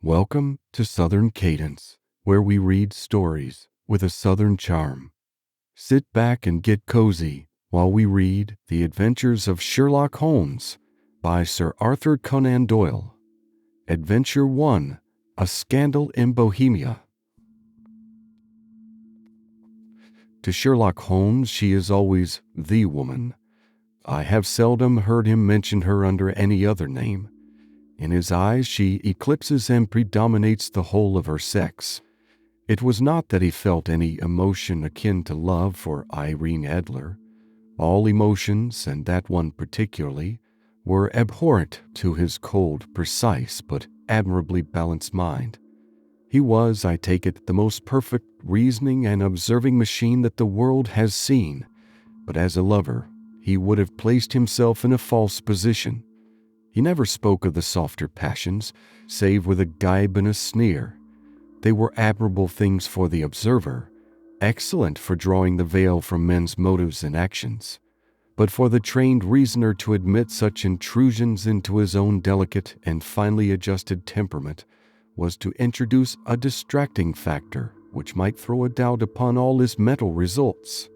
Welcome to Southern Cadence, where we read stories with a Southern charm. Sit back and get cozy while we read The Adventures of Sherlock Holmes by Sir Arthur Conan Doyle. Adventure 1, A Scandal in Bohemia. To Sherlock Holmes, she is always the woman. I have seldom heard him mention her under any other name. In his eyes, she eclipses and predominates the whole of her sex. It was not that he felt any emotion akin to love for Irene Adler. All emotions, and that one particularly, were abhorrent to his cold, precise, but admirably balanced mind. He was, I take it, the most perfect reasoning and observing machine that the world has seen, but as a lover, he would have placed himself in a false position. He never spoke of the softer passions, save with a gibe and a sneer. They were admirable things for the observer, excellent for drawing the veil from men's motives and actions. But for the trained reasoner to admit such intrusions into his own delicate and finely adjusted temperament was to introduce a distracting factor which might throw a doubt upon all his mental results.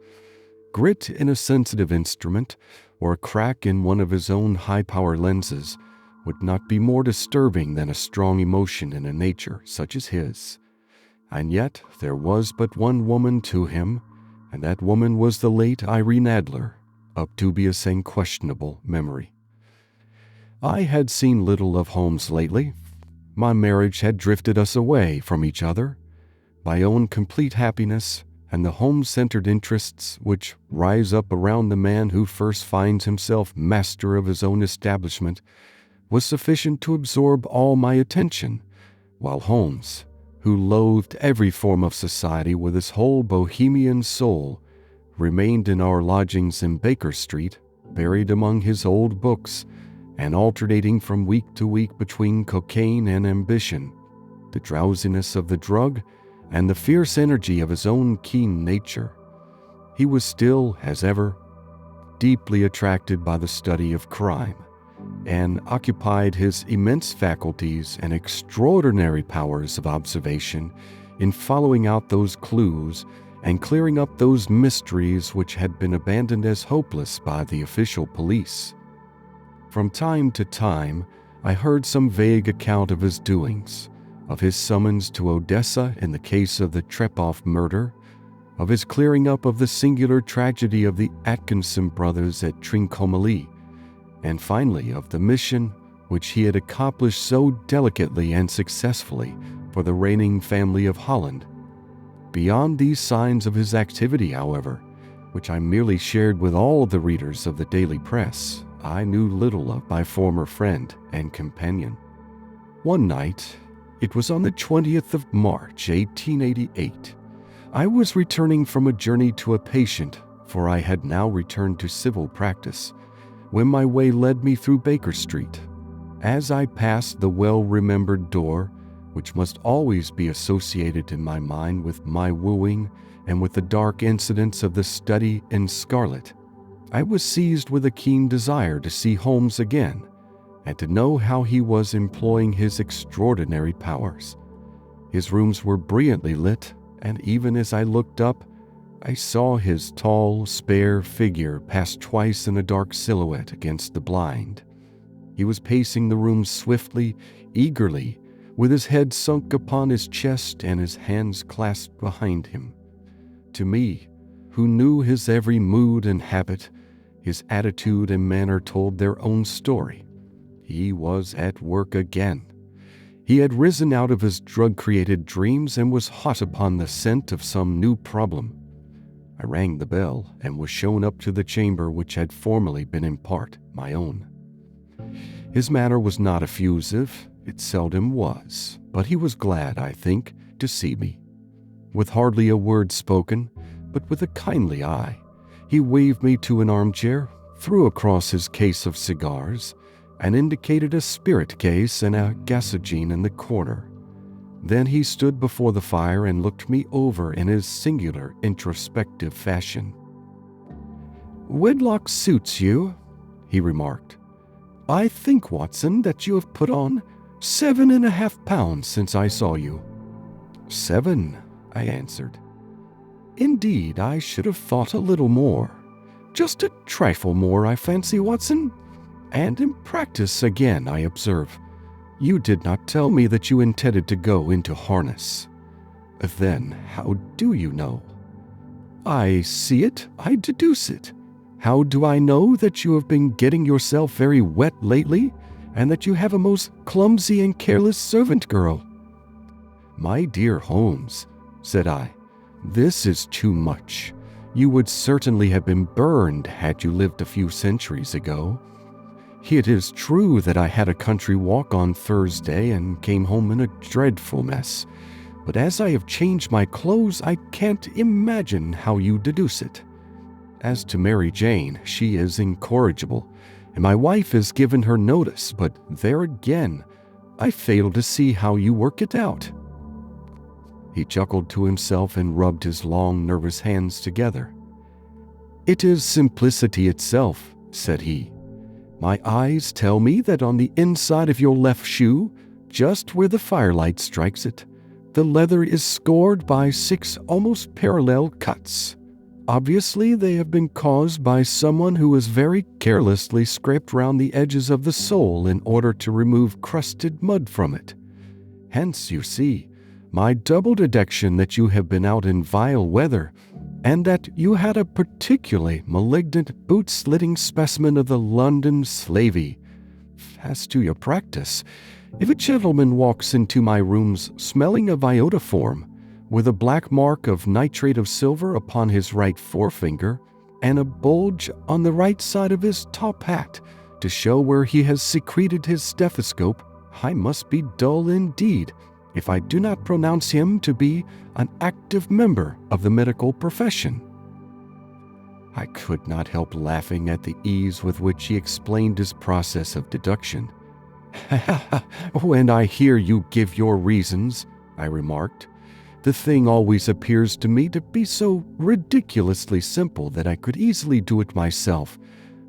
Grit in a sensitive instrument, or a crack in one of his own high-power lenses, would not be more disturbing than a strong emotion in a nature such as his. And yet there was but one woman to him, and that woman was the late Irene Adler, of dubious and questionable memory. I had seen little of Holmes lately. My marriage had drifted us away from each other. My own complete happiness and the home-centered interests which rise up around the man who first finds himself master of his own establishment was sufficient to absorb all my attention, while Holmes, who loathed every form of society with his whole Bohemian soul, remained in our lodgings in Baker Street, buried among his old books, and alternating from week to week between cocaine and ambition, the drowsiness of the drug, and the fierce energy of his own keen nature. He was still, as ever, deeply attracted by the study of crime, and occupied his immense faculties and extraordinary powers of observation in following out those clues and clearing up those mysteries which had been abandoned as hopeless by the official police. From time to time, I heard some vague account of his doings, of his summons to Odessa in the case of the Trepoff murder, of his clearing up of the singular tragedy of the Atkinson brothers at Trincomalee, and finally of the mission which he had accomplished so delicately and successfully for the reigning family of Holland. Beyond these signs of his activity, however, which I merely shared with all the readers of the daily press, I knew little of my former friend and companion. One night, it was on the 20th of March, 1888. I was returning from a journey to a patient, for I had now returned to civil practice, when my way led me through Baker Street. As I passed the well-remembered door, which must always be associated in my mind with my wooing and with the dark incidents of the study in scarlet, I was seized with a keen desire to see Holmes again, and to know how he was employing his extraordinary powers. His rooms were brilliantly lit, and even as I looked up, I saw his tall, spare figure pass twice in a dark silhouette against the blind. He was pacing the room swiftly, eagerly, with his head sunk upon his chest and his hands clasped behind him. To me, who knew his every mood and habit, his attitude and manner told their own story. He was at work again. He had risen out of his drug-created dreams and was hot upon the scent of some new problem. I rang the bell and was shown up to the chamber which had formerly been in part my own. His manner was not effusive, it seldom was, but he was glad, I think, to see me. With hardly a word spoken, but with a kindly eye, he waved me to an armchair, threw across his case of cigars, and indicated a spirit case and a gasogene in the corner. Then he stood before the fire and looked me over in his singular introspective fashion. "Wedlock suits you," he remarked. "I think, Watson, that you have put on 7.5 pounds since I saw you." "7," I answered. "Indeed, I should have thought a little more. Just a trifle more, I fancy, Watson. And in practice again, I observe. You did not tell me that you intended to go into harness. Then how do you know?" "I see it, I deduce it. How do I know that you have been getting yourself very wet lately, and that you have a most clumsy and careless servant girl?" "My dear Holmes," said I, "this is too much. You would certainly have been burned had you lived a few centuries ago. It is true that I had a country walk on Thursday and came home in a dreadful mess, but as I have changed my clothes, I can't imagine how you deduce it. As to Mary Jane, she is incorrigible, and my wife has given her notice, but there again, I fail to see how you work it out." He chuckled to himself and rubbed his long, nervous hands together. "It is simplicity itself," said he. "My eyes tell me that on the inside of your left shoe, just where the firelight strikes it, the leather is scored by 6 almost parallel cuts. Obviously, they have been caused by someone who has very carelessly scraped round the edges of the sole in order to remove crusted mud from it. Hence, you see, my double deduction that you have been out in vile weather, and that you had a particularly malignant boot-slitting specimen of the London slavey. As to your practice, if a gentleman walks into my rooms smelling of iodoform, with a black mark of nitrate of silver upon his right forefinger, and a bulge on the right side of his top hat to show where he has secreted his stethoscope, I must be dull indeed if I do not pronounce him to be an active member of the medical profession." I could not help laughing at the ease with which he explained his process of deduction. "When I hear you give your reasons," I remarked, "the thing always appears to me to be so ridiculously simple that I could easily do it myself,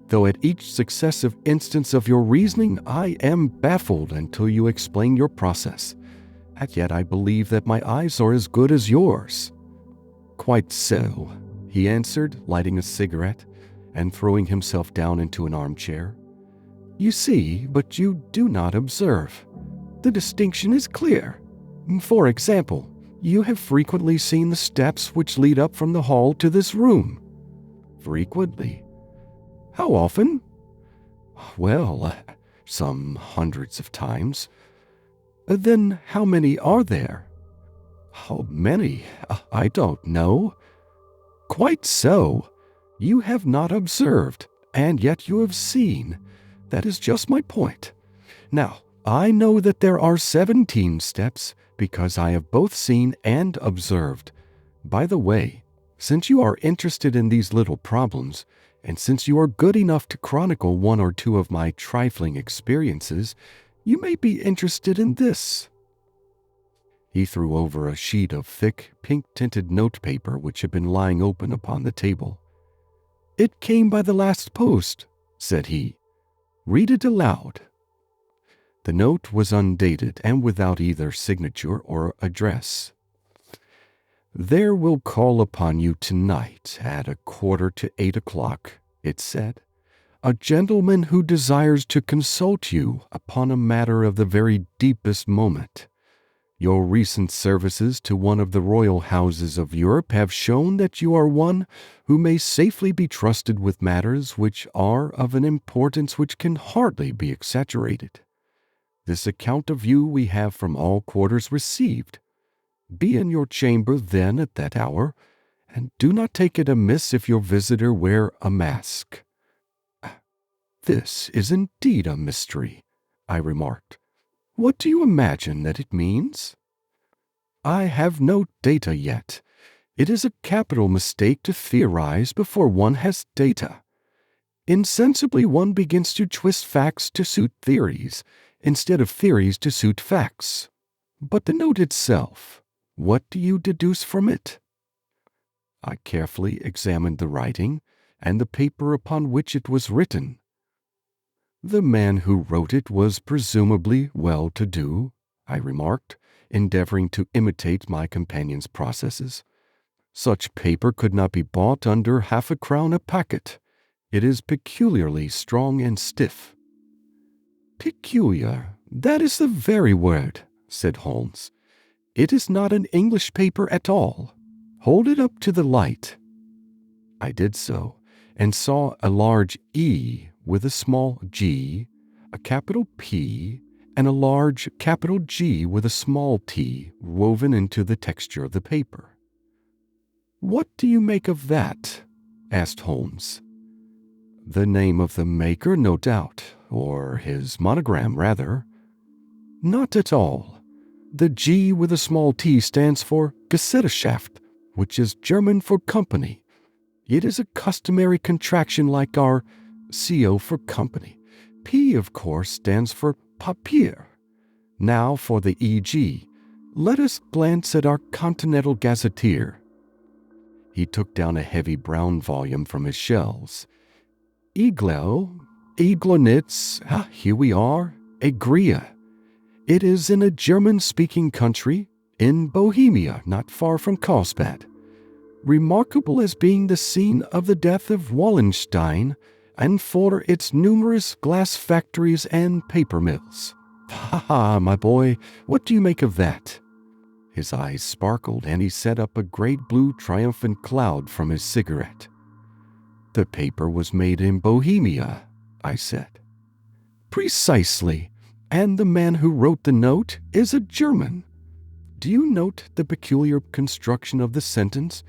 though at each successive instance of your reasoning I am baffled until you explain your process. And yet I believe that my eyes are as good as yours." "Quite so," he answered, lighting a cigarette and throwing himself down into an armchair. "You see, but you do not observe. The distinction is clear. For example, you have frequently seen the steps which lead up from the hall to this room." "Frequently." "How often?" "Well, some hundreds of times." "Then how many are there?" "How many? I don't know." "Quite so. You have not observed, and yet you have seen. That is just my point. Now, I know that there are 17 steps because I have both seen and observed. By the way, since you are interested in these little problems, and since you are good enough to chronicle one or two of my trifling experiences, you may be interested in this." He threw over a sheet of thick, pink-tinted notepaper which had been lying open upon the table. "It came by the last post," said he. "Read it aloud." The note was undated and without either signature or address. "There will call upon you tonight at 7:45, it said, "a gentleman who desires to consult you upon a matter of the very deepest moment. Your recent services to one of the royal houses of Europe have shown that you are one who may safely be trusted with matters which are of an importance which can hardly be exaggerated. This account of you we have from all quarters received. Be in your chamber then at that hour, and do not take it amiss if your visitor wear a mask." "This is indeed a mystery," I remarked. "What do you imagine that it means?" "I have no data yet. It is a capital mistake to theorize before one has data. Insensibly one begins to twist facts to suit theories, instead of theories to suit facts. But the note itself, what do you deduce from it?" I carefully examined the writing and the paper upon which it was written. The man who wrote it was presumably well-to-do, I remarked, endeavoring to imitate my companion's processes. Such paper could not be bought under half-a-crown a packet. It is peculiarly strong and stiff. Peculiar, that is the very word, said Holmes. It is not an English paper at all. Hold it up to the light. I did so, and saw a large E with a small g, a capital P, and a large capital G with a small t woven into the texture of the paper. What do you make of that? Asked Holmes. The name of the maker, no doubt, or his monogram, rather. Not at all. The G with a small t stands for Gesellschaft, which is German for company. It is a customary contraction like our CO for company. P, of course, stands for Papier. Now for the EG. Let us glance at our Continental Gazetteer. He took down a heavy brown volume from his shelves. Iglonitz, here we are, Egria. It is in a German-speaking country, in Bohemia, not far from Karlsbad. Remarkable as being the scene of the death of Wallenstein, and for its numerous glass factories and paper mills. Ha, my boy, what do you make of that? His eyes sparkled, and he set up a great blue triumphant cloud from his cigarette. The paper was made in Bohemia, I said. Precisely, and the man who wrote the note is a German. Do you note the peculiar construction of the sentence?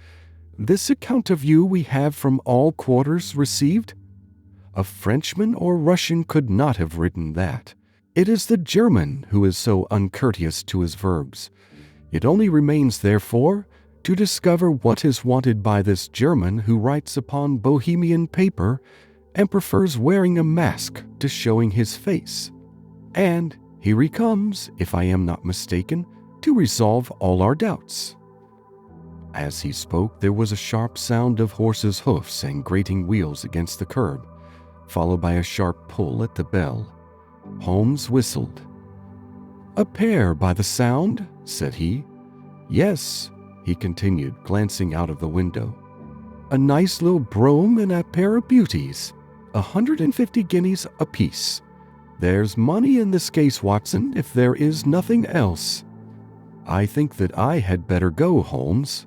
This account of you we have from all quarters received? A Frenchman or Russian could not have written that. It is the German who is so uncourteous to his verbs. It only remains, therefore, to discover what is wanted by this German who writes upon Bohemian paper and prefers wearing a mask to showing his face. And here he comes, if I am not mistaken, to resolve all our doubts. As he spoke, there was a sharp sound of horses' hoofs and grating wheels against the curb, followed by a sharp pull at the bell. Holmes whistled. "A pair by the sound," said he. "Yes," he continued, glancing out of the window. "A nice little brougham and a pair of beauties. 150 guineas apiece. There's money in this case, Watson, if there is nothing else." "I think that I had better go, Holmes."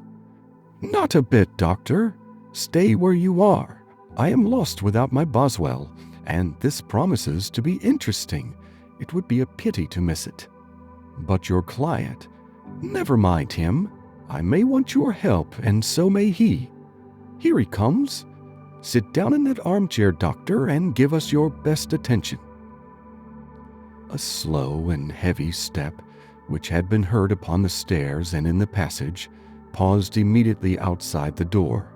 "Not a bit, Doctor. Stay where you are. I am lost without my Boswell, and this promises to be interesting. It would be a pity to miss it." "But your client—" "Never mind him. I may want your help, and so may he. Here he comes. Sit down in that armchair, Doctor, and give us your best attention." A slow and heavy step, which had been heard upon the stairs and in the passage, paused immediately outside the door.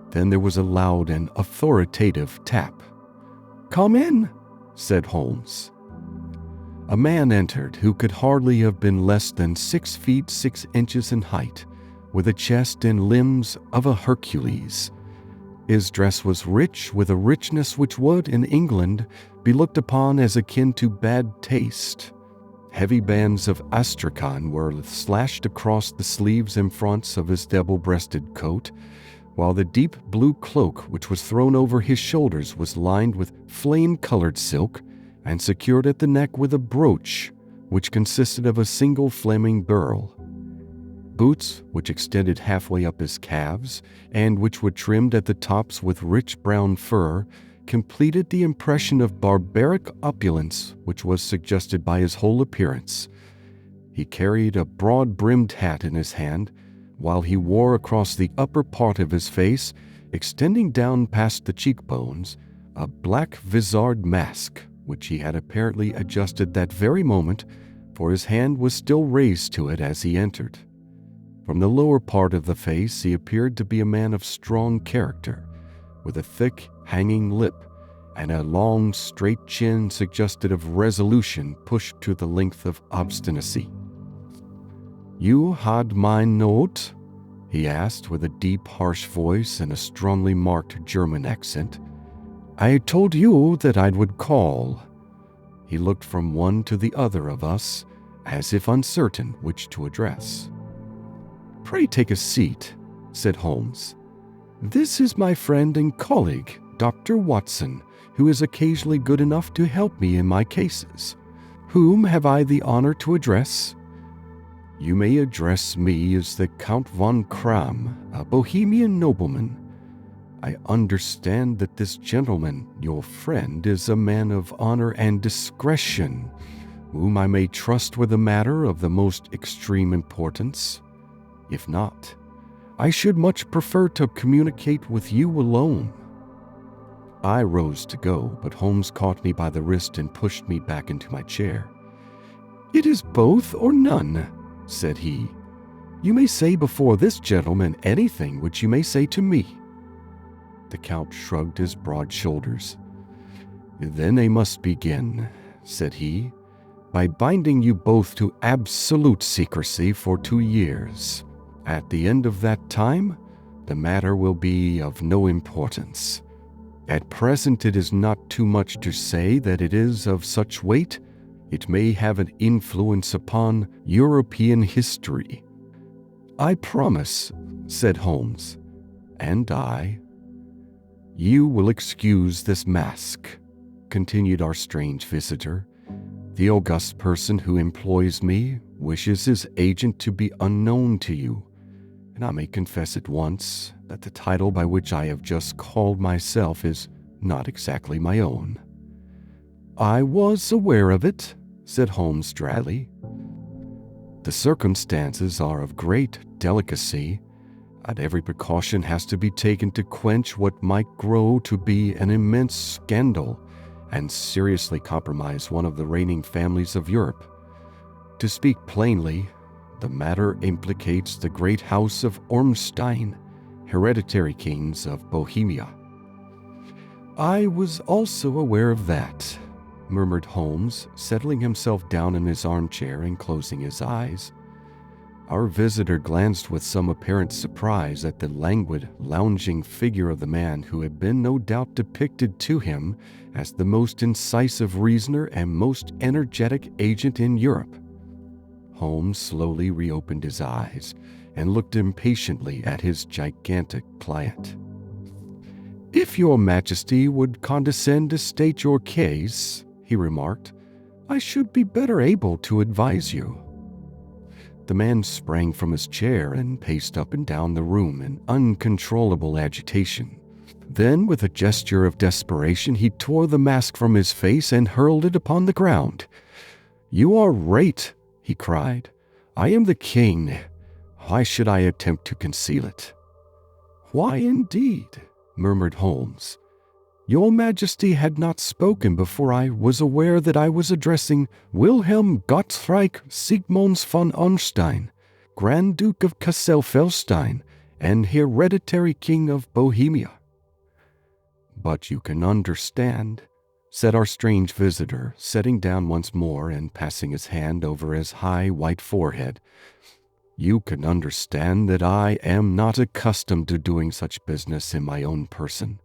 Then there was a loud and authoritative tap. "Come in," said Holmes. A man entered who could hardly have been less than 6 feet 6 inches in height, with a chest and limbs of a Hercules. His dress was rich with a richness which would, in England, be looked upon as akin to bad taste. Heavy bands of astrakhan were slashed across the sleeves and fronts of his double-breasted coat, while the deep blue cloak which was thrown over his shoulders was lined with flame-colored silk and secured at the neck with a brooch which consisted of a single flaming beryl. Boots, which extended halfway up his calves and which were trimmed at the tops with rich brown fur, completed the impression of barbaric opulence which was suggested by his whole appearance. He carried a broad-brimmed hat in his hand, while he wore across the upper part of his face, extending down past the cheekbones, a black vizard mask, which he had apparently adjusted that very moment, for his hand was still raised to it as he entered. From the lower part of the face he appeared to be a man of strong character, with a thick, hanging lip, and a long, straight chin suggestive of resolution pushed to the length of obstinacy. "You had my note?" he asked with a deep, harsh voice and a strongly marked German accent. I told you that I would call." He looked from one to the other of us, as if uncertain which to address. "Pray take a seat," said Holmes. "This is my friend and colleague, Dr. Watson, who is occasionally good enough to help me in my cases. Whom have I the honor to address?" "You may address me as the Count von Kram, a Bohemian nobleman. I understand that this gentleman, your friend, is a man of honor and discretion, whom I may trust with a matter of the most extreme importance. If not, I should much prefer to communicate with you alone." I rose to go, but Holmes caught me by the wrist and pushed me back into my chair. "It is both or none," said he. "You may say before this gentleman anything which you may say to me." The Count shrugged his broad shoulders. "Then I must begin," said he, "by binding you both to absolute secrecy for 2 years. At the end of that time, the matter will be of no importance. At present, it is not too much to say that it is of such weight it may have an influence upon European history." "I promise," said Holmes. "And I." "You will excuse this mask," continued our strange visitor. "The august person who employs me wishes his agent to be unknown to you, and I may confess at once that the title by which I have just called myself is not exactly my own." "I was aware of it," said Holmes dryly. "The circumstances are of great delicacy, and every precaution has to be taken to quench what might grow to be an immense scandal and seriously compromise one of the reigning families of Europe. To speak plainly, the matter implicates the great house of Ormstein, hereditary kings of Bohemia." "I was also aware of that," murmured Holmes, settling himself down in his armchair and closing his eyes. Our visitor glanced with some apparent surprise at the languid, lounging figure of the man who had been no doubt depicted to him as the most incisive reasoner and most energetic agent in Europe. Holmes slowly reopened his eyes and looked impatiently at his gigantic client. "If your Majesty would condescend to state your case," he remarked, "I should be better able to advise you." The man sprang from his chair and paced up and down the room in uncontrollable agitation. Then, with a gesture of desperation, he tore the mask from his face and hurled it upon the ground. "You are right," he cried. "I am the king. Why should I attempt to conceal it?" "Why indeed?" murmured Holmes. "Your Majesty had not spoken before I was aware that I was addressing Wilhelm Gottfried Siegmunds von Ormstein, Grand Duke of Cassel-Felstein, and hereditary King of Bohemia." "But you can understand," said our strange visitor, sitting down once more and passing his hand over his high white forehead. "You can understand that I am not accustomed to doing such business in my own person.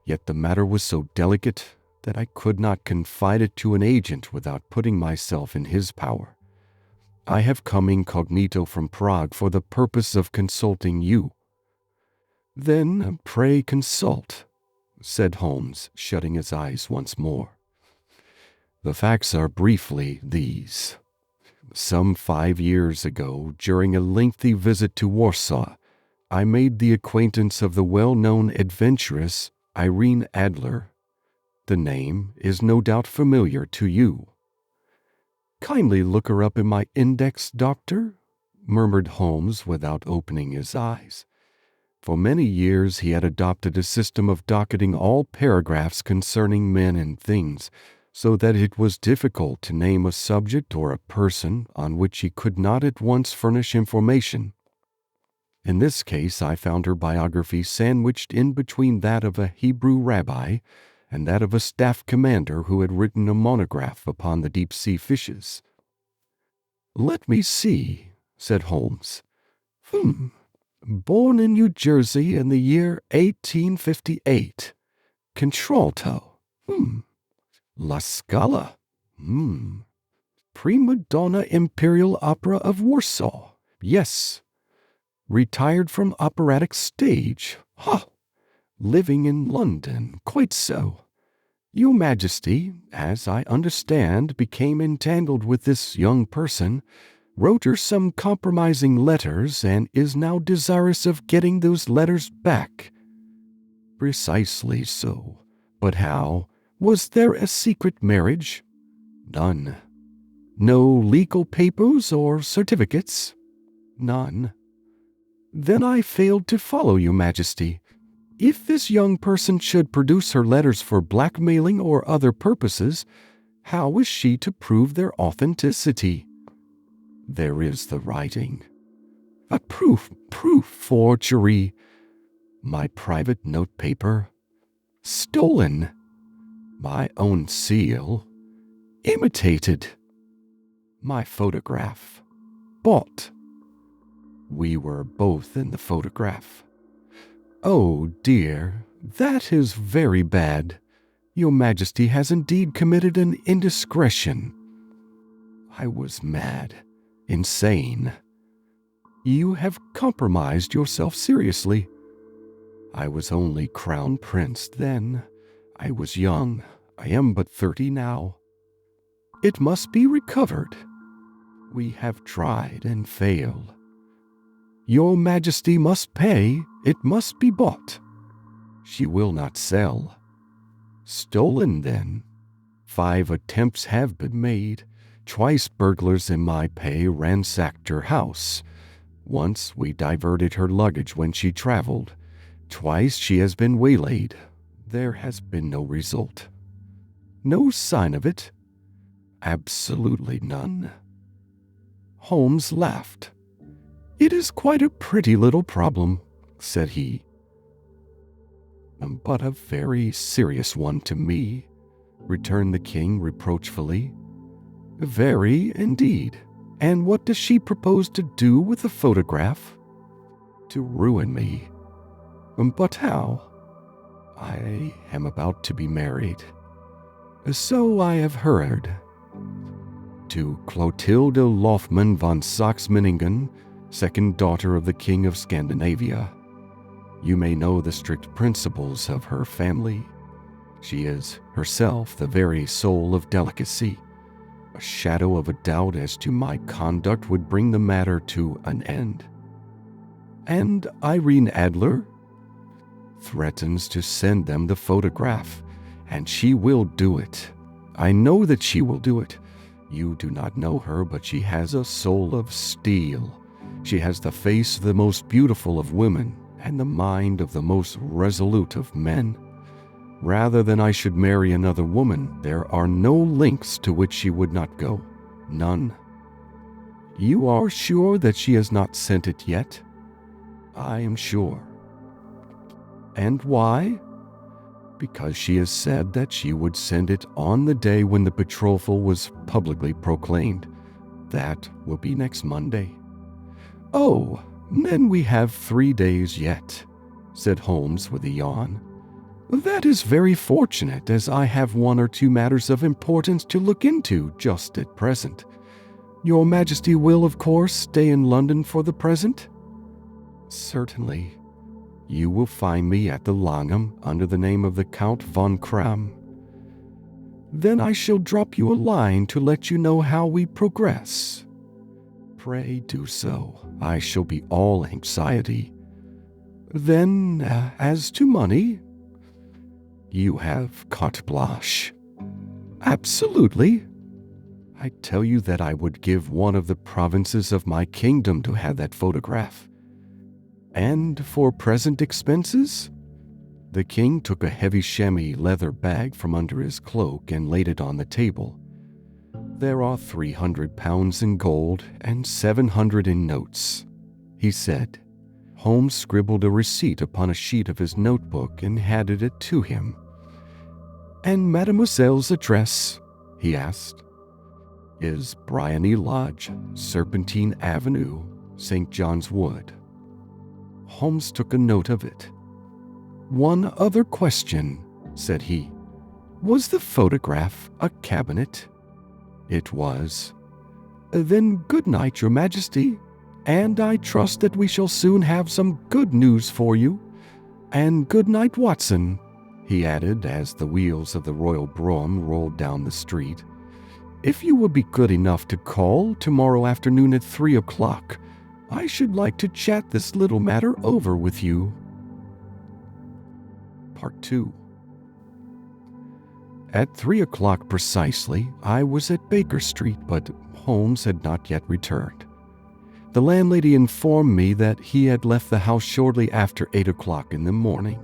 Yet the matter was so delicate that I could not confide it to an agent without putting myself in his power. I have come incognito from Prague for the purpose of consulting you." "Then pray consult," said Holmes, shutting his eyes once more. "The facts are briefly these. Some 5 years ago, during a lengthy visit to Warsaw, I made the acquaintance of the well-known adventuress Irene Adler. The name is no doubt familiar to you." "Kindly look her up in my index, Doctor," murmured Holmes without opening his eyes. For many years he had adopted a system of docketing all paragraphs concerning men and things, so that it was difficult to name a subject or a person on which he could not at once furnish information. In this case, I found her biography sandwiched in between that of a Hebrew rabbi and that of a staff commander who had written a monograph upon the deep-sea fishes. "Let me see," said Holmes. Born in New Jersey in the year 1858. Contralto. La Scala. Prima Donna Imperial Opera of Warsaw. Yes. Retired from operatic stage. Living in London. Quite so. Your Majesty, as I understand, became entangled with this young person, wrote her some compromising letters, and is now desirous of getting those letters back. Precisely so. But how? Was there a secret marriage? None. No legal papers or certificates? None. Then I failed to follow, Your Majesty. If this young person should produce her letters for blackmailing or other purposes, how is she to prove their authenticity? There is the writing. A proof, forgery. My private notepaper. Stolen. My own seal. Imitated. My photograph. Bought. We were both in the photograph. Oh dear, that is very bad. Your Majesty has indeed committed an indiscretion. I was mad, insane. You have compromised yourself seriously. I was only crown prince then. I was young. I am but 30 now. It must be recovered. We have tried and failed. Your Majesty must pay. It must be bought. She will not sell. Stolen, then. 5 attempts have been made. Twice burglars in my pay ransacked her house. Once we diverted her luggage when she traveled. Twice she has been waylaid. There has been no result. No sign of it. Absolutely none. Holmes laughed. It is quite a pretty little problem, said he. But a very serious one to me, returned the king reproachfully. Very, indeed. And what does she propose to do with the photograph? To ruin me. But how? I am about to be married. So I have heard. To Clotilde Lofman von Saxe-Meiningen, second daughter of the King of Scandinavia. You may know the strict principles of her family. She is herself the very soul of delicacy. A shadow of a doubt as to my conduct would bring the matter to an end. And Irene Adler threatens to send them the photograph, and she will do it. I know that she will do it. You do not know her, but she has a soul of steel. She has the face of the most beautiful of women and the mind of the most resolute of men. Rather than I should marry another woman, there are no lengths to which she would not go. None. You are sure that she has not sent it yet? I am sure. And why? Because she has said that she would send it on the day when the betrothal was publicly proclaimed. That will be next Monday. Oh, then we have 3 days yet, said Holmes with a yawn. That is very fortunate, as I have 1 or 2 matters of importance to look into just at present. Your Majesty will, of course, stay in London for the present? Certainly. You will find me at the Langham under the name of the Count von Kram. Then I shall drop you a line to let you know how we progress. Pray do so. I shall be all anxiety. Then, as to money, you have carte blanche. Absolutely. I tell you that I would give 1 of the provinces of my kingdom to have that photograph. And for present expenses? The king took a heavy chamois leather bag from under his cloak and laid it on the table. There are 300 pounds in gold and 700 in notes, he said. Holmes scribbled a receipt upon a sheet of his notebook and handed it to him. And Mademoiselle's address, he asked, is Bryony Lodge, Serpentine Avenue, St. John's Wood. Holmes took a note of it. 1 other question, said he. "Was the photograph a cabinet?" "It was." "Then good night, Your Majesty, and I trust that we shall soon have some good news for you. And good night, Watson," he added as the wheels of the royal brougham rolled down the street. "If you will be good enough to call tomorrow afternoon at 3 o'clock, I should like to chat this little matter over with you." Part 2. At 3 o'clock precisely, I was at Baker Street, but Holmes had not yet returned. The landlady informed me that he had left the house shortly after 8 o'clock in the morning.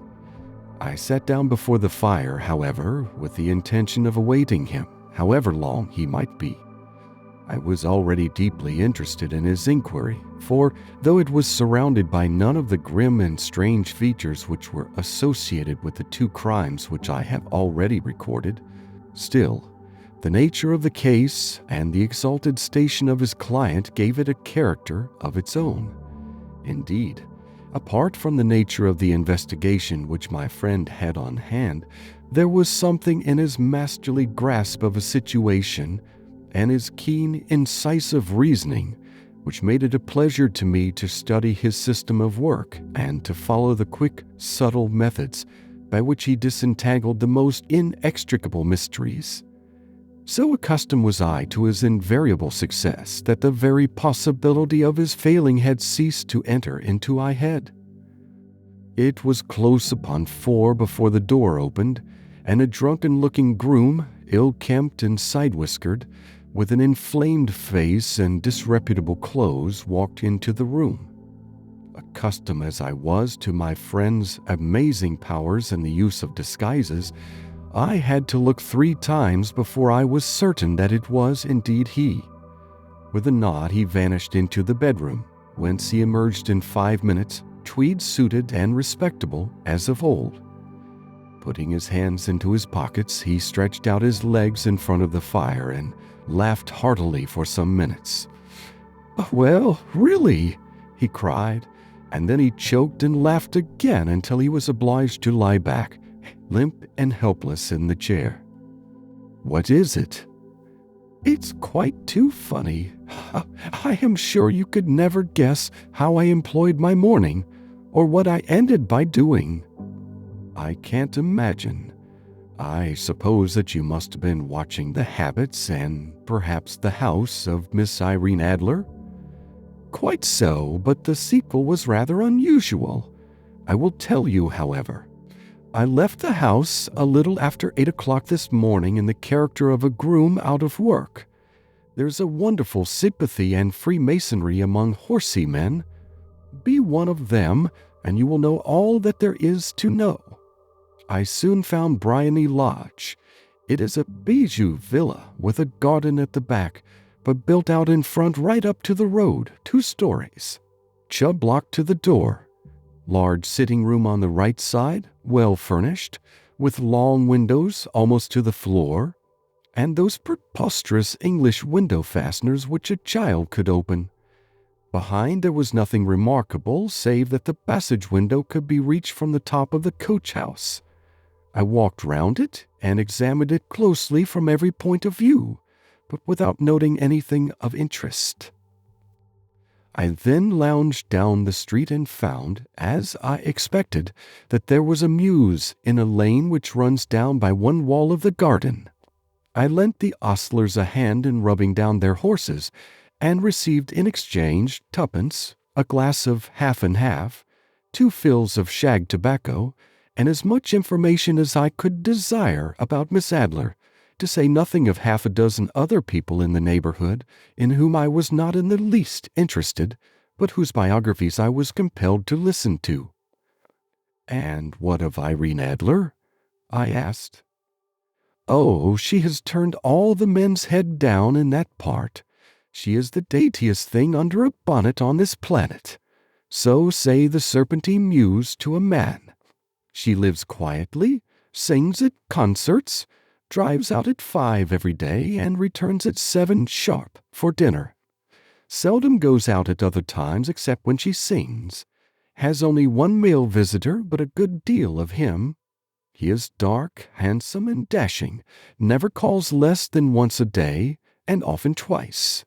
I sat down before the fire, however, with the intention of awaiting him, however long he might be. I was already deeply interested in his inquiry, for though it was surrounded by none of the grim and strange features which were associated with the two crimes which I have already recorded, still, the nature of the case and the exalted station of his client gave it a character of its own. Indeed, apart from the nature of the investigation which my friend had on hand, there was something in his masterly grasp of a situation and his keen, incisive reasoning which made it a pleasure to me to study his system of work and to follow the quick, subtle methods by which he disentangled the most inextricable mysteries. So accustomed was I to his invariable success that the very possibility of his failing had ceased to enter into my head. It was close upon 4 before the door opened, and a drunken-looking groom, ill-kempt and side-whiskered, with an inflamed face and disreputable clothes, walked into the room. Accustomed as I was to my friend's amazing powers in the use of disguises, I had to look 3 times before I was certain that it was indeed he. With a nod he vanished into the bedroom, whence he emerged in 5 minutes, tweed-suited and respectable as of old. Putting his hands into his pockets, he stretched out his legs in front of the fire and laughed heartily for some minutes. "Well, really," he cried, and then he choked and laughed again until he was obliged to lie back, limp and helpless in the chair. "What is it?" "It's quite too funny. I am sure you could never guess how I employed my morning, or what I ended by doing." "I can't imagine. I suppose that you must have been watching the habits and perhaps the house of Miss Irene Adler?" "Quite so, but the sequel was rather unusual. I will tell you, however. I left the house a little after 8 o'clock this morning in the character of a groom out of work. There's a wonderful sympathy and freemasonry among horsey men. Be one of them, and you will know all that there is to know. I soon found Briony Lodge. It is a bijou villa with a garden at the back, but built out in front right up to the road, 2 stories. Chubb locked to the door. Large sitting room on the right side, well furnished, with long windows almost to the floor, and those preposterous English window fasteners which a child could open. Behind there was nothing remarkable, save that the passage window could be reached from the top of the coach-house. I walked round it and examined it closely from every point of view, but without noting anything of interest. I then lounged down the street and found, as I expected, that there was a mews in a lane which runs down by one wall of the garden. I lent the ostlers a hand in rubbing down their horses, and received in exchange 2d, a glass of half and half, 2 fills of shag tobacco, and as much information as I could desire about Miss Adler, to say nothing of 6 other people in the neighborhood in whom I was not in the least interested, but whose biographies I was compelled to listen to. "And what of Irene Adler?" I asked. "Oh, she has turned all the men's head down in that part. She is the daintiest thing under a bonnet on this planet. So say the Serpentine Mews to a man. She lives quietly, sings at concerts, drives out at 5 every day, and returns at 7 sharp for dinner. Seldom goes out at other times except when she sings. Has only 1 male visitor, but a good deal of him. He is dark, handsome, and dashing, never calls less than once a day, and often twice.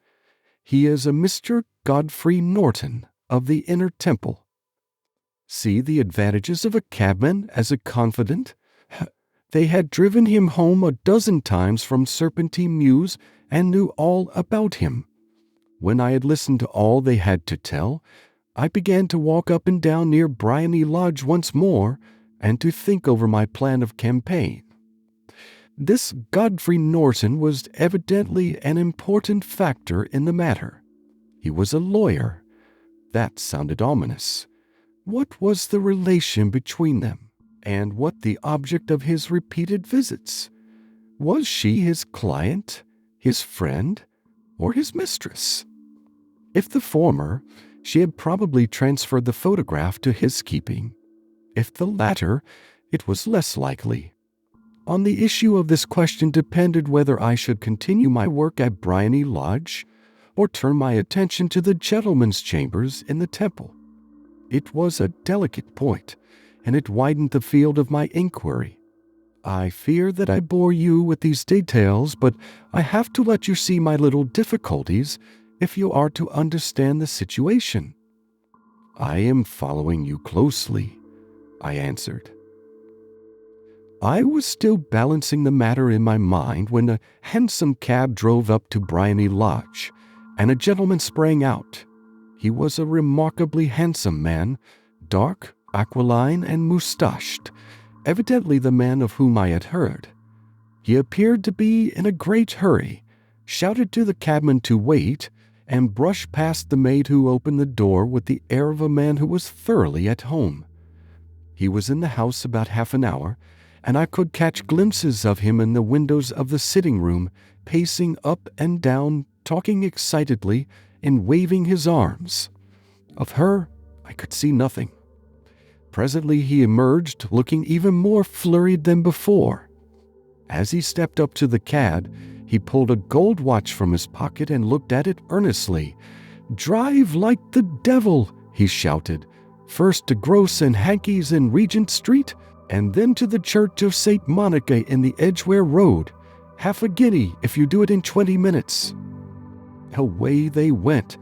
He is a Mr. Godfrey Norton of the Inner Temple. See the advantages of a cabman as a confidant? They had driven him home a dozen times from Serpentine Mews and knew all about him. When I had listened to all they had to tell, I began to walk up and down near Bryony Lodge once more and to think over my plan of campaign. This Godfrey Norton was evidently an important factor in the matter. He was a lawyer. That sounded ominous. What was the relation between them, and what the object of his repeated visits? Was she his client, his friend, or his mistress? If the former, she had probably transferred the photograph to his keeping. If the latter, it was less likely. On the issue of this question depended whether I should continue my work at Bryony Lodge or turn my attention to the gentlemen's chambers in the Temple. It was a delicate point, and it widened the field of my inquiry. I fear that I bore you with these details, but I have to let you see my little difficulties if you are to understand the situation. I am following you closely, I answered. I was still balancing the matter in my mind when a hansom cab drove up to Bryony Lodge, and a gentleman sprang out. He was a remarkably handsome man, dark, aquiline, and moustached, evidently the man of whom I had heard. He appeared to be in a great hurry, shouted to the cabman to wait, and brushed past the maid who opened the door with the air of a man who was thoroughly at home. He was in the house about half an hour, and I could catch glimpses of him in the windows of the sitting-room, pacing up and down, talking excitedly, and waving his arms. Of her, I could see nothing. Presently he emerged, looking even more flurried than before. As he stepped up to the cab, he pulled a gold watch from his pocket and looked at it earnestly. "Drive like the devil," he shouted. "First to Gross and Hankey's in Regent Street, and then to the Church of St. Monica in the Edgware Road. Half a guinea if you do it in 20 minutes. Away they went,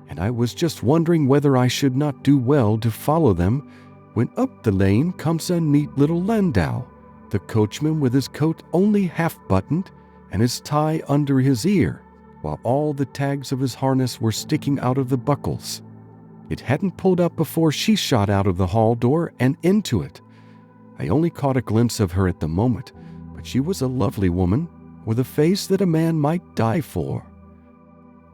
and I was just wondering whether I should not do well to follow them, when up the lane comes a neat little landau, the coachman with his coat only half buttoned and his tie under his ear, while all the tags of his harness were sticking out of the buckles. It hadn't pulled up before she shot out of the hall door and into it. I only caught a glimpse of her at the moment, but she was a lovely woman, with a face that a man might die for.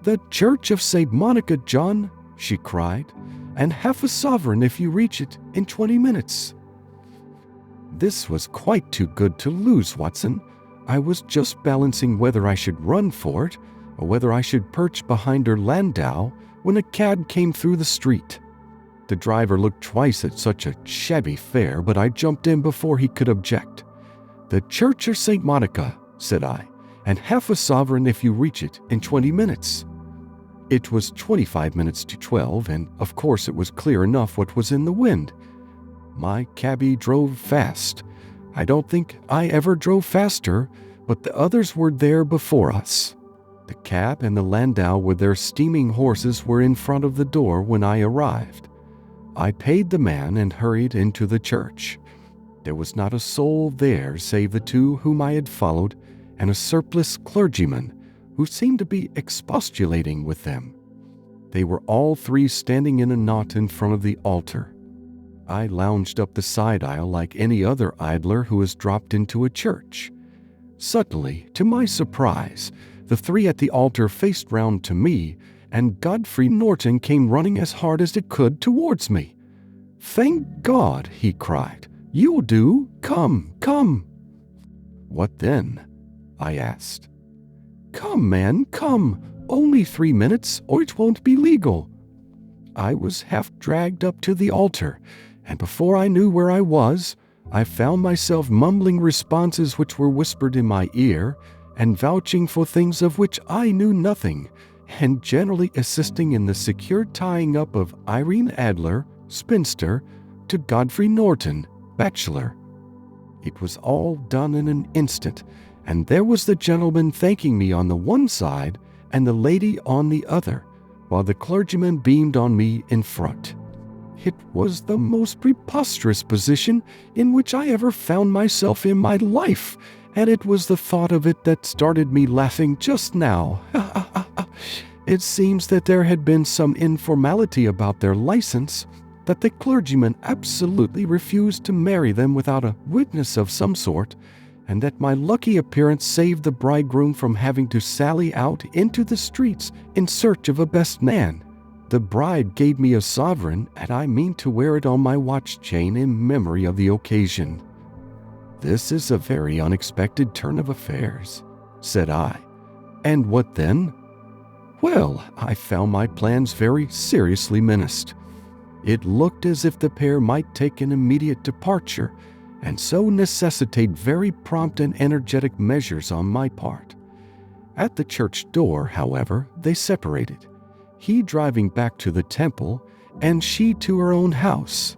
"The Church of St. Monica, John," she cried, "and half a sovereign if you reach it in 20 minutes. This was quite too good to lose, Watson. I was just balancing whether I should run for it, or whether I should perch behind her landau, when a cab came through the street. The driver looked twice at such a shabby fare, but I jumped in before he could object. "The Church of St. Monica," said I, "and half a sovereign if you reach it in 20 minutes. It was 25 minutes to 12, and of course it was clear enough what was in the wind. My cabby drove fast. I don't think I ever drove faster, but the others were there before us. The cab and the landau with their steaming horses were in front of the door when I arrived. I paid the man and hurried into the church. There was not a soul there save the two whom I had followed and a surpliced clergyman who seemed to be expostulating with them. They were all three standing in a knot in front of the altar. I lounged up the side aisle like any other idler who has dropped into a church. Suddenly, to my surprise, the three at the altar faced round to me, and Godfrey Norton came running as hard as it could towards me. "Thank God," he cried. "You'll do. Come, come." "What then?" I asked. "Come, man, come. Only 3 minutes, or it won't be legal." I was half dragged up to the altar, and before I knew where I was, I found myself mumbling responses which were whispered in my ear, and vouching for things of which I knew nothing, and generally assisting in the secure tying up of Irene Adler, spinster, to Godfrey Norton, bachelor. It was all done in an instant, and there was the gentleman thanking me on the one side and the lady on the other, while the clergyman beamed on me in front. It was the most preposterous position in which I ever found myself in my life, and it was the thought of it that started me laughing just now. It seems that there had been some informality about their license, that the clergyman absolutely refused to marry them without a witness of some sort, and that my lucky appearance saved the bridegroom from having to sally out into the streets in search of a best man. The bride gave me a sovereign, and I mean to wear it on my watch chain in memory of the occasion. This is a very unexpected turn of affairs, said I. And what then? Well, I found my plans very seriously menaced. It looked as if the pair might take an immediate departure, and so necessitate very prompt and energetic measures on my part. At the church door, however, they separated, he driving back to the temple, and she to her own house.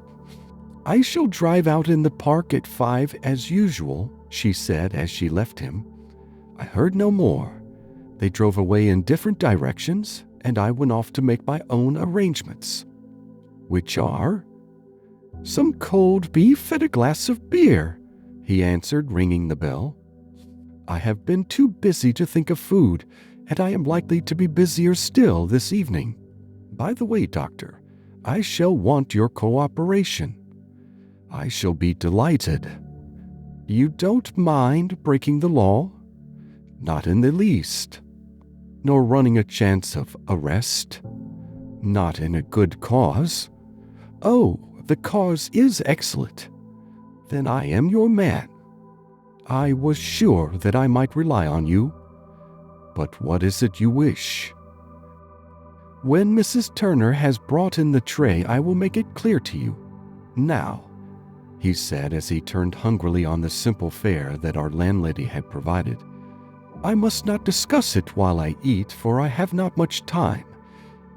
"I shall drive out in the park at 5 as usual," she said as she left him. I heard no more. They drove away in different directions, and I went off to make my own arrangements. "Which are?" "Some cold beef and a glass of beer," he answered, ringing the bell. "I have been too busy to think of food, and I am likely to be busier still this evening. By the way, Doctor, I shall want your cooperation." "I shall be delighted." "You don't mind breaking the law?" "Not in the least." "Nor running a chance of arrest?" "Not in a good cause." "Oh, the cause is excellent. Then I am your man. I was sure that I might rely on you. But what is it you wish?" "When Mrs. Turner has brought in the tray, I will make it clear to you. Now," he said as he turned hungrily on the simple fare that our landlady had provided, "I must not discuss it while I eat, for I have not much time.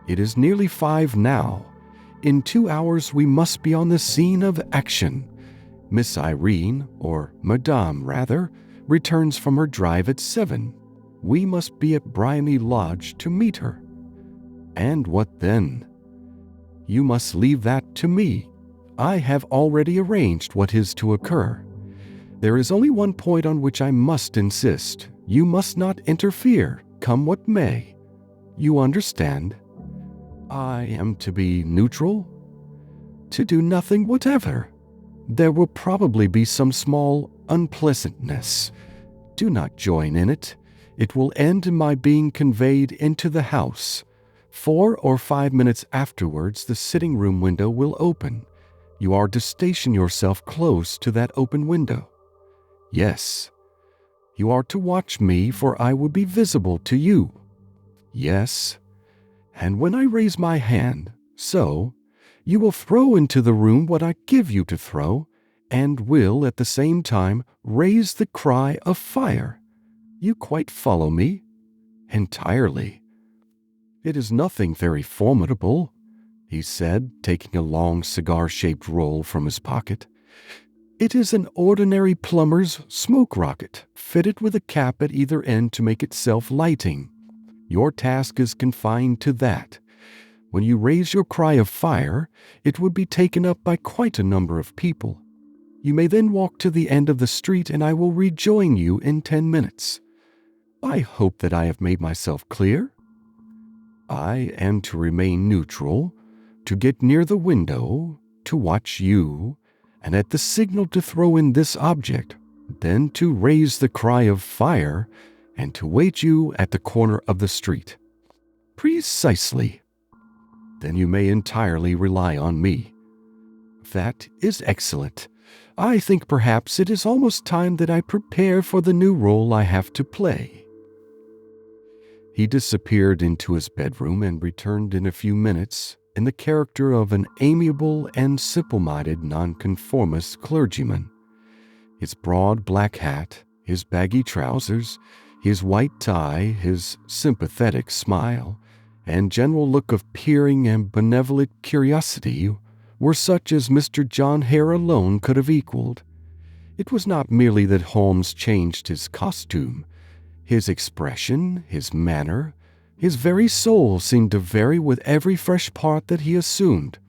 It is nearly 5 now. In 2 hours we must be on the scene of action. Miss Irene, or Madame rather, returns from her drive at 7. We must be at Briony Lodge to meet her." "And what then?" "You must leave that to me. I have already arranged what is to occur. There is only one point on which I must insist. You must not interfere, come what may. You understand?" "I am to be neutral?" "To do nothing whatever. There will probably be some small unpleasantness. Do not join in it. It will end in my being conveyed into the house. 4 or 5 minutes afterwards, the sitting-room window will open. You are to station yourself close to that open window." "Yes." "You are to watch me, for I will be visible to you." "Yes." "And when I raise my hand, so, you will throw into the room what I give you to throw, and will at the same time raise the cry of fire. You quite follow me?" "Entirely." "It is nothing very formidable," he said, taking a long cigar-shaped roll from his pocket. "It is an ordinary plumber's smoke rocket, fitted with a cap at either end to make it self-lighting. Your task is confined to that. When you raise your cry of fire, it would be taken up by quite a number of people. You may then walk to the end of the street, and I will rejoin you in 10 minutes. I hope that I have made myself clear? I am to remain neutral, to get near the window, to watch you, and at the signal to throw in this object, then to raise the cry of fire, and to wait you at the corner of the street." "Precisely." "Then you may entirely rely on me." "That is excellent. I think perhaps it is almost time that I prepare for the new role I have to play." He disappeared into his bedroom and returned in a few minutes in the character of an amiable and simple-minded nonconformist clergyman. His broad black hat, his baggy trousers, his white tie, his sympathetic smile, and general look of peering and benevolent curiosity were such as Mr. John Hare alone could have equaled. It was not merely that Holmes changed his costume. His expression, his manner, his very soul seemed to vary with every fresh part that he assumed.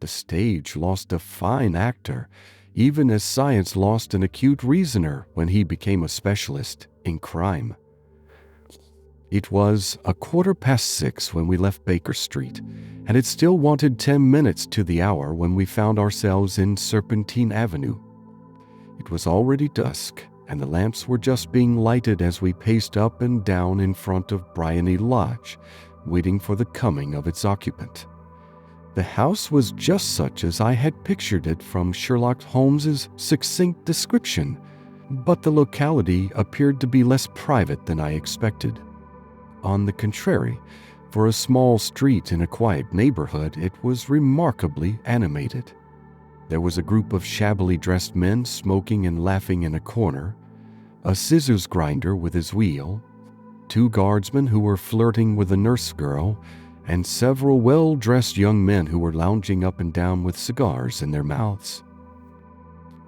The stage lost a fine actor, even as science lost an acute reasoner when he became a specialist in crime. It was 6:15 when we left Baker Street, and it still wanted 10 minutes to the hour when we found ourselves in Serpentine Avenue. It was already dusk, and the lamps were just being lighted as we paced up and down in front of Briony Lodge, waiting for the coming of its occupant. The house was just such as I had pictured it from Sherlock Holmes's succinct description, but the locality appeared to be less private than I expected. On the contrary, for a small street in a quiet neighborhood, it was remarkably animated. There was a group of shabbily dressed men smoking and laughing in a corner, a scissors grinder with his wheel, 2 guardsmen who were flirting with a nurse girl, and several well-dressed young men who were lounging up and down with cigars in their mouths.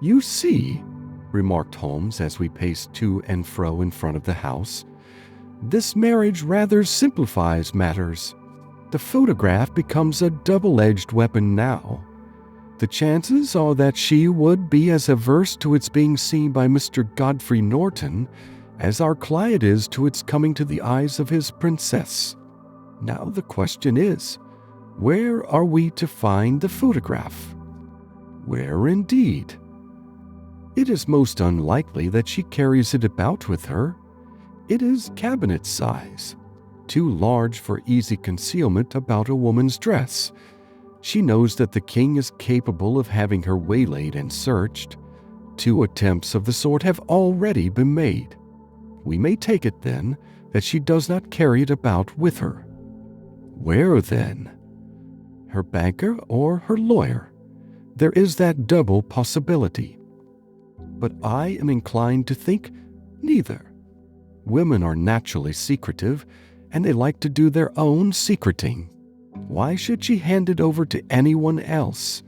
"You see," remarked Holmes as we paced to and fro in front of the house, "this marriage rather simplifies matters. The photograph becomes a double-edged weapon now. The chances are that she would be as averse to its being seen by Mr. Godfrey Norton as our client is to its coming to the eyes of his princess. Now the question is, where are we to find the photograph?" "Where indeed? It is most unlikely that she carries it about with her. It is cabinet size, too large for easy concealment about a woman's dress. She knows that the king is capable of having her waylaid and searched. 2 attempts of the sort have already been made. We may take it, then, that she does not carry it about with her. Where, then? Her banker or her lawyer? There is that double possibility. But I am inclined to think neither. Women are naturally secretive, and they like to do their own secreting. Why should she hand it over to anyone else?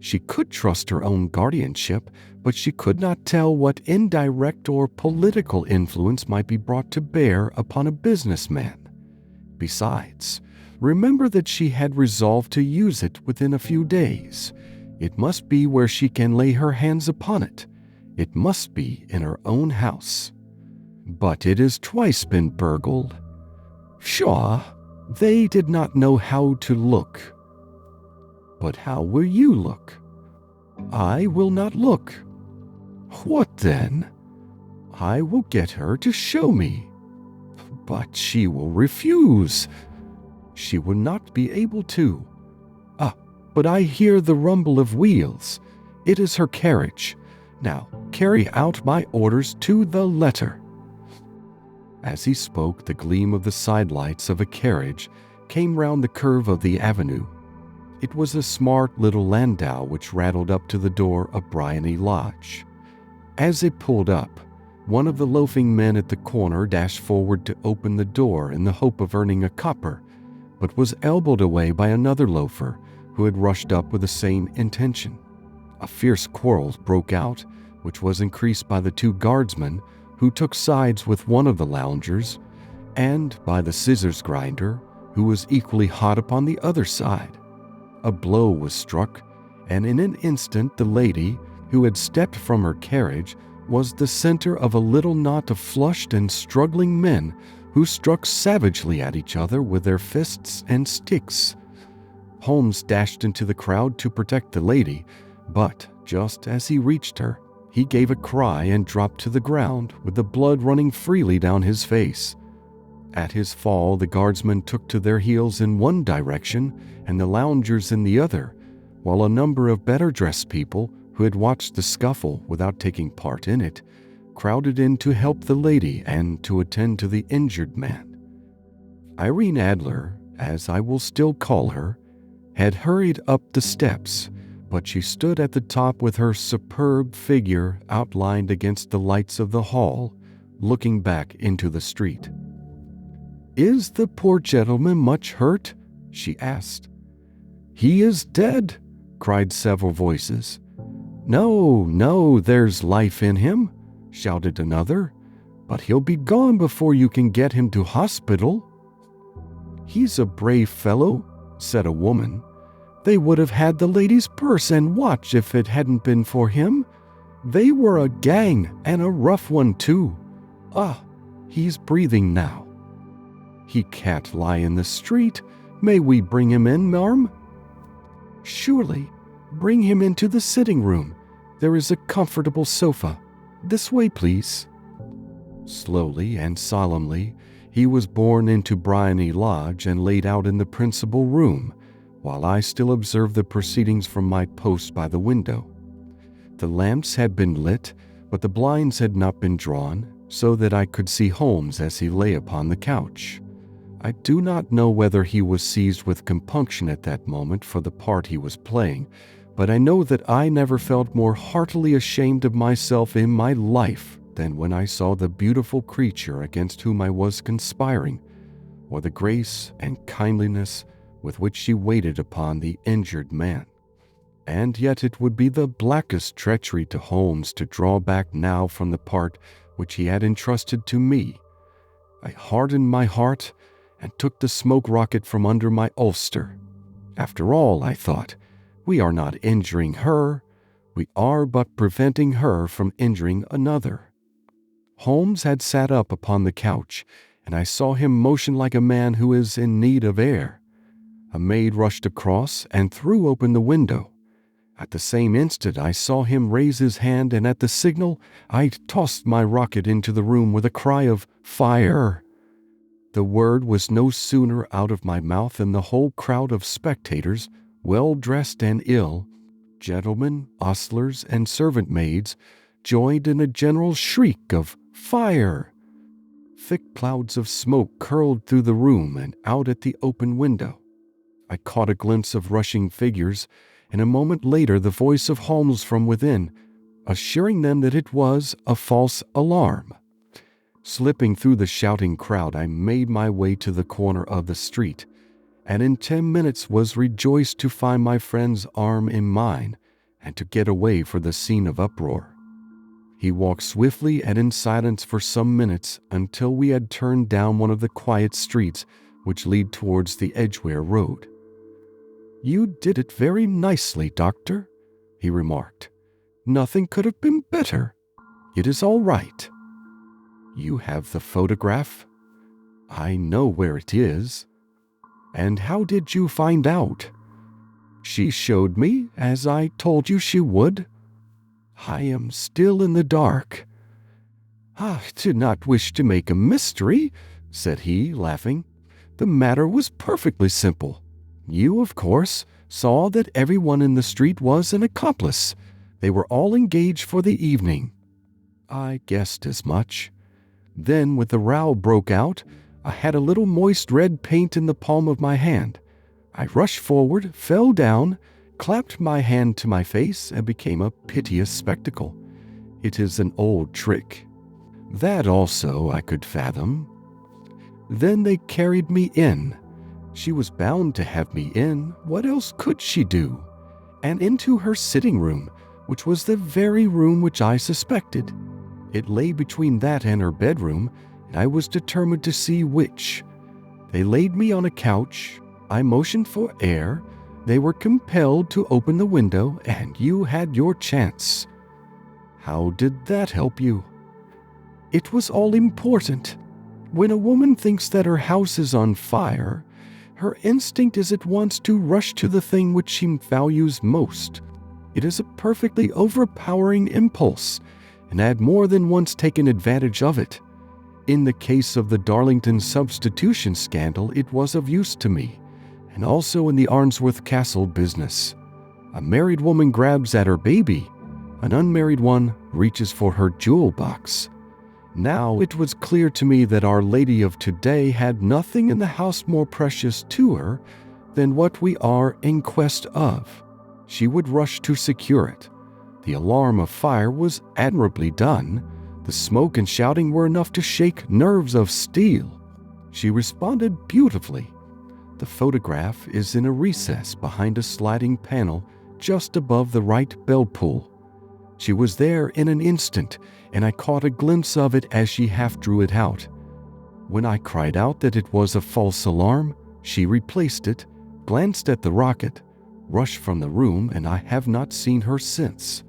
She could trust her own guardianship, but she could not tell what indirect or political influence might be brought to bear upon a businessman. Besides, remember that she had resolved to use it within a few days. It must be where she can lay her hands upon it. It must be in her own house. But it has twice been burgled. Pshaw, they did not know how to look. But how will you look? I will not look. What then? I will get her to show me. But she will refuse. She will not be able to. But I hear the rumble of wheels. It is her carriage. Now, carry out my orders to the letter." As he spoke, the gleam of the sidelights of a carriage came round the curve of the avenue. It was a smart little landau which rattled up to the door of Briony Lodge. As it pulled up, one of the loafing men at the corner dashed forward to open the door in the hope of earning a copper, but was elbowed away by another loafer who had rushed up with the same intention. A fierce quarrel broke out, which was increased by the 2 guardsmen who took sides with one of the loungers, and by the scissors grinder, who was equally hot upon the other side. A blow was struck, and in an instant the lady, who had stepped from her carriage, was the center of a little knot of flushed and struggling men who struck savagely at each other with their fists and sticks. Holmes dashed into the crowd to protect the lady, but just as he reached her, he gave a cry and dropped to the ground with the blood running freely down his face. At his fall, the guardsmen took to their heels in one direction and the loungers in the other, while a number of better-dressed people, who had watched the scuffle without taking part in it, crowded in to help the lady and to attend to the injured man. Irene Adler, as I will still call her, had hurried up the steps, but she stood at the top with her superb figure outlined against the lights of the hall, looking back into the street. "Is the poor gentleman much hurt?" she asked. "He is dead," cried several voices. "No, no, there's life in him," shouted another, "but he'll be gone before you can get him to hospital." "He's a brave fellow," said a woman. "They would have had the lady's purse and watch if it hadn't been for him. They were a gang, and a rough one too. Ah, he's breathing now." "He can't lie in the street. May we bring him in, marm?" "Surely. Bring him into the sitting room. There is a comfortable sofa. This way, please." Slowly and solemnly, he was borne into Briony Lodge and laid out in the principal room, while I still observed the proceedings from my post by the window. The lamps had been lit, but the blinds had not been drawn, so that I could see Holmes as he lay upon the couch. I do not know whether he was seized with compunction at that moment for the part he was playing, but I know that I never felt more heartily ashamed of myself in my life than when I saw the beautiful creature against whom I was conspiring, or the grace and kindliness with which she waited upon the injured man. And yet it would be the blackest treachery to Holmes to draw back now from the part which he had entrusted to me. I hardened my heart and took the smoke rocket from under my ulster. After all, I thought, we are not injuring her. We are but preventing her from injuring another. Holmes had sat up upon the couch, and I saw him motion like a man who is in need of air. A maid rushed across and threw open the window. At the same instant I saw him raise his hand, and at the signal I tossed my rocket into the room with a cry of "Fire!" The word was no sooner out of my mouth than the whole crowd of spectators, well-dressed and ill, gentlemen, ostlers, and servant-maids, joined in a general shriek of "Fire!" Thick clouds of smoke curled through the room and out at the open window. I caught a glimpse of rushing figures, and a moment later the voice of Holmes from within, assuring them that it was a false alarm. Slipping through the shouting crowd, I made my way to the corner of the street, and in 10 minutes was rejoiced to find my friend's arm in mine and to get away for the scene of uproar. He walked swiftly and in silence for some minutes until we had turned down one of the quiet streets which lead towards the Edgware Road. "You did it very nicely, Doctor," he remarked. "Nothing could have been better. It is all right." "You have the photograph?" "I know where it is." "And how did you find out?" "She showed me, as I told you she would." "I am still in the dark." "I did not wish to make a mystery," said he, laughing. "The matter was perfectly simple. You, of course, saw that everyone in the street was an accomplice. They were all engaged for the evening." "I guessed as much." Then, when the row broke out, I had a little moist red paint in the palm of my hand. I rushed forward, fell down, clapped my hand to my face, and became a piteous spectacle. It is an old trick. That also I could fathom. Then they carried me in. She was bound to have me in. What else could she do? And into her sitting room, which was the very room which I suspected. It lay between that and her bedroom, and I was determined to see which. They laid me on a couch. I motioned for air. They were compelled to open the window, and you had your chance. How did that help you? It was all important. When a woman thinks that her house is on fire, her instinct is at once to rush to the thing which she values most. It is a perfectly overpowering impulse, and I had more than once taken advantage of it. In the case of the Darlington substitution scandal, it was of use to me, and also in the Arnsworth Castle business. A married woman grabs at her baby. An unmarried one reaches for her jewel box. Now it was clear to me that Our Lady of today had nothing in the house more precious to her than what we are in quest of. She would rush to secure it. The alarm of fire was admirably done. The smoke and shouting were enough to shake nerves of steel. She responded beautifully. The photograph is in a recess behind a sliding panel just above the right bell pull. She was there in an instant, and I caught a glimpse of it as she half drew it out. When I cried out that it was a false alarm, she replaced it, glanced at the rocket, rushed from the room, and I have not seen her since.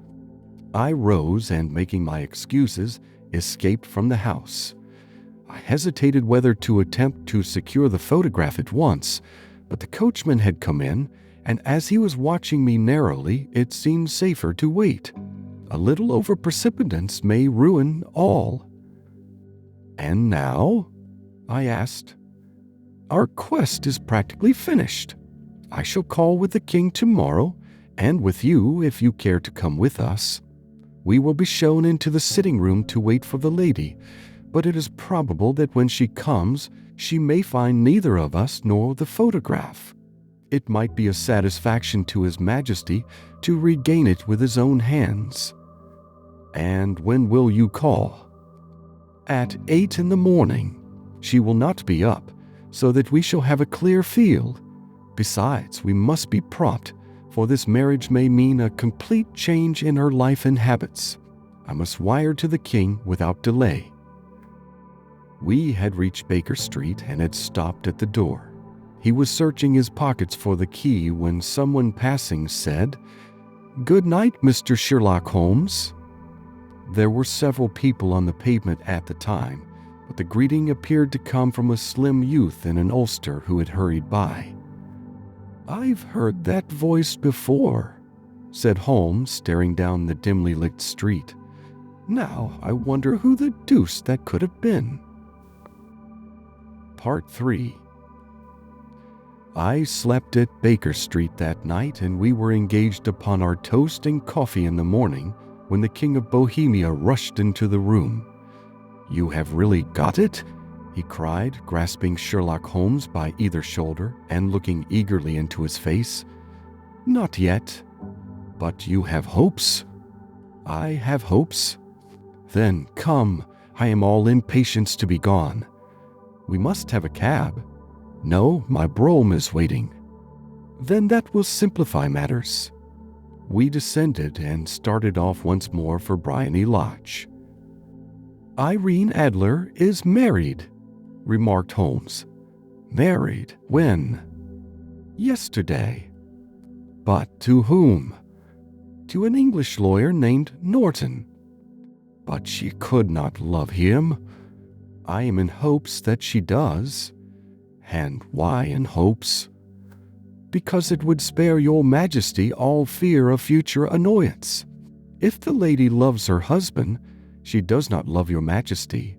I rose and, making my excuses, escaped from the house. I hesitated whether to attempt to secure the photograph at once, but the coachman had come in, and as he was watching me narrowly, it seemed safer to wait. A little over-precipitance may ruin all. "And now?" I asked. "Our quest is practically finished. I shall call with the king tomorrow, and with you if you care to come with us. We will be shown into the sitting room to wait for the lady, but it is probable that when she comes, she may find neither of us nor the photograph. It might be a satisfaction to His Majesty to regain it with his own hands." "And when will you call?" "At 8 in the morning. She will not be up, so that we shall have a clear field. Besides, we must be prompt, for this marriage may mean a complete change in her life and habits. I must wire to the king without delay." We had reached Baker Street and had stopped at the door. He was searching his pockets for the key when someone passing said, "Good night, Mr. Sherlock Holmes." There were several people on the pavement at the time, but the greeting appeared to come from a slim youth in an ulster who had hurried by. "I've heard that voice before," said Holmes, staring down the dimly lit street. "Now I wonder who the deuce that could have been." Part 3. I slept at Baker Street that night, and we were engaged upon our toast and coffee in the morning when the King of Bohemia rushed into the room. "You have really got it?" he cried, grasping Sherlock Holmes by either shoulder and looking eagerly into his face. "Not yet." "But you have hopes?" "I have hopes." "Then come, I am all impatience to be gone." "We must have a cab." "No, my brougham is waiting." "Then that will simplify matters." We descended and started off once more for Briony Lodge. "Irene Adler is married," remarked Holmes. "Married? When?" "Yesterday." "But to whom?" "To an English lawyer named Norton." "But she could not love him." "I am in hopes that she does." "And why in hopes?" "Because it would spare your Majesty all fear of future annoyance. If the lady loves her husband, she does not love your Majesty.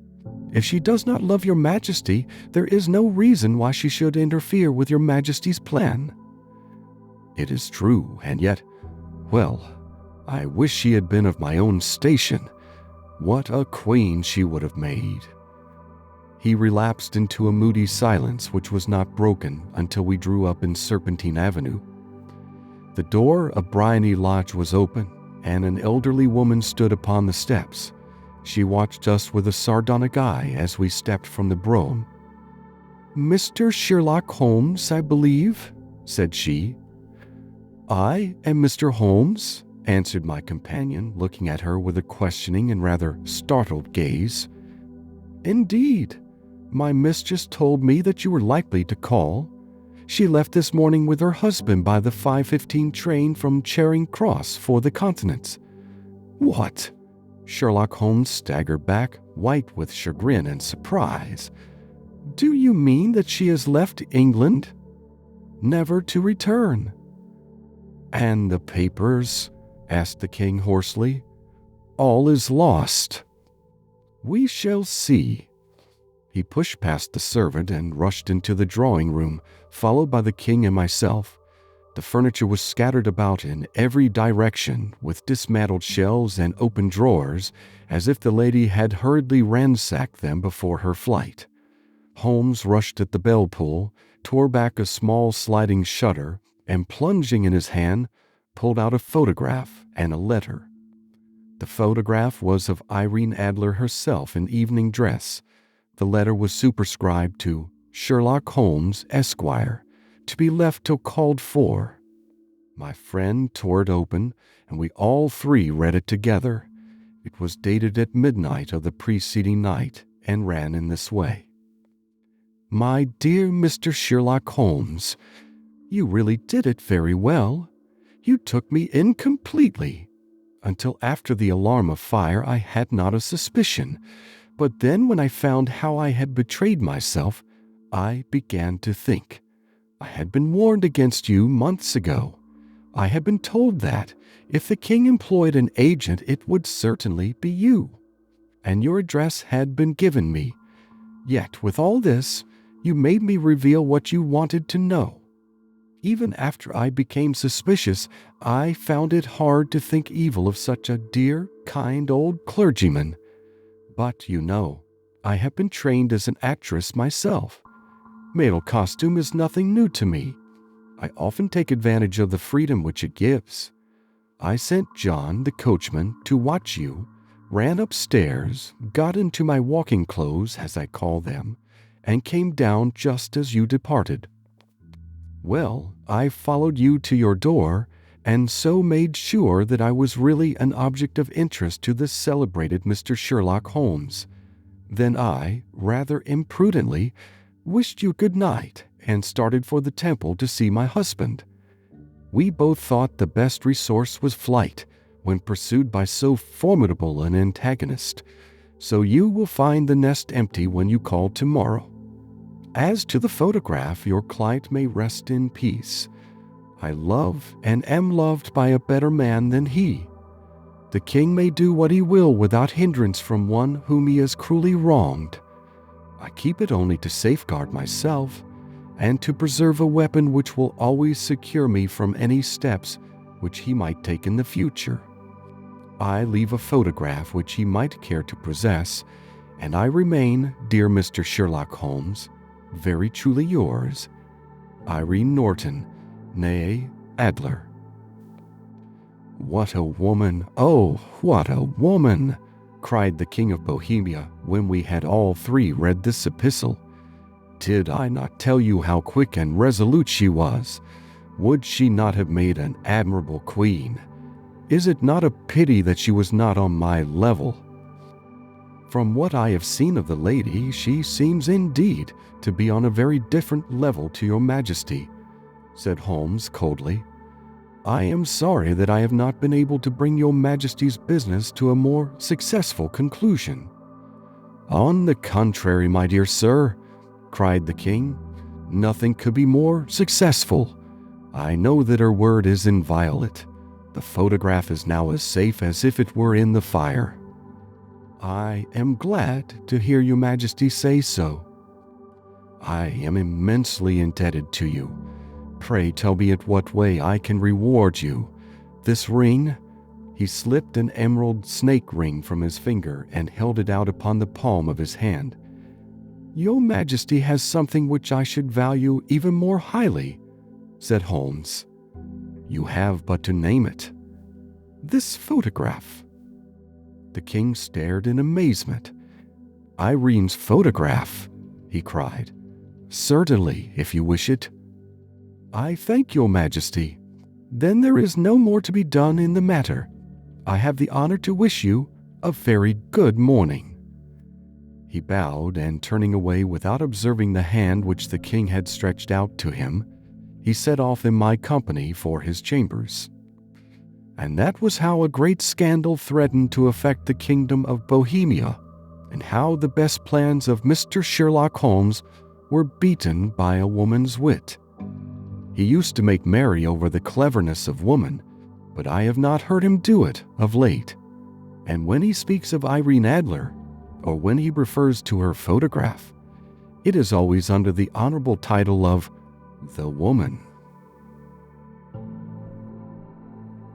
If she does not love your Majesty, there is no reason why she should interfere with your Majesty's plan." "It is true, and yet, well, I wish she had been of my own station. What a queen she would have made." He relapsed into a moody silence which was not broken until we drew up in Serpentine Avenue. The door of Briony Lodge was open, and an elderly woman stood upon the steps. She watched us with a sardonic eye as we stepped from the brougham. "Mr. Sherlock Holmes, I believe," said she. "I am Mr. Holmes," answered my companion, looking at her with a questioning and rather startled gaze. "Indeed. My mistress told me that you were likely to call. She left this morning with her husband by the 5:15 train from Charing Cross for the Continent." "What?" Sherlock Holmes staggered back, white with chagrin and surprise. "Do you mean that she has left England?" "Never to return." "And the papers?" asked the king hoarsely. "All is lost." "We shall see." He pushed past the servant and rushed into the drawing room, followed by the king and myself. The furniture was scattered about in every direction, with dismantled shelves and open drawers, as if the lady had hurriedly ransacked them before her flight. Holmes rushed at the bell pull, tore back a small sliding shutter, and plunging in his hand, pulled out a photograph and a letter. The photograph was of Irene Adler herself in evening dress. The letter was superscribed to Sherlock Holmes, Esquire, to be left till called for. My friend tore it open, and we all three read it together. It was dated at midnight of the preceding night and ran in this way. My dear Mr. Sherlock Holmes, you really did it very well. You took me in completely. Until after the alarm of fire, I had not a suspicion. But then when I found how I had betrayed myself, I began to think. I had been warned against you months ago. I had been told that, if the king employed an agent, it would certainly be you. And your address had been given me. Yet, with all this, you made me reveal what you wanted to know. Even after I became suspicious, I found it hard to think evil of such a dear, kind old clergyman. But, you know, I have been trained as an actress myself. Male costume is nothing new to me. I often take advantage of the freedom which it gives. I sent John, the coachman, to watch you, ran upstairs, got into my walking clothes, as I call them, and came down just as you departed. Well, I followed you to your door, and so made sure that I was really an object of interest to the celebrated Mr. Sherlock Holmes. Then I, rather imprudently, wished you good night and started for the temple to see my husband. We both thought the best resource was flight when pursued by so formidable an antagonist, so you will find the nest empty when you call tomorrow. As to the photograph, your client may rest in peace. I love and am loved by a better man than he. The king may do what he will without hindrance from one whom he has cruelly wronged. I keep it only to safeguard myself, and to preserve a weapon which will always secure me from any steps which he might take in the future. I leave a photograph which he might care to possess, and I remain, dear Mr. Sherlock Holmes, very truly yours, Irene Norton, née Adler. What a woman, oh, what a woman, cried the King of Bohemia when we had all three read this epistle. Did I not tell you how quick and resolute she was? Would she not have made an admirable queen? Is it not a pity that she was not on my level? From what I have seen of the lady, she seems indeed to be on a very different level to your Majesty, said Holmes coldly. I am sorry that I have not been able to bring your Majesty's business to a more successful conclusion. On the contrary, my dear sir, cried the king, nothing could be more successful. I know that her word is inviolate. The photograph is now as safe as if it were in the fire. I am glad to hear your Majesty say so. I am immensely indebted to you. Pray tell me in what way I can reward you. This ring, he slipped an emerald snake ring from his finger and held it out upon the palm of his hand. Your Majesty has something which I should value even more highly, said Holmes. You have but to name it. This photograph. The king stared in amazement. Irene's photograph, he cried. Certainly, if you wish it. I thank your Majesty. Then there is no more to be done in the matter. I have the honor to wish you a very good morning. He bowed, and turning away without observing the hand which the king had stretched out to him, he set off in my company for his chambers. And that was how a great scandal threatened to affect the kingdom of Bohemia, and how the best plans of Mr. Sherlock Holmes were beaten by a woman's wit. He used to make merry over the cleverness of woman, but I have not heard him do it of late. And when he speaks of Irene Adler, or when he refers to her photograph, it is always under the honorable title of the woman.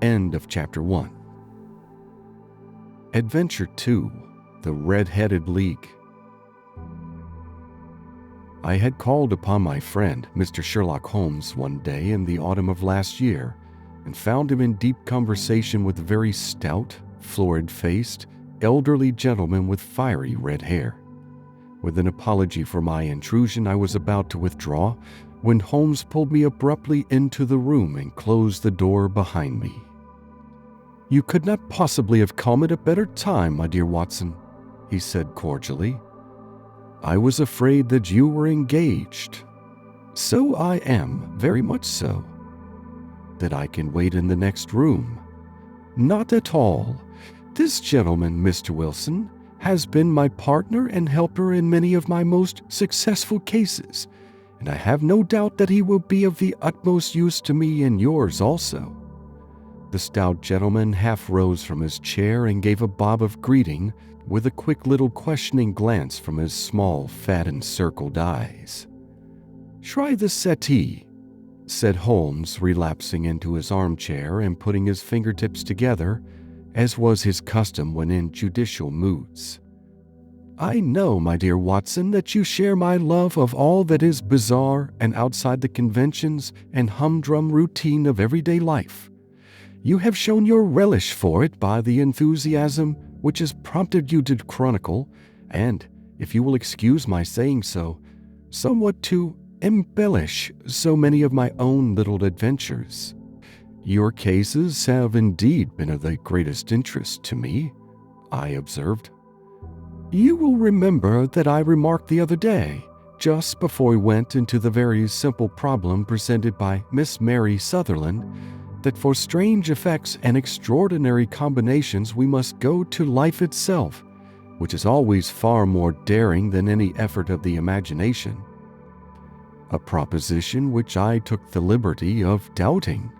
End of Chapter 1. Adventure 2, The Red-Headed League. I had called upon my friend, Mr. Sherlock Holmes, one day in the autumn of last year, and found him in deep conversation with a very stout, florid-faced, elderly gentleman with fiery red hair. With an apology for my intrusion, I was about to withdraw, when Holmes pulled me abruptly into the room and closed the door behind me. "You could not possibly have come at a better time, my dear Watson," he said cordially. "I was afraid that you were engaged." "So I am, very much so." "That I can wait in the next room." "Not at all. This gentleman, Mr. Wilson, has been my partner and helper in many of my most successful cases, and I have no doubt that he will be of the utmost use to me in yours also." The stout gentleman half rose from his chair and gave a bob of greeting, with a quick little questioning glance from his small, fat, encircled eyes. "Try the settee," said Holmes, relapsing into his armchair and putting his fingertips together, as was his custom when in judicial moods. "I know, my dear Watson, that you share my love of all that is bizarre and outside the conventions and humdrum routine of everyday life. You have shown your relish for it by the enthusiasm which has prompted you to chronicle, and, if you will excuse my saying so, somewhat to embellish so many of my own little adventures. Your cases have indeed been of the greatest interest to me," I observed. "You will remember that I remarked the other day, just before we went into the very simple problem presented by Miss Mary Sutherland, that for strange effects and extraordinary combinations we must go to life itself, which is always far more daring than any effort of the imagination. A proposition which I took the liberty of doubting."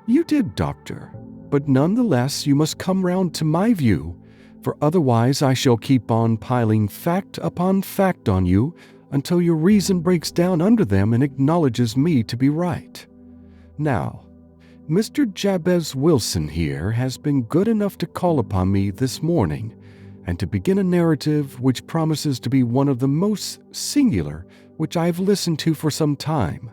"You did, Doctor, but nonetheless you must come round to my view, for otherwise I shall keep on piling fact upon fact on you until your reason breaks down under them and acknowledges me to be right. Now, Mr. Jabez Wilson here has been good enough to call upon me this morning and to begin a narrative which promises to be one of the most singular which I have listened to for some time.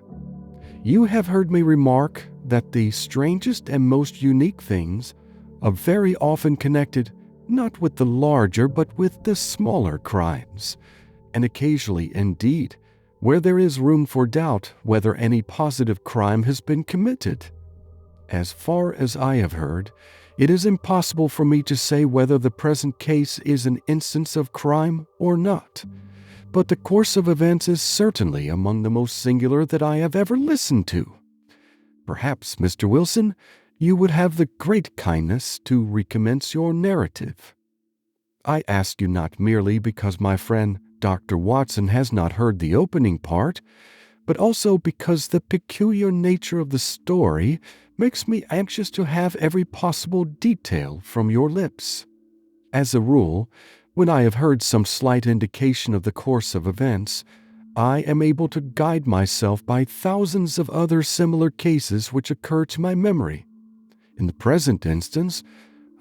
You have heard me remark that the strangest and most unique things are very often connected not with the larger but with the smaller crimes, and occasionally, indeed, where there is room for doubt whether any positive crime has been committed. As far as I have heard, it is impossible for me to say whether the present case is an instance of crime or not, but the course of events is certainly among the most singular that I have ever listened to. Perhaps, Mr. Wilson, you would have the great kindness to recommence your narrative. I ask you not merely because my friend Dr. Watson has not heard the opening part, but also because the peculiar nature of the story makes me anxious to have every possible detail from your lips. As a rule, when I have heard some slight indication of the course of events, I am able to guide myself by thousands of other similar cases which occur to my memory. In the present instance,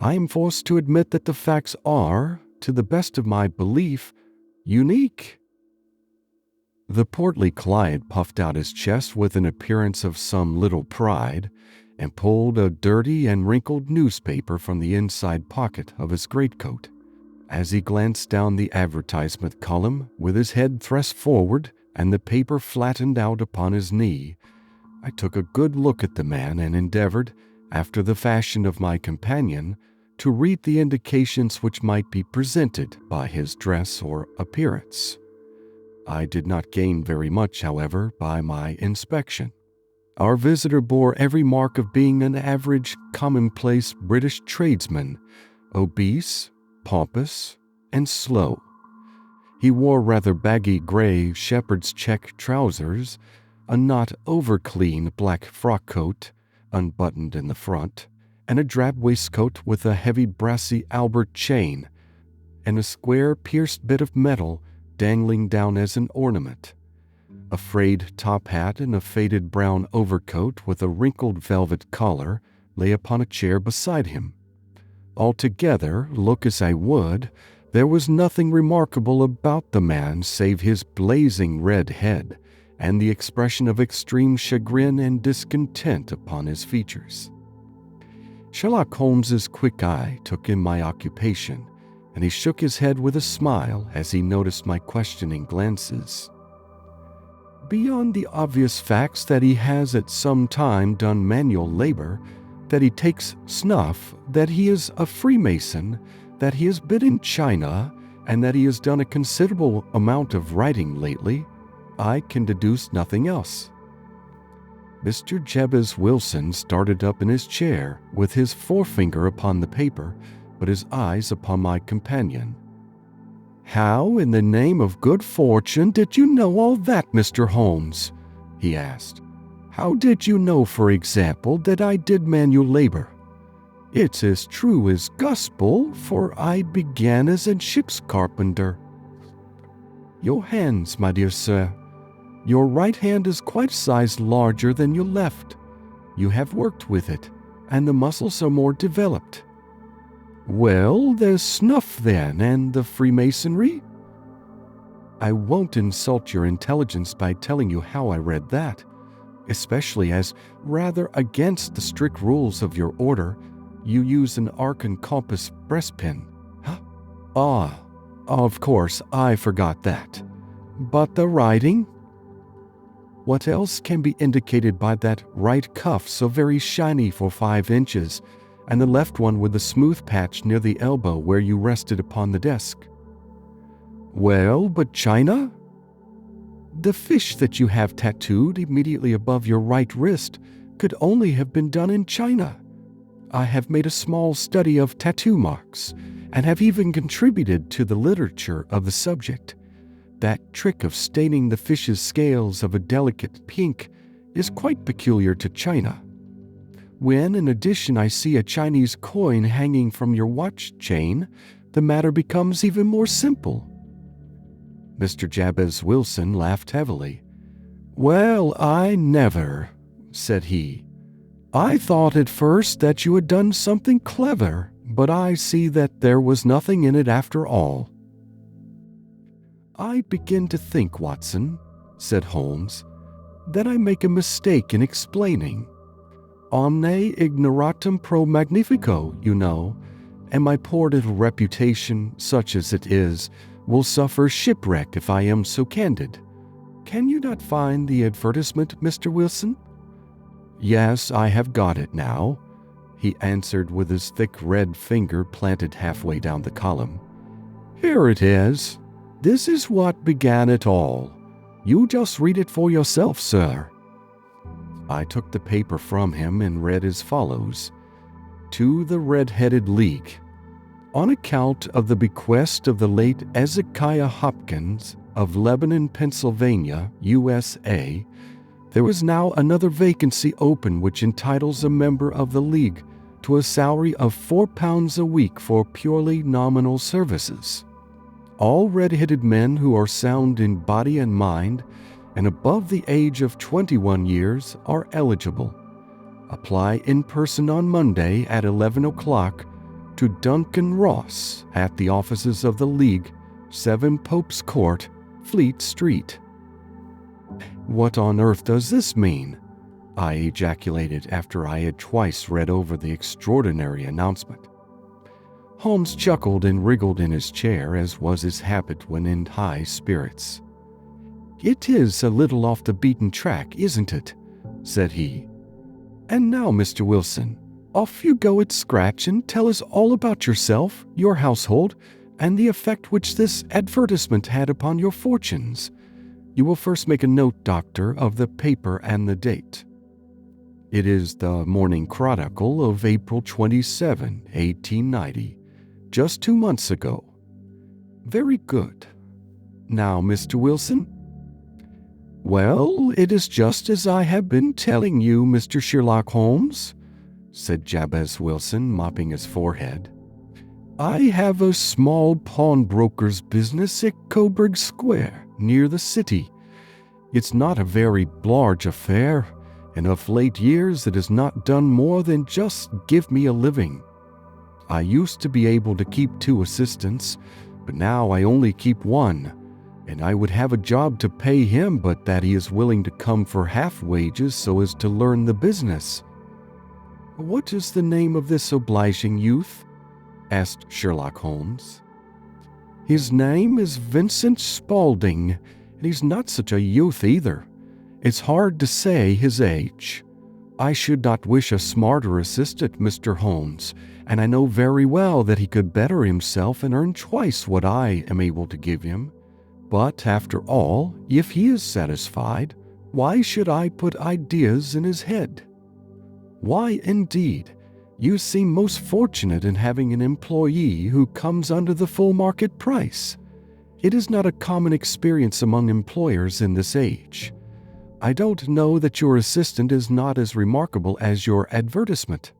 I am forced to admit that the facts are, to the best of my belief, unique." The portly client puffed out his chest with an appearance of some little pride, and pulled a dirty and wrinkled newspaper from the inside pocket of his greatcoat. As he glanced down the advertisement column with his head thrust forward and the paper flattened out upon his knee, I took a good look at the man and endeavored, after the fashion of my companion, to read the indications which might be presented by his dress or appearance. I did not gain very much, however, by my inspection. Our visitor bore every mark of being an average, commonplace British tradesman, obese, pompous, and slow. He wore rather baggy gray shepherd's check trousers, a not over-clean black frock coat, unbuttoned in the front, and a drab waistcoat with a heavy brassy Albert chain, and a square pierced bit of metal dangling down as an ornament. A frayed top hat and a faded brown overcoat with a wrinkled velvet collar lay upon a chair beside him. Altogether, look as I would, there was nothing remarkable about the man save his blazing red head and the expression of extreme chagrin and discontent upon his features. Sherlock Holmes's quick eye took in my occupation, and he shook his head with a smile as he noticed my questioning glances. Beyond the obvious facts that he has at some time done manual labor, that he takes snuff, that he is a Freemason, that he has been in China, and that he has done a considerable amount of writing lately, I can deduce nothing else." Mr. Jabez Wilson started up in his chair, with his forefinger upon the paper, but his eyes upon my companion. "How in the name of good fortune did you know all that, Mr. Holmes?" he asked. "How did you know, for example, that I did manual labor? It's as true as gospel, for I began as a ship's carpenter." "Your hands, my dear sir. Your right hand is quite a size larger than your left. You have worked with it, and the muscles are more developed." "Well, there's snuff then, and the Freemasonry?" "I won't insult your intelligence by telling you how I read that, especially as, rather against the strict rules of your order, you use an arc and compass breastpin." "Huh? Ah, of course, I forgot that. But the writing?" "What else can be indicated by that right cuff so very shiny for 5 inches, and the left one with a smooth patch near the elbow where you rested upon the desk?" "Well, but China?" "The fish that you have tattooed immediately above your right wrist could only have been done in China. I have made a small study of tattoo marks, and have even contributed to the literature of the subject. That trick of staining the fish's scales of a delicate pink is quite peculiar to China. When, in addition, I see a Chinese coin hanging from your watch chain, the matter becomes even more simple." Mr. Jabez Wilson laughed heavily. "Well, I never," said he. "I thought at first that you had done something clever, but I see that there was nothing in it after all." "I begin to think, Watson," said Holmes, "that I make a mistake in explaining. Omne ignoratum pro magnifico, you know, and my poor little reputation, such as it is, will suffer shipwreck if I am so candid. Can you not find the advertisement, Mr. Wilson?" "Yes, I have got it now," he answered with his thick red finger planted halfway down the column. "Here it is. This is what began it all. You just read it for yourself, sir." I took the paper from him and read as follows: "To the Red-Headed League. On account of the bequest of the late Ezekiah Hopkins of Lebanon, Pennsylvania, USA, there is now another vacancy open which entitles a member of the League to a salary of £4 a week for purely nominal services. All red-headed men who are sound in body and mind and above the age of 21 years are eligible. Apply in person on Monday at 11 o'clock to Duncan Ross at the offices of the League, 7 Pope's Court, Fleet Street." "What on earth does this mean?" I ejaculated after I had twice read over the extraordinary announcement. Holmes chuckled and wriggled in his chair, as was his habit when in high spirits. "It is a little off the beaten track, isn't it?" said he. "And now, Mr. Wilson, off you go at scratch and tell us all about yourself, your household, and the effect which this advertisement had upon your fortunes. You will first make a note, Doctor, of the paper and the date." "It is the Morning Chronicle of April 27, 1890, just 2 months ago." "Very good. Now, Mr. Wilson?" "Well, it is just as I have been telling you, Mr. Sherlock Holmes," said Jabez Wilson, mopping his forehead. "I have a small pawnbroker's business at Coburg Square, near the city. It's not a very large affair, and of late years it has not done more than just give me a living. I used to be able to keep 2 assistants, but now I only keep 1, and I would have a job to pay him but that he is willing to come for half wages so as to learn the business." "What is the name of this obliging youth?" asked Sherlock Holmes. "His name is Vincent Spaulding, and he's not such a youth either. It's hard to say his age. I should not wish a smarter assistant, Mr. Holmes, and I know very well that he could better himself and earn twice what I am able to give him. But after all, if he is satisfied, why should I put ideas in his head? Why, indeed, you seem most fortunate in having an employee who comes under the full market price. It is not a common experience among employers in this age. I don't know that your assistant is not as remarkable as your advertisement."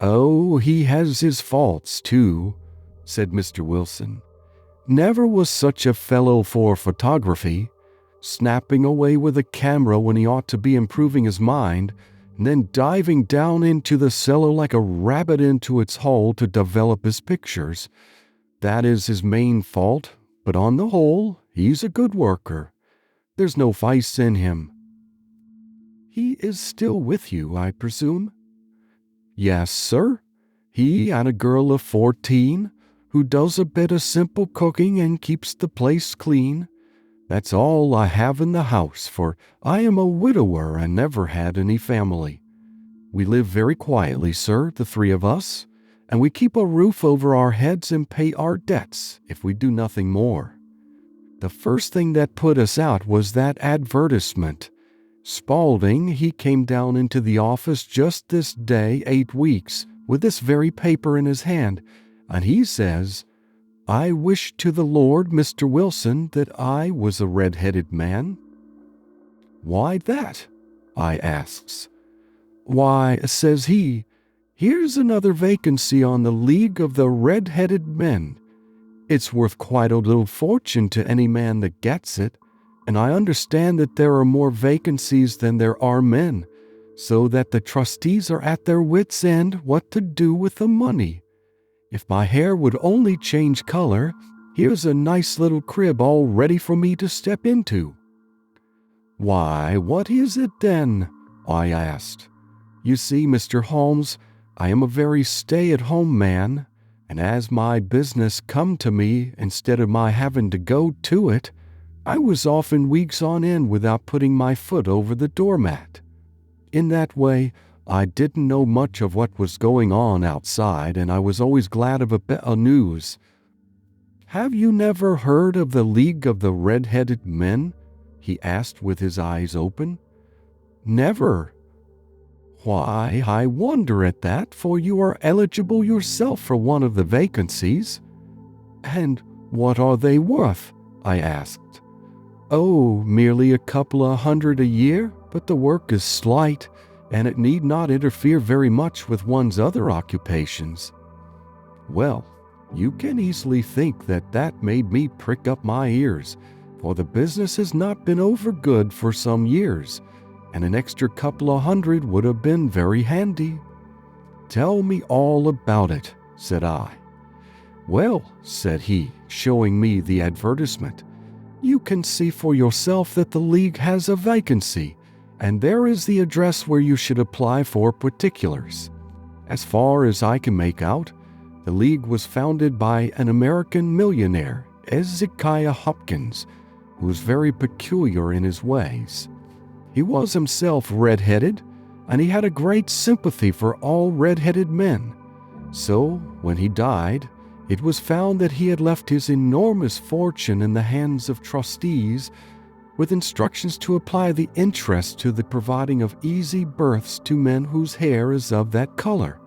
"Oh, he has his faults, too," said Mr. Wilson. "Never was such a fellow for photography, snapping away with a camera when he ought to be improving his mind, and then diving down into the cellar like a rabbit into its hole to develop his pictures. That is his main fault, but on the whole, he's a good worker. There's no vice in him." "He is still with you, I presume?" "Yes, sir. He and a girl of 14, who does a bit of simple cooking and keeps the place clean. That's all I have in the house, for I am a widower and never had any family. We live very quietly, sir, the three of us, and we keep a roof over our heads and pay our debts if we do nothing more. The first thing that put us out was that advertisement. Spaulding, he came down into the office just this day 8 weeks with this very paper in his hand, and he says, 'I wish to the Lord, Mr. Wilson, that I was a red-headed man.' 'Why that?' I asks. 'Why,' says he, 'here's another vacancy on the League of the Red-Headed Men. It's worth quite a little fortune to any man that gets it, and I understand that there are more vacancies than there are men, so that the trustees are at their wits' end what to do with the money. If my hair would only change color, here's a nice little crib all ready for me to step into.' 'Why, what is it then?' I asked. 'You see, Mr. Holmes, I am a very stay-at-home man, and as my business come to me instead of my having to go to it, I was often weeks on end without putting my foot over the doormat. In that way, I didn't know much of what was going on outside, and I was always glad of a bit of news.' 'Have you never heard of the League of the Red-Headed Men?' he asked with his eyes open. 'Never.' 'Why, I wonder at that, for you are eligible yourself for one of the vacancies.' 'And what are they worth?' I asked. 'Oh, merely a couple of hundred a year, but the work is slight, and it need not interfere very much with one's other occupations.' Well, you can easily think that that made me prick up my ears, for the business has not been over good for some years, and an extra couple of hundred would have been very handy. 'Tell me all about it,' said I. 'Well,' said he, showing me the advertisement, 'you can see for yourself that the League has a vacancy, and there is the address where you should apply for particulars. As far as I can make out, the League was founded by an American millionaire, Ezekiah Hopkins, who was very peculiar in his ways. He was himself red-headed, and he had a great sympathy for all red-headed men. So, when he died, it was found that he had left his enormous fortune in the hands of trustees, with instructions to apply the interest to the providing of easy berths to men whose hair is of that color.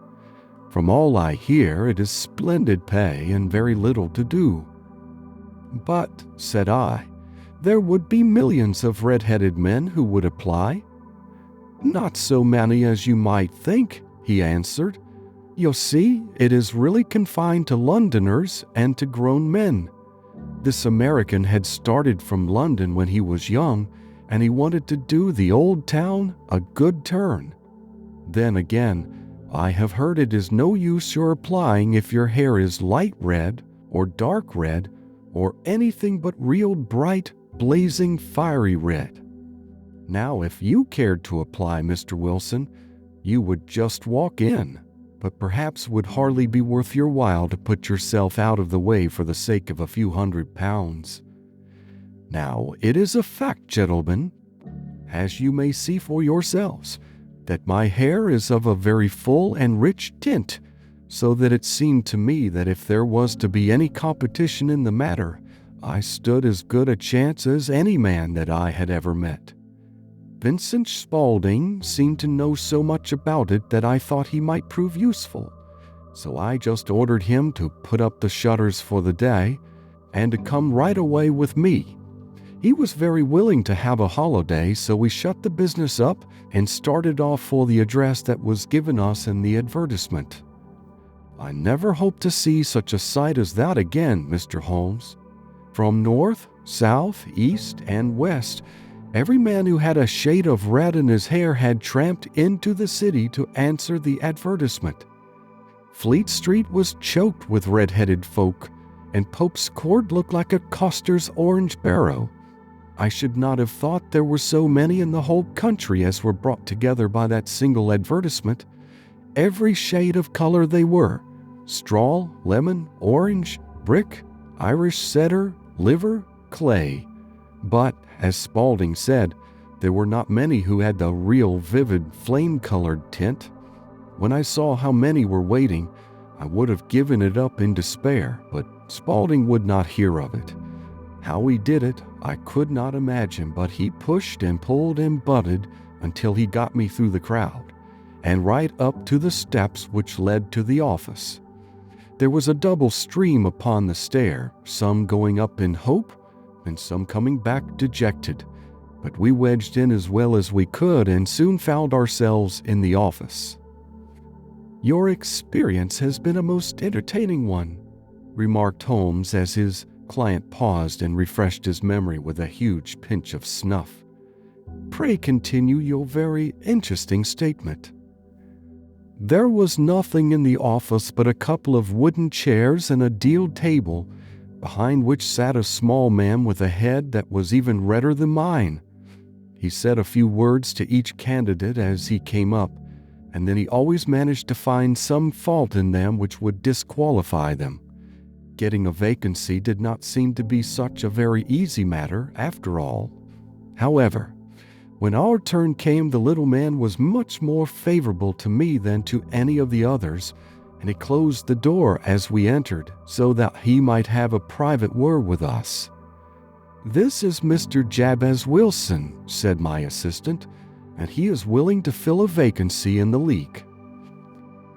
From all I hear, it is splendid pay and very little to do.' 'But,' said I, 'there would be millions of red-headed men who would apply.' 'Not so many as you might think,' he answered. 'You see, it is really confined to Londoners and to grown men. This American had started from London when he was young, and he wanted to do the old town a good turn. Then again, I have heard it is no use your applying if your hair is light red or dark red or anything but real bright, blazing, fiery red. Now, if you cared to apply, Mr. Wilson, you would just walk in, but perhaps would hardly be worth your while to put yourself out of the way for the sake of a few £100. Now, it is a fact, gentlemen. as you may see for yourselves, that my hair is of a very full and rich tint, so that it seemed to me that if there was to be any competition in the matter, I stood as good a chance as any man that I had ever met. Vincent Spaulding seemed to know so much about it that I thought he might prove useful, so I just ordered him to put up the shutters for the day and to come right away with me. He was very willing to have a holiday, so we shut the business up and started off for the address that was given us in the advertisement. I never hope to see such a sight as that again, Mr. Holmes. From north, south, east, and west, every man who had a shade of red in his hair had tramped into the city to answer the advertisement. Fleet Street was choked with red-headed folk, and Pope's Court looked like a coster's orange barrow. I should not have thought there were so many in the whole country as were brought together by that single advertisement. Every shade of color they were: straw, lemon, orange, brick, Irish setter, liver, clay. But, as Spaulding said, there were not many who had the real vivid flame-colored tint. When I saw how many were waiting, I would have given it up in despair, but Spaulding would not hear of it. How he did it, I could not imagine, but he pushed and pulled and butted until he got me through the crowd, and right up to the steps which led to the office. There was a double stream upon the stair, some going up in hope, and some coming back dejected, but we wedged in as well as we could and soon found ourselves in the office. "Your experience has been a most entertaining one," remarked Holmes as his client paused and refreshed his memory with a huge pinch of snuff. "Pray continue your very interesting statement." "There was nothing in the office but a couple of wooden chairs and a deal table, behind which sat a small man with a head that was even redder than mine. He said a few words to each candidate as he came up, and then he always managed to find some fault in them which would disqualify them. Getting a vacancy did not seem to be such a very easy matter after all. However, when our turn came, the little man was much more favorable to me than to any of the others, and he closed the door as we entered so that he might have a private word with us. 'This is Mr. Jabez Wilson,' said my assistant, 'and he is willing to fill a vacancy in the league.'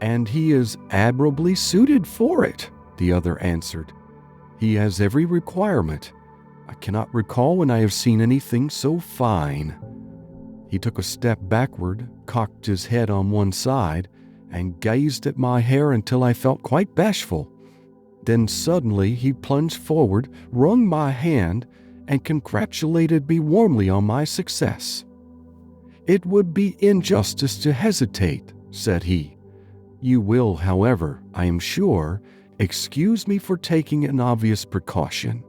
'And he is admirably suited for it,' the other answered. 'He has every requirement. I cannot recall when I have seen anything so fine.' He took a step backward, cocked his head on one side, and gazed at my hair until I felt quite bashful. Then suddenly he plunged forward, wrung my hand, and congratulated me warmly on my success. 'It would be injustice to hesitate,' said he. 'You will, however, I am sure, excuse me for taking an obvious precaution.'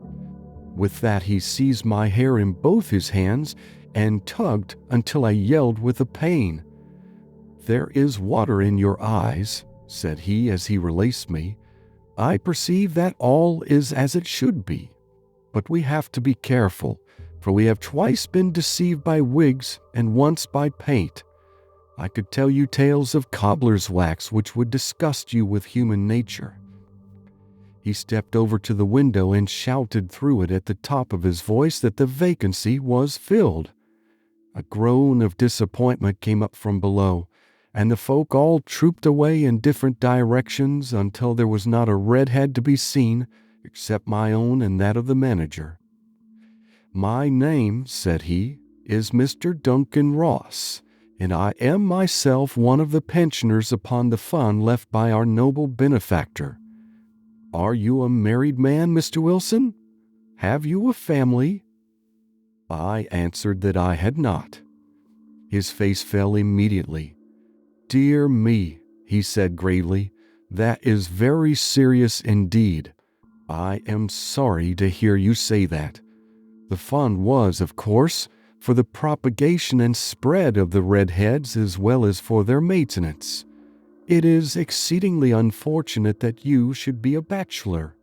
With that he seized my hair in both his hands and tugged until I yelled with the pain. 'There is water in your eyes,' said he as he released me. 'I perceive that all is as it should be. But we have to be careful, for we have twice been deceived by wigs and once by paint. I could tell you tales of cobbler's wax which would disgust you with human nature.' He stepped over to the window and shouted through it at the top of his voice that the vacancy was filled. A groan of disappointment came up from below, and the folk all trooped away in different directions until there was not a redhead to be seen except my own and that of the manager. 'My name,' said he, 'is Mr. Duncan Ross, and I am myself one of the pensioners upon the fund left by our noble benefactor. Are you a married man, Mr. Wilson? Have you a family?' I answered that I had not. His face fell immediately. 'Dear me,' he said gravely, 'that is very serious indeed. I am sorry to hear you say that. The fund was, of course, for the propagation and spread of the redheads as well as for their maintenance. It is exceedingly unfortunate that you should be a bachelor.'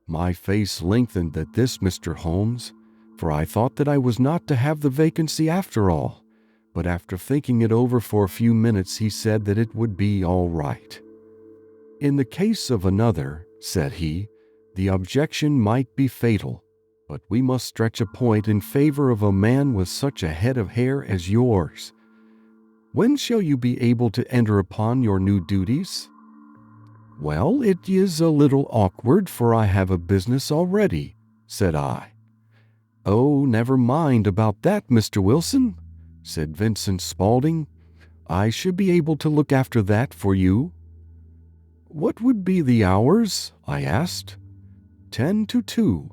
My face lengthened at this, Mr. Holmes. for I thought that I was not to have the vacancy after all. But after thinking it over for a few minutes, he said that it would be all right. In the case of another, said he, the objection might be fatal, but we must stretch a point in favor of a man with such a head of hair as yours. When shall you be able to enter upon your new duties? Well, it is a little awkward, for I have a business already, said I. Oh, never mind about that, Mr. Wilson, said Vincent Spaulding. I should be able to look after that for you. What would be the hours? I asked. 10 to 2.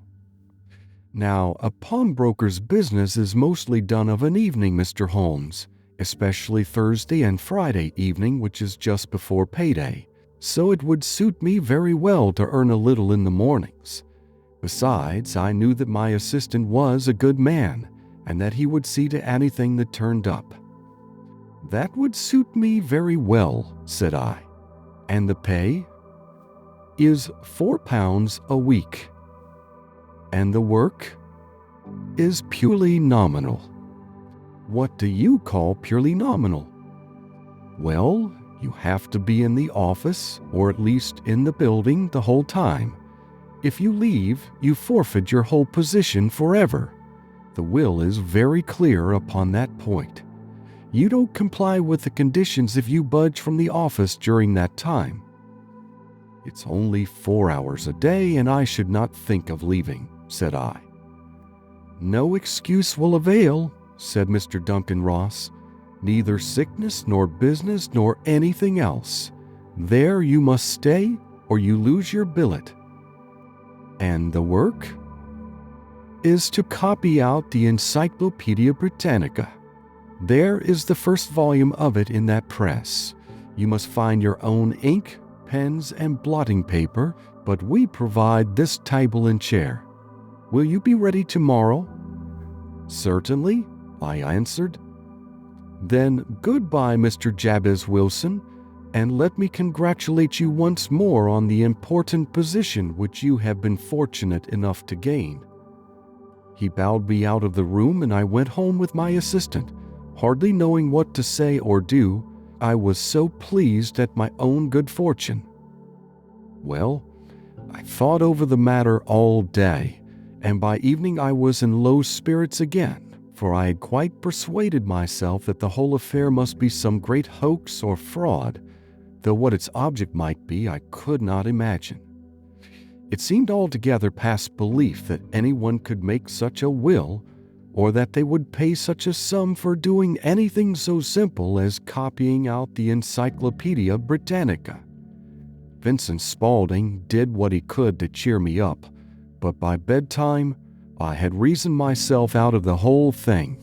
Now, a pawnbroker's business is mostly done of an evening, Mr. Holmes, especially Thursday and Friday evening, which is just before payday, so it would suit me very well to earn a little in the mornings. Besides, I knew that my assistant was a good man, and that he would see to anything that turned up. That would suit me very well, said I. And the pay? Is £4 a week. And the work? Is purely nominal. What do you call purely nominal? Well, you have to be in the office, or at least in the building, the whole time. If you leave, you forfeit your whole position forever. The will is very clear upon that point. You don't comply with the conditions if you budge from the office during that time. It's only 4 hours a day, and I should not think of leaving, said I. No excuse will avail, said Mr. Duncan Ross. Neither sickness nor business nor anything else. There you must stay, or you lose your billet. And the work? Is to copy out the Encyclopedia Britannica. There is the first volume of it in that press. You must find your own ink, pens, and blotting paper, but we provide this table and chair. Will you be ready tomorrow? Certainly, I answered. Then goodbye, Mr. Jabez Wilson, and let me congratulate you once more on the important position which you have been fortunate enough to gain. He bowed me out of the room, and I went home with my assistant, hardly knowing what to say or do. I was so pleased at my own good fortune. Well, I thought over the matter all day, and by evening I was in low spirits again, for I had quite persuaded myself that the whole affair must be some great hoax or fraud, though what its object might be I could not imagine. It seemed altogether past belief that anyone could make such a will, or that they would pay such a sum for doing anything so simple as copying out the Encyclopedia Britannica. Vincent Spaulding did what he could to cheer me up, but by bedtime I had reasoned myself out of the whole thing.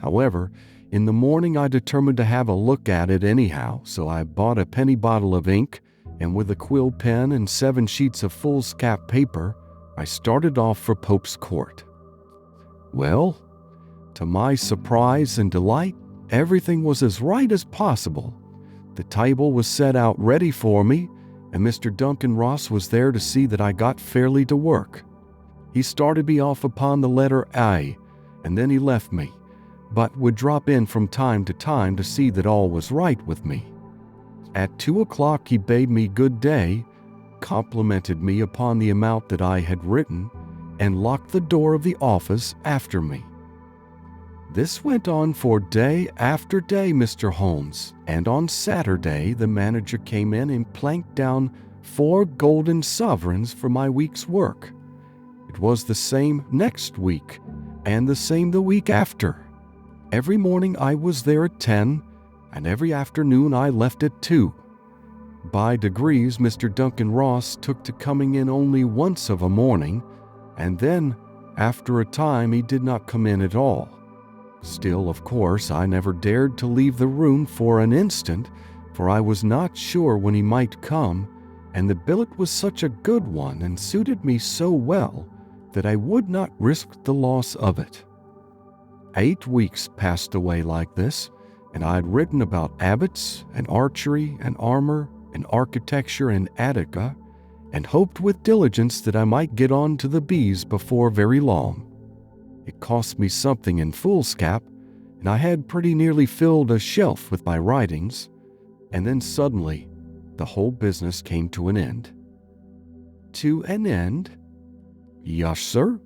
However, in the morning I determined to have a look at it anyhow, so I bought a penny bottle of ink, and with a quill pen and 7 sheets of foolscap paper, I started off for Pope's Court. Well, to my surprise and delight, everything was as right as possible. The table was set out ready for me, and Mr. Duncan Ross was there to see that I got fairly to work. He started me off upon the letter A, and then he left me, but would drop in from time to time to see that all was right with me. At 2 o'clock he bade me good day, complimented me upon the amount that I had written, and locked the door of the office after me. This went on for day after day, Mr. Holmes, and on Saturday the manager came in and planked down 4 golden sovereigns for my week's work. It was the same next week, and the same the week after. Every morning I was there at 10, and every afternoon I left at 2. By degrees, Mr. Duncan Ross took to coming in only once of a morning, and then, after a time, he did not come in at all. Still, of course, I never dared to leave the room for an instant, for I was not sure when he might come, and the billet was such a good one and suited me so well that I would not risk the loss of it. 8 weeks passed away like this, and I had written about abbots and archery and armor and architecture in Attica, and hoped with diligence that I might get on to the bees before very long. It cost me something in foolscap, and I had pretty nearly filled a shelf with my writings, and then suddenly the whole business came to an end." "To an end?" "Yes, sir,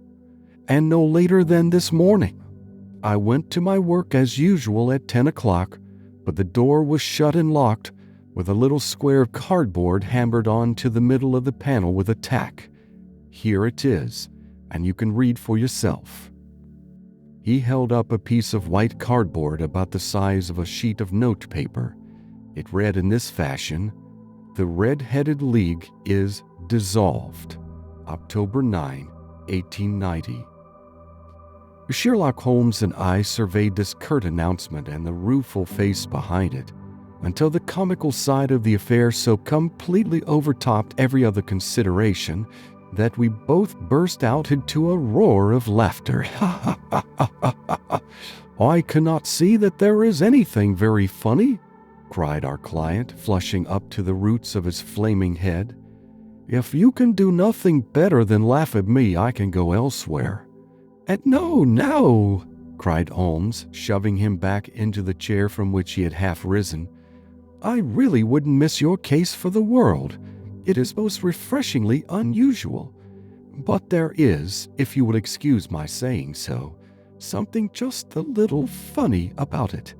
and no later than this morning. I went to my work as usual at 10 o'clock, but the door was shut and locked, with a little square of cardboard hammered onto the middle of the panel with a tack. Here it is, and you can read for yourself." He held up a piece of white cardboard about the size of a sheet of notepaper. It read in this fashion: "The Red-Headed League is dissolved. October 9, 1890. Sherlock Holmes and I surveyed this curt announcement and the rueful face behind it until the comical side of the affair so completely overtopped every other consideration that we both burst out into a roar of laughter. "I cannot see that there is anything very funny," cried our client, flushing up to the roots of his flaming head. "If you can do nothing better than laugh at me, I can go elsewhere." "And no," cried Holmes, shoving him back into the chair from which he had half risen. "I really wouldn't miss your case for the world. It is most refreshingly unusual. But there is, if you will excuse my saying so, something just a little funny about it.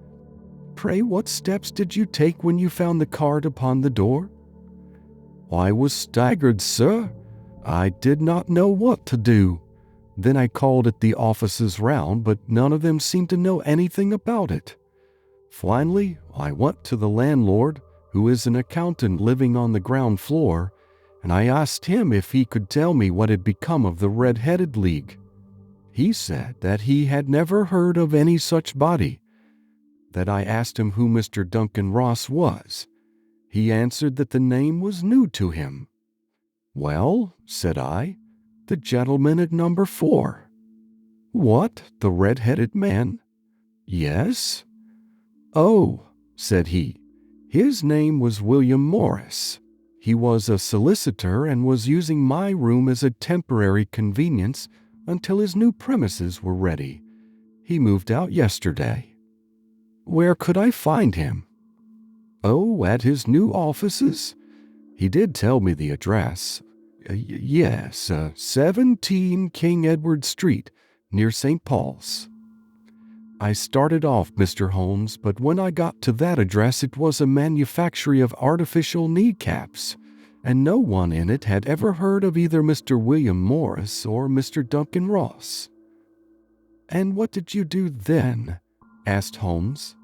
Pray, what steps did you take when you found the card upon the door?" "I was staggered, sir. I did not know what to do. Then I called at the offices round, but none of them seemed to know anything about it. Finally, I went to the landlord, who is an accountant living on the ground floor, and I asked him if he could tell me what had become of the Red-Headed League. He said that he had never heard of any such body. That I asked him who Mr. Duncan Ross was. He answered that the name was new to him. 'Well,' said I, 'the gentleman at number 4. "'What, the red-headed man?' "'Yes.' "'Oh,' said he, 'his name was William Morris. He was a solicitor and was using my room as a temporary convenience until his new premises were ready. He moved out yesterday.' "'Where could I find him?' "'Oh, at his new offices. He did tell me the address. Yes, 17 King Edward Street, near St. Paul's.' I started off, Mr. Holmes, but when I got to that address it was a manufactory of artificial kneecaps, and no one in it had ever heard of either Mr. William Morris or Mr. Duncan Ross." "And what did you do then?" asked Holmes.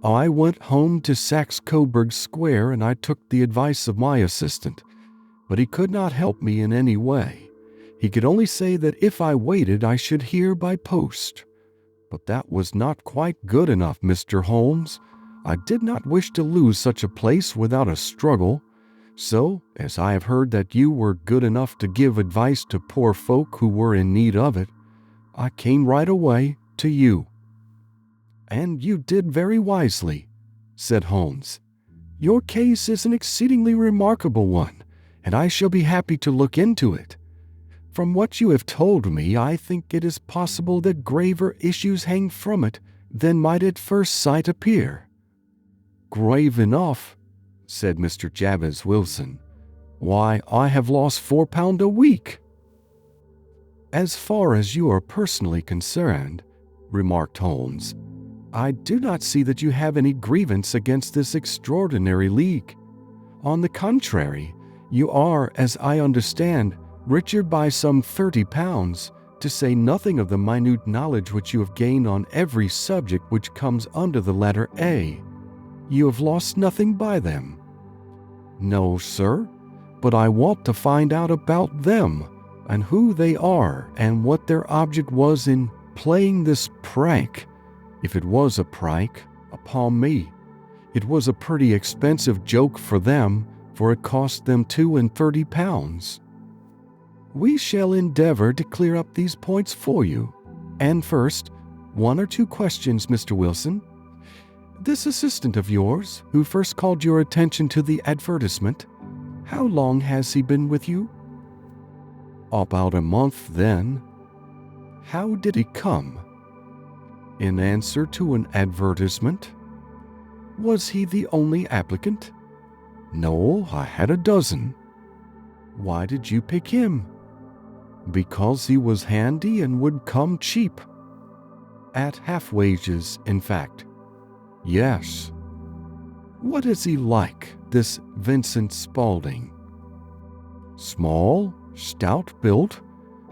"I went home to Saxe-Coburg Square and I took the advice of my assistant, but he could not help me in any way. He could only say that if I waited I should hear by post. But that was not quite good enough, Mr. Holmes. I did not wish to lose such a place without a struggle. So, as I have heard that you were good enough to give advice to poor folk who were in need of it, I came right away to you." "And you did very wisely," said Holmes. "Your case is an exceedingly remarkable one, and I shall be happy to look into it. From what you have told me, I think it is possible that graver issues hang from it than might at first sight appear." "Grave enough," said Mr. Jabez Wilson. "Why, I have lost £4 a week." "As far as you are personally concerned," remarked Holmes, "I do not see that you have any grievance against this extraordinary league. On the contrary, you are, as I understand, richer by some £30, to say nothing of the minute knowledge which you have gained on every subject which comes under the letter A. You have lost nothing by them." "No, sir, but I want to find out about them, and who they are, and what their object was in playing this prank, if it was a prank, upon me. It was a pretty expensive joke for them, for it cost them £32. "We shall endeavor to clear up these points for you. And first, 1 or 2 questions, Mr. Wilson. This assistant of yours, who first called your attention to the advertisement, how long has he been with you?" "About a month then." How did he come? In answer to an advertisement? Was he the only applicant? No, I had a dozen. Why did you pick him? Because he was handy and would come cheap. At half wages, in fact. Yes. What is he like, this Vincent Spaulding? Small, stout-built,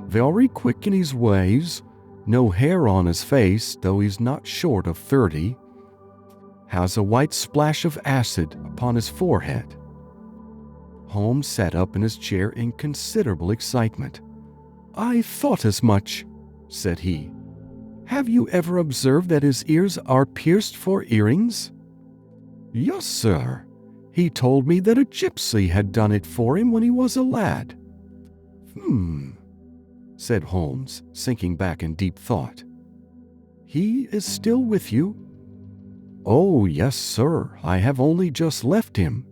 very quick in his ways, no hair on his face, though he's not short of 30. Has a white splash of acid upon his forehead. Holmes sat up in his chair in considerable excitement. I thought as much, said he. Have you ever observed that his ears are pierced for earrings? Yes, sir. He told me that a gypsy had done it for him when he was a lad. Said Holmes, sinking back in deep thought. He is still with you? Oh, yes, sir. I have only just left him.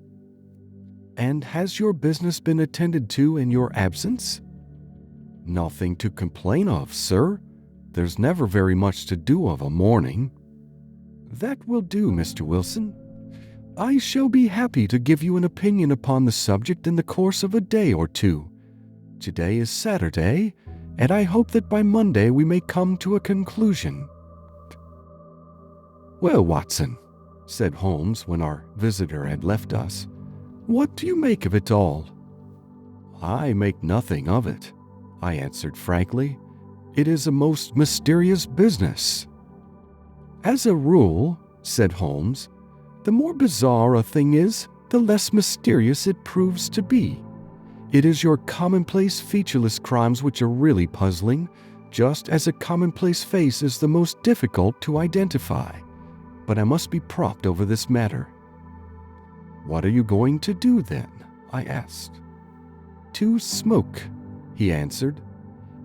And has your business been attended to in your absence? Nothing to complain of, sir. There's never very much to do of a morning. That will do, Mr. Wilson. I shall be happy to give you an opinion upon the subject in the course of a day or two. Today is Saturday, and I hope that by Monday we may come to a conclusion. Well, Watson, said Holmes when our visitor had left us, what do you make of it all? I make nothing of it, I answered frankly. It is a most mysterious business. As a rule, said Holmes, the more bizarre a thing is, the less mysterious it proves to be. It is your commonplace, featureless crimes which are really puzzling, just as a commonplace face is the most difficult to identify. But I must be propped over this matter. What are you going to do then? I asked. To smoke, he answered.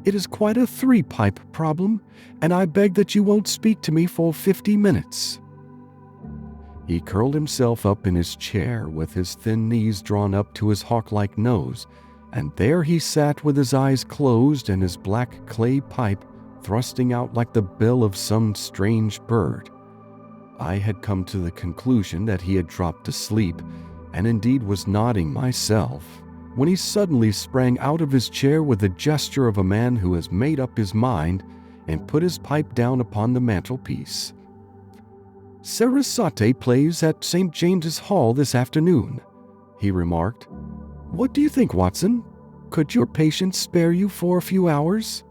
It is quite a three-pipe problem, and I beg that you won't speak to me for 50 minutes. He curled himself up in his chair with his thin knees drawn up to his hawk-like nose, and there he sat with his eyes closed and his black clay pipe thrusting out like the bill of some strange bird. I had come to the conclusion that he had dropped asleep, and indeed was nodding myself, when he suddenly sprang out of his chair with the gesture of a man who has made up his mind and put his pipe down upon the mantelpiece. Sarasate plays at St. James's Hall this afternoon, he remarked. What do you think, Watson? Could your patient spare you for a few hours?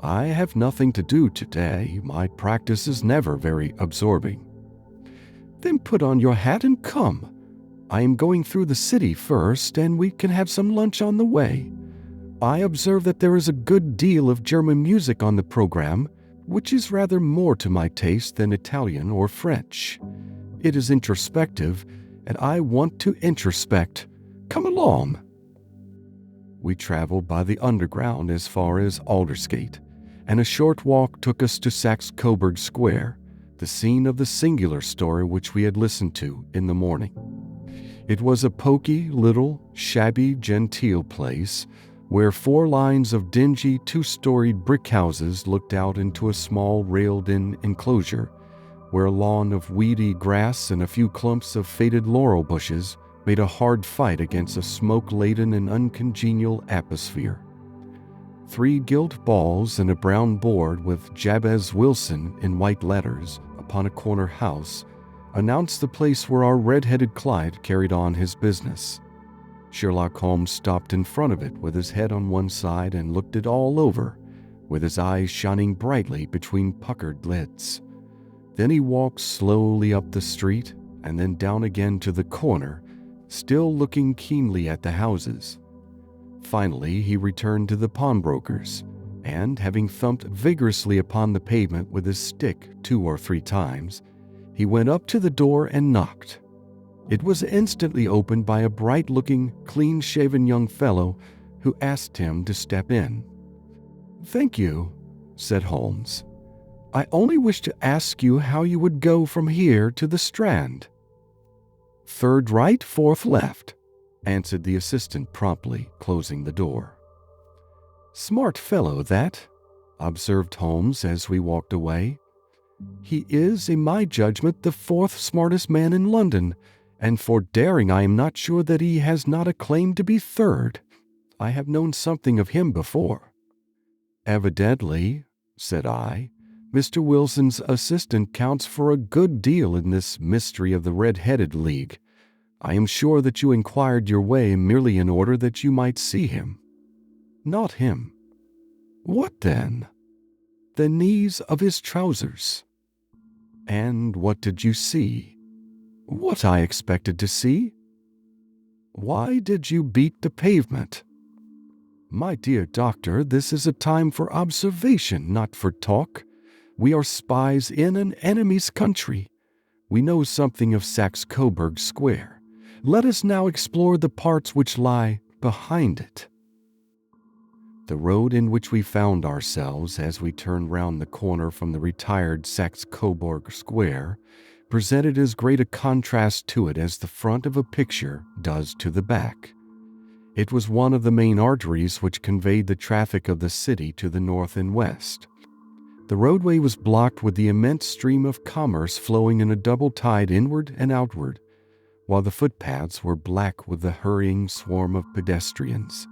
I have nothing to do today. My practice is never very absorbing. Then put on your hat and come. I am going through the city first, and we can have some lunch on the way. I observe that there is a good deal of German music on the program, which is rather more to my taste than Italian or French. It is introspective, and I want to introspect. Come along. We traveled by the underground as far as Aldersgate, and a short walk took us to Saxe-Coburg Square, the scene of the singular story which we had listened to in the morning. It was a poky, little, shabby, genteel place, where 4 lines of dingy, 2-storied brick houses looked out into a small railed-in enclosure, where a lawn of weedy grass and a few clumps of faded laurel bushes made a hard fight against a smoke-laden and uncongenial atmosphere. 3 gilt balls and a brown board with Jabez Wilson in white letters upon a corner house announced the place where our red-headed client carried on his business. Sherlock Holmes stopped in front of it with his head on one side and looked it all over, with his eyes shining brightly between puckered lids. Then he walked slowly up the street and then down again to the corner, still looking keenly at the houses. Finally, he returned to the pawnbroker's, and, having thumped vigorously upon the pavement with his stick 2 or 3 times, he went up to the door and knocked. It was instantly opened by a bright-looking, clean-shaven young fellow who asked him to step in. "Thank you," said Holmes. "I only wish to ask you how you would go from here to the Strand." "Third right, fourth left," answered the assistant promptly, closing the door. "Smart fellow, that," observed Holmes as we walked away. "He is, in my judgment, the fourth smartest man in London, and for daring I am not sure that he has not a claim to be third. I have known something of him before." "Evidently," said I, "Mr. Wilson's assistant counts for a good deal in this mystery of the Red-Headed League. I am sure that you inquired your way merely in order that you might see him." "Not him." "What then?" "The knees of his trousers." "And what did you see?" "What I expected to see." "Why did you beat the pavement?" "My dear doctor, this is a time for observation, not for talk. We are spies in an enemy's country. We know something of Saxe-Coburg Square. Let us now explore the parts which lie behind it." The road in which we found ourselves as we turned round the corner from the retired Saxe-Coburg Square presented as great a contrast to it as the front of a picture does to the back. It was one of the main arteries which conveyed the traffic of the city to the north and west. The roadway was blocked with the immense stream of commerce flowing in a double tide inward and outward, while the footpaths were black with the hurrying swarm of pedestrians.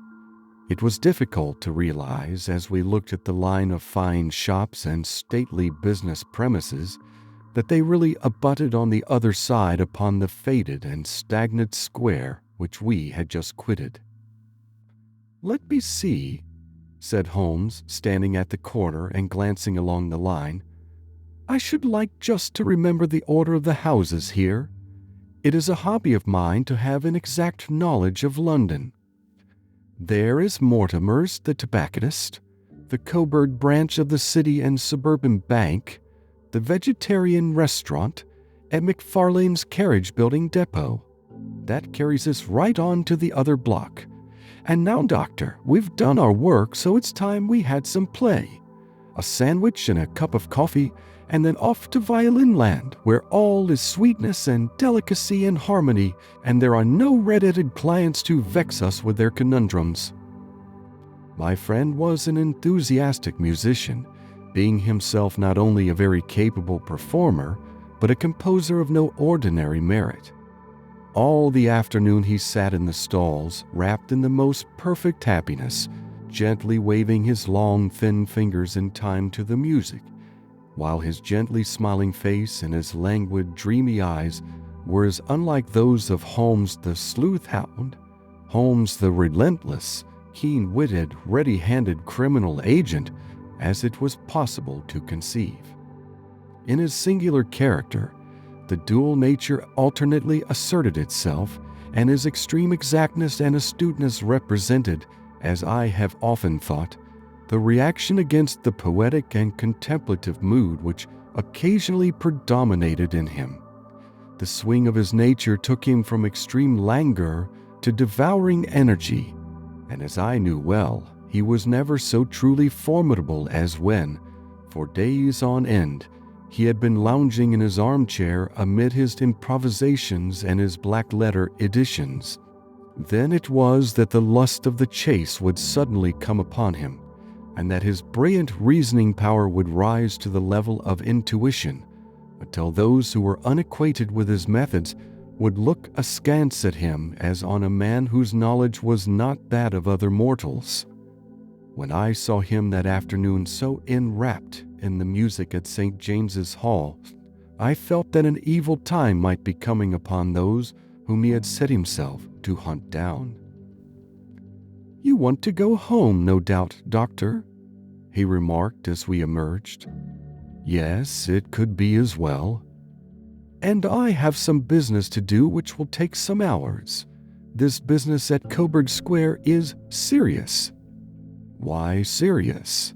It was difficult to realize, as we looked at the line of fine shops and stately business premises, that they really abutted on the other side upon the faded and stagnant square which we had just quitted. "Let me see," said Holmes, standing at the corner and glancing along the line. "I should like just to remember the order of the houses here. It is a hobby of mine to have an exact knowledge of London. There is Mortimer's, the tobacconist, the Coburg branch of the City and Suburban Bank, the Vegetarian Restaurant, and McFarlane's Carriage Building Depot. That carries us right on to the other block. And now, Doctor, we've done our work, so it's time we had some play. A sandwich and a cup of coffee, and then off to Violin Land, where all is sweetness and delicacy and harmony, and there are no red-headed clients to vex us with their conundrums." My friend was an enthusiastic musician, being himself not only a very capable performer, but a composer of no ordinary merit. All the afternoon he sat in the stalls, wrapped in the most perfect happiness, gently waving his long, thin fingers in time to the music, while his gently smiling face and his languid, dreamy eyes were as unlike those of Holmes the sleuth hound, Holmes the relentless, keen-witted, ready-handed criminal agent, as it was possible to conceive. In his singular character, the dual nature alternately asserted itself, and his extreme exactness and astuteness represented, as I have often thought, the reaction against the poetic and contemplative mood which occasionally predominated in him. The swing of his nature took him from extreme languor to devouring energy, and as I knew well, he was never so truly formidable as when, for days on end, he had been lounging in his armchair amid his improvisations and his black-letter editions. Then it was that the lust of the chase would suddenly come upon him, and that his brilliant reasoning power would rise to the level of intuition, until those who were unacquainted with his methods would look askance at him as on a man whose knowledge was not that of other mortals. When I saw him that afternoon so enwrapped in the music at St. James's Hall, I felt that an evil time might be coming upon those whom he had set himself to hunt down. "You want to go home, no doubt, Doctor," he remarked as we emerged. "Yes, it could be as well." "And I have some business to do which will take some hours. This business at Coburg Square is serious." "Why serious?"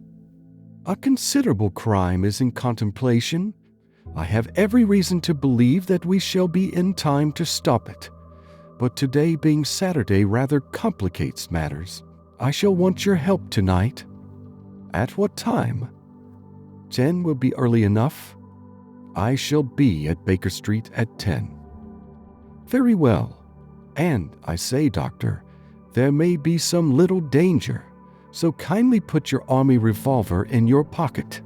"A considerable crime is in contemplation. I have every reason to believe that we shall be in time to stop it. But today being Saturday rather complicates matters. I shall want your help tonight." "At what time?" 10 will be early enough. I shall be at Baker Street at 10. "Very well. And, I say, Doctor, there may be some little danger. so kindly put your army revolver in your pocket."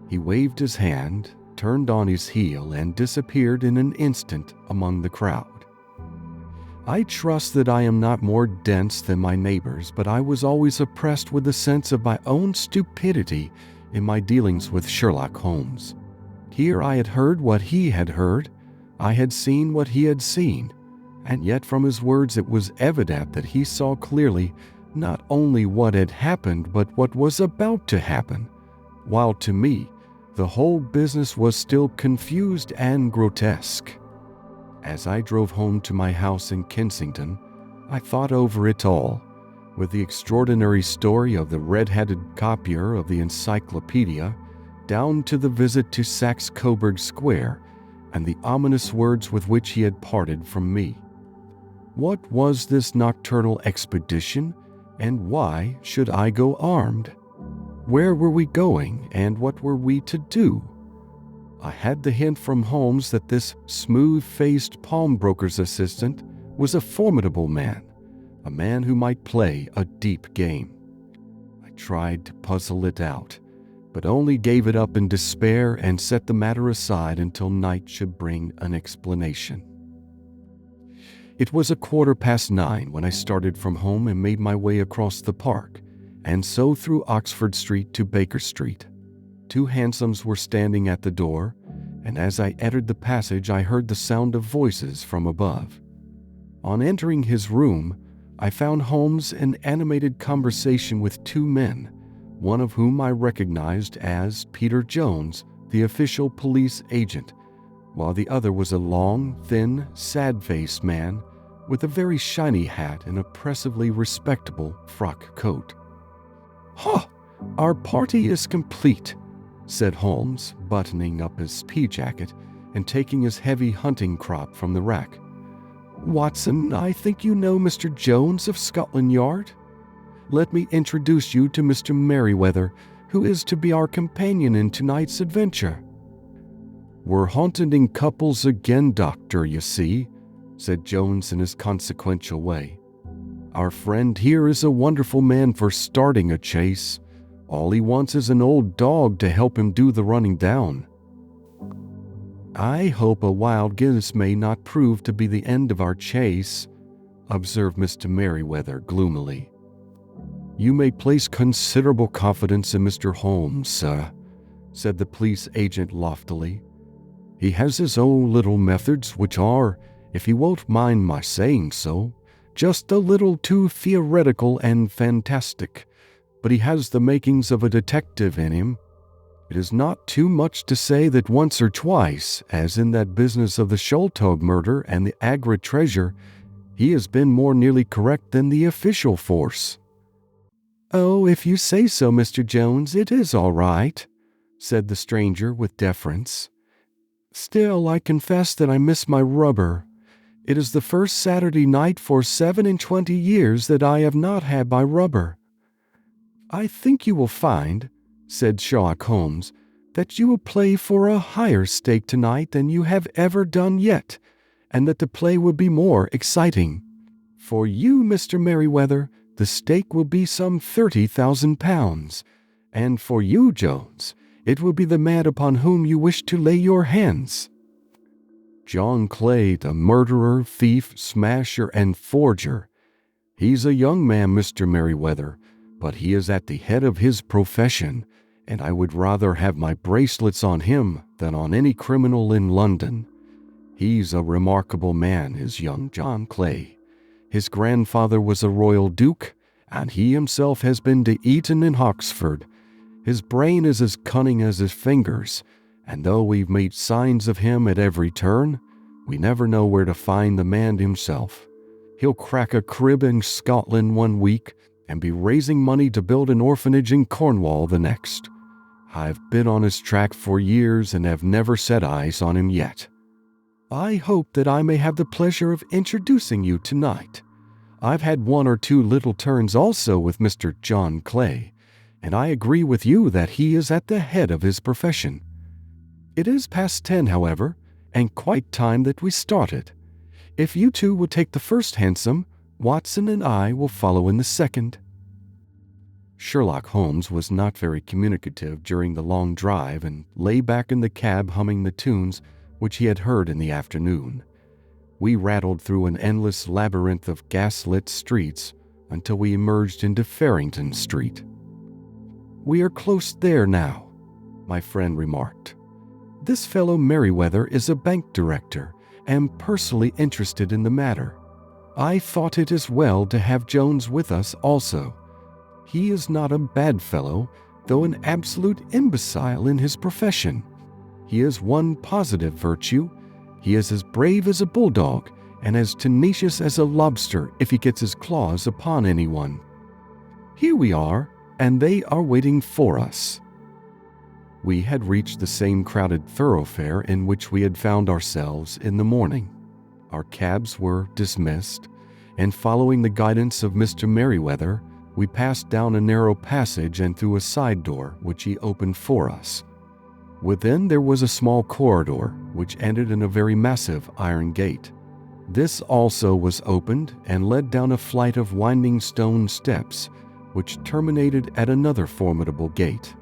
He waved his hand, turned on his heel, and disappeared in an instant among the crowd. I trust that I am not more dense than my neighbors, but I was always oppressed with a sense of my own stupidity in my dealings with Sherlock Holmes. Here I had heard what he had heard, I had seen what he had seen, and yet from his words it was evident that he saw clearly not only what had happened but what was about to happen, while to me the whole business was still confused and grotesque. As I drove home to my house in Kensington, I thought over it all, with the extraordinary story of the red-headed copier of the encyclopedia, down to the visit to Saxe-Coburg Square and the ominous words with which he had parted from me. What was this nocturnal expedition, and why should I go armed? Where were we going, and what were we to do? I had the hint from Holmes that this smooth-faced pawnbroker's assistant was a formidable man, a man who might play a deep game. I tried to puzzle it out, but only gave it up in despair and set the matter aside until night should bring an explanation. It was 9:15 when I started from home and made my way across the park, and so through Oxford Street to Baker Street. 2 hansoms were standing at the door, and as I entered the passage I heard the sound of voices from above. On entering his room, I found Holmes in animated conversation with 2 men, one of whom I recognized as Peter Jones, the official police agent, while the other was a long, thin, sad-faced man with a very shiny hat and oppressively respectable frock coat. "Ha! Our party is complete," said Holmes, buttoning up his pea-jacket and taking his heavy hunting crop from the rack. "Watson, I think you know Mr. Jones of Scotland Yard? Let me introduce you to Mr. Merryweather, who is to be our companion in tonight's adventure." "We're haunting couples again, Doctor, you see," said Jones in his consequential way. "Our friend here is a wonderful man for starting a chase. All he wants is an old dog to help him do the running down." "I hope a wild goose may not prove to be the end of our chase," observed Mr. Merryweather gloomily. "You may place considerable confidence in Mr. Holmes, sir," said the police agent loftily. "He has his own little methods which are, if he won't mind my saying so, just a little too theoretical and fantastic, but he has the makings of a detective in him. It is not too much to say that once or twice, as in that business of the Sholto murder and the Agra treasure, he has been more nearly correct than the official force." "Oh, if you say so, Mr. Jones, it is all right," said the stranger with deference. "Still, I confess that I miss my rubber. It is the first Saturday night for 27 years that I have not had my rubber." "I think you will find," said Sherlock Holmes, "that you will play for a higher stake tonight than you have ever done yet, and that the play will be more exciting. For you, Mr. Merryweather, the stake will be some £30,000, and for you, Jones, it will be the man upon whom you wish to lay your hands." "John Clay, the murderer, thief, smasher, and forger. He's a young man, Mr. Merryweather, but he is at the head of his profession, and I would rather have my bracelets on him than on any criminal in London. He's a remarkable man, is young John Clay. His grandfather was a royal duke, and he himself has been to Eton and Oxford. His brain is as cunning as his fingers, and though we've made signs of him at every turn, we never know where to find the man himself. He'll crack a crib in Scotland one week and be raising money to build an orphanage in Cornwall the next. I've been on his track for years and have never set eyes on him yet. I hope that I may have the pleasure of introducing you tonight. I've had 1 or 2 little turns also with Mr. John Clay, and I agree with you that he is at the head of his profession. It is past 10, however, and quite time that we started. If you 2 will take the first hansom, Watson and I will follow in the second." Sherlock Holmes was not very communicative during the long drive and lay back in the cab humming the tunes which he had heard in the afternoon. We rattled through an endless labyrinth of gas-lit streets until we emerged into Farrington Street. "We are close there now," my friend remarked. "This fellow Merriweather is a bank director and personally interested in the matter. I thought it as well to have Jones with us also. He is not a bad fellow, though an absolute imbecile in his profession. He has one positive virtue. He is as brave as a bulldog and as tenacious as a lobster if he gets his claws upon anyone. Here we are, and they are waiting for us." We had reached the same crowded thoroughfare in which we had found ourselves in the morning. Our cabs were dismissed, and following the guidance of Mr. Merriweather, we passed down a narrow passage and through a side door which he opened for us. Within there was a small corridor which ended in a very massive iron gate. This also was opened and led down a flight of winding stone steps which terminated at another formidable gate.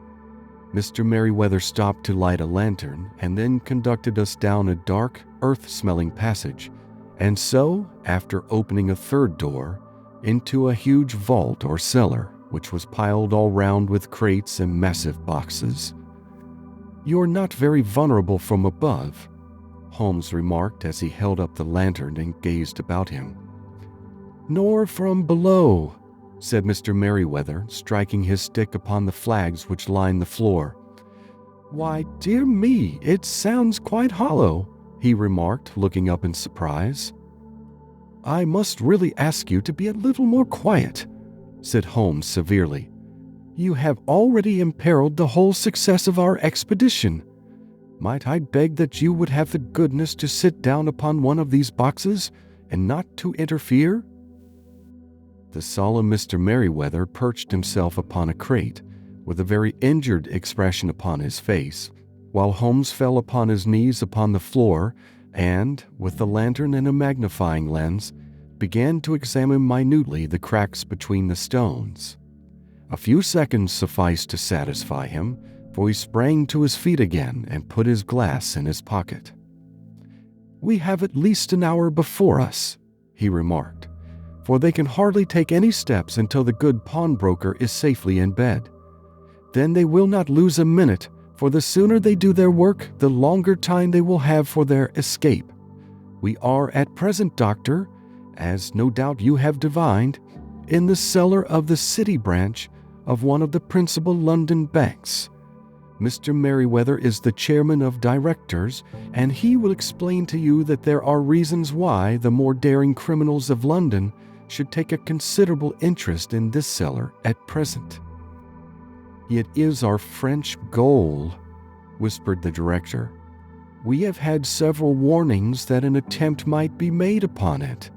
Mr. Merriweather stopped to light a lantern and then conducted us down a dark, earth-smelling passage, and so, after opening a third door, into a huge vault or cellar, which was piled all round with crates and massive boxes. "You're not very vulnerable from above," Holmes remarked as he held up the lantern and gazed about him. "Nor from below," said Mr. Merriweather, striking his stick upon the flags which lined the floor. "Why, dear me, it sounds quite hollow," he remarked, looking up in surprise. "I must really ask you to be a little more quiet," said Holmes severely. "You have already imperiled the whole success of our expedition. Might I beg that you would have the goodness to sit down upon one of these boxes and not to interfere?" The solemn Mr. Merriweather perched himself upon a crate, with a very injured expression upon his face, while Holmes fell upon his knees upon the floor and, with the lantern and a magnifying lens, began to examine minutely the cracks between the stones. A few seconds sufficed to satisfy him, for he sprang to his feet again and put his glass in his pocket. "We have at least an hour before us," he remarked, "for they can hardly take any steps until the good pawnbroker is safely in bed. Then they will not lose a minute, for the sooner they do their work, the longer time they will have for their escape. We are at present, Doctor, as no doubt you have divined, in the cellar of the city branch of one of the principal London banks. Mr. Merriweather is the chairman of directors, and he will explain to you that there are reasons why the more daring criminals of London should take a considerable interest in this cellar at present." "It is our French goal," whispered the director. "We have had several warnings that an attempt might be made upon it."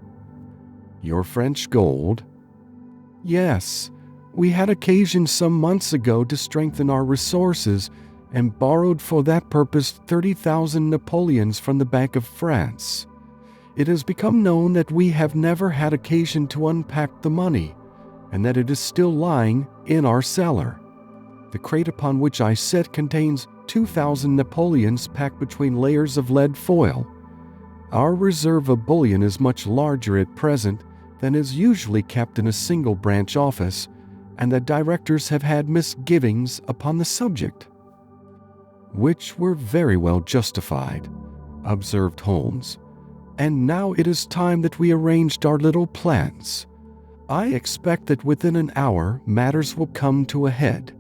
"Your French gold?" "Yes. We had occasion some months ago to strengthen our resources and borrowed for that purpose 30,000 Napoleons from the Bank of France. It has become known that we have never had occasion to unpack the money, and that it is still lying in our cellar. The crate upon which I sit contains 2,000 Napoleons packed between layers of lead foil. Our reserve of bullion is much larger at present than is usually kept in a single branch office, and the directors have had misgivings upon the subject." "Which were very well justified," observed Holmes. "And now it is time that we arranged our little plans. I expect that within an hour matters will come to a head.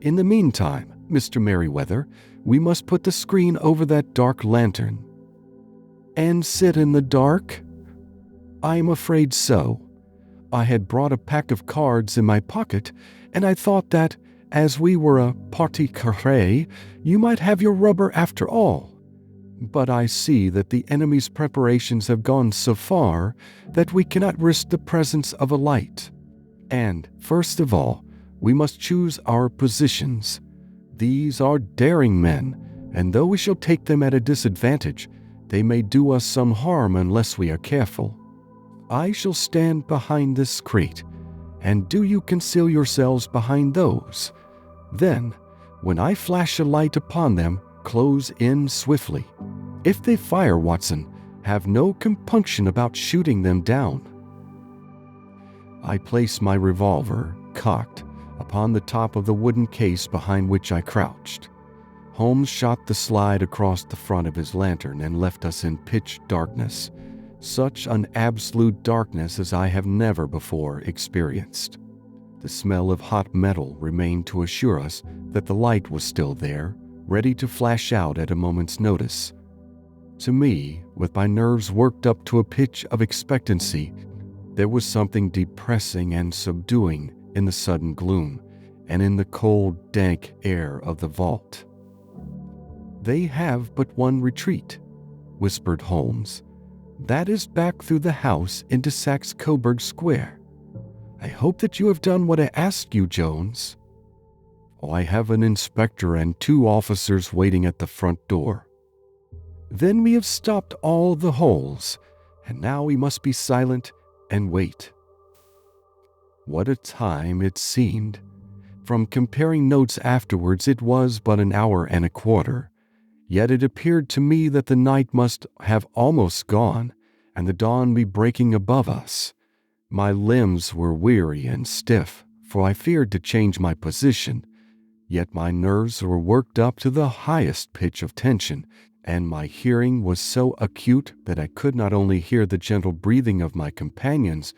In the meantime, Mr. Merriweather, we must put the screen over that dark lantern." "And sit in the dark?" "I am afraid so. I had brought a pack of cards in my pocket, and I thought that, as we were a partie carrée, you might have your rubber after all. But I see that the enemy's preparations have gone so far that we cannot risk the presence of a light. And, first of all, we must choose our positions. These are daring men, and though we shall take them at a disadvantage, they may do us some harm unless we are careful. I shall stand behind this crate, and do you conceal yourselves behind those. Then, when I flash a light upon them, close in swiftly. If they fire, Watson, have no compunction about shooting them down." I placed my revolver, cocked, upon the top of the wooden case behind which I crouched. Holmes shot the slide across the front of his lantern and left us in pitch darkness, such an absolute darkness as I have never before experienced. The smell of hot metal remained to assure us that the light was still there, ready to flash out at a moment's notice. To me, with my nerves worked up to a pitch of expectancy, there was something depressing and subduing in the sudden gloom and in the cold, dank air of the vault. "They have but one retreat," whispered Holmes. "That is back through the house into Saxe Coburg Square. I hope that you have done what I asked you, Jones." "Oh, I have an inspector and 2 officers waiting at the front door." "Then we have stopped all the holes, and now we must be silent and wait." What a time it seemed. From comparing notes afterwards, it was but an hour and a quarter. Yet it appeared to me that the night must have almost gone, and the dawn be breaking above us. My limbs were weary and stiff, for I feared to change my position, yet my nerves were worked up to the highest pitch of tension, and my hearing was so acute that I could not only hear the gentle breathing of my companions,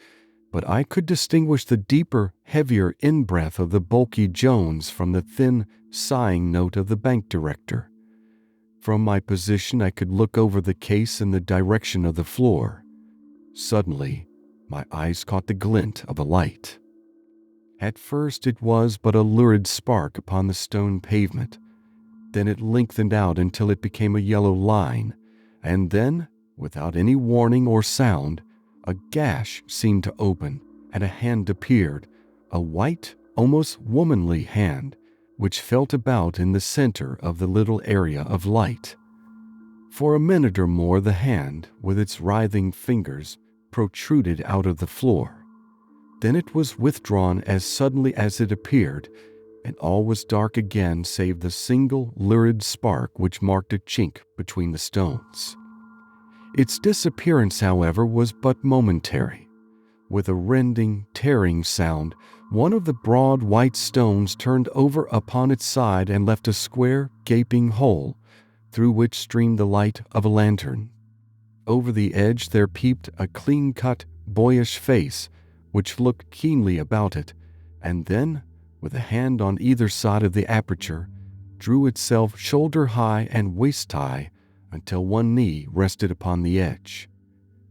but I could distinguish the deeper, heavier in-breath of the bulky Jones from the thin, sighing note of the bank director. From my position I could look over the case in the direction of the floor. Suddenly, my eyes caught the glint of a light. At first it was but a lurid spark upon the stone pavement. Then it lengthened out until it became a yellow line, and then, without any warning or sound, a gash seemed to open, and a hand appeared, a white, almost womanly hand, which felt about in the center of the little area of light. For a minute or more the hand, with its writhing fingers, protruded out of the floor. Then it was withdrawn as suddenly as it appeared, and all was dark again save the single lurid spark which marked a chink between the stones. Its disappearance, however, was but momentary. With a rending, tearing sound, one of the broad white stones turned over upon its side and left a square, gaping hole, through which streamed the light of a lantern. Over the edge there peeped a clean-cut, boyish face, which looked keenly about it, and then, with a hand on either side of the aperture, drew itself shoulder-high and waist-high until one knee rested upon the edge.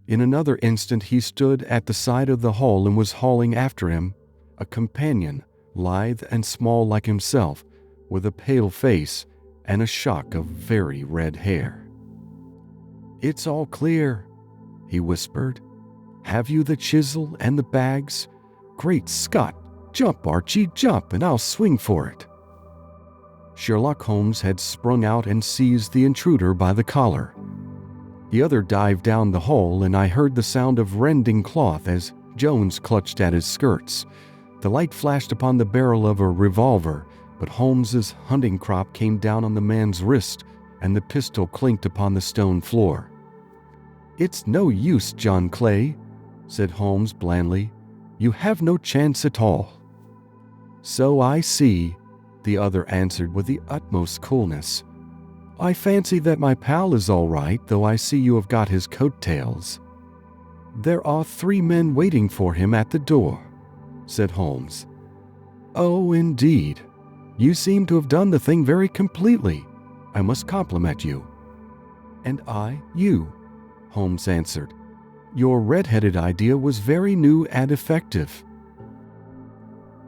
In another instant he stood at the side of the hole and was hauling after him a companion, lithe and small like himself, with a pale face and a shock of very red hair. "It's all clear," he whispered. "Have you the chisel and the bags? Great Scott! Jump, Archie, jump, and I'll swing for it." Sherlock Holmes had sprung out and seized the intruder by the collar. The other dived down the hole, and I heard the sound of rending cloth as Jones clutched at his skirts. The light flashed upon the barrel of a revolver, but Holmes's hunting crop came down on the man's wrist, and the pistol clinked upon the stone floor. "It's no use, John Clay," said Holmes blandly. "You have no chance at all." "So I see," the other answered with the utmost coolness. "I fancy that my pal is all right, though I see you have got his coat-tails." "There are 3 men waiting for him at the door," said Holmes. "Oh, indeed. You seem to have done the thing very completely. I must compliment you." "And I, you," Holmes answered. "Your red-headed idea was very new and effective."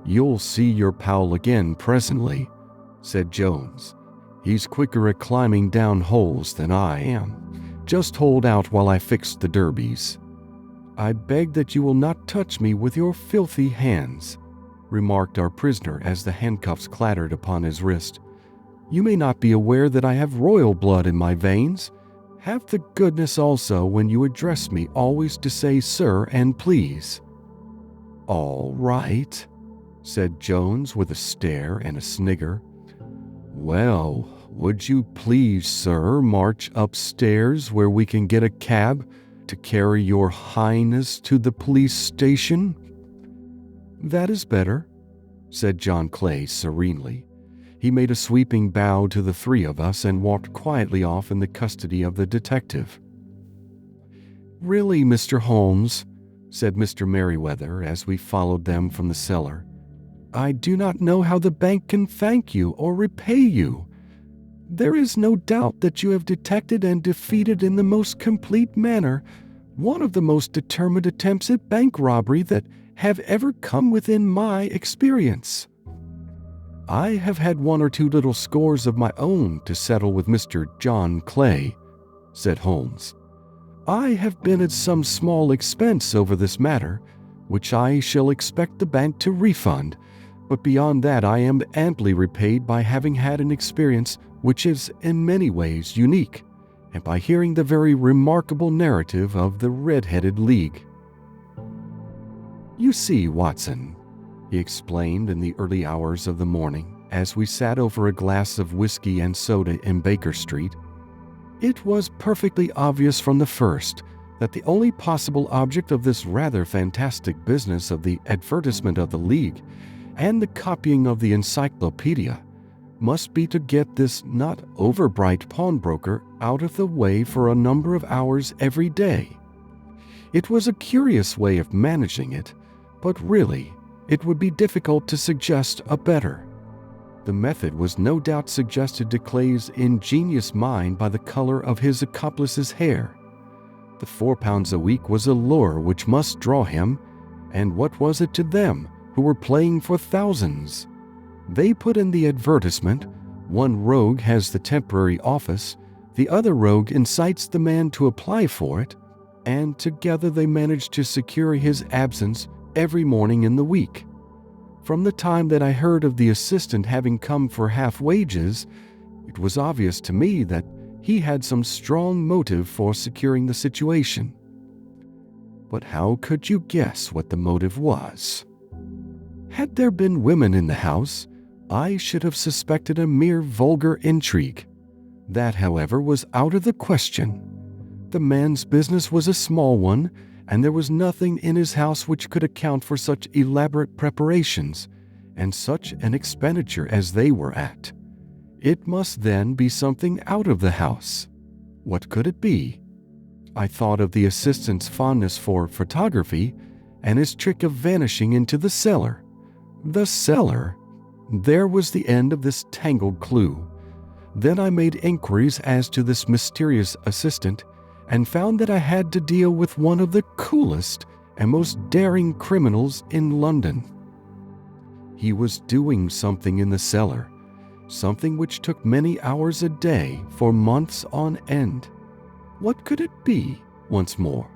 "You'll see your pal again presently," said Jones. "He's quicker at climbing down holes than I am. Just hold out while I fix the derbies." "I beg that you will not touch me with your filthy hands," remarked our prisoner as the handcuffs clattered upon his wrist. "You may not be aware that I have royal blood in my veins. Have the goodness also, when you address me, always to say 'sir' and 'please.'" "All right," said Jones with a stare and a snigger. "Well, would you please, sir, march upstairs where we can get a cab to carry your highness to the police station?" "That is better," said John Clay serenely. He made a sweeping bow to the three of us and walked quietly off in the custody of the detective. "Really, Mr. Holmes," said Mr. Merriweather as we followed them from the cellar, "I do not know how the bank can thank you or repay you. There is no doubt that you have detected and defeated in the most complete manner one of the most determined attempts at bank robbery that have ever come within my experience. I have had one or two little scores of my own to settle with Mr. John Clay," said Holmes. "I have been at some small expense over this matter, which I shall expect the bank to refund, but beyond that I am amply repaid by having had an experience which is in many ways unique, and by hearing the very remarkable narrative of the Red-Headed League. You see, Watson," he explained in the early hours of the morning as we sat over a glass of whiskey and soda in Baker Street, "it was perfectly obvious from the first that the only possible object of this rather fantastic business of the advertisement of the League and the copying of the encyclopedia must be to get this not overbright pawnbroker out of the way for a number of hours every day. It was a curious way of managing it, but really, it would be difficult to suggest a better. The method was no doubt suggested to Clay's ingenious mind by the color of his accomplice's hair. The £4 a week was a lure which must draw him, and what was it to them, who were playing for thousands? They put in the advertisement, one rogue has the temporary office, the other rogue incites the man to apply for it, and together they managed to secure his absence every morning in the week. From the time that I heard of the assistant having come for half wages, it was obvious to me that he had some strong motive for securing the situation. But how could you guess what the motive was? Had there been women in the house, I should have suspected a mere vulgar intrigue. That, however, was out of the question. The man's business was a small one, and there was nothing in his house which could account for such elaborate preparations and such an expenditure as they were at. It must then be something out of the house. What could it be? I thought of the assistant's fondness for photography and his trick of vanishing into the cellar. The cellar! There was the end of this tangled clue. Then I made inquiries as to this mysterious assistant and found that I had to deal with one of the coolest and most daring criminals in London. He was doing something in the cellar, something which took many hours a day for months on end. What could it be, once more?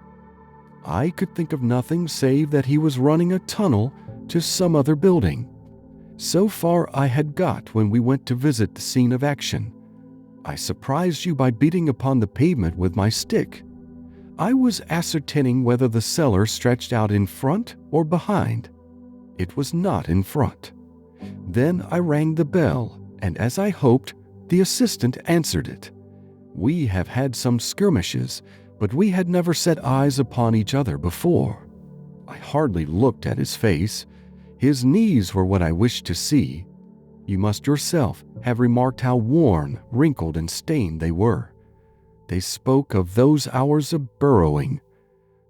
I could think of nothing save that he was running a tunnel to some other building. So far I had got when we went to visit the scene of action. I surprised you by beating upon the pavement with my stick. I was ascertaining whether the cellar stretched out in front or behind. It was not in front. Then I rang the bell, and as I hoped, the assistant answered it. We have had some skirmishes, but we had never set eyes upon each other before. I hardly looked at his face. His knees were what I wished to see. You must yourself have remarked how worn, wrinkled, and stained they were. They spoke of those hours of burrowing.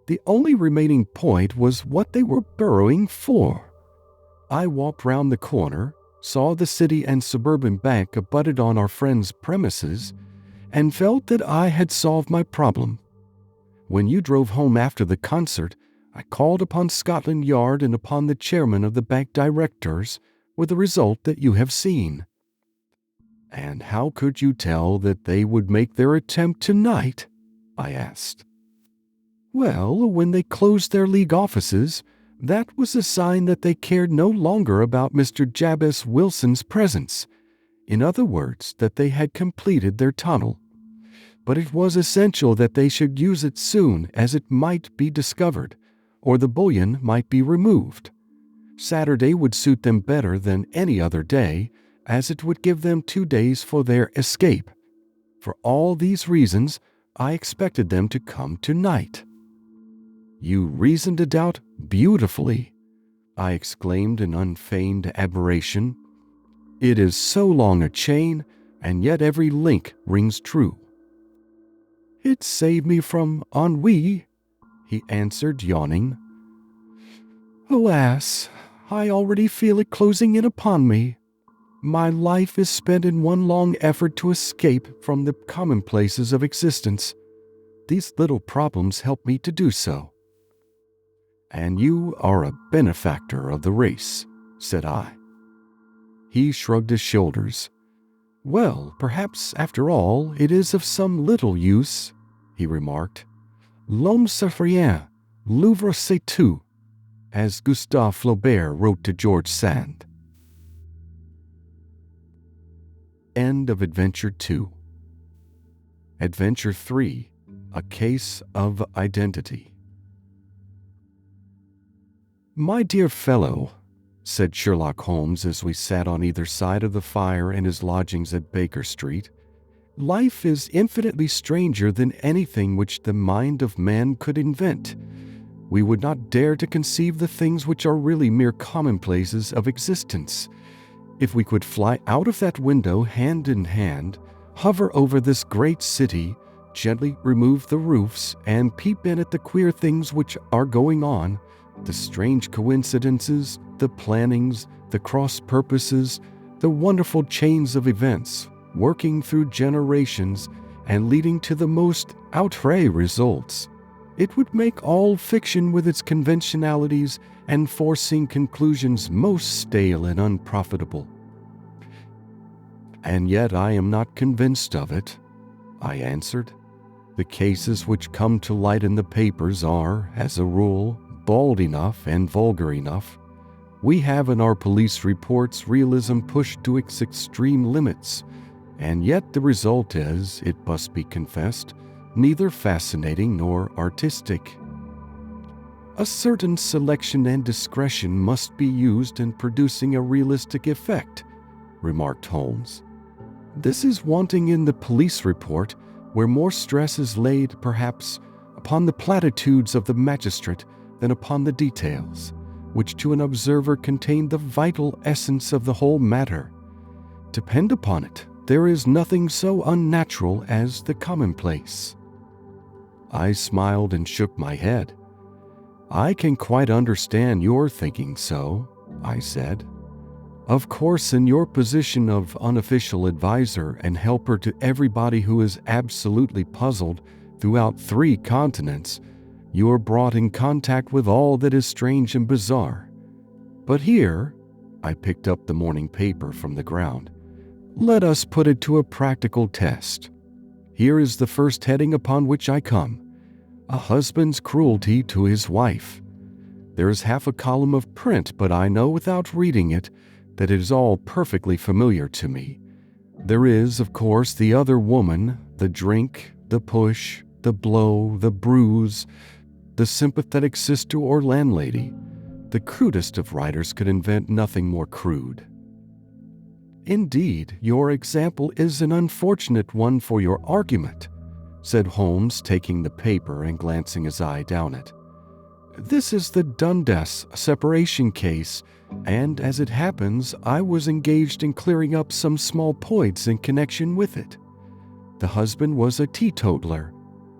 The only remaining point was what they were burrowing for. I walked round the corner, saw the City and Suburban Bank abutted on our friend's premises, and felt that I had solved my problem. When you drove home after the concert, I called upon Scotland Yard and upon the chairman of the bank directors, with the result that you have seen. And how could you tell that they would make their attempt tonight? I asked. Well, when they closed their league offices, that was a sign that they cared no longer about Mr. Jabez Wilson's presence. In other words, that they had completed their tunnel. But it was essential that they should use it soon, as it might be discovered, or the bullion might be removed. Saturday would suit them better than any other day, as it would give them 2 days for their escape. For all these reasons, I expected them to come tonight." "You reasoned it out beautifully," I exclaimed in unfeigned admiration. "It is so long a chain, and yet every link rings true." "It saved me from ennui," he answered, yawning. "Alas, I already feel it closing in upon me. My life is spent in one long effort to escape from the commonplaces of existence. These little problems help me to do so." "And you are a benefactor of the race," said I. He shrugged his shoulders. "Well, perhaps after all it is of some little use," he remarked. "L'homme c'est rien, l'ouvre c'est tout," as Gustave Flaubert wrote to George Sand. End of Adventure 2. Adventure 3, A Case of Identity. "My dear fellow," said Sherlock Holmes as we sat on either side of the fire in his lodgings at Baker Street, "life is infinitely stranger than anything which the mind of man could invent. We would not dare to conceive the things which are really mere commonplaces of existence. If we could fly out of that window hand in hand, hover over this great city, gently remove the roofs, and peep in at the queer things which are going on, the strange coincidences, the plannings, the cross purposes, the wonderful chains of events, working through generations and leading to the most outre results, it would make all fiction with its conventionalities and foreseen conclusions most stale and unprofitable. And yet I am not convinced of it," I answered. "The cases which come to light in the papers are, as a rule, bald enough and vulgar enough. We have in our police reports realism pushed to its extreme limits, and yet the result is, it must be confessed, neither fascinating nor artistic. A certain selection and discretion must be used in producing a realistic effect," remarked Holmes. "This is wanting in the police report, where more stress is laid, perhaps, upon the platitudes of the magistrate than upon the details, which to an observer contain the vital essence of the whole matter. Depend upon it, there is nothing so unnatural as the commonplace." I smiled and shook my head. "I can quite understand your thinking so," I said. "Of course, in your position of unofficial advisor and helper to everybody who is absolutely puzzled throughout 3 continents, you are brought in contact with all that is strange and bizarre. But here," I picked up the morning paper from the ground, "let us put it to a practical test. Here is the first heading upon which I come: a husband's cruelty to his wife. There is half a column of print, but I know without reading it that it is all perfectly familiar to me. There is, of course, the other woman, the drink, the push, the blow, the bruise, the sympathetic sister or landlady. The crudest of writers could invent nothing more crude." "Indeed, your example is an unfortunate one for your argument," said Holmes, taking the paper and glancing his eye down it. "This is the Dundas separation case, and as it happens, I was engaged in clearing up some small points in connection with it. The husband was a teetotaler.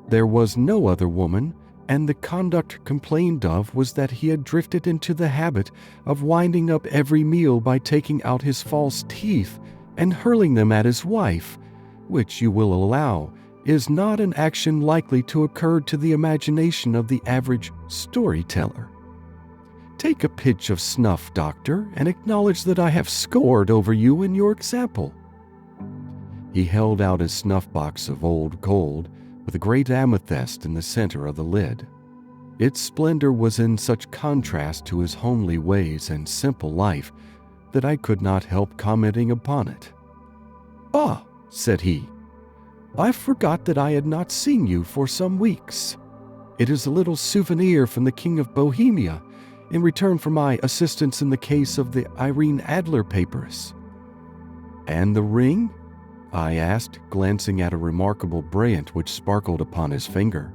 There was no other woman, and the conduct complained of was that he had drifted into the habit of winding up every meal by taking out his false teeth and hurling them at his wife, which, you will allow, is not an action likely to occur to the imagination of the average storyteller. Take a pinch of snuff, doctor, and acknowledge that I have scored over you in your example." He held out his snuff-box of old gold with a great amethyst in the center of the lid. Its splendor was in such contrast to his homely ways and simple life that I could not help commenting upon it. "Ah," said he, "I forgot that I had not seen you for some weeks. It is a little souvenir from the King of Bohemia in return for my assistance in the case of the Irene Adler papers." "And the ring?" I asked, glancing at a remarkable brilliant which sparkled upon his finger.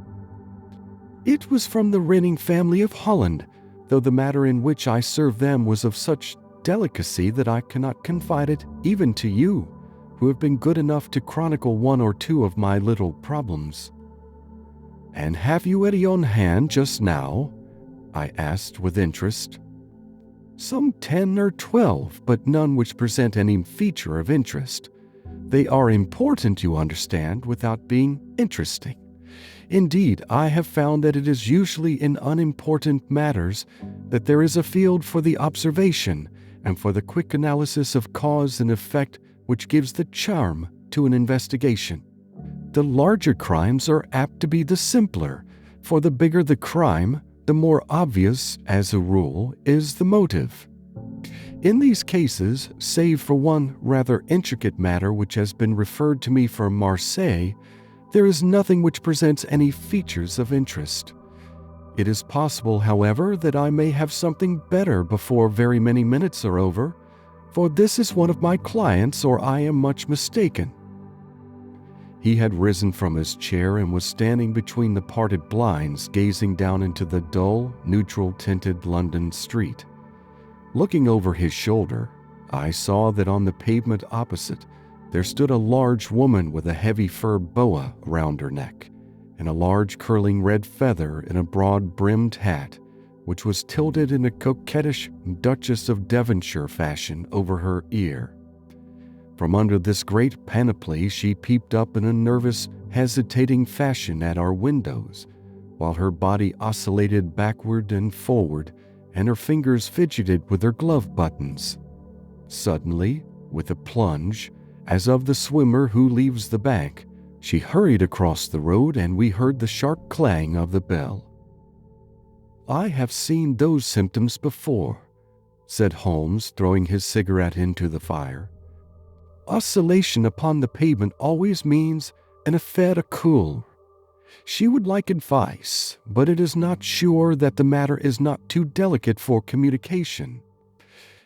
"It was from the reigning family of Holland, though the matter in which I served them was of such delicacy that I cannot confide it even to you, who have been good enough to chronicle one or two of my little problems." "And have you any on hand just now?" I asked with interest. "Some 10 or 12, but none which present any feature of interest. They are important, you understand, without being interesting. Indeed, I have found that it is usually in unimportant matters that there is a field for the observation and for the quick analysis of cause and effect which gives the charm to an investigation. The larger crimes are apt to be the simpler, for the bigger the crime, the more obvious, as a rule, is the motive. In these cases, save for one rather intricate matter which has been referred to me from Marseille, there is nothing which presents any features of interest. It is possible, however, that I may have something better before very many minutes are over, for this is one of my clients, or I am much mistaken." He had risen from his chair and was standing between the parted blinds, gazing down into the dull, neutral-tinted London street. Looking over his shoulder, I saw that on the pavement opposite there stood a large woman with a heavy fur boa around her neck, and a large curling red feather in a broad-brimmed hat, which was tilted in a coquettish Duchess of Devonshire fashion over her ear. From under this great panoply she peeped up in a nervous, hesitating fashion at our windows, while her body oscillated backward and forward, and her fingers fidgeted with her glove buttons. Suddenly, with a plunge, as of the swimmer who leaves the bank, she hurried across the road, and we heard the sharp clang of the bell. "I have seen those symptoms before," said Holmes, throwing his cigarette into the fire. "Oscillation upon the pavement always means an affaire à coeur. She would like advice, but it is not sure that the matter is not too delicate for communication.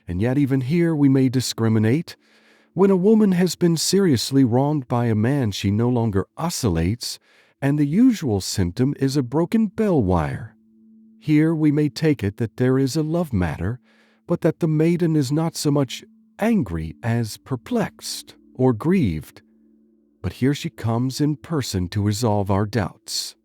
And yet even here we may discriminate. When a woman has been seriously wronged by a man, she no longer oscillates, and the usual symptom is a broken bell wire. Here we may take it that there is a love matter, but that the maiden is not so much angry as perplexed or grieved. But here she comes in person to resolve our doubts."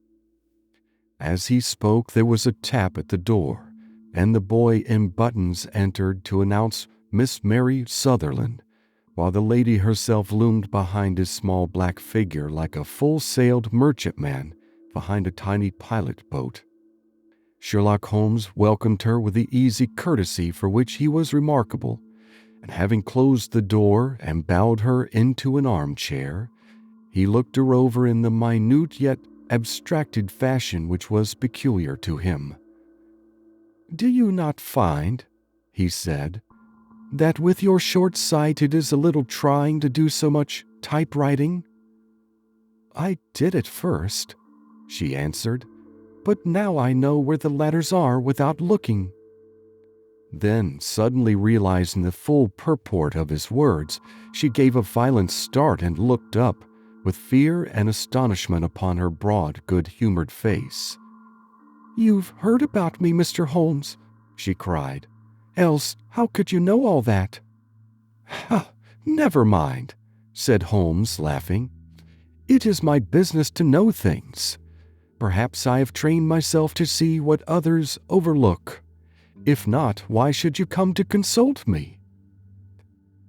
As he spoke, there was a tap at the door, and the boy in buttons entered to announce Miss Mary Sutherland, while the lady herself loomed behind his small black figure like a full-sailed merchantman behind a tiny pilot boat. Sherlock Holmes welcomed her with the easy courtesy for which he was remarkable, and having closed the door and bowed her into an armchair, he looked her over in the minute yet abstracted fashion which was peculiar to him. "Do you not find," he said, "that with your short sight it is a little trying to do so much typewriting?" "I did at first," she answered, "but now I know where the letters are without looking." Then, suddenly realizing the full purport of his words, she gave a violent start and looked up, with fear and astonishment upon her broad, good-humored face. "You've heard about me, Mr. Holmes," she cried. "Else, how could you know all that?" "Ha! Never mind," said Holmes, laughing. "It is my business to know things. Perhaps I have trained myself to see what others overlook. If not, why should you come to consult me?"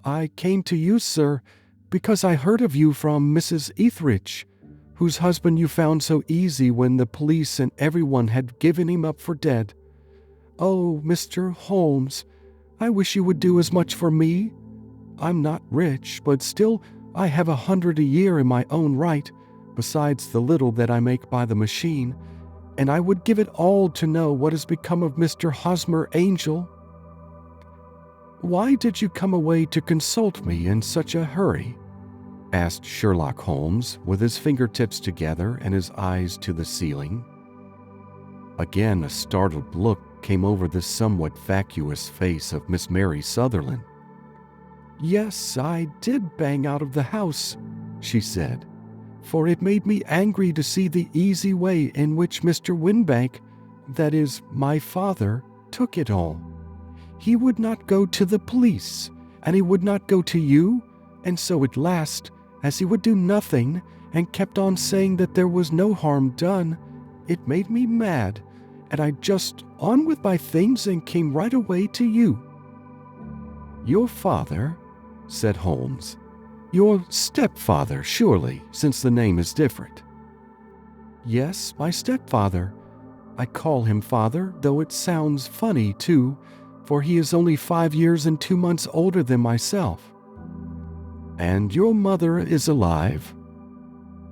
"I came to you, sir, because I heard of you from Mrs. Etheridge, whose husband you found so easy when the police and everyone had given him up for dead. Oh, Mr. Holmes, I wish you would do as much for me. I'm not rich, but still I have 100 a year in my own right, besides the little that I make by the machine, and I would give it all to know what has become of Mr. Hosmer Angel." "Why did you come away to consult me in such a hurry?" asked Sherlock Holmes, with his fingertips together and his eyes to the ceiling. Again, a startled look came over the somewhat vacuous face of Miss Mary Sutherland. "Yes, I did bang out of the house," she said, "for it made me angry to see the easy way in which Mr. Winbank, that is, my father, took it all. He would not go to the police, and he would not go to you, and so at last, as he would do nothing and kept on saying that there was no harm done, it made me mad, and I just on with my things and came right away to you." "Your father?" said Holmes. "Your stepfather, surely, since the name is different." "Yes, my stepfather. I call him father, though it sounds funny, too, for he is only 5 years and 2 months older than myself." "And your mother is alive?"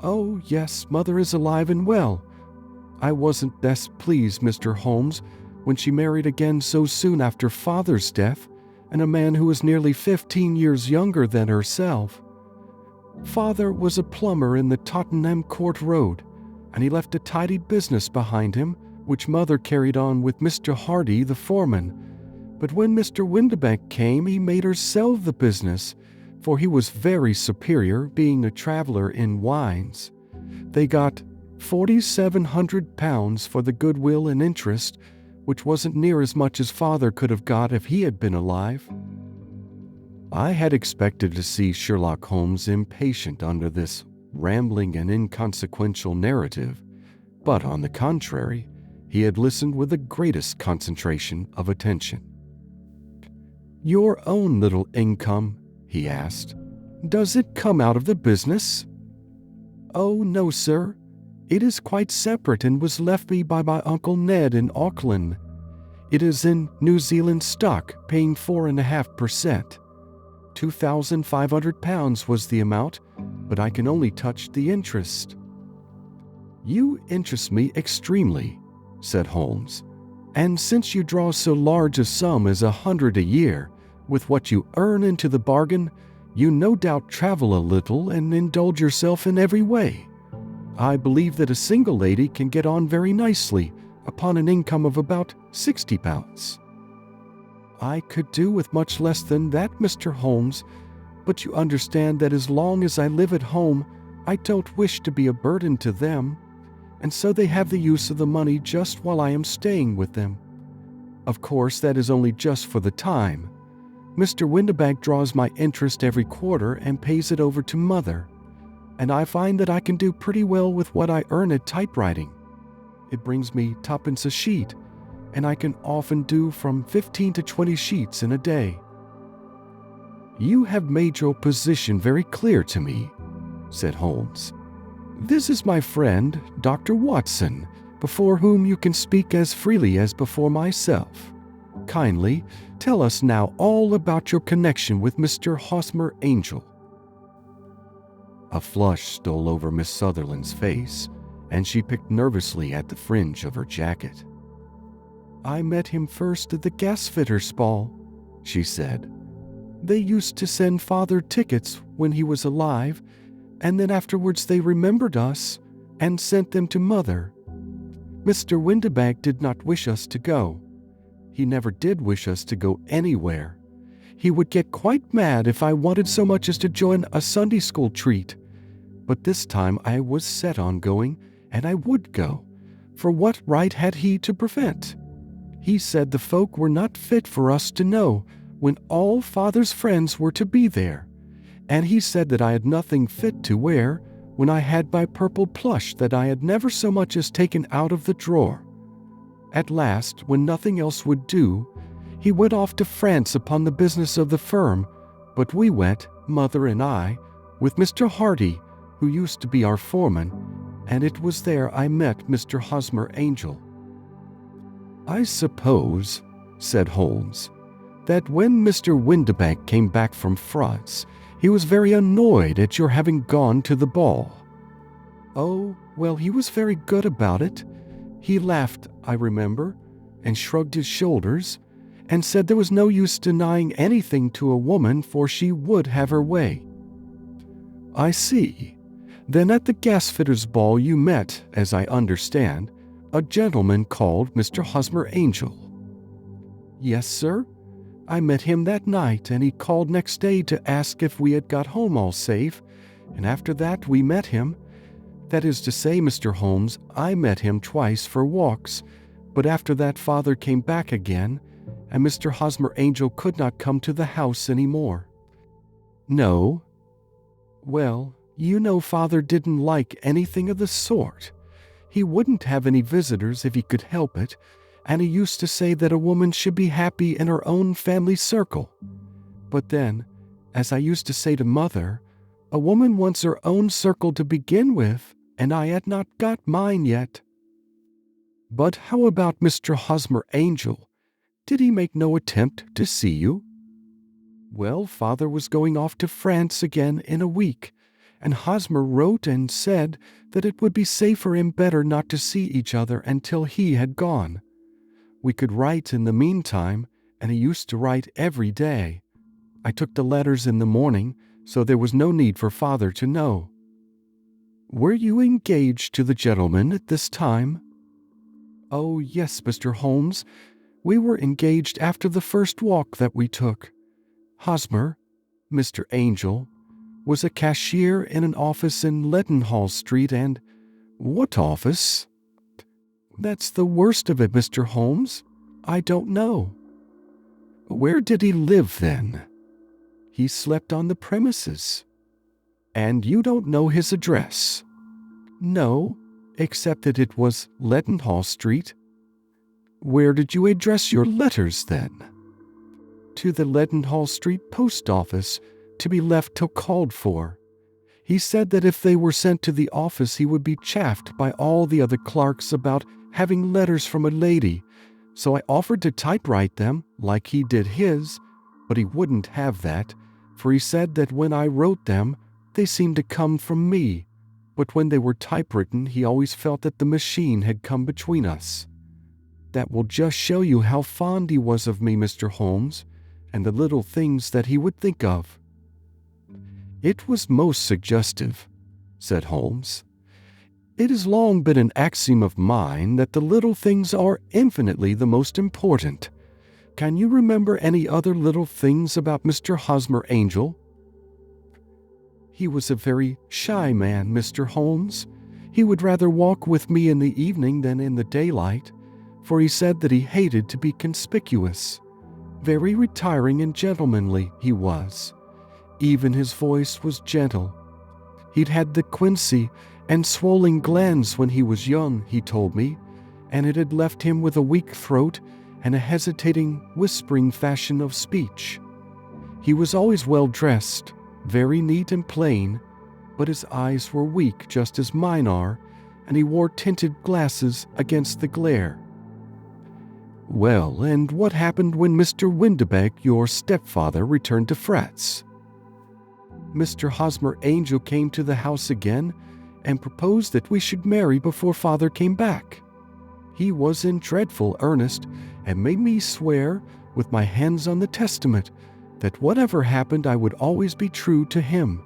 "Oh, yes, mother is alive and well. I wasn't best pleased, Mr. Holmes, when she married again so soon after father's death, and a man who was nearly 15 years younger than herself. Father was a plumber in the Tottenham Court Road, and he left a tidy business behind him, which mother carried on with Mr. Hardy, the foreman. But when Mr. Windibank came, he made her sell the business, for he was very superior, being a traveler in wines. They got £4,700 for the goodwill and interest, which wasn't near as much as father could have got if he had been alive." I had expected to see Sherlock Holmes impatient under this rambling and inconsequential narrative, but on the contrary, he had listened with the greatest concentration of attention. "Your own little income," he asked, "does it come out of the business?" "Oh, no, sir. It is quite separate and was left me by my Uncle Ned in Auckland. It is in New Zealand stock, paying 4.5%. £2,500 was the amount, but I can only touch the interest." "You interest me extremely," said Holmes, "and since you draw so large a sum as 100 a year, with what you earn into the bargain, you no doubt travel a little and indulge yourself in every way. I believe that a single lady can get on very nicely upon an income of about £60. "I could do with much less than that, Mr. Holmes, but you understand that as long as I live at home, I don't wish to be a burden to them, and so they have the use of the money just while I am staying with them. Of course, that is only just for the time. Mr. Windibank draws my interest every quarter and pays it over to mother, and I find that I can do pretty well with what I earn at typewriting. It brings me 2d a sheet, and I can often do from 15 to 20 sheets in a day." "You have made your position very clear to me," said Holmes. "This is my friend, Dr. Watson, before whom you can speak as freely as before myself. Kindly tell us now all about your connection with Mr. Hosmer Angel." A flush stole over Miss Sutherland's face, and she picked nervously at the fringe of her jacket. "I met him first at the gasfitters' ball," she said. "They used to send father tickets when he was alive, and then afterwards they remembered us and sent them to mother. Mr. Windibank did not wish us to go. He never did wish us to go anywhere. He would get quite mad if I wanted so much as to join a Sunday school treat. But this time I was set on going, and I would go, for what right had he to prevent? He said the folk were not fit for us to know, when all father's friends were to be there, and he said that I had nothing fit to wear, when I had my purple plush that I had never so much as taken out of the drawer. At last, when nothing else would do, he went off to France upon the business of the firm, but we went, mother and I, with Mr. Hardy, who used to be our foreman, and it was there I met Mr. Hosmer Angel." "I suppose," said Holmes, "that when Mr. Windibank came back from France, he was very annoyed at your having gone to the ball." "Oh, well, he was very good about it. He laughed, I remember, and shrugged his shoulders, and said there was no use denying anything to a woman, for she would have her way." "I see. Then at the gasfitters' ball you met, as I understand, a gentleman called Mr. Hosmer Angel. Yes, sir. I met him that night, and he called next day to ask if we had got home all safe, and after that we met him. That is to say, Mr. Holmes, I met him twice for walks, but after that Father came back again, and Mr. Hosmer Angel could not come to the house any more. No. Well, you know Father didn't like anything of the sort. He wouldn't have any visitors if he could help it, and he used to say that a woman should be happy in her own family circle. But then, as I used to say to Mother, a woman wants her own circle to begin with, and I had not got mine yet. But how about Mr. Hosmer Angel? Did he make no attempt to see you? Well, Father was going off to France again in a week, and Hosmer wrote and said that it would be safer and better not to see each other until he had gone. We could write in the meantime, and he used to write every day. I took the letters in the morning, so there was no need for Father to know. Were you engaged to the gentleman at this time? Oh, yes, Mr. Holmes. We were engaged after the first walk that we took. Hosmer, Mr. Angel, was a cashier in an office in Leadenhall Street, and— What office? That's the worst of it, Mr. Holmes. I don't know. Where did he live, then? He slept on the premises. And you don't know his address? No, except that it was Leadenhall Street. Where did you address your letters, then? To the Leadenhall Street post office, to be left till called for. He said that if they were sent to the office he would be chaffed by all the other clerks about having letters from a lady, so I offered to typewrite them, like he did his, but he wouldn't have that, for he said that when I wrote them, they seemed to come from me, but when they were typewritten he always felt that the machine had come between us. That will just show you how fond he was of me, Mr. Holmes, and the little things that he would think of. It was most suggestive, said Holmes. It has long been an axiom of mine that the little things are infinitely the most important. Can you remember any other little things about Mr. Hosmer Angel? He was a very shy man, Mr. Holmes. He would rather walk with me in the evening than in the daylight, for he said that he hated to be conspicuous. Very retiring and gentlemanly he was. Even his voice was gentle. He'd had the quinsy and swollen glands when he was young, he told me, and it had left him with a weak throat and a hesitating, whispering fashion of speech. He was always well dressed, very neat and plain, but his eyes were weak just as mine are, and he wore tinted glasses against the glare. Well, and what happened when Mr. Windibank, your stepfather, returned to France? Mr. Hosmer Angel came to the house again and proposed that we should marry before Father came back. He was in dreadful earnest and made me swear, with my hands on the testament, that whatever happened I would always be true to him.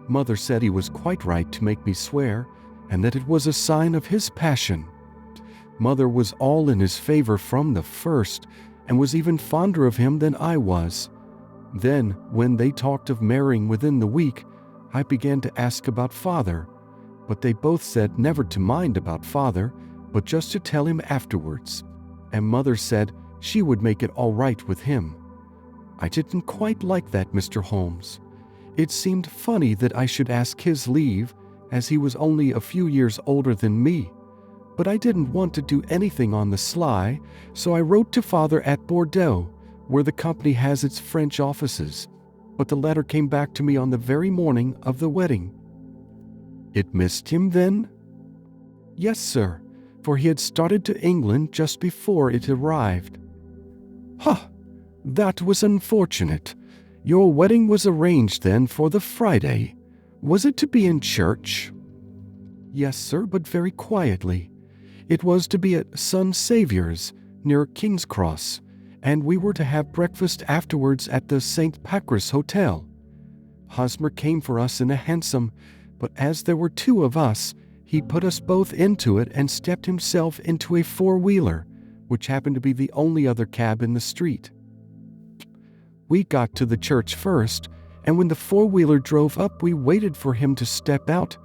Mother said he was quite right to make me swear, and that it was a sign of his passion. Mother was all in his favor from the first, and was even fonder of him than I was. Then, when they talked of marrying within the week, I began to ask about Father, but they both said never to mind about Father, but just to tell him afterwards, and Mother said she would make it all right with him. I didn't quite like that, Mr. Holmes. It seemed funny that I should ask his leave, as he was only a few years older than me, but I didn't want to do anything on the sly, so I wrote to Father at Bordeaux, where the company has its French offices, but the letter came back to me on the very morning of the wedding. It missed him then? Yes, sir, for he had started to England just before it arrived. Ha! That was unfortunate. Your wedding was arranged then for the Friday. Was it to be in church? Yes, sir, but very quietly. It was to be at Son Saviour's, near King's Cross, and we were to have breakfast afterwards at the St. Pancras Hotel. Hosmer came for us in a hansom, but as there were two of us, he put us both into it and stepped himself into a four-wheeler, which happened to be the only other cab in the street. We got to the church first, and when the four-wheeler drove up, we waited for him to step out,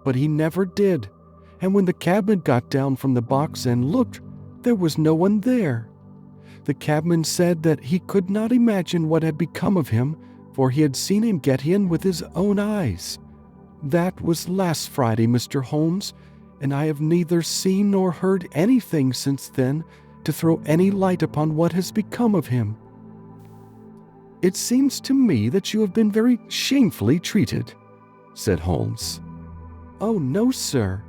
but he never did. And when the cabman got down from the box and looked, there was no one there. The cabman said that he could not imagine what had become of him, for he had seen him get in with his own eyes. That was last Friday, Mr. Holmes, and I have neither seen nor heard anything since then to throw any light upon what has become of him. It seems to me that you have been very shamefully treated, said Holmes. Oh, no, sir.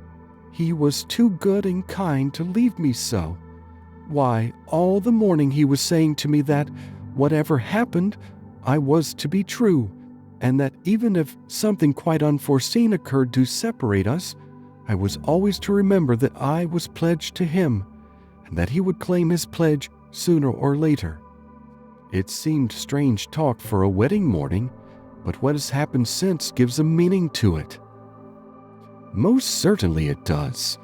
He was too good and kind to leave me so. Why, all the morning he was saying to me that, whatever happened, I was to be true, and that even if something quite unforeseen occurred to separate us, I was always to remember that I was pledged to him, and that he would claim his pledge sooner or later. It seemed strange talk for a wedding morning, but what has happened since gives a meaning to it. Most certainly it does.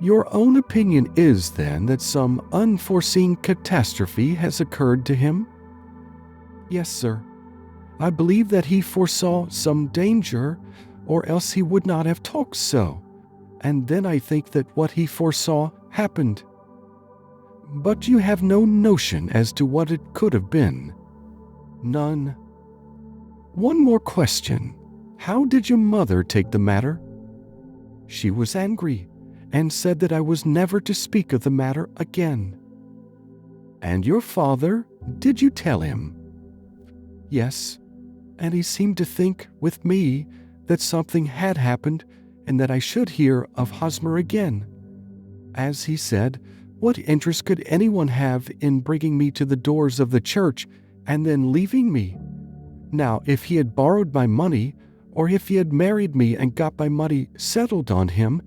Your own opinion is, then, that some unforeseen catastrophe has occurred to him? Yes, sir. I believe that he foresaw some danger, or else he would not have talked so. And then I think that what he foresaw happened. But you have no notion as to what it could have been. None. One more question. How did your mother take the matter? She was angry, and said that I was never to speak of the matter again. And your father, did you tell him? Yes, and he seemed to think, with me, that something had happened, and that I should hear of Hosmer again. As he said, what interest could anyone have in bringing me to the doors of the church and then leaving me? Now, if he had borrowed my money, or if he had married me and got my money settled on him,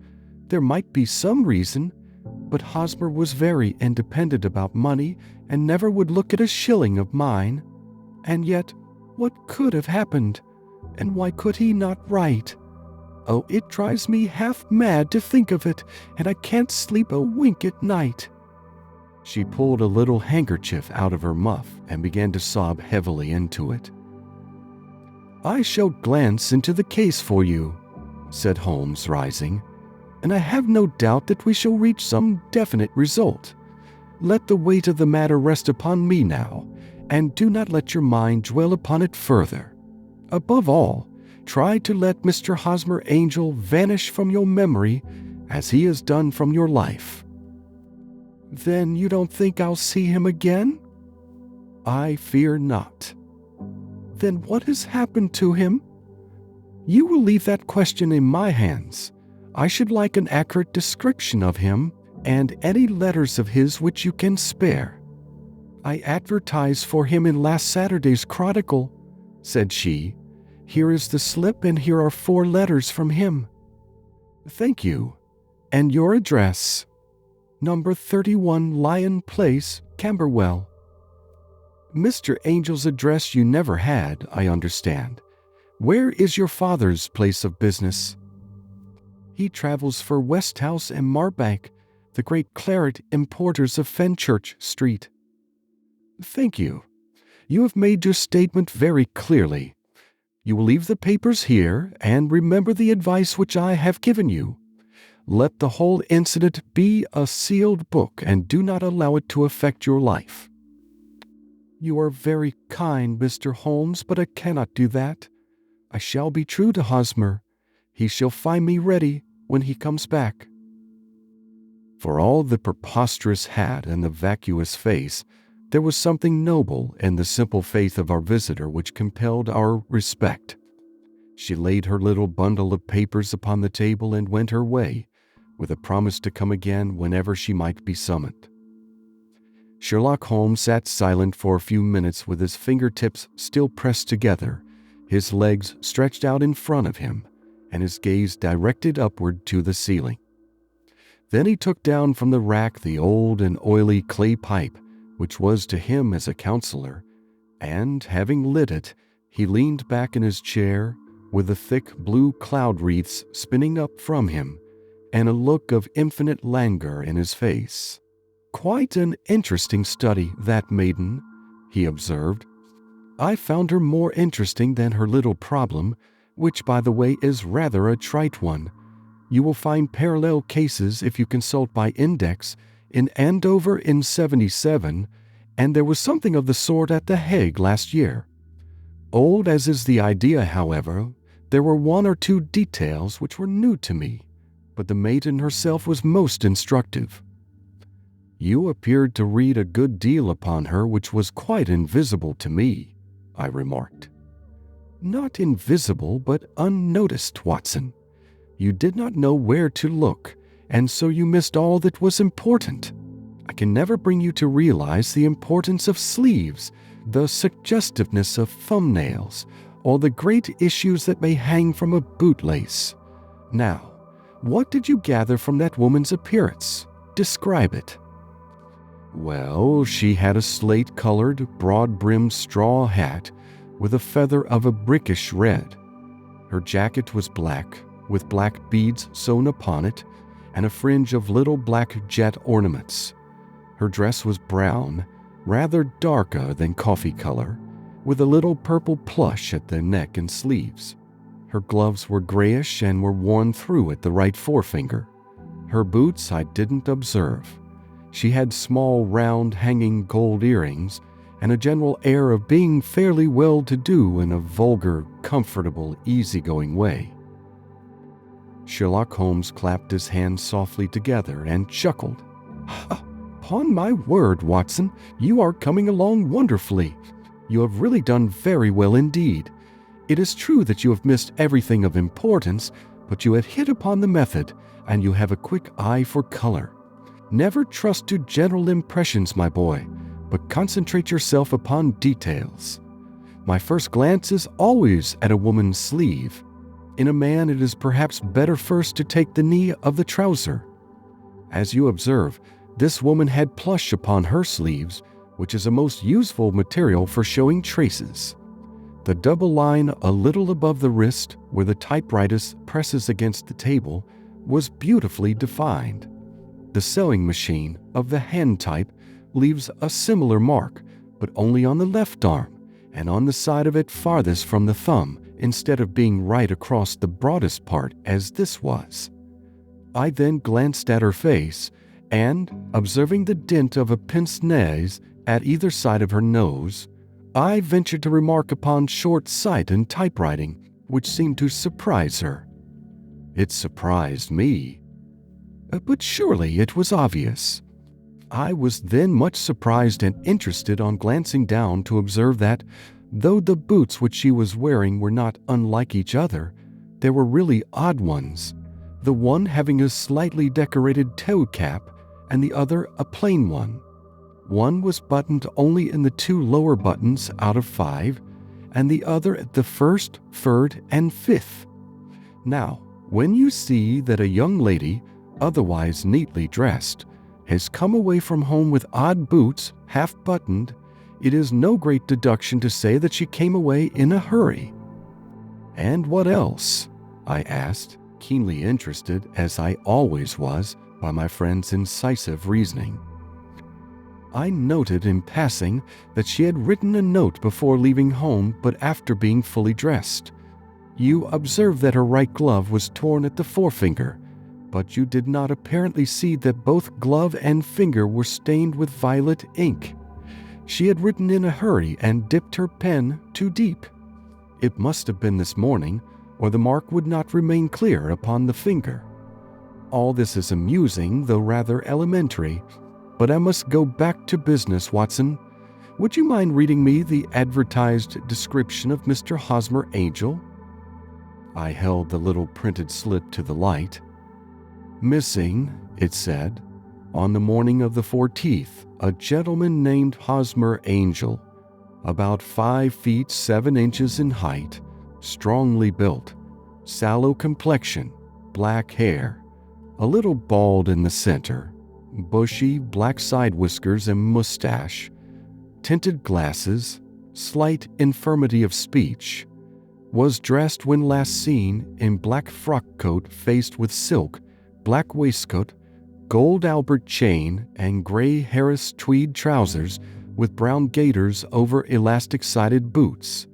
there might be some reason, but Hosmer was very independent about money and never would look at a shilling of mine. And yet, what could have happened? And why could he not write? Oh, it drives me half mad to think of it, and I can't sleep a wink at night. She pulled a little handkerchief out of her muff and began to sob heavily into it. I shall glance into the case for you, said Holmes, rising, and I have no doubt that we shall reach some definite result. Let the weight of the matter rest upon me now, and do not let your mind dwell upon it further. Above all, try to let Mr. Hosmer Angel vanish from your memory as he has done from your life. Then you don't think I'll see him again? I fear not. Then what has happened to him? You will leave that question in my hands. I should like an accurate description of him and any letters of his which you can spare. I advertised for him in last Saturday's Chronicle, said she. Here is the slip, and here are 4 letters from him. Thank you. And your address? Number 31 Lion Place, Camberwell. Mr. Angel's address you never had, I understand. Where is your father's place of business? He travels for Westhouse and Marbank, the great claret importers of Fenchurch Street. Thank you. You have made your statement very clearly. You will leave the papers here, and remember the advice which I have given you. Let the whole incident be a sealed book, and do not allow it to affect your life. You are very kind, Mr. Holmes, but I cannot do that. I shall be true to Hosmer. He shall find me ready when he comes back. For all the preposterous hat and the vacuous face, there was something noble in the simple faith of our visitor which compelled our respect. She laid her little bundle of papers upon the table and went her way, with a promise to come again whenever she might be summoned. Sherlock Holmes sat silent for a few minutes with his fingertips still pressed together, his legs stretched out in front of him, and his gaze directed upward to the ceiling. Then he took down from the rack the old and oily clay pipe, which was to him as a counselor, and, having lit it, he leaned back in his chair, with the thick blue cloud wreaths spinning up from him, and a look of infinite languor in his face. "Quite an interesting study, that maiden," he observed. "I found her more interesting than her little problem, which, by the way, is rather a trite one. You will find parallel cases if you consult by index in Andover in '77, and there was something of the sort at The Hague last year. Old as is the idea, however, there were one or two details which were new to me, but the maiden herself was most instructive." "You appeared to read a good deal upon her which was quite invisible to me," I remarked. "Not invisible, but unnoticed, Watson. You did not know where to look, and so you missed all that was important. I can never bring you to realize the importance of sleeves, the suggestiveness of thumbnails, or the great issues that may hang from a bootlace. Now, what did you gather from that woman's appearance? Describe it." "Well, she had a slate-colored, broad-brimmed straw hat with a feather of a brickish red. Her jacket was black, with black beads sewn upon it, and a fringe of little black jet ornaments. Her dress was brown, rather darker than coffee color, with a little purple plush at the neck and sleeves. Her gloves were grayish and were worn through at the right forefinger. Her boots I didn't observe. She had small, round, hanging gold earrings, and a general air of being fairly well-to-do in a vulgar, comfortable, easygoing way." Sherlock Holmes clapped his hands softly together and chuckled. "Upon my word, Watson, you are coming along wonderfully. You have really done very well indeed. It is true that you have missed everything of importance, but you have hit upon the method, and you have a quick eye for color. Never trust to general impressions, my boy, but concentrate yourself upon details. My first glance is always at a woman's sleeve. In a man, it is perhaps better first to take the knee of the trouser. As you observe, this woman had plush upon her sleeves, which is a most useful material for showing traces. The double line a little above the wrist, where the typewriter presses against the table, was beautifully defined. The sewing machine of the hand type leaves a similar mark, but only on the left arm, and on the side of it farthest from the thumb, instead of being right across the broadest part as this was. I then glanced at her face, and, observing the dint of a pince-nez at either side of her nose, I ventured to remark upon short sight and typewriting, which seemed to surprise her. It surprised me. But surely it was obvious. I was then much surprised and interested on glancing down to observe that, though the boots which she was wearing were not unlike each other, they were really odd ones, the one having a slightly decorated toe cap and the other a plain one. One was buttoned only in the 2 lower buttons out of 5, and the other at the 1st, 3rd, and 5th. Now, when you see that a young lady, otherwise neatly dressed, has come away from home with odd boots, half-buttoned, it is no great deduction to say that she came away in a hurry." "And what else?" I asked, keenly interested, as I always was, by my friend's incisive reasoning. "I noted in passing that she had written a note before leaving home, but after being fully dressed. You observed that her right glove was torn at the forefinger, but you did not apparently see that both glove and finger were stained with violet ink. She had written in a hurry and dipped her pen too deep. It must have been this morning, or the mark would not remain clear upon the finger. All this is amusing, though rather elementary, but I must go back to business, Watson. Would you mind reading me the advertised description of Mr. Hosmer Angel?" I held the little printed slip to the light. "Missing," it said, "on the morning of the 14th, a gentleman named Hosmer Angel, about 5 feet 7 inches in height, strongly built, sallow complexion, black hair, a little bald in the center, bushy black side whiskers and mustache, tinted glasses, slight infirmity of speech, was dressed when last seen in black frock coat faced with silk, black waistcoat, gold Albert chain, and gray Harris tweed trousers with brown gaiters over elastic-sided boots,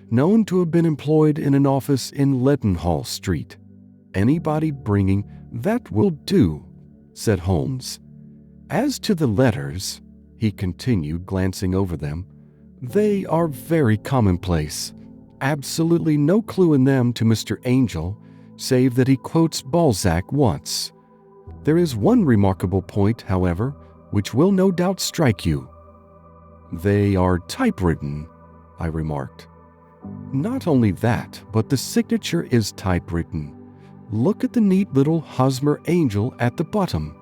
known to have been employed in an office in Leadenhall Street. "Anybody bringing that will do," said Holmes. "As to the letters," he continued, glancing over them, "they are very commonplace. Absolutely no clue in them to Mr. Angel, save that he quotes Balzac once. There is one remarkable point, however, which will no doubt strike you." "They are typewritten," I remarked. "Not only that, but the signature is typewritten. Look at the neat little Hosmer Angel at the bottom.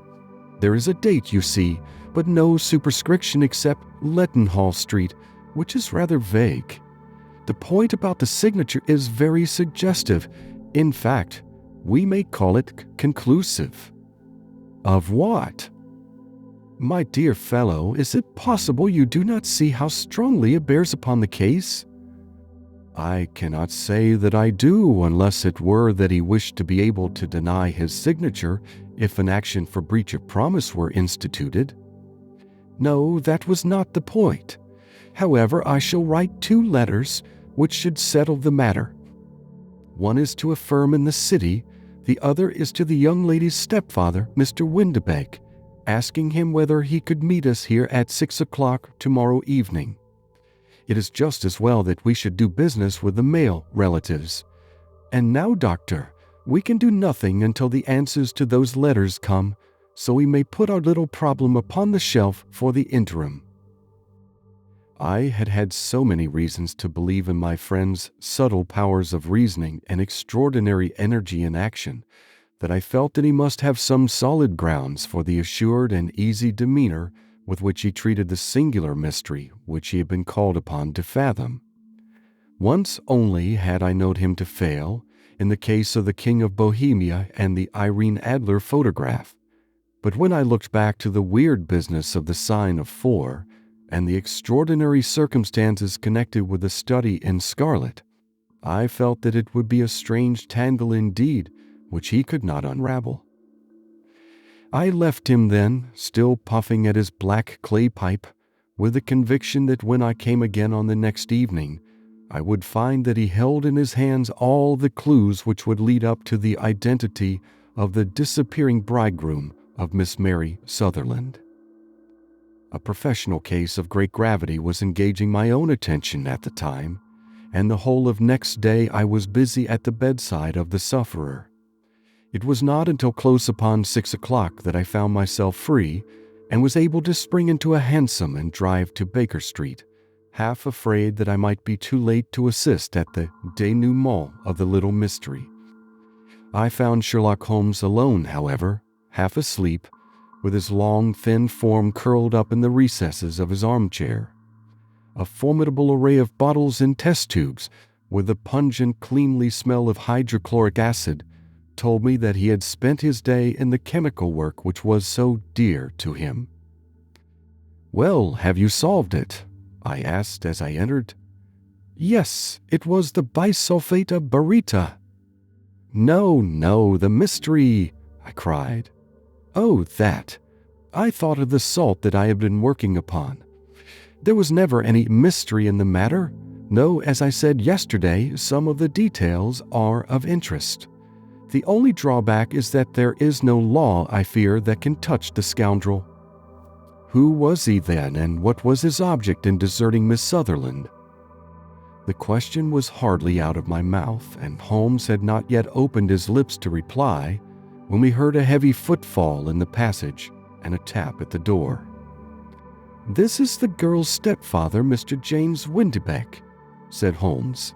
There is a date, you see, but no superscription except Leadenhall Street, which is rather vague. The point about the signature is very suggestive. In fact, we may call it conclusive." "Of what?" "My dear fellow, is it possible you do not see how strongly it bears upon the case?" "I cannot say that I do, unless it were that he wished to be able to deny his signature if an action for breach of promise were instituted." "No, that was not the point. However, I shall write 2 letters which should settle the matter. One is to a firm in the city, the other is to the young lady's stepfather, Mr. Windibank, asking him whether he could meet us here at 6 o'clock tomorrow evening. It is just as well that we should do business with the male relatives. And now, Doctor, we can do nothing until the answers to those letters come, so we may put our little problem upon the shelf for the interim." I had had so many reasons to believe in my friend's subtle powers of reasoning and extraordinary energy in action that I felt that he must have some solid grounds for the assured and easy demeanor with which he treated the singular mystery which he had been called upon to fathom. Once only had I known him to fail, in the case of the King of Bohemia and the Irene Adler photograph. But when I looked back to the weird business of the sign of 4, and the extraordinary circumstances connected with the study in scarlet, I felt that it would be a strange tangle indeed which he could not unravel. I left him then, still puffing at his black clay pipe, with the conviction that when I came again on the next evening, I would find that he held in his hands all the clues which would lead up to the identity of the disappearing bridegroom of Miss Mary Sutherland. A professional case of great gravity was engaging my own attention at the time, and the whole of next day I was busy at the bedside of the sufferer. It was not until close upon 6 o'clock that I found myself free and was able to spring into a hansom and drive to Baker Street, half afraid that I might be too late to assist at the denouement of the little mystery. I found Sherlock Holmes alone, however, half asleep, with his long, thin form curled up in the recesses of his armchair. A formidable array of bottles and test tubes, with the pungent, cleanly smell of hydrochloric acid, told me that he had spent his day in the chemical work which was so dear to him. "Well, have you solved it?" I asked as I entered. "Yes, it was the bisulfate of baryta." No, the mystery," I cried. "Oh, that. I thought of the salt that I had been working upon. There was never any mystery in the matter, though, as I said yesterday, some of the details are of interest. The only drawback is that there is no law, I fear, that can touch the scoundrel." "Who was he then, and what was his object in deserting Miss Sutherland?" The question was hardly out of my mouth, and Holmes had not yet opened his lips to reply, when we heard a heavy footfall in the passage and a tap at the door. "This is the girl's stepfather, Mr. James Windibank," said Holmes.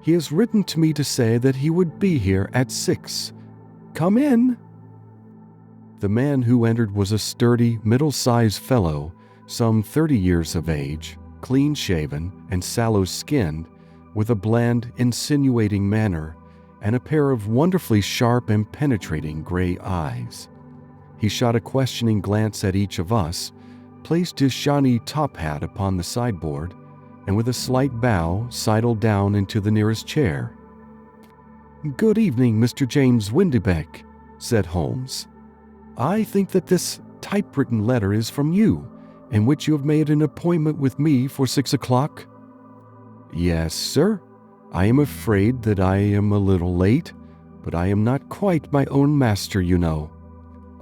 "He has written to me to say that he would be here at 6. Come in." The man who entered was a sturdy, middle-sized fellow, some 30 years of age, clean-shaven and sallow-skinned, with a bland, insinuating manner and a pair of wonderfully sharp and penetrating gray eyes. He shot a questioning glance at each of us, placed his shiny top hat upon the sideboard, and with a slight bow sidled down into the nearest chair. "Good evening, Mr. James Windibank," said Holmes. "I think that this typewritten letter is from you, in which you have made an appointment with me for 6 o'clock?" "Yes, sir. I am afraid that I am a little late, but I am not quite my own master, you know.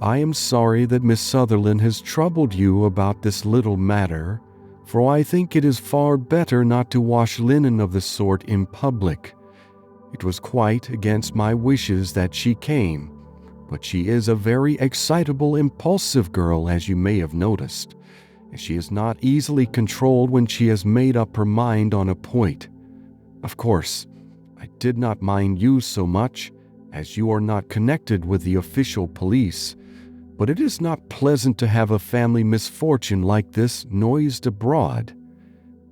I am sorry that Miss Sutherland has troubled you about this little matter, for I think it is far better not to wash linen of the sort in public. It was quite against my wishes that she came, but she is a very excitable, impulsive girl, as you may have noticed, and she is not easily controlled when she has made up her mind on a point. Of course, I did not mind you so much, as you are not connected with the official police, but it is not pleasant to have a family misfortune like this noised abroad.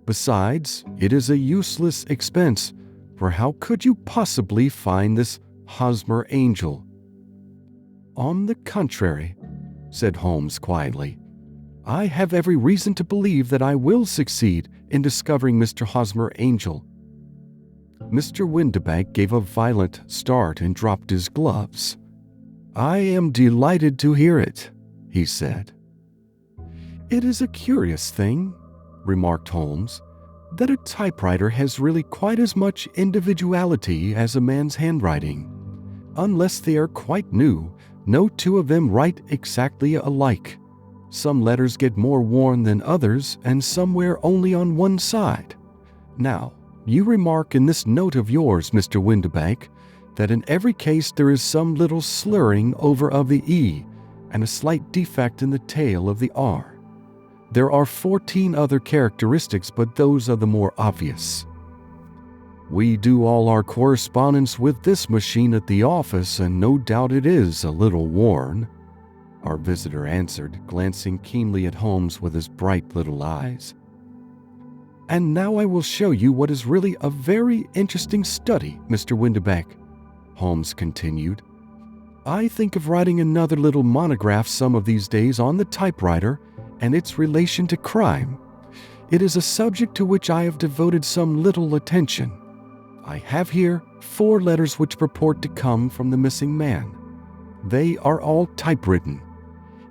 Besides, it is a useless expense, for how could you possibly find this Hosmer angel?" "On the contrary," said Holmes quietly, "I have every reason to believe that I will succeed in discovering Mr. Hosmer angel." Mr. Windibank gave a violent start and dropped his gloves. "I am delighted to hear it," he said. "It is a curious thing," remarked Holmes, "that a typewriter has really quite as much individuality as a man's handwriting. Unless they are quite new, no two of them write exactly alike. Some letters get more worn than others, and some wear only on one side. Now, you remark in this note of yours, Mr. Windibank, that in every case there is some little slurring over of the E and a slight defect in the tail of the R. There are 14 other characteristics, but those are the more obvious. We do all our correspondence with this machine at the office, and no doubt it is a little worn," our visitor answered, glancing keenly at Holmes with his bright little eyes. "And now I will show you what is really a very interesting study, Mr. Windibank," Holmes continued. "I think of writing another little monograph some of these days on the typewriter and its relation to crime. It is a subject to which I have devoted some little attention. I have here 4 letters which purport to come from the missing man. They are all typewritten.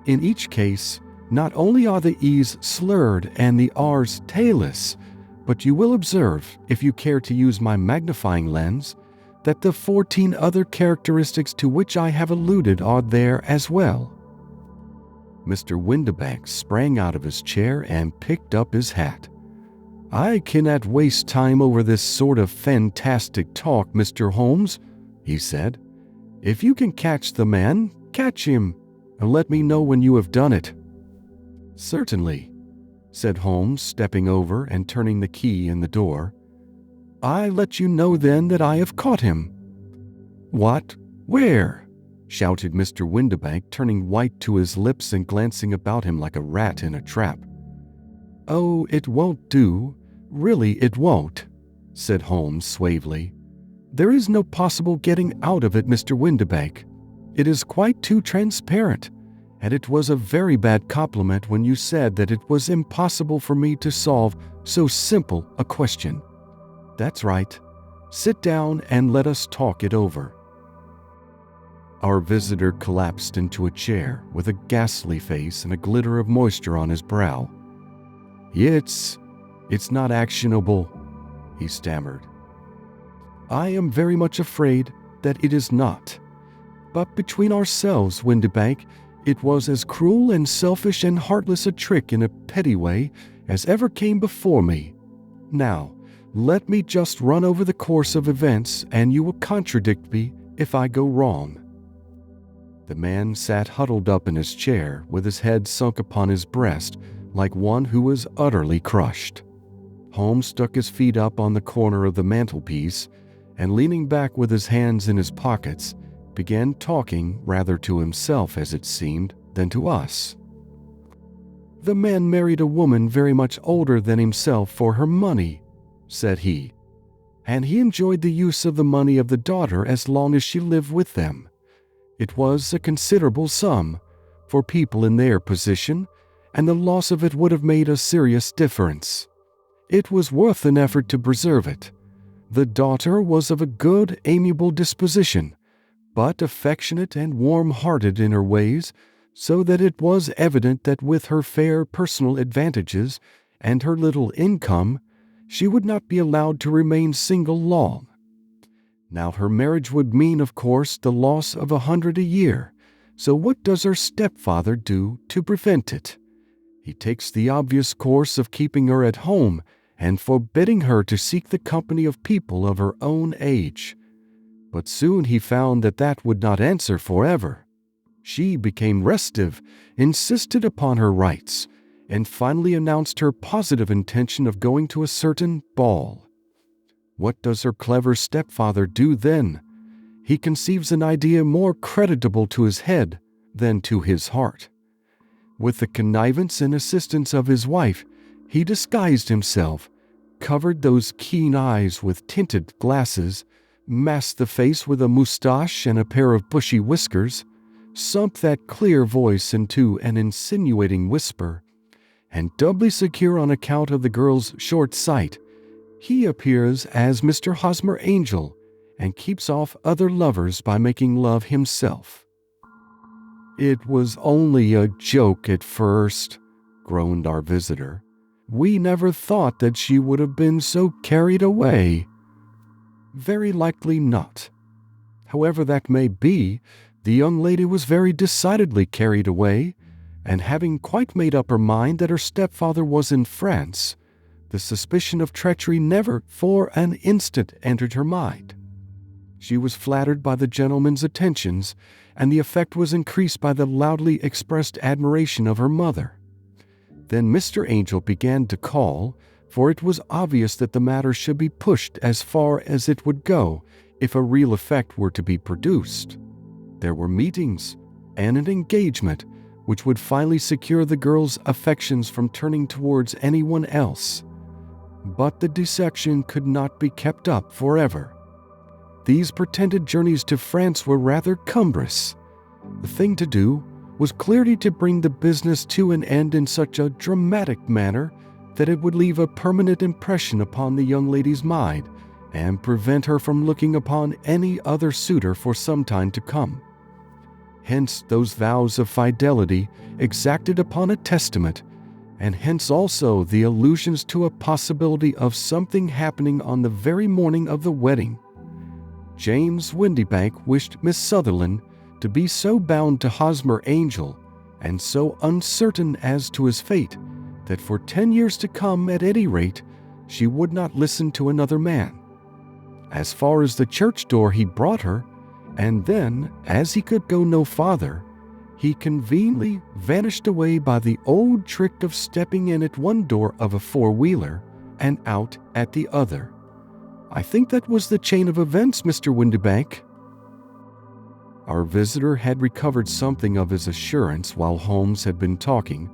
In each case, not only are the E's slurred and the R's tailless, but you will observe, if you care to use my magnifying lens, that the 14 other characteristics to which I have alluded are there as well." Mr. Windibank sprang out of his chair and picked up his hat. "I cannot waste time over this sort of fantastic talk, Mr. Holmes," he said. "If you can catch the man, catch him, and let me know when you have done it." "Certainly," said Holmes, stepping over and turning the key in the door. "I let you know then that I have caught him." "What? Where?" shouted Mr. Windibank, turning white to his lips and glancing about him like a rat in a trap. "Oh, it won't do. Really, it won't," said Holmes suavely. "There is no possible getting out of it, Mr. Windibank. It is quite too transparent, and it was a very bad compliment when you said that it was impossible for me to solve so simple a question. That's right. Sit down and let us talk it over." Our visitor collapsed into a chair with a ghastly face and a glitter of moisture on his brow. It's not actionable," he stammered. "I am very much afraid that it is not. But between ourselves, Windibank, it was as cruel and selfish and heartless a trick in a petty way as ever came before me. Now, let me just run over the course of events, and you will contradict me if I go wrong." The man sat huddled up in his chair with his head sunk upon his breast like one who was utterly crushed. Holmes stuck his feet up on the corner of the mantelpiece and, leaning back with his hands in his pockets, began talking rather to himself, as it seemed, than to us. "The man married a woman very much older than himself for her money," said he, "and he enjoyed the use of the money of the daughter as long as she lived with them. It was a considerable sum for people in their position, and the loss of it would have made a serious difference. It was worth an effort to preserve it. The daughter was of a good, amiable disposition, but affectionate and warm-hearted in her ways, so that it was evident that with her fair personal advantages and her little income, she would not be allowed to remain single long. Now her marriage would mean, of course, the loss of 100 a year, so what does her stepfather do to prevent it? He takes the obvious course of keeping her at home and forbidding her to seek the company of people of her own age. But soon he found that that would not answer forever. She became restive, insisted upon her rights, and finally announced her positive intention of going to a certain ball. What does her clever stepfather do then? He conceives an idea more creditable to his head than to his heart. With the connivance and assistance of his wife, he disguised himself, covered those keen eyes with tinted glasses, masked the face with a moustache and a pair of bushy whiskers, sunk that clear voice into an insinuating whisper, and doubly secure on account of the girl's short sight, he appears as Mr. Hosmer Angel and keeps off other lovers by making love himself. "It was only a joke at first," groaned our visitor. "We never thought that she would have been so carried away." "Very likely not. However that may be, the young lady was very decidedly carried away, and having quite made up her mind that her stepfather was in France, the suspicion of treachery never for an instant entered her mind. She was flattered by the gentleman's attentions, and the effect was increased by the loudly expressed admiration of her mother. Then Mr. Angel began to call, for it was obvious that the matter should be pushed as far as it would go if a real effect were to be produced. There were meetings and an engagement which would finally secure the girl's affections from turning towards anyone else. But the deception could not be kept up forever. These pretended journeys to France were rather cumbrous. The thing to do was clearly to bring the business to an end in such a dramatic manner that it would leave a permanent impression upon the young lady's mind and prevent her from looking upon any other suitor for some time to come. Hence those vows of fidelity exacted upon a testament, and hence also the allusions to a possibility of something happening on the very morning of the wedding. James Windybank wished Miss Sutherland to be so bound to Hosmer Angel and so uncertain as to his fate that for 10 years to come, at any rate, she would not listen to another man. As far as the church door he brought her, and then, as he could go no farther, he conveniently vanished away by the old trick of stepping in at one door of a four-wheeler and out at the other. I think that was the chain of events, Mr. Windybank." Our visitor had recovered something of his assurance while Holmes had been talking,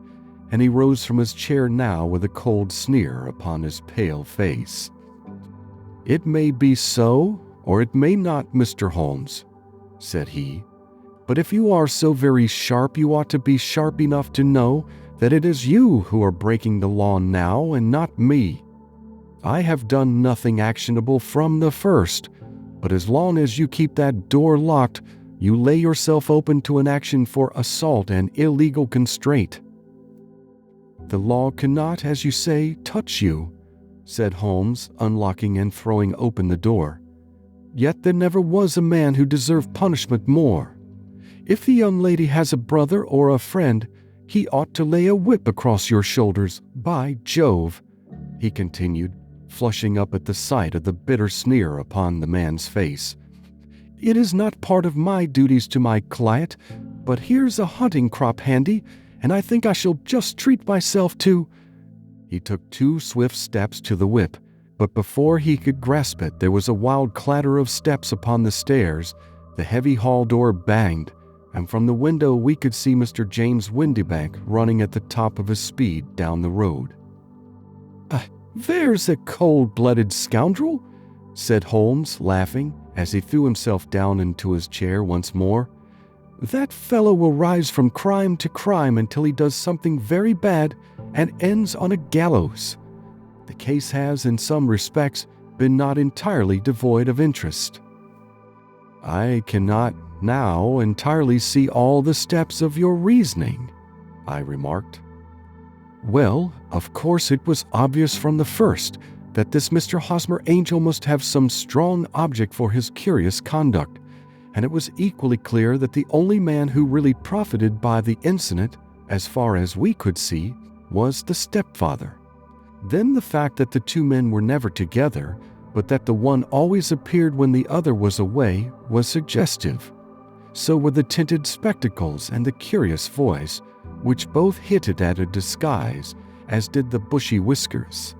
and he rose from his chair now with a cold sneer upon his pale face. "It may be so, or it may not, Mr. Holmes," said he. "But if you are so very sharp, you ought to be sharp enough to know that it is you who are breaking the law now and not me. I have done nothing actionable from the first, but as long as you keep that door locked, you lay yourself open to an action for assault and illegal constraint." "The law cannot, as you say, touch you," said Holmes, unlocking and throwing open the door. "Yet there never was a man who deserved punishment more. If the young lady has a brother or a friend, he ought to lay a whip across your shoulders, by Jove," he continued, flushing up at the sight of the bitter sneer upon the man's face. "It is not part of my duties to my client, but here's a hunting crop handy, and I think I shall just treat myself to—" He took 2 swift steps to the whip, but before he could grasp it there was a wild clatter of steps upon the stairs, the heavy hall door banged, and from the window we could see Mr. James Windybank running at the top of his speed down the road. "There's a cold-blooded scoundrel," said Holmes, laughing, as he threw himself down into his chair once more. "That fellow will rise from crime to crime until he does something very bad and ends on a gallows. The case has, in some respects, been not entirely devoid of interest." "I cannot now entirely see all the steps of your reasoning," I remarked. "Well, of course it was obvious from the first that this Mr. Hosmer Angel must have some strong object for his curious conduct, and it was equally clear that the only man who really profited by the incident, as far as we could see, was the stepfather. Then the fact that the two men were never together, but that the one always appeared when the other was away, was suggestive. So were the tinted spectacles and the curious voice, which both hinted at a disguise, as did the bushy whiskers.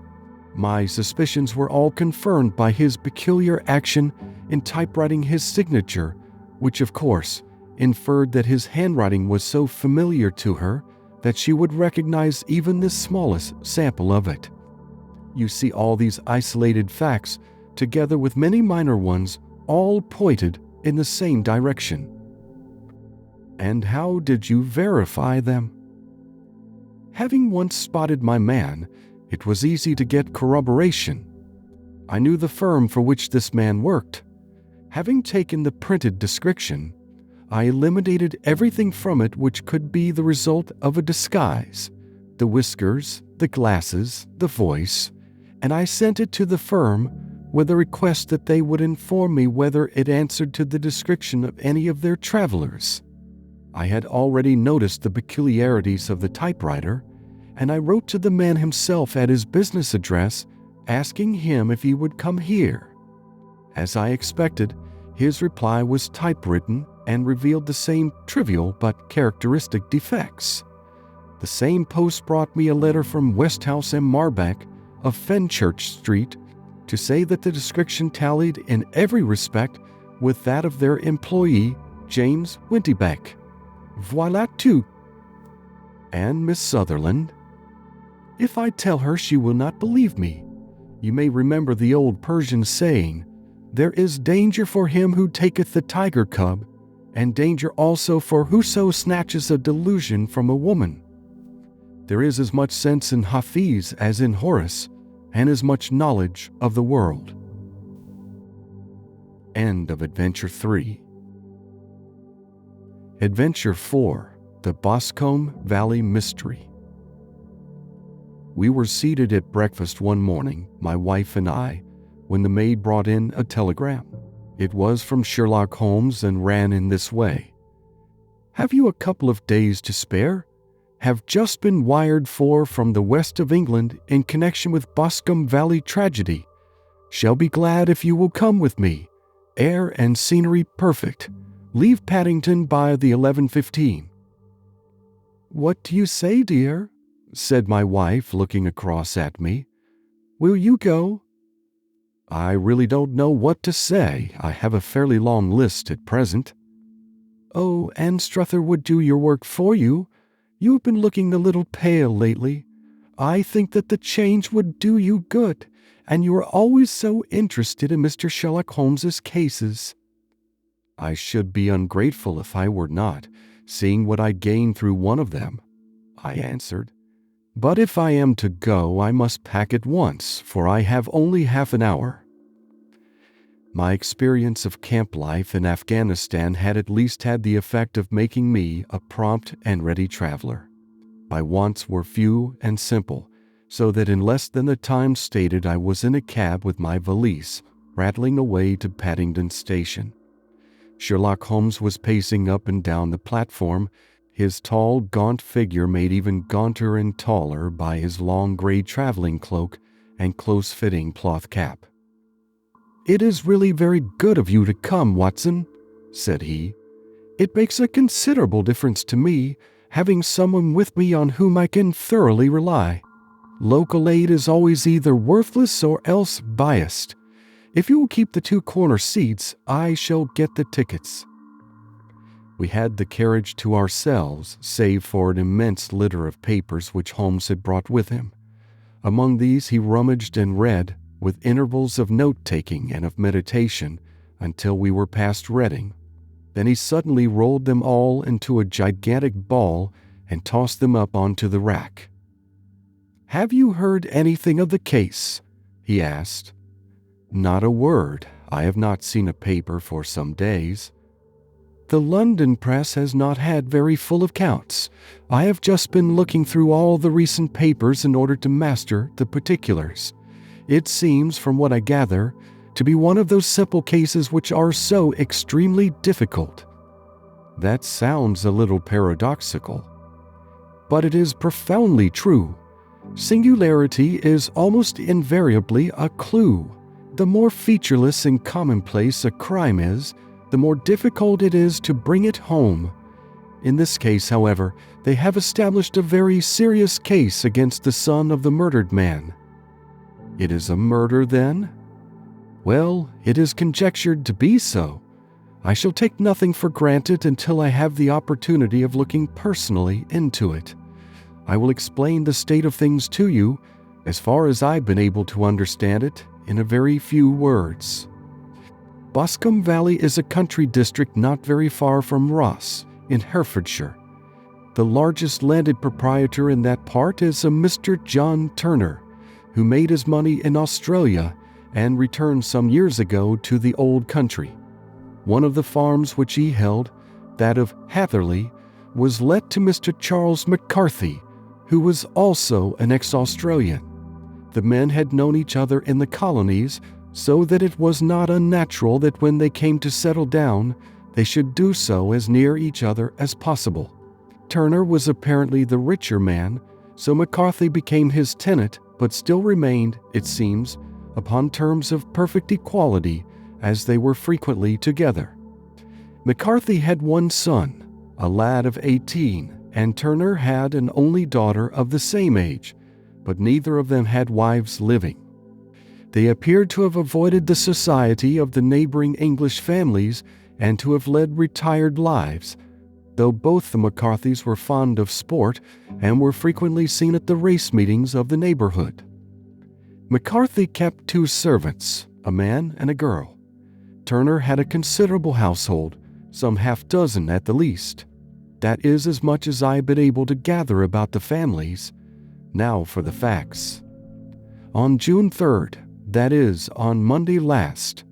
My suspicions were all confirmed by his peculiar action in typewriting his signature, which of course inferred that his handwriting was so familiar to her that she would recognize even the smallest sample of it. You see, all these isolated facts, together with many minor ones, all pointed in the same direction." "And how did you verify them?" "Having once spotted my man, it was easy to get corroboration. I knew the firm for which this man worked. Having taken the printed description, I eliminated everything from it which could be the result of a disguise, the whiskers, the glasses, the voice, and I sent it to the firm with a request that they would inform me whether it answered to the description of any of their travelers. I had already noticed the peculiarities of the typewriter, and I wrote to the man himself at his business address, asking him if he would come here. As I expected, his reply was typewritten and revealed the same trivial but characteristic defects. The same post brought me a letter from Westhouse and Marbeck of Fenchurch Street to say that the description tallied in every respect with that of their employee, James Wintebeck. Voilà tout." "And Miss Sutherland?" "If I tell her, she will not believe me. You may remember the old Persian saying, 'There is danger for him who taketh the tiger cub, and danger also for whoso snatches a delusion from a woman.' There is as much sense in Hafiz as in Horace, and as much knowledge of the world." End of Adventure 3. Adventure 4, The Boscombe Valley Mystery. We were seated at breakfast one morning, my wife and I, when the maid brought in a telegram. It was from Sherlock Holmes and ran in this way: "Have you a couple of days to spare? Have just been wired for from the west of England in connection with Boscombe Valley tragedy. Shall be glad if you will come with me. Air and scenery perfect. Leave Paddington by the 11:15. "What do you say, dear?" said my wife, looking across at me. "Will you go?" "I really don't know what to say. I have a fairly long list at present." "Oh, Anstruther would do your work for you. You have been looking a little pale lately. I think that the change would do you good, and you are always so interested in Mr. Sherlock Holmes's cases." "I should be ungrateful if I were not, seeing what I gained through one of them," I answered. "But if I am to go, I must pack at once, for I have only half an hour." My experience of camp life in Afghanistan had at least had the effect of making me a prompt and ready traveler. My wants were few and simple, so that in less than the time stated I was in a cab with my valise, rattling away to Paddington Station. Sherlock Holmes was pacing up and down the platform, his tall, gaunt figure made even gaunter and taller by his long gray traveling cloak and close-fitting cloth cap. "It is really very good of you to come, Watson," said he. "It makes a considerable difference to me, having someone with me on whom I can thoroughly rely. Local aid is always either worthless or else biased. If you will keep the two corner seats, I shall get the tickets." We had the carriage to ourselves, save for an immense litter of papers which Holmes had brought with him. Among these he rummaged and read, with intervals of note-taking and of meditation, until we were past Reading. Then he suddenly rolled them all into a gigantic ball and tossed them up onto the rack. "Have you heard anything of the case?" he asked. "Not a word. I have not seen a paper for some days." The London press has not had very full accounts. I have just been looking through all the recent papers in order to master the particulars. It seems, from what I gather, to be one of those simple cases which are so extremely difficult." That sounds a little paradoxical, but it is profoundly true. Singularity is almost invariably a clue. The more featureless and commonplace a crime is, the more difficult it is to bring it home. In this case, however, they have established a very serious case against the son of the murdered man. It is a murder, then? Well, it is conjectured to be so. I shall take nothing for granted until I have the opportunity of looking personally into it. I will explain the state of things to you, as far as I've been able to understand it, in a very few words. Boscombe Valley is a country district not very far from Ross, in Herefordshire. The largest landed proprietor in that part is a Mr. John Turner, who made his money in Australia and returned some years ago to the old country. One of the farms which he held, that of Hatherley, was let to Mr. Charles McCarthy, who was also an ex-Australian. The men had known each other in the colonies, so that it was not unnatural that when they came to settle down, they should do so as near each other as possible. Turner was apparently the richer man, so McCarthy became his tenant, but still remained, it seems, upon terms of perfect equality, as they were frequently together. McCarthy had one son, a lad of 18, and Turner had an only daughter of the same age, but neither of them had wives living. They appeared to have avoided the society of the neighboring English families and to have led retired lives, though both the McCarthys were fond of sport and were frequently seen at the race meetings of the neighborhood. McCarthy kept 2 servants, a man and a girl. Turner had a considerable household, some half-dozen at the least. That is as much as I have been able to gather about the families. Now for the facts. On June 3rd, that is, on Monday last,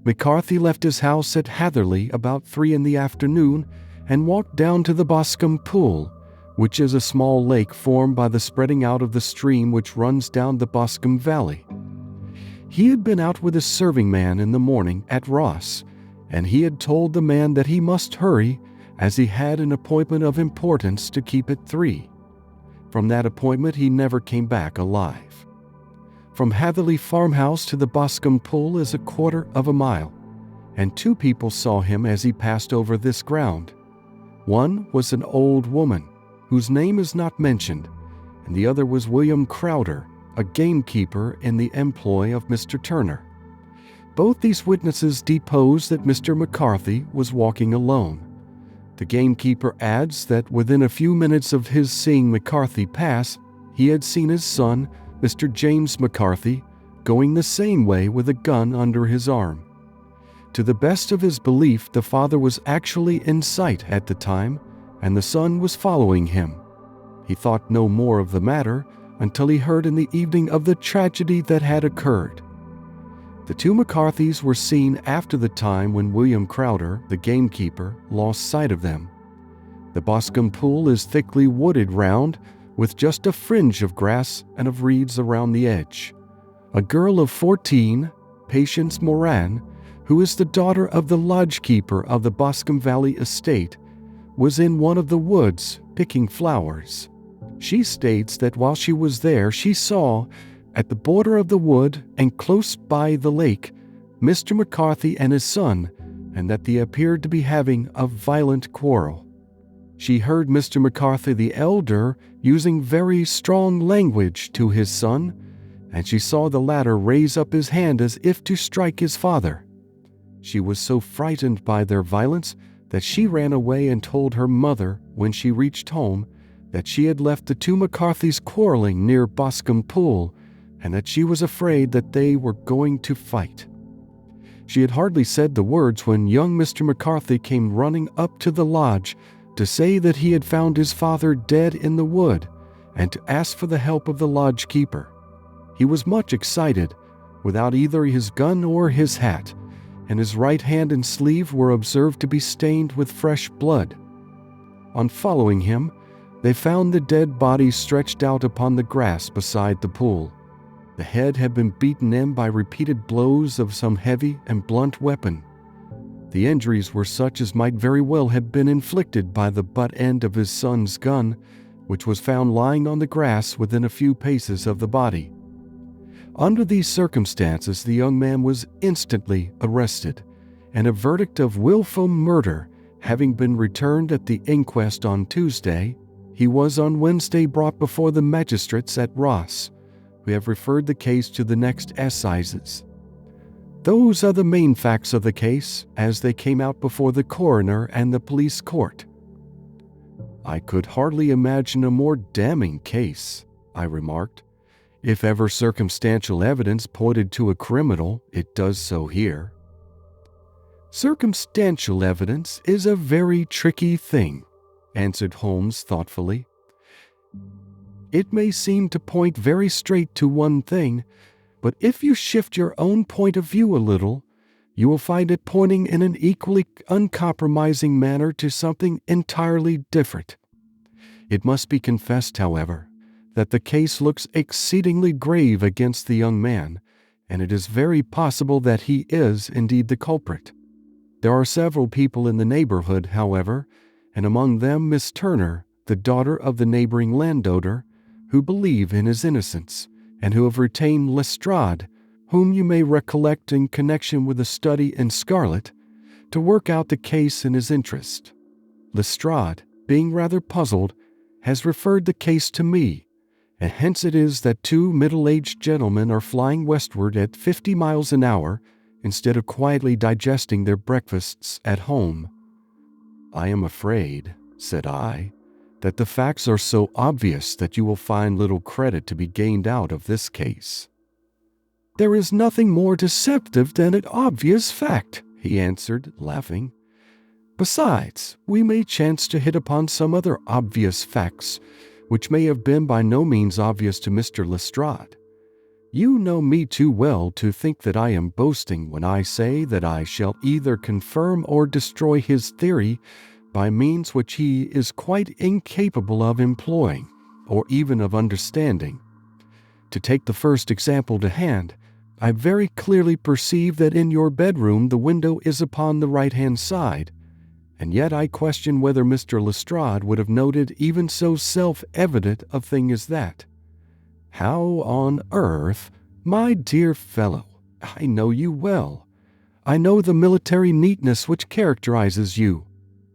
McCarthy left his house at Hatherley about 3 in the afternoon and walked down to the Boscombe Pool, which is a small lake formed by the spreading out of the stream which runs down the Boscombe Valley. He had been out with his serving man in the morning at Ross, and he had told the man that he must hurry, as he had an appointment of importance to keep at 3. From that appointment he never came back alive. From Hatherley farmhouse to the Boscombe Pool is a quarter of a mile, and 2 people saw him as he passed over this ground. One was an old woman, whose name is not mentioned, and the other was William Crowder, a gamekeeper in the employ of Mr. Turner. Both these witnesses depose that Mr. McCarthy was walking alone. The gamekeeper adds that within a few minutes of his seeing McCarthy pass, he had seen his son, Mr. James McCarthy, going the same way with a gun under his arm. To the best of his belief, the father was actually in sight at the time, and the son was following him. He thought no more of the matter until he heard in the evening of the tragedy that had occurred. The 2 McCarthys were seen after the time when William Crowder, the gamekeeper, lost sight of them. The Boscombe Pool is thickly wooded round, with just a fringe of grass and of reeds around the edge. A girl of 14, Patience Moran, who is the daughter of the lodge-keeper of the Boscombe Valley estate, was in one of the woods picking flowers. She states that while she was there she saw, at the border of the wood and close by the lake, Mr. McCarthy and his son, and that they appeared to be having a violent quarrel. She heard Mr. McCarthy the elder using very strong language to his son, and she saw the latter raise up his hand as if to strike his father. She was so frightened by their violence that she ran away and told her mother, when she reached home, that she had left the 2 McCarthys quarreling near Boscombe Pool, and that she was afraid that they were going to fight. She had hardly said the words when young Mr. McCarthy came running up to the lodge to say that he had found his father dead in the wood, and to ask for the help of the lodge keeper. He was much excited, without either his gun or his hat, and his right hand and sleeve were observed to be stained with fresh blood. On following him, they found the dead body stretched out upon the grass beside the pool. The head had been beaten in by repeated blows of some heavy and blunt weapon. The injuries were such as might very well have been inflicted by the butt end of his son's gun, which was found lying on the grass within a few paces of the body. Under these circumstances, the young man was instantly arrested, and a verdict of willful murder having been returned at the inquest on Tuesday, he was on Wednesday brought before the magistrates at Ross, who have referred the case to the next assizes. Those are the main facts of the case as they came out before the coroner and the police court. I could hardly imagine a more damning case, I remarked. If ever circumstantial evidence pointed to a criminal, it does so here. Circumstantial evidence is a very tricky thing, answered Holmes thoughtfully. It may seem to point very straight to one thing, but if you shift your own point of view a little, you will find it pointing in an equally uncompromising manner to something entirely different. It must be confessed, however, that the case looks exceedingly grave against the young man, and it is very possible that he is indeed the culprit. There are several people in the neighborhood, however, and among them Miss Turner, the daughter of the neighboring landowner, who believe in his innocence, and who have retained Lestrade, whom you may recollect in connection with a study in scarlet, to work out the case in his interest. Lestrade, being rather puzzled, has referred the case to me, and hence it is that two middle-aged gentlemen are flying westward at 50 miles an hour instead of quietly digesting their breakfasts at home. I am afraid, said I, that the facts are so obvious that you will find little credit to be gained out of this case. There is nothing more deceptive than an obvious fact, he answered, laughing. Besides, we may chance to hit upon some other obvious facts, which may have been by no means obvious to Mr. Lestrade. You know me too well to think that I am boasting when I say that I shall either confirm or destroy his theory by means which he is quite incapable of employing, or even of understanding. To take the first example to hand, I very clearly perceive that in your bedroom the window is upon the right-hand side, and yet I question whether Mr. Lestrade would have noted even so self-evident a thing as that. How on earth, my dear fellow, I know you well. I know the military neatness which characterizes you.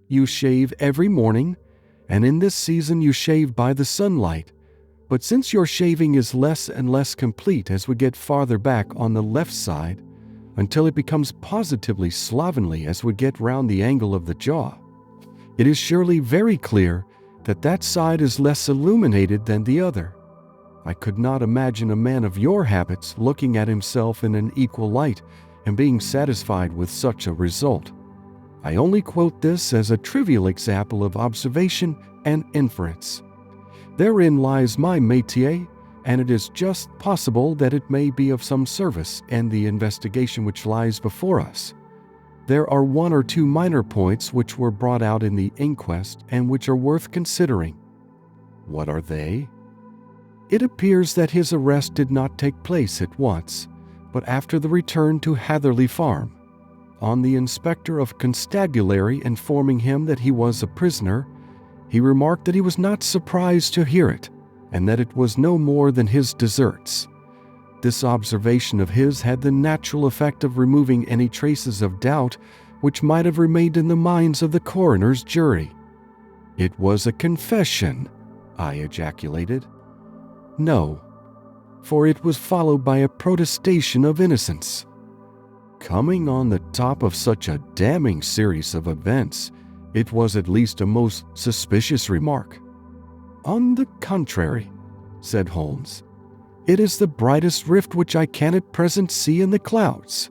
You shave every morning, and in this season you shave by the sunlight. But since your shaving is less and less complete as we get farther back on the left side, until it becomes positively slovenly as we get round the angle of the jaw, it is surely very clear that that side is less illuminated than the other. I could not imagine a man of your habits looking at himself in an equal light and being satisfied with such a result. I only quote this as a trivial example of observation and inference. Therein lies my métier, and it is just possible that it may be of some service in the investigation which lies before us. There are one or two minor points which were brought out in the inquest and which are worth considering. What are they? It appears that his arrest did not take place at once, but after the return to Hatherley Farm. On the inspector of constabulary informing him that he was a prisoner, he remarked that he was not surprised to hear it, and that it was no more than his deserts. This observation of his had the natural effect of removing any traces of doubt which might have remained in the minds of the coroner's jury. It was a confession, I ejaculated. No, for it was followed by a protestation of innocence. Coming on the top of such a damning series of events, it was at least a most suspicious remark. On the contrary, said Holmes, it is the brightest rift which I can at present see in the clouds.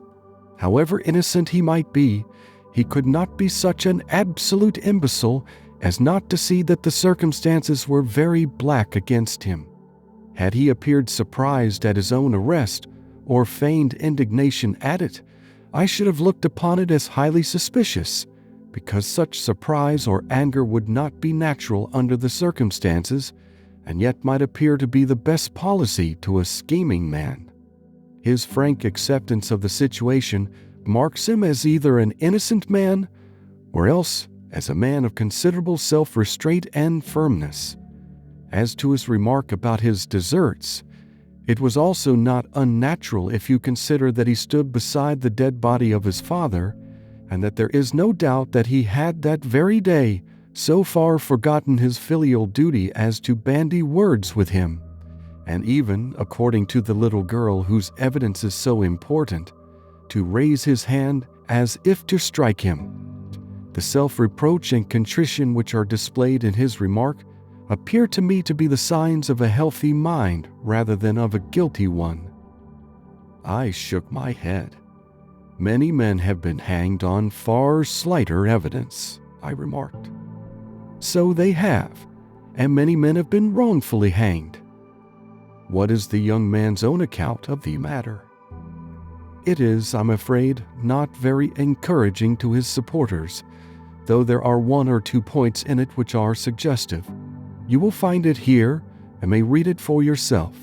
However innocent he might be, he could not be such an absolute imbecile as not to see that the circumstances were very black against him. Had he appeared surprised at his own arrest, or feigned indignation at it, I should have looked upon it as highly suspicious, because such surprise or anger would not be natural under the circumstances, and yet might appear to be the best policy to a scheming man. His frank acceptance of the situation marks him as either an innocent man or else as a man of considerable self-restraint and firmness. As to his remark about his deserts, it was also not unnatural if you consider that he stood beside the dead body of his father, and that there is no doubt that he had that very day so far forgotten his filial duty as to bandy words with him, and even, according to the little girl whose evidence is so important, to raise his hand as if to strike him. The self-reproach and contrition which are displayed in his remark appear to me to be the signs of a healthy mind rather than of a guilty one. I shook my head. Many men have been hanged on far slighter evidence, I remarked. So they have, and many men have been wrongfully hanged. What is the young man's own account of the matter? It is, I'm afraid, not very encouraging to his supporters, though there are one or two points in it which are suggestive. You will find it here and may read it for yourself.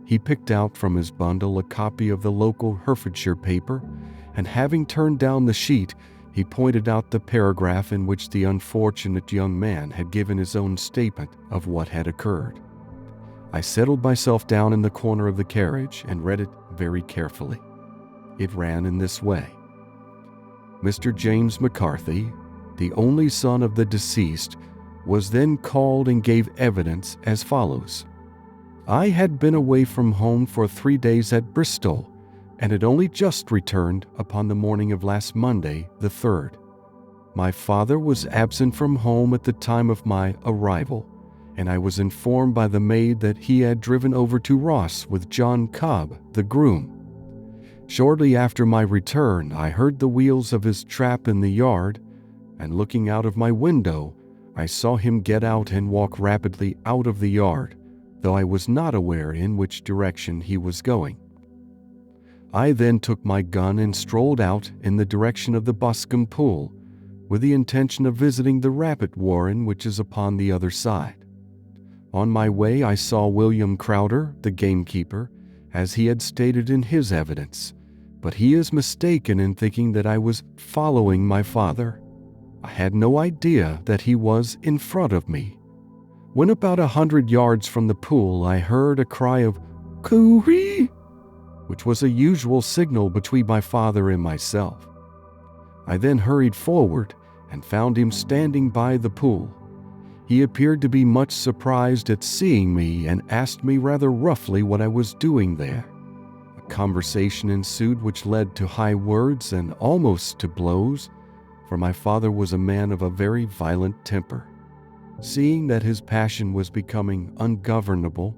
He picked out from his bundle a copy of the local Herefordshire paper, and having turned down the sheet, he pointed out the paragraph in which the unfortunate young man had given his own statement of what had occurred. I settled myself down in the corner of the carriage and read it very carefully. It ran in this way. Mr. James McCarthy, the only son of the deceased, was then called and gave evidence as follows. I had been away from home for 3 days at Bristol, and had only just returned upon the morning of last Monday, the 3rd. My father was absent from home at the time of my arrival, and I was informed by the maid that he had driven over to Ross with John Cobb, the groom. Shortly after my return, I heard the wheels of his trap in the yard, and looking out of my window, I saw him get out and walk rapidly out of the yard, though I was not aware in which direction he was going. I then took my gun and strolled out in the direction of the Boscombe Pool, with the intention of visiting the rabbit warren which is upon the other side. On my way I saw William Crowder, the gamekeeper, as he had stated in his evidence, but he is mistaken in thinking that I was following my father. I had no idea that he was in front of me. When about 100 yards from the pool, I heard a cry of "Coo-hee!" which was a usual signal between my father and myself. I then hurried forward and found him standing by the pool. He appeared to be much surprised at seeing me and asked me rather roughly what I was doing there. A conversation ensued which led to high words and almost to blows, for my father was a man of a very violent temper. Seeing that his passion was becoming ungovernable,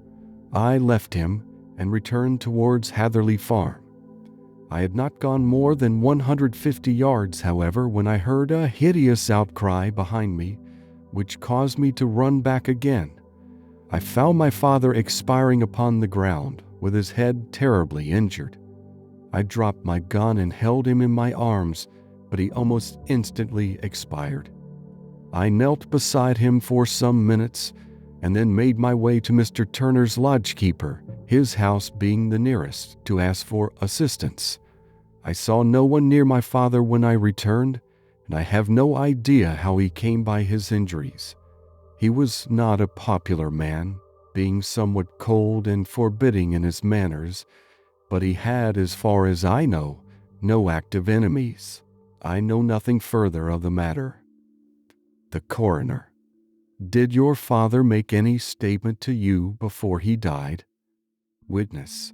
I left him and returned towards Hatherley Farm. I had not gone more than 150 yards, however, when I heard a hideous outcry behind me, which caused me to run back again. I found my father expiring upon the ground, with his head terribly injured. I dropped my gun and held him in my arms, but he almost instantly expired. I knelt beside him for some minutes, and then made my way to Mr. Turner's lodgekeeper, his house being the nearest, to ask for assistance. I saw no one near my father when I returned, and I have no idea how he came by his injuries. He was not a popular man, being somewhat cold and forbidding in his manners, but he had, as far as I know, no active enemies. I know nothing further of the matter. The Coroner. Did your father make any statement to you before he died? Witness.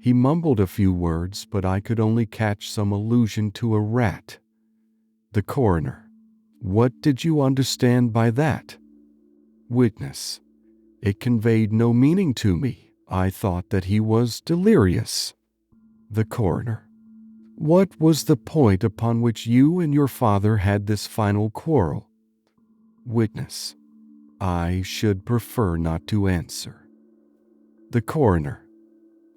He mumbled a few words, but I could only catch some allusion to a rat. The Coroner. What did you understand by that? Witness. It conveyed no meaning to me. I thought that he was delirious. The Coroner. What was the point upon which you and your father had this final quarrel? Witness. I should prefer not to answer. The Coroner.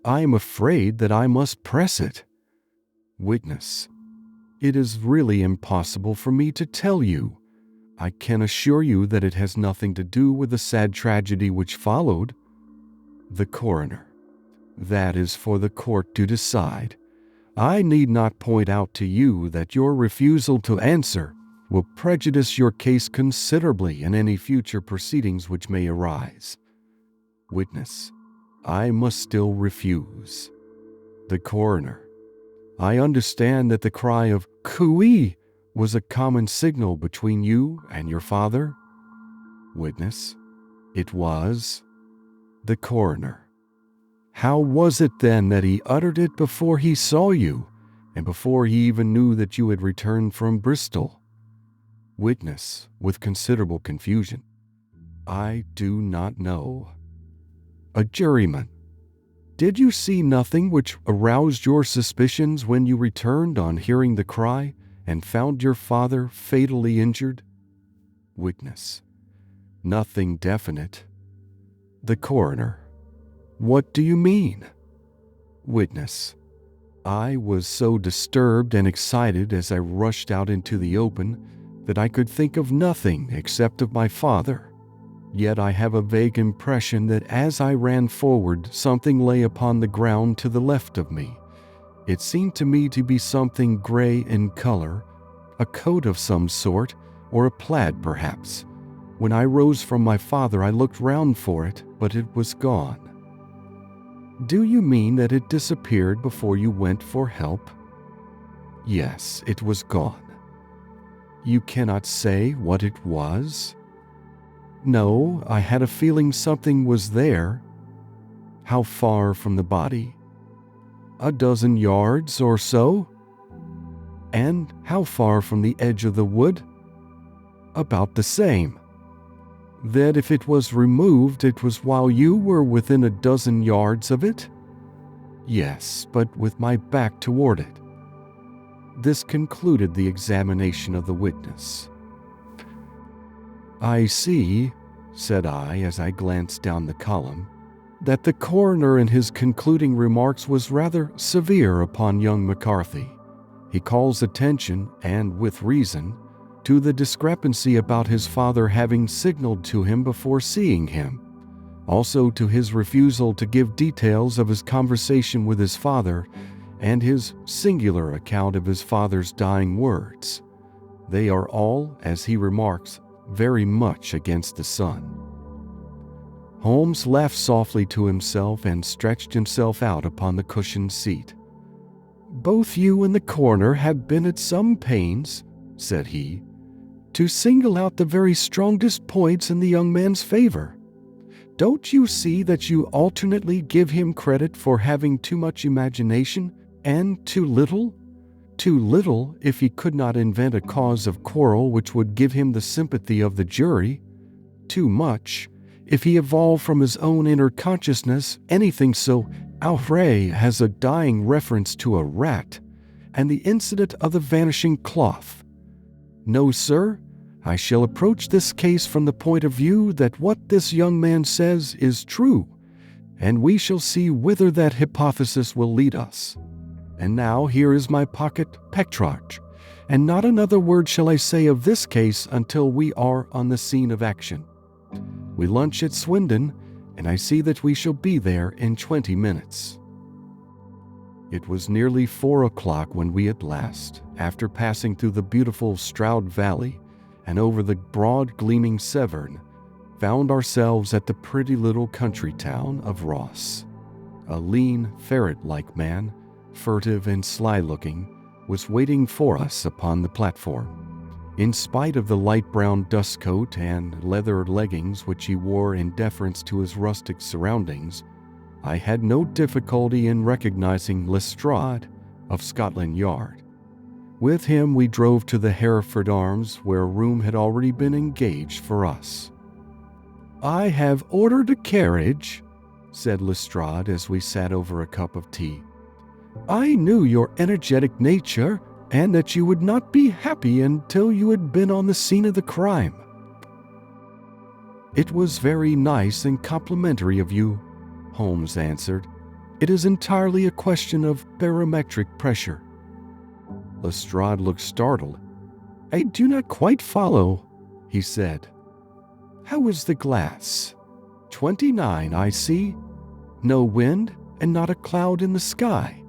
I am afraid that I must press it. Witness: It is really impossible for me to tell you. I can assure you that it has nothing to do with the sad tragedy which followed. The Coroner: That is for the court to decide. I need not point out to you that your refusal to answer will prejudice your case considerably in any future proceedings which may arise. Witness: I must still refuse. The Coroner: I understand that the cry of "Cooey" was a common signal between you and your father? Witness: It was. The Coroner: How was it then that he uttered it before he saw you, and before he even knew that you had returned from Bristol? Witness, with considerable confusion: I do not know. A juryman: Did you see nothing which aroused your suspicions when you returned on hearing the cry and found your father fatally injured? Witness: Nothing definite. The Coroner: What do you mean? Witness: I was so disturbed and excited as I rushed out into the open that I could think of nothing except of my father. Yet I have a vague impression that as I ran forward, something lay upon the ground to the left of me. It seemed to me to be something gray in color, a coat of some sort, or a plaid perhaps. When I rose from my father, I looked round for it, but it was gone. Do you mean that it disappeared before you went for help? Yes, it was gone. You cannot say what it was? No, I had a feeling something was there. How far from the body? 12 yards or so. And how far from the edge of the wood? About the same. That if it was removed, it was while you were within 12 yards of it? Yes, but with my back toward it. This concluded the examination of the witness. I see, said I as I glanced down the column, that the coroner in his concluding remarks was rather severe upon young McCarthy. He calls attention, and with reason, to the discrepancy about his father having signaled to him before seeing him, also to his refusal to give details of his conversation with his father, and his singular account of his father's dying words. They are all, as he remarks, very much against the son. Holmes laughed softly to himself and stretched himself out upon the cushioned seat. Both you and the coroner have been at some pains, said he, to single out the very strongest points in the young man's favor. Don't you see that you alternately give him credit for having too much imagination and too little? Too little if he could not invent a cause of quarrel which would give him the sympathy of the jury. Too much if he evolved from his own inner consciousness anything so outré as a dying reference to a rat and the incident of the vanishing cloth. No, sir, I shall approach this case from the point of view that what this young man says is true, and we shall see whither that hypothesis will lead us. And now here is my pocket pectrage, and not another word shall I say of this case until we are on the scene of action. We lunch at Swindon, and I see that we shall be there in 20 minutes. It was nearly 4 o'clock when we at last, after passing through the beautiful Stroud Valley and over the broad gleaming Severn, found ourselves at the pretty little country town of Ross. A lean, ferret-like man, furtive and sly-looking, was waiting for us upon the platform. In spite of the light brown dust coat and leather leggings which he wore in deference to his rustic surroundings, I had no difficulty in recognizing Lestrade of Scotland Yard. With him we drove to the Hereford Arms, where a room had already been engaged for us. "I have ordered a carriage," said Lestrade as we sat over a cup of tea. "I knew your energetic nature, and that you would not be happy until you had been on the scene of the crime." "It was very nice and complimentary of you," Holmes answered. "It is entirely a question of barometric pressure. Lestrade looked startled. "I do not quite follow," he said. "How is the glass? 29, I see. No wind and not a cloud in the sky.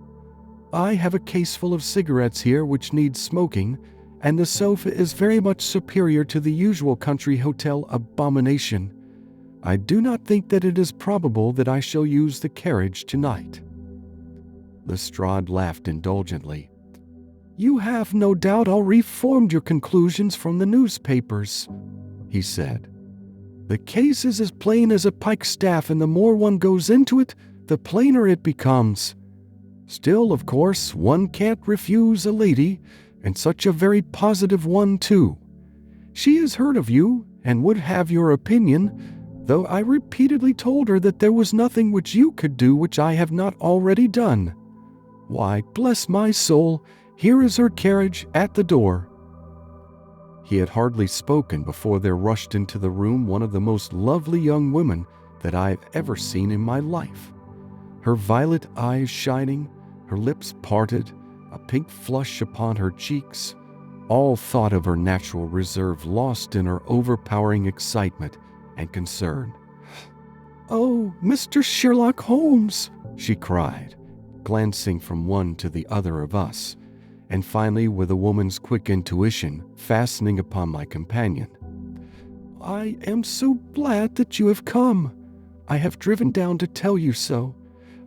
I have a case full of cigarettes here which need smoking, and the sofa is very much superior to the usual country hotel abomination. I do not think that it is probable that I shall use the carriage tonight." Lestrade laughed indulgently. "You have no doubt already formed your conclusions from the newspapers," he said. "The case is as plain as a pikestaff, and the more one goes into it, the plainer it becomes. Still, of course, one can't refuse a lady, and such a very positive one, too. She has heard of you, and would have your opinion, though I repeatedly told her that there was nothing which you could do which I have not already done. Why, bless my soul, here is her carriage at the door." He had hardly spoken before there rushed into the room one of the most lovely young women that I have ever seen in my life. Her violet eyes shining, her lips parted, a pink flush upon her cheeks, all thought of her natural reserve lost in her overpowering excitement and concern. "Oh, Mr. Sherlock Holmes!" she cried, glancing from one to the other of us, and finally, with a woman's quick intuition, fastening upon my companion. "I am so glad that you have come. I have driven down to tell you so.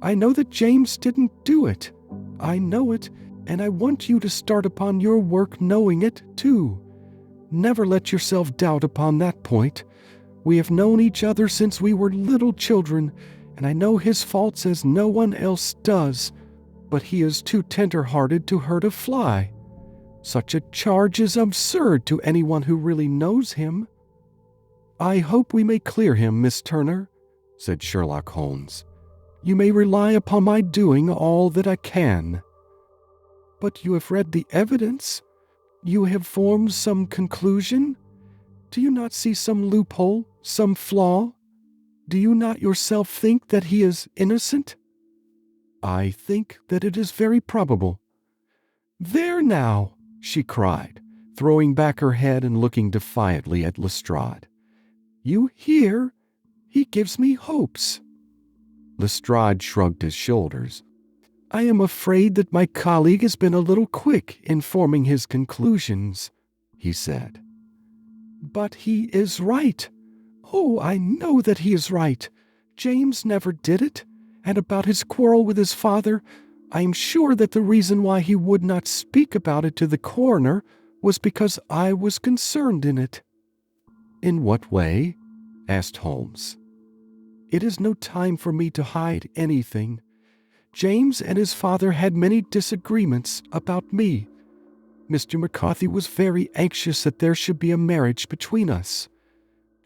I know that James didn't do it. I know it, and I want you to start upon your work knowing it, too. Never let yourself doubt upon that point. We have known each other since we were little children, and I know his faults as no one else does, but he is too tender-hearted to hurt a fly. Such a charge is absurd to anyone who really knows him." "I hope we may clear him, Miss Turner," said Sherlock Holmes. "You may rely upon my doing all that I can." "But you have read the evidence? You have formed some conclusion? Do you not see some loophole, some flaw? Do you not yourself think that he is innocent?" "I think that it is very probable." "There now!" she cried, throwing back her head and looking defiantly at Lestrade. "You hear? He gives me hopes." Lestrade shrugged his shoulders. "I am afraid that my colleague has been a little quick in forming his conclusions," he said. "But he is right. Oh, I know that he is right. James never did it. And about his quarrel with his father, I am sure that the reason why he would not speak about it to the coroner was because I was concerned in it." "In what way?" asked Holmes. "It is no time for me to hide anything. James and his father had many disagreements about me. Mr. McCarthy was very anxious that there should be a marriage between us.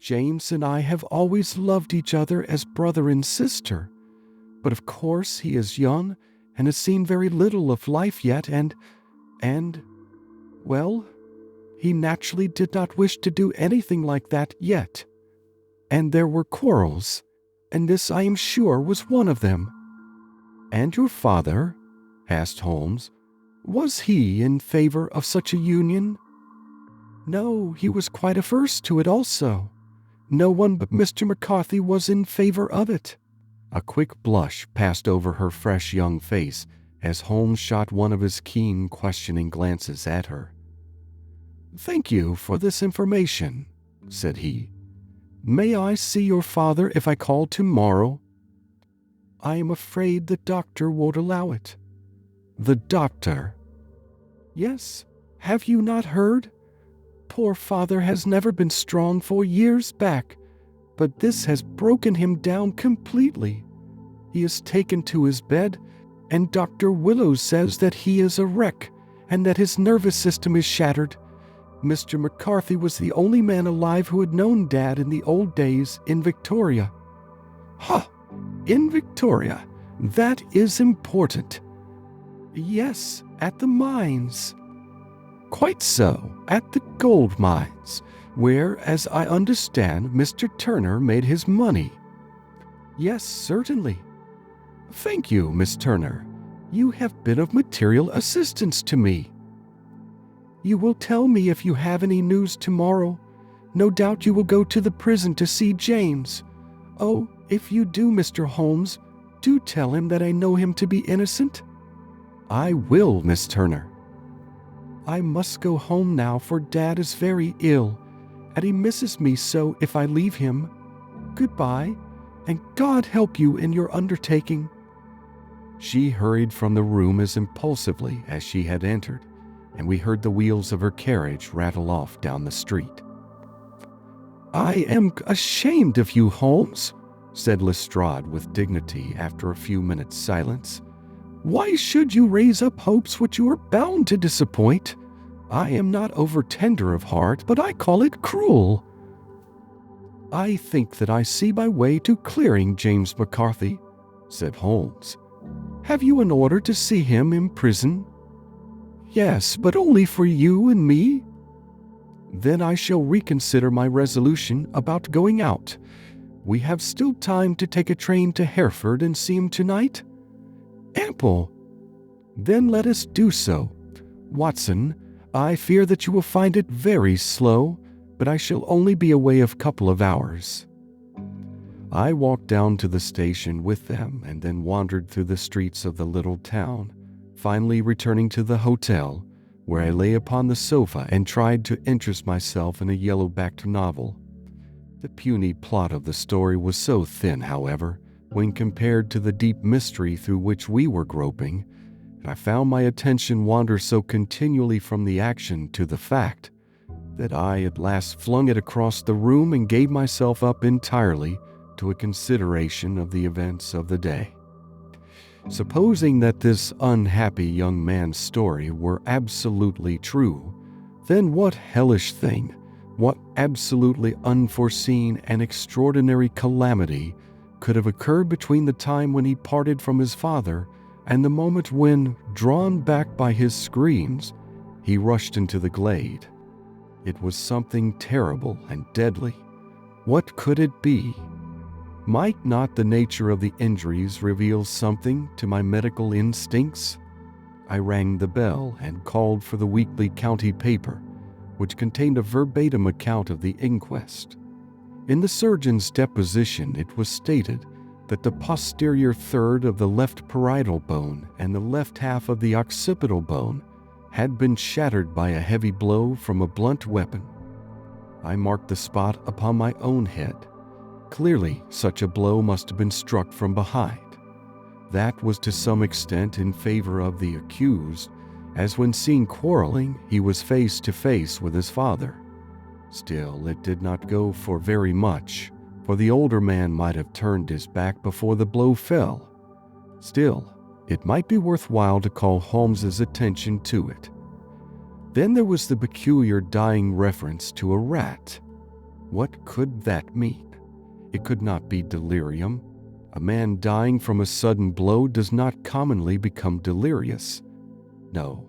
James and I have always loved each other as brother and sister. But of course he is young and has seen very little of life yet, well, he naturally did not wish to do anything like that yet. And there were quarrels, and this I am sure was one of them." "And your father," asked Holmes, "was he in favor of such a union?" "No, he was quite averse to it also. No one but Mr. McCarthy was in favor of it." A quick blush passed over her fresh young face as Holmes shot one of his keen, questioning glances at her. "Thank you for this information," said he. "May I see your father if I call tomorrow?" "I am afraid the doctor won't allow it." "The doctor?" "Yes. Have you not heard? Poor father has never been strong for years back, but this has broken him down completely. He is taken to his bed, and Dr. Willows says that he is a wreck and that his nervous system is shattered. Mr. McCarthy was the only man alive who had known Dad in the old days in Victoria." "Ha! In Victoria? That is important." "Yes, at the mines." "Quite so, at the gold mines, where, as I understand, Mr. Turner made his money." "Yes, certainly." "Thank you, Miss Turner. You have been of material assistance to me." You will tell me if you have any news tomorrow. No doubt you will go to the prison to see James. Oh, if you do, Mr. Holmes, do tell him that I know him to be innocent." "I will, Miss Turner." "I must go home now, for Dad is very ill, and he misses me so if I leave him. Goodbye, and God help you in your undertaking." She hurried from the room as impulsively as she had entered, and we heard the wheels of her carriage rattle off down the street. "I am ashamed of you, Holmes," said Lestrade with dignity after a few minutes' silence. "Why should you raise up hopes which you are bound to disappoint? I am not over-tender of heart, but I call it cruel." "I think that I see my way to clearing James McCarthy," said Holmes. "Have you an order to see him in prison?" "Yes, but only for you and me." "Then I shall reconsider my resolution about going out. We have still time to take a train to Hereford and see him tonight?" "Ample." "Then let us do so. Watson, I fear that you will find it very slow, but I shall only be away a couple of hours." I walked down to the station with them and then wandered through the streets of the little town, finally returning to the hotel, where I lay upon the sofa and tried to interest myself in a yellow-backed novel. The puny plot of the story was so thin, however, when compared to the deep mystery through which we were groping, and I found my attention wander so continually from the action to the fact that I at last flung it across the room and gave myself up entirely to a consideration of the events of the day. Supposing that this unhappy young man's story were absolutely true, then what hellish thing, what absolutely unforeseen and extraordinary calamity could have occurred between the time when he parted from his father and the moment when, drawn back by his screams, he rushed into the glade? It was something terrible and deadly. What could it be? Might not the nature of the injuries reveal something to my medical instincts? I rang the bell and called for the weekly county paper, which contained a verbatim account of the inquest. In the surgeon's deposition, it was stated that the posterior third of the left parietal bone and the left half of the occipital bone had been shattered by a heavy blow from a blunt weapon. I marked the spot upon my own head. Clearly, such a blow must have been struck from behind. That was to some extent in favor of the accused, as when seen quarreling, he was face to face with his father. Still, it did not go for very much, for the older man might have turned his back before the blow fell. Still, it might be worthwhile to call Holmes's attention to it. Then there was the peculiar dying reference to a rat. What could that mean? It could not be delirium. A man dying from a sudden blow does not commonly become delirious. No,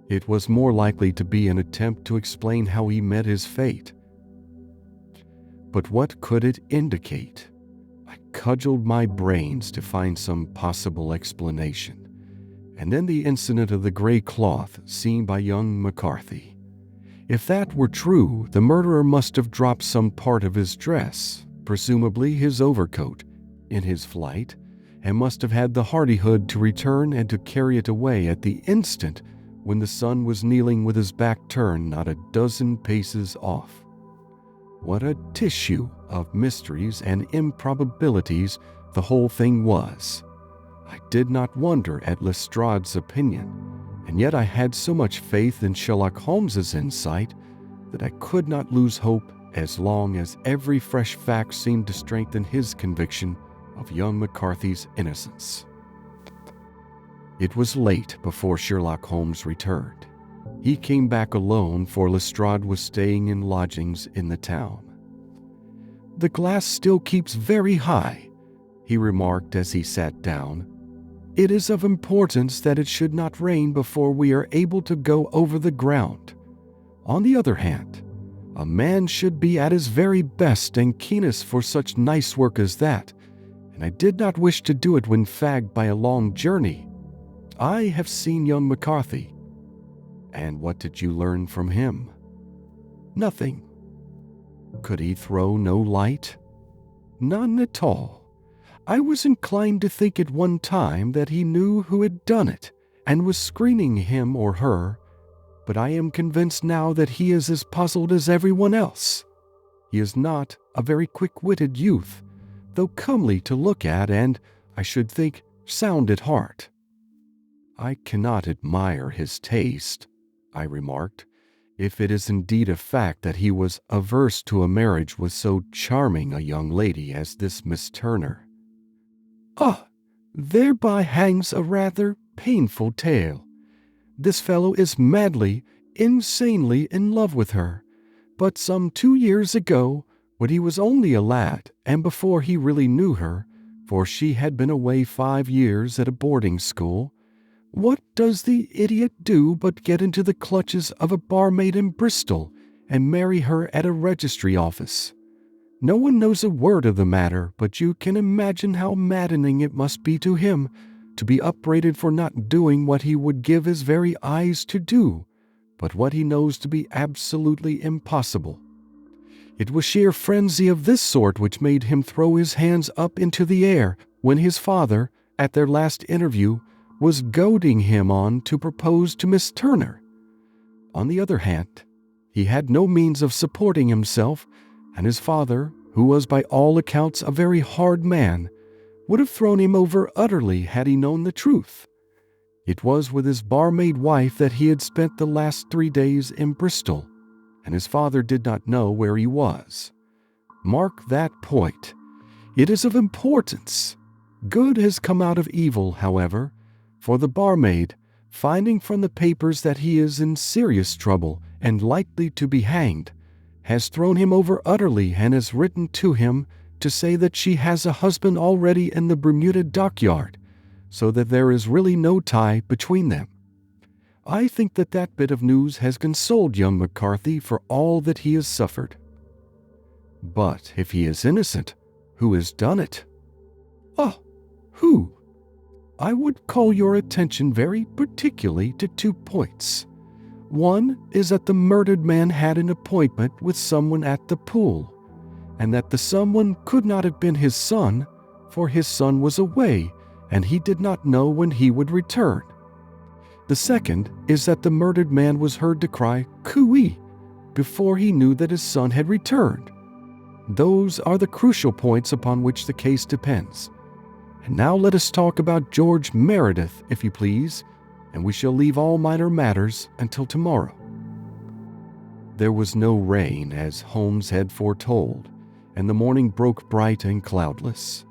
it was more likely to be an attempt to explain how he met his fate. But what could it indicate? I cudgeled my brains to find some possible explanation. And then the incident of the gray cloth seen by young McCarthy. If that were true, the murderer must have dropped some part of his dress, presumably his overcoat, in his flight, and must have had the hardihood to return and to carry it away at the instant when the son was kneeling with his back turned not a dozen paces off. What a tissue of mysteries and improbabilities the whole thing was. I did not wonder at Lestrade's opinion, and yet I had so much faith in Sherlock Holmes's insight that I could not lose hope as long as every fresh fact seemed to strengthen his conviction of young McCarthy's innocence. It was late before Sherlock Holmes returned. He came back alone, for Lestrade was staying in lodgings in the town. "The glass still keeps very high," he remarked as he sat down. "It is of importance that it should not rain before we are able to go over the ground. On the other hand, a man should be at his very best and keenest for such nice work as that, and I did not wish to do it when fagged by a long journey. I have seen young McCarthy." And what did you learn from him? Nothing. Could he throw no light? None at all. I was inclined to think at one time that he knew who had done it and was screening him or her, but I am convinced now that he is as puzzled as everyone else. He is not a very quick-witted youth, though comely to look at and, I should think, sound at heart. I cannot admire his taste, I remarked, if it is indeed a fact that he was averse to a marriage with so charming a young lady as this Miss Turner. Ah, thereby hangs a rather painful tale. This fellow is madly, insanely in love with her, but some 2 years ago, when he was only a lad, and before he really knew her, for she had been away 5 years at a boarding school, what does the idiot do but get into the clutches of a barmaid in Bristol and marry her at a registry office? No one knows a word of the matter, but you can imagine how maddening it must be to him to be upbraided for not doing what he would give his very eyes to do, but what he knows to be absolutely impossible. It was sheer frenzy of this sort which made him throw his hands up into the air when his father, at their last interview, was goading him on to propose to Miss Turner. On the other hand, he had no means of supporting himself, and his father, who was by all accounts a very hard man, would have thrown him over utterly had he known the truth. It was with his barmaid wife that he had spent the last 3 days in Bristol, and his father did not know where he was. Mark that point. It is of importance. Good has come out of evil, however, for the barmaid, finding from the papers that he is in serious trouble and likely to be hanged, has thrown him over utterly and has written to him to say that she has a husband already in the Bermuda dockyard, so that there is really no tie between them. I think that that bit of news has consoled young McCarthy for all that he has suffered. But if he is innocent, who has done it? Ah, who? I would call your attention very particularly to 2 points. One is that the murdered man had an appointment with someone at the pool, and that the someone could not have been his son, for his son was away, and he did not know when he would return. The second is that the murdered man was heard to cry "Cooey" before he knew that his son had returned. Those are the crucial points upon which the case depends. And now let us talk about George Meredith, if you please, and we shall leave all minor matters until tomorrow. There was no rain, as Holmes had foretold, and the morning broke bright and cloudless.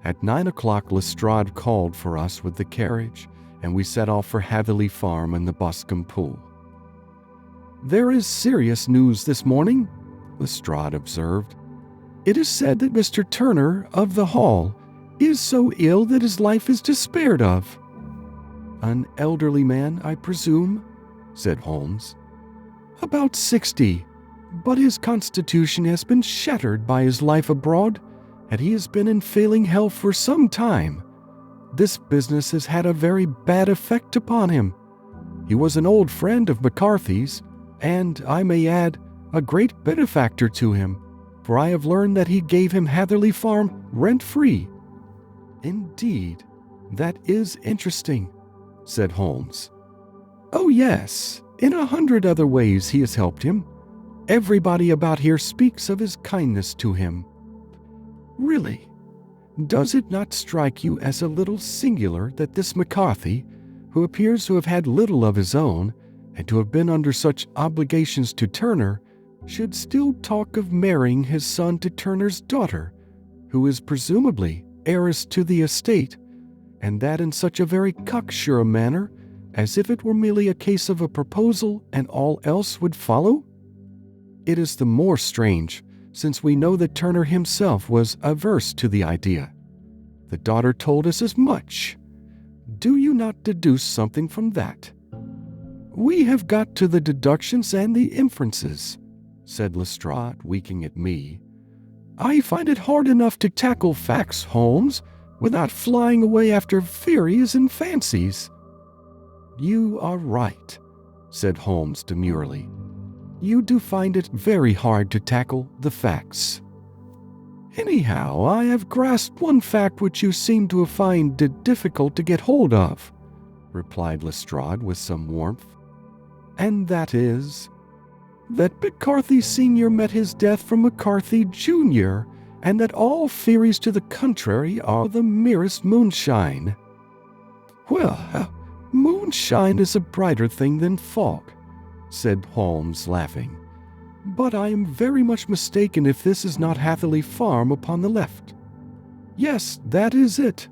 At 9 o'clock Lestrade called for us with the carriage, and we set off for Hatherley Farm and the Boscombe Pool. "There is serious news this morning," Lestrade observed. "It is said that Mr. Turner of the Hall is so ill that his life is despaired of." "An elderly man, I presume?" said Holmes. "About 60, but his constitution has been shattered by his life abroad, and he has been in failing health for some time. This business has had a very bad effect upon him. He was an old friend of McCarthy's, and, I may add, a great benefactor to him, for I have learned that he gave him Hatherley Farm rent-free." "Indeed, that is interesting," said Holmes. "Oh yes, in 100 other ways he has helped him. Everybody about here speaks of his kindness to him." "Really? Does it not strike you as a little singular that this McCarthy, who appears to have had little of his own, and to have been under such obligations to Turner, should still talk of marrying his son to Turner's daughter, who is presumably heiress to the estate, and that in such a very cocksure manner, as if it were merely a case of a proposal and all else would follow? It is the more strange, since we know that Turner himself was averse to the idea. The daughter told us as much. Do you not deduce something from that?" "We have got to the deductions and the inferences," said Lestrade, winking at me. "I find it hard enough to tackle facts, Holmes, without flying away after theories and fancies." "You are right. said Holmes demurely. "You do find it very hard to tackle the facts." "Anyhow, I have grasped one fact which you seem to find it difficult to get hold of," replied Lestrade with some warmth. "And that is that McCarthy Sr. met his death from McCarthy Jr., and that all theories to the contrary are the merest moonshine." "Well, moonshine is a brighter thing than fog," said Holmes, laughing. "But I am very much mistaken if this is not Hatherley Farm upon the left." "Yes, that is it."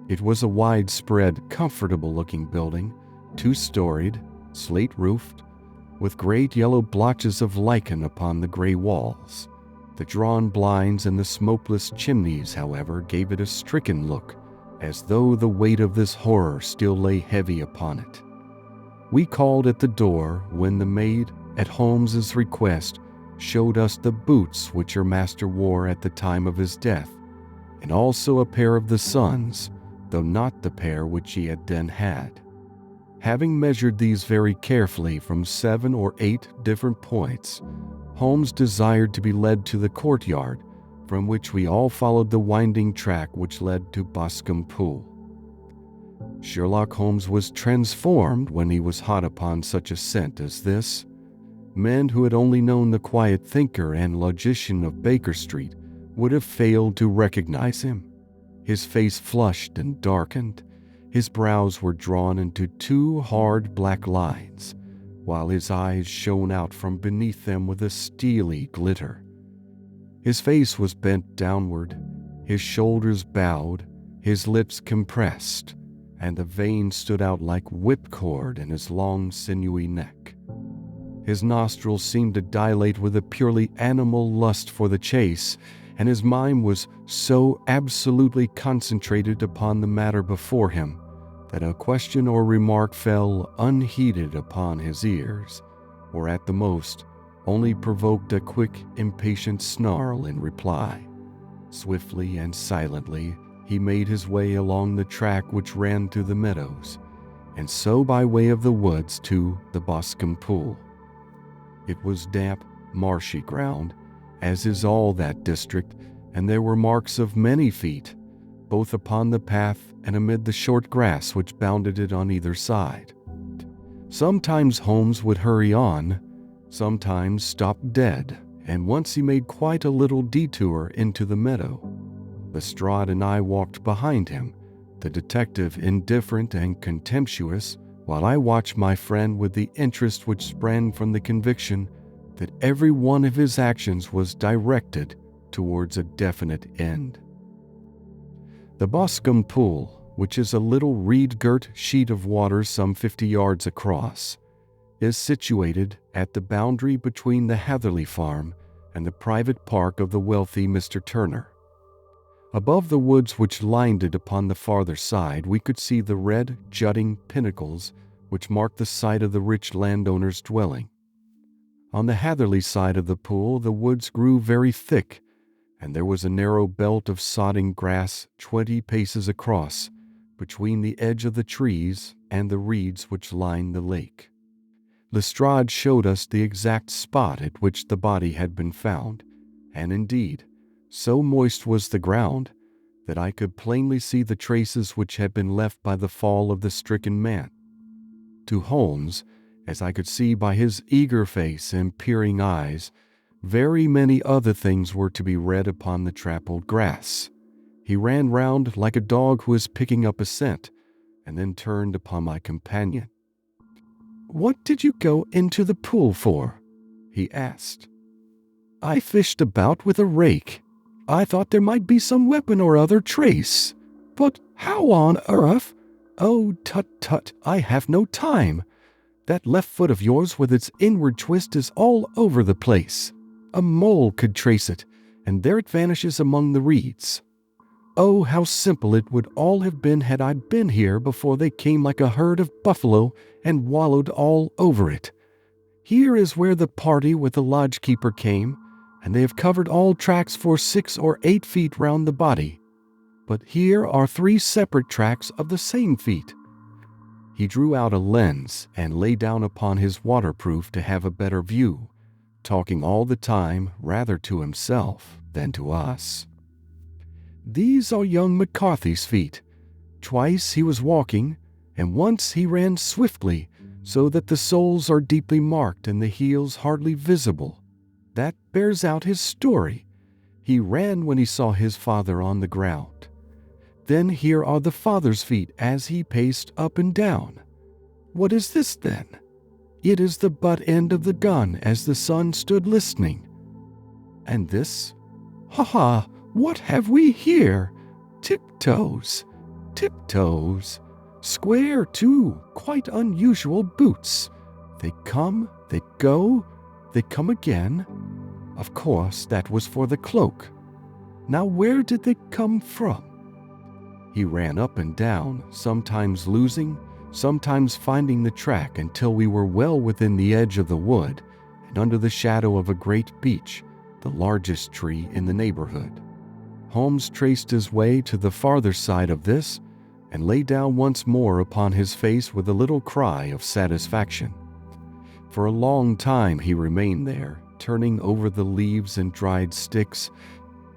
It was a widespread, comfortable-looking building, two-storied, slate-roofed, with great yellow blotches of lichen upon the gray walls. The drawn blinds and the smokeless chimneys, however, gave it a stricken look, as though the weight of this horror still lay heavy upon it. We called at the door when the maid, at Holmes's request, showed us the boots which her master wore at the time of his death, and also a pair of the son's, though not the pair which he had then had. Having measured these very carefully from 7 or 8 different points, Holmes desired to be led to the courtyard, from which we all followed the winding track which led to Boscombe Pool. Sherlock Holmes was transformed when he was hot upon such a scent as this. Men who had only known the quiet thinker and logician of Baker Street would have failed to recognize him. His face flushed and darkened. His brows were drawn into 2 hard black lines, while his eyes shone out from beneath them with a steely glitter. His face was bent downward, his shoulders bowed, his lips compressed, and the veins stood out like whipcord in his long, sinewy neck. His nostrils seemed to dilate with a purely animal lust for the chase, and his mind was so absolutely concentrated upon the matter before him that a question or remark fell unheeded upon his ears, or at the most only provoked a quick, impatient snarl in reply. Swiftly and silently he made his way along the track which ran through the meadows, and so by way of the woods to the Boscombe Pool. It was damp, marshy ground, as is all that district, and there were marks of many feet, both upon the path and amid the short grass which bounded it on either side. Sometimes Holmes would hurry on, sometimes stop dead, and once he made quite a little detour into the meadow. Lestrade and I walked behind him, the detective indifferent and contemptuous, while I watched my friend with the interest which sprang from the conviction that every one of his actions was directed towards a definite end. The Boscombe Pool, which is a little reed-girt sheet of water some 50 yards across, is situated at the boundary between the Hatherley Farm and the private park of the wealthy Mr. Turner. Above the woods which lined it upon the farther side, we could see the red, jutting pinnacles which marked the site of the rich landowner's dwelling. On the Hatherley side of the pool, the woods grew very thick, and there was a narrow belt of sodding grass 20 paces across, between the edge of the trees and the reeds which lined the lake. Lestrade showed us the exact spot at which the body had been found, and indeed, so moist was the ground that I could plainly see the traces which had been left by the fall of the stricken man. To Holmes, as I could see by his eager face and peering eyes, very many other things were to be read upon the trampled grass. He ran round like a dog who is picking up a scent, and then turned upon my companion. "What did you go into the pool for?" he asked. "I fished about with a rake. I thought there might be some weapon or other trace. But how on earth? Oh, tut, I have no time. That left foot of yours with its inward twist is all over the place. A mole could trace it, and there it vanishes among the reeds. Oh, how simple it would all have been had I been here before they came like a herd of buffalo and wallowed all over it. Here is where the party with the lodge-keeper came, and they have covered all tracks for 6 or 8 feet round the body. But here are 3 separate tracks of the same feet." He drew out a lens and lay down upon his waterproof to have a better view, talking all the time rather to himself than to us. "These are young McCarthy's feet. Twice he was walking, and once he ran swiftly, so that the soles are deeply marked and the heels hardly visible. That bears out his story. He ran when he saw his father on the ground. Then here are the father's feet as he paced up and down. What is this then? It is the butt end of the gun as the son stood listening. And this? Ha ha, what have we here? Tiptoes, tiptoes. Square, too, quite unusual boots. They come, they go, they come again. Of course, that was for the cloak. Now where did they come from?" He ran up and down, sometimes losing, sometimes finding the track until we were well within the edge of the wood and under the shadow of a great beech, the largest tree in the neighborhood. Holmes traced his way to the farther side of this and lay down once more upon his face with a little cry of satisfaction. For a long time he remained there, turning over the leaves and dried sticks,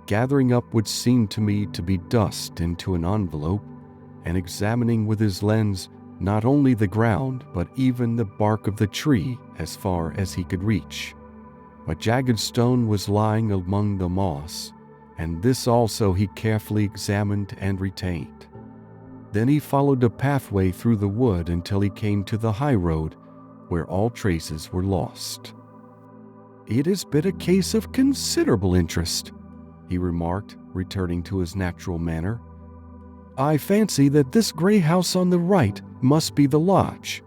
gathering up what seemed to me to be dust into an envelope, and examining with his lens not only the ground but even the bark of the tree as far as he could reach. A jagged stone was lying among the moss, and this also he carefully examined and retained. Then he followed a pathway through the wood until he came to the high road, where all traces were lost. "It has been a case of considerable interest," he remarked, returning to his natural manner. "I fancy that this gray house on the right must be the lodge.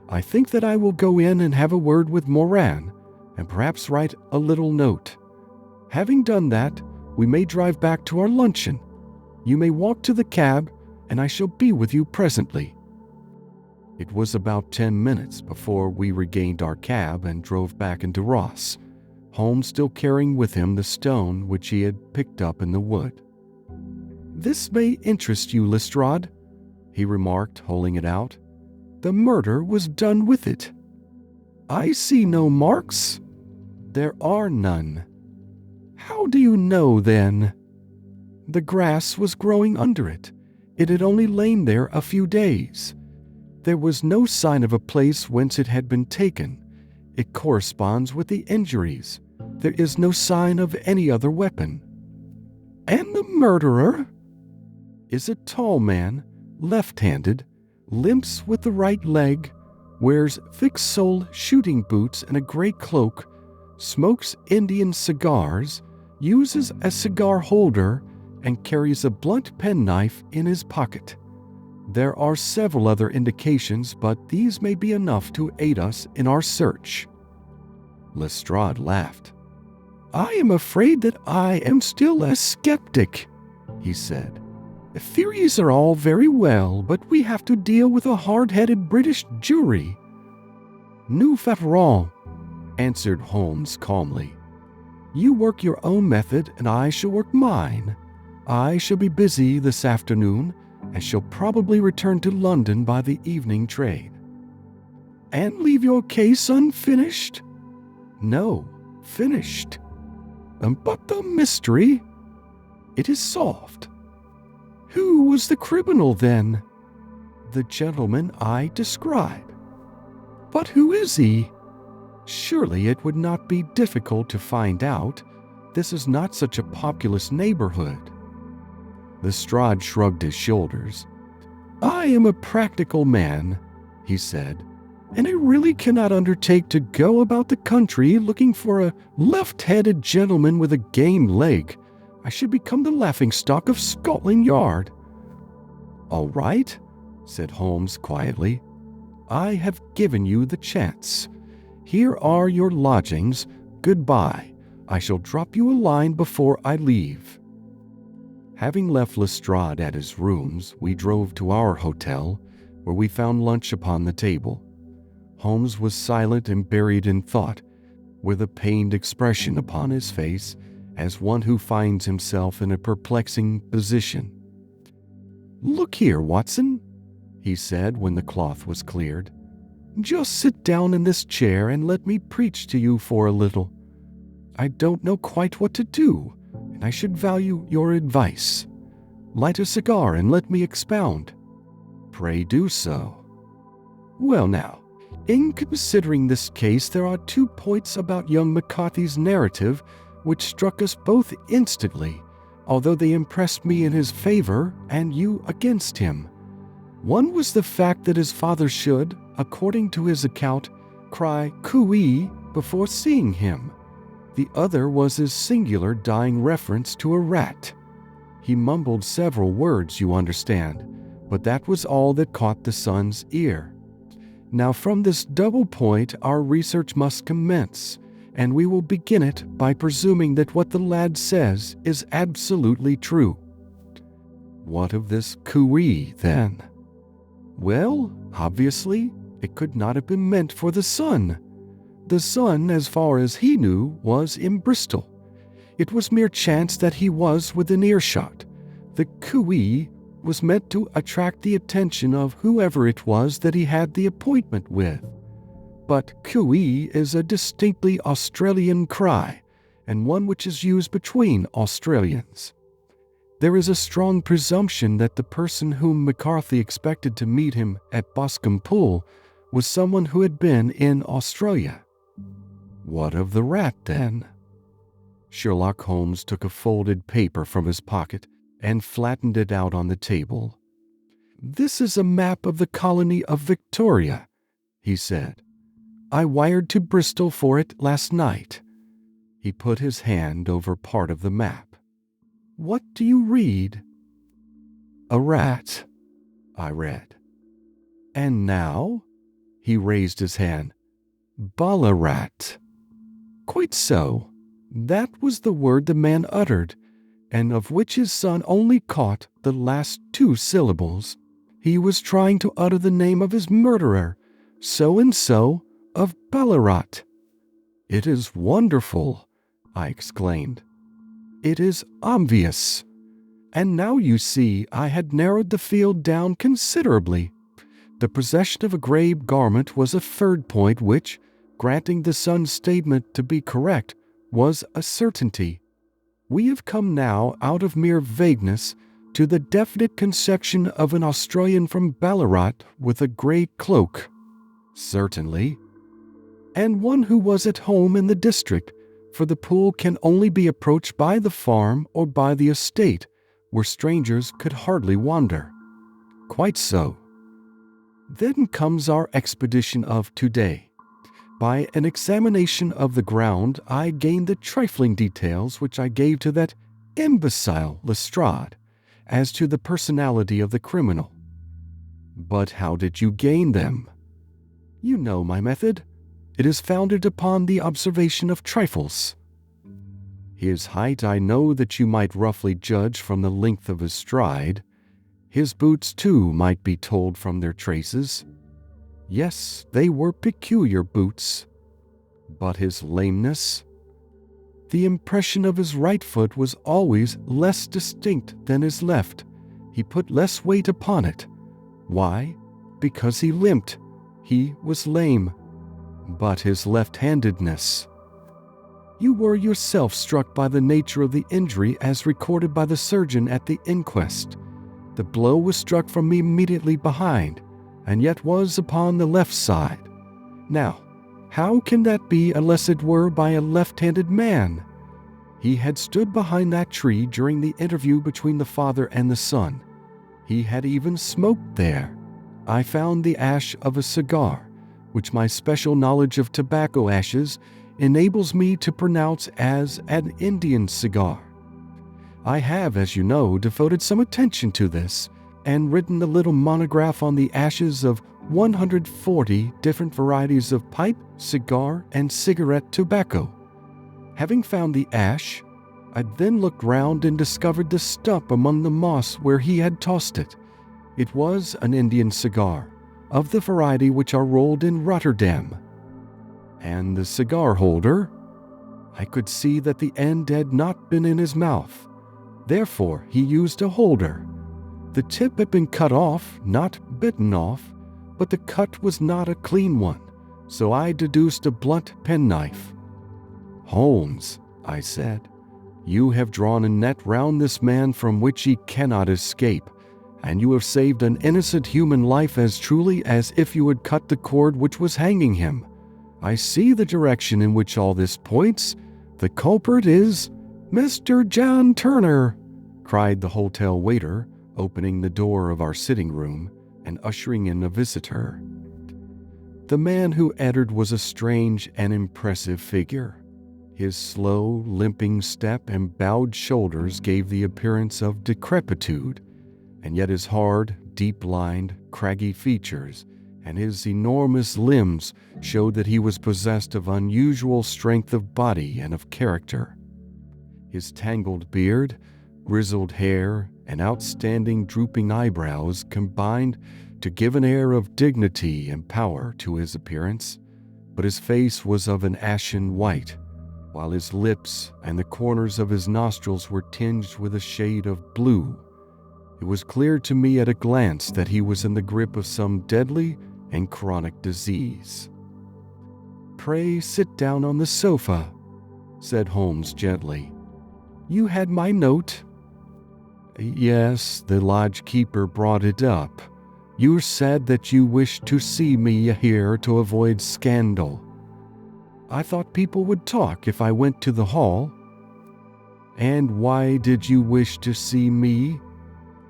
I think that I will go in and have a word with Moran, and perhaps write a little note. Having done that, we may drive back to our luncheon. You may walk to the cab, and I shall be with you presently." It was about 10 minutes before we regained our cab and drove back into Ross, Holmes still carrying with him the stone which he had picked up in the wood. "This may interest you, Lestrade," he remarked, holding it out. "The murder was done with it." "I see no marks." "There are none." "How do you know, then?" "The grass was growing under it. It had only lain there a few days. There was no sign of a place whence it had been taken. It corresponds with the injuries. There is no sign of any other weapon." "And the murderer?" "Is a tall man, left-handed, limps with the right leg, wears thick-soled shooting boots and a gray cloak, smokes Indian cigars, uses a cigar holder, and carries a blunt penknife in his pocket. There are several other indications, but these may be enough to aid us in our search." Lestrade laughed. "I am afraid that I am still a skeptic," he said. "Theories are all very well, but we have to deal with a hard-headed British jury." "Nous verrons," answered Holmes calmly. "You work your own method, and I shall work mine. I shall be busy this afternoon, and shall probably return to London by the evening train." "And leave your case unfinished?" "No, finished." "But the mystery?" "It is solved." "Who was the criminal, then?" "The gentleman I describe." "But who is he?" "Surely it would not be difficult to find out. This is not such a populous neighborhood." Lestrade shrugged his shoulders. "I am a practical man," he said, "and I really cannot undertake to go about the country looking for a left-handed gentleman with a game leg. I should become the laughingstock of Scotland Yard." "All right," said Holmes quietly. "I have given you the chance. Here are your lodgings. Goodbye. I shall drop you a line before I leave." Having left Lestrade at his rooms, we drove to our hotel, where we found lunch upon the table. Holmes was silent and buried in thought, with a pained expression upon his face, as one who finds himself in a perplexing position. "Look here, Watson," he said when the cloth was cleared. "Just sit down in this chair and let me preach to you for a little. I don't know quite what to do, and I should value your advice. Light a cigar and let me expound." "Pray do so." "Well now, in considering this case, there are 2 points about young McCarthy's narrative which struck us both instantly, although they impressed me in his favor and you against him. One was the fact that his father should, according to his account, cry cooee before seeing him. The other was his singular dying reference to a rat. He mumbled several words, you understand, but that was all that caught the son's ear. Now from this double point our research must commence, and we will begin it by presuming that what the lad says is absolutely true." "What of this cooee, then?" "Well, obviously, it could not have been meant for the son. The son, as far as he knew, was in Bristol. It was mere chance that he was within earshot. The cooee was meant to attract the attention of whoever it was that he had the appointment with. But cooee is a distinctly Australian cry, and one which is used between Australians. There is a strong presumption that the person whom McCarthy expected to meet him at Baskervilles was someone who had been in Australia." "What of the rat, then?" Sherlock Holmes took a folded paper from his pocket and flattened it out on the table. "This is a map of the colony of Victoria," he said. "I wired to Bristol for it last night." He put his hand over part of the map. "What do you read?" "A rat," I read. "And now?" He raised his hand. "Ballarat." "Quite so. That was the word the man uttered, and of which his son only caught the last 2 syllables. He was trying to utter the name of his murderer, so-and-so of Ballarat." "It is wonderful," I exclaimed. "It is obvious. And now you see I had narrowed the field down considerably. The possession of a grey garment was a 3rd point which, granting the son's statement to be correct, was a certainty. We have come now out of mere vagueness to the definite conception of an Australian from Ballarat with a grey cloak." "Certainly." "And one who was at home in the district, for the pool can only be approached by the farm or by the estate, where strangers could hardly wander." "Quite so." "Then comes our expedition of today. By an examination of the ground, I gained the trifling details which I gave to that imbecile Lestrade as to the personality of the criminal." "But how did you gain them?" "You know my method. It is founded upon the observation of trifles." "His height I know that you might roughly judge from the length of his stride. His boots, too, might be told from their traces." "Yes, they were peculiar boots." "But his lameness?" "The impression of his right foot was always less distinct than his left. He put less weight upon it. Why? Because he limped. He was lame." "But his left-handedness?" "You were yourself struck by the nature of the injury as recorded by the surgeon at the inquest. The blow was struck from immediately behind, and yet was upon the left side. Now, how can that be unless it were by a left-handed man? He had stood behind that tree during the interview between the father and the son. He had even smoked there. I found the ash of a cigar, which my special knowledge of tobacco ashes enables me to pronounce as an Indian cigar. I have, as you know, devoted some attention to this, and written a little monograph on the ashes of 140 different varieties of pipe, cigar, and cigarette tobacco. Having found the ash, I then looked round and discovered the stump among the moss where he had tossed it. It was an Indian cigar, of the variety which are rolled in Rotterdam. And the cigar holder? I could see that the end had not been in his mouth. Therefore he used a holder. The tip had been cut off, not bitten off, but the cut was not a clean one, so I deduced a blunt penknife. "Holmes," I said, "you have drawn a net round this man from which he cannot escape, and you have saved an innocent human life as truly as if you had cut the cord which was hanging him. I see the direction in which all this points. The culprit is Mr. John Turner," cried the hotel waiter, opening the door of our sitting room and ushering in a visitor. The man who entered was a strange and impressive figure. His slow, limping step and bowed shoulders gave the appearance of decrepitude, and yet his hard, deep-lined, craggy features and his enormous limbs showed that he was possessed of unusual strength of body and of character. His tangled beard, grizzled hair, and outstanding drooping eyebrows combined to give an air of dignity and power to his appearance, but his face was of an ashen white, while his lips and the corners of his nostrils were tinged with a shade of blue. It was clear to me at a glance that he was in the grip of some deadly and chronic disease. "Pray sit down on the sofa," said Holmes gently. "You had my note?" "Yes, the lodge-keeper brought it up. You said that you wished to see me here to avoid scandal." "I thought people would talk if I went to the hall." "And why did you wish to see me?"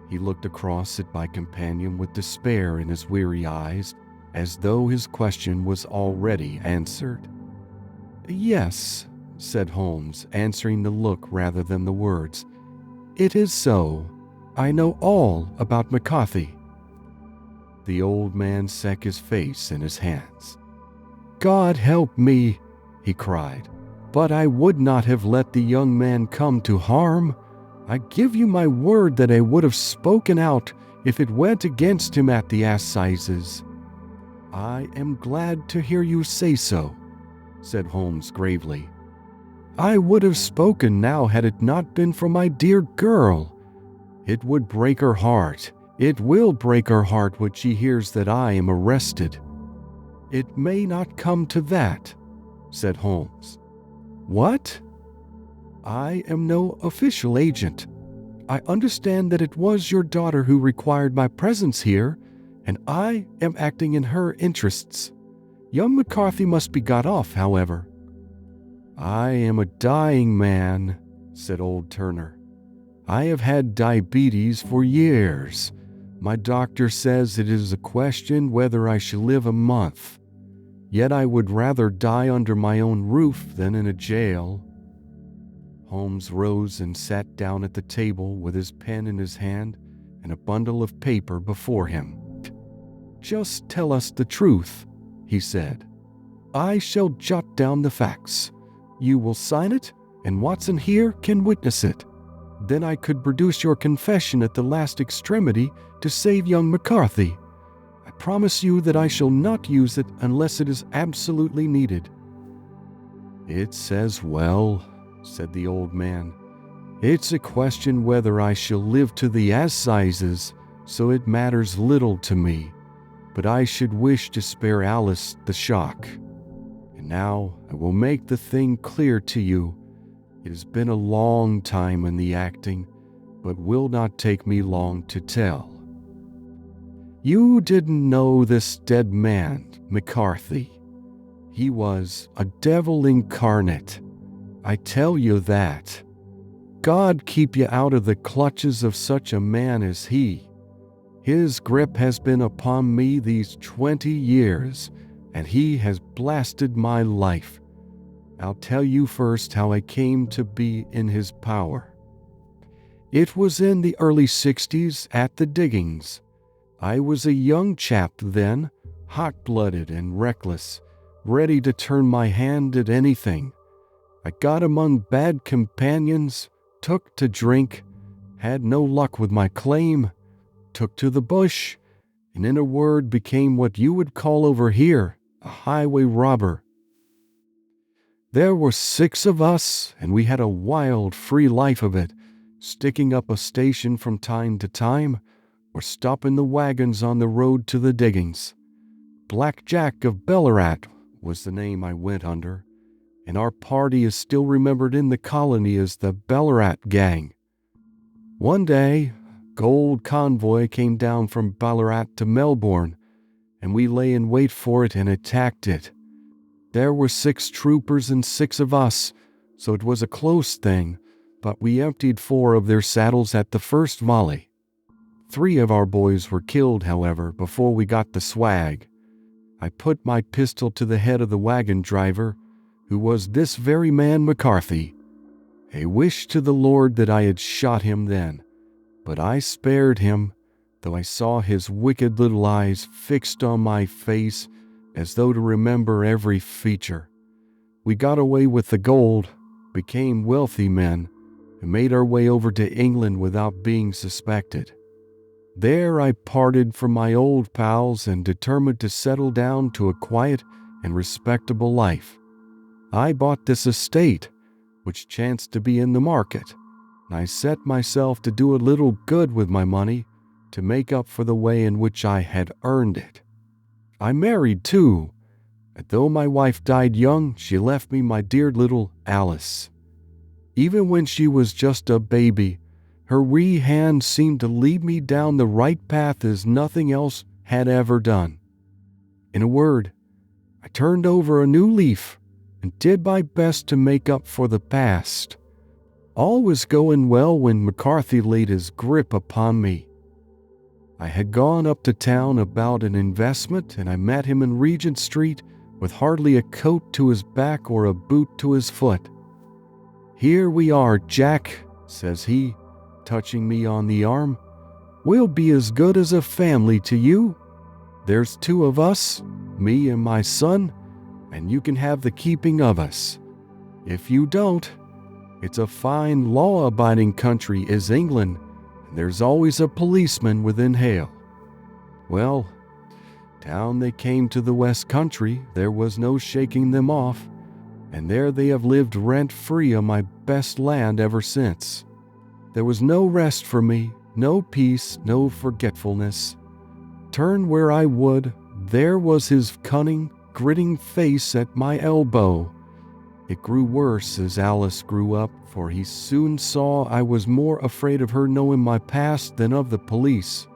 He looked across at my companion with despair in his weary eyes, as though his question was already answered. "Yes," said Holmes, answering the look rather than the words. "It is so. I know all about McCarthy." The old man sank his face in his hands. "God help me," he cried, "but I would not have let the young man come to harm. I give you my word that I would have spoken out if it went against him at the assizes." "I am glad to hear you say so," said Holmes gravely. "I would have spoken now had it not been for my dear girl. It would break her heart. It will break her heart when she hears that I am arrested." "It may not come to that," said Holmes. "What?" "I am no official agent. I understand that it was your daughter who required my presence here, and I am acting in her interests. Young McCarthy must be got off, however." "I am a dying man," said old Turner. "I have had diabetes for years. My doctor says it is a question whether I shall live a month. Yet I would rather die under my own roof than in a jail." Holmes rose and sat down at the table with his pen in his hand and a bundle of paper before him. "Just tell us the truth," he said. "I shall jot down the facts. You will sign it, and Watson here can witness it. Then I could produce your confession at the last extremity to save young McCarthy. I promise you that I shall not use it unless it is absolutely needed." "It's as well," said the old man. "It's a question whether I shall live to the assizes, so it matters little to me. But I should wish to spare Alice the shock. And now I will make the thing clear to you. It has been a long time in the acting, but will not take me long to tell. You didn't know this dead man, McCarthy. He was a devil incarnate. I tell you that. God keep you out of the clutches of such a man as he. His grip has been upon me these 20 years, and he has blasted my life. I'll tell you first how I came to be in his power. It was in the early 60s at the diggings. I was a young chap then, hot-blooded and reckless, ready to turn my hand at anything. I got among bad companions, took to drink, had no luck with my claim, took to the bush, and in a word became what you would call over here a highway robber. There were 6 of us, and we had a wild, free life of it, sticking up a station from time to time, or stopping the wagons on the road to the diggings. Black Jack of Ballarat was the name I went under, and our party is still remembered in the colony as the Ballarat Gang. One day, gold convoy came down from Ballarat to Melbourne, and we lay in wait for it and attacked it. There were 6 troopers and 6 of us, so it was a close thing, but we emptied 4 of their saddles at the first volley. 3 of our boys were killed, however, before we got the swag. I put my pistol to the head of the wagon driver, who was this very man McCarthy. I wished to the Lord that I had shot him then, but I spared him, though I saw his wicked little eyes fixed on my face as though to remember every feature. We got away with the gold, became wealthy men, and made our way over to England without being suspected. There I parted from my old pals and determined to settle down to a quiet and respectable life. I bought this estate, which chanced to be in the market, and I set myself to do a little good with my money to make up for the way in which I had earned it. I married, too, and though my wife died young, she left me my dear little Alice. Even when she was just a baby, her wee hand seemed to lead me down the right path as nothing else had ever done. In a word, I turned over a new leaf and did my best to make up for the past. All was going well when McCarthy laid his grip upon me. I had gone up to town about an investment, and I met him in Regent Street with hardly a coat to his back or a boot to his foot. "Here we are, Jack," says he, touching me on the arm. "We'll be as good as a family to you. There's 2 of us, me and my son, and you can have the keeping of us. If you don't, it's a fine law-abiding country is England, and there's always a policeman within hail." Well, down they came to the West Country. There was no shaking them off, and there they have lived rent-free on my best land ever since. There was no rest for me, no peace, no forgetfulness. Turn where I would, there was his cunning, gritting face at my elbow. It grew worse as Alice grew up, for he soon saw I was more afraid of her knowing my past than of the police.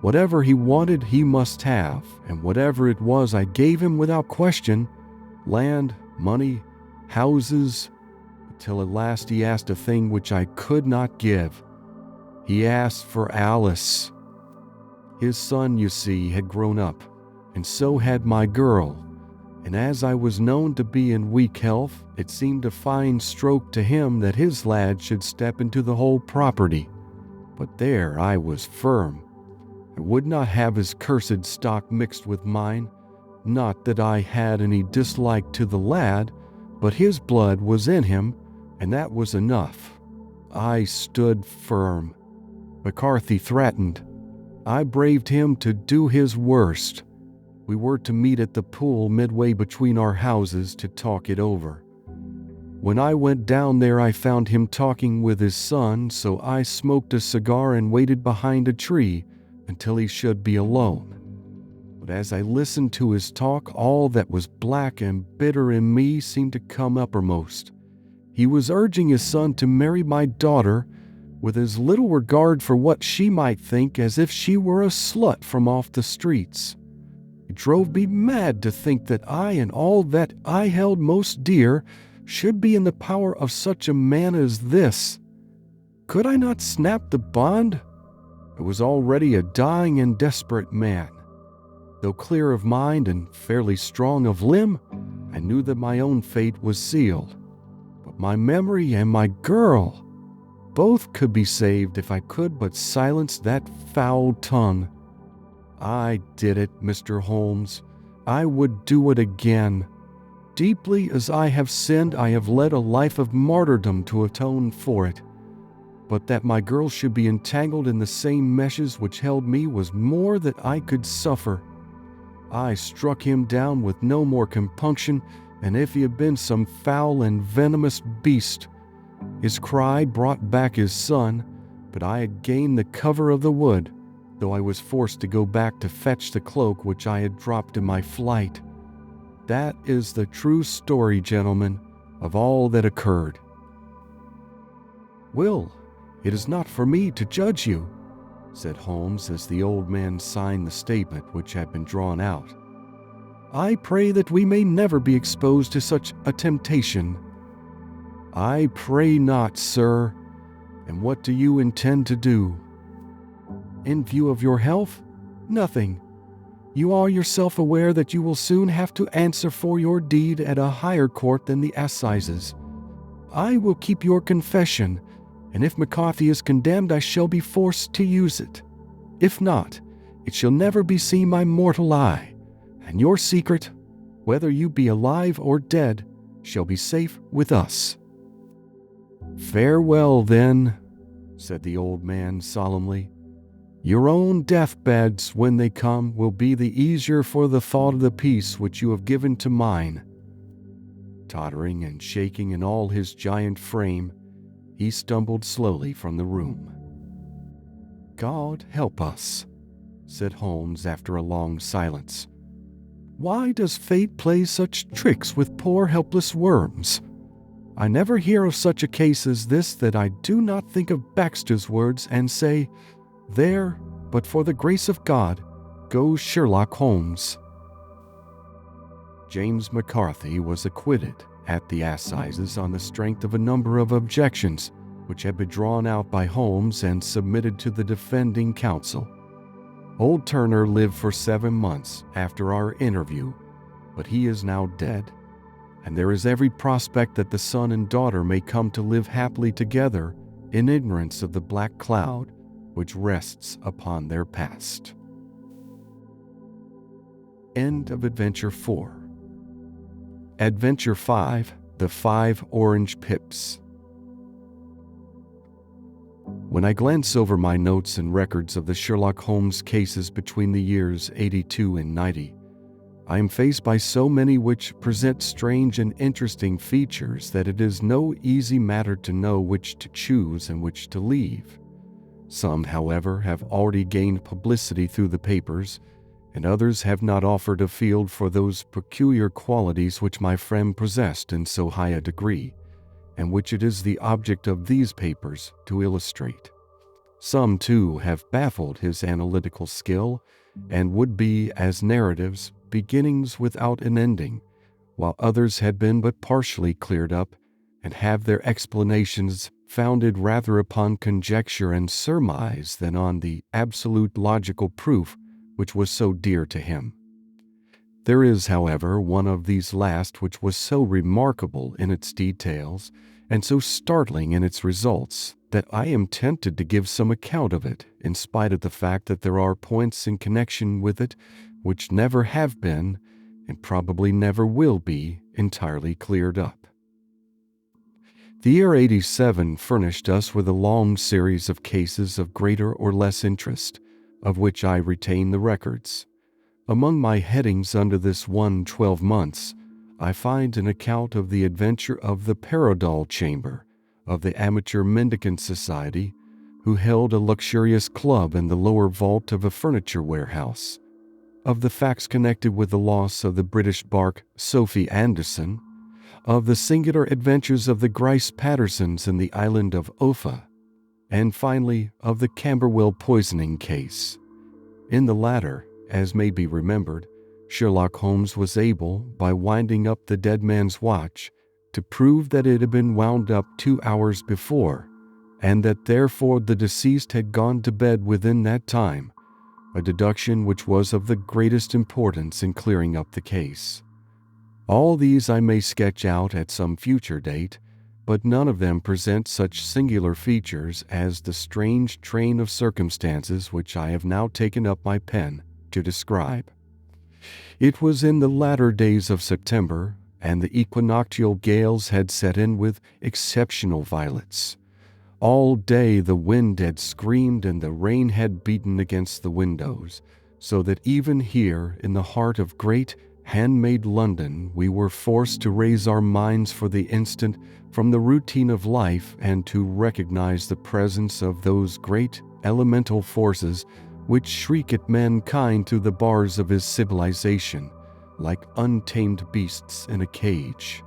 Whatever he wanted, he must have, and whatever it was I gave him without question: land, money, houses, till at last he asked a thing which I could not give. He asked for Alice. His son, you see, had grown up, and so had my girl, and as I was known to be in weak health, it seemed a fine stroke to him that his lad should step into the whole property. But there I was firm. I would not have his cursed stock mixed with mine. Not that I had any dislike to the lad, but his blood was in him, and that was enough. I stood firm. McCarthy threatened. I braved him to do his worst. We were to meet at the pool midway between our houses to talk it over. When I went down there, I found him talking with his son, so I smoked a cigar and waited behind a tree until he should be alone. But as I listened to his talk, all that was black and bitter in me seemed to come uppermost. He was urging his son to marry my daughter with as little regard for what she might think as if she were a slut from off the streets. It drove me mad to think that I and all that I held most dear should be in the power of such a man as this. Could I not snap the bond? I was already a dying and desperate man. Though clear of mind and fairly strong of limb, I knew that my own fate was sealed. But my memory and my girl, both could be saved if I could but silence that foul tongue. I did it, Mr. Holmes. I would do it again. Deeply as I have sinned, I have led a life of martyrdom to atone for it. But that my girl should be entangled in the same meshes which held me was more than I could suffer. I struck him down with no more compunction than if he had been some foul and venomous beast. His cry brought back his son, but I had gained the cover of the wood, though I was forced to go back to fetch the cloak which I had dropped in my flight. That is the true story, gentlemen, of all that occurred." "Will, it is not for me to judge you," said Holmes as the old man signed the statement which had been drawn out. "I pray that we may never be exposed to such a temptation." "I pray not, sir. And what do you intend to do?" "In view of your health, nothing. You are yourself aware that you will soon have to answer for your deed at a higher court than the assizes. I will keep your confession, and if McCarthy is condemned, I shall be forced to use it. If not, it shall never be seen by mortal eye, and your secret, whether you be alive or dead, shall be safe with us." "Farewell, then," said the old man solemnly. "Your own deathbeds, when they come, will be the easier for the thought of the peace which you have given to mine." Tottering and shaking in all his giant frame, he stumbled slowly from the room. "God help us," said Holmes after a long silence. "Why does fate play such tricks with poor helpless worms? I never hear of such a case as this that I do not think of Baxter's words and say, 'There, but for the grace of God, goes Sherlock Holmes.'" James McCarthy was acquitted at the assizes on the strength of a number of objections which had been drawn out by Holmes and submitted to the defending counsel. Old Turner lived for 7 months after our interview, but he is now dead, and there is every prospect that the son and daughter may come to live happily together in ignorance of the black cloud which rests upon their past. End of Adventure 4. Adventure 5, The 5 Orange Pips. When I glance over my notes and records of the Sherlock Holmes cases between the years 82 and 90, I am faced by so many which present strange and interesting features that it is no easy matter to know which to choose and which to leave. Some, however, have already gained publicity through the papers, and others have not offered a field for those peculiar qualities which my friend possessed in so high a degree, and which it is the object of these papers to illustrate. Some, too, have baffled his analytical skill, and would be, as narratives, beginnings without an ending, while others had been but partially cleared up, and have their explanations founded rather upon conjecture and surmise than on the absolute logical proof which was so dear to him. There is, however, one of these last which was so remarkable in its details and so startling in its results that I am tempted to give some account of it, in spite of the fact that there are points in connection with it which never have been, and probably never will be, entirely cleared up. The year 87 furnished us with a long series of cases of greater or less interest, of which I retain the records. Among my headings under this one 12 months, I find an account of the adventure of the Paradol Chamber, of the Amateur Mendicant Society, who held a luxurious club in the lower vault of a furniture warehouse, of the facts connected with the loss of the British bark Sophie Anderson, of the singular adventures of the Grice Pattersons in the island of Offa, and finally of the Camberwell poisoning case. In the latter, as may be remembered, Sherlock Holmes was able, by winding up the dead man's watch, to prove that it had been wound up 2 hours before, and that therefore the deceased had gone to bed within that time, a deduction which was of the greatest importance in clearing up the case. All these I may sketch out at some future date, but none of them present such singular features as the strange train of circumstances which I have now taken up my pen to describe. It was in the latter days of September, and the equinoctial gales had set in with exceptional violence. All day the wind had screamed and the rain had beaten against the windows, so that even here in the heart of great handmade London we were forced to raise our minds for the instant from the routine of life and to recognize the presence of those great elemental forces which shriek at mankind through the bars of his civilization, like untamed beasts in a cage.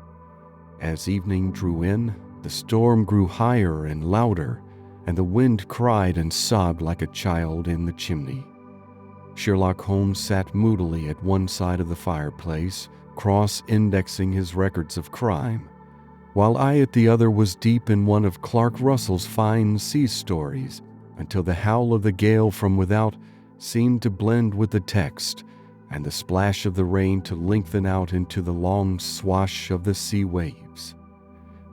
As evening drew in, the storm grew higher and louder, and the wind cried and sobbed like a child in the chimney. Sherlock Holmes sat moodily at one side of the fireplace, cross-indexing his records of crime, while I at the other was deep in one of Clark Russell's fine sea stories, until the howl of the gale from without seemed to blend with the text, and the splash of the rain to lengthen out into the long swash of the sea waves.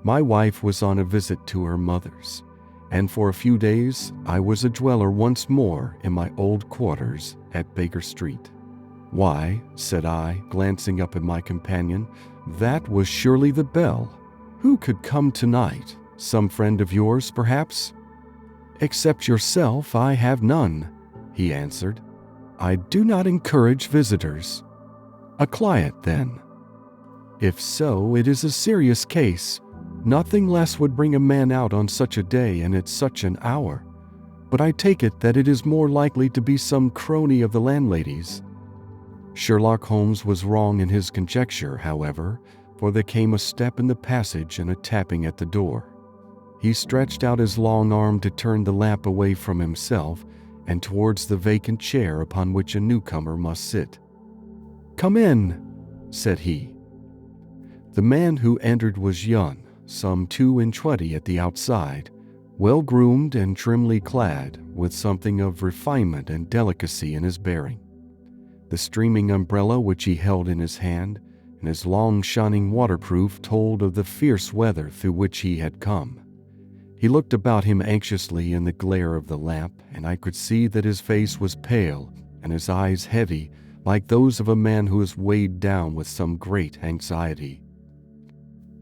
My wife was on a visit to her mother's, and for a few days I was a dweller once more in my old quarters at Baker Street. "Why," said I, glancing up at my companion, "that was surely the bell. Who could come tonight? Some friend of yours, perhaps?" "Except yourself, I have none," he answered. "I do not encourage visitors." "A client, then?" "If so, it is a serious case. Nothing less would bring a man out on such a day and at such an hour. But I take it that it is more likely to be some crony of the landlady's." Sherlock Holmes was wrong in his conjecture, however, for there came a step in the passage and a tapping at the door. He stretched out his long arm to turn the lamp away from himself and towards the vacant chair upon which a newcomer must sit. "Come in," said he. The man who entered was young, some 22 at the outside, well-groomed and trimly clad, with something of refinement and delicacy in his bearing. The streaming umbrella which he held in his hand, and his long shining waterproof, told of the fierce weather through which he had come. He looked about him anxiously in the glare of the lamp, and I could see that his face was pale and his eyes heavy, like those of a man who is weighed down with some great anxiety.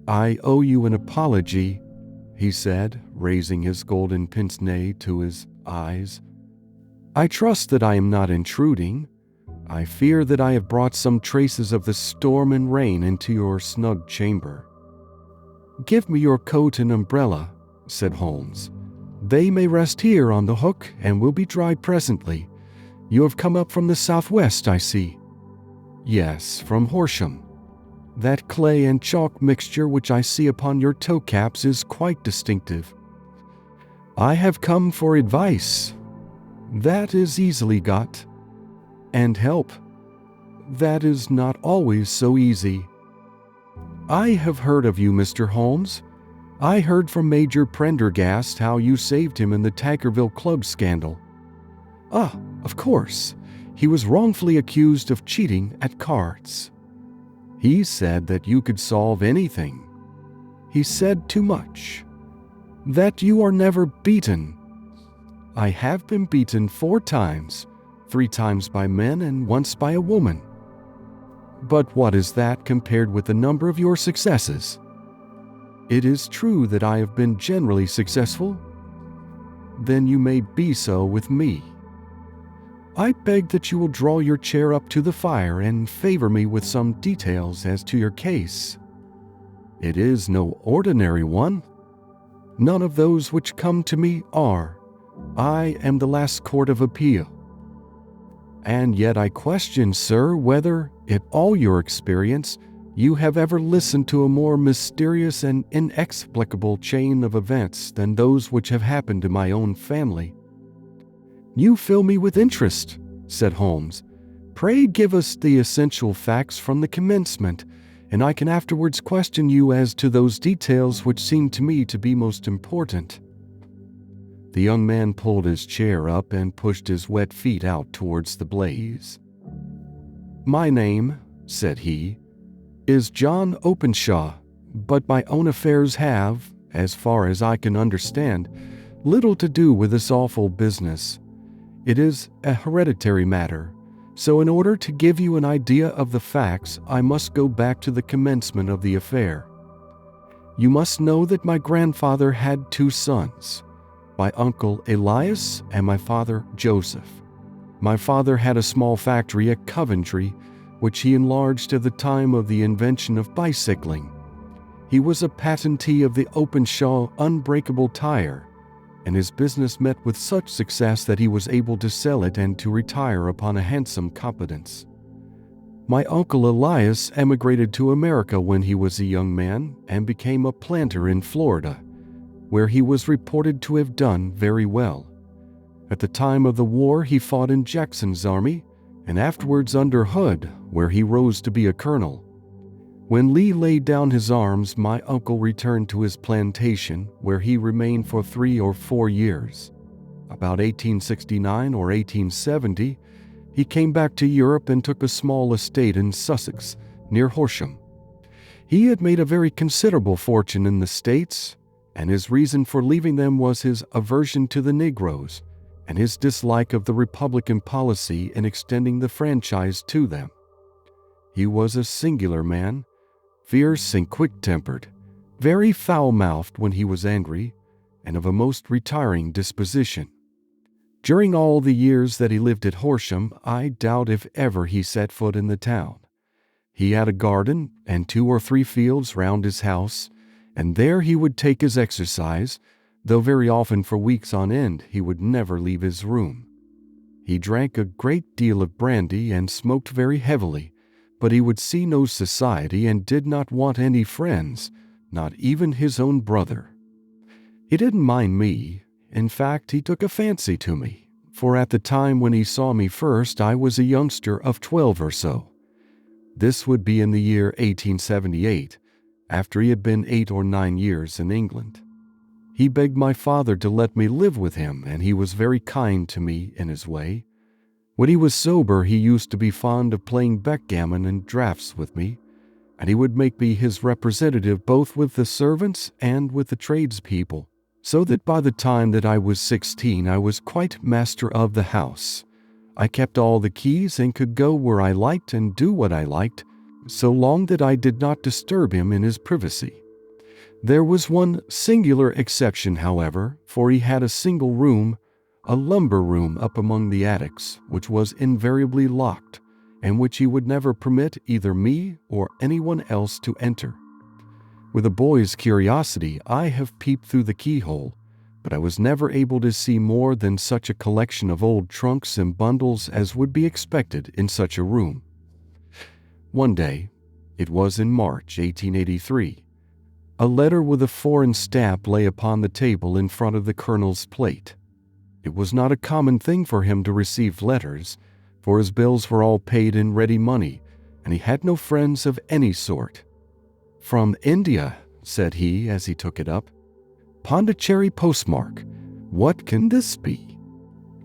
"I owe you an apology," he said, raising his golden pince-nez to his eyes. "I trust that I am not intruding. I fear that I have brought some traces of the storm and rain into your snug chamber." "Give me your coat and umbrella," said Holmes. "They may rest here on the hook and will be dry presently. You have come up from the southwest, I see." "Yes, from Horsham. That clay and chalk mixture which I see upon your toe caps is quite distinctive." "I have come for advice." "That is easily got." "And help." "That is not always so easy." "I have heard of you, Mr. Holmes. I heard from Major Prendergast how you saved him in the Tankerville Club scandal." "Ah, of course. He was wrongfully accused of cheating at cards." "He said that you could solve anything." "He said too much." "That you are never beaten." "I have been beaten 4 times, 3 times by men and once by a woman." "But what is that compared with the number of your successes?" "It is true that I have been generally successful." "Then you may be so with me." "I beg that you will draw your chair up to the fire and favor me with some details as to your case." "It is no ordinary one." "None of those which come to me are. I am the last court of appeal." "And yet I question, sir, whether, in all your experience, you have ever listened to a more mysterious and inexplicable chain of events than those which have happened to my own family." "You fill me with interest," said Holmes. "Pray give us the essential facts from the commencement, and I can afterwards question you as to those details which seem to me to be most important." The young man pulled his chair up and pushed his wet feet out towards the blaze. "My name," said he, "is John Openshaw, but my own affairs have, as far as I can understand, little to do with this awful business. It is a hereditary matter, so in order to give you an idea of the facts, I must go back to the commencement of the affair. You must know that my grandfather had 2 sons, my uncle Elias and my father Joseph. My father had a small factory at Coventry, which he enlarged at the time of the invention of bicycling. He was a patentee of the Openshaw unbreakable tire, and his business met with such success that he was able to sell it and to retire upon a handsome competence. My uncle Elias emigrated to America when he was a young man and became a planter in Florida, where he was reported to have done very well. At the time of the war, he fought in Jackson's army, and afterwards under Hood, where he rose to be a colonel. When Lee laid down his arms, my uncle returned to his plantation, where he remained for 3 or 4 years. About 1869 or 1870, he came back to Europe and took a small estate in Sussex, near Horsham. He had made a very considerable fortune in the States, and his reason for leaving them was his aversion to the Negroes and his dislike of the Republican policy in extending the franchise to them. He was a singular man, fierce and quick-tempered, very foul-mouthed when he was angry, and of a most retiring disposition. During all the years that he lived at Horsham, I doubt if ever he set foot in the town. He had a garden and 2 or 3 fields round his house, and there he would take his exercise, though very often for weeks on end he would never leave his room. He drank a great deal of brandy and smoked very heavily, but he would see no society and did not want any friends, not even his own brother. He didn't mind me. In fact, he took a fancy to me, for at the time when he saw me first I was a youngster of 12 or so. This would be in the year 1878, after he had been 8 or 9 years in England. He begged my father to let me live with him, and he was very kind to me in his way. When he was sober, he used to be fond of playing backgammon and draughts with me, and he would make me his representative both with the servants and with the tradespeople, so that by the time that I was 16 I was quite master of the house. I kept all the keys and could go where I liked and do what I liked, so long that I did not disturb him in his privacy. There was one singular exception, however, for he had a single room, a lumber room up among the attics, which was invariably locked, and which he would never permit either me or anyone else to enter. With a boy's curiosity, I have peeped through the keyhole, but I was never able to see more than such a collection of old trunks and bundles as would be expected in such a room. One day, it was in March 1883, a letter with a foreign stamp lay upon the table in front of the colonel's plate. It was not a common thing for him to receive letters, for his bills were all paid in ready money, and he had no friends of any sort. "From India," said he as he took it up. "Pondicherry postmark. What can this be?"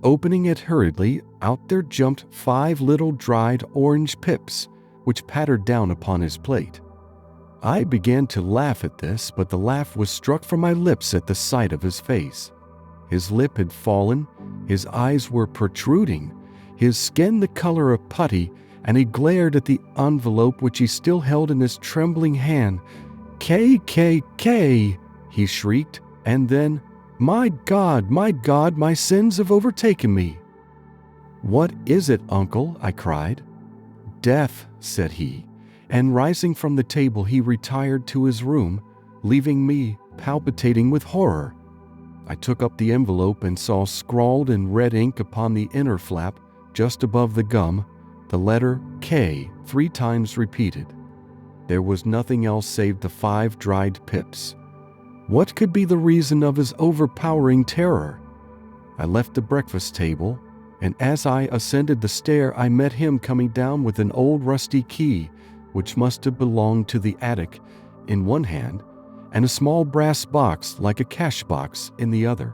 Opening it hurriedly, out there jumped 5 little dried orange pips, which pattered down upon his plate. I began to laugh at this, but the laugh was struck from my lips at the sight of his face. His lip had fallen, his eyes were protruding, his skin the color of putty, and he glared at the envelope which he still held in his trembling hand. "K," he shrieked, and then, my God, my sins have overtaken me." "What is it, uncle?" I cried. "Death," said he, and rising from the table he retired to his room, leaving me palpitating with horror. I took up the envelope and saw scrawled in red ink upon the inner flap, just above the gum, the letter K 3 times repeated. There was nothing else save the 5 dried pips. What could be the reason of his overpowering terror? I left the breakfast table, and as I ascended the stair I met him coming down with an old rusty key, which must have belonged to the attic, in one hand, and a small brass box like a cash box in the other.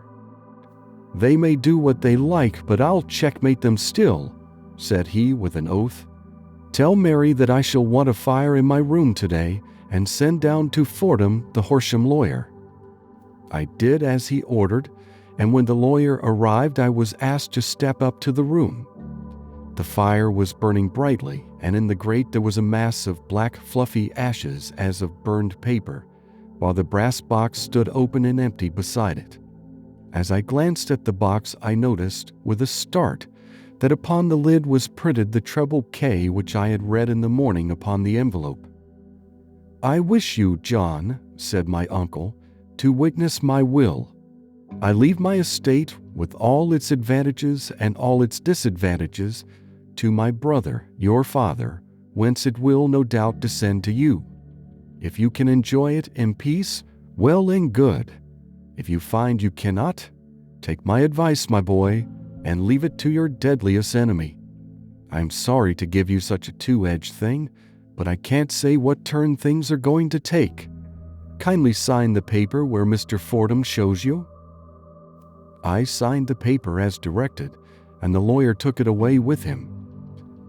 "They may do what they like, but I'll checkmate them still," said he with an oath. "Tell Mary that I shall want a fire in my room today, and send down to Fordham the Horsham lawyer." I did as he ordered, and when the lawyer arrived I was asked to step up to the room. The fire was burning brightly, and in the grate there was a mass of black fluffy ashes as of burned paper, while the brass box stood open and empty beside it. As I glanced at the box I noticed, with a start, that upon the lid was printed the treble K which I had read in the morning upon the envelope. "I wish you, John," said my uncle, "to witness my will." I leave my estate with all its advantages and all its disadvantages to my brother, your father, whence it will no doubt descend to you. If you can enjoy it in peace, well and good. If you find you cannot, take my advice, my boy, and leave it to your deadliest enemy. I'm sorry to give you such a two-edged thing, but I can't say what turn things are going to take. Kindly sign the paper where Mr. Fordham shows you." I signed the paper as directed, and the lawyer took it away with him.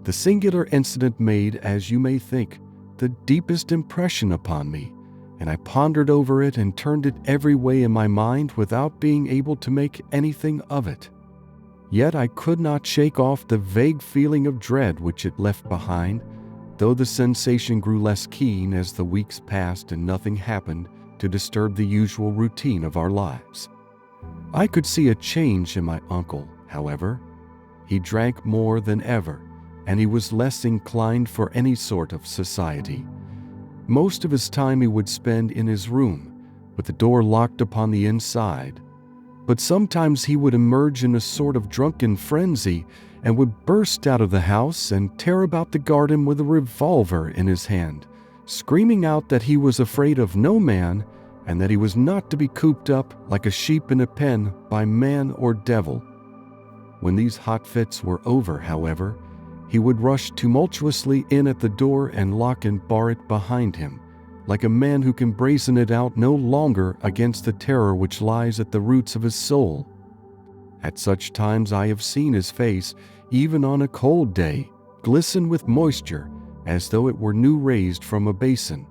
The singular incident made, as you may think, the deepest impression upon me, and I pondered over it and turned it every way in my mind without being able to make anything of it. Yet I could not shake off the vague feeling of dread which it left behind, though the sensation grew less keen as the weeks passed and nothing happened to disturb the usual routine of our lives. I could see a change in my uncle, however. He drank more than ever, and he was less inclined for any sort of society. Most of his time he would spend in his room, with the door locked upon the inside. But sometimes he would emerge in a sort of drunken frenzy and would burst out of the house and tear about the garden with a revolver in his hand, screaming out that he was afraid of no man and that he was not to be cooped up like a sheep in a pen by man or devil. When these hot fits were over, however, he would rush tumultuously in at the door and lock and bar it behind him, like a man who can brazen it out no longer against the terror which lies at the roots of his soul. At such times I have seen his face, even on a cold day, glisten with moisture, as though it were new raised from a basin.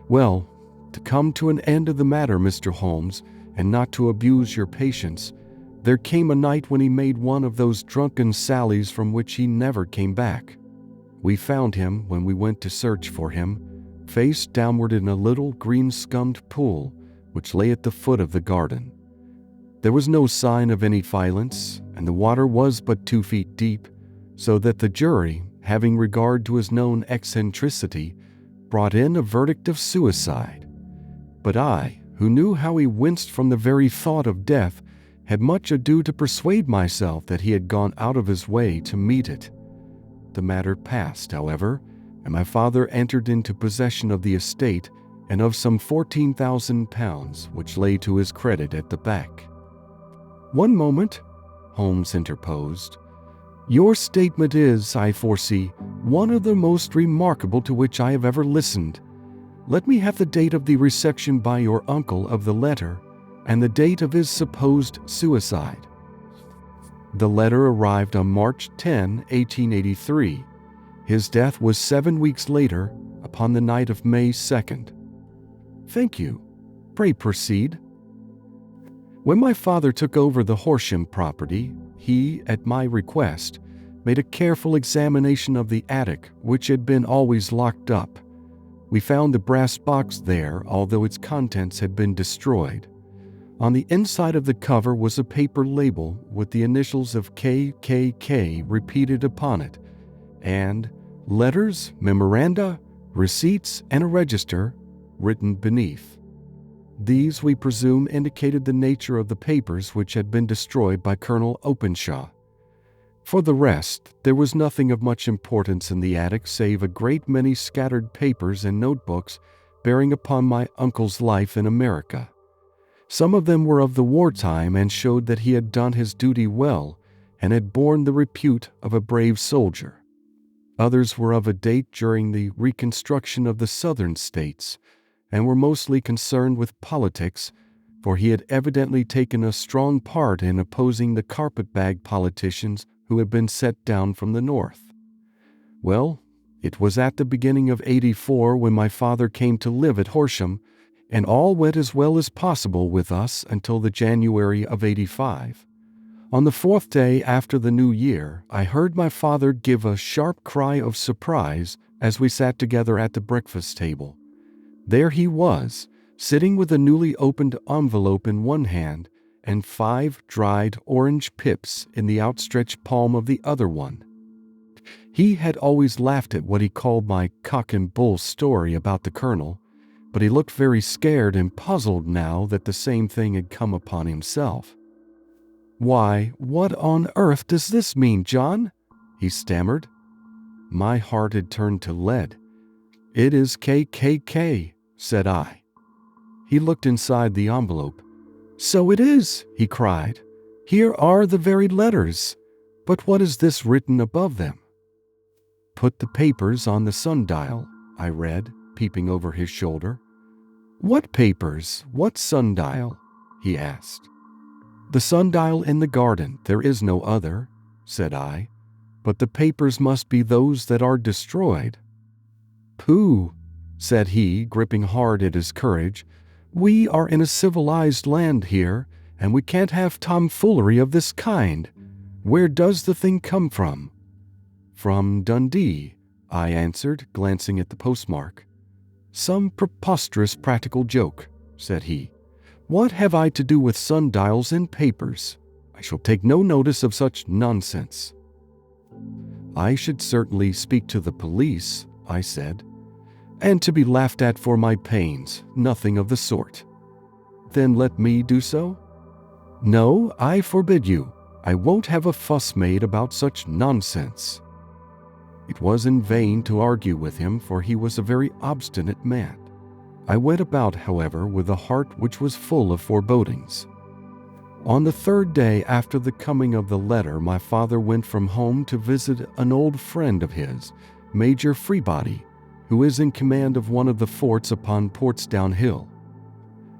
Well, to come to an end of the matter, Mr. Holmes, and not to abuse your patience, there came a night when he made one of those drunken sallies from which he never came back. We found him, when we went to search for him, face downward in a little green-scummed pool which lay at the foot of the garden. There was no sign of any violence, and the water was but 2 feet deep, so that the jury, having regard to his known eccentricity, brought in a verdict of suicide. But I, who knew how he winced from the very thought of death, had much ado to persuade myself that he had gone out of his way to meet it. The matter passed, however, and my father entered into possession of the estate and of some £14,000 which lay to his credit at the back. "One moment," Holmes interposed. "Your statement is, I foresee, one of the most remarkable to which I have ever listened. Let me have the date of the reception by your uncle of the letter and the date of his supposed suicide." The letter arrived on March 10, 1883. His death was 7 weeks later, upon the night of May 2nd. "Thank you. Pray proceed." When my father took over the Horsham property, he, at my request, made a careful examination of the attic, which had been always locked up. We found the brass box there, although its contents had been destroyed. On the inside of the cover was a paper label with the initials of KKK repeated upon it, and letters, memoranda, receipts, and a register written beneath. These, we presume, indicated the nature of the papers which had been destroyed by Colonel Openshaw. For the rest, there was nothing of much importance in the attic save a great many scattered papers and notebooks bearing upon my uncle's life in America. Some of them were of the wartime and showed that he had done his duty well and had borne the repute of a brave soldier. Others were of a date during the reconstruction of the southern states, and were mostly concerned with politics, for he had evidently taken a strong part in opposing the carpetbag politicians who had been set down from the north. Well, it was at the beginning of '84 when my father came to live at Horsham, and all went as well as possible with us until the January of '85. On the 4th day after the New Year, I heard my father give a sharp cry of surprise as we sat together at the breakfast table. There he was, sitting with a newly opened envelope in one hand and 5 dried orange pips in the outstretched palm of the other one. He had always laughed at what he called my cock and bull story about the colonel, but he looked very scared and puzzled now that the same thing had come upon himself. "Why, what on earth does this mean, John?" he stammered. My heart had turned to lead. "It is KKK," said I. He looked inside the envelope. "So it is," he cried. "Here are the very letters. But what is this written above them?" "Put the papers on the sundial," I read, peeping over his shoulder. "What papers? What sundial?" he asked. "The sundial in the garden, there is no other," said I. "But the papers must be those that are destroyed." "Pooh," said he, gripping hard at his courage. "We are in a civilized land here, and we can't have tomfoolery of this kind. Where does the thing come from?" "From Dundee," I answered, glancing at the postmark. "Some preposterous practical joke," said he. "What have I to do with sundials and papers? I shall take no notice of such nonsense." "I should certainly speak to the police," I said. "And to be laughed at for my pains, nothing of the sort." "Then let me do so?" "No, I forbid you. I won't have a fuss made about such nonsense." It was in vain to argue with him, for he was a very obstinate man. I went about, however, with a heart which was full of forebodings. On the third day after the coming of the letter, my father went from home to visit an old friend of his, Major Freebody, who is in command of one of the forts upon Portsdown Hill.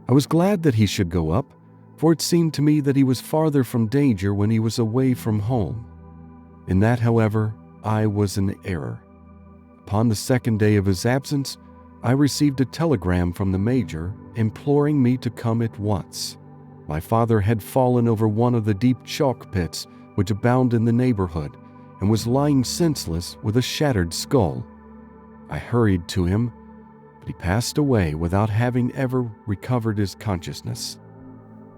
I was glad that he should go up, for it seemed to me that he was farther from danger when he was away from home. In that, however, I was in error. Upon the second day of his absence, I received a telegram from the Major imploring me to come at once. My father had fallen over one of the deep chalk pits which abound in the neighborhood, and was lying senseless with a shattered skull. I hurried to him, but he passed away without having ever recovered his consciousness.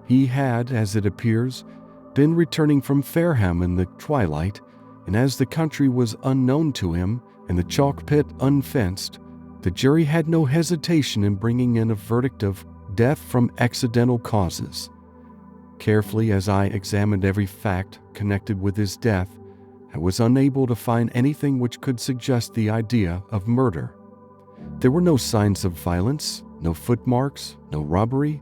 He had, as it appears, been returning from Fareham in the twilight, and as the country was unknown to him and the chalk pit unfenced, the jury had no hesitation in bringing in a verdict of death from accidental causes. Carefully as I examined every fact connected with his death, I was unable to find anything which could suggest the idea of murder. There were no signs of violence, no footmarks, no robbery,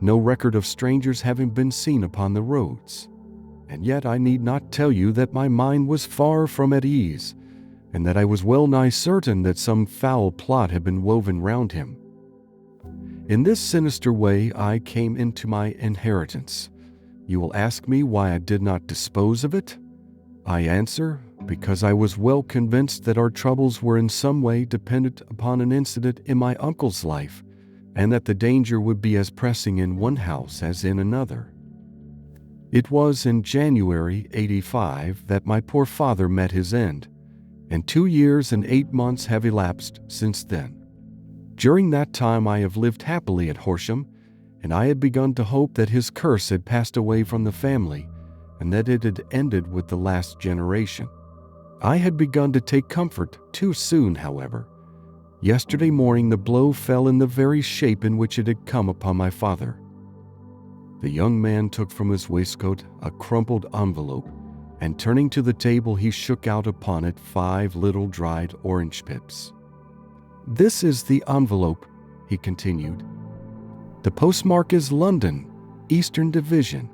no record of strangers having been seen upon the roads. And yet I need not tell you that my mind was far from at ease, and that I was well nigh certain that some foul plot had been woven round him. In this sinister way I came into my inheritance. You will ask me why I did not dispose of it? I answer, because I was well convinced that our troubles were in some way dependent upon an incident in my uncle's life, and that the danger would be as pressing in one house as in another. It was in January '85 that my poor father met his end, and 2 years and 8 months have elapsed since then. During that time I have lived happily at Horsham, and I had begun to hope that his curse had passed away from the family, and that it had ended with the last generation. I had begun to take comfort too soon, however. Yesterday morning the blow fell in the very shape in which it had come upon my father. The young man took from his waistcoat a crumpled envelope, and turning to the table he shook out upon it 5 little dried orange pips. "This is the envelope," he continued. "The postmark is London, Eastern Division.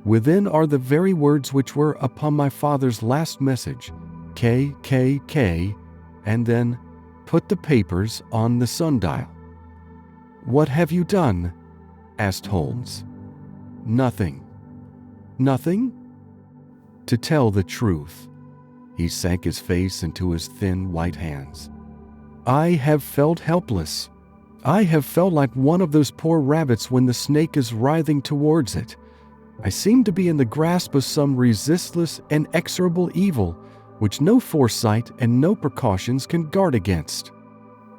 Within are the very words which were upon my father's last message, KKK, and then, 'Put the papers on the sundial.'" "What have you done?" asked Holmes. "Nothing." "Nothing?" "To tell the truth," he sank his face into his thin white hands, "I have felt helpless. I have felt like one of those poor rabbits when the snake is writhing towards it. I seem to be in the grasp of some resistless, inexorable evil, which no foresight and no precautions can guard against."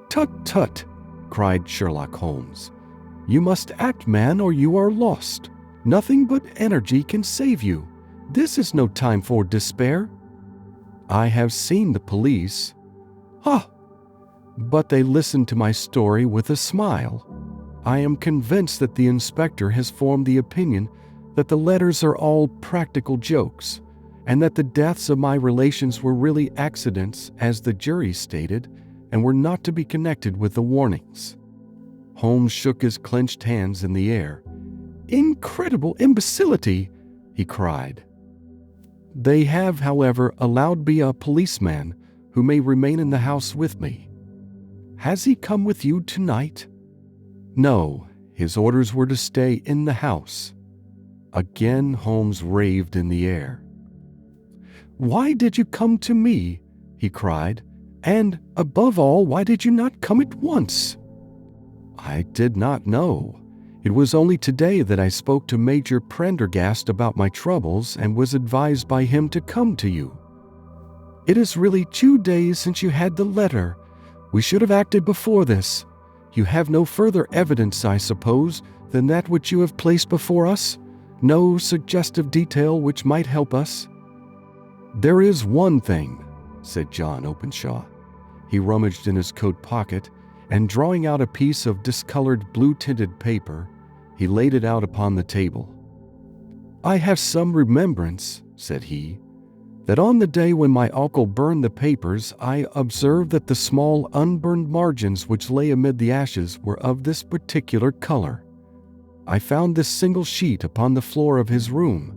"Tut, tut," cried Sherlock Holmes. "You must act, man, or you are lost. Nothing but energy can save you. This is no time for despair." "I have seen the police." "Ah! but they listened to my story with a smile. I am convinced that the inspector has formed the opinion that the letters are all practical jokes, and that the deaths of my relations were really accidents, as the jury stated, and were not to be connected with the warnings." Holmes shook his clenched hands in the air. "Incredible imbecility!" he cried. "They have, however, allowed me a policeman who may remain in the house with me." "Has he come with you tonight?" "No, his orders were to stay in the house." Again Holmes raved in the air. "Why did you come to me?" he cried. "And, above all, why did you not come at once?" "I did not know. It was only today that I spoke to Major Prendergast about my troubles and was advised by him to come to you." "It is really 2 days since you had the letter. We should have acted before this. You have no further evidence, I suppose, than that which you have placed before us? No suggestive detail which might help us?" "There is one thing," said John Openshaw. He rummaged in his coat pocket, and drawing out a piece of discolored blue-tinted paper, he laid it out upon the table. "I have some remembrance," said he, "that on the day when my uncle burned the papers, I observed that the small unburned margins which lay amid the ashes were of this particular color. I found this single sheet upon the floor of his room,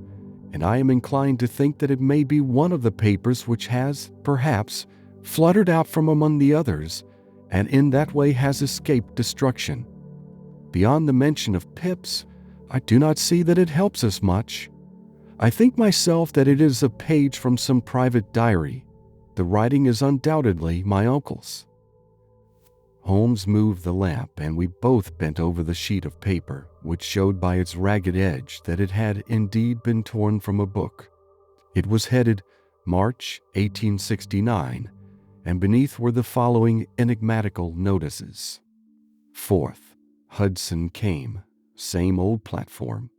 and I am inclined to think that it may be one of the papers which has, perhaps, fluttered out from among the others, and in that way has escaped destruction. Beyond the mention of pips, I do not see that it helps us much. I think myself that it is a page from some private diary. The writing is undoubtedly my uncle's." Holmes moved the lamp, and we both bent over the sheet of paper, which showed by its ragged edge that it had indeed been torn from a book. It was headed March 1869, and beneath were the following enigmatical notices. 4th, Hudson came, same old platform.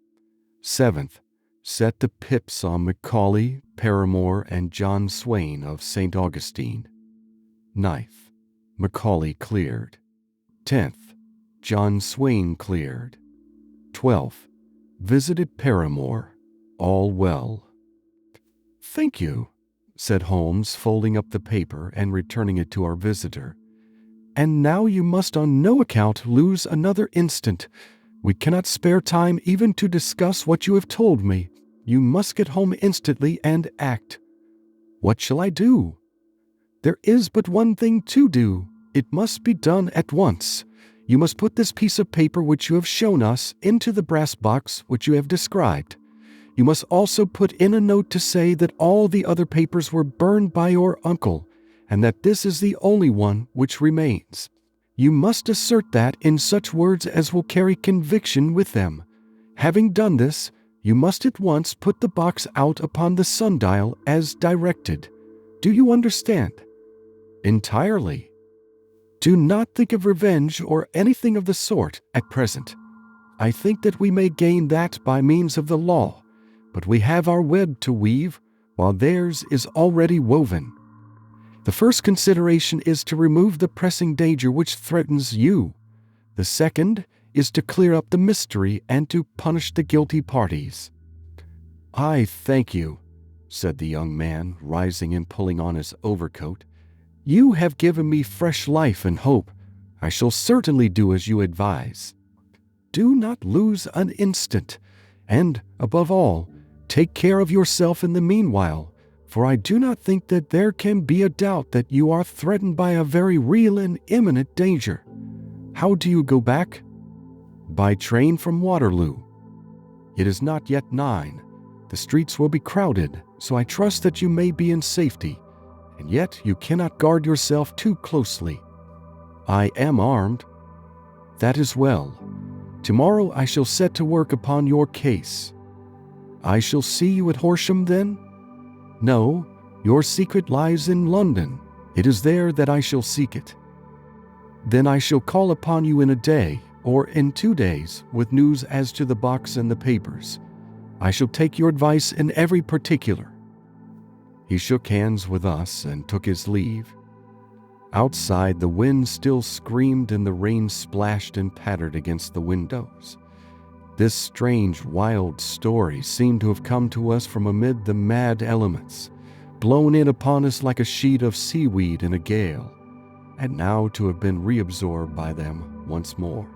7th, set the pips on Macaulay, Paramore, and John Swain of St. Augustine. 9th, Macaulay cleared. 10th, John Swain cleared. 12th, visited Paramore, all well. "Thank you," said Holmes, folding up the paper and returning it to our visitor. "And now you must on no account lose another instant. We cannot spare time even to discuss what you have told me. You must get home instantly and act." "What shall I do?" "There is but one thing to do. It must be done at once. You must put this piece of paper which you have shown us into the brass box which you have described. You must also put in a note to say that all the other papers were burned by your uncle, and that this is the only one which remains. You must assert that in such words as will carry conviction with them. Having done this, you must at once put the box out upon the sundial as directed. Do you understand?" "Entirely." "Do not think of revenge or anything of the sort at present. I think that we may gain that by means of the law, but we have our web to weave, while theirs is already woven. The first consideration is to remove the pressing danger which threatens you. The second is to clear up the mystery and to punish the guilty parties." "I thank you," said the young man, rising and pulling on his overcoat. "You have given me fresh life and hope. I shall certainly do as you advise. Do not lose an instant, and, above all, take care of yourself in the meanwhile, for I do not think that there can be a doubt that you are threatened by a very real and imminent danger. How do you go back?" "By train from Waterloo." "It is not yet 9. The streets will be crowded, so I trust that you may be in safety, and yet you cannot guard yourself too closely." "I am armed." "That is well. Tomorrow I shall set to work upon your case." "I shall see you at Horsham then?" "No, your secret lies in London. It is there that I shall seek it." "Then I shall call upon you in a day, or in 2 days, with news as to the box and the papers. I shall take your advice in every particular." He shook hands with us and took his leave. Outside, the wind still screamed and the rain splashed and pattered against the windows. This strange, wild story seemed to have come to us from amid the mad elements, blown in upon us like a sheet of seaweed in a gale, and now to have been reabsorbed by them once more.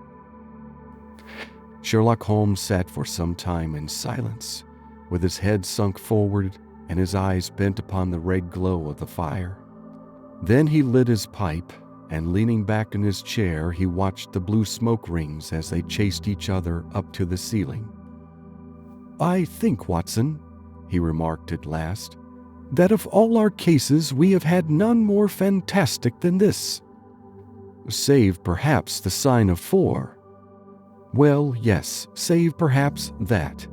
Sherlock Holmes sat for some time in silence, with his head sunk forward and his eyes bent upon the red glow of the fire. Then he lit his pipe, and leaning back in his chair, he watched the blue smoke rings as they chased each other up to the ceiling. "I think, Watson," he remarked at last, "that of all our cases we have had none more fantastic than this. Save perhaps the sign of 4. Well, yes, save perhaps that.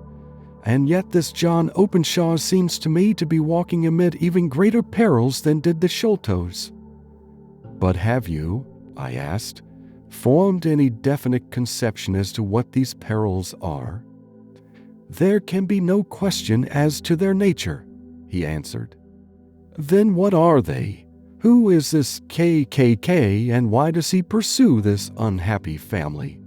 And yet this John Openshaw seems to me to be walking amid even greater perils than did the Sholtos." "But have you," I asked, "formed any definite conception as to what these perils are?" "There can be no question as to their nature," he answered. "Then what are they? Who is this KKK, and why does he pursue this unhappy family?"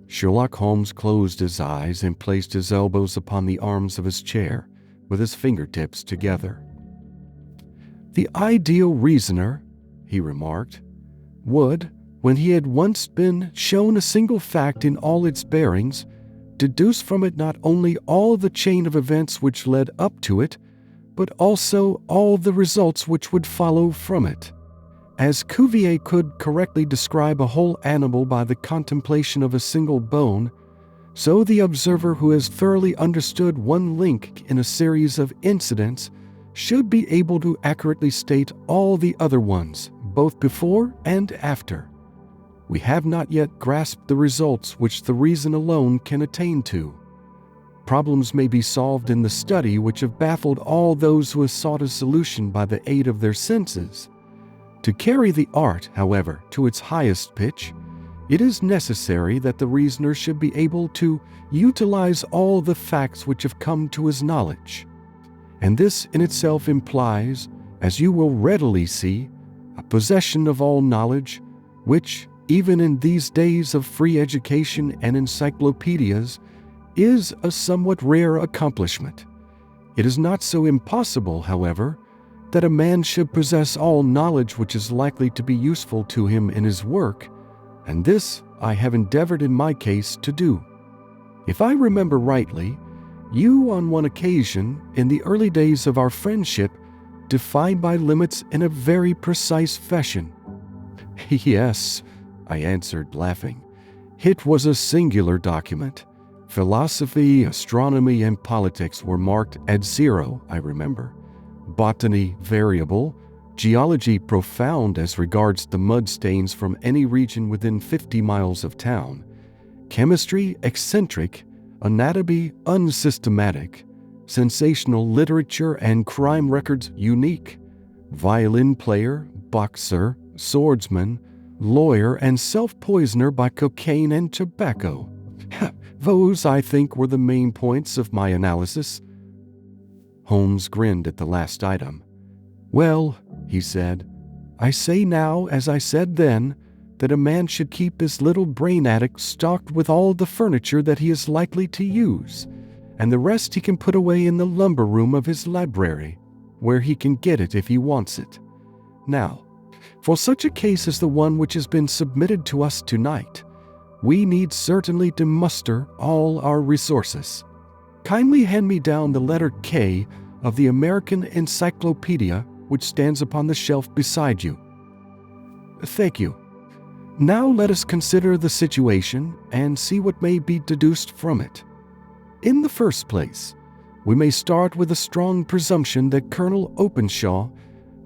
Sherlock Holmes closed his eyes and placed his elbows upon the arms of his chair, with his fingertips together. "The ideal reasoner," he remarked, "would, when he had once been shown a single fact in all its bearings, deduce from it not only all the chain of events which led up to it, but also all the results which would follow from it. As Cuvier could correctly describe a whole animal by the contemplation of a single bone, so the observer who has thoroughly understood one link in a series of incidents should be able to accurately state all the other ones, both before and after. We have not yet grasped the results which the reason alone can attain to. Problems may be solved in the study which have baffled all those who have sought a solution by the aid of their senses. To carry the art, however, to its highest pitch, it is necessary that the reasoner should be able to utilize all the facts which have come to his knowledge. And this in itself implies, as you will readily see, a possession of all knowledge, which, even in these days of free education and encyclopedias, is a somewhat rare accomplishment. It is not so impossible, however, that a man should possess all knowledge which is likely to be useful to him in his work, and this I have endeavored in my case to do. If I remember rightly, you on one occasion, in the early days of our friendship, defined my limits in a very precise fashion." "Yes," I answered, laughing. "It was a singular document. Philosophy, astronomy, and politics were marked at 0, I remember. Botany variable, geology profound as regards the mud stains from any region within 50 miles of town, chemistry eccentric, anatomy unsystematic, sensational literature and crime records unique, violin player, boxer, swordsman, lawyer, and self-poisoner by cocaine and tobacco. Those, I think, were the main points of my analysis." Holmes grinned at the last item. "Well," he said, "I say now, as I said then, that a man should keep his little brain attic stocked with all the furniture that he is likely to use, and the rest he can put away in the lumber room of his library, where he can get it if he wants it. Now, for such a case as the one which has been submitted to us tonight, we need certainly to muster all our resources. Kindly hand me down the letter K of the American Encyclopedia, which stands upon the shelf beside you." "Thank you. Now let us consider the situation and see what may be deduced from it. In the first place, we may start with a strong presumption that Colonel Openshaw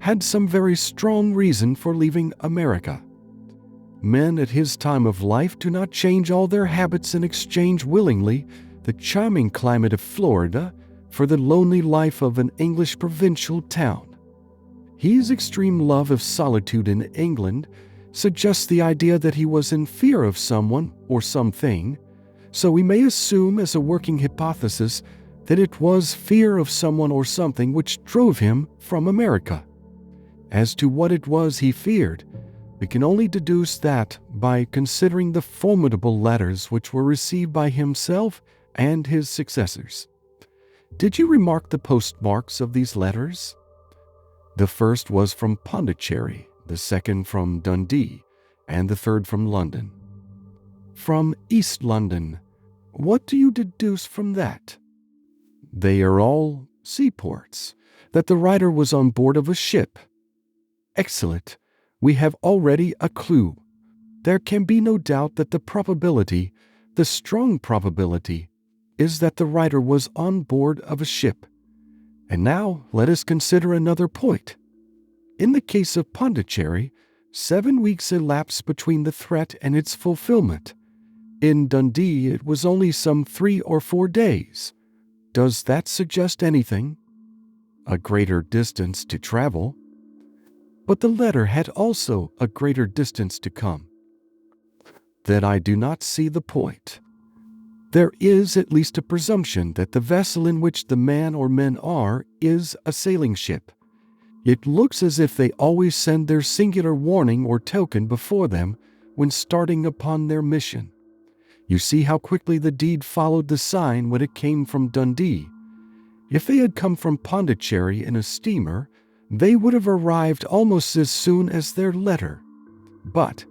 had some very strong reason for leaving America. Men at his time of life do not change all their habits and exchange willingly the charming climate of Florida for the lonely life of an English provincial town. His extreme love of solitude in England suggests the idea that he was in fear of someone or something, so we may assume as a working hypothesis that it was fear of someone or something which drove him from America. As to what it was he feared, we can only deduce that by considering the formidable letters which were received by himself and his successors. Did you remark the postmarks of these letters? The first was from Pondicherry, the second from Dundee, and the third from London. From East London, what do you deduce from that? They are all seaports, that the writer was on board of a ship. Excellent. We have already a clue. There can be no doubt that the probability, the strong probability, is that the writer was on board of a ship. And now let us consider another point. In the case of Pondicherry, 7 weeks elapsed between the threat and its fulfillment. In Dundee, it was only some 3 or 4 days. Does that suggest anything? A greater distance to travel. But the letter had also a greater distance to come. Then I do not see the point. There is at least a presumption that the vessel in which the man or men are is a sailing ship. It looks as if they always send their singular warning or token before them when starting upon their mission. You see how quickly the deed followed the sign when it came from Dundee. If they had come from Pondicherry in a steamer, they would have arrived almost as soon as their letter. But,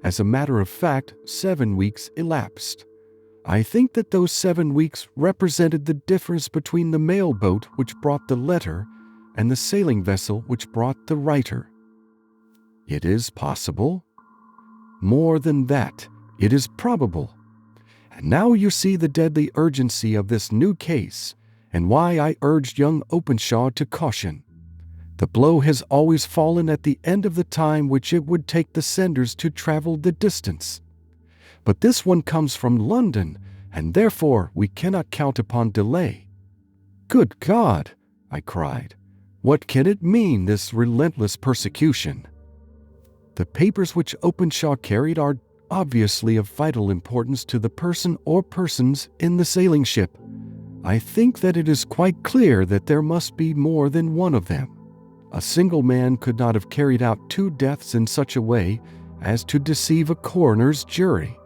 as a matter of fact, 7 weeks elapsed. I think that those 7 weeks represented the difference between the mail boat which brought the letter and the sailing vessel which brought the writer. It is possible. More than that, it is probable. And now you see the deadly urgency of this new case, and why I urged young Openshaw to caution. The blow has always fallen at the end of the time which it would take the senders to travel the distance. But this one comes from London, and therefore we cannot count upon delay. Good God, I cried. What can it mean, this relentless persecution? The papers which Openshaw carried are obviously of vital importance to the person or persons in the sailing ship. I think that it is quite clear that there must be more than one of them. A single man could not have carried out 2 deaths in such a way as to deceive a coroner's jury.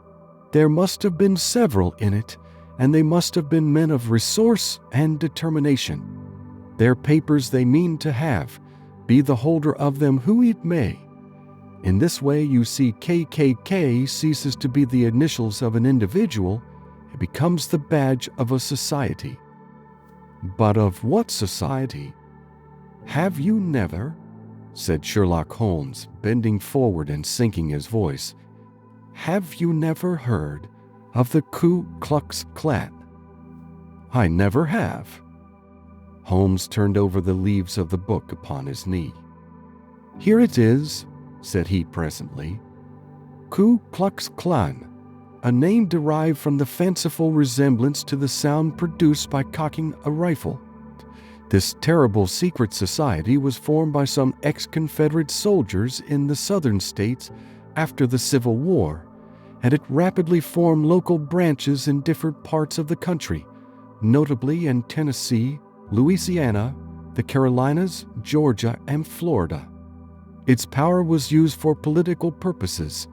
There must have been several in it, and they must have been men of resource and determination. Their papers they mean to have, be the holder of them who it may. In this way, you see, KKK ceases to be the initials of an individual, it becomes the badge of a society. But of what society? Have you never, said Sherlock Holmes, bending forward and sinking his voice, have you never heard of the Ku Klux Klan? I never have. Holmes turned over the leaves of the book upon his knee. Here it is, said he presently. Ku Klux Klan, a name derived from the fanciful resemblance to the sound produced by cocking a rifle. This terrible secret society was formed by some ex-Confederate soldiers in the southern states after the Civil War, and it rapidly formed local branches in different parts of the country, notably in Tennessee, Louisiana, the Carolinas, Georgia, and Florida. Its power was used for political purposes,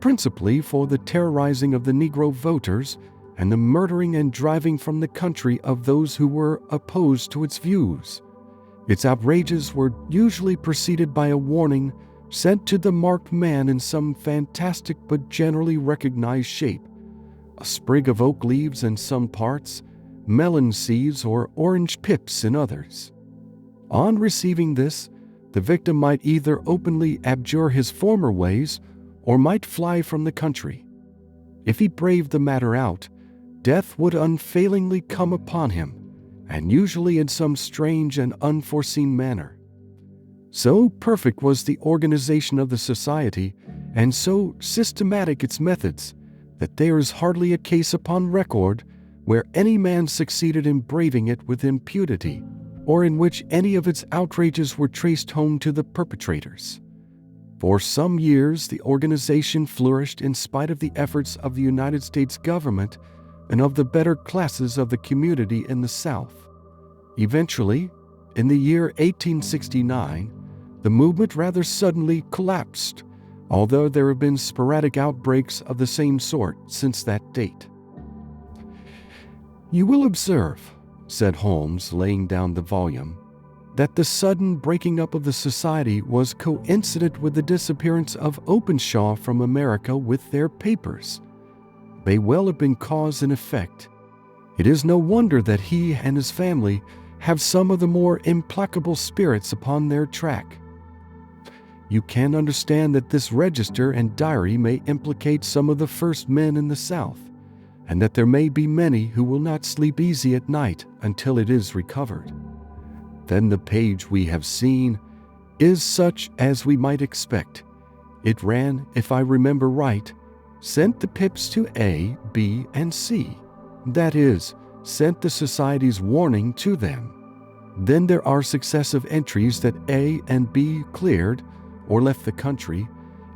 principally for the terrorizing of the Negro voters and the murdering and driving from the country of those who were opposed to its views. Its outrages were usually preceded by a warning sent to the marked man in some fantastic but generally recognized shape: a sprig of oak leaves in some parts, melon seeds or orange pips in others. On receiving this, the victim might either openly abjure his former ways or might fly from the country. If he braved the matter out, death would unfailingly come upon him, and usually in some strange and unforeseen manner. So perfect was the organization of the society, and so systematic its methods, that there is hardly a case upon record where any man succeeded in braving it with impunity, or in which any of its outrages were traced home to the perpetrators. For some years, the organization flourished in spite of the efforts of the United States government and of the better classes of the community in the South. Eventually, in the year 1869, the movement rather suddenly collapsed, although there have been sporadic outbreaks of the same sort since that date. You will observe, said Holmes, laying down the volume, that the sudden breaking up of the society was coincident with the disappearance of Openshaw from America with their papers. May well have been cause and effect. It is no wonder that he and his family have some of the more implacable spirits upon their track. You can understand that this register and diary may implicate some of the first men in the South, and that there may be many who will not sleep easy at night until it is recovered. Then the page we have seen is such as we might expect. It ran, if I remember right, sent the pips to A, B, and C. That is, sent the society's warning to them. Then there are successive entries that A and B cleared or left the country,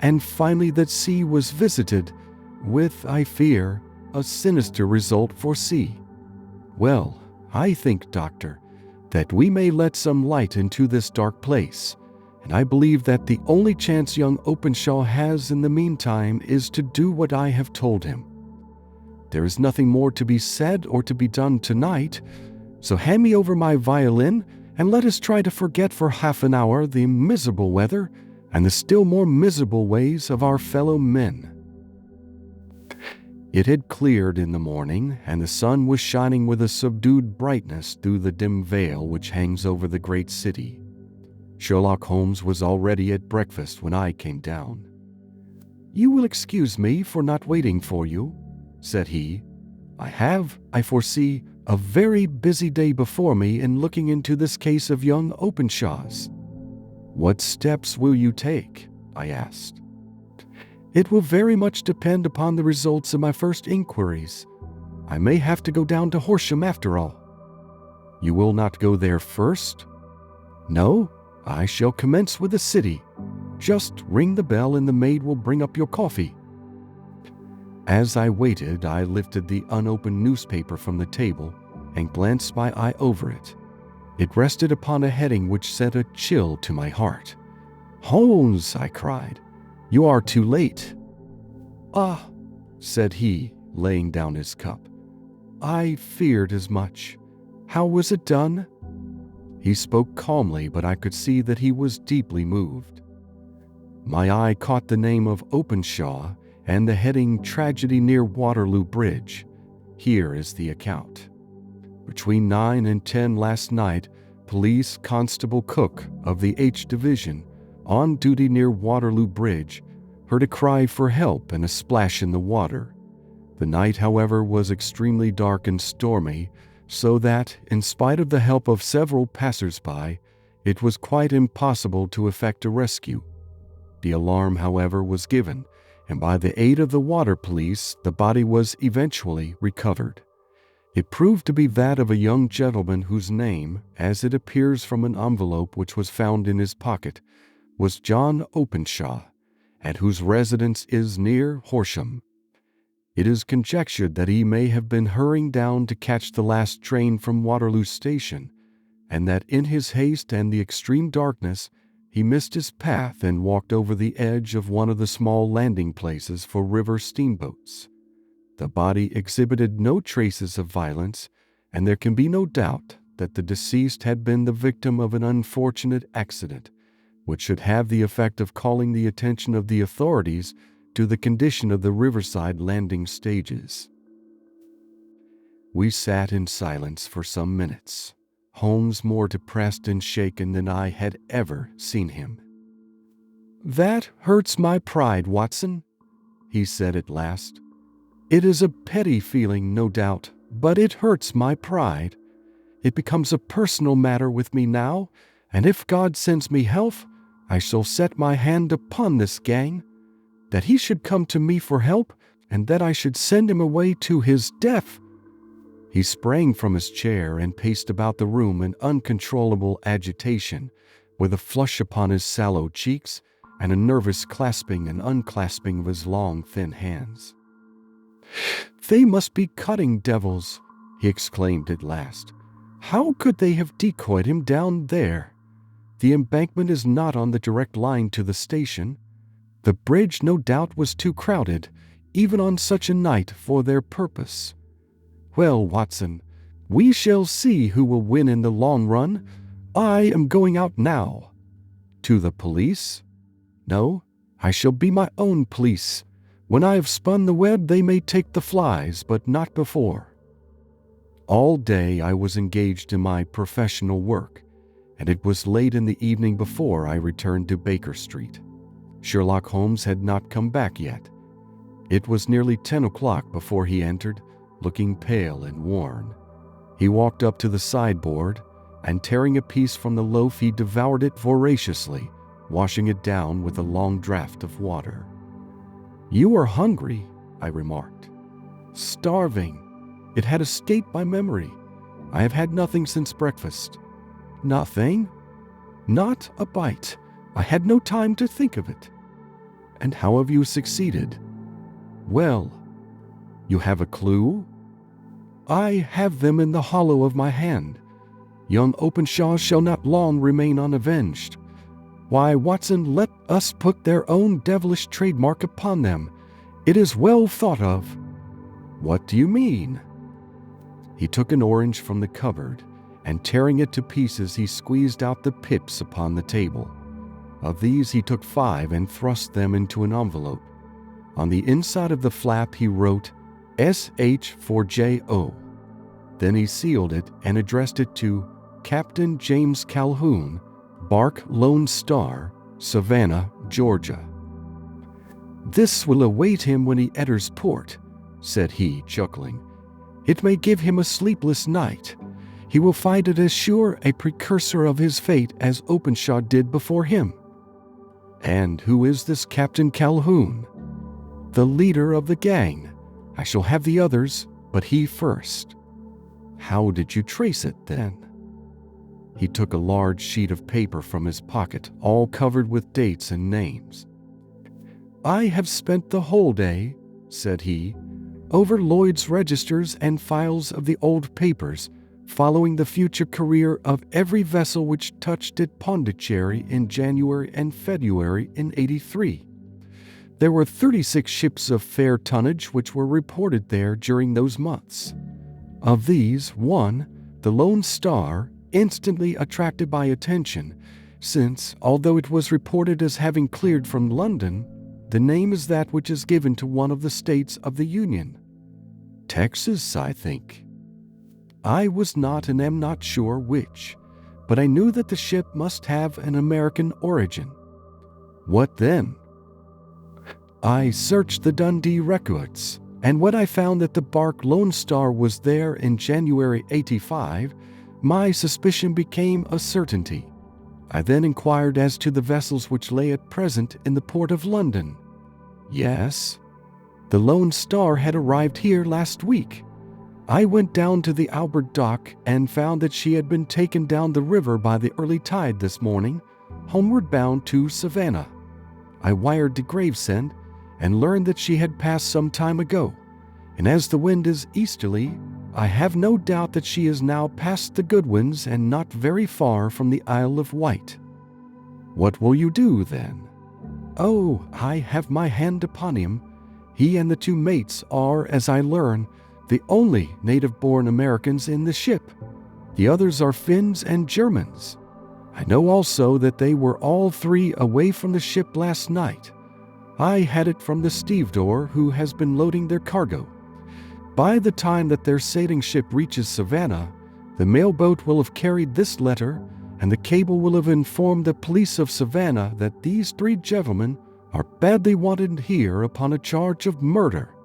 and finally that C was visited, with, I fear, a sinister result for C. Well, I think, Doctor, that we may let some light into this dark place, and I believe that the only chance young Openshaw has in the meantime is to do what I have told him. There is nothing more to be said or to be done tonight, so hand me over my violin and let us try to forget for half an hour the miserable weather and the still more miserable ways of our fellow men. It had cleared in the morning, and the sun was shining with a subdued brightness through the dim veil which hangs over the great city. Sherlock Holmes was already at breakfast when I came down. "You will excuse me for not waiting for you," said he. "I have, I foresee, a very busy day before me in looking into this case of young Openshaw's." "What steps will you take?" I asked. "It will very much depend upon the results of my first inquiries. I may have to go down to Horsham after all." "You will not go there first?" "No, I shall commence with the city. Just ring the bell and the maid will bring up your coffee." As I waited, I lifted the unopened newspaper from the table and glanced my eye over it. It rested upon a heading which sent a chill to my heart. "Holmes," I cried, "you are too late." "Ah," said he, laying down his cup. "I feared as much. How was it done?" He spoke calmly, but I could see that he was deeply moved. My eye caught the name of Openshaw and the heading "Tragedy near Waterloo Bridge." Here is the account. "Between 9 and 10 last night, Police Constable Cook of the H Division, on duty near Waterloo Bridge, heard a cry for help and a splash in the water. The night, however, was extremely dark and stormy, so that, in spite of the help of several passers-by, it was quite impossible to effect a rescue. The alarm, however, was given, and by the aid of the water police, the body was eventually recovered. It proved to be that of a young gentleman whose name, as it appears from an envelope which was found in his pocket, was John Openshaw, and whose residence is near Horsham. It is conjectured that he may have been hurrying down to catch the last train from Waterloo Station, and that in his haste and the extreme darkness he missed his path and walked over the edge of one of the small landing places for river steamboats. The body exhibited no traces of violence, and there can be no doubt that the deceased had been the victim of an unfortunate accident, which should have the effect of calling the attention of the authorities to the condition of the riverside landing stages." We sat in silence for some minutes, Holmes more depressed and shaken than I had ever seen him. "That hurts my pride, Watson," he said at last. "It is a petty feeling, no doubt, but it hurts my pride. It becomes a personal matter with me now, and if God sends me health, I shall set my hand upon this gang. That he should come to me for help, and that I should send him away to his death." He sprang from his chair and paced about the room in uncontrollable agitation, with a flush upon his sallow cheeks and a nervous clasping and unclasping of his long, thin hands. "They must be cutting devils," he exclaimed at last. "How could they have decoyed him down there? The embankment is not on the direct line to the station. The bridge no doubt was too crowded, even on such a night, for their purpose. Well, Watson, we shall see who will win in the long run. I am going out now. To the police? No, I shall be my own police. When I have spun the web, they may take the flies, but not before. All day I was engaged in my professional work, and it was late in the evening before I returned to Baker Street. Sherlock Holmes had not come back yet. It was nearly 10 o'clock before he entered, looking pale and worn. He walked up to the sideboard, and tearing a piece from the loaf, he devoured it voraciously, washing it down with a long draught of water. "You are hungry," I remarked. "Starving. It had escaped my memory. I have had nothing since breakfast." "Nothing?" "Not a bite. I had no time to think of it." "And how have you succeeded?" "Well, you have a clue?" "I have them in the hollow of my hand. Young Openshaw shall not long remain unavenged. Why, Watson, let us put their own devilish trademark upon them. It is well thought of." "What do you mean?" He took an orange from the cupboard, and tearing it to pieces, he squeezed out the pips upon the table. Of these he took 5 and thrust them into an envelope. On the inside of the flap he wrote SH for J.O. Then he sealed it and addressed it to Captain James Calhoun, Bark Lone Star, Savannah, Georgia. "This will await him when he enters port," said he, chuckling. "It may give him a sleepless night. He will find it as sure a precursor of his fate as Openshaw did before him." "And who is this Captain Calhoun?" "The leader of the gang. I shall have the others, but he first." "How did you trace it, then?" He took a large sheet of paper from his pocket, all covered with dates and names. "I have spent the whole day," said he, "over Lloyd's registers and files of the old papers, following the future career of every vessel which touched at Pondicherry in January and February in '83. There were 36 ships of fair tonnage which were reported there during those months. Of these, one, the Lone Star, instantly attracted my attention, since, although it was reported as having cleared from London, the name is that which is given to one of the states of the Union. Texas, I think. I was not and am not sure which, but I knew that the ship must have an American origin." "What then?" "I searched the Dundee records, and when I found that the bark Lone Star was there in January '85, my suspicion became a certainty. I then inquired as to the vessels which lay at present in the port of London." "Yes?" "The Lone Star had arrived here last week. I went down to the Albert Dock and found that she had been taken down the river by the early tide this morning, homeward bound to Savannah. I wired to Gravesend and learned that she had passed some time ago, and as the wind is easterly, I have no doubt that she is now past the Goodwins and not very far from the Isle of Wight." "What will you do, then?" "Oh, I have my hand upon him. He and the 2 mates are, as I learn, the only native-born Americans in the ship. The others are Finns and Germans. I know also that they were all 3 away from the ship last night. I had it from the stevedore who has been loading their cargo. By the time that their sailing ship reaches Savannah, the mailboat will have carried this letter, and the cable will have informed the police of Savannah that these 3 gentlemen are badly wanted here upon a charge of murder."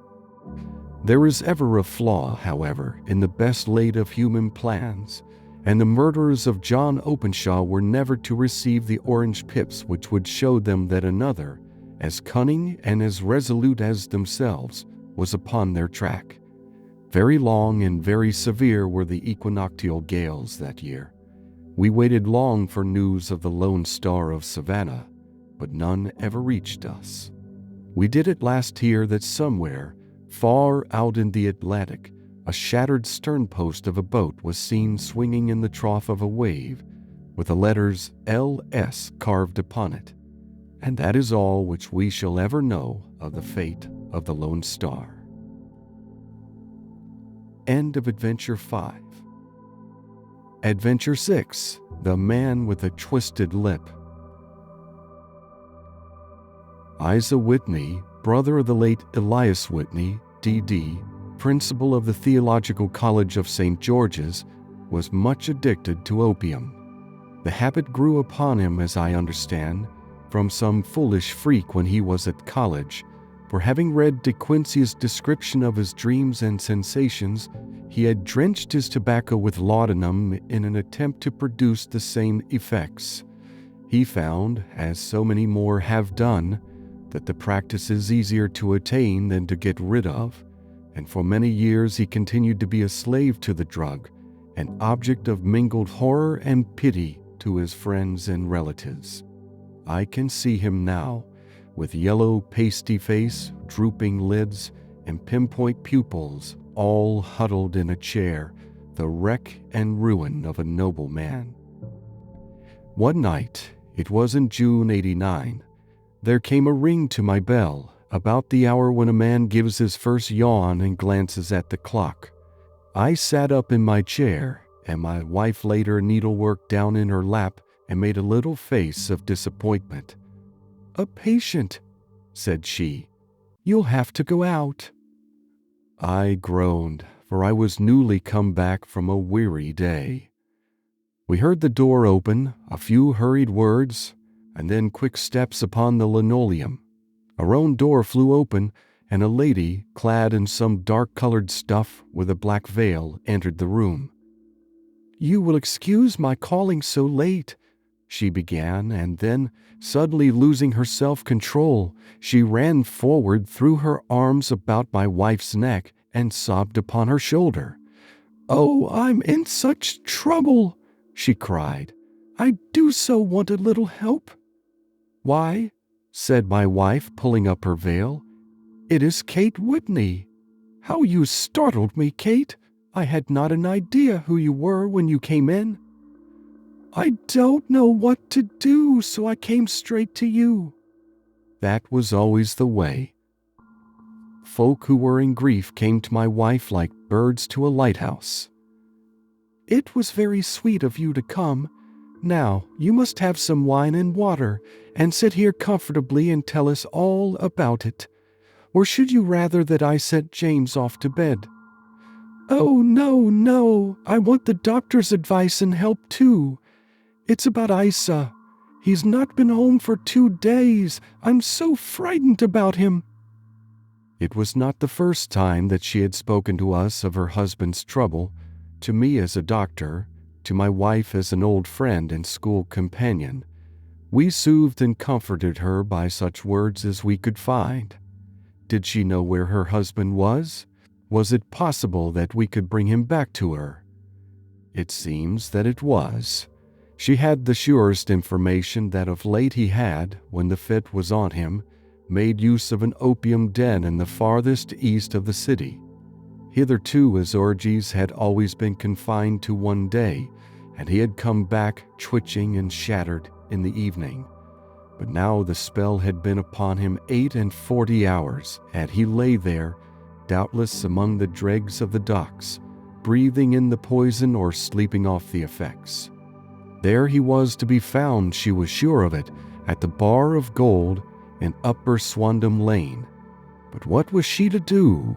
There is ever a flaw, however, in the best laid of human plans, and the murderers of John Openshaw were never to receive the orange pips which would show them that another, as cunning and as resolute as themselves, was upon their track. Very long and very severe were the equinoctial gales that year. We waited long for news of the Lone Star of Savannah, but none ever reached us. We did at last hear that somewhere, far out in the Atlantic, a shattered sternpost of a boat was seen swinging in the trough of a wave, with the letters LS carved upon it. And that is all which we shall ever know of the fate of the Lone Star. End of Adventure 5. Adventure 6, The Man with a Twisted Lip. Isa Whitney, brother of the late Elias Whitney, D.D., principal of the Theological College of St. George's, was much addicted to opium. The habit grew upon him, as I understand, from some foolish freak when he was at college, for having read De Quincey's description of his dreams and sensations, he had drenched his tobacco with laudanum in an attempt to produce the same effects. He found, as so many more have done, that the practice is easier to attain than to get rid of, and for many years he continued to be a slave to the drug, an object of mingled horror and pity to his friends and relatives. I can see him now, with yellow pasty face, drooping lids, and pinpoint pupils, all huddled in a chair, the wreck and ruin of a noble man. One night, it was in June '89, there came a ring to my bell, about the hour when a man gives his first yawn and glances at the clock. I sat up in my chair, and my wife laid her needlework down in her lap and made a little face of disappointment. "A patient," said she. "You'll have to go out." I groaned, for I was newly come back from a weary day. We heard the door open, a few hurried words, and then quick steps upon the linoleum. Our own door flew open, and a lady, clad in some dark-colored stuff with a black veil, entered the room. "You will excuse my calling so late," she began, and then, suddenly losing her self-control, she ran forward, threw her arms about my wife's neck, and sobbed upon her shoulder. "Oh, I'm in such trouble," she cried. "I do so want a little help." "Why," said my wife, pulling up her veil, "it is Kate Whitney. How you startled me, Kate! I had not an idea who you were when you came in." "I don't know what to do, so I came straight to you." That was always the way. Folk who were in grief came to my wife like birds to a lighthouse. "It was very sweet of you to come. Now, you must have some wine and water, and sit here comfortably and tell us all about it. Or should you rather that I sent James off to bed?" "Oh, no, I want the doctor's advice and help too. It's about Isa. He's not been home for 2 days. I'm so frightened about him." It was not the first time that she had spoken to us of her husband's trouble, to me as a doctor, to my wife as an old friend and school companion. We soothed and comforted her by such words as we could find. Did she know where her husband was? Was it possible that we could bring him back to her? It seems that it was. She had the surest information that of late he had, when the fit was on him, made use of an opium den in the farthest east of the city. Hitherto his orgies had always been confined to one day, and he had come back twitching and shattered in the evening. But now the spell had been upon him 48 hours, and he lay there, doubtless among the dregs of the docks, breathing in the poison or sleeping off the effects. There he was to be found, she was sure of it, at the Bar of Gold in Upper Swandam Lane. But what was she to do?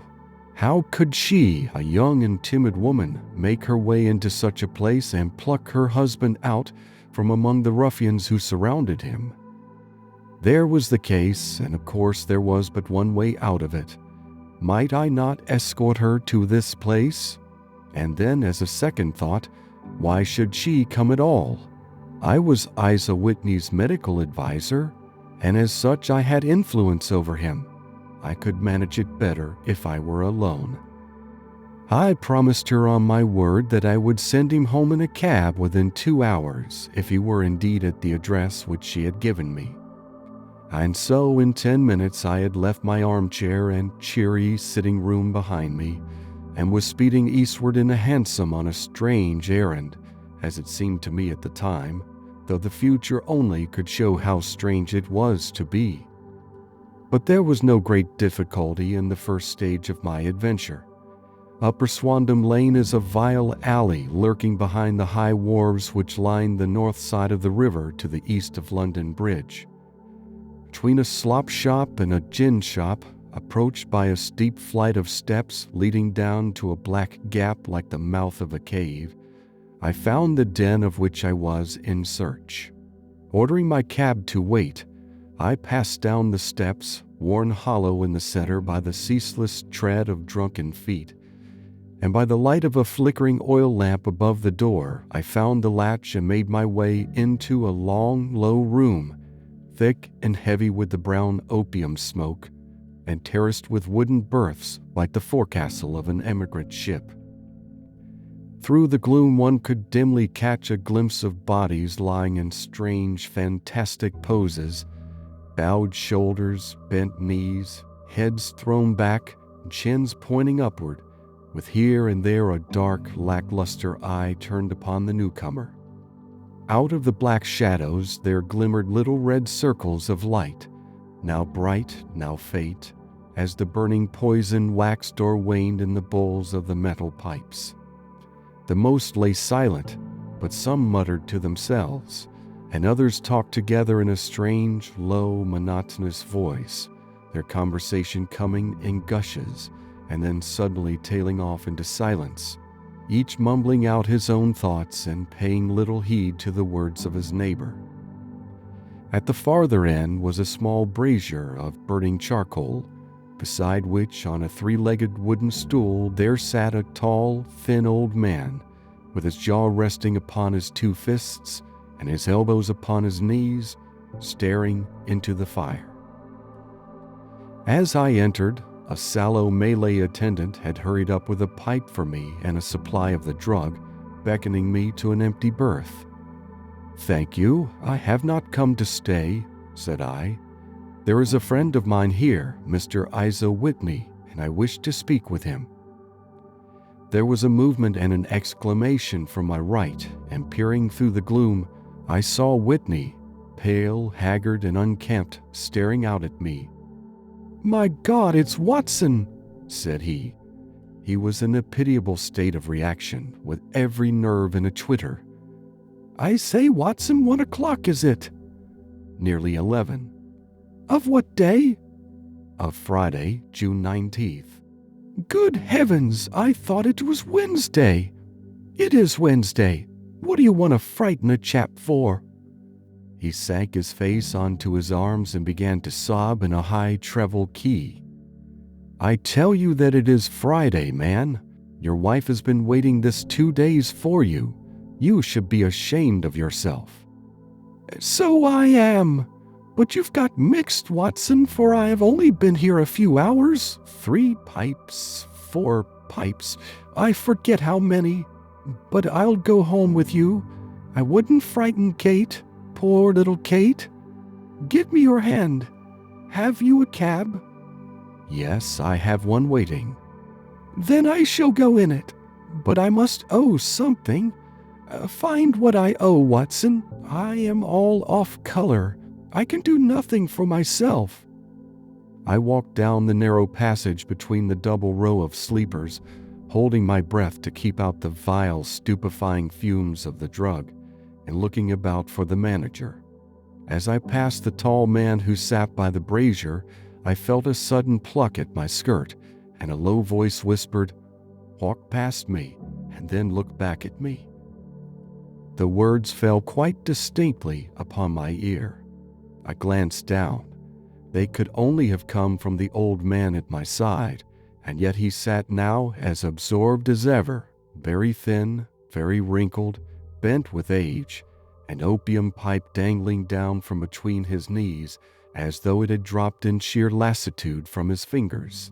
How could she, a young and timid woman, make her way into such a place and pluck her husband out from among the ruffians who surrounded him? There was the case, and of course there was but one way out of it. Might I not escort her to this place? And then, as a second thought, why should she come at all? I was Isa Whitney's medical advisor, and as such I had influence over him. I could manage it better if I were alone. I promised her on my word that I would send him home in a cab within 2 hours if he were indeed at the address which she had given me. And so in 10 minutes I had left my armchair and cheery sitting room behind me, and was speeding eastward in a hansom on a strange errand, as it seemed to me at the time, though the future only could show how strange it was to be. But there was no great difficulty in the first stage of my adventure. Upper Swandam Lane is a vile alley lurking behind the high wharves which line the north side of the river to the east of London Bridge. Between a slop shop and a gin shop, approached by a steep flight of steps leading down to a black gap like the mouth of a cave, I found the den of which I was in search. Ordering my cab to wait, I passed down the steps, worn hollow in the center by the ceaseless tread of drunken feet, and by the light of a flickering oil lamp above the door, I found the latch and made my way into a long, low room, thick and heavy with the brown opium smoke, and terraced with wooden berths like the forecastle of an emigrant ship. Through the gloom one could dimly catch a glimpse of bodies lying in strange, fantastic poses, bowed shoulders, bent knees, heads thrown back, chins pointing upward, with here and there a dark, lackluster eye turned upon the newcomer. Out of the black shadows there glimmered little red circles of light, now bright, now faint, as the burning poison waxed or waned in the bowls of the metal pipes. The most lay silent, but some muttered to themselves, and others talked together in a strange, low, monotonous voice, their conversation coming in gushes, and then suddenly tailing off into silence, each mumbling out his own thoughts and paying little heed to the words of his neighbor. At the farther end was a small brazier of burning charcoal, beside which, on a three-legged wooden stool, there sat a tall, thin old man, with his jaw resting upon his two fists and his elbows upon his knees, staring into the fire. As I entered, a sallow Malay attendant had hurried up with a pipe for me and a supply of the drug, beckoning me to an empty berth. "Thank you, I have not come to stay," said I. "There is a friend of mine here, Mr. Isa Whitney, and I wish to speak with him." There was a movement and an exclamation from my right, and peering through the gloom, I saw Whitney, pale, haggard, and unkempt, staring out at me. "My God, it's Watson," said he. He was in a pitiable state of reaction, with every nerve in a twitter. "I say, Watson, what o'clock is it?" "Nearly 11. "Of what day?" "Of Friday, June 19th. "Good heavens, I thought it was Wednesday." "It is Wednesday. What do you want to frighten a chap for?" He sank his face onto his arms and began to sob in a high treble key. "I tell you that it is Friday, man. Your wife has been waiting this 2 days for you. You should be ashamed of yourself." "So I am. But you've got mixed, Watson, for I have only been here a few hours. 3 pipes, 4 pipes, I forget how many. But I'll go home with you. I wouldn't frighten Kate, poor little Kate. Give me your hand. Have you a cab?" "Yes, I have one waiting." "Then I shall go in it. But I must owe something. Find what I owe, Watson. I am all off color. I can do nothing for myself." I walked down the narrow passage between the double row of sleepers, holding my breath to keep out the vile, stupefying fumes of the drug, and looking about for the manager. As I passed the tall man who sat by the brazier, I felt a sudden pluck at my skirt, and a low voice whispered, "Walk past me, and then look back at me." The words fell quite distinctly upon my ear. I glanced down. They could only have come from the old man at my side, and yet he sat now as absorbed as ever, very thin, very wrinkled, bent with age, an opium pipe dangling down from between his knees as though it had dropped in sheer lassitude from his fingers.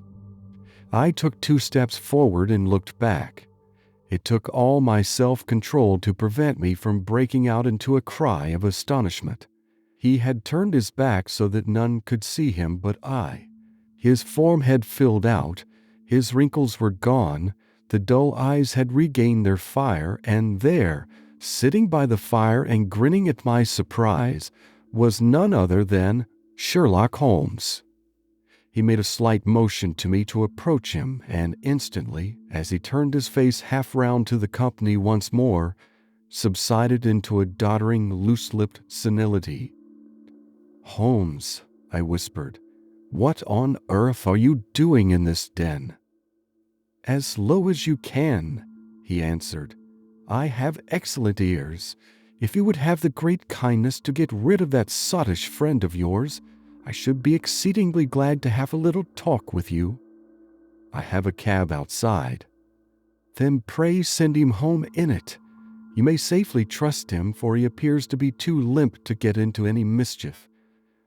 I took 2 steps forward and looked back. It took all my self-control to prevent me from breaking out into a cry of astonishment. He had turned his back so that none could see him but I. His form had filled out, his wrinkles were gone, the dull eyes had regained their fire, and there, sitting by the fire and grinning at my surprise, was none other than Sherlock Holmes. He made a slight motion to me to approach him, and instantly, as he turned his face half round to the company once more, subsided into a doddering, loose-lipped senility. "Holmes," I whispered, "what on earth are you doing in this den?" "As low as you can," he answered. "I have excellent ears. If you would have the great kindness to get rid of that sottish friend of yours, I should be exceedingly glad to have a little talk with you." "I have a cab outside." "Then pray send him home in it. You may safely trust him, for he appears to be too limp to get into any mischief.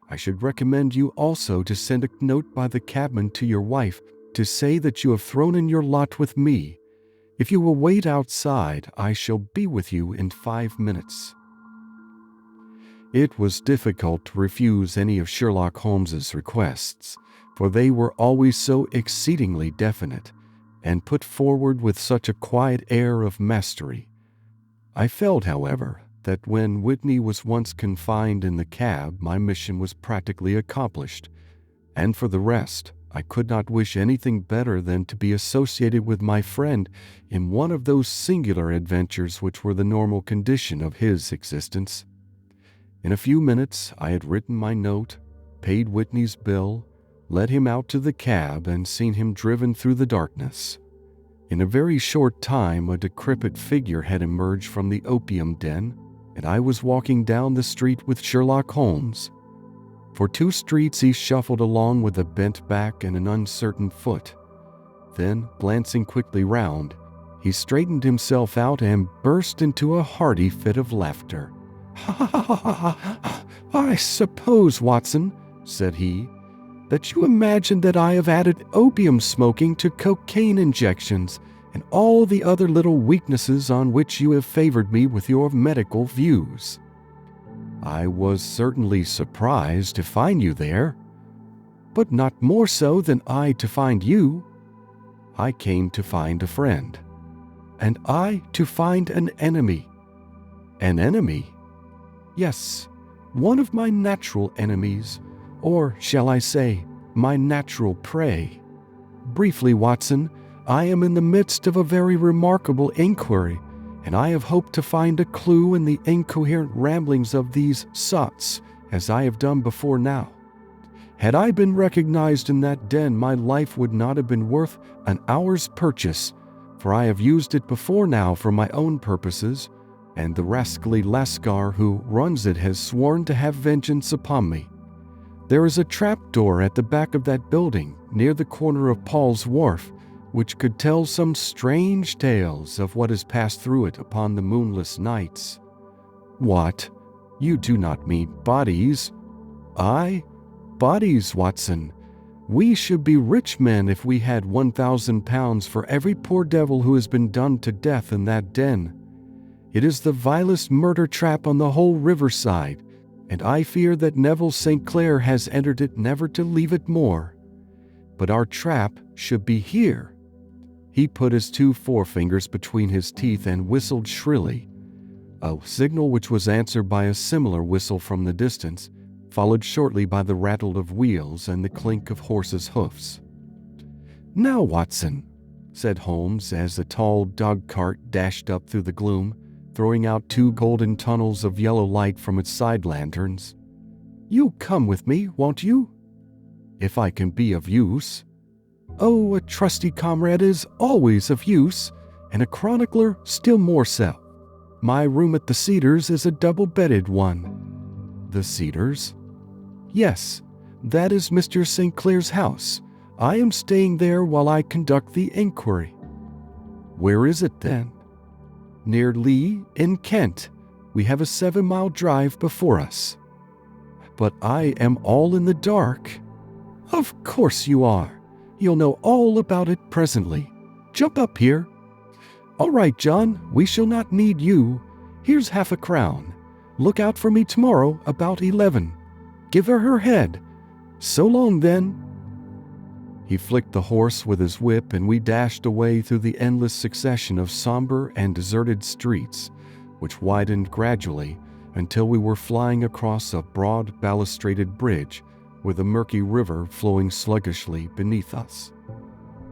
I should recommend you also to send a note by the cabman to your wife to say that you have thrown in your lot with me. If you will wait outside, I shall be with you in 5 minutes." It was difficult to refuse any of Sherlock Holmes's requests, for they were always so exceedingly definite, and put forward with such a quiet air of mastery. I felt, however, that when Whitney was once confined in the cab, my mission was practically accomplished, and for the rest, I could not wish anything better than to be associated with my friend in one of those singular adventures which were the normal condition of his existence. In a few minutes I had written my note, paid Whitney's bill, led him out to the cab, and seen him driven through the darkness. In a very short time a decrepit figure had emerged from the opium den, and I was walking down the street with Sherlock Holmes. For 2 streets he shuffled along with a bent back and an uncertain foot. Then, glancing quickly round, he straightened himself out and burst into a hearty fit of laughter. "I suppose, Watson," said he, "that you imagine that I have added opium smoking to cocaine injections and all the other little weaknesses on which you have favored me with your medical views. I was certainly surprised to find you there, but not more so than I to find you. I came to find a friend, and I to find an enemy." "An enemy?" "Yes, one of my natural enemies, or shall I say, my natural prey. Briefly, Watson, I am in the midst of a very remarkable inquiry, and I have hoped to find a clue in the incoherent ramblings of these sots, as I have done before now. Had I been recognized in that den, my life would not have been worth an hour's purchase, for I have used it before now for my own purposes, and the rascally Lascar who runs it has sworn to have vengeance upon me. There is a trapdoor at the back of that building, near the corner of Paul's Wharf, which could tell some strange tales of what has passed through it upon the moonless nights." "What? You do not mean bodies?" "Aye, bodies, Watson. We should be rich men if we had £1,000 for every poor devil who has been done to death in that den. It is the vilest murder trap on the whole riverside, and I fear that Neville St. Clair has entered it never to leave it more. But our trap should be here." He put his 2 forefingers between his teeth and whistled shrilly, a signal which was answered by a similar whistle from the distance, followed shortly by the rattle of wheels and the clink of horses' hoofs. "Now, Watson," said Holmes as a tall dog-cart dashed up through the gloom, throwing out 2 golden tunnels of yellow light from its side lanterns, "you'll come with me, won't you?" "If I can be of use." "Oh, a trusty comrade is always of use, and a chronicler still more so. My room at the Cedars is a double-bedded one." "The Cedars?" "Yes, that is Mr. St. Clair's house. I am staying there while I conduct the inquiry." "Where is it, then?" "Near Lee, in Kent. We have a 7-mile drive before us." "But I am all in the dark." "Of course you are. You'll know all about it presently. Jump up here." "All right, John, we shall not need you. Here's half a crown. Look out for me tomorrow about 11. Give her head. So long, then." He flicked the horse with his whip, and we dashed away through the endless succession of somber and deserted streets, which widened gradually until we were flying across a broad balustraded bridge with a murky river flowing sluggishly beneath us.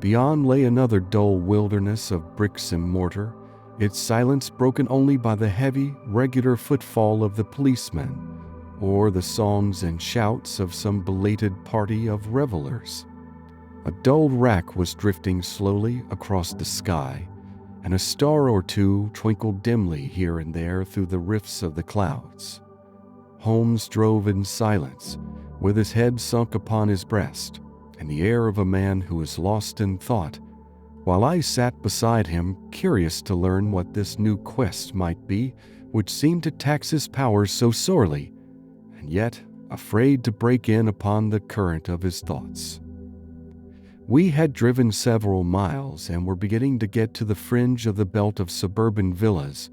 Beyond lay another dull wilderness of bricks and mortar, its silence broken only by the heavy, regular footfall of the policemen, or the songs and shouts of some belated party of revelers. A dull wrack was drifting slowly across the sky, and a star or two twinkled dimly here and there through the rifts of the clouds. Holmes drove in silence, with his head sunk upon his breast, and the air of a man who is lost in thought, while I sat beside him, curious to learn what this new quest might be, which seemed to tax his powers so sorely, and yet afraid to break in upon the current of his thoughts. We had driven several miles and were beginning to get to the fringe of the belt of suburban villas,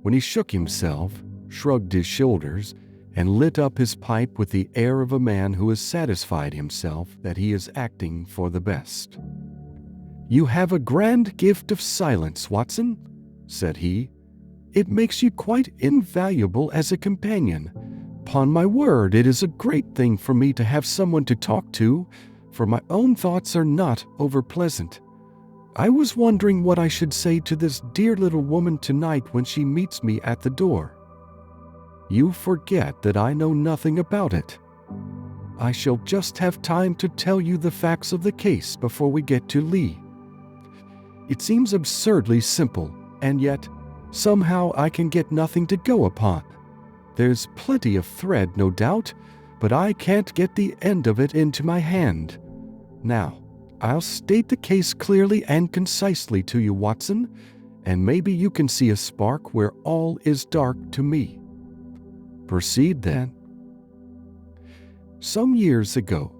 when he shook himself, shrugged his shoulders, and lit up his pipe with the air of a man who has satisfied himself that he is acting for the best. "You have a grand gift of silence, Watson," said he. "It makes you quite invaluable as a companion. Upon my word, it is a great thing for me to have someone to talk to, for my own thoughts are not over-pleasant. I was wondering what I should say to this dear little woman tonight when she meets me at the door. You forget that I know nothing about it. I shall just have time to tell you the facts of the case before we get to Lee. It seems absurdly simple, and yet, somehow I can get nothing to go upon. There's plenty of thread, no doubt, but I can't get the end of it into my hand. Now, I'll state the case clearly and concisely to you, Watson, and maybe you can see a spark where all is dark to me." "Proceed, then." "Some years ago,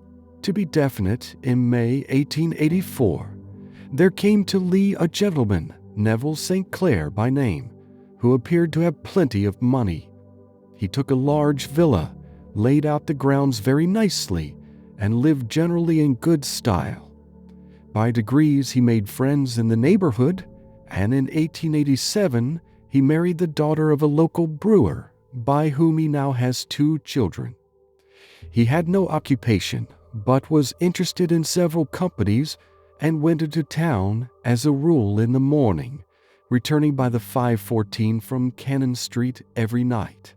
to be definite, in May 1884, there came to Lee a gentleman, Neville St. Clair by name, who appeared to have plenty of money. He took a large villa, laid out the grounds very nicely, and lived generally in good style. By degrees he made friends in the neighborhood, and in 1887 he married the daughter of a local brewer, by whom he now has 2 children. He had no occupation, but was interested in several companies and went into town, as a rule, in the morning, returning by the 5:14 from Cannon Street every night.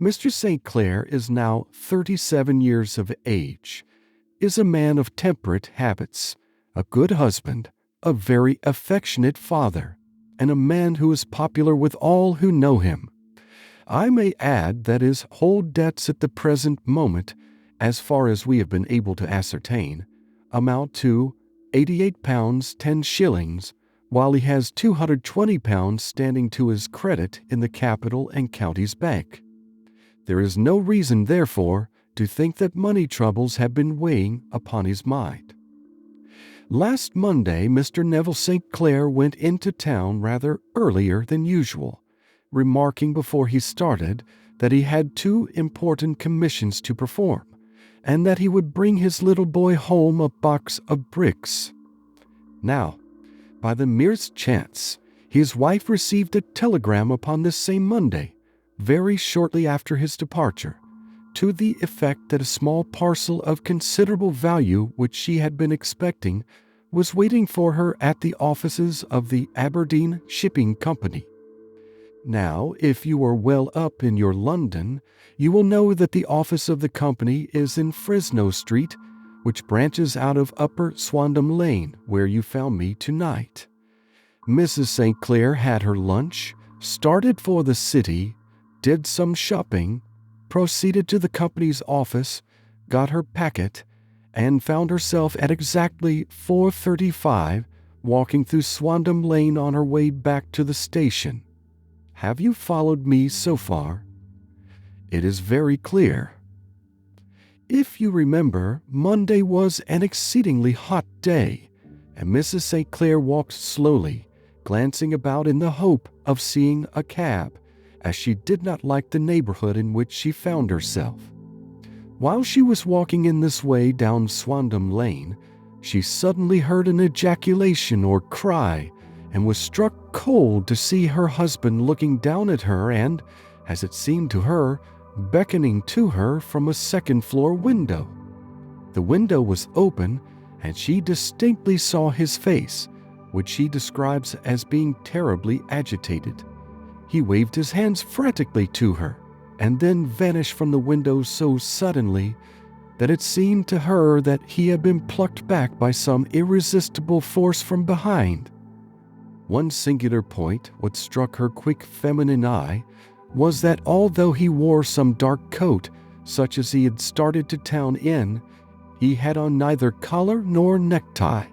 Mr. St. Clair is now 37 years of age, is a man of temperate habits, a good husband, a very affectionate father, and a man who is popular with all who know him. I may add that his whole debts at the present moment, as far as we have been able to ascertain, amount to £88 10s, while he has £220 standing to his credit in the Capital and Counties Bank. There is no reason, therefore, to think that money troubles have been weighing upon his mind. Last Monday, Mr. Neville St. Clair went into town rather earlier than usual, remarking before he started that he had 2 important commissions to perform, and that he would bring his little boy home a box of bricks. Now, by the merest chance, his wife received a telegram upon this same Monday, very shortly after his departure, to the effect that a small parcel of considerable value which she had been expecting was waiting for her at the offices of the Aberdeen Shipping Company. Now, if you are well up in your London, you will know that the office of the company is in Fresno Street, which branches out of Upper Swandam Lane, where you found me tonight. Mrs. St. Clair had her lunch, started for the city, did some shopping, proceeded to the company's office, got her packet, and found herself at exactly 4:35 walking through Swandam Lane on her way back to the station. Have you followed me so far? It is very clear. If you remember, Monday was an exceedingly hot day, and Mrs. St. Clair walked slowly, glancing about in the hope of seeing a cab, as she did not like the neighborhood in which she found herself. While she was walking in this way down Swandam Lane, she suddenly heard an ejaculation or cry, and was struck cold to see her husband looking down at her and, as it seemed to her, beckoning to her from a second-floor window. The window was open, and she distinctly saw his face, which she describes as being terribly agitated. He waved his hands frantically to her, and then vanished from the window so suddenly that it seemed to her that he had been plucked back by some irresistible force from behind. One singular point, what struck her quick feminine eye, was that although he wore some dark coat, such as he had started to town in, he had on neither collar nor necktie.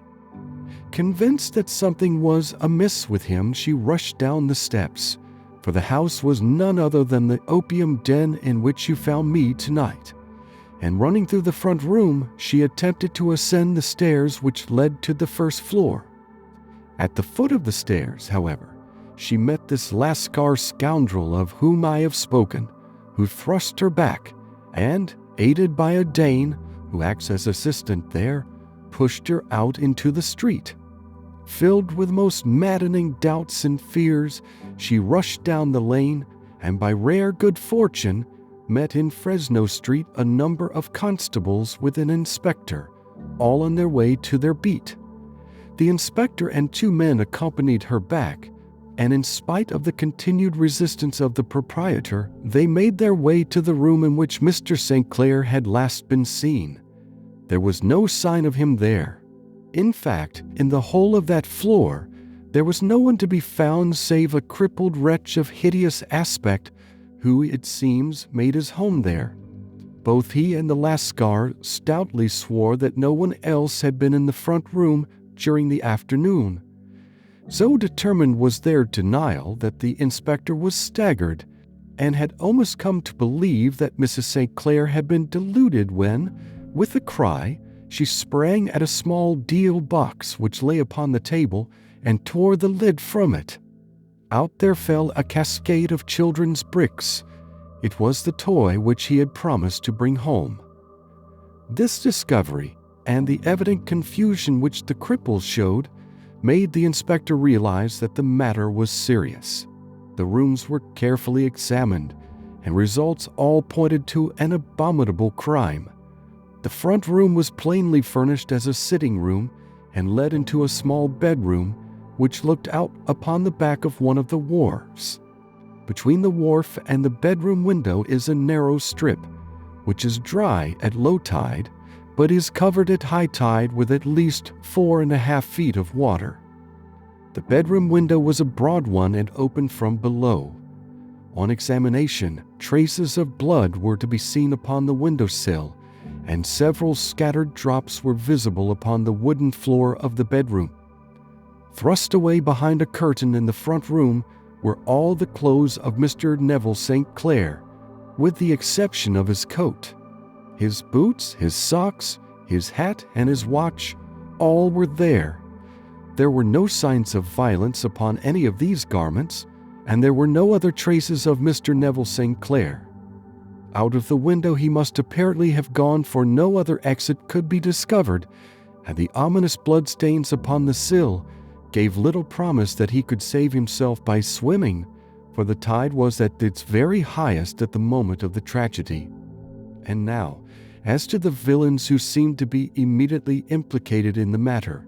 Convinced that something was amiss with him, she rushed down the steps, for the house was none other than the opium den in which you found me tonight, and running through the front room, she attempted to ascend the stairs which led to the first floor. At the foot of the stairs, however, she met this Lascar scoundrel of whom I have spoken, who thrust her back, and, aided by a Dane, who acts as assistant there, pushed her out into the street. Filled with most maddening doubts and fears, she rushed down the lane, and by rare good fortune, met in Fresno Street a number of constables with an inspector, all on their way to their beat. The inspector and 2 men accompanied her back, and in spite of the continued resistance of the proprietor, they made their way to the room in which Mr. St. Clair had last been seen. There was no sign of him there. In fact, in the whole of that floor, there was no one to be found save a crippled wretch of hideous aspect who, it seems, made his home there. Both he and the Lascar stoutly swore that no one else had been in the front room during the afternoon. So determined was their denial that the inspector was staggered, and had almost come to believe that Mrs. St. Clair had been deluded when, with a cry, she sprang at a small deal box which lay upon the table and tore the lid from it. Out there fell a cascade of children's bricks. It was the toy which he had promised to bring home. This discovery, and the evident confusion which the cripples showed, made the inspector realize that the matter was serious. The rooms were carefully examined, and results all pointed to an abominable crime. The front room was plainly furnished as a sitting room and led into a small bedroom which looked out upon the back of one of the wharves. Between the wharf and the bedroom window is a narrow strip, which is dry at low tide, but is covered at high tide with at least 4.5 feet of water. The bedroom window was a broad one and opened from below. On examination, traces of blood were to be seen upon the windowsill, and several scattered drops were visible upon the wooden floor of the bedroom. Thrust away behind a curtain in the front room were all the clothes of Mr. Neville St. Clair, with the exception of his coat. His boots, his socks, his hat, and his watch, all were there. There were no signs of violence upon any of these garments, and there were no other traces of Mr. Neville St. Clair. Out of the window he must apparently have gone, for no other exit could be discovered, and the ominous bloodstains upon the sill gave little promise that he could save himself by swimming, for the tide was at its very highest at the moment of the tragedy. And now, as to the villains who seemed to be immediately implicated in the matter.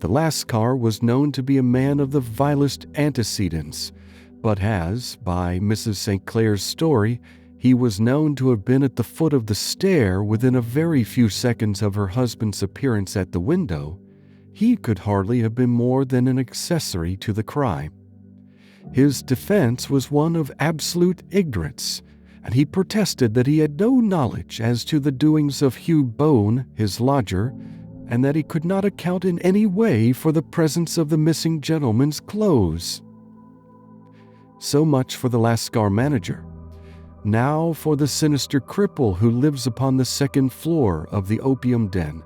The Lascar was known to be a man of the vilest antecedents, but as, by Mrs. St. Clair's story, he was known to have been at the foot of the stair within a very few seconds of her husband's appearance at the window, he could hardly have been more than an accessory to the crime. His defense was one of absolute ignorance, and he protested that he had no knowledge as to the doings of Hugh Bone, his lodger, and that he could not account in any way for the presence of the missing gentleman's clothes. So much for the Lascar manager. Now for the sinister cripple who lives upon the second floor of the opium den,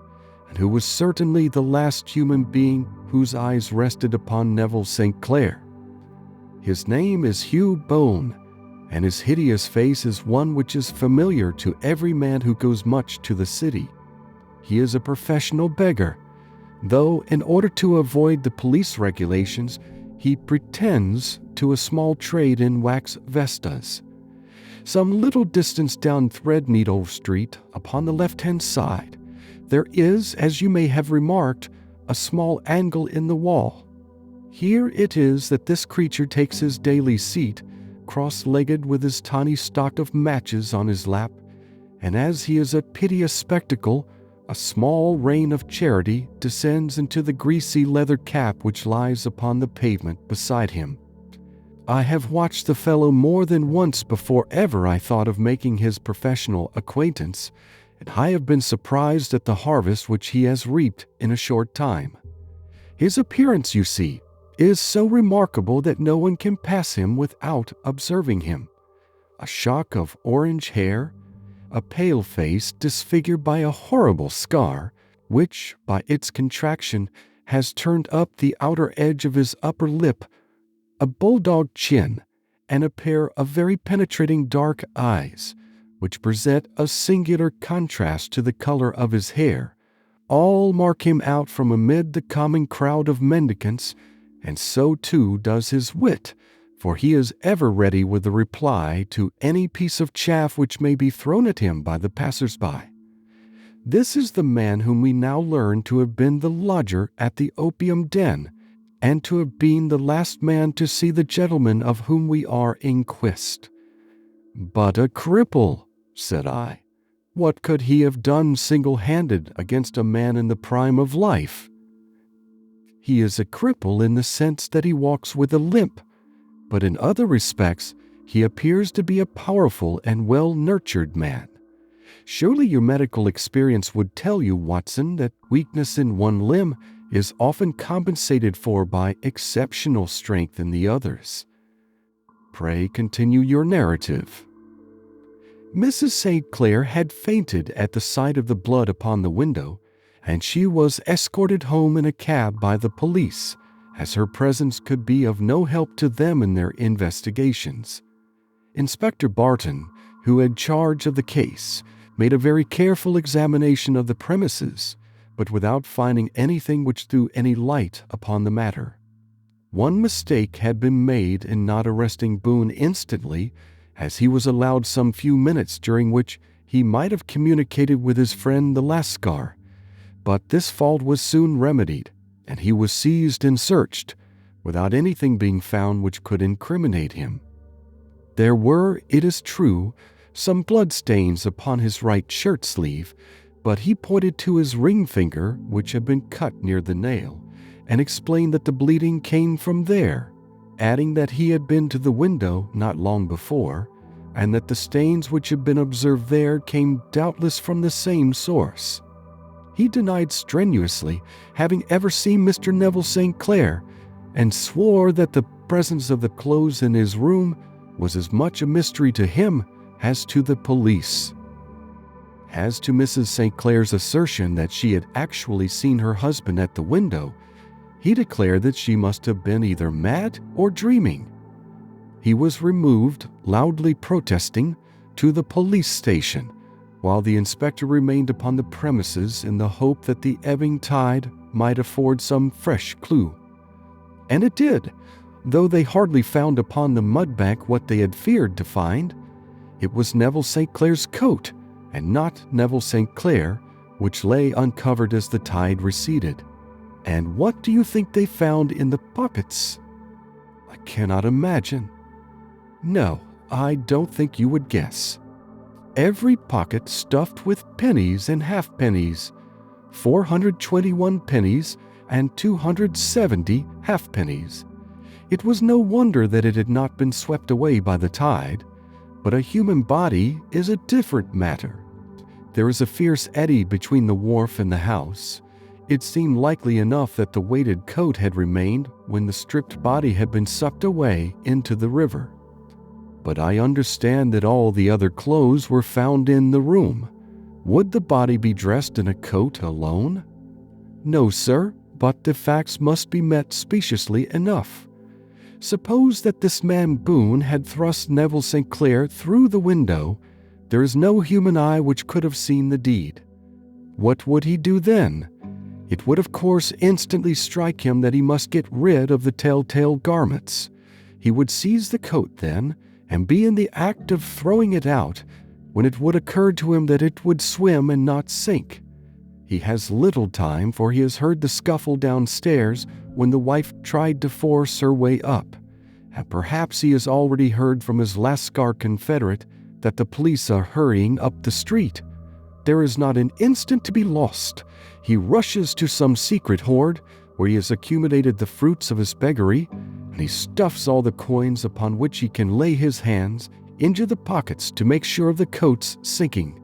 and who was certainly the last human being whose eyes rested upon Neville St. Clair. His name is Hugh Bone, and his hideous face is one which is familiar to every man who goes much to the city. He is a professional beggar, though in order to avoid the police regulations, he pretends to a small trade in wax vestas. Some little distance down Threadneedle Street, upon the left-hand side, there is, as you may have remarked, a small angle in the wall. Here it is that this creature takes his daily seat, cross-legged with his tiny stock of matches on his lap, and as he is a piteous spectacle, a small rain of charity descends into the greasy leather cap which lies upon the pavement beside him. I have watched the fellow more than once before ever I thought of making his professional acquaintance, and I have been surprised at the harvest which he has reaped in a short time. His appearance, you see, is so remarkable that no one can pass him without observing him. A shock of orange hair, a pale face disfigured by a horrible scar, which, by its contraction, has turned up the outer edge of his upper lip, a bulldog chin, and a pair of very penetrating dark eyes, which present a singular contrast to the color of his hair, all mark him out from amid the common crowd of mendicants, and so too does his wit, for he is ever ready with a reply to any piece of chaff which may be thrown at him by the passers-by. This is the man whom we now learn to have been the lodger at the opium den, and to have been the last man to see the gentleman of whom we are in quest. But a cripple, said I. What could he have done single-handed against a man in the prime of life? He is a cripple in the sense that he walks with a limp, but in other respects he appears to be a powerful and well-nurtured man. Surely your medical experience would tell you, Watson, that weakness in one limb is often compensated for by exceptional strength in the others. Pray continue your narrative. Mrs. St. Clair had fainted at the sight of the blood upon the window, and she was escorted home in a cab by the police, as her presence could be of no help to them in their investigations. Inspector Barton, who had charge of the case, made a very careful examination of the premises, but without finding anything which threw any light upon the matter. One mistake had been made in not arresting Boone instantly, as he was allowed some few minutes during which he might have communicated with his friend the Lascar, but this fault was soon remedied, and he was seized and searched, without anything being found which could incriminate him. There were, it is true, some blood-stains upon his right shirt-sleeve, but he pointed to his ring finger, which had been cut near the nail, and explained that the bleeding came from there, adding that he had been to the window not long before, and that the stains which had been observed there came doubtless from the same source. He denied strenuously having ever seen Mr. Neville St. Clair, and swore that the presence of the clothes in his room was as much a mystery to him as to the police. As to Mrs. St. Clair's assertion that she had actually seen her husband at the window, he declared that she must have been either mad or dreaming. He was removed, loudly protesting, to the police station, while the inspector remained upon the premises in the hope that the ebbing tide might afford some fresh clue. And it did, though they hardly found upon the mudbank what they had feared to find. It was Neville St. Clair's coat, and not Neville St. Clair, which lay uncovered as the tide receded. And what do you think they found in the pockets? I cannot imagine. No, I don't think you would guess. Every pocket stuffed with pennies and halfpennies, 421 pennies and 270 halfpennies. It was no wonder that it had not been swept away by the tide, but a human body is a different matter. There is a fierce eddy between the wharf and the house. It seemed likely enough that the weighted coat had remained when the stripped body had been sucked away into the river. But I understand that all the other clothes were found in the room. Would the body be dressed in a coat alone? No, sir, but the facts must be met speciously enough. Suppose that this man Boone had thrust Neville St. Clair through the window, there is no human eye which could have seen the deed. What would he do then? It would of course instantly strike him that he must get rid of the telltale garments. He would seize the coat then, and be in the act of throwing it out, when it would occur to him that it would swim and not sink. He has little time, for he has heard the scuffle downstairs when the wife tried to force her way up, and perhaps he has already heard from his Lascar confederate that the police are hurrying up the street. There is not an instant to be lost. He rushes to some secret hoard where he has accumulated the fruits of his beggary, and he stuffs all the coins upon which he can lay his hands into the pockets to make sure of the coat's sinking.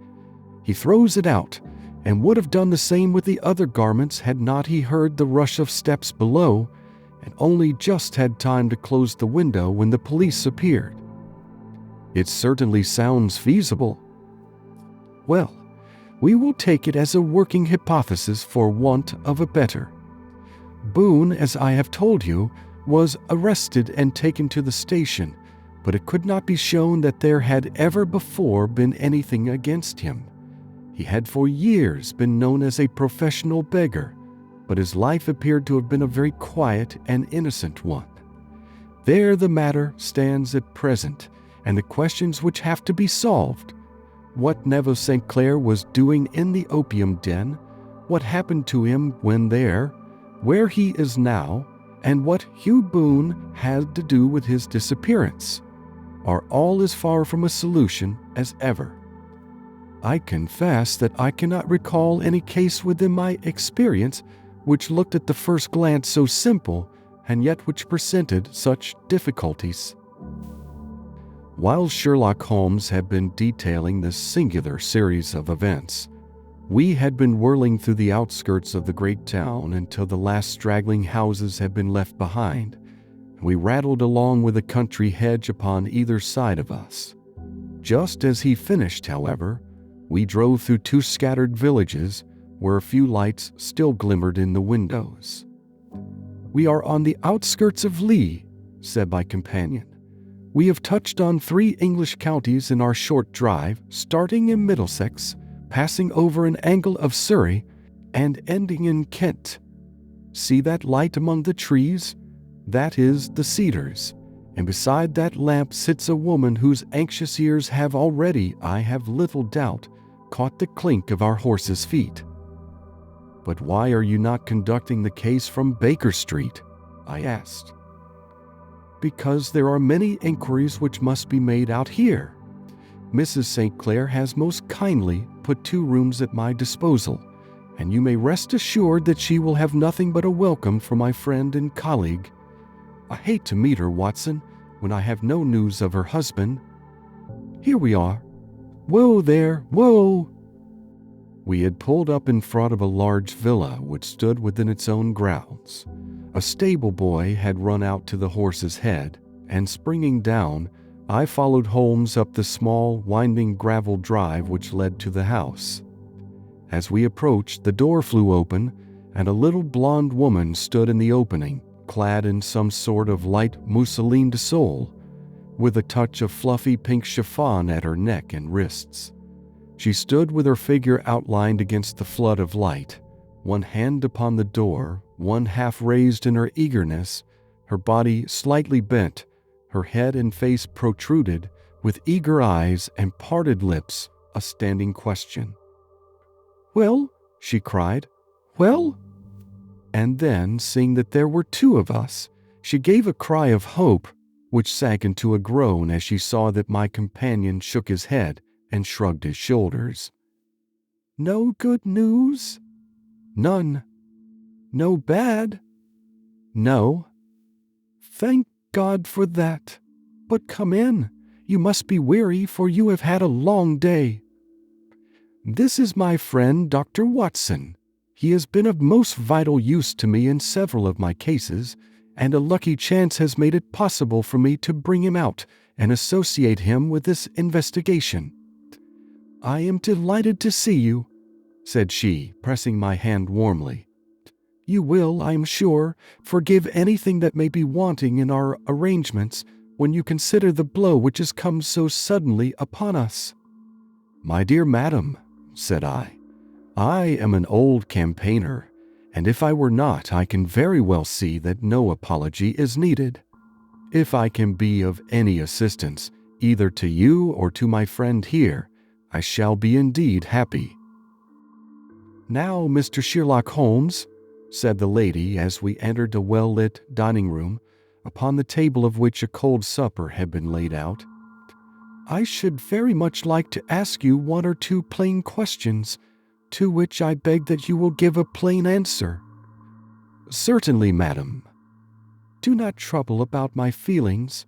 He throws it out, and would have done the same with the other garments had not he heard the rush of steps below, and only just had time to close the window when the police appeared. It certainly sounds feasible. Well, we will take it as a working hypothesis for want of a better. Boone, as I have told you, was arrested and taken to the station, but it could not be shown that there had ever before been anything against him. He had for years been known as a professional beggar, but his life appeared to have been a very quiet and innocent one. There the matter stands at present, and the questions which have to be solved: what Neville St. Clair was doing in the opium den, what happened to him when there, where he is now, and what Hugh Boone had to do with his disappearance, are all as far from a solution as ever. I confess that I cannot recall any case within my experience which looked at the first glance so simple, and yet which presented such difficulties. While Sherlock Holmes had been detailing this singular series of events, we had been whirling through the outskirts of the great town until the last straggling houses had been left behind. We rattled along with a country hedge upon either side of us. Just as he finished, however, we drove through two scattered villages where a few lights still glimmered in the windows. "We are on the outskirts of Lee," said my companion. "We have touched on 3 English counties in our short drive, starting in Middlesex, passing over an angle of Surrey, and ending in Kent. See that light among the trees? That is the Cedars, and beside that lamp sits a woman whose anxious ears have already, I have little doubt, caught the clink of our horses' feet." "But why are you not conducting the case from Baker Street?" I asked. "Because there are many inquiries which must be made out here. Mrs. St. Clair has most kindly put 2 rooms at my disposal, and you may rest assured that she will have nothing but a welcome for my friend and colleague. I hate to meet her, Watson, when I have no news of her husband. Here we are. Whoa there, whoa!" We had pulled up in front of a large villa which stood within its own grounds. A stable boy had run out to the horse's head, and springing down, I followed Holmes up the small, winding gravel drive which led to the house. As we approached, the door flew open, and a little blonde woman stood in the opening, clad in some sort of light mousseline de sol, with a touch of fluffy pink chiffon at her neck and wrists. She stood with her figure outlined against the flood of light, one hand upon the door, one half raised in her eagerness, her body slightly bent, her head and face protruded, with eager eyes and parted lips, a standing question. "Well?" she cried. "Well?" And then, seeing that there were 2 of us, she gave a cry of hope, which sank into a groan as she saw that my companion shook his head and shrugged his shoulders. "No good news?" "None." "No bad?" "No." "Thank God for that. But come in. You must be weary, for you have had a long day. This is my friend Dr. Watson. He has been of most vital use to me in several of my cases, and a lucky chance has made it possible for me to bring him out and associate him with this investigation." "I am delighted to see you," said she, pressing my hand warmly. "You will, I am sure, forgive anything that may be wanting in our arrangements when you consider the blow which has come so suddenly upon us." "My dear madam," said I am an old campaigner, and if I were not, I can very well see that no apology is needed. If I can be of any assistance, either to you or to my friend here, I shall be indeed happy." "Now, Mr. Sherlock Holmes," said the lady as we entered a well-lit dining room, upon the table of which a cold supper had been laid out, "I should very much like to ask you one or two plain questions, to which I beg that you will give a plain answer." "Certainly, madam." "Do not trouble about my feelings.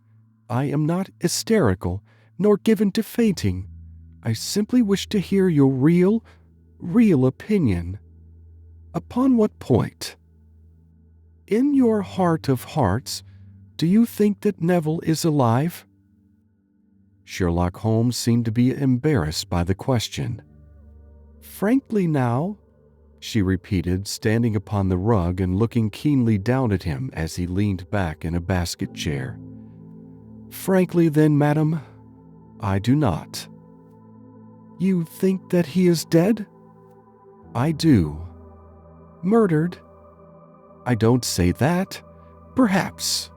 I am not hysterical, nor given to fainting. I simply wish to hear your real opinion." "Upon what point?" "In your heart of hearts, do you think that Neville is alive?" Sherlock Holmes seemed to be embarrassed by the question. "Frankly now," she repeated, standing upon the rug and looking keenly down at him as he leaned back in a basket chair. "Frankly then, madam, I do not." "You think that he is dead?" "I do." "Murdered?" "I don't say that. Perhaps."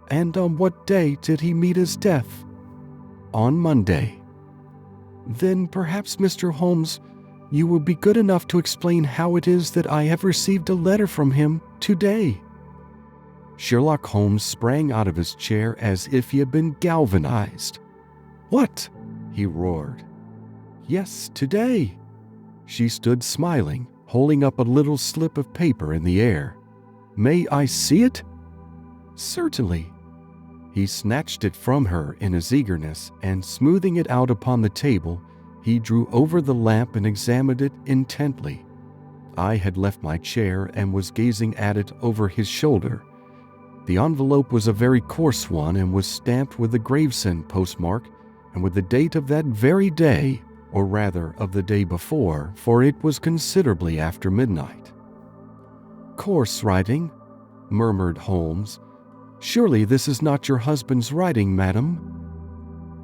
"And on what day did he meet his death?" "On Monday." "Then perhaps, Mr. Holmes, you will be good enough to explain how it is that I have received a letter from him today." Sherlock Holmes sprang out of his chair as if he had been galvanized. "What?" he roared. "Yes, today." She stood smiling, holding up a little slip of paper in the air. "May I see it?" "Certainly." He snatched it from her in his eagerness, and smoothing it out upon the table, he drew over the lamp and examined it intently. I had left my chair and was gazing at it over his shoulder. The envelope was a very coarse one and was stamped with the Gravesend postmark and with the date of that very day, or rather of the day before, for it was considerably after midnight. "Coarse writing," murmured Holmes. "Surely this is not your husband's writing, madam?"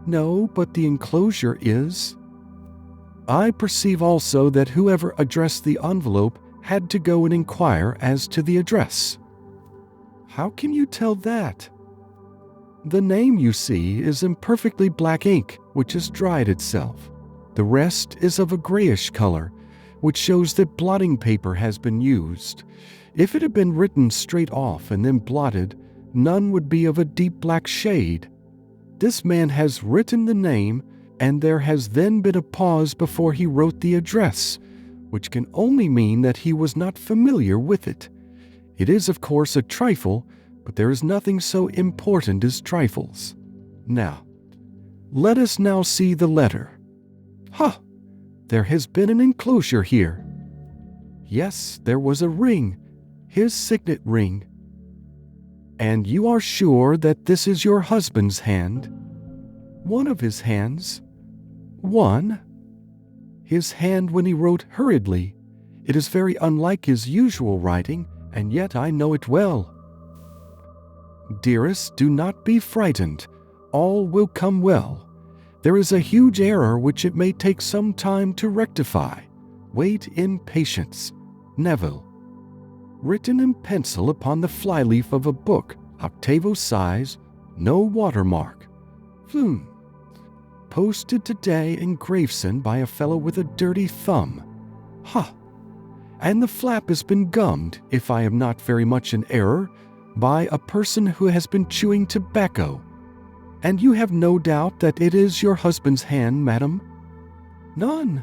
"No, but the enclosure is." "I perceive also that whoever addressed the envelope had to go and inquire as to the address." "How can you tell that?" "The name, you see, is in perfectly black ink, which has dried itself. The rest is of a grayish color, which shows that blotting paper has been used. If it had been written straight off and then blotted, none would be of a deep black shade. This man has written the name, and there has then been a pause before he wrote the address, which can only mean that he was not familiar with it. It is, of course, a trifle, but there is nothing so important as trifles. Now, let us now see the letter. Ha! There has been an enclosure here. Yes, there was a ring, his signet ring. And you are sure that this is your husband's hand?" "One of his hands." "One?" "His hand when he wrote hurriedly. It is very unlike his usual writing, and yet I know it well." "Dearest, do not be frightened. All will come well. There is a huge error which it may take some time to rectify. Wait in patience. Neville." Written in pencil upon the flyleaf of a book, octavo size, no watermark. Posted today in Gravesend by a fellow with a dirty thumb. Ha! And the flap has been gummed, if I am not very much in error, by a person who has been chewing tobacco. And you have no doubt that it is your husband's hand, madam?" "None.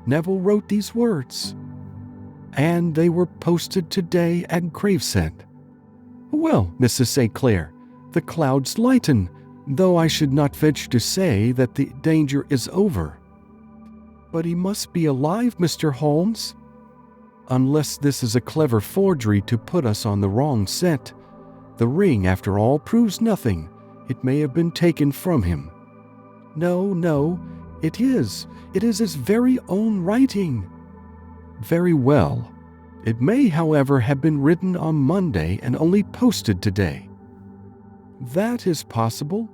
Neville wrote these words." "And they were posted today at Gravesend. Well, Mrs. St. Clair, the clouds lighten, though I should not venture to say that the danger is over." "But he must be alive, Mr. Holmes." "Unless this is a clever forgery to put us on the wrong scent. The ring, after all, proves nothing. It may have been taken from him." No, it is. It is his very own writing." "Very well. It may, however, have been written on Monday and only posted today." "That is possible."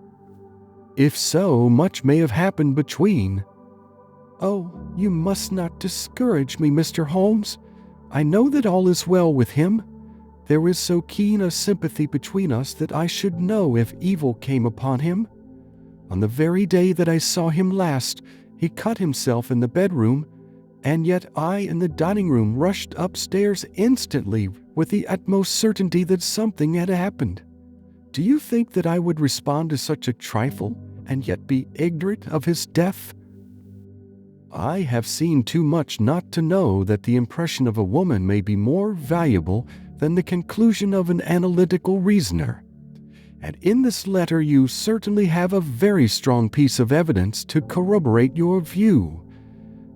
"If so, much may have happened between." "Oh, you must not discourage me, Mr. Holmes. I know that all is well with him. There is so keen a sympathy between us that I should know if evil came upon him. On the very day that I saw him last, he cut himself in the bedroom, and yet I in the dining room rushed upstairs instantly with the utmost certainty that something had happened. Do you think that I would respond to such a trifle and yet be ignorant of his death? I have seen too much not to know that the impression of a woman may be more valuable than the conclusion of an analytical reasoner. And in this letter you certainly have a very strong piece of evidence to corroborate your view.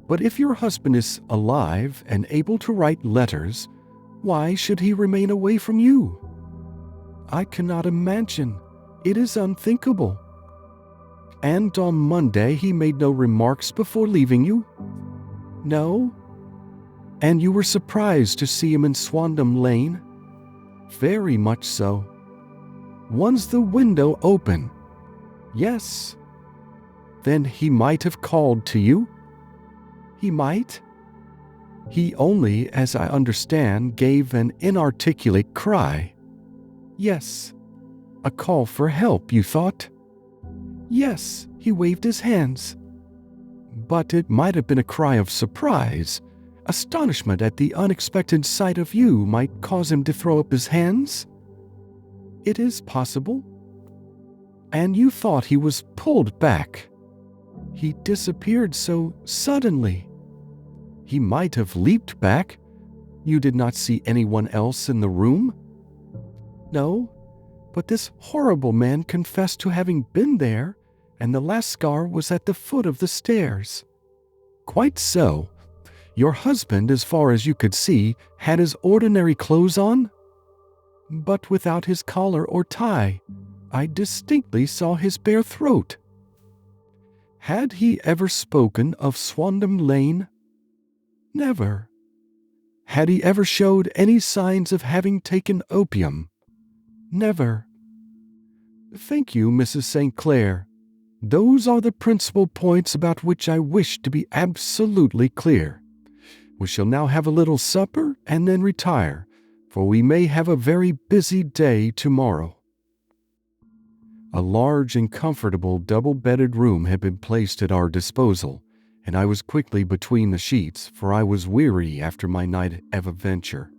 But if your husband is alive and able to write letters, why should he remain away from you? I cannot imagine. It is unthinkable. And on Monday he made no remarks before leaving you? No? And you were surprised to see him in Swandam Lane? Very much so. Was the window open? Yes. Then he might have called to you? He might. He only, as I understand, gave an inarticulate cry. Yes. A call for help, you thought? Yes, he waved his hands. But it might have been a cry of surprise. Astonishment at the unexpected sight of you might cause him to throw up his hands? It is possible. And you thought he was pulled back. He disappeared so suddenly. He might have leaped back. You did not see anyone else in the room? No, but this horrible man confessed to having been there, and the Lascar was at the foot of the stairs. Quite so. Your husband, as far as you could see, had his ordinary clothes on? But without his collar or tie. I distinctly saw his bare throat. Had he ever spoken of Swandam Lane? Never. Had he ever showed any signs of having taken opium? Never. Thank you, Mrs. St. Clair. Those are the principal points about which I wish to be absolutely clear. We shall now have a little supper and then retire, for we may have a very busy day tomorrow. A large and comfortable double-bedded room had been placed at our disposal, and I was quickly between the sheets, for I was weary after my night of adventure.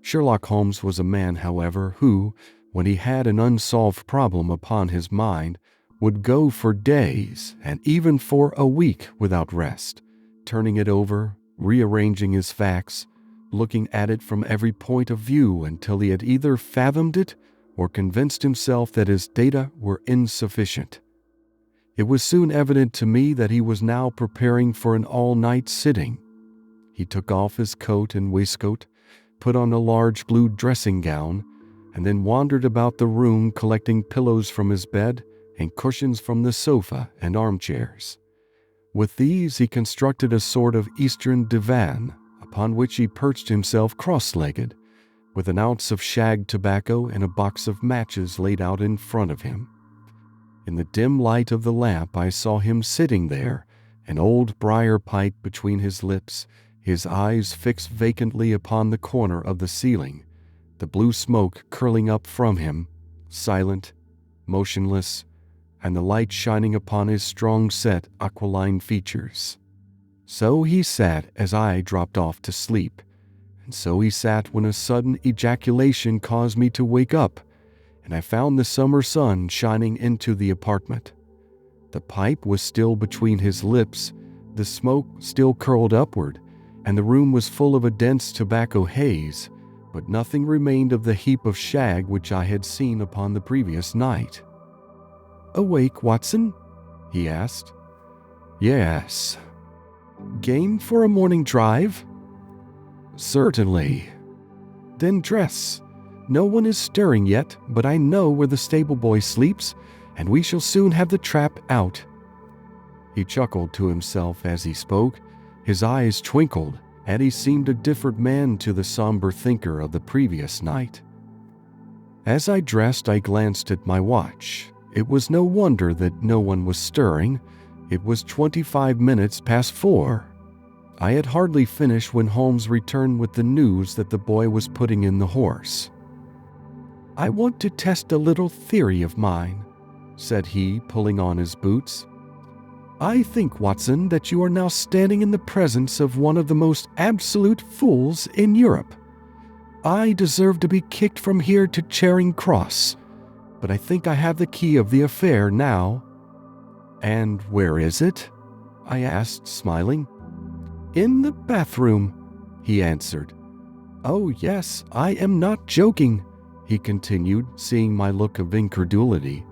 Sherlock Holmes was a man, however, who, when he had an unsolved problem upon his mind, would go for days and even for a week without rest, turning it over, rearranging his facts, looking at it from every point of view until he had either fathomed it or convinced himself that his data were insufficient. It was soon evident to me that he was now preparing for an all-night sitting. He took off his coat and waistcoat, put on a large blue dressing gown, and then wandered about the room collecting pillows from his bed and cushions from the sofa and armchairs. With these he constructed a sort of Eastern divan, upon which he perched himself cross-legged, with an ounce of shag tobacco and a box of matches laid out in front of him. In the dim light of the lamp I saw him sitting there, an old briar pipe between his lips, his eyes fixed vacantly upon the corner of the ceiling, the blue smoke curling up from him, silent, motionless, and the light shining upon his strong-set, aquiline features. So he sat as I dropped off to sleep, and so he sat when a sudden ejaculation caused me to wake up, and I found the summer sun shining into the apartment. The pipe was still between his lips, the smoke still curled upward, and the room was full of a dense tobacco haze, but nothing remained of the heap of shag which I had seen upon the previous night. "Awake, Watson?" he asked. "Yes." "Game for a morning drive?" "Certainly." "Then dress. No one is stirring yet, but I know where the stable boy sleeps, and we shall soon have the trap out." He chuckled to himself as he spoke. His eyes twinkled, and he seemed a different man to the somber thinker of the previous night. As I dressed, I glanced at my watch. It was no wonder that no one was stirring. It was 25 minutes past 4. I had hardly finished when Holmes returned with the news that the boy was putting in the horse. "I want to test a little theory of mine," said he, pulling on his boots. "I think, Watson, that you are now standing in the presence of one of the most absolute fools in Europe. I deserve to be kicked from here to Charing Cross, but I think I have the key of the affair now." "And where is it?" I asked, smiling. "In the bathroom," he answered. "Oh, yes, I am not joking," he continued, seeing my look of incredulity.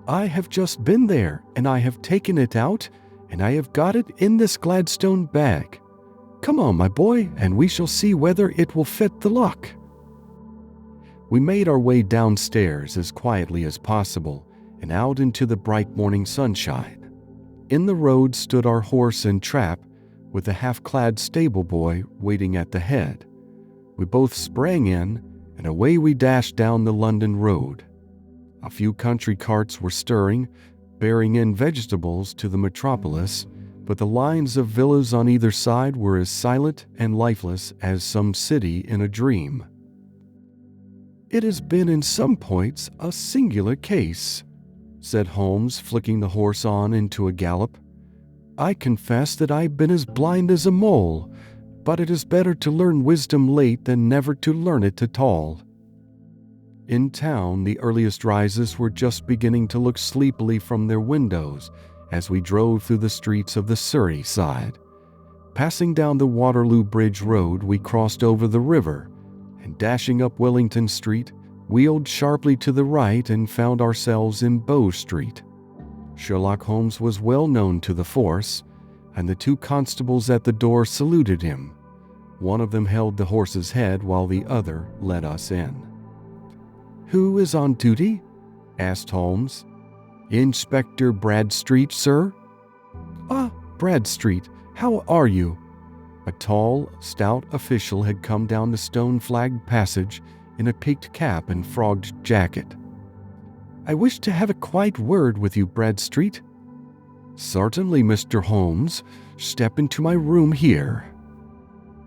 "I have just been there, and I have taken it out, and I have got it in this Gladstone bag. Come on, my boy, and we shall see whether it will fit the lock." We made our way downstairs as quietly as possible and out into the bright morning sunshine. In the road stood our horse and trap, with a half-clad stable boy waiting at the head. We both sprang in, and away we dashed down the London road. A few country carts were stirring, bearing in vegetables to the metropolis, but the lines of villas on either side were as silent and lifeless as some city in a dream. "It has been in some points a singular case," said Holmes, flicking the horse on into a gallop. "I confess that I've been as blind as a mole, but it is better to learn wisdom late than never to learn it at all." In town, the earliest risers were just beginning to look sleepily from their windows as we drove through the streets of the Surrey side. Passing down the Waterloo Bridge Road, we crossed over the river, and dashing up Wellington Street, wheeled sharply to the right and found ourselves in Bow Street. Sherlock Holmes was well known to the force, and the two constables at the door saluted him. One of them held the horse's head while the other led us in. "Who is on duty?" asked Holmes. "Inspector Bradstreet, sir." "Ah, Bradstreet, how are you?" A tall, stout official had come down the stone-flagged passage in a peaked cap and frogged jacket. "I wish to have a quiet word with you, Bradstreet." "Certainly, Mr. Holmes. Step into my room here."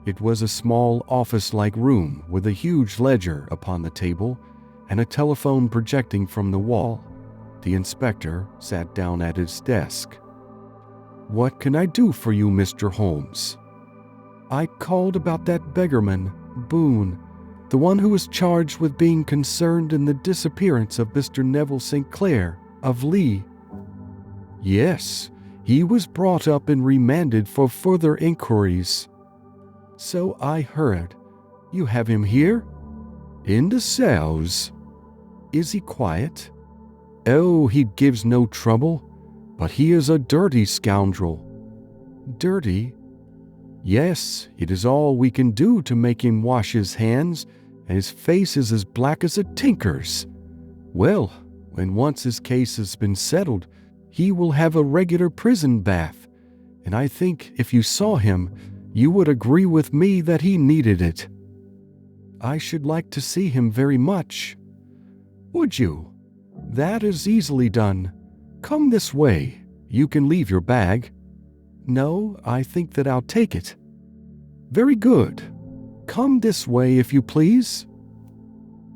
It was a small office-like room with a huge ledger upon the table and a telephone projecting from the wall. The inspector sat down at his desk. "What can I do for you, Mr. Holmes?" "I called about that beggarman, Boone, the one who was charged with being concerned in the disappearance of Mr. Neville St. Clair of Lee." "Yes, he was brought up and remanded for further inquiries." "So I heard. You have him here?" "In the cells." "Is he quiet?" "Oh, he gives no trouble, but he is a dirty scoundrel." "Dirty?" "Yes, it is all we can do to make him wash his hands, and his face is as black as a tinker's. Well, when once his case has been settled, he will have a regular prison bath, and I think if you saw him, you would agree with me that he needed it." "I should like to see him very much." "Would you? That is easily done. Come this way. You can leave your bag." "No, I think that I'll take it." "Very good. Come this way, if you please."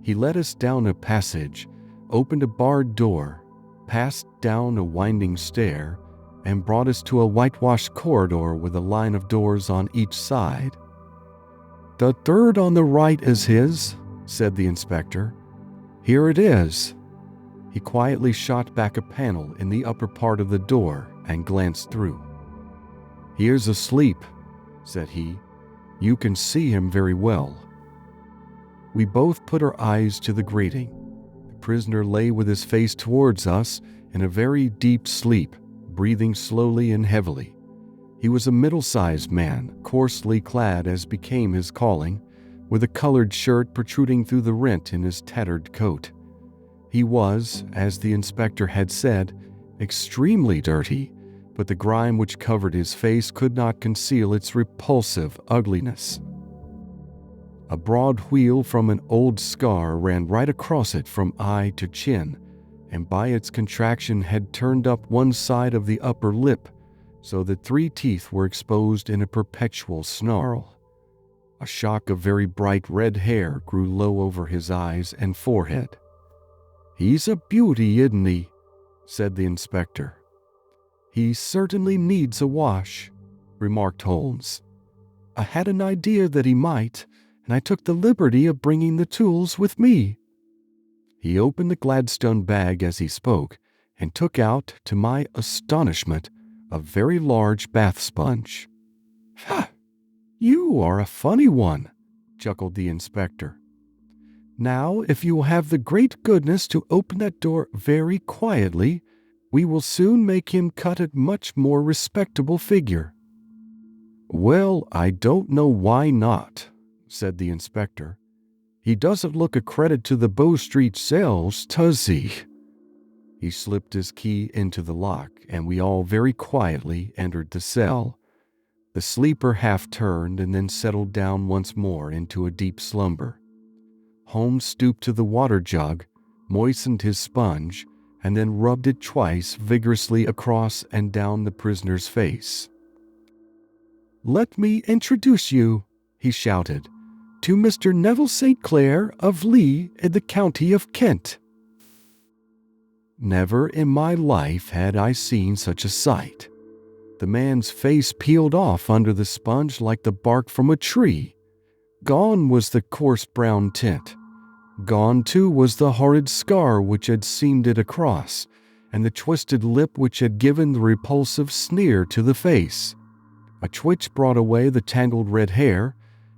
He led us down a passage, opened a barred door, passed down a winding stair, and brought us to a whitewashed corridor with a line of doors on each side. "The third on the right is his," said the inspector. "Here it is." He quietly shot back a panel in the upper part of the door and glanced through. "He is asleep," said he. "You can see him very well." We both put our eyes to the grating. The prisoner lay with his face towards us in a very deep sleep, breathing slowly and heavily. He was a middle-sized man, coarsely clad as became his calling, with a colored shirt protruding through the rent in his tattered coat. He was, as the inspector had said, extremely dirty, but the grime which covered his face could not conceal its repulsive ugliness. A broad wheal from an old scar ran right across it from eye to chin, and by its contraction had turned up one side of the upper lip, so that 3 teeth were exposed in a perpetual snarl. A shock of very bright red hair grew low over his eyes and forehead. "He's a beauty, isn't he?" said the inspector. "He certainly needs a wash," remarked Holmes. "I had an idea that he might, and I took the liberty of bringing the tools with me." He opened the Gladstone bag as he spoke and took out, to my astonishment, a very large bath sponge. "Ha! You are a funny one," chuckled the inspector. "Now, if you will have the great goodness to open that door very quietly, we will soon make him cut a much more respectable figure." "Well, I don't know why not," said the inspector. "He doesn't look a credit to the Bow Street cells, does he?" He slipped his key into the lock, and we all very quietly entered the cell. The sleeper half turned and then settled down once more into a deep slumber. Holmes stooped to the water jug, moistened his sponge, and then rubbed it twice vigorously across and down the prisoner's face. "Let me introduce you," he shouted, "to Mr. Neville St. Clair of Lee in the county of Kent." Never in my life had I seen such a sight. The man's face peeled off under the sponge like the bark from a tree. Gone was the coarse brown tint. Gone, too, was the horrid scar which had seamed it across, and the twisted lip which had given the repulsive sneer to the face. A twitch brought away the tangled red hair,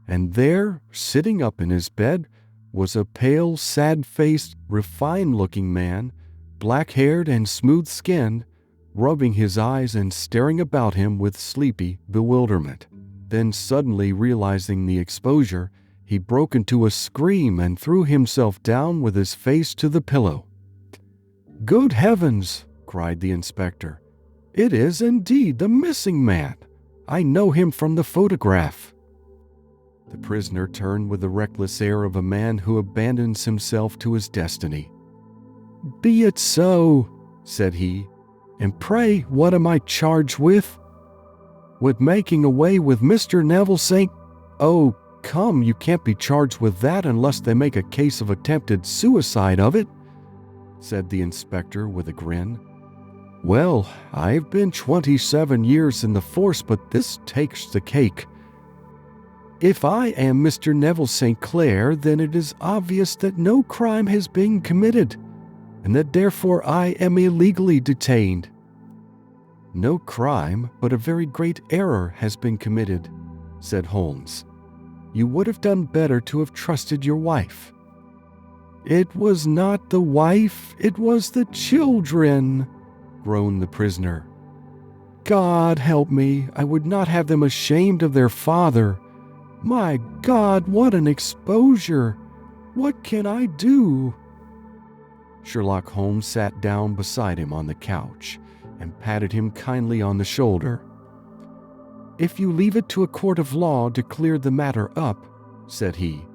and there, sitting up in his bed, was a pale, sad-faced, refined-looking man, black-haired and smooth-skinned, rubbing his eyes and staring about him with sleepy bewilderment. Then, suddenly realizing the exposure, he broke into a scream and threw himself down with his face to the pillow. "Good heavens!" cried the inspector. "It is indeed the missing man. I know him from the photograph." The prisoner turned with the reckless air of a man who abandons himself to his destiny. "Be it so," said he. "And pray, what am I charged with?" "With making away with Mr. Neville St. Oh, come, you can't be charged with that unless they make a case of attempted suicide of it," said the inspector with a grin. "Well, I've been 27 years in the force, but this takes the cake. If I am Mr. Neville St. Clair, then it is obvious that no crime has been committed, and that therefore I am illegally detained." "No crime, but a very great error has been committed," said Holmes. "You would have done better to have trusted your wife." "It was not the wife, it was the children," groaned the prisoner. "God help me, I would not have them ashamed of their father. My God, what an exposure! What can I do?" Sherlock Holmes sat down beside him on the couch and patted him kindly on the shoulder. "If you leave it to a court of law to clear the matter up," said he,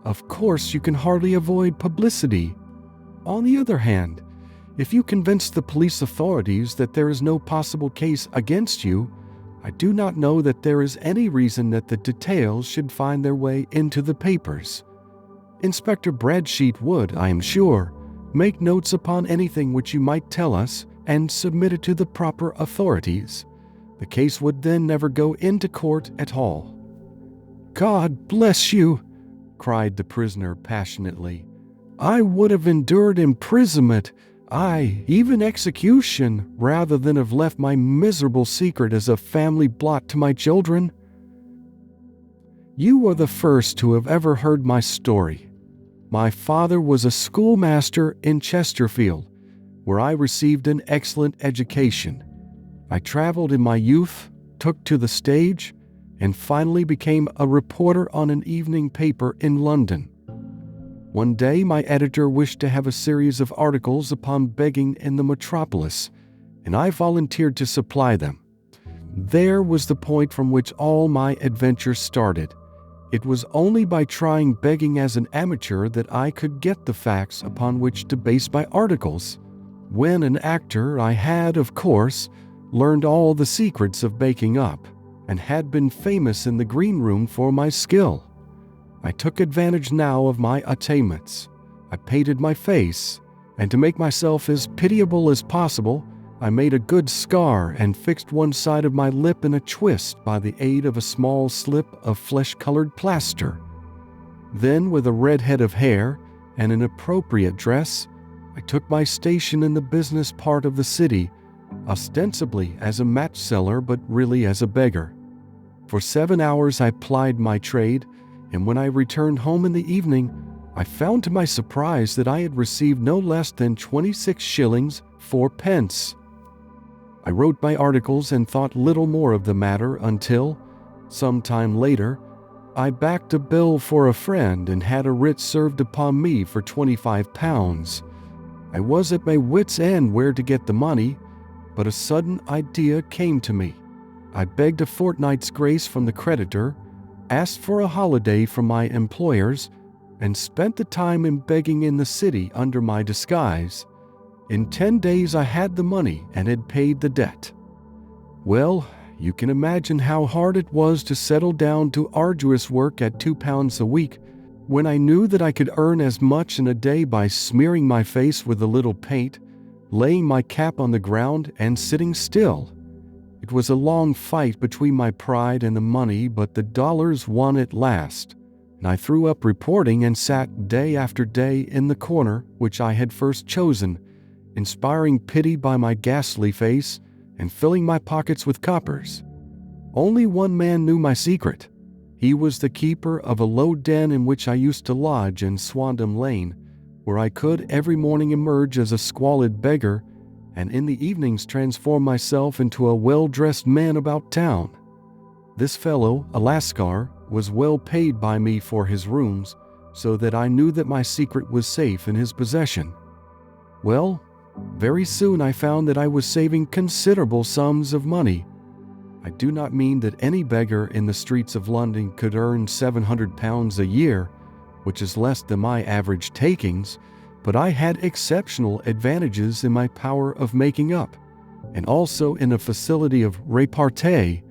"of course you can hardly avoid publicity. On the other hand, if you convince the police authorities that there is no possible case against you, I do not know that there is any reason that the details should find their way into the papers. Inspector Bradsheet would, I am sure, make notes upon anything which you might tell us and submit it to the proper authorities. The case would then never go into court at all." "God bless you!" cried the prisoner passionately. "I would have endured imprisonment, aye, even execution, rather than have left my miserable secret as a family blot to my children." "You are the first to have ever heard my story. My father was a schoolmaster in Chesterfield, where I received an excellent education. I traveled in my youth, took to the stage, and finally became a reporter on an evening paper in London. One day my editor wished to have a series of articles upon begging in the metropolis, and I volunteered to supply them. There was the point from which all my adventures started. It was only by trying begging as an amateur that I could get the facts upon which to base my articles. When an actor, I had, of course, learned all the secrets of baking up, and had been famous in the green room for my skill. I took advantage now of my attainments. I painted my face, and to make myself as pitiable as possible, I made a good scar and fixed one side of my lip in a twist by the aid of a small slip of flesh-colored plaster. Then, with a red head of hair and an appropriate dress, I took my station in the business part of the city, ostensibly as a match seller but really as a beggar. For 7 hours I plied my trade, and when I returned home in the evening, I found to my surprise that I had received no less than 26 shillings 4 pence. I wrote my articles and thought little more of the matter until, some time later, I backed a bill for a friend and had a writ served upon me for £25. I was at my wits' end where to get the money, but a sudden idea came to me. I begged a fortnight's grace from the creditor, asked for a holiday from my employers, and spent the time in begging in the city under my disguise. In 10 days I had the money and had paid the debt. Well, you can imagine how hard it was to settle down to arduous work at £2 a week when I knew that I could earn as much in a day by smearing my face with a little paint, laying my cap on the ground, and sitting still. It was a long fight between my pride and the money, but the dollars won at last, and I threw up reporting and sat day after day in the corner which I had first chosen, inspiring pity by my ghastly face and filling my pockets with coppers. Only one man knew my secret. He was the keeper of a low den in which I used to lodge in Swandam Lane, where I could every morning emerge as a squalid beggar, and in the evenings transform myself into a well-dressed man about town. This fellow, a Lascar, was well paid by me for his rooms, so that I knew that my secret was safe in his possession. Well, very soon I found that I was saving considerable sums of money. I do not mean that any beggar in the streets of London could earn £700 a year, which is less than my average takings, but I had exceptional advantages in my power of making up, and also in a facility of repartee,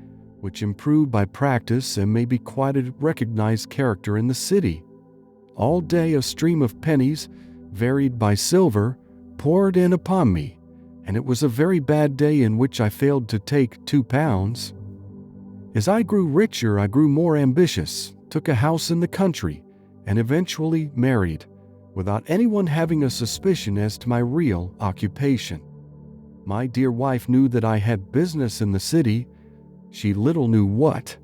which improved by practice and may be quite a recognized character in the city. All day a stream of pennies, varied by silver, poured in upon me, and it was a very bad day in which I failed to take £2. As I grew richer, I grew more ambitious, took a house in the country, and eventually married, without anyone having a suspicion as to my real occupation. My dear wife knew that I had business in the city. She little knew what.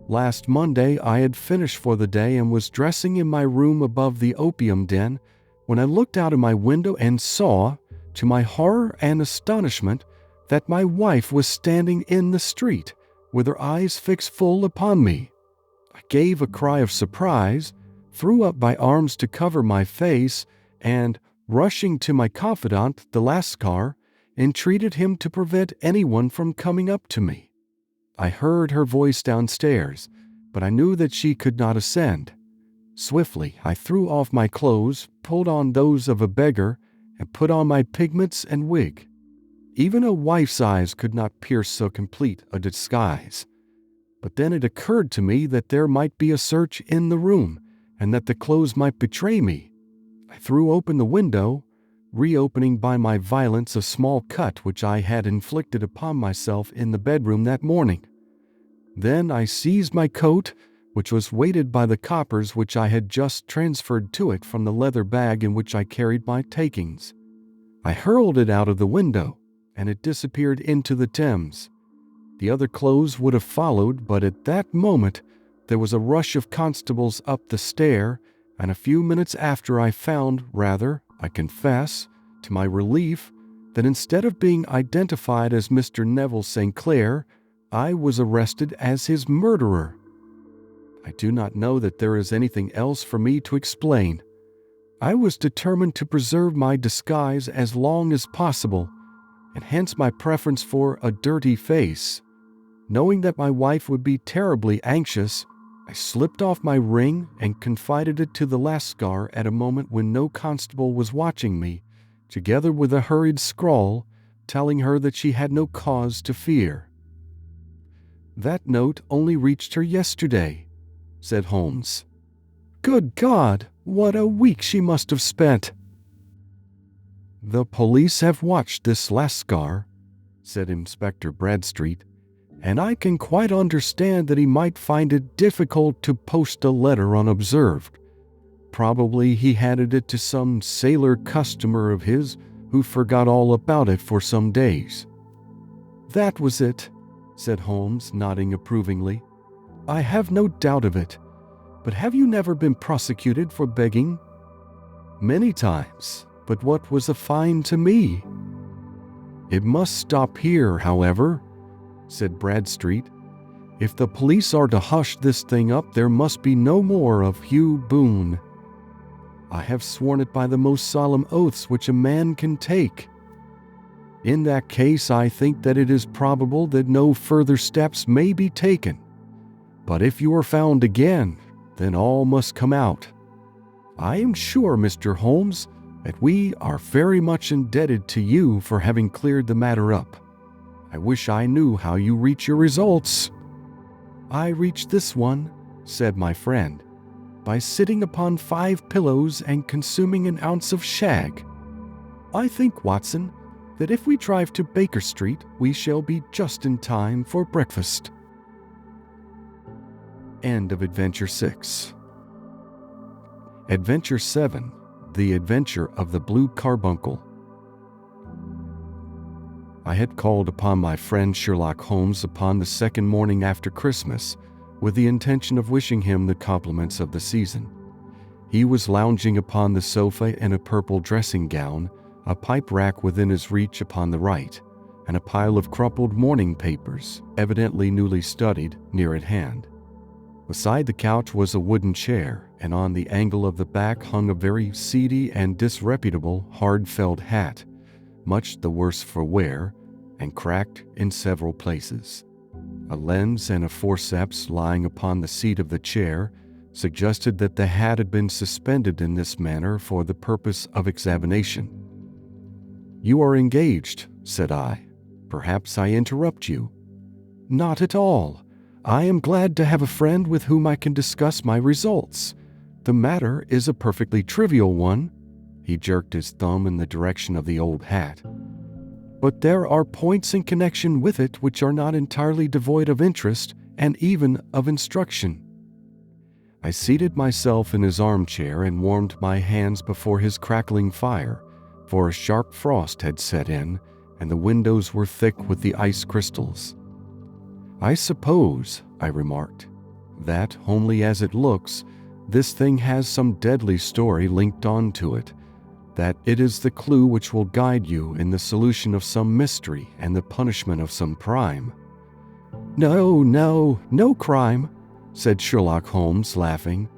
Last Monday I had finished for the day and was dressing in my room above the opium den when I looked out of my window and saw, to my horror and astonishment, that my wife was standing in the street, with her eyes fixed full upon me. I gave a cry of surprise, threw up my arms to cover my face, and, rushing to my confidant, the Lascar, entreated him to prevent anyone from coming up to me. I heard her voice downstairs, but I knew that she could not ascend. Swiftly I threw off my clothes, pulled on those of a beggar, and put on my pigments and wig. Even a wife's eyes could not pierce so complete a disguise. But then it occurred to me that there might be a search in the room, and that the clothes might betray me. I threw open the window, reopening by my violence a small cut which I had inflicted upon myself in the bedroom that morning. Then I seized my coat, which was weighted by the coppers which I had just transferred to it from the leather bag in which I carried my takings. I hurled it out of the window, and it disappeared into the Thames. The other clothes would have followed, but at that moment there was a rush of constables up the stair, and a few minutes after I found, rather, I confess, to my relief, that instead of being identified as Mr. Neville St. Clair, I was arrested as his murderer. I do not know that there is anything else for me to explain. I was determined to preserve my disguise as long as possible, and hence my preference for a dirty face. Knowing that my wife would be terribly anxious, I slipped off my ring and confided it to the Lascar at a moment when no constable was watching me, together with a hurried scrawl, telling her that she had no cause to fear. "That note only reached her yesterday," said Holmes. "Good God, what a week she must have spent!" "The police have watched this Lascar," said Inspector Bradstreet, "and I can quite understand that he might find it difficult to post a letter unobserved. Probably he handed it to some sailor customer of his who forgot all about it for some days." "That was it," said Holmes, nodding approvingly. "I have no doubt of it. But have you never been prosecuted for begging?" "Many times, but what was a fine to me?" "It must stop here, however," said Bradstreet. "If the police are to hush this thing up, there must be no more of Hugh Boone. I have sworn it by the most solemn oaths which a man can take. In that case, I think that it is probable that no further steps may be taken. But if you are found again, then all must come out. I am sure, Mr. Holmes, that we are very much indebted to you for having cleared the matter up. I wish I knew how you reach your results." "I reach this one," said my friend, "by sitting upon 5 pillows and consuming an ounce of shag. I think, Watson, that if we drive to Baker Street, we shall be just in time for breakfast." End of Adventure 6. Adventure 7, The Adventure of the Blue Carbuncle. I had called upon my friend Sherlock Holmes upon the second morning after Christmas, with the intention of wishing him the compliments of the season. He was lounging upon the sofa in a purple dressing gown, a pipe rack within his reach upon the right, and a pile of crumpled morning papers, evidently newly studied, near at hand. Beside the couch was a wooden chair, and on the angle of the back hung a very seedy and disreputable hard felt hat, much the worse for wear, and cracked in several places. A lens and a forceps lying upon the seat of the chair suggested that the hat had been suspended in this manner for the purpose of examination. "You are engaged," said I. "Perhaps I interrupt you." "Not at all. I am glad to have a friend with whom I can discuss my results. The matter is a perfectly trivial one." He jerked his thumb in the direction of the old hat. "But there are points in connection with it which are not entirely devoid of interest and even of instruction." I seated myself in his armchair and warmed my hands before his crackling fire, for a sharp frost had set in, and the windows were thick with the ice crystals. "I suppose," I remarked, "that, homely as it looks, this thing has some deadly story linked on to it, that it is the clue which will guide you in the solution of some mystery and the punishment of some crime." No crime," said Sherlock Holmes, laughing.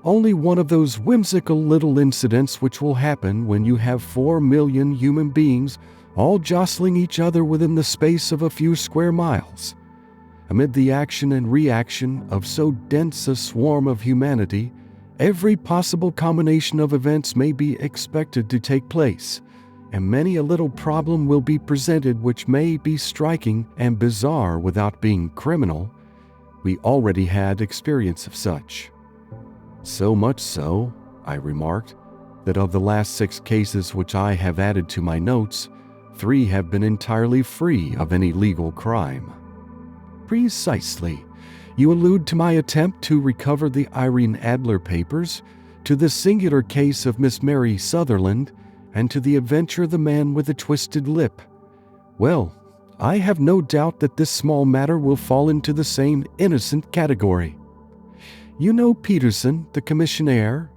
"Only one of those whimsical little incidents which will happen when you have 4 million human beings all jostling each other within the space of a few square miles. Amid the action and reaction of so dense a swarm of humanity, every possible combination of events may be expected to take place, and many a little problem will be presented which may be striking and bizarre without being criminal. We already had experience of such. So much so," I remarked, "that of the last 6 cases which I have added to my notes, 3 have been entirely free of any legal crime." "Precisely. You allude to my attempt to recover the Irene Adler papers, to the singular case of Miss Mary Sutherland, and to the adventure of the man with the twisted lip. Well, I have no doubt that this small matter will fall into the same innocent category. You know Peterson, the commissionaire?"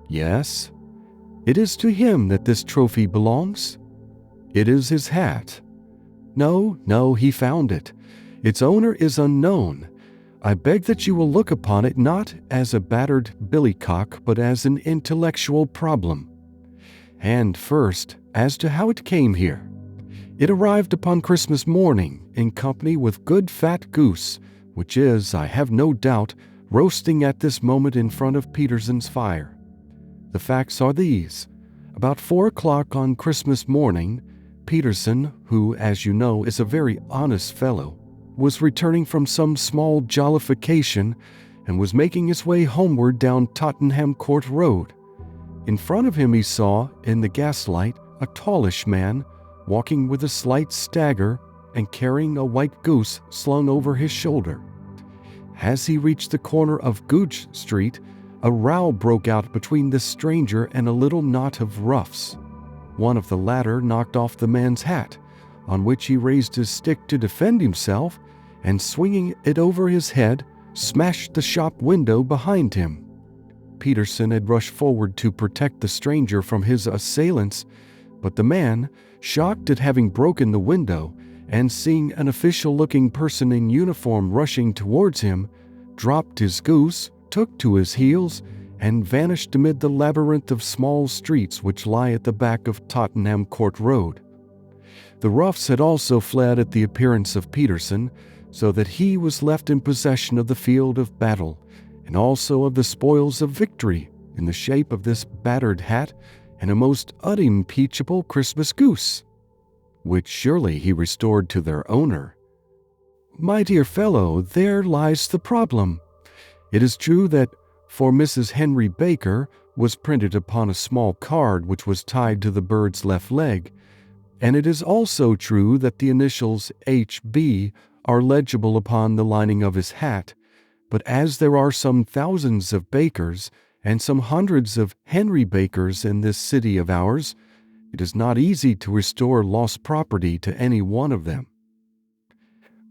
"Yes." "It is to him that this trophy belongs?" "It is his hat." No, he found it. Its owner is unknown. I beg that you will look upon it not as a battered billycock, but as an intellectual problem. And first, as to how it came here. It arrived upon Christmas morning in company with good fat goose, which is, I have no doubt, roasting at this moment in front of Peterson's fire. The facts are these. About 4 o'clock on Christmas morning, Peterson, who, as you know, is a very honest fellow, was returning from some small jollification and was making his way homeward down Tottenham Court Road. In front of him he saw, in the gaslight, a tallish man walking with a slight stagger and carrying a white goose slung over his shoulder. As he reached the corner of Gooch Street, a row broke out between this stranger and a little knot of roughs. One of the latter knocked off the man's hat, on which he raised his stick to defend himself, and swinging it over his head, smashed the shop window behind him. Peterson had rushed forward to protect the stranger from his assailants, but the man, shocked at having broken the window and seeing an official-looking person in uniform rushing towards him, dropped his goose, took to his heels, and vanished amid the labyrinth of small streets which lie at the back of Tottenham Court Road. The roughs had also fled at the appearance of Peterson, so that he was left in possession of the field of battle, and also of the spoils of victory, in the shape of this battered hat and a most unimpeachable Christmas goose, which surely he restored to their owner. My dear fellow, there lies the problem. It is true that "For Mrs. Henry Baker" was printed upon a small card which was tied to the bird's left leg, and it is also true that the initials H.B. are legible upon the lining of his hat, but as there are some thousands of Bakers and some hundreds of Henry Bakers in this city of ours, it is not easy to restore lost property to any one of them.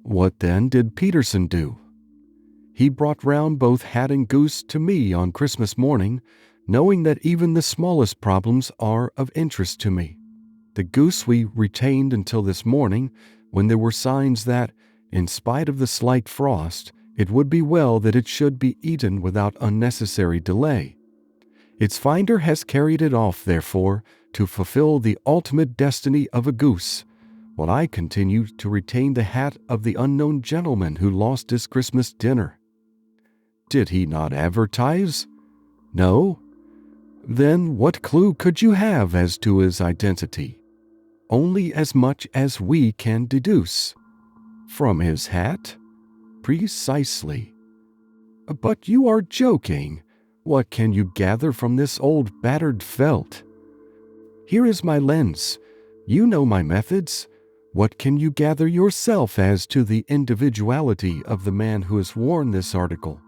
What then did Peterson do? He brought round both hat and goose to me on Christmas morning, knowing that even the smallest problems are of interest to me. The goose we retained until this morning, when there were signs that, in spite of the slight frost, it would be well that it should be eaten without unnecessary delay. Its finder has carried it off, therefore, to fulfill the ultimate destiny of a goose, while I continue to retain the hat of the unknown gentleman who lost his Christmas dinner. Did he not advertise? No? Then what clue could you have as to his identity? Only as much as we can deduce. From his hat? Precisely. But you are joking. What can you gather from this old battered felt? Here is my lens. You know my methods. What can you gather yourself as to the individuality of the man who has worn this article?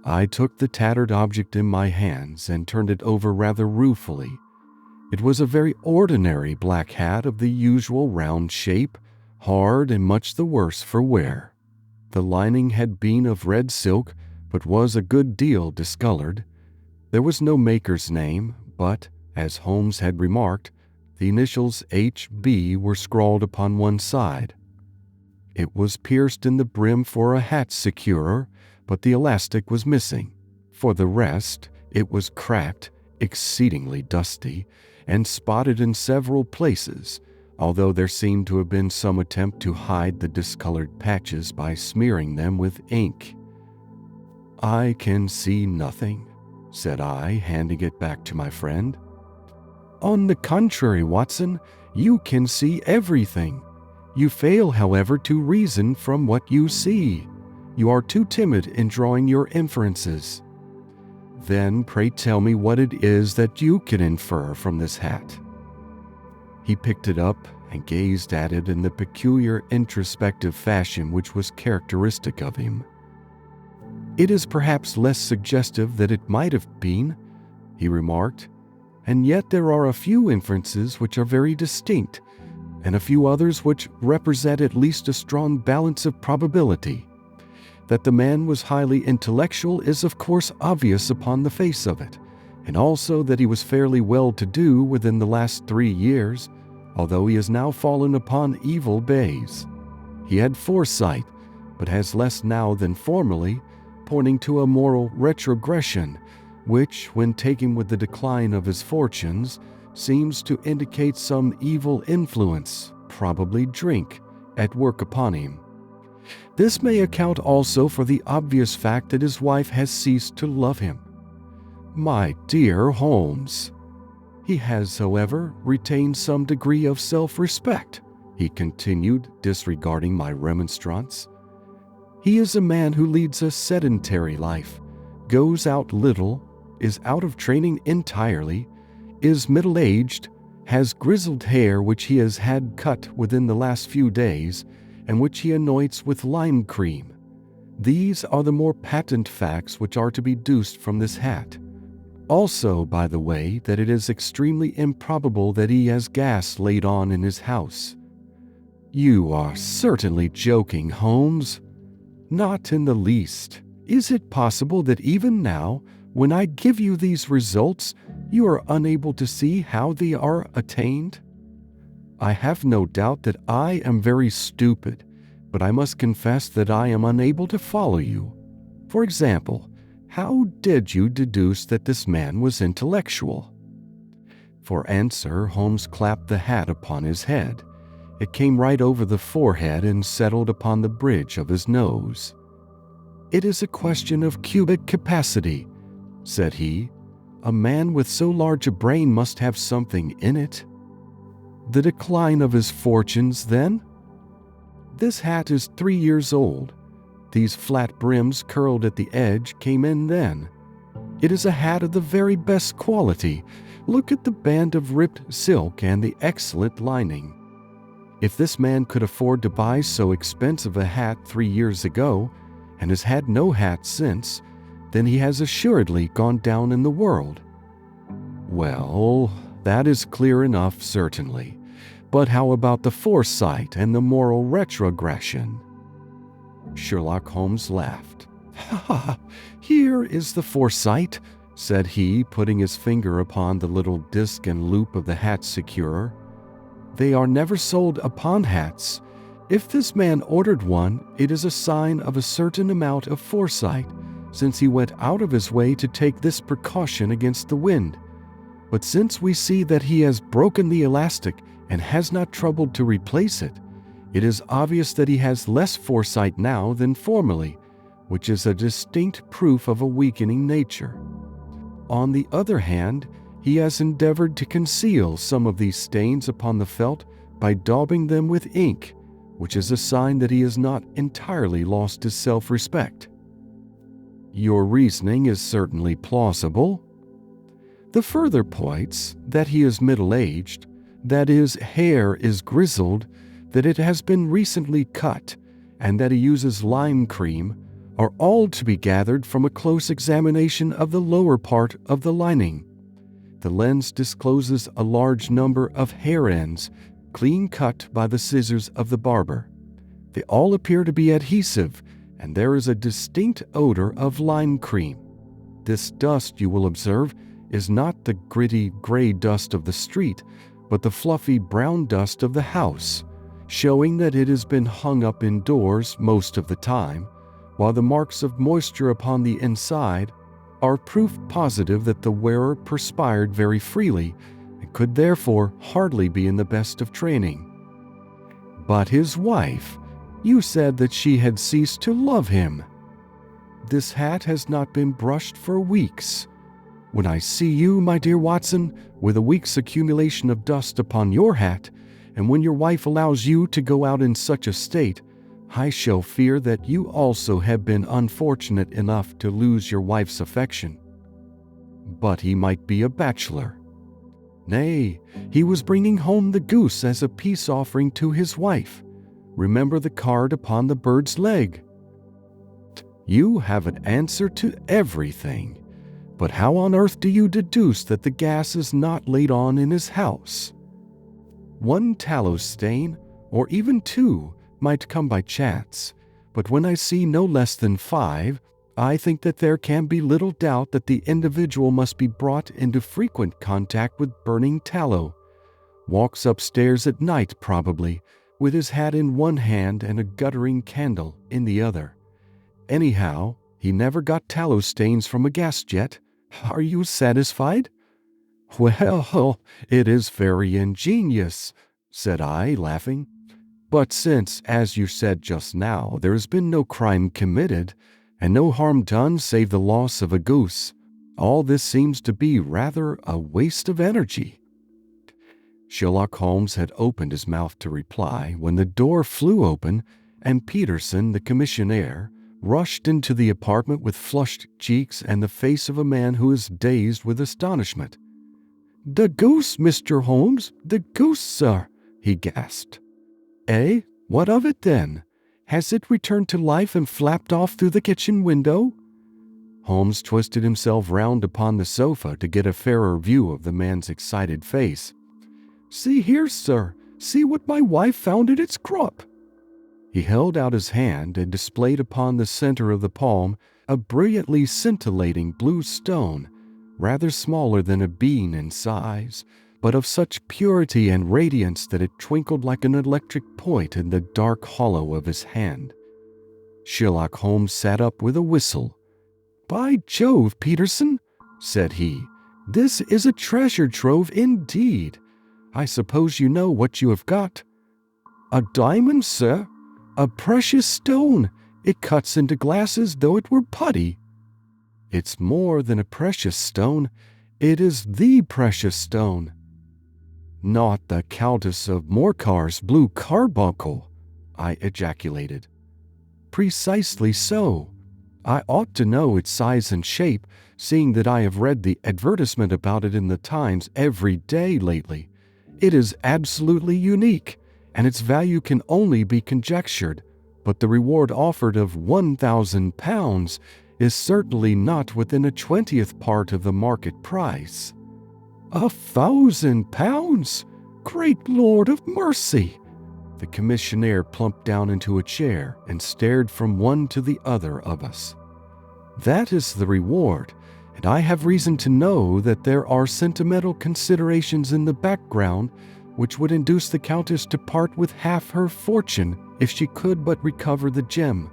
I took the tattered object in my hands and turned it over rather ruefully. It was a very ordinary black hat of the usual round shape, hard and much the worse for wear. The lining had been of red silk, but was a good deal discolored. There was no maker's name, but, as Holmes had remarked, the initials H.B. were scrawled upon one side. It was pierced in the brim for a hat securer, but the elastic was missing. For the rest, it was cracked, exceedingly dusty, and spotted in several places, although there seemed to have been some attempt to hide the discolored patches by smearing them with ink. I can see nothing, said I, handing it back to my friend. On the contrary, Watson, you can see everything. You fail, however, to reason from what you see. You are too timid in drawing your inferences. Then pray tell me what it is that you can infer from this hat. He picked it up and gazed at it in the peculiar introspective fashion which was characteristic of him. It is perhaps less suggestive than it might have been, he remarked, and yet there are a few inferences which are very distinct, and a few others which represent at least a strong balance of probability. That the man was highly intellectual is of course obvious upon the face of it, and also that he was fairly well-to-do within the last 3 years, although he has now fallen upon evil days. He had foresight, but has less now than formerly, pointing to a moral retrogression, which, when taken with the decline of his fortunes, seems to indicate some evil influence, probably drink, at work upon him. This may account also for the obvious fact that his wife has ceased to love him. My dear Holmes, He has, however, retained some degree of self-respect," he continued, disregarding my remonstrance. "He is a man who leads a sedentary life, goes out little, is out of training entirely, is middle-aged, has grizzled hair which he has had cut within the last few days, and which he anoints with lime cream. These are the more patent facts which are to be deduced from this hat. Also, by the way, that it is extremely improbable that he has gas laid on in his house." "You are certainly joking, Holmes." "Not in the least. Is it possible that even now, when I give you these results, you are unable to see how they are attained?" "I have no doubt that I am very stupid, but I must confess that I am unable to follow you. For example, how did you deduce that this man was intellectual?" For answer, Holmes clapped the hat upon his head. It came right over the forehead and settled upon the bridge of his nose. "It is a question of cubic capacity," said he. "A man with so large a brain must have something in it." "The decline of his fortunes, then?" "This hat is 3 years old. These flat brims curled at the edge came in then. It is a hat of the very best quality. Look at the band of ripped silk and the excellent lining. If this man could afford to buy so expensive a hat 3 years ago, and has had no hat since, then he has assuredly gone down in the world." "Well, that is clear enough, certainly. But how about the foresight and the moral retrogression?" Sherlock Holmes laughed. "Ha! Here is the foresight," said he, putting his finger upon the little disc and loop of the hat securer. "They are never sold upon hats. If this man ordered one, it is a sign of a certain amount of foresight, since he went out of his way to take this precaution against the wind. But since we see that he has broken the elastic and has not troubled to replace it, it is obvious that he has less foresight now than formerly, which is a distinct proof of a weakening nature. On the other hand, he has endeavored to conceal some of these stains upon the felt by daubing them with ink, which is a sign that he has not entirely lost his self-respect." "Your reasoning is certainly plausible." "The further points, that he is middle-aged, that his hair is grizzled, that it has been recently cut, and that he uses lime cream, are all to be gathered from a close examination of the lower part of the lining. The lens discloses a large number of hair ends, clean cut by the scissors of the barber. They all appear to be adhesive, and there is a distinct odor of lime cream. This dust, you will observe, is not the gritty gray dust of the street, but the fluffy brown dust of the house, showing that it has been hung up indoors most of the time, while the marks of moisture upon the inside are proof positive that the wearer perspired very freely and could therefore hardly be in the best of training." "But his wife, you said that she had ceased to love him." "This hat has not been brushed for weeks. When I see you, my dear Watson, with a week's accumulation of dust upon your hat, and when your wife allows you to go out in such a state, I shall fear that you also have been unfortunate enough to lose your wife's affection." "But he might be a bachelor." "Nay, he was bringing home the goose as a peace offering to his wife. Remember the card upon the bird's leg." "You have an answer to everything. But how on earth do you deduce that the gas is not laid on in his house?" "One tallow stain, or even 2, might come by chance, but when I see no less than 5, I think that there can be little doubt that the individual must be brought into frequent contact with burning tallow. Walks upstairs at night, probably, with his hat in one hand and a guttering candle in the other. Anyhow, he never got tallow stains from a gas jet. Are you satisfied?" "Well, it is very ingenious," said I, laughing. "But since, as you said just now, there has been no crime committed, and no harm done save the loss of a goose, All this seems to be rather a waste of energy." Sherlock Holmes had opened his mouth to reply when the door flew open and Peterson, the commissionaire, rushed into the apartment with flushed cheeks and the face of a man who is dazed with astonishment. "The goose, Mr. Holmes, the goose, sir," he gasped. "Eh? What of it then? Has it returned to life and flapped off through the kitchen window?" Holmes twisted himself round upon the sofa to get a fairer view of the man's excited face. "See here, sir. See what my wife found in its crop." He held out his hand and displayed upon the center of the palm a brilliantly scintillating blue stone, rather smaller than a bean in size, but of such purity and radiance that it twinkled like an electric point in the dark hollow of his hand. Sherlock Holmes sat up with a whistle. "By Jove, Peterson," said he, "this is a treasure trove indeed. I suppose you know what you have got." "A diamond, sir? A precious stone. It cuts into glass as though it were putty." "It's more than a precious stone. It is the precious stone." "Not the Countess of Morcar's blue carbuncle," I ejaculated. "Precisely so. I ought to know its size and shape, seeing that I have read the advertisement about it in the Times every day lately. It is absolutely unique, and its value can only be conjectured, but the reward offered of £1,000 is certainly not within a 20th part of the market price." £1,000? Great Lord of mercy! The commissionaire plumped down into a chair and stared from one to the other of us. "That is the reward, and I have reason to know that there are sentimental considerations in the background which would induce the Countess to part with half her fortune if she could but recover the gem.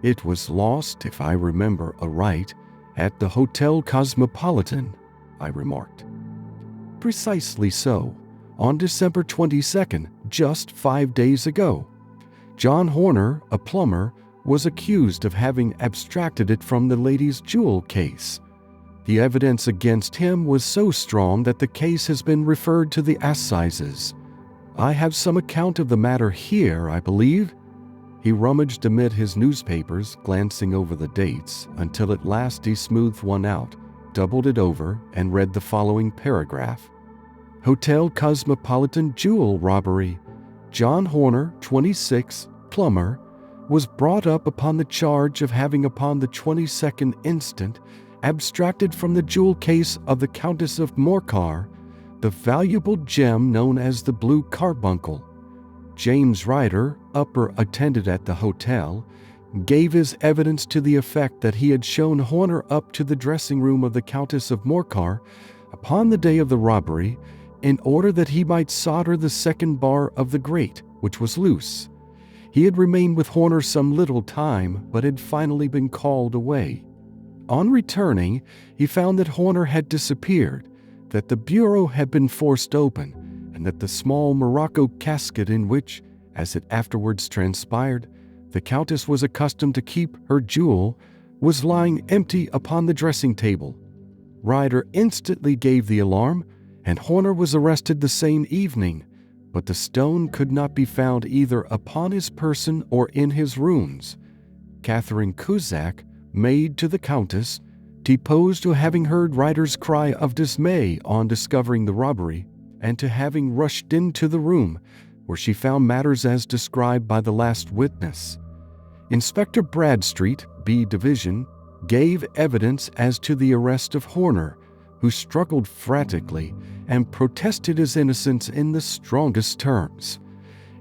It was lost, if I remember aright, at the Hotel Cosmopolitan," I remarked. "Precisely so, on December 22nd, just 5 days ago. John Horner, a plumber, was accused of having abstracted it from the lady's jewel case. The evidence against him was so strong that the case has been referred to the assizes. I have some account of the matter here, I believe." He rummaged amid his newspapers, glancing over the dates, until at last he smoothed one out, doubled it over, and read the following paragraph. "Hotel Cosmopolitan Jewel Robbery. John Horner, 26, plumber, was brought up upon the charge of having upon the 22nd instant abstracted from the jewel case of the Countess of Morcar the valuable gem known as the blue carbuncle. James Ryder, upper attendant at the hotel, gave his evidence to the effect that he had shown Horner up to the dressing room of the Countess of Morcar upon the day of the robbery in order that he might solder the second bar of the grate, which was loose. He had remained with Horner some little time, but had finally been called away. On returning, he found that Horner had disappeared, that the bureau had been forced open, and that the small morocco casket in which, as it afterwards transpired, the Countess was accustomed to keep her jewel, was lying empty upon the dressing table. Ryder instantly gave the alarm, and Horner was arrested the same evening, but the stone could not be found either upon his person or in his rooms. Catherine Cusack, maid to the Countess, deposed to having heard Ryder's cry of dismay on discovering the robbery, and to having rushed into the room, where she found matters as described by the last witness. Inspector Bradstreet, B Division, gave evidence as to the arrest of Horner, who struggled frantically and protested his innocence in the strongest terms.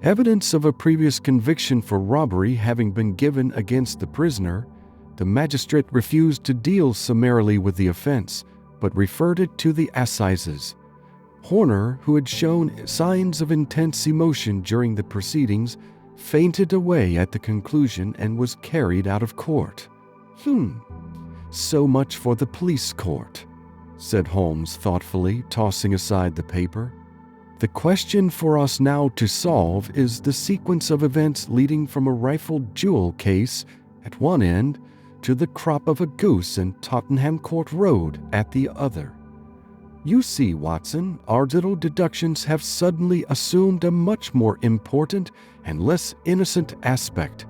Evidence of a previous conviction for robbery having been given against the prisoner, the magistrate refused to deal summarily with the offense, but referred it to the assizes. Horner, who had shown signs of intense emotion during the proceedings, fainted away at the conclusion and was carried out of court. So much for the police court," said Holmes thoughtfully, tossing aside the paper. "The question for us now to solve is the sequence of events leading from a rifled jewel case at one end to the crop of a goose in Tottenham Court Road at the other. You see, Watson, our little deductions have suddenly assumed a much more important and less innocent aspect.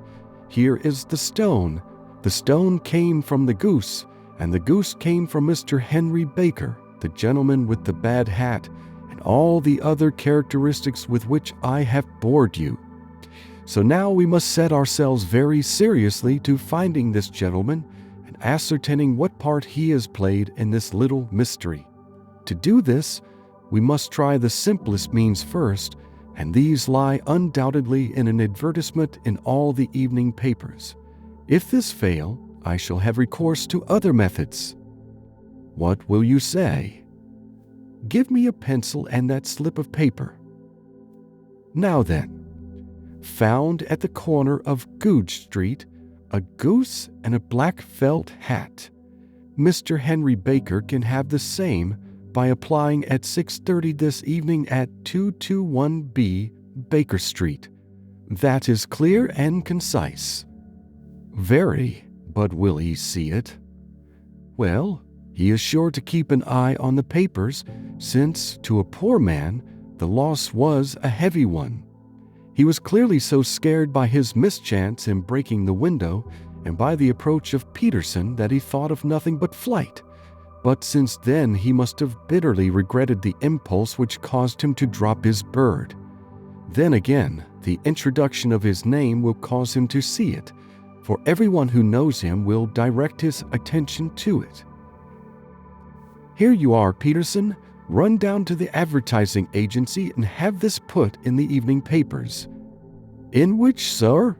Here is the stone. The stone came from the goose, and the goose came from Mr. Henry Baker, the gentleman with the bad hat, and all the other characteristics with which I have bored you. So now we must set ourselves very seriously to finding this gentleman and ascertaining what part he has played in this little mystery. To do this, we must try the simplest means first, and these lie undoubtedly in an advertisement in all the evening papers. If this fail, I shall have recourse to other methods. What will you say? Give me a pencil and that slip of paper. Now then, found at the corner of Goodge Street, a goose and a black felt hat. Mr. Henry Baker can have the same by applying at 6:30 this evening at 221B Baker Street. That is clear and concise. Very, but will he see it? Well, he is sure to keep an eye on the papers, since, to a poor man, the loss was a heavy one. He was clearly so scared by his mischance in breaking the window and by the approach of Peterson that he thought of nothing but flight. But since then he must have bitterly regretted the impulse which caused him to drop his bird. Then again, the introduction of his name will cause him to see it, for everyone who knows him will direct his attention to it. Here you are, Peterson. Run down to the advertising agency and have this put in the evening papers. In which, sir?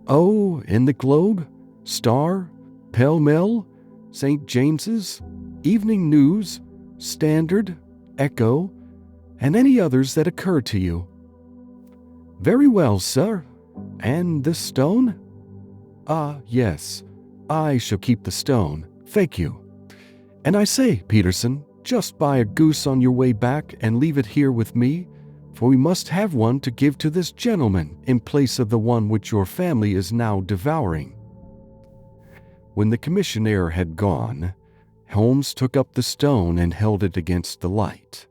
Oh, in the Globe, Star, Pell Mell, St. James's, Evening News, Standard, Echo, and any others that occur to you. Very well, sir. And this stone? Ah, yes. I shall keep the stone. Thank you. And I say, Peterson, just buy a goose on your way back and leave it here with me, for we must have one to give to this gentleman in place of the one which your family is now devouring. When the commissionaire had gone, Holmes took up the stone and held it against the light.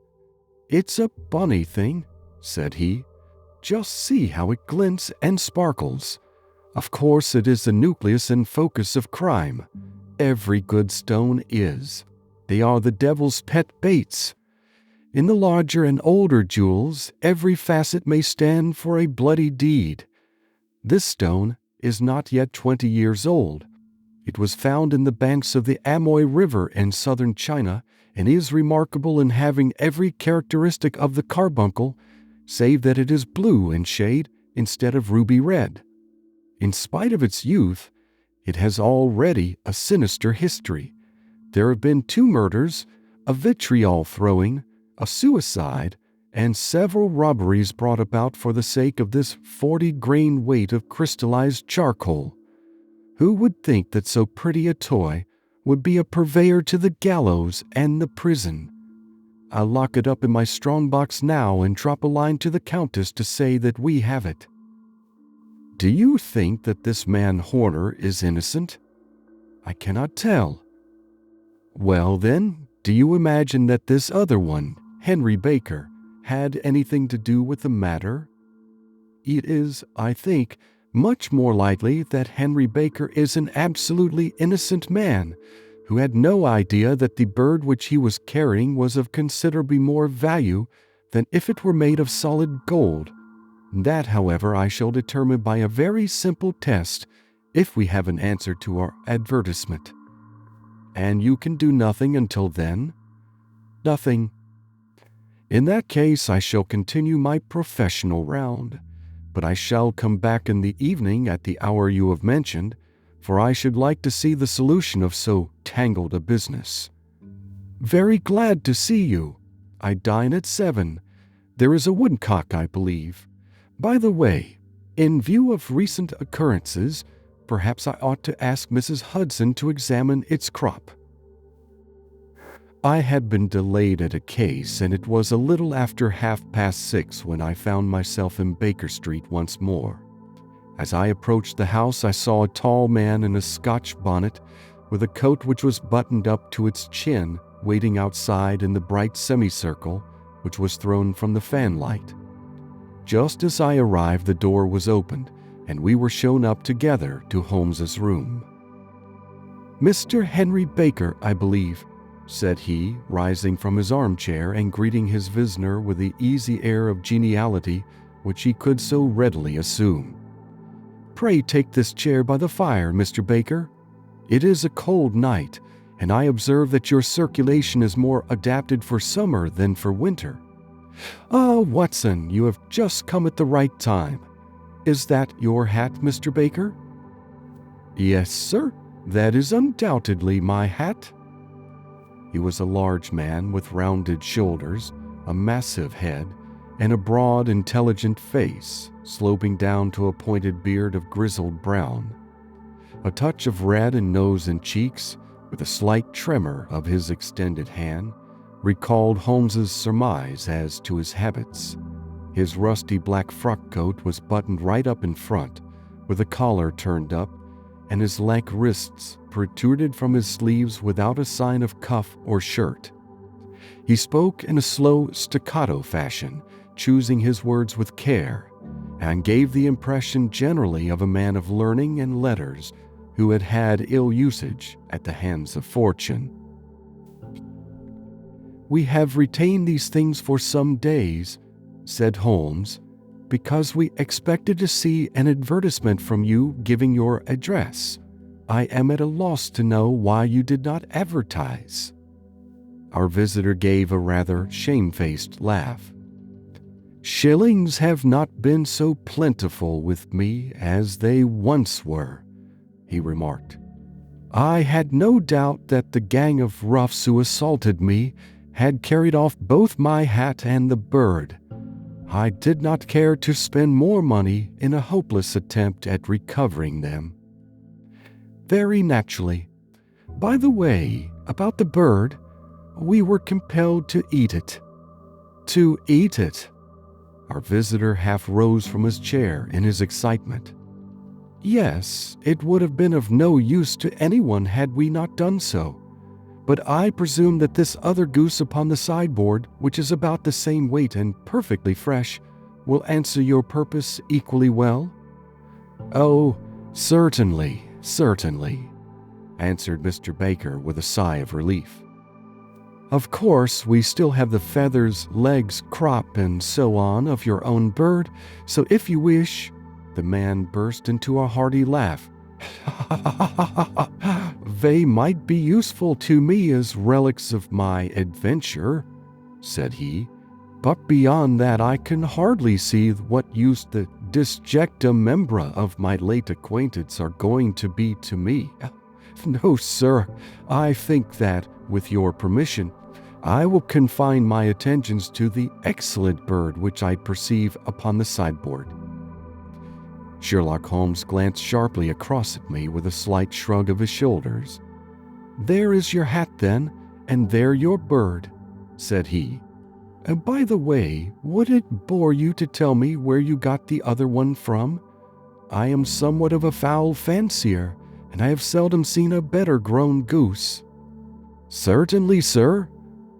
It's a bonny thing, said he. Just see how it glints and sparkles. Of course it is the nucleus and focus of crime. Every good stone is. They are the devil's pet baits. In the larger and older jewels, every facet may stand for a bloody deed. This stone is not yet 20 years old. It was found in the banks of the Amoy River in southern China and is remarkable in having every characteristic of the carbuncle, save that it is blue in shade instead of ruby red. In spite of its youth, it has already a sinister history. There have been 2 murders, a vitriol throwing, a suicide, and several robberies brought about for the sake of this 40-grain weight of crystallized charcoal. Who would think that so pretty a toy would be a purveyor to the gallows and the prison? I'll lock it up in my strong-box now and drop a line to the Countess to say that we have it. Do you think that this man Horner is innocent? I cannot tell. Well then, do you imagine that this other one, Henry Baker, had anything to do with the matter? It is, I think, much more likely that Henry Baker is an absolutely innocent man who had no idea that the bird which he was carrying was of considerably more value than if it were made of solid gold. That, however, I shall determine by a very simple test if we have an answer to our advertisement. And you can do nothing until then? Nothing. In that case, I shall continue my professional round, but I shall come back in the evening at the hour you have mentioned, for I should like to see the solution of so tangled a business. Very glad to see you. I dine at 7. There is a woodcock, I believe. By the way, in view of recent occurrences, perhaps I ought to ask Mrs. Hudson to examine its crop. I had been delayed at a case, and it was a little after 6:30 when I found myself in Baker Street once more. As I approached the house, I saw a tall man in a Scotch bonnet, with a coat which was buttoned up to its chin, waiting outside in the bright semicircle which was thrown from the fanlight. Just as I arrived, the door was opened, and we were shown up together to Holmes's room. "Mr. Henry Baker, I believe," said he, rising from his armchair and greeting his visitor with the easy air of geniality which he could so readily assume. "Pray take this chair by the fire, Mr. Baker. It is a cold night, and I observe that your circulation is more adapted for summer than for winter. Ah, Watson, you have just come at the right time. Is that your hat, Mr. Baker?" "Yes, sir, that is undoubtedly my hat." He was a large man with rounded shoulders, a massive head, and a broad, intelligent face, sloping down to a pointed beard of grizzled brown. A touch of red in nose and cheeks, with a slight tremor of his extended hand, recalled Holmes's surmise as to his habits. His rusty black frock coat was buttoned right up in front, with a collar turned up, and his lank wrists protruded from his sleeves without a sign of cuff or shirt. He spoke in a slow staccato fashion, choosing his words with care, and gave the impression generally of a man of learning and letters who had had ill usage at the hands of fortune. "We have retained these things for some days," said Holmes, "because we expected to see an advertisement from you giving your address. I am at a loss to know why you did not advertise." Our visitor gave a rather shamefaced laugh. "Shillings have not been so plentiful with me as they once were," he remarked. "I had no doubt that the gang of roughs who assaulted me had carried off both my hat and the bird. I did not care to spend more money in a hopeless attempt at recovering them." "Very naturally. By the way, about the bird, we were compelled to eat it." "To eat it?" Our visitor half rose from his chair in his excitement. "Yes, it would have been of no use to anyone had we not done so. But I presume that this other goose upon the sideboard, which is about the same weight and perfectly fresh, will answer your purpose equally well?" "Oh, certainly, certainly," answered Mr. Baker with a sigh of relief. "Of course, we still have the feathers, legs, crop, and so on of your own bird, so if you wish—" The man burst into a hearty laugh. "They might be useful to me as relics of my adventure," said he, "but beyond that I can hardly see what use the disjecta membra of my late acquaintance are going to be to me. No, sir, I think that, with your permission, I will confine my attentions to the excellent bird which I perceive upon the sideboard." Sherlock Holmes glanced sharply across at me with a slight shrug of his shoulders. "There is your hat, then, and there your bird," said he. "And by the way, would it bore you to tell me where you got the other one from? I am somewhat of a fowl fancier, and I have seldom seen a better grown goose." "Certainly, sir,"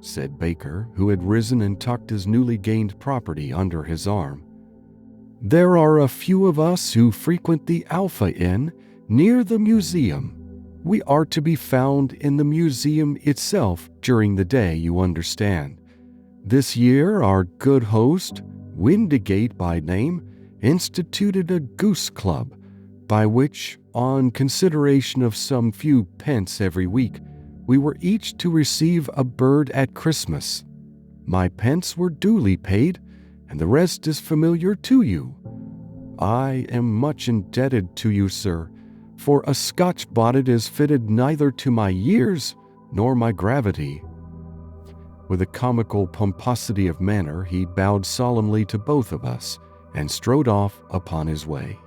said Baker, who had risen and tucked his newly gained property under his arm. "There are a few of us who frequent the Alpha Inn near the museum. We are to be found in the museum itself during the day, you understand. This year our good host, Windigate by name, instituted a goose club, by which, on consideration of some few pence every week, we were each to receive a bird at Christmas. My pence were duly paid, and the rest is familiar to you. I am much indebted to you, sir, for a Scotch bonnet is fitted neither to my years nor my gravity." With a comical pomposity of manner, he bowed solemnly to both of us and strode off upon his way.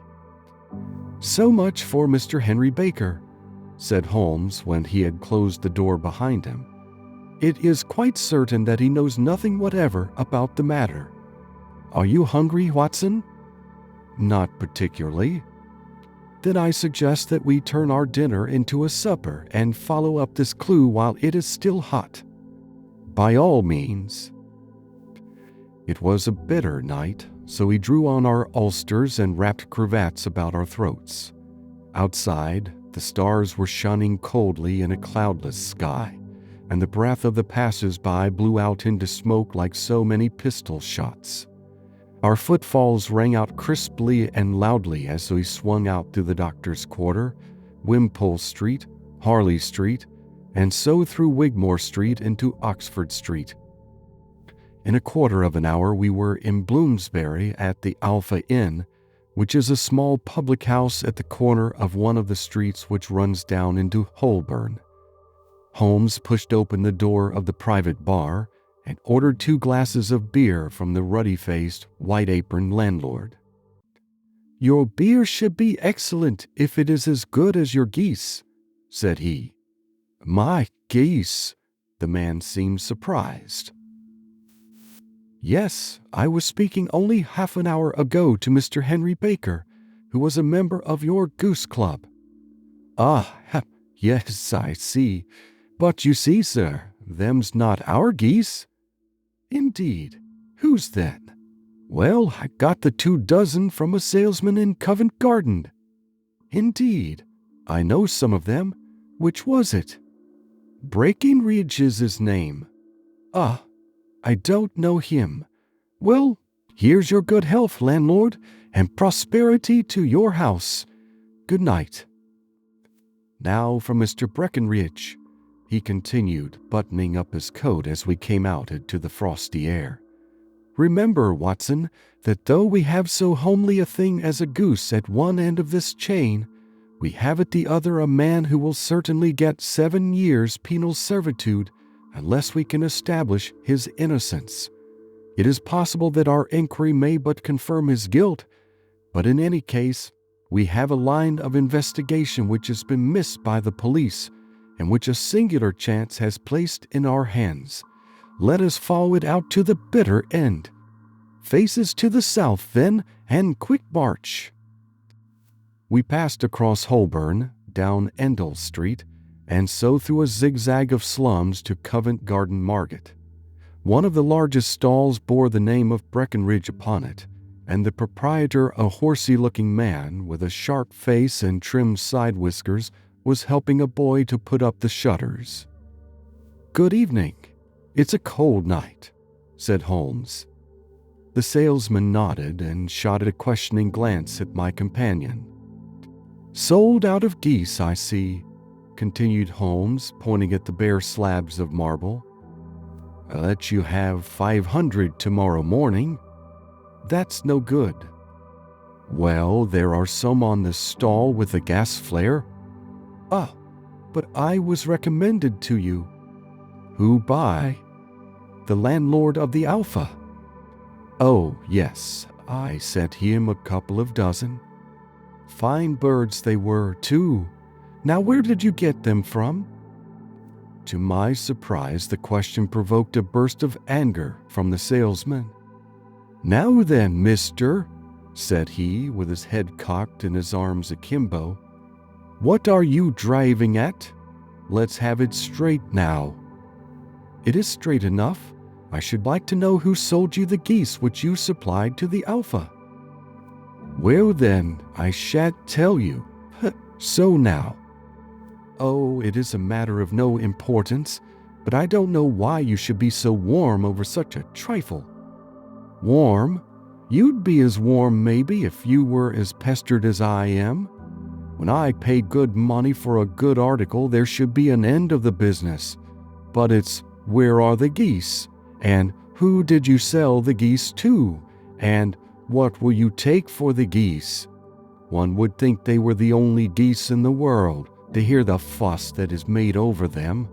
"So much for Mr. Henry Baker," said Holmes when he had closed the door behind him. "It is quite certain that he knows nothing whatever about the matter. Are you hungry, Watson?" "Not particularly," Then I suggest that we turn our dinner into a supper and follow up this clue while it is still hot. By all means. It was a bitter night, so we drew on our ulsters and wrapped cravats about our throats. Outside, the stars were shining coldly in a cloudless sky, and the breath of the passers-by blew out into smoke like so many pistol shots. Our footfalls rang out crisply and loudly as we swung out through the Doctor's Quarter, Wimpole Street, Harley Street, and so through Wigmore Street into Oxford Street. In a quarter of an hour we were in Bloomsbury at the Alpha Inn, which is a small public house at the corner of one of the streets which runs down into Holborn. Holmes pushed open the door of the private bar and ordered 2 glasses of beer from the ruddy-faced, white-aproned landlord. "Your beer should be excellent if it is as good as your geese," said he. "My geese?" The man seemed surprised. "Yes, I was speaking only half an hour ago to Mr. Henry Baker, who was a member of your goose club." "Ah, yes, I see. But you see, sir, them's not our geese." "Indeed. Whose then?" "Well, I got the 2 dozen from a salesman in Covent Garden." "Indeed. I know some of them. Which was it?" "Breckinridge is his name." "Ah, I don't know him. Well, here's your good health, landlord, and prosperity to your house. Good night." "Now for Mr. Breckinridge," he continued, buttoning up his coat as we came out into the frosty air. "Remember, Watson, that though we have so homely a thing as a goose at one end of this chain, we have at the other a man who will certainly get 7 years penal servitude unless we can establish his innocence. It is possible that our inquiry may but confirm his guilt, but in any case, we have a line of investigation which has been missed by the police and which a singular chance has placed in our hands. Let us follow it out to the bitter end. Faces to the south, then, and quick march." We passed across Holborn, down Endell Street, and so through a zigzag of slums to Covent Garden Market. One of the largest stalls bore the name of Breckinridge upon it, and the proprietor, a horsey-looking man with a sharp face and trimmed side whiskers, was helping a boy to put up the shutters. "Good evening. It's a cold night," said Holmes. The salesman nodded and shot a questioning glance at my companion. "Sold out of geese, I see," continued Holmes, pointing at the bare slabs of marble. "I'll let you have 500 tomorrow morning." "That's no good." "Well, there are some on the stall with a gas flare." "Ah, but I was recommended to you." "Who by?" "The landlord of the Alpha." "Oh, yes, I sent him a couple of dozen. Fine birds they were, too. Now where did you get them from?" To my surprise, the question provoked a burst of anger from the salesman. "Now then, mister," said he, with his head cocked and his arms akimbo, "what are you driving at? Let's have it straight now." "It is straight enough. I should like to know who sold you the geese which you supplied to the Alpha." "Well then, I shan't tell you. So now." "Oh, it is a matter of no importance, but I don't know why you should be so warm over such a trifle." "Warm? You'd be as warm, maybe, if you were as pestered as I am. When I pay good money for a good article, there should be an end of the business. But it's, where are the geese? And who did you sell the geese to? And what will you take for the geese? One would think they were the only geese in the world, to hear the fuss that is made over them."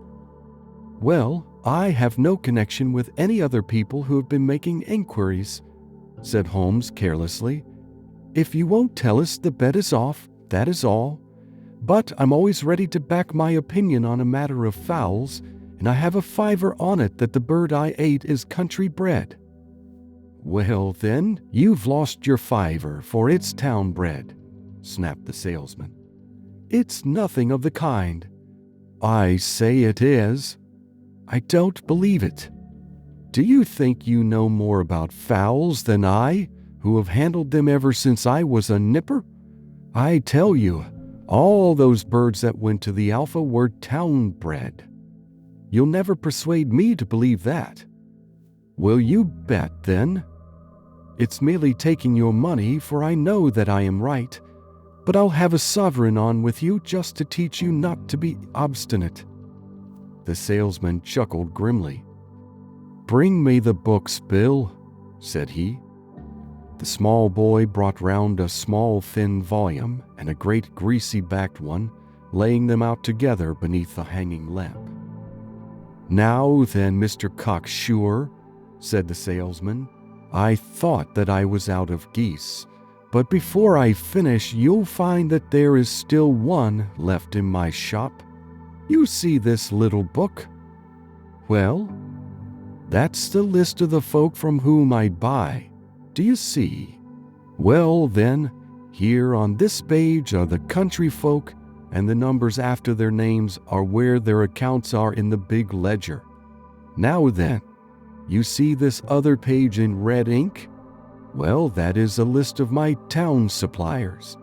"Well, I have no connection with any other people who have been making inquiries," said Holmes carelessly. "If you won't tell us, the bet is off, that is all. But I'm always ready to back my opinion on a matter of fowls, and I have a fiver on it that the bird I ate is country bred." "Well, then, you've lost your fiver, for it's town bred." snapped the salesman. "It's nothing of the kind." "I say it is." "I don't believe it." "Do you think you know more about fowls than I, who have handled them ever since I was a nipper? I tell you, all those birds that went to the Alpha were town-bred." "You'll never persuade me to believe that." "Will you bet, then?" "It's merely taking your money, for I know that I am right. But I'll have a sovereign on with you just to teach you not to be obstinate." The salesman chuckled grimly. "Bring me the books, Bill," said he. The small boy brought round a small thin volume and a great greasy-backed one, laying them out together beneath the hanging lamp. "Now then, Mr. Cocksure," said the salesman, "I thought that I was out of geese, but before I finish you'll find that there is still one left in my shop. You see this little book? Well, that's the list of the folk from whom I'd buy. Do you see? Well then, here on this page are the country folk, and the numbers after their names are where their accounts are in the big ledger. Now then, you see this other page in red ink? Well, that is a list of my town suppliers.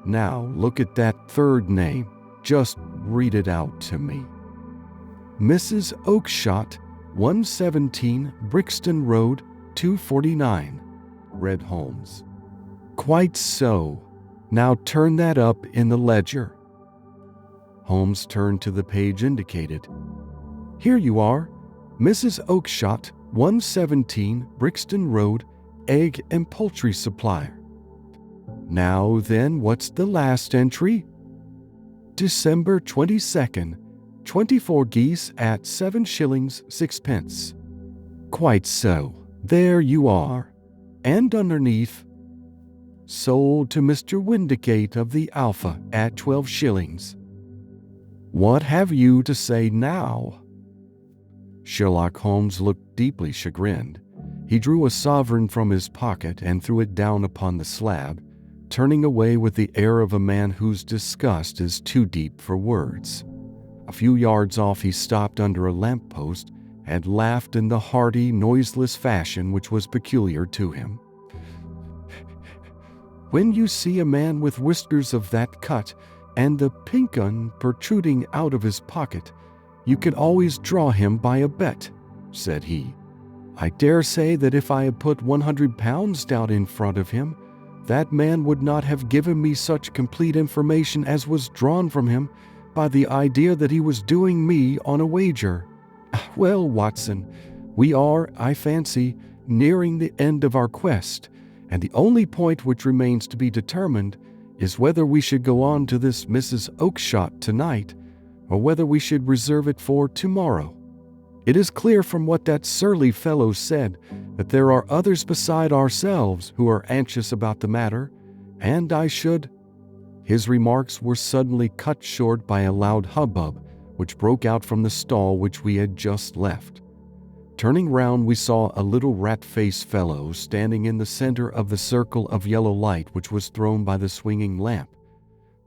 Now look at that third name. Just read it out to me." "Mrs. Oakshott, 117 Brixton Road, 249, read Holmes. "Quite so. Now turn that up in the ledger." Holmes turned to the page indicated. "Here you are. Mrs. Oakshott, 117 Brixton Road, egg and poultry supplier. Now then, what's the last entry? December 22nd, 24 geese at 7 shillings 6 pence. Quite so. There you are. And underneath, sold to Mr. Windicate of the Alpha at 12 shillings. What have you to say now?" Sherlock Holmes looked deeply chagrined. He drew a sovereign from his pocket and threw it down upon the slab, turning away with the air of a man whose disgust is too deep for words. A few yards off he stopped under a lamp-post and laughed in the hearty, noiseless fashion which was peculiar to him. "When you see a man with whiskers of that cut and the pink un protruding out of his pocket, you can always draw him by a bet," said he. "I dare say that if I had put 100 pounds down in front of him, that man would not have given me such complete information as was drawn from him by the idea that he was doing me on a wager. Well, Watson, we are, I fancy, nearing the end of our quest, and the only point which remains to be determined is whether we should go on to this Mrs. Oakshott tonight, or whether we should reserve it for tomorrow. It is clear from what that surly fellow said that there are others beside ourselves who are anxious about the matter, and I should—" His remarks were suddenly cut short by a loud hubbub which broke out from the stall which we had just left. Turning round, we saw a little rat-faced fellow standing in the center of the circle of yellow light which was thrown by the swinging lamp,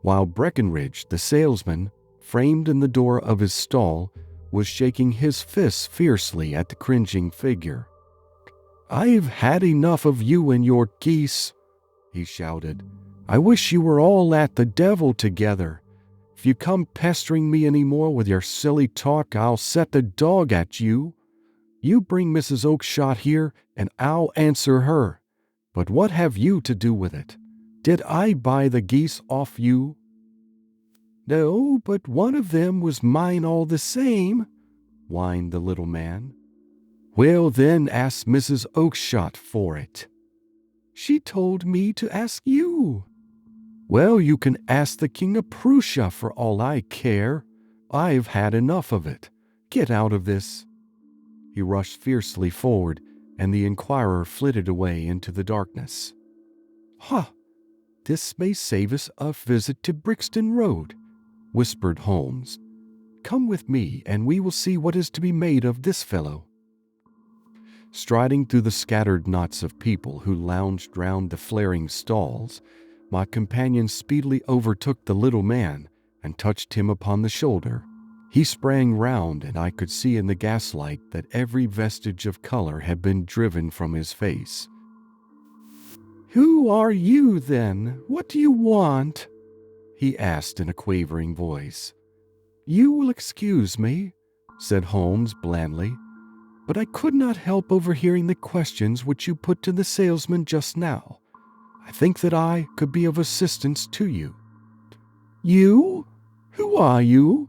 while Breckenridge, the salesman, framed in the door of his stall, was shaking his fists fiercely at the cringing figure. "I've had enough of you and your geese," he shouted. "I wish you were all at the devil together. If you come pestering me any more with your silly talk, I'll set the dog at you. You bring Mrs. Oakshott here, and I'll answer her. But what have you to do with it? Did I buy the geese off you?" "No, but one of them was mine all the same," whined the little man. "Well, then ask Mrs. Oakshott for it." "She told me to ask you." "Well, you can ask the King of Prussia for all I care. I've had enough of it. Get out of this." He rushed fiercely forward, and the inquirer flitted away into the darkness. "Ha! This may save us a visit to Brixton Road," whispered Holmes. "Come with me, and we will see what is to be made of this fellow." Striding through the scattered knots of people who lounged round the flaring stalls, My companion speedily overtook the little man and touched him upon the shoulder. He sprang round, and I could see in the gaslight that every vestige of color had been driven from his face. "Who are you, then? What do you want?" he asked in a quavering voice. "You will excuse me," said Holmes blandly, "but I could not help overhearing the questions which you put to the salesman just now. I think that I could be of assistance to you." "You? Who are you?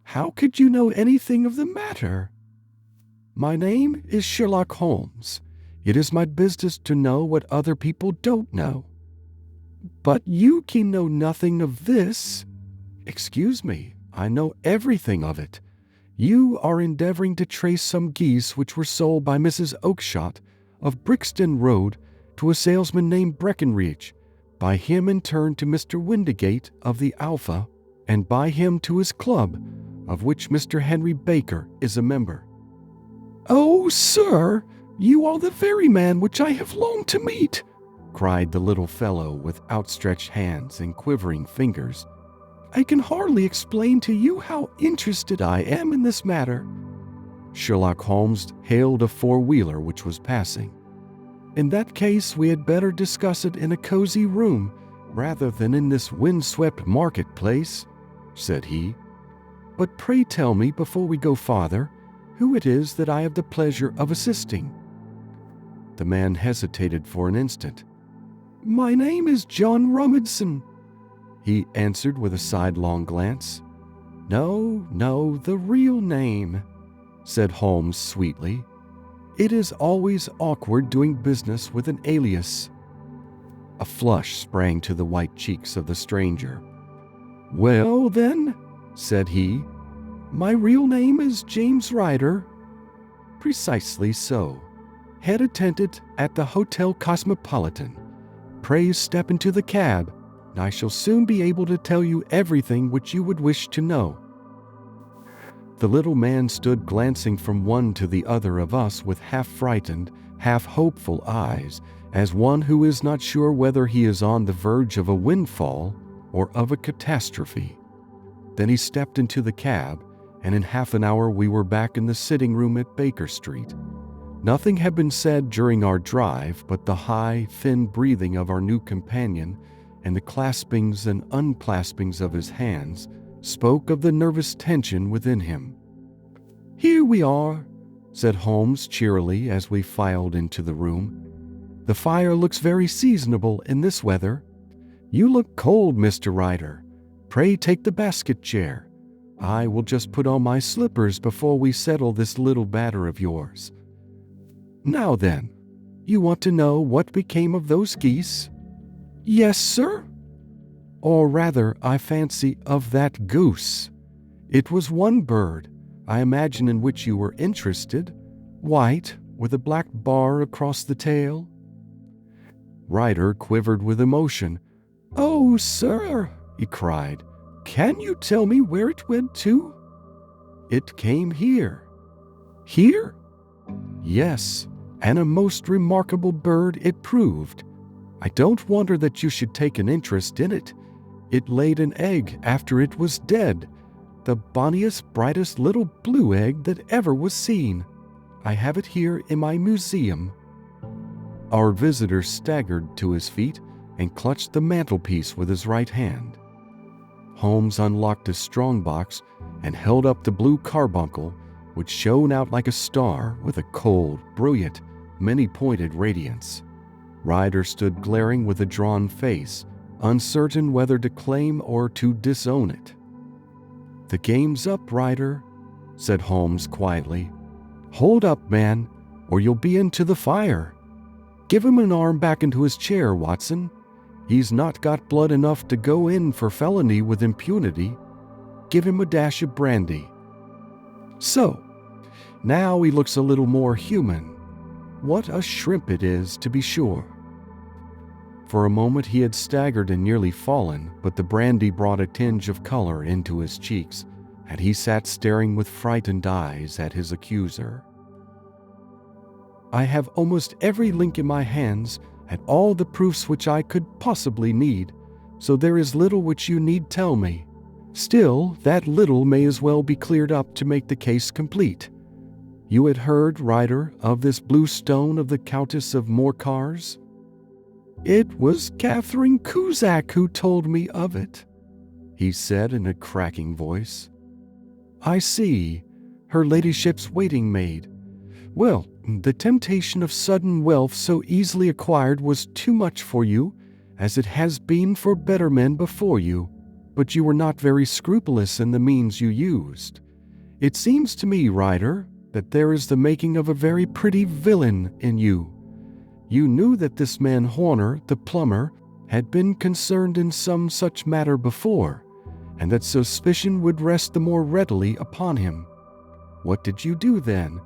How could you know anything of the matter?" "My name is Sherlock Holmes. It is my business to know what other people don't know." "But you can know nothing of this." "Excuse me, I know everything of it. You are endeavoring to trace some geese which were sold by Mrs. Oakshott of Brixton Road to a salesman named Breckenridge, by him in turn to Mr. Windigate of the Alpha, and by him to his club, of which Mr. Henry Baker is a member." "Oh, sir, you are the very man which I have longed to meet," cried the little fellow with outstretched hands and quivering fingers. "I can hardly explain to you how interested I am in this matter." Sherlock Holmes hailed a four-wheeler which was passing. "In that case, we had better discuss it in a cozy room rather than in this wind-swept marketplace," said he. "But pray tell me, before we go farther, who it is that I have the pleasure of assisting." The man hesitated for an instant. "My name is John Robinson," he answered with a sidelong glance. No, the real name," said Holmes sweetly. "It is always awkward doing business with an alias." A flush sprang to the white cheeks of the stranger. "Well, then," said he, "my real name is James Ryder." "Precisely so. Head attendant at the Hotel Cosmopolitan. Pray step into the cab, and I shall soon be able to tell you everything which you would wish to know." The little man stood glancing from one to the other of us with half-frightened, half-hopeful eyes, as one who is not sure whether he is on the verge of a windfall or of a catastrophe. Then he stepped into the cab, and in half an hour we were back in the sitting room at Baker Street. Nothing had been said during our drive, but the high, thin breathing of our new companion and the claspings and unclaspings of his hands spoke of the nervous tension within him. "Here we are," said Holmes cheerily as we filed into the room. "The fire looks very seasonable in this weather. You look cold, Mr. Ryder. Pray take the basket chair. I will just put on my slippers before we settle this little matter of yours. Now then, you want to know what became of those geese?" "Yes, sir." "Or rather, I fancy, of that goose. It was one bird, I imagine, in which you were interested, white, with a black bar across the tail." Ryder quivered with emotion. "Oh, sir," he cried, "can you tell me where it went to?" "It came here." "Here?" "Yes, and a most remarkable bird it proved. I don't wonder that you should take an interest in it. It laid an egg after it was dead, the bonniest, brightest little blue egg that ever was seen. I have it here in my museum." Our visitor staggered to his feet and clutched the mantelpiece with his right hand. Holmes unlocked his strong-box and held up the blue carbuncle, which shone out like a star with a cold, brilliant, many-pointed radiance. Ryder stood glaring with a drawn face, uncertain whether to claim or to disown it. "The game's up, Ryder," said Holmes quietly. "Hold up, man, or you'll be into the fire. Give him an arm back into his chair, Watson. He's not got blood enough to go in for felony with impunity. Give him a dash of brandy. So, now he looks a little more human. What a shrimp it is, to be sure." For a moment he had staggered and nearly fallen, but the brandy brought a tinge of color into his cheeks, and he sat staring with frightened eyes at his accuser. "I have almost every link in my hands and all the proofs which I could possibly need," so there is little which you need tell me. Still, that little may as well be cleared up to make the case complete. You had heard, Ryder, of this blue stone of the Countess of Morcar's? It was Catherine Cusack who told me of it, he said in a cracking voice. I see, her ladyship's waiting maid. Well, the temptation of sudden wealth so easily acquired was too much for you, as it has been for better men before you, but you were not very scrupulous in the means you used. It seems to me, Ryder, that there is the making of a very pretty villain in you. You knew that this man Horner, the plumber, had been concerned in some such matter before, and that suspicion would rest the more readily upon him. What did you do then?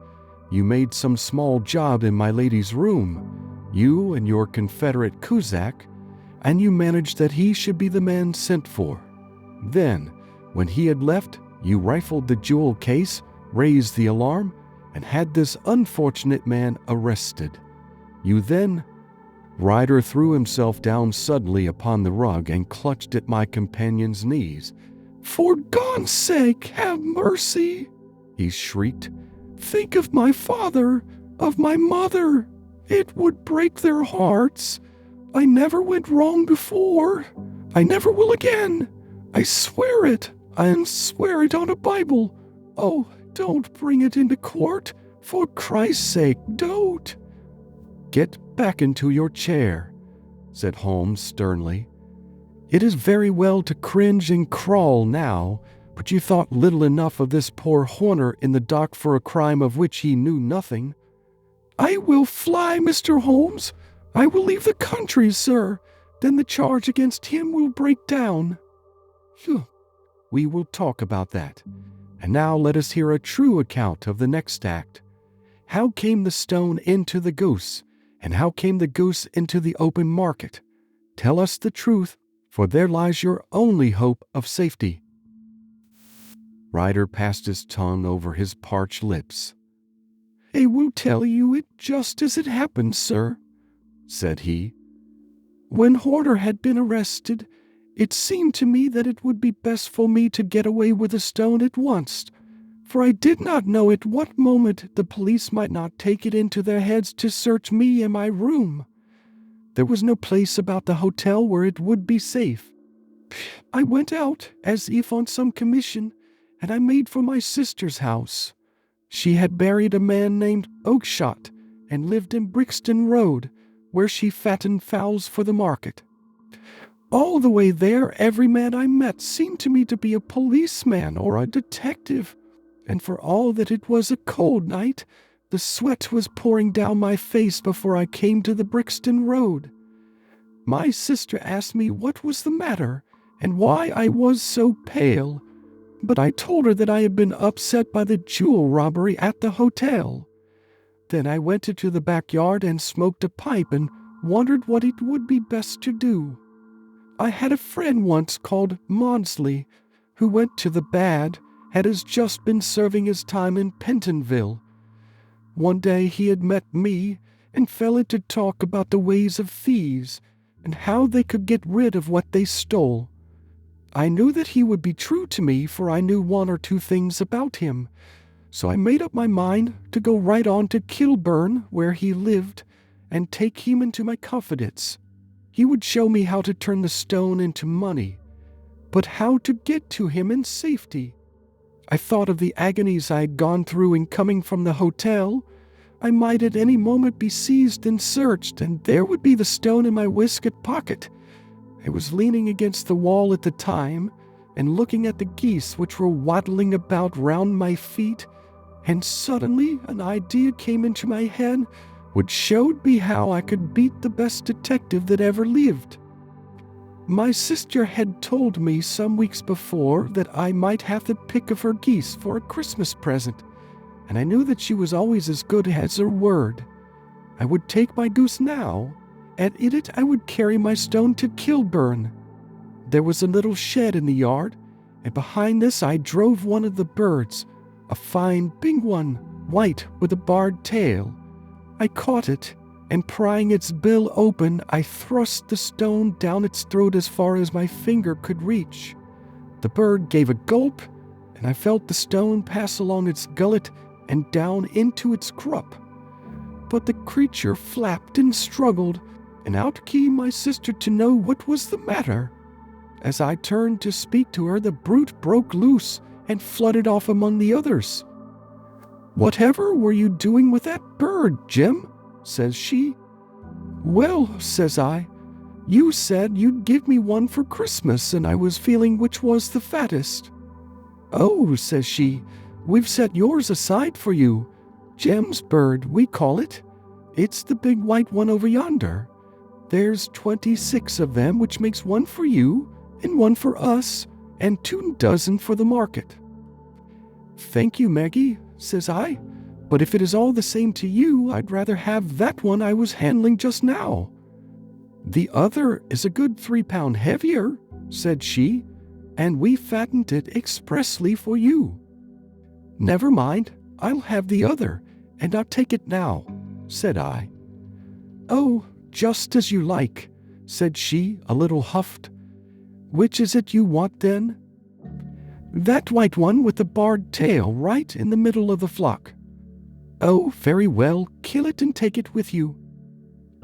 You made some small job in my lady's room, you and your confederate Cusack, and you managed that he should be the man sent for. Then, when he had left, you rifled the jewel case, raised the alarm, and had this unfortunate man arrested. You then... Ryder threw himself down suddenly upon the rug and clutched at my companion's knees. For God's sake, have mercy, he shrieked. Think of my father, of my mother. It would break their hearts. I never went wrong before. I never will again. I swear it, and swear it on a Bible. Oh, don't bring it into court. For Christ's sake, don't. Get back into your chair, said Holmes sternly. It is very well to cringe and crawl now, but you thought little enough of this poor Horner in the dock for a crime of which he knew nothing. I will fly, Mr. Holmes. I will leave the country, sir. Then the charge against him will break down. Phew. We will talk about that. And now let us hear a true account of the next act. How came the stone into the goose, and how came the goose into the open market? Tell us the truth, for there lies your only hope of safety. Ryder passed his tongue over his parched lips. I will tell you it just as it happened, sir, said he. When Horner had been arrested, it seemed to me that it would be best for me to get away with the stone at once, for I did not know at what moment the police might not take it into their heads to search me and my room. There was no place about the hotel where it would be safe. I went out, as if on some commission, and I made for my sister's house. She had married a man named Oakshott, and lived in Brixton Road, where she fattened fowls for the market. All the way there, every man I met seemed to me to be a policeman or a detective, and for all that it was a cold night, the sweat was pouring down my face before I came to the Brixton Road. My sister asked me what was the matter, and why I was so pale, but I told her that I had been upset by the jewel robbery at the hotel. Then I went into the backyard and smoked a pipe and wondered what it would be best to do. I had a friend once called Maudsley, who went to the bad, and has just been serving his time in Pentonville. One day he had met me and fell into talk about the ways of thieves and how they could get rid of what they stole. I knew that he would be true to me, for I knew one or two things about him, so I made up my mind to go right on to Kilburn, where he lived, and take him into my confidence. He would show me how to turn the stone into money, but how to get to him in safety. I thought of the agonies I had gone through in coming from the hotel. I might at any moment be seized and searched, and there would be the stone in my waistcoat pocket. I was leaning against the wall at the time, and looking at the geese which were waddling about round my feet, and suddenly an idea came into my head which showed me how I could beat the best detective that ever lived. My sister had told me some weeks before that I might have the pick of her geese for a Christmas present, and I knew that she was always as good as her word. I would take my goose now, and in it I would carry my stone to Kilburn. There was a little shed in the yard, and behind this I drove one of the birds, a fine big one, white with a barred tail. I caught it, and prying its bill open, I thrust the stone down its throat as far as my finger could reach. The bird gave a gulp, and I felt the stone pass along its gullet and down into its crup. But the creature flapped and struggled, and out came my sister to know what was the matter. As I turned to speak to her, the brute broke loose and fluttered off among the others. "Whatever were you doing with that bird, Jim?" says she. "Well," says I, "you said you'd give me one for Christmas, and I was feeling which was the fattest." "Oh," says she, "we've set yours aside for you. Jem's bird, we call it. It's the big white one over yonder. There's 26 of them, which makes one for you, and one for us, and 24 for the market." "Thank you, Maggie," says I, "but if it is all the same to you, I'd rather have that one I was handling just now." "The other is a good 3 pound heavier," said she, "and we fattened it expressly for you." "Never mind, I'll have the other, and I'll take it now," said I. "Oh, just as you like," said she, a little huffed. "Which is it you want, then?" "That white one with the barred tail right in the middle of the flock." "Oh, very well, kill it and take it with you."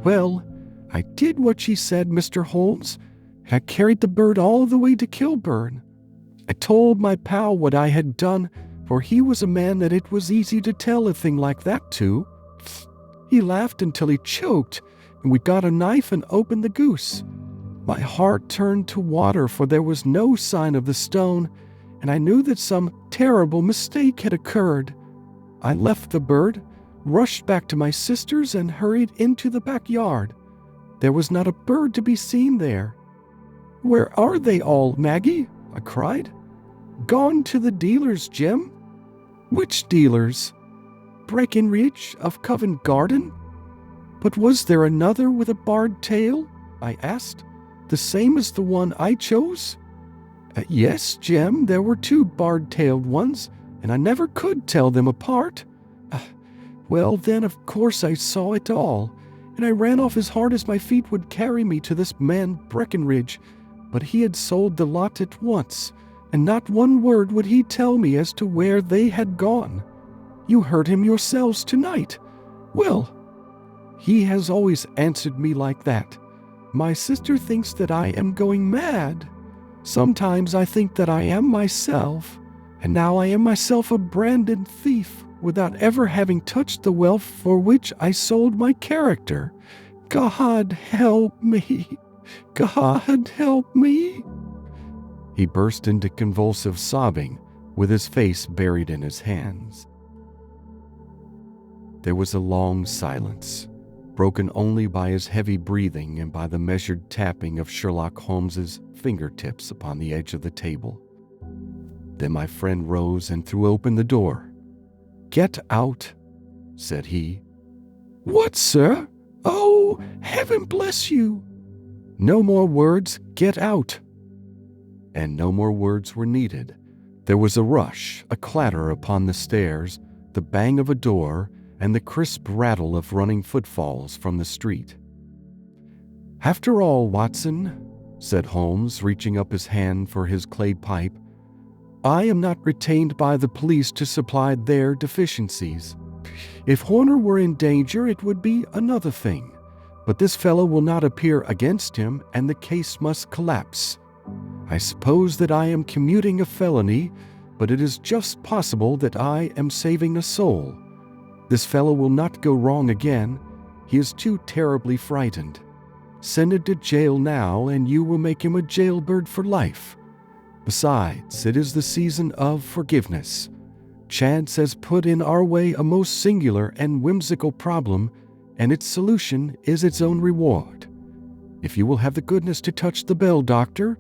Well, I did what she said, Mr. Holmes. I carried the bird all the way to Kilburn. I told my pal what I had done, for he was a man that it was easy to tell a thing like that to. He laughed until he choked, and we got a knife and opened the goose. My heart turned to water, for there was no sign of the stone, and I knew that some terrible mistake had occurred. I left the bird, rushed back to my sister's, and hurried into the backyard. There was not a bird to be seen there. "Where are they all, Maggie?" I cried. "Gone to the dealers, Jim." "Which dealers?" "Breckenridge of Covent Garden." "But was there another with a barred tail?" I asked. "The same as the one I chose?" "Yes, Jim, there were 2 barred-tailed ones, and I never could tell them apart." Well, then, of course, I saw it all, and I ran off as hard as my feet would carry me to this man Breckenridge, but he had sold the lot at once, and not one word would he tell me as to where they had gone. You heard him yourselves tonight. Well, he has always answered me like that. My sister thinks that I am going mad. Sometimes I think that I am myself, and now I am myself a branded thief, without ever having touched the wealth for which I sold my character. God help me! God help me!" He burst into convulsive sobbing, with his face buried in his hands. There was a long silence, broken only by his heavy breathing and by the measured tapping of Sherlock Holmes's fingertips upon the edge of the table. Then my friend rose and threw open the door. "Get out," said he. "What, sir? Oh, heaven bless you!" "No more words, get out." And no more words were needed. There was a rush, a clatter upon the stairs, the bang of a door, and the crisp rattle of running footfalls from the street. "After all, Watson," said Holmes, reaching up his hand for his clay pipe, "I am not retained by the police to supply their deficiencies. If Horner were in danger, it would be another thing. But this fellow will not appear against him, and the case must collapse. I suppose that I am commuting a felony, but it is just possible that I am saving a soul. This fellow will not go wrong again. He is too terribly frightened. Send him to jail now, and you will make him a jailbird for life. Besides, it is the season of forgiveness. Chance has put in our way a most singular and whimsical problem, and its solution is its own reward. If you will have the goodness to touch the bell, Doctor,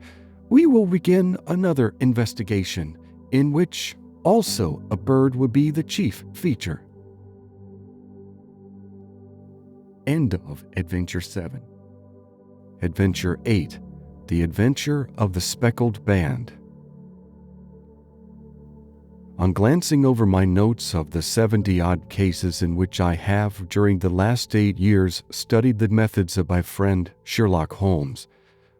we will begin another investigation, in which also a bird will be the chief feature." End of Adventure 7. Adventure 8. The Adventure of the Speckled Band. On glancing over my notes of the 70-odd cases in which I have, during the last 8 years, studied the methods of my friend Sherlock Holmes,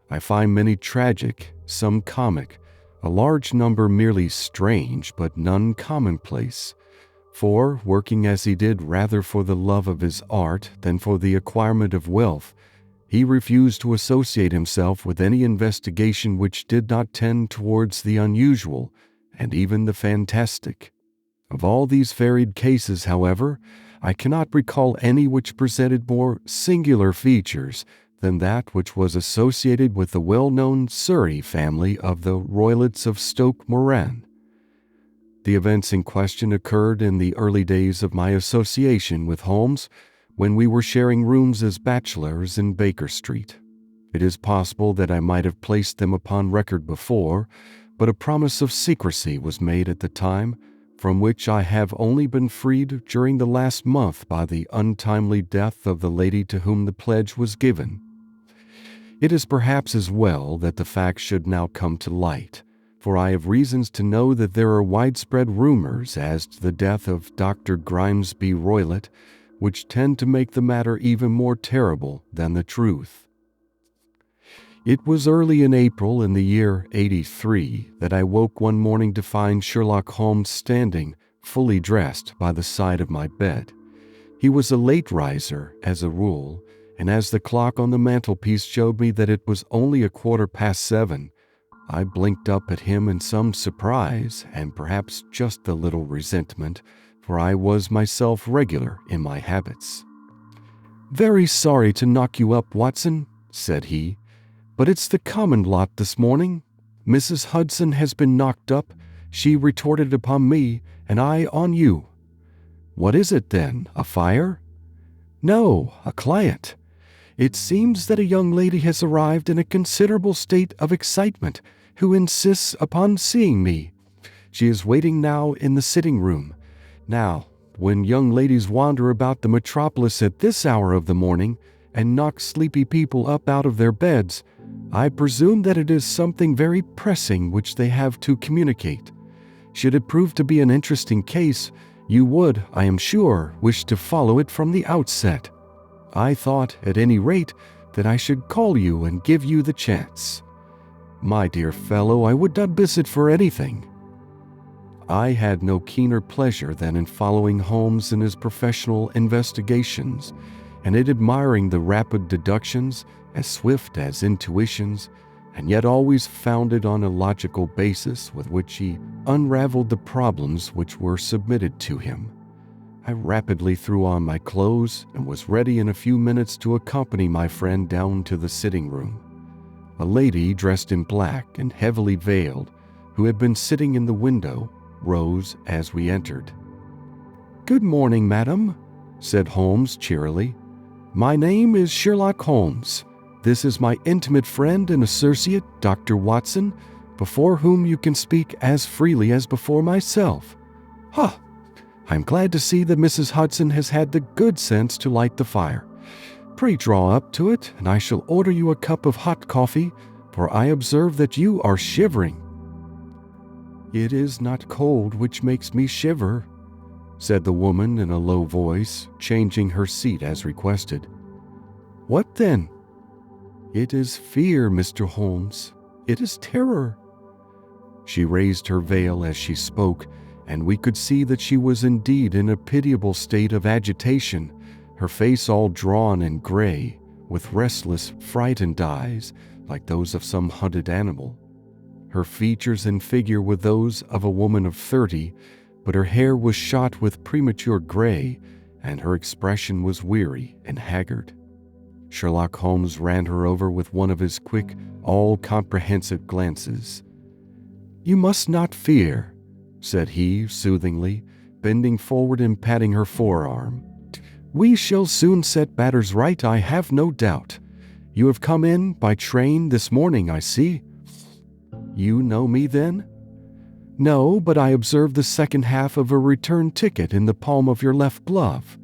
I find many tragic, some comic, a large number merely strange, but none commonplace. For, working as he did rather for the love of his art than for the acquirement of wealth, he refused to associate himself with any investigation which did not tend towards the unusual and even the fantastic. Of all these varied cases, however, I cannot recall any which presented more singular features than that which was associated with the well-known Surrey family of the Roylotts of Stoke Moran. The events in question occurred in the early days of my association with Holmes, when we were sharing rooms as bachelors in Baker Street. It is possible that I might have placed them upon record before, but a promise of secrecy was made at the time, from which I have only been freed during the last month by the untimely death of the lady to whom the pledge was given. It is perhaps as well that the fact should now come to light, for I have reasons to know that there are widespread rumors as to the death of Dr. Grimesby Roylott, which tend to make the matter even more terrible than the truth. It was early in April in the year 83 that I woke one morning to find Sherlock Holmes standing, fully dressed, by the side of my bed. He was a late riser, as a rule, and as the clock on the mantelpiece showed me that it was only 7:15, I blinked up at him in some surprise and perhaps just a little resentment, for I was myself regular in my habits. "Very sorry to knock you up, Watson," said he, "but it's the common lot this morning. Mrs. Hudson has been knocked up. She retorted upon me, and I on you." "What is it, then? A fire?" "No, a client. It seems that a young lady has arrived in a considerable state of excitement, who insists upon seeing me. She is waiting now in the sitting-room. Now, when young ladies wander about the metropolis at this hour of the morning and knock sleepy people up out of their beds, I presume that it is something very pressing which they have to communicate. Should it prove to be an interesting case, you would, I am sure, wish to follow it from the outset. I thought, at any rate, that I should call you and give you the chance." "My dear fellow, I would not miss it for anything." I had no keener pleasure than in following Holmes in his professional investigations, and in admiring the rapid deductions, as swift as intuitions, and yet always founded on a logical basis with which he unraveled the problems which were submitted to him. I rapidly threw on my clothes and was ready in a few minutes to accompany my friend down to the sitting-room. A lady dressed in black and heavily veiled, who had been sitting in the window, rose as we entered. "Good morning, madam," said Holmes cheerily. "My name is Sherlock Holmes. This is my intimate friend and associate, Dr. Watson, before whom you can speak as freely as before myself. Ha! I'm glad to see that Mrs. Hudson has had the good sense to light the fire. Pray draw up to it, and I shall order you a cup of hot coffee, for I observe that you are shivering." "It is not cold which makes me shiver," said the woman in a low voice, changing her seat as requested. "What then?" "It is fear, Mr. Holmes. It is terror." She raised her veil as she spoke, and we could see that she was indeed in a pitiable state of agitation, her face all drawn and gray, with restless, frightened eyes, like those of some hunted animal. Her features and figure were those of a woman of 30, but her hair was shot with premature gray, and her expression was weary and haggard. Sherlock Holmes ran her over with one of his quick, all-comprehensive glances. "You must not fear," said he soothingly, bending forward and patting her forearm. "We shall soon set matters right, I have no doubt. You have come in by train this morning, I see." "You know me, then?" "No, but I observed the second half of a return ticket in the palm of your left glove.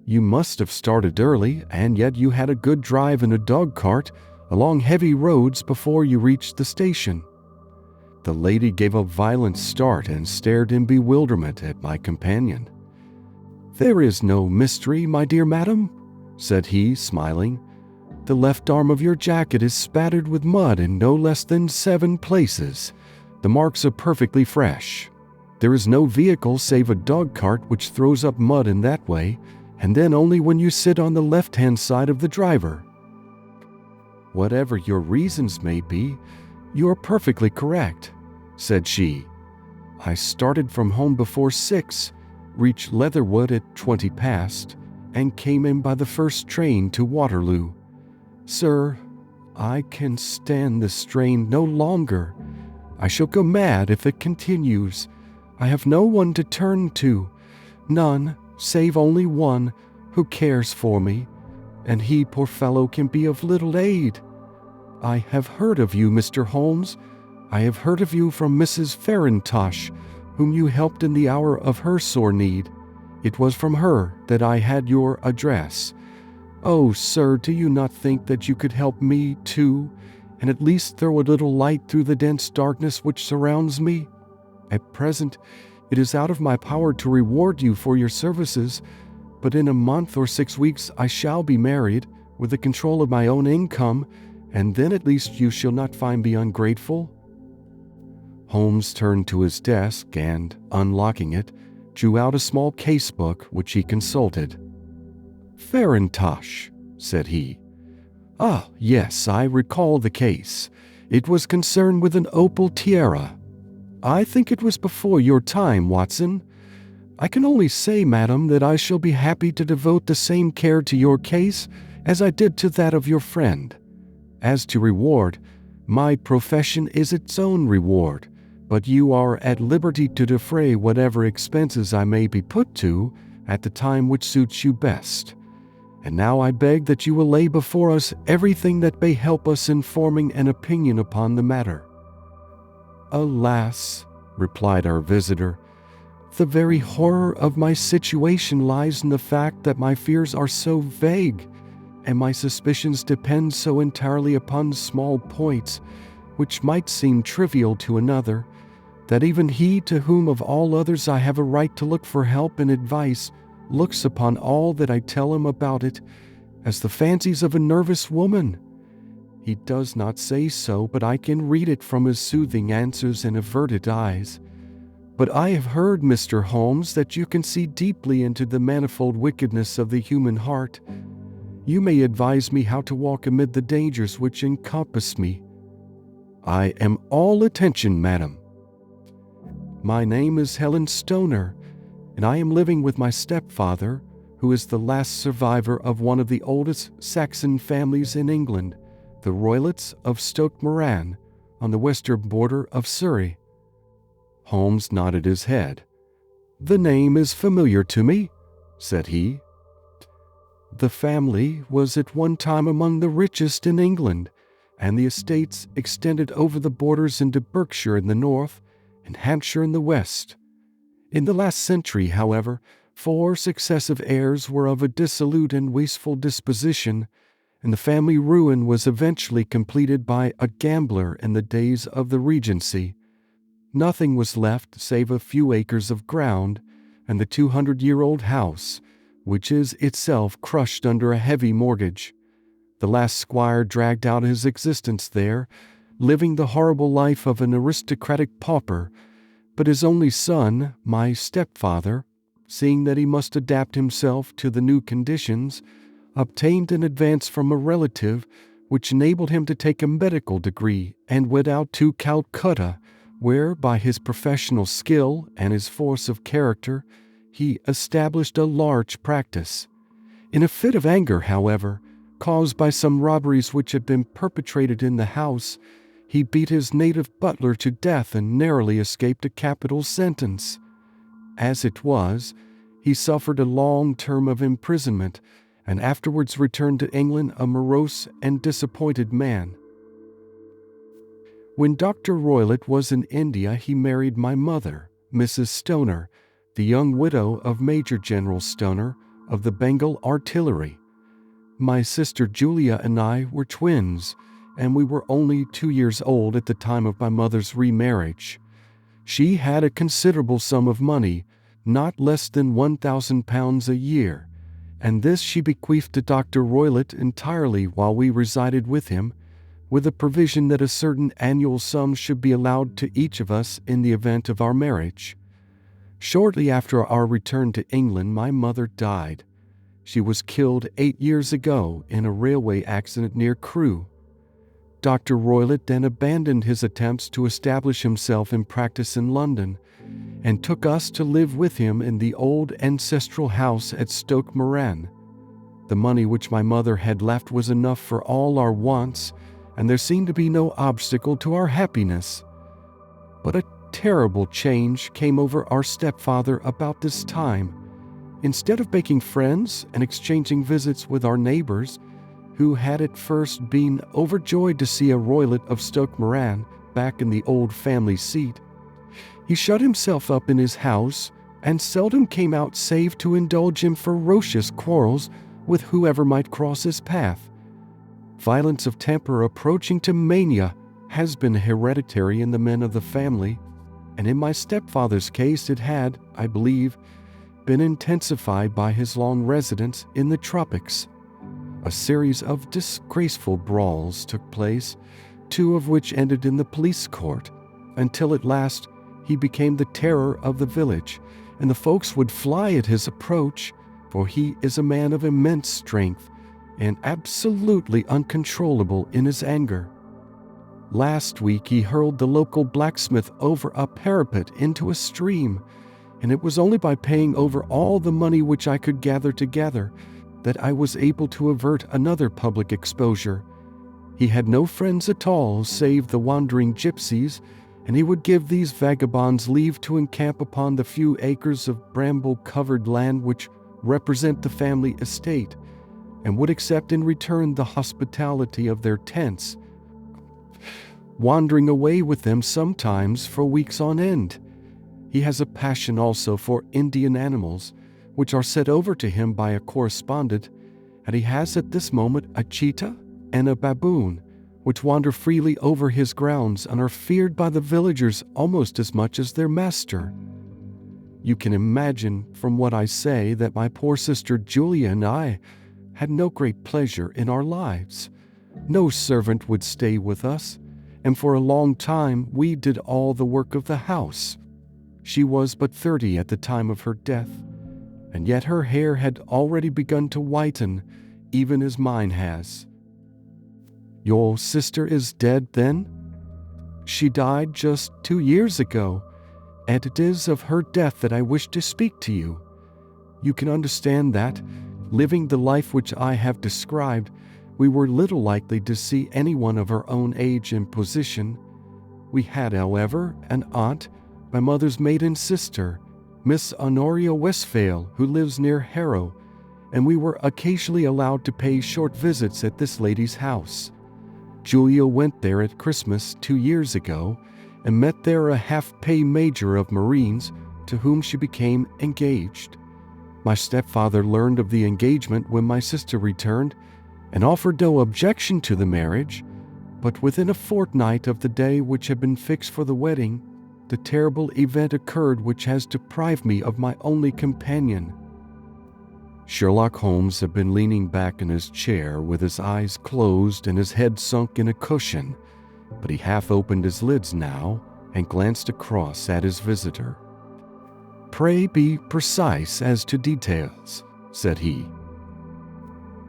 You must have started early, and yet you had a good drive in a dog-cart along heavy roads before you reached the station." The lady gave a violent start and stared in bewilderment at my companion. "There is no mystery, my dear madam," said he, smiling. "The left arm of your jacket is spattered with mud in no less than 7 places. The marks are perfectly fresh. There is no vehicle save a dog cart which throws up mud in that way, and then only when you sit on the left-hand side of the driver. Whatever your reasons may be, you are perfectly correct," said she. "I started from home before 6, reached Leatherwood at 20 past, and came in by the first train to Waterloo. Sir, I can stand the strain no longer. I shall go mad if it continues. I have no one to turn to, none, save only one, who cares for me, and he, poor fellow, can be of little aid. I have heard of you, Mr. Holmes. I have heard of you from Mrs. Farintosh, whom you helped in the hour of her sore need. It was from her that I had your address. Oh, sir, do you not think that you could help me, too, and at least throw a little light through the dense darkness which surrounds me? At present, it is out of my power to reward you for your services, but in a month or 6 weeks I shall be married, with the control of my own income, and then at least you shall not find me ungrateful." Holmes turned to his desk and, unlocking it, drew out a small case-book which he consulted. "Farintosh," said he. "Ah, yes, I recall the case. It was concerned with an opal tiara. I think it was before your time, Watson. I can only say, madam, that I shall be happy to devote the same care to your case as I did to that of your friend. As to reward, my profession is its own reward, but you are at liberty to defray whatever expenses I may be put to at the time which suits you best. And now I beg that you will lay before us everything that may help us in forming an opinion upon the matter." "Alas," replied our visitor, "the very horror of my situation lies in the fact that my fears are so vague, and my suspicions depend so entirely upon small points, which might seem trivial to another, that even he to whom of all others I have a right to look for help and advice looks upon all that I tell him about it as the fancies of a nervous woman. He does not say so, but I can read it from his soothing answers and averted eyes. But I have heard, Mr. Holmes, that you can see deeply into the manifold wickedness of the human heart. You may advise me how to walk amid the dangers which encompass me." "I am all attention, madam." "My name is Helen Stoner, and I am living with my stepfather, who is the last survivor of one of the oldest Saxon families in England, the Roylotts of Stoke Moran, on the western border of Surrey." Holmes nodded his head. "The name is familiar to me," said he. "The family was at one time among the richest in England, and the estates extended over the borders into Berkshire in the north and Hampshire in the west. In the last century, however, 4 successive heirs were of a dissolute and wasteful disposition, and the family ruin was eventually completed by a gambler in the days of the Regency. Nothing was left save a few acres of ground and the 200-year-old house, which is itself crushed under a heavy mortgage. The last squire dragged out his existence there, living the horrible life of an aristocratic pauper, but his only son, my stepfather, seeing that he must adapt himself to the new conditions, obtained an advance from a relative which enabled him to take a medical degree and went out to Calcutta, where, by his professional skill and his force of character, he established a large practice. In a fit of anger, however, caused by some robberies which had been perpetrated in the house, he beat his native butler to death and narrowly escaped a capital sentence. As it was, he suffered a long term of imprisonment and afterwards returned to England a morose and disappointed man. When Dr. Roylott was in India, he married my mother, Mrs. Stoner, the young widow of Major General Stoner of the Bengal Artillery. My sister Julia and I were twins, and we were only 2 years old at the time of my mother's remarriage. She had a considerable sum of money, not less than £1,000 a year, and this she bequeathed to Dr. Roylott entirely while we resided with him, with a provision that a certain annual sum should be allowed to each of us in the event of our marriage. Shortly after our return to England, my mother died. She was killed 8 years ago in a railway accident near Crewe. Dr. Roylott then abandoned his attempts to establish himself in practice in London and took us to live with him in the old ancestral house at Stoke Moran. The money which my mother had left was enough for all our wants, and there seemed to be no obstacle to our happiness. But a terrible change came over our stepfather about this time. Instead of making friends and exchanging visits with our neighbors, who had at first been overjoyed to see a Roylott of Stoke Moran back in the old family seat, he shut himself up in his house and seldom came out save to indulge in ferocious quarrels with whoever might cross his path. Violence of temper approaching to mania has been hereditary in the men of the family, and in my stepfather's case it had, I believe, been intensified by his long residence in the tropics. A series of disgraceful brawls took place, 2 of which ended in the police court, until at last he became the terror of the village, and the folks would fly at his approach, for he is a man of immense strength and absolutely uncontrollable in his anger. Last week he hurled the local blacksmith over a parapet into a stream, and it was only by paying over all the money which I could gather together that I was able to avert another public exposure. He had no friends at all save the wandering gypsies, and he would give these vagabonds leave to encamp upon the few acres of bramble-covered land which represent the family estate, and would accept in return the hospitality of their tents, wandering away with them sometimes for weeks on end. He has a passion also for Indian animals, which are sent over to him by a correspondent, and he has at this moment a cheetah and a baboon, which wander freely over his grounds and are feared by the villagers almost as much as their master. You can imagine from what I say that my poor sister Julia and I had no great pleasure in our lives. No servant would stay with us, and for a long time we did all the work of the house. She was but 30 at the time of her death, and yet her hair had already begun to whiten, even as mine has. Your sister is dead, then? She died just 2 years ago, and it is of her death that I wish to speak to you. You can understand that, living the life which I have described, we were little likely to see anyone of her own age and position. We had, however, an aunt, my mother's maiden sister, Miss Honoria Westphale, who lives near Harrow, and we were occasionally allowed to pay short visits at this lady's house. Julia went there at Christmas 2 years ago and met there a half-pay major of Marines to whom she became engaged. My stepfather learned of the engagement when my sister returned and offered no objection to the marriage, but within a fortnight of the day which had been fixed for the wedding, the terrible event occurred which has deprived me of my only companion. Sherlock Holmes had been leaning back in his chair with his eyes closed and his head sunk in a cushion, but he half opened his lids now and glanced across at his visitor. "Pray be precise as to details," said he.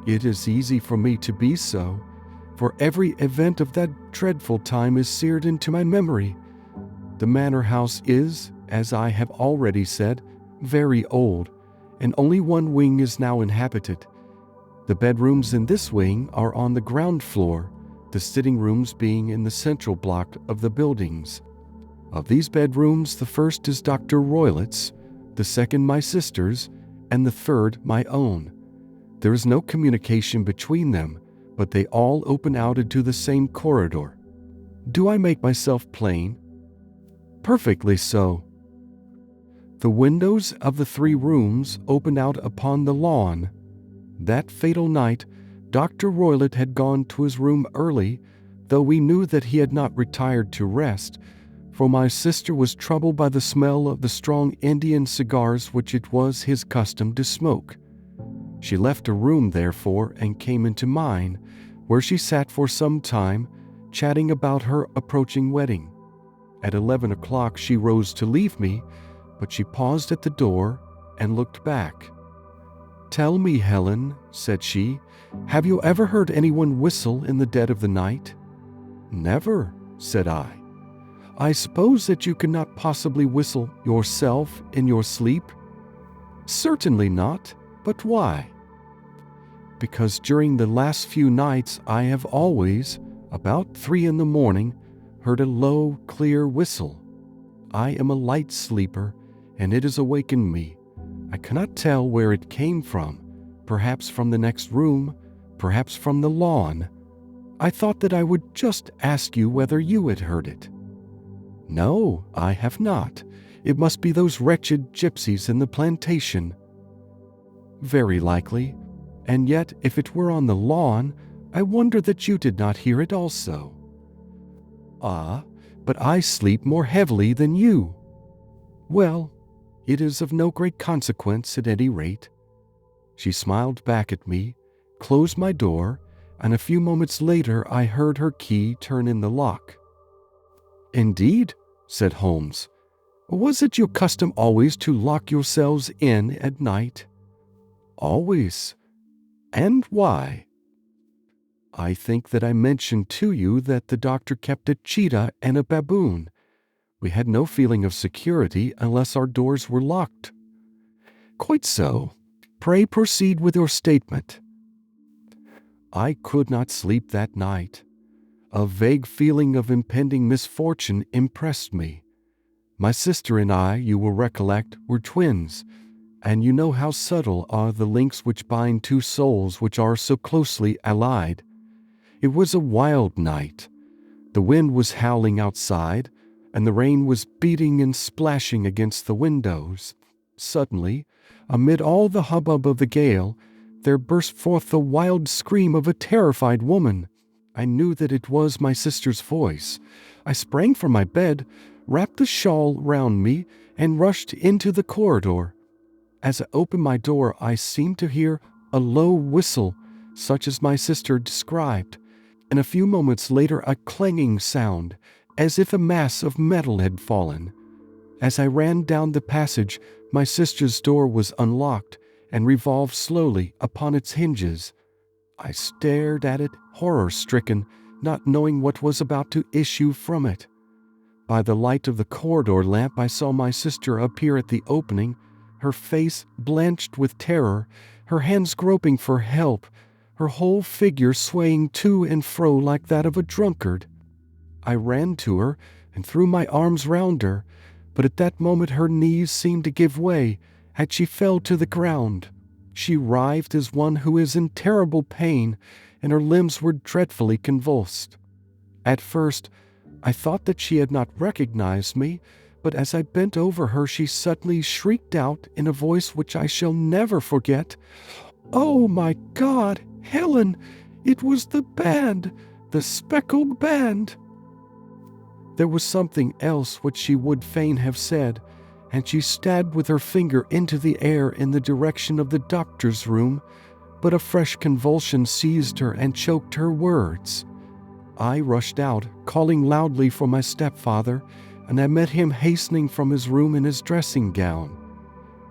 "It is easy for me to be so, for every event of that dreadful time is seared into my memory. The manor house is, as I have already said, very old, and only one wing is now inhabited. The bedrooms in this wing are on the ground floor, the sitting rooms being in the central block of the buildings. Of these bedrooms, the first is Dr. Roylott's, the second my sister's, and the third my own. There is no communication between them, but they all open out into the same corridor. Do I make myself plain?" "Perfectly so." The windows of the 3 rooms opened out upon the lawn. That fatal night, Dr. Roylott had gone to his room early, though we knew that he had not retired to rest, for my sister was troubled by the smell of the strong Indian cigars which it was his custom to smoke. She left a room, therefore, and came into mine, where she sat for some time, chatting about her approaching wedding. At 11 o'clock she rose to leave me, but she paused at the door and looked back. "Tell me, Helen," said she, "have you ever heard anyone whistle in the dead of the night?" "Never," said I. "I suppose that you cannot possibly whistle yourself in your sleep?" "Certainly not. But why?" "Because during the last few nights I have always, about 3 in the morning, heard a low, clear whistle. I am a light sleeper, and it has awakened me. I cannot tell where it came from, perhaps from the next room, perhaps from the lawn. I thought that I would just ask you whether you had heard it." "No, I have not. It must be those wretched gypsies in the plantation." "Very likely. And yet, if it were on the lawn, I wonder that you did not hear it also." "Ah, but I sleep more heavily than you." "Well, it is of no great consequence at any rate." She smiled back at me, closed my door, and a few moments later I heard her key turn in the lock. "Indeed," said Holmes. "Was it your custom always to lock yourselves in at night?" "Always. And why?" "I think that I mentioned to you that the doctor kept a cheetah and a baboon. We had no feeling of security unless our doors were locked." "Quite so. Pray proceed with your statement." "I could not sleep that night. A vague feeling of impending misfortune impressed me. My sister and I, you will recollect, were twins, and you know how subtle are the links which bind two souls which are so closely allied. It was a wild night. The wind was howling outside, and the rain was beating and splashing against the windows. Suddenly, amid all the hubbub of the gale, there burst forth the wild scream of a terrified woman. I knew that it was my sister's voice. I sprang from my bed, wrapped the shawl round me, and rushed into the corridor. As I opened my door, I seemed to hear a low whistle, such as my sister described, and a few moments later a clanging sound, as if a mass of metal had fallen. As I ran down the passage, my sister's door was unlocked and revolved slowly upon its hinges. I stared at it, horror-stricken, not knowing what was about to issue from it. By the light of the corridor lamp I saw my sister appear at the opening, her face blanched with terror, her hands groping for help, her whole figure swaying to and fro like that of a drunkard. I ran to her and threw my arms round her, but at that moment her knees seemed to give way, and she fell to the ground. She writhed as one who is in terrible pain, and her limbs were dreadfully convulsed. At first, I thought that she had not recognized me, but as I bent over her she suddenly shrieked out in a voice which I shall never forget, "Oh my God, Helen, it was the band, the speckled band!" There was something else which she would fain have said, and she stabbed with her finger into the air in the direction of the doctor's room, but a fresh convulsion seized her and choked her words. I rushed out, calling loudly for my stepfather, and I met him hastening from his room in his dressing gown.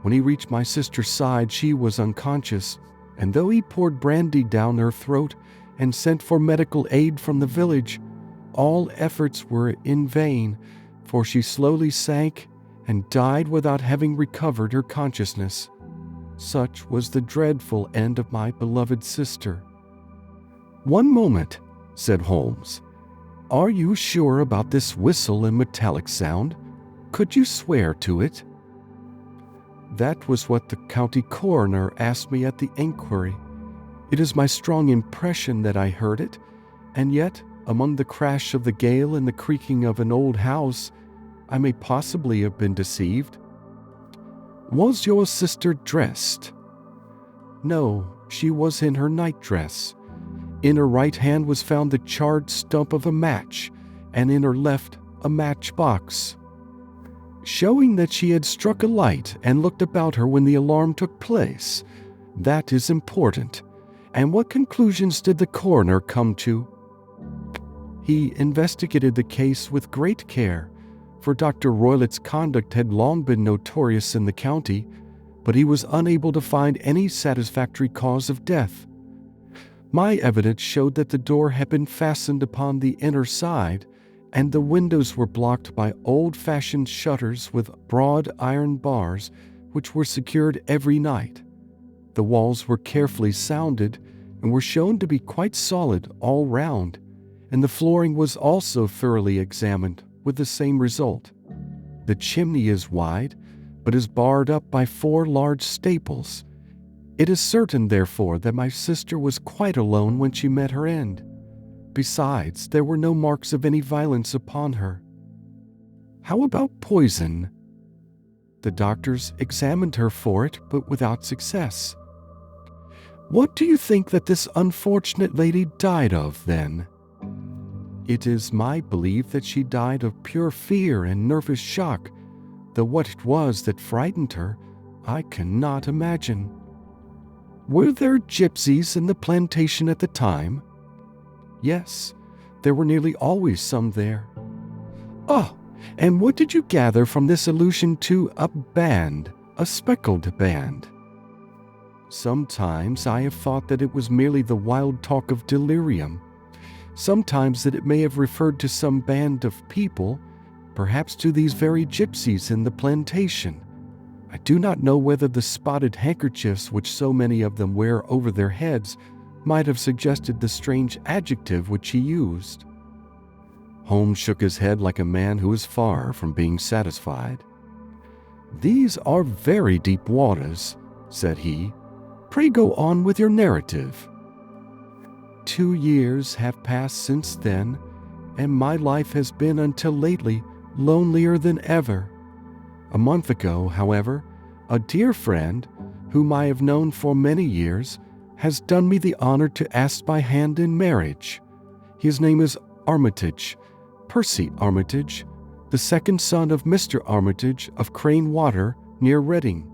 When he reached my sister's side, she was unconscious, and though he poured brandy down her throat and sent for medical aid from the village, all efforts were in vain, for she slowly sank and died without having recovered her consciousness. Such was the dreadful end of my beloved sister. "One moment," said Holmes. "Are you sure about this whistle and metallic sound? Could you swear to it?" "That was what the county coroner asked me at the inquiry. It is my strong impression that I heard it, and yet, among the crash of the gale and the creaking of an old house, I may possibly have been deceived." "Was your sister dressed?" "No, she was in her nightdress. In her right hand was found the charred stump of a match, and in her left a matchbox, showing that she had struck a light and looked about her when the alarm took place. That is important. And what conclusions did the coroner come to? He investigated the case with great care, for Dr. Roylett's conduct had long been notorious in the county, but he was unable to find any satisfactory cause of death. My evidence showed that the door had been fastened upon the inner side, and the windows were blocked by old-fashioned shutters with broad iron bars, which were secured every night. The walls were carefully sounded and were shown to be quite solid all round, and the flooring was also thoroughly examined, with the same result. The chimney is wide, but is barred up by 4 large staples. It is certain, therefore, that my sister was quite alone when she met her end. Besides, there were no marks of any violence upon her. How about poison? The doctors examined her for it, but without success. What do you think that this unfortunate lady died of, then? It is my belief that she died of pure fear and nervous shock, though what it was that frightened her, I cannot imagine. Were there gypsies in the plantation at the time? Yes, there were nearly always some there. Oh, and what did you gather from this allusion to a band, a speckled band? Sometimes I have thought that it was merely the wild talk of delirium. Sometimes that it may have referred to some band of people, perhaps to these very gypsies in the plantation. I do not know whether the spotted handkerchiefs which so many of them wear over their heads might have suggested the strange adjective which he used. Holmes shook his head like a man who is far from being satisfied. "These are very deep waters," said he. "Pray go on with your narrative." 2 years have passed since then, and my life has been until lately lonelier than ever. A month ago, however, a dear friend, whom I have known for many years, has done me the honor to ask my hand in marriage. His name is Armitage, Percy Armitage, the second son of Mr. Armitage of Crane Water, near Reading.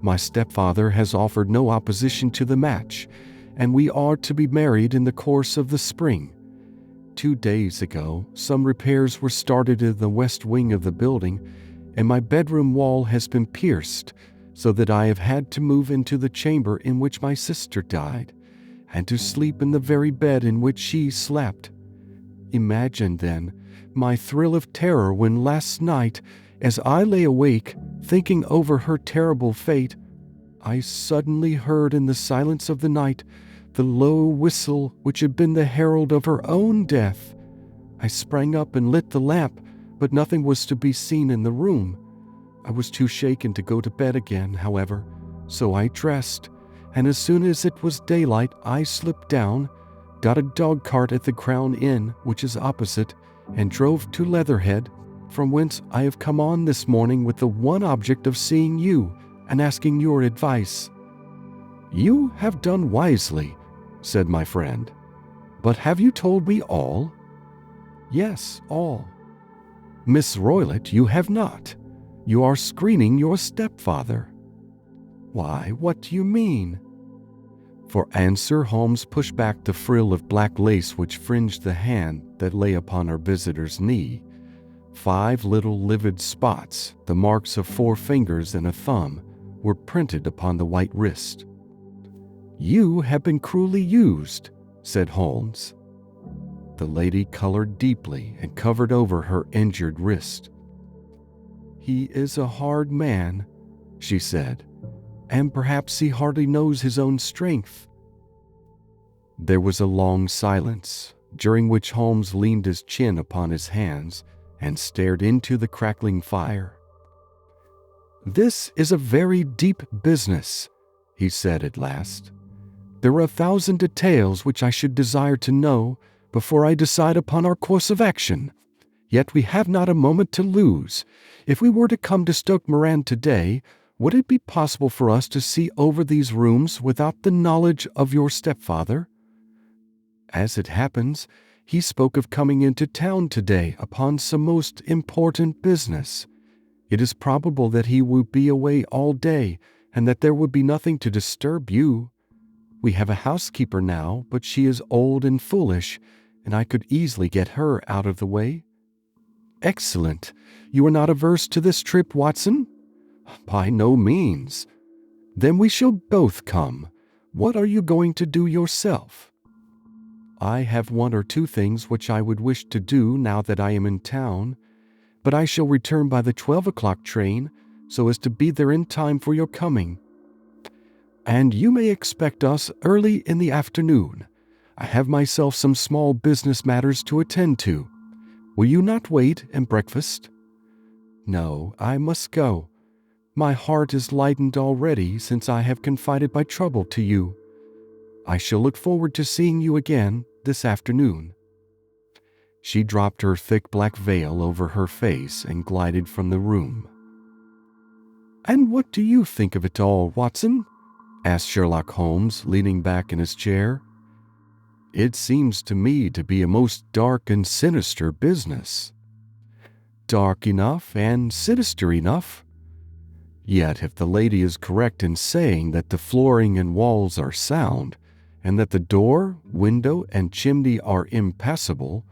My stepfather has offered no opposition to the match, and we are to be married in the course of the spring. 2 days ago, some repairs were started in the west wing of the building, and my bedroom wall has been pierced, so that I have had to move into the chamber in which my sister died, and to sleep in the very bed in which she slept. Imagine, then, my thrill of terror when last night, as I lay awake, thinking over her terrible fate, I suddenly heard in the silence of the night the low whistle which had been the herald of her own death. I sprang up and lit the lamp, but nothing was to be seen in the room. I was too shaken to go to bed again, however, so I dressed, and as soon as it was daylight I slipped down, got a dog cart at the Crown Inn, which is opposite, and drove to Leatherhead, from whence I have come on this morning with the one object of seeing you and asking your advice." "You have done wisely," said my friend. "But have you told me all?" "Yes, all." "Miss Roylott, you have not. You are screening your stepfather." "Why, what do you mean?" For answer, Holmes pushed back the frill of black lace which fringed the hand that lay upon our visitor's knee. 5 little livid spots, the marks of 4 fingers and a thumb, were printed upon the white wrist. "You have been cruelly used," said Holmes. The lady colored deeply and covered over her injured wrist. "He is a hard man," she said, "and perhaps he hardly knows his own strength." There was a long silence, during which Holmes leaned his chin upon his hands and stared into the crackling fire. "This is a very deep business," he said at last. "There are 1,000 details which I should desire to know before I decide upon our course of action. Yet we have not a moment to lose. If we were to come to Stoke Moran today, would it be possible for us to see over these rooms without the knowledge of your stepfather?" As it happens, he spoke of coming into town today upon some most important business. It is probable that he will be away all day, and that there would be nothing to disturb you. We have a housekeeper now, but she is old and foolish, and I could easily get her out of the way." "Excellent. You are not averse to this trip, Watson?" "By no means." "Then we shall both come. What are you going to do yourself?" "I have one or two things which I would wish to do now that I am in town, but I shall return by the 12 o'clock train so as to be there in time for your coming. And you may expect us early in the afternoon. I have myself some small business matters to attend to. Will you not wait and breakfast?" "No, I must go. My heart is lightened already since I have confided my trouble to you. I shall look forward to seeing you again this afternoon." She dropped her thick black veil over her face and glided from the room. "And what do you think of it all, Watson?" asked Sherlock Holmes, leaning back in his chair. "It seems to me to be a most dark and sinister business." "Dark enough and sinister enough. Yet if the lady is correct in saying that the flooring and walls are sound, and that the door, window, and chimney are impassable,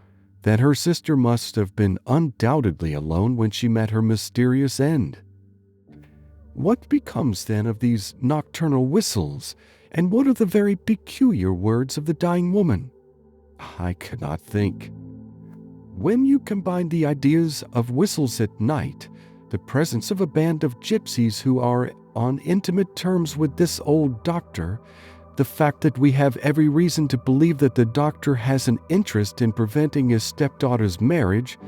then her sister must have been undoubtedly alone when she met her mysterious end. What becomes then of these nocturnal whistles, and what are the very peculiar words of the dying woman? I cannot think. When you combine the ideas of whistles at night, the presence of a band of gypsies who are on intimate terms with this old doctor, the fact that we have every reason to believe that the doctor has an interest in preventing his stepdaughter's marriage,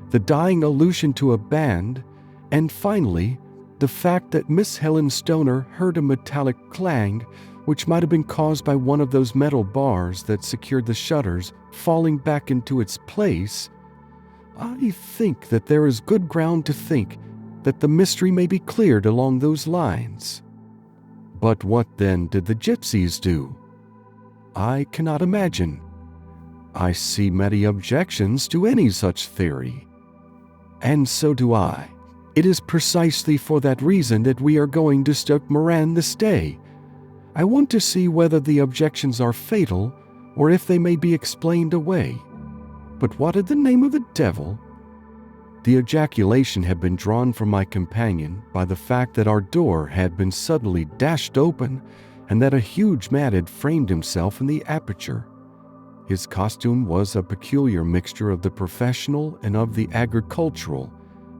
the dying allusion to a band, and finally, the fact that Miss Helen Stoner heard a metallic clang, which might have been caused by one of those metal bars that secured the shutters falling back into its place, I think that there is good ground to think that the mystery may be cleared along those lines. But what then did the gypsies do? I cannot imagine. I see many objections to any such theory. And so do I. It is precisely for that reason that we are going to Stoke Moran this day. I want to see whether the objections are fatal or if they may be explained away. But what in the name of the devil?" The ejaculation had been drawn from my companion by the fact that our door had been suddenly dashed open and that a huge man had framed himself in the aperture. His costume was a peculiar mixture of the professional and of the agricultural,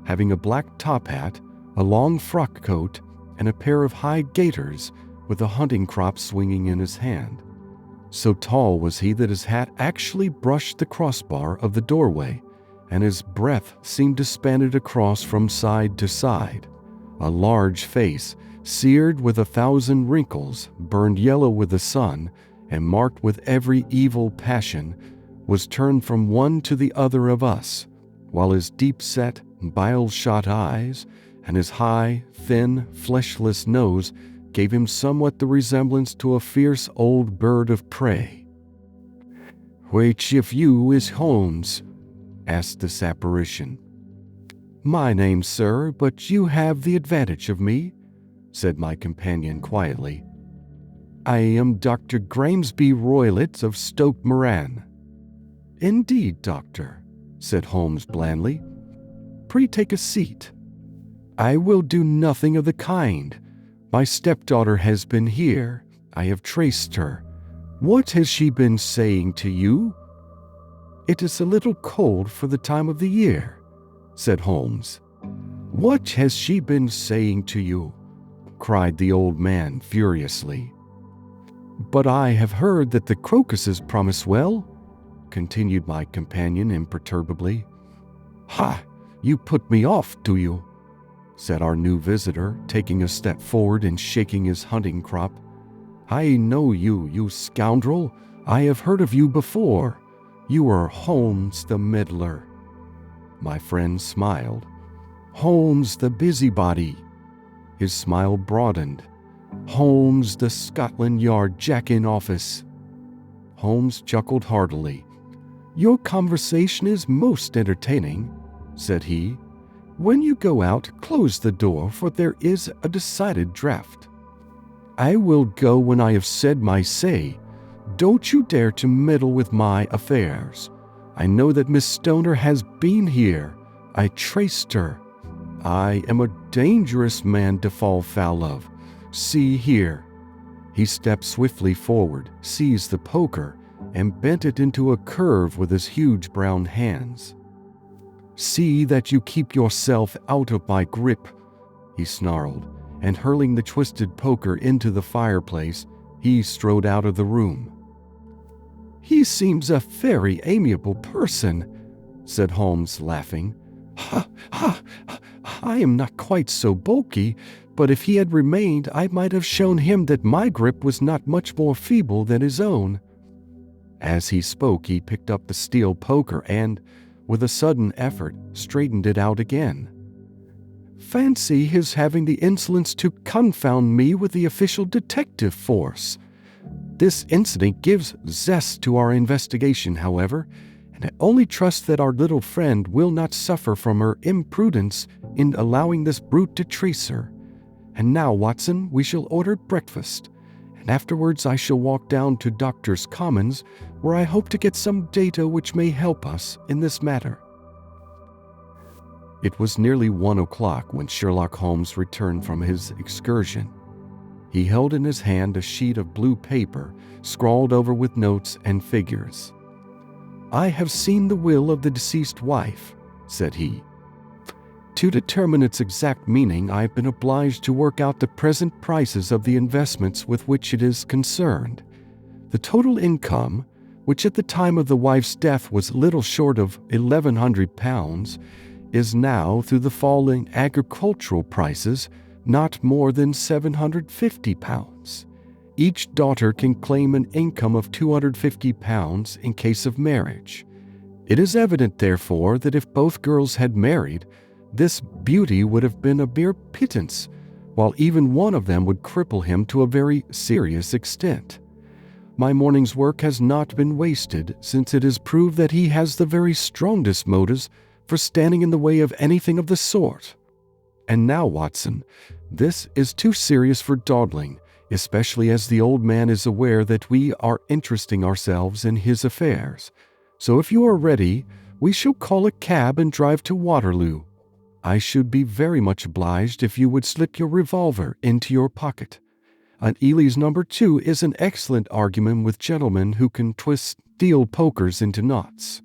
having a black top hat, a long frock coat, and a pair of high gaiters with a hunting crop swinging in his hand. So tall was he that his hat actually brushed the crossbar of the doorway, and his breadth seemed to span it across from side to side. A large face, seared with 1,000 wrinkles, burned yellow with the sun, and marked with every evil passion, was turned from one to the other of us, while his deep-set, bile-shot eyes and his high, thin, fleshless nose gave him somewhat the resemblance to a fierce old bird of prey. "Which of you is Holmes?" asked this apparition. "My name, sir, but you have the advantage of me," said my companion quietly. "I am Dr. Grimesby Roylott of Stoke Moran." "Indeed, doctor," said Holmes blandly. "Pray take a seat." "I will do nothing of the kind. My stepdaughter has been here. I have traced her. What has she been saying to you?" "It is a little cold for the time of the year," said Holmes. "What has she been saying to you?" cried the old man furiously. "But I have heard that the crocuses promise well," continued my companion imperturbably. "Ha! You put me off, do you?" said our new visitor, taking a step forward and shaking his hunting crop. "I know you, you scoundrel. I have heard of you before. You are Holmes the meddler." My friend smiled. "Holmes the busybody." His smile broadened. "Holmes the Scotland Yard Jack-in-office." Holmes chuckled heartily. "Your conversation is most entertaining," said he. "When you go out, close the door, for there is a decided draught." "I will go when I have said my say. Don't you dare to meddle with my affairs. I know that Miss Stoner has been here. I traced her. I am a dangerous man to fall foul of. See here." He stepped swiftly forward, seized the poker, and bent it into a curve with his huge brown hands. "See that you keep yourself out of my grip," he snarled, and hurling the twisted poker into the fireplace, he strode out of the room. "He seems a very amiable person," said Holmes, laughing. "Ha, ha, I am not quite so bulky, but if he had remained, I might have shown him that my grip was not much more feeble than his own." As he spoke, he picked up the steel poker and, with a sudden effort, straightened it out again. "Fancy his having the insolence to confound me with the official detective force. This incident gives zest to our investigation, however, and I only trust that our little friend will not suffer from her imprudence in allowing this brute to trace her. And now, Watson, we shall order breakfast, and afterwards I shall walk down to Doctors' Commons, where I hope to get some data which may help us in this matter." It was nearly 1 o'clock when Sherlock Holmes returned from his excursion. He held in his hand a sheet of blue paper, scrawled over with notes and figures. "I have seen the will of the deceased wife," said he. "To determine its exact meaning, I have been obliged to work out the present prices of the investments with which it is concerned. The total income, which at the time of the wife's death was little short of £1,100, is now, through the fall in agricultural prices, not more than £750. Each daughter can claim an income of £250 in case of marriage. It is evident, therefore, that if both girls had married, this beauty would have been a mere pittance, while even one of them would cripple him to a very serious extent. My morning's work has not been wasted, since it is proved that he has the very strongest motives for standing in the way of anything of the sort. And now, Watson, this is too serious for dawdling, especially as the old man is aware that we are interesting ourselves in his affairs. So if you are ready, we shall call a cab and drive to Waterloo. I should be very much obliged if you would slip your revolver into your pocket. An Ely's No. 2 is an excellent argument with gentlemen who can twist steel pokers into knots.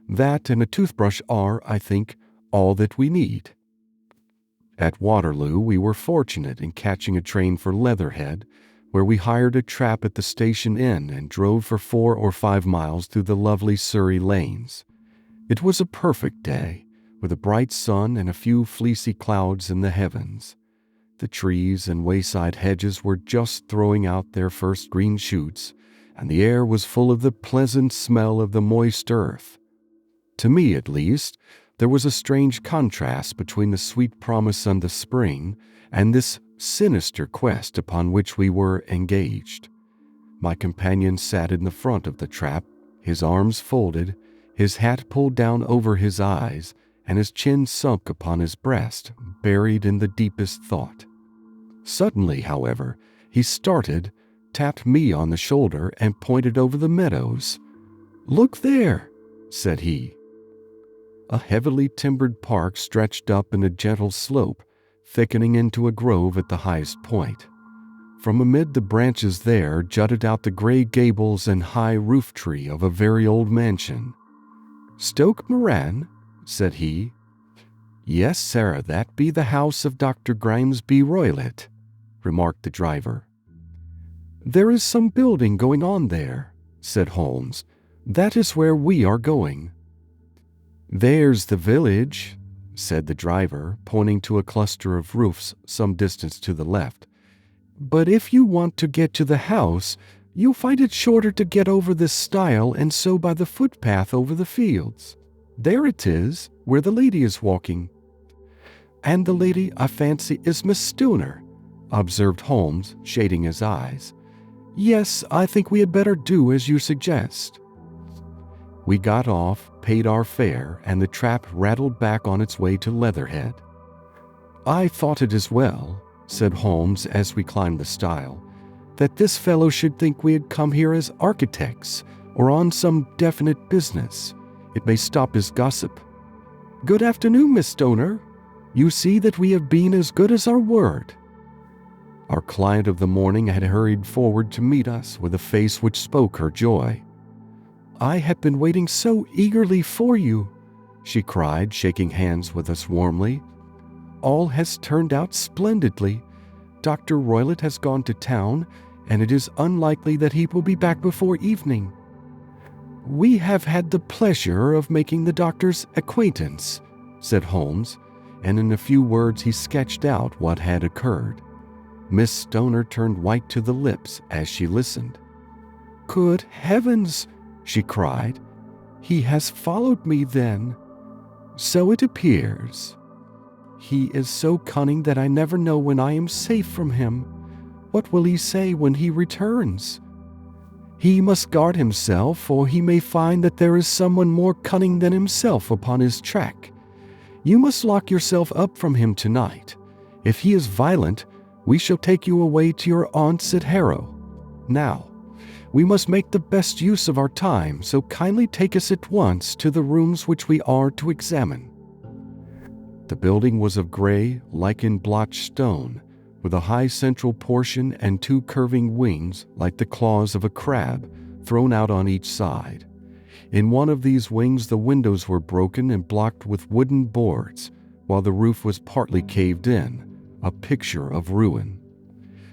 That and a toothbrush are, I think, all that we need." At Waterloo, we were fortunate in catching a train for Leatherhead, where we hired a trap at the station inn and drove for 4 or 5 miles through the lovely Surrey lanes. It was a perfect day, with a bright sun and a few fleecy clouds in the heavens. The trees and wayside hedges were just throwing out their first green shoots, and the air was full of the pleasant smell of the moist earth. To me, at least, there was a strange contrast between the sweet promise of the spring and this sinister quest upon which we were engaged. My companion sat in the front of the trap, his arms folded, his hat pulled down over his eyes, and his chin sunk upon his breast, buried in the deepest thought. Suddenly, however, he started, tapped me on the shoulder, and pointed over the meadows. "Look there," said he. A heavily timbered park stretched up in a gentle slope, thickening into a grove at the highest point. From amid the branches there jutted out the gray gables and high roof tree of a very old mansion. "Stoke Moran?" said he. "Yes, Sarah, that be the house of Dr. Grimesby Roylott," remarked the driver. "There is some building going on there," said Holmes. "That is where we are going." "There's the village," said the driver, pointing to a cluster of roofs some distance to the left. "But if you want to get to the house, you'll find it shorter to get over this stile and so by the footpath over the fields. There it is, where the lady is walking." "And the lady, I fancy, is Miss Stoner," observed Holmes, shading his eyes. Yes, I think we had better do as you suggest. We got off, paid our fare, and the trap rattled back on its way to Leatherhead. I thought it as well, said Holmes as we climbed the stile, that this fellow should think we had come here as architects or on some definite business. It may stop his gossip. Good afternoon, Miss Stoner. You see that we have been as good as our word. Our client of the morning had hurried forward to meet us with a face which spoke her joy. I had been waiting so eagerly for you, she cried, shaking hands with us warmly. All has turned out splendidly. Dr. Roylott has gone to town, and it is unlikely that he will be back before evening. We have had the pleasure of making the doctor's acquaintance, said Holmes, and in a few words he sketched out what had occurred. Miss Stoner turned white to the lips as she listened. Good heavens, she cried. He has followed me then. So it appears. He is so cunning that I never know when I am safe from him. What will he say when he returns? He must guard himself, or he may find that there is someone more cunning than himself upon his track. You must lock yourself up from him tonight. If he is violent, we shall take you away to your aunts at Harrow. Now, we must make the best use of our time, so kindly take us at once to the rooms which we are to examine. The building was of gray, lichen-blotched stone, with a high central portion and two curving wings like the claws of a crab thrown out on each side. In one of these wings the windows were broken and blocked with wooden boards, while the roof was partly caved in, a picture of ruin.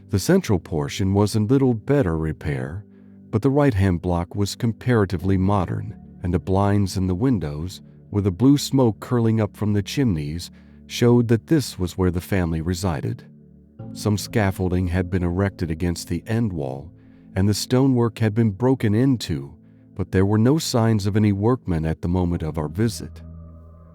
The central portion was in little better repair, but the right-hand block was comparatively modern, and the blinds in the windows, with the blue smoke curling up from the chimneys, showed that this was where the family resided. Some scaffolding had been erected against the end wall, and the stonework had been broken into, but there were no signs of any workmen at the moment of our visit.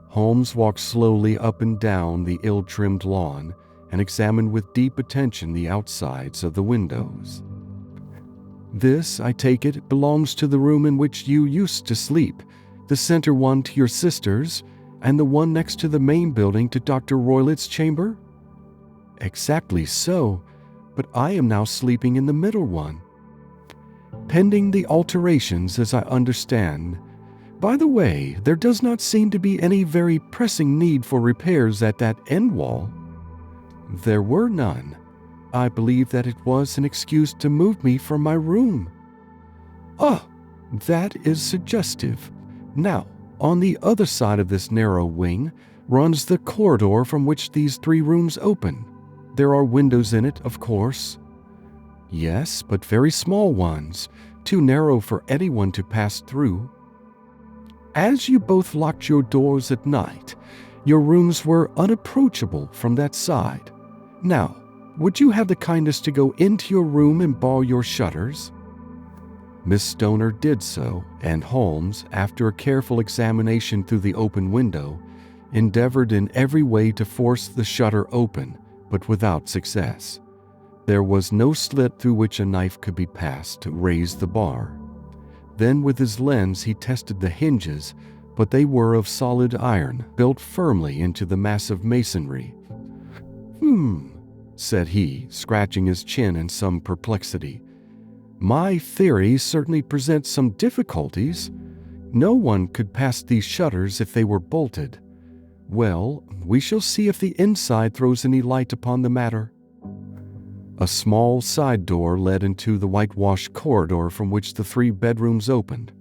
Holmes walked slowly up and down the ill-trimmed lawn and examined with deep attention the outsides of the windows. This, I take it, belongs to the room in which you used to sleep, the center one to your sister's, and the one next to the main building to Dr. Roylott's chamber? Exactly so, but I am now sleeping in the middle one. Pending the alterations, as I understand. By the way, there does not seem to be any very pressing need for repairs at that end wall. There were none. I believe that it was an excuse to move me from my room. Ah, that is suggestive. Now, on the other side of this narrow wing runs the corridor from which these three rooms open. There are windows in it, of course. Yes, but very small ones, too narrow for anyone to pass through. As you both locked your doors at night, your rooms were unapproachable from that side. Now, would you have the kindness to go into your room and bar your shutters? Miss Stoner did so, and Holmes, after a careful examination through the open window, endeavored in every way to force the shutter open, but without success. There was no slit through which a knife could be passed to raise the bar. Then with his lens he tested the hinges, but they were of solid iron, built firmly into the massive masonry. Said he, scratching his chin in some perplexity. My theory certainly presents some difficulties. No one could pass these shutters if they were bolted. Well, we shall see if the inside throws any light upon the matter. A small side door led into the whitewashed corridor from which the three bedrooms opened.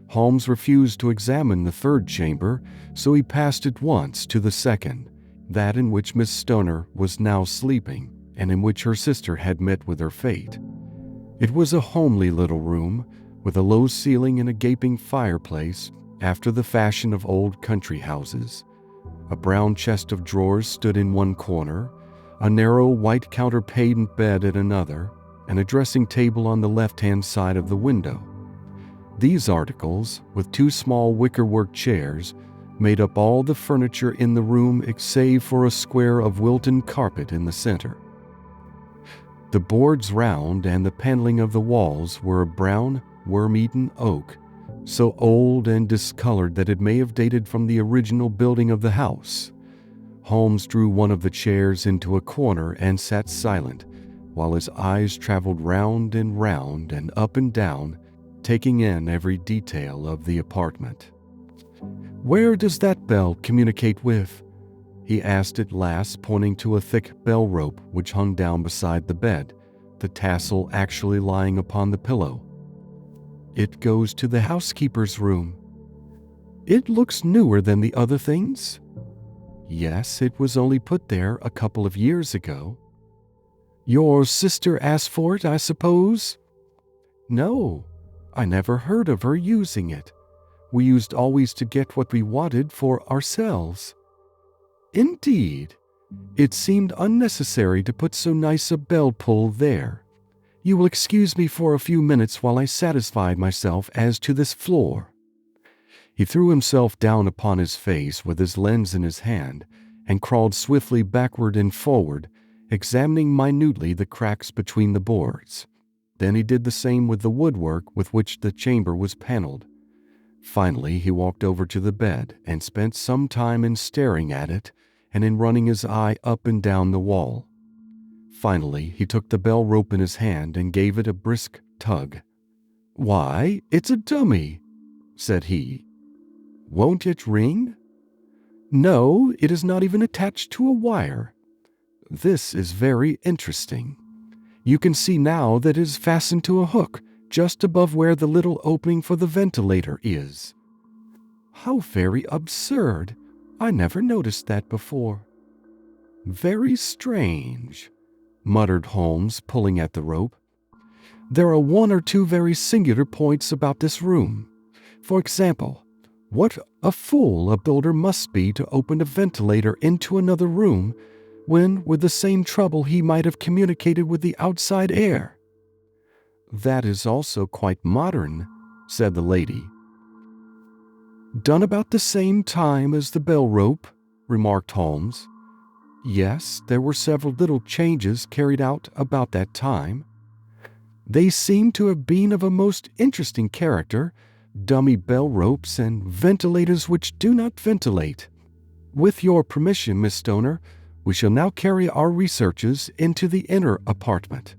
Holmes refused to examine the third chamber, so he passed at once to the second, that in which Miss Stoner was now sleeping, and in which her sister had met with her fate. It was a homely little room, with a low ceiling and a gaping fireplace, after the fashion of old country houses. A brown chest of drawers stood in one corner, a narrow white counterpaned bed at another, and a dressing table on the left-hand side of the window. These articles, with two small wickerwork chairs, made up all the furniture in the room save for a square of Wilton carpet in the center. The boards round and the paneling of the walls were of brown, worm-eaten oak, so old and discolored that it may have dated from the original building of the house. Holmes drew one of the chairs into a corner and sat silent, while his eyes traveled round and up and down, taking in every detail of the apartment. "Where does that bell communicate with?" he asked at last, pointing to a thick bell rope which hung down beside the bed, the tassel actually lying upon the pillow. "It goes to the housekeeper's room." "It looks newer than the other things." "Yes, it was only put there a couple of years ago." "Your sister asked for it, I suppose?" "No, I never heard of her using it. We used always to get what we wanted for ourselves." "Indeed, it seemed unnecessary to put so nice a bell pull there. You will excuse me for a few minutes while I satisfied myself as to this floor." He threw himself down upon his face with his lens in his hand and crawled swiftly backward and forward, examining minutely the cracks between the boards. Then he did the same with the woodwork with which the chamber was paneled. Finally, he walked over to the bed and spent some time in staring at it and in running his eye up and down the wall. Finally, he took the bell rope in his hand and gave it a brisk tug. "Why, it's a dummy," said he. "Won't it ring?" "No, it is not even attached to a wire." "This is very interesting. You can see now that it is fastened to a hook just above where the little opening for the ventilator is." "How very absurd! I never noticed that before." "Very strange," muttered Holmes, pulling at the rope. "There are one or two very singular points about this room. For example, what a fool a builder must be to open a ventilator into another room when, with the same trouble, he might have communicated with the outside air." "That is also quite modern," said the lady. "Done about the same time as the bell rope," remarked Holmes. "Yes, there were several little changes carried out about that time. They seem to have been of a most interesting character, dummy bell ropes and ventilators which do not ventilate. With your permission, Miss Stoner, we shall now carry our researches into the inner apartment."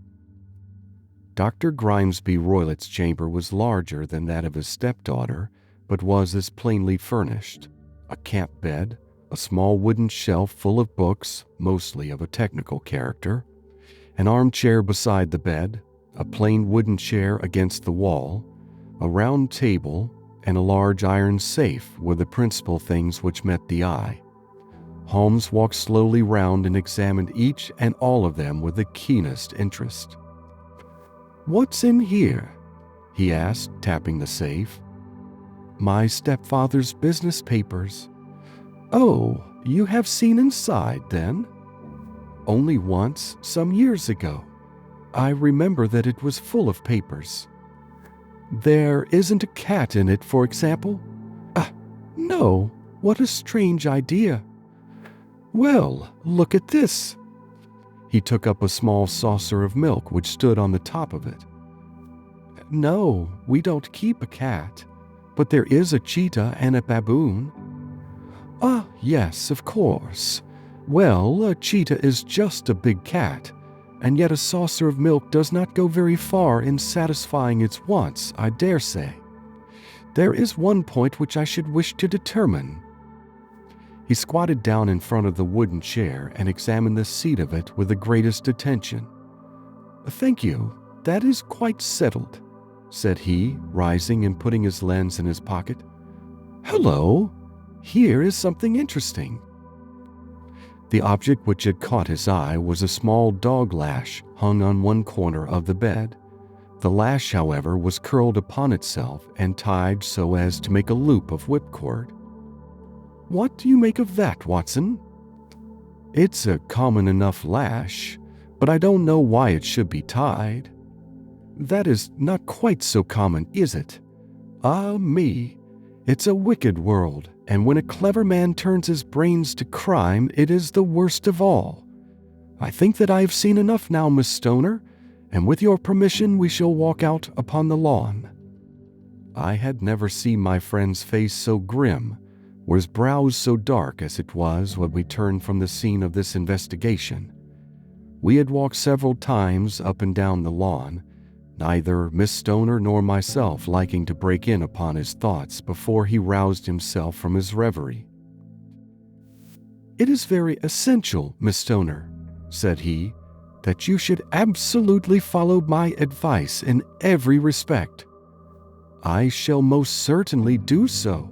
Dr. Grimesby Roylott's chamber was larger than that of his stepdaughter, but was as plainly furnished. A camp bed, a small wooden shelf full of books, mostly of a technical character, an armchair beside the bed, a plain wooden chair against the wall, a round table, and a large iron safe were the principal things which met the eye. Holmes walked slowly round and examined each and all of them with the keenest interest. "What's in here?" he asked, tapping the safe. "My stepfather's business papers." "Oh, you have seen inside, then?" "Only once, some years ago. I remember that it was full of papers." "There isn't a cat in it, for example?" No. What a strange idea." "Well, look at this." He took up a small saucer of milk which stood on the top of it. "No, we don't keep a cat, but there is a cheetah and a baboon." "Ah, yes, of course. Well, a cheetah is just a big cat, and yet a saucer of milk does not go very far in satisfying its wants, I dare say. There is one point which I should wish to determine." He squatted down in front of the wooden chair and examined the seat of it with the greatest attention. "Thank you, that is quite settled," said he, rising and putting his lens in his pocket. "Hello! Here is something interesting." The object which had caught his eye was a small dog lash hung on one corner of the bed. The lash, however, was curled upon itself and tied so as to make a loop of whipcord. "What do you make of that, Watson?" "It's a common enough lash, but I don't know why it should be tied." "That is not quite so common, is it? Ah me, it's a wicked world, and when a clever man turns his brains to crime, it is the worst of all. I think that I have seen enough now, Miss Stoner, and with your permission we shall walk out upon the lawn." I had never seen my friend's face so grim, or his brows so dark as it was when we turned from the scene of this investigation. We had walked several times up and down the lawn, neither Miss Stoner nor myself liking to break in upon his thoughts before he roused himself from his reverie. "It is very essential, Miss Stoner," said he, "that you should absolutely follow my advice in every respect." "I shall most certainly do so.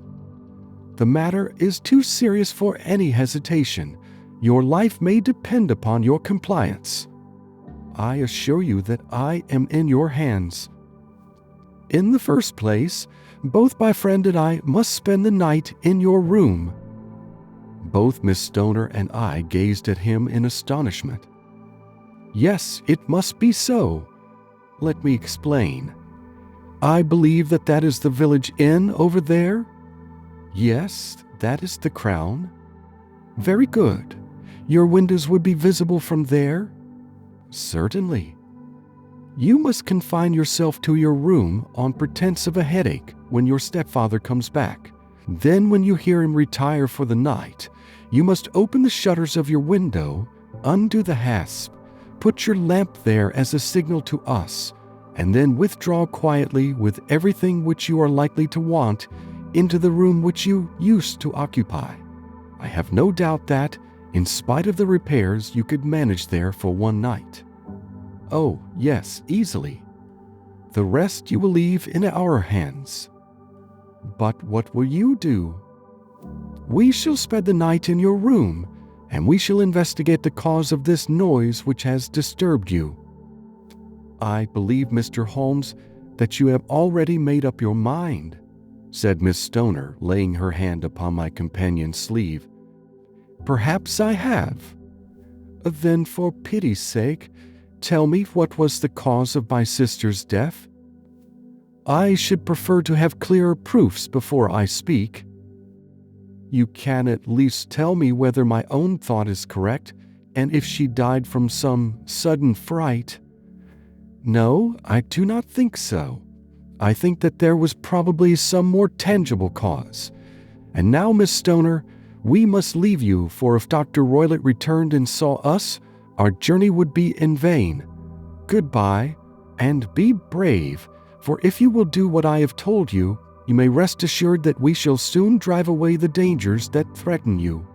The matter is too serious for any hesitation. Your life may depend upon your compliance. I assure you that I am in your hands. In the first place, both my friend and I must spend the night in your room." Both Miss Stoner and I gazed at him in astonishment. "Yes, it must be so. Let me explain. I believe that is the village inn over there?" "Yes, that is the Crown." "Very good. Your windows would be visible from there?" "Certainly." "You must confine yourself to your room on pretense of a headache when your stepfather comes back. Then when you hear him retire for the night, you must open the shutters of your window, undo the hasp, put your lamp there as a signal to us, and then withdraw quietly with everything which you are likely to want into the room which you used to occupy. I have no doubt that, in spite of the repairs, you could manage there for one night." "Oh, yes, easily. The rest you will leave in our hands." "But what will you do?" "We shall spend the night in your room, and we shall investigate the cause of this noise which has disturbed you." "I believe, Mr. Holmes, that you have already made up your mind," said Miss Stoner, laying her hand upon my companion's sleeve. "Perhaps I have." "Then for pity's sake, tell me what was the cause of my sister's death." "I should prefer to have clearer proofs before I speak." "You can at least tell me whether my own thought is correct, and if she died from some sudden fright." "No, I do not think so. I think that there was probably some more tangible cause. And now, Miss Stoner, we must leave you, for if Dr. Roylott returned and saw us, our journey would be in vain. Goodbye, and be brave, for if you will do what I have told you, you may rest assured that we shall soon drive away the dangers that threaten you."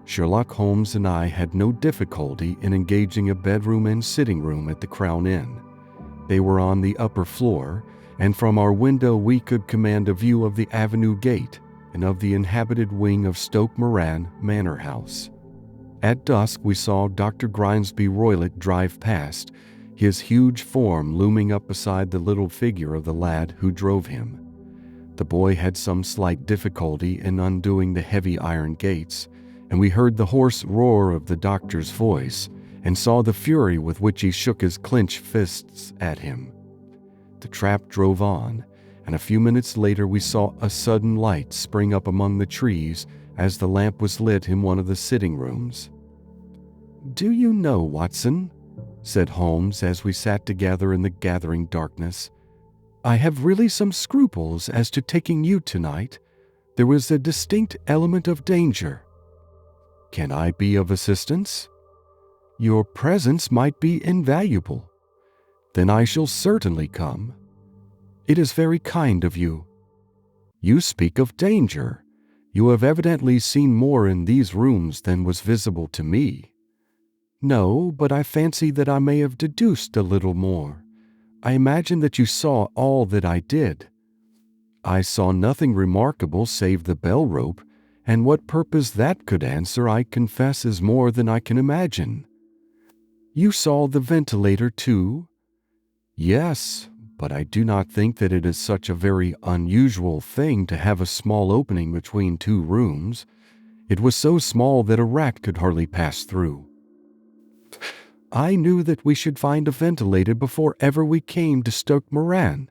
Sherlock Holmes and I had no difficulty in engaging a bedroom and sitting room at the Crown Inn. They were on the upper floor, and from our window we could command a view of the avenue gate and of the inhabited wing of Stoke Moran Manor House. At dusk we saw Dr. Grimesby Roylott drive past, his huge form looming up beside the little figure of the lad who drove him. The boy had some slight difficulty in undoing the heavy iron gates, and we heard the hoarse roar of the doctor's voice and saw the fury with which he shook his clenched fists at him. The trap drove on, and a few minutes later we saw a sudden light spring up among the trees as the lamp was lit in one of the sitting rooms. "Do you know, Watson," said Holmes as we sat together in the gathering darkness, "I have really some scruples as to taking you tonight. There was a distinct element of danger." "Can I be of assistance?" "Your presence might be invaluable." "Then I shall certainly come." "It is very kind of you." "You speak of danger. You have evidently seen more in these rooms than was visible to me." "No, but I fancy that I may have deduced a little more. I imagine that you saw all that I did." "I saw nothing remarkable save the bell rope, and what purpose that could answer I confess is more than I can imagine." "You saw the ventilator too?" "Yes, but I do not think that it is such a very unusual thing to have a small opening between two rooms. It was so small that a rat could hardly pass through." "I knew that we should find a ventilator before ever we came to Stoke Moran."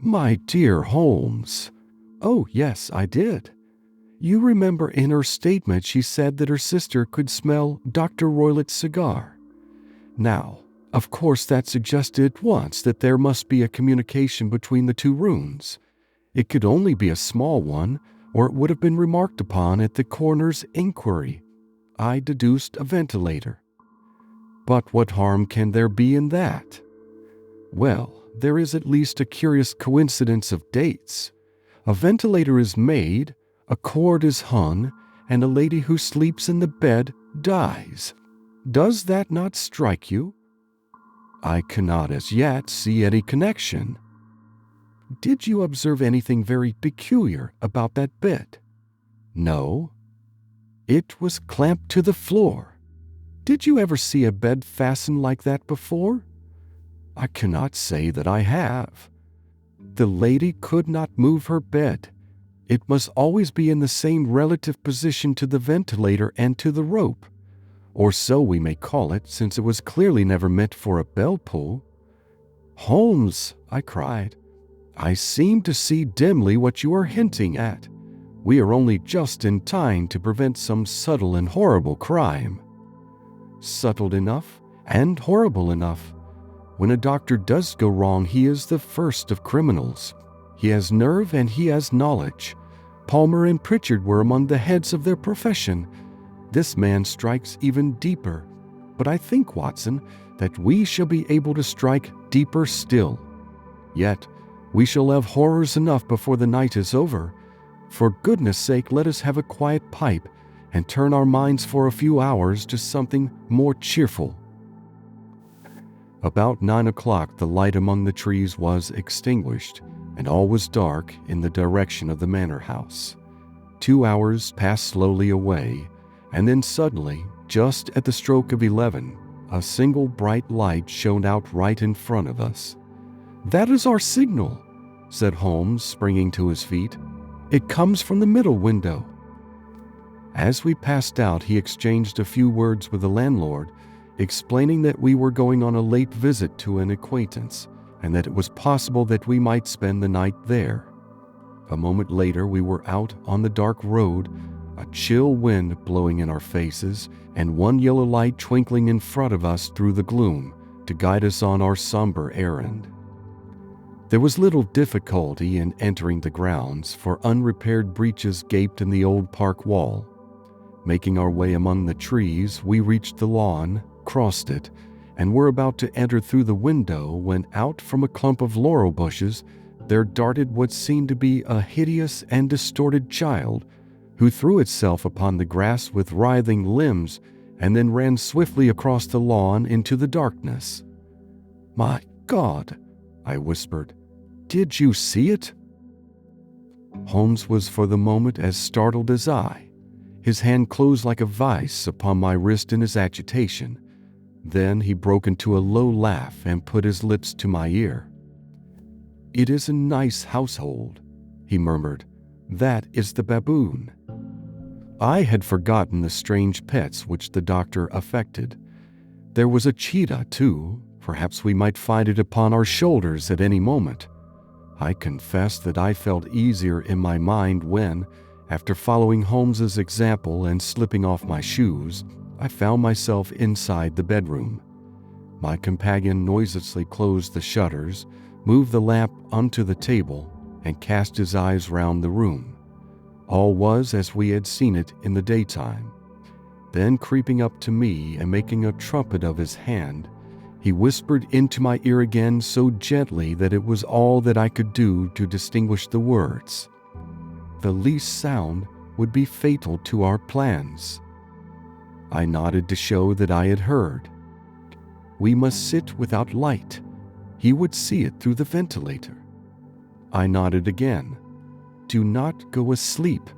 "My dear Holmes." "Oh, yes, I did. You remember in her statement she said that her sister could smell Dr. Roylett's cigar. Now, of course that suggested at once that there must be a communication between the two rooms. It could only be a small one, or it would have been remarked upon at the coroner's inquiry. I deduced a ventilator. But what harm can there be in that? Well, there is at least a curious coincidence of dates. A ventilator is made, a cord is hung, and a lady who sleeps in the bed dies. Does that not strike you? I cannot as yet see any connection. Did you observe anything very peculiar about that bed? No. It was clamped to the floor. Did you ever see a bed fastened like that before? I cannot say that I have. The lady could not move her bed. It must always be in the same relative position to the ventilator and to the rope, or so we may call it, since it was clearly never meant for a bell pull. Holmes, I cried, I seem to see dimly what you are hinting at. We are only just in time to prevent some subtle and horrible crime. Subtle enough and horrible enough. When a doctor does go wrong, he is the first of criminals. He has nerve and he has knowledge. Palmer and Pritchard were among the heads of their profession. This man strikes even deeper. But I think, Watson, that we shall be able to strike deeper still. Yet, we shall have horrors enough before the night is over. For goodness sake, let us have a quiet pipe and turn our minds for a few hours to something more cheerful. About 9 o'clock, the light among the trees was extinguished, and all was dark in the direction of the manor house. 2 hours passed slowly away, and then suddenly, just at the stroke of 11, a single bright light shone out right in front of us. "That is our signal," said Holmes, springing to his feet. "It comes from the middle window." As we passed out, he exchanged a few words with the landlord, explaining that we were going on a late visit to an acquaintance, and that it was possible that we might spend the night there. A moment later, we were out on the dark road, a chill wind blowing in our faces, and one yellow light twinkling in front of us through the gloom to guide us on our somber errand. There was little difficulty in entering the grounds, for unrepaired breaches gaped in the old park wall. Making our way among the trees, we reached the lawn, crossed it, and were about to enter through the window when out from a clump of laurel bushes there darted what seemed to be a hideous and distorted child, who threw itself upon the grass with writhing limbs and then ran swiftly across the lawn into the darkness. "My God," I whispered, "did you see it?" Holmes was for the moment as startled as I. His hand closed like a vice upon my wrist in his agitation. Then he broke into a low laugh and put his lips to my ear. "It is a nice household," he murmured. "That is the baboon." I had forgotten the strange pets which the doctor affected. There was a cheetah, too. Perhaps we might find it upon our shoulders at any moment. I confess that I felt easier in my mind when, after following Holmes's example and slipping off my shoes, I found myself inside the bedroom. My companion noiselessly closed the shutters, moved the lamp onto the table, and cast his eyes round the room. All was as we had seen it in the daytime. Then, creeping up to me and making a trumpet of his hand, he whispered into my ear again so gently that it was all that I could do to distinguish the words. The least sound would be fatal to our plans. I nodded to show that I had heard. We must sit without light. He would see it through the ventilator. I nodded again. Do not go asleep.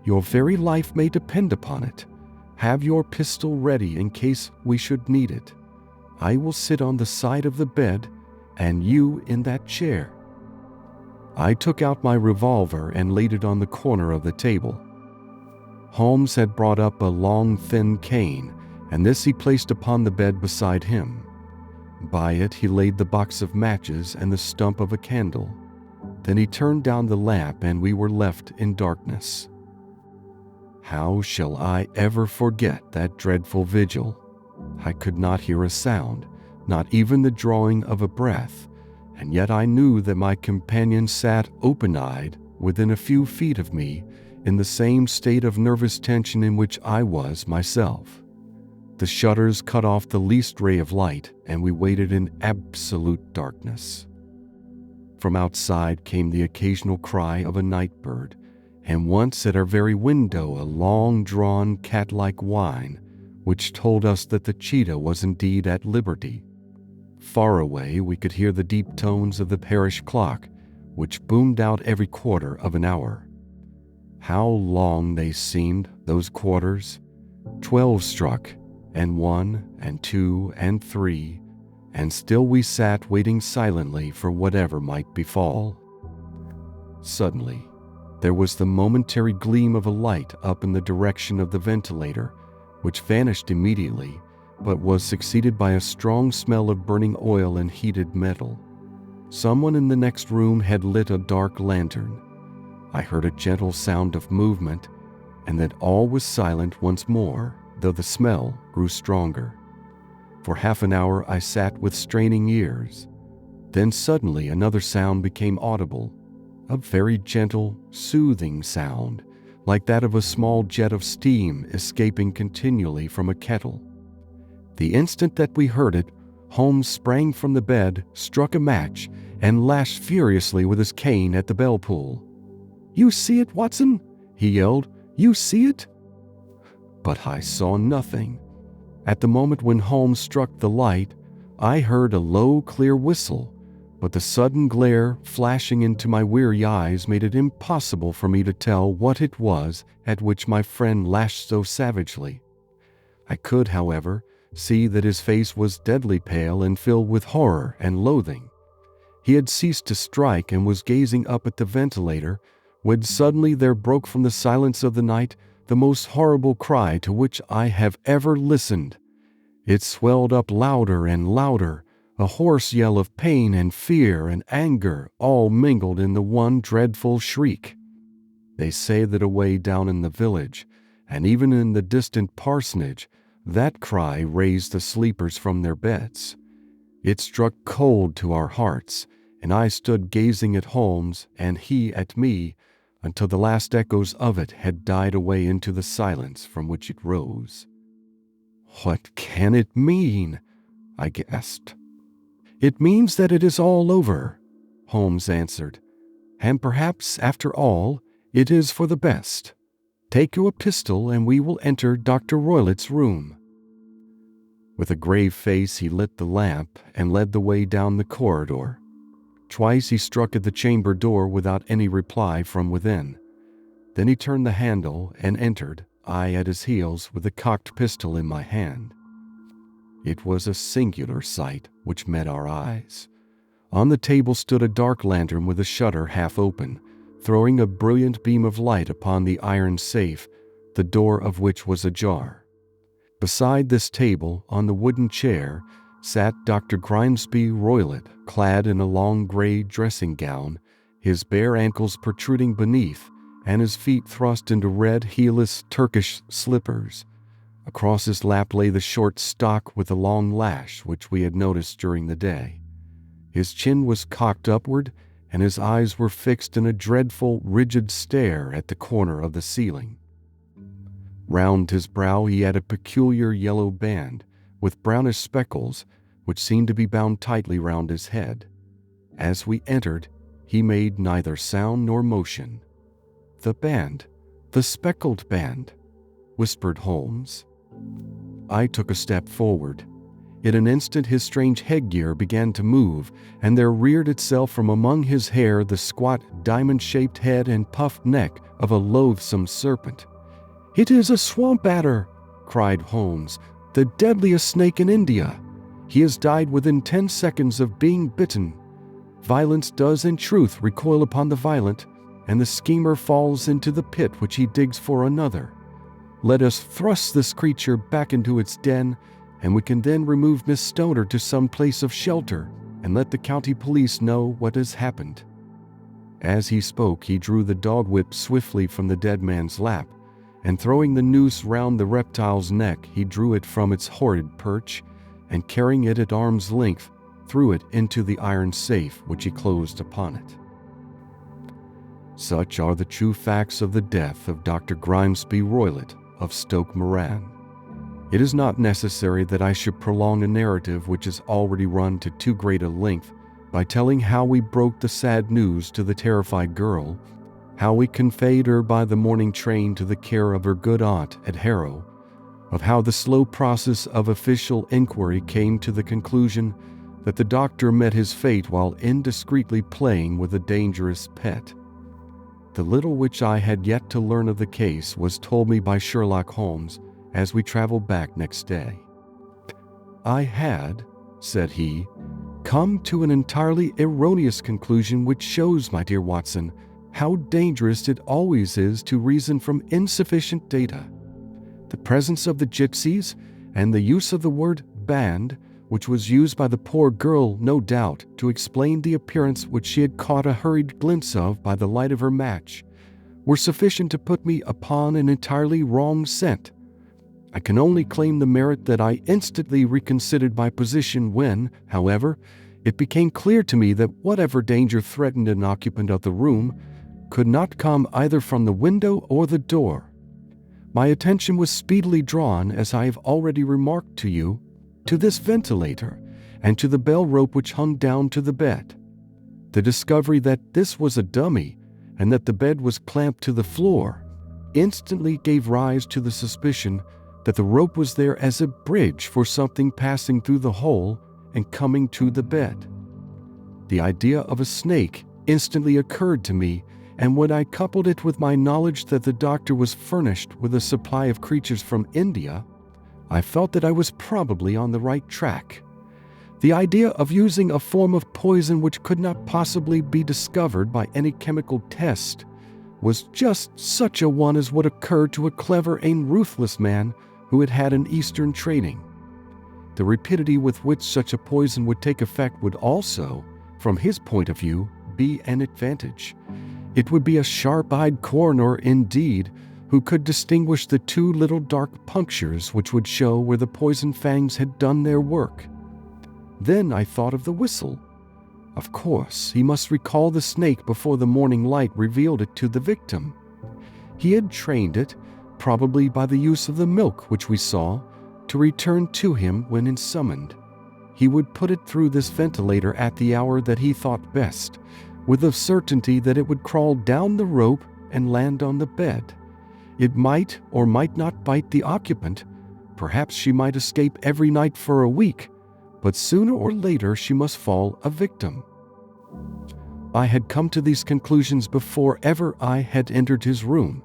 Your very life may depend upon it. Have your pistol ready in case we should need it. I will sit on the side of the bed, and you in that chair. I took out my revolver and laid it on the corner of the table. Holmes had brought up a long, thin cane, and this he placed upon the bed beside him. By it he laid the box of matches and the stump of a candle. Then he turned down the lamp, and we were left in darkness. How shall I ever forget that dreadful vigil? I could not hear a sound, not even the drawing of a breath, and yet I knew that my companion sat open-eyed within a few feet of me in the same state of nervous tension in which I was myself. The shutters cut off the least ray of light, and we waited in absolute darkness. From outside came the occasional cry of a night bird, and once at our very window a long-drawn cat-like whine, which told us that the cheetah was indeed at liberty. Far away we could hear the deep tones of the parish clock, which boomed out every quarter of an hour. How long they seemed, those quarters! 12 struck, and 1, and 2, and 3, and still we sat waiting silently for whatever might befall. Suddenly, there was the momentary gleam of a light up in the direction of the ventilator, which vanished immediately, but was succeeded by a strong smell of burning oil and heated metal. Someone in the next room had lit a dark lantern. I heard a gentle sound of movement, and then all was silent once more, though the smell grew stronger. For half an hour I sat with straining ears. Then suddenly another sound became audible, a very gentle, soothing sound, like that of a small jet of steam escaping continually from a kettle. The instant that we heard it, Holmes sprang from the bed, struck a match, and lashed furiously with his cane at the bell pull. "You see it, Watson?" he yelled. "You see it?" But I saw nothing. At the moment when Holmes struck the light, I heard a low, clear whistle, but the sudden glare flashing into my weary eyes made it impossible for me to tell what it was at which my friend lashed so savagely. I could, however, see that his face was deadly pale and filled with horror and loathing. He had ceased to strike and was gazing up at the ventilator, when suddenly there broke from the silence of the night the most horrible cry to which I have ever listened. It swelled up louder and louder, a hoarse yell of pain and fear and anger, all mingled in the one dreadful shriek. They say that away down in the village, and even in the distant parsonage, that cry raised the sleepers from their beds. It struck cold to our hearts, and I stood gazing at Holmes and he at me until the last echoes of it had died away into the silence from which it rose. "What can it mean?" I gasped. "It means that it is all over," Holmes answered, "and perhaps, after all, it is for the best. Take you a pistol and we will enter Dr. Roylott's room." With a grave face he lit the lamp and led the way down the corridor. Twice he struck at the chamber door without any reply from within. Then he turned the handle and entered, I at his heels with the cocked pistol in my hand. It was a singular sight which met our eyes. On the table stood a dark lantern with a shutter half open, throwing a brilliant beam of light upon the iron safe, the door of which was ajar. Beside this table, on the wooden chair, sat Dr. Grimesby Roylott, clad in a long gray dressing gown, his bare ankles protruding beneath, and his feet thrust into red heelless Turkish slippers. Across his lap lay the short stock with the long lash which we had noticed during the day. His chin was cocked upward, and his eyes were fixed in a dreadful, rigid stare at the corner of the ceiling. Round his brow he had a peculiar yellow band, with brownish speckles, which seemed to be bound tightly round his head. As we entered, he made neither sound nor motion. "The band, the speckled band," whispered Holmes. I took a step forward. In an instant his strange headgear began to move, and there reared itself from among his hair the squat, diamond-shaped head and puffed neck of a loathsome serpent. "It is a swamp adder," cried Holmes, "the deadliest snake in India. He has died within 10 seconds of being bitten. Violence does in truth recoil upon the violent, and the schemer falls into the pit which he digs for another. Let us thrust this creature back into its den, and we can then remove Miss Stoner to some place of shelter, and let the county police know what has happened." As he spoke, he drew the dog whip swiftly from the dead man's lap, and throwing the noose round the reptile's neck, he drew it from its horrid perch, and carrying it at arm's length, threw it into the iron safe which he closed upon it. Such are the true facts of the death of Dr. Grimesby Roylott of Stoke Moran. It is not necessary that I should prolong a narrative which has already run to too great a length by telling how we broke the sad news to the terrified girl, how we conveyed her by the morning train to the care of her good aunt at Harrow, of how the slow process of official inquiry came to the conclusion that the doctor met his fate while indiscreetly playing with a dangerous pet. The little which I had yet to learn of the case was told me by Sherlock Holmes as we traveled back next day. "I had," said he, "come to an entirely erroneous conclusion which shows, my dear Watson, how dangerous it always is to reason from insufficient data. The presence of the gypsies and the use of the word band, which was used by the poor girl, no doubt, to explain the appearance which she had caught a hurried glimpse of by the light of her match, were sufficient to put me upon an entirely wrong scent. I can only claim the merit that I instantly reconsidered my position when, however, it became clear to me that whatever danger threatened an occupant of the room could not come either from the window or the door. My attention was speedily drawn, as I have already remarked to you, to this ventilator and to the bell rope which hung down to the bed. The discovery that this was a dummy and that the bed was clamped to the floor instantly gave rise to the suspicion that the rope was there as a bridge for something passing through the hole and coming to the bed. The idea of a snake instantly occurred to me, and when I coupled it with my knowledge that the doctor was furnished with a supply of creatures from India, I felt that I was probably on the right track. The idea of using a form of poison which could not possibly be discovered by any chemical test was just such a one as would occur to a clever and ruthless man who had had an Eastern training. The rapidity with which such a poison would take effect would also, from his point of view, be an advantage. It would be a sharp-eyed coroner, indeed, who could distinguish the two little dark punctures which would show where the poison fangs had done their work. Then I thought of the whistle. Of course, he must recall the snake before the morning light revealed it to the victim. He had trained it, probably by the use of the milk which we saw, to return to him when summoned. He would put it through this ventilator at the hour that he thought best, with the certainty that it would crawl down the rope and land on the bed. It might or might not bite the occupant. Perhaps she might escape every night for a week, but sooner or later she must fall a victim. I had come to these conclusions before ever I had entered his room.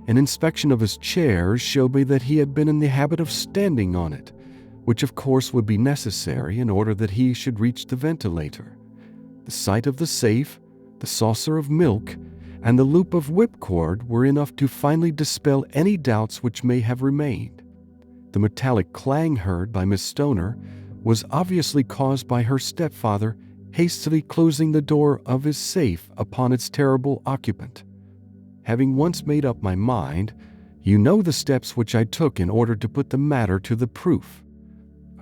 An inspection of his chairs showed me that he had been in the habit of standing on it, which of course would be necessary in order that he should reach the ventilator. The sight of the safe, the saucer of milk, and the loop of whipcord were enough to finally dispel any doubts which may have remained. The metallic clang heard by Miss Stoner was obviously caused by her stepfather hastily closing the door of his safe upon its terrible occupant. Having once made up my mind, you know the steps which I took in order to put the matter to the proof.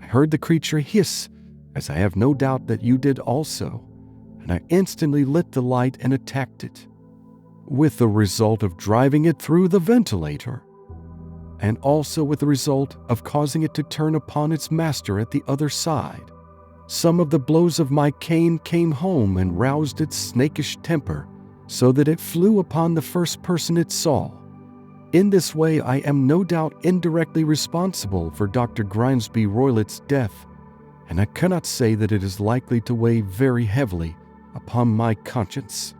I heard the creature hiss, as I have no doubt that you did also, and I instantly lit the light and attacked it, with the result of driving it through the ventilator, and also with the result of causing it to turn upon its master at the other side. Some of the blows of my cane came home and roused its snakish temper, so that it flew upon the first person it saw. In this way I am no doubt indirectly responsible for Dr. Grimesby Roylott's death, and I cannot say that it is likely to weigh very heavily upon my conscience.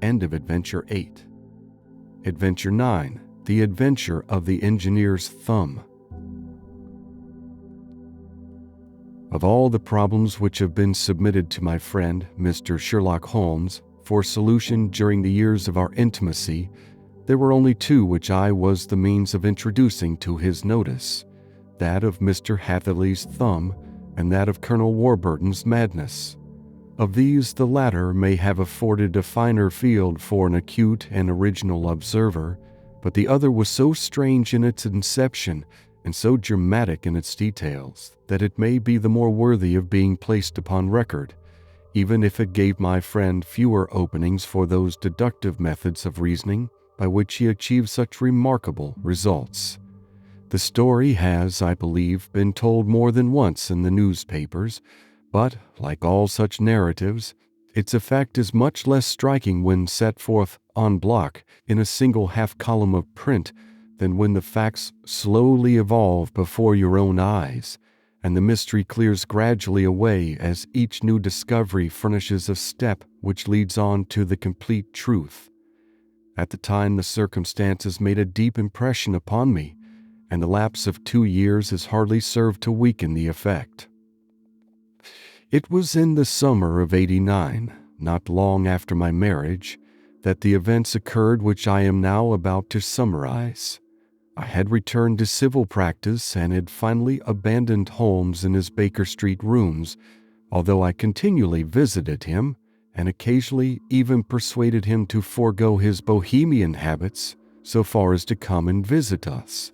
End of Adventure 8. Adventure 9. The Adventure of the Engineer's Thumb. Of all the problems which have been submitted to my friend, Mr. Sherlock Holmes, for solution during the years of our intimacy, there were only two which I was the means of introducing to his notice, that of Mr. Hatherley's thumb and that of Colonel Warburton's madness. Of these, the latter may have afforded a finer field for an acute and original observer, but the other was so strange in its inception and so dramatic in its details that it may be the more worthy of being placed upon record, even if it gave my friend fewer openings for those deductive methods of reasoning by which he achieved such remarkable results. The story has, I believe, been told more than once in the newspapers, but, like all such narratives, its effect is much less striking when set forth en bloc in a single half-column of print than when the facts slowly evolve before your own eyes, and the mystery clears gradually away as each new discovery furnishes a step which leads on to the complete truth. At the time, the circumstances made a deep impression upon me, and the lapse of 2 years has hardly served to weaken the effect. It was in the summer of '89, not long after my marriage, that the events occurred which I am now about to summarize. I had returned to civil practice and had finally abandoned Holmes in his Baker Street rooms, although I continually visited him and occasionally even persuaded him to forego his Bohemian habits so far as to come and visit us.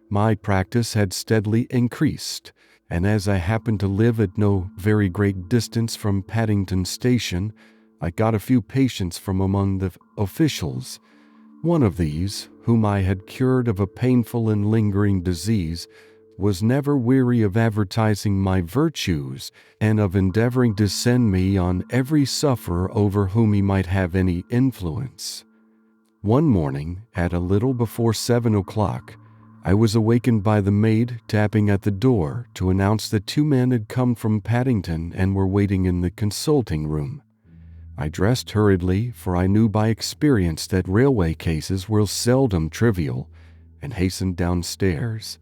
My practice had steadily increased, and as I happened to live at no very great distance from Paddington Station, I got a few patients from among the officials. One of these, whom I had cured of a painful and lingering disease, was never weary of advertising my virtues and of endeavoring to send me on every sufferer over whom he might have any influence. One morning, at a little before 7 o'clock, I was awakened by the maid tapping at the door to announce that 2 men had come from Paddington and were waiting in the consulting room. I dressed hurriedly, for I knew by experience that railway cases were seldom trivial, and hastened downstairs.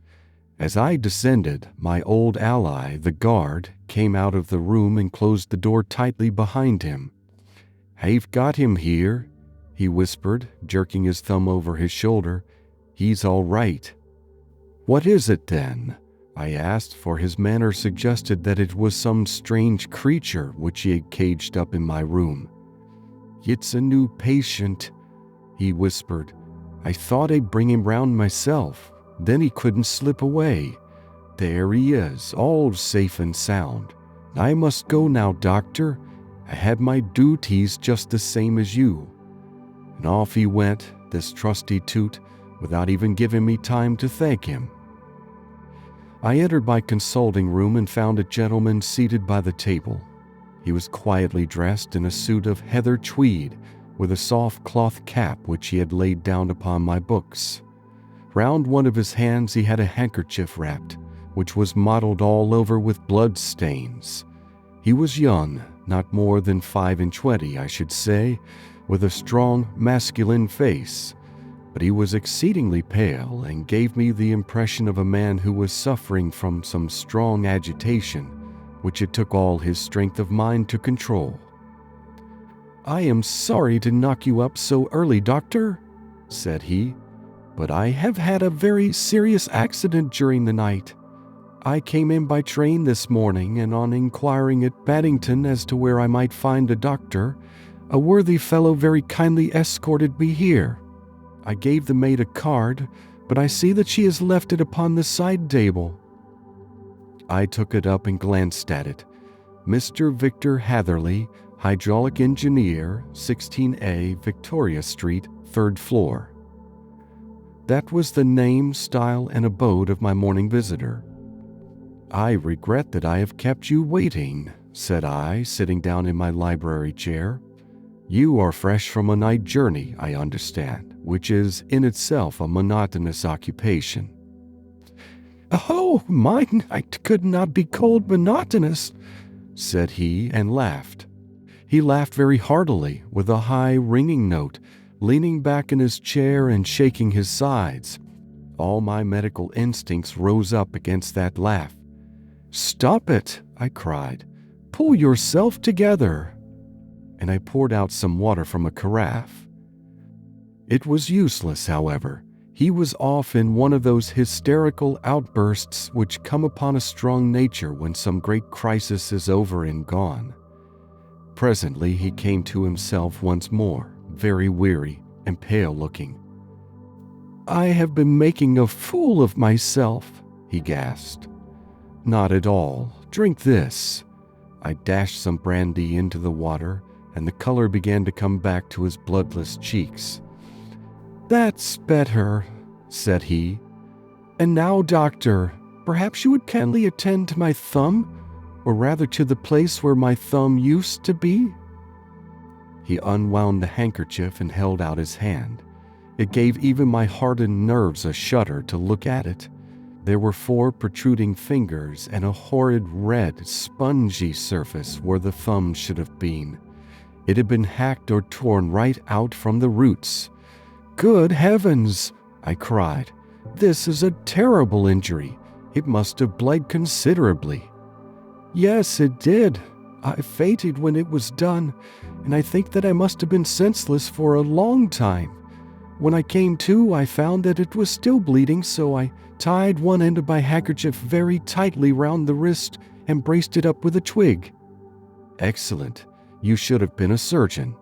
As I descended, my old ally, the guard, came out of the room and closed the door tightly behind him. "I've got him here," he whispered, jerking his thumb over his shoulder. "He's all right." "What is it, then?" I asked, for his manner suggested that it was some strange creature which he had caged up in my room. "It's a new patient," he whispered. "I thought I'd bring him round myself. Then he couldn't slip away. There he is, all safe and sound. I must go now, doctor. I had my duties just the same as you." And off he went, this trusty toot, without even giving me time to thank him. I entered my consulting room and found a gentleman seated by the table. He was quietly dressed in a suit of heather tweed, with a soft cloth cap which he had laid down upon my books. Round one of his hands he had a handkerchief wrapped, which was mottled all over with blood stains. He was young, not more than 25, I should say, with a strong masculine face, but he was exceedingly pale and gave me the impression of a man who was suffering from some strong agitation, which it took all his strength of mind to control. "I am sorry to knock you up so early, doctor," said he, "but I have had a very serious accident during the night. I came in by train this morning, and on inquiring at Paddington as to where I might find a doctor, a worthy fellow very kindly escorted me here. I gave the maid a card, but I see that she has left it upon the side table." I took it up and glanced at it. "Mr. Victor Hatherley, hydraulic engineer, 16A, Victoria Street, 3rd floor." That was the name, style, and abode of my morning visitor. "I regret that I have kept you waiting," said I, sitting down in my library chair. "You are fresh from a night journey, I understand, which is in itself a monotonous occupation." "Oh, my night could not be called monotonous," said he, and laughed. He laughed very heartily, with a high, ringing note, leaning back in his chair and shaking his sides. All my medical instincts rose up against that laugh. "Stop it," I cried. "Pull yourself together." And I poured out some water from a carafe. It was useless, however. He was off in one of those hysterical outbursts which come upon a strong nature when some great crisis is over and gone. Presently he came to himself once more, very weary and pale-looking. "I have been making a fool of myself," he gasped. "Not at all. Drink this." I dashed some brandy into the water, and the color began to come back to his bloodless cheeks. "That's better," said he. "And now, doctor, perhaps you would kindly attend to my thumb, or rather to the place where my thumb used to be?" He unwound the handkerchief and held out his hand. It gave even my hardened nerves a shudder to look at it. There were 4 protruding fingers and a horrid red, spongy surface where the thumb should have been. It had been hacked or torn right out from the roots. "Good heavens!" I cried. "This is a terrible injury. It must have bled considerably." "Yes, it did. I fainted when it was done, and I think that I must have been senseless for a long time. When I came to, I found that it was still bleeding, so I tied one end of my handkerchief very tightly round the wrist and braced it up with a twig." "Excellent. You should have been a surgeon."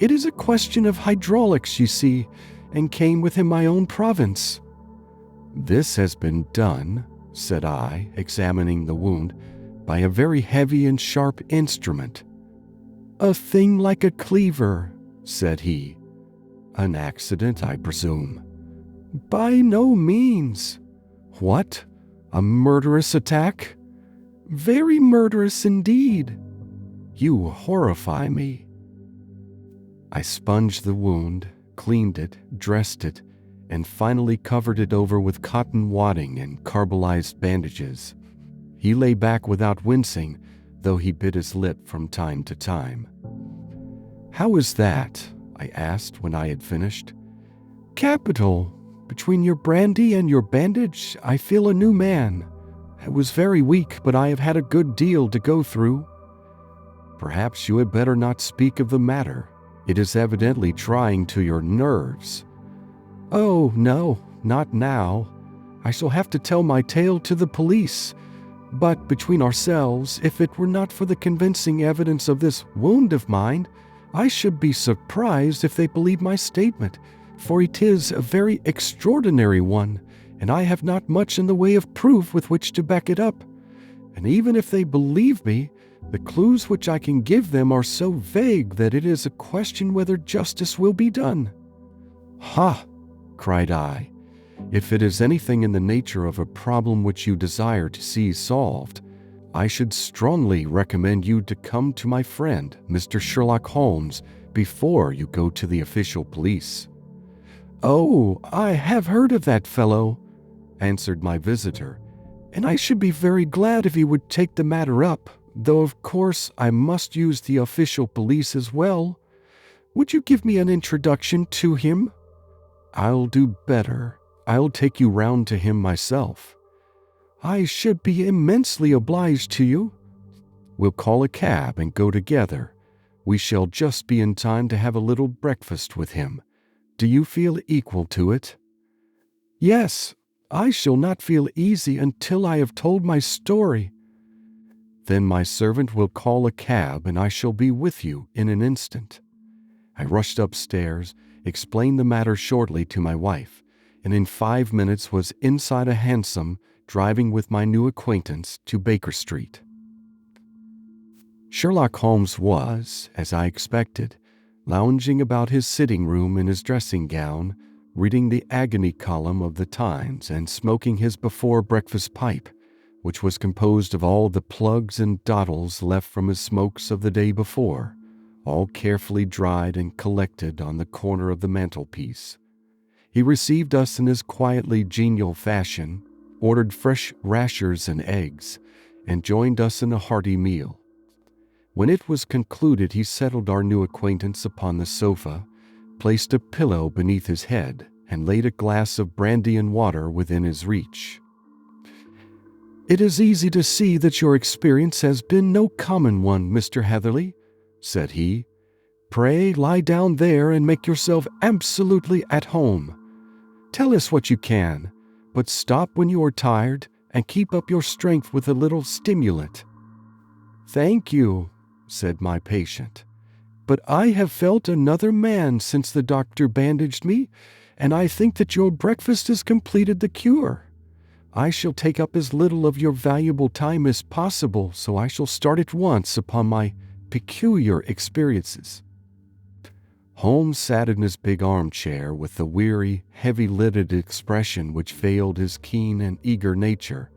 "It is a question of hydraulics, you see, and came within my own province." "This has been done," said I, examining the wound, "by a very heavy and sharp instrument." "A thing like a cleaver," said he. "An accident, I presume?" "By no means." "What? A murderous attack?" "Very murderous indeed." "You horrify me." I sponged the wound, cleaned it, dressed it, and finally covered it over with cotton wadding and carbolized bandages. He lay back without wincing, though he bit his lip from time to time. "How is that?" I asked when I had finished. "Capital. Between your brandy and your bandage, I feel a new man. I was very weak, but I have had a good deal to go through." "Perhaps you had better not speak of the matter. It is evidently trying to your nerves." "Oh, no, not now. I shall have to tell my tale to the police. But between ourselves, if it were not for the convincing evidence of this wound of mine, I should be surprised if they believe my statement, for it is a very extraordinary one, and I have not much in the way of proof with which to back it up. And even if they believe me, the clues which I can give them are so vague that it is a question whether justice will be done." "Ha!" cried I. "If it is anything in the nature of a problem which you desire to see solved, I should strongly recommend you to come to my friend, Mr. Sherlock Holmes, before you go to the official police." "Oh, I have heard of that fellow," answered my visitor, "and I should be very glad if he would take the matter up, though of course I must use the official police as well. Would you give me an introduction to him?" "I'll do better. I'll take you round to him myself." "I should be immensely obliged to you." "We'll call a cab and go together. We shall just be in time to have a little breakfast with him. Do you feel equal to it?" "Yes, I shall not feel easy until I have told my story." "Then my servant will call a cab and I shall be with you in an instant." I rushed upstairs, explained the matter shortly to my wife, and in 5 minutes was inside a hansom driving with my new acquaintance to Baker Street. Sherlock Holmes was, as I expected, lounging about his sitting room in his dressing gown, reading the agony column of the Times and smoking his before-breakfast pipe, which was composed of all the plugs and dottles left from his smokes of the day before, all carefully dried and collected on the corner of the mantelpiece. He received us in his quietly genial fashion, ordered fresh rashers and eggs, and joined us in a hearty meal. When it was concluded, he settled our new acquaintance upon the sofa, placed a pillow beneath his head, and laid a glass of brandy and water within his reach. "It is easy to see that your experience has been no common one, Mr. Heatherley," said he. "Pray lie down there and make yourself absolutely at home. Tell us what you can, but stop when you are tired and keep up your strength with a little stimulant." "Thank you," said my patient. "But I have felt another man since the doctor bandaged me, and I think that your breakfast has completed the cure. I shall take up as little of your valuable time as possible, so I shall start at once upon my peculiar experiences." Holmes sat in his big armchair with the weary, heavy-lidded expression which veiled his keen and eager nature,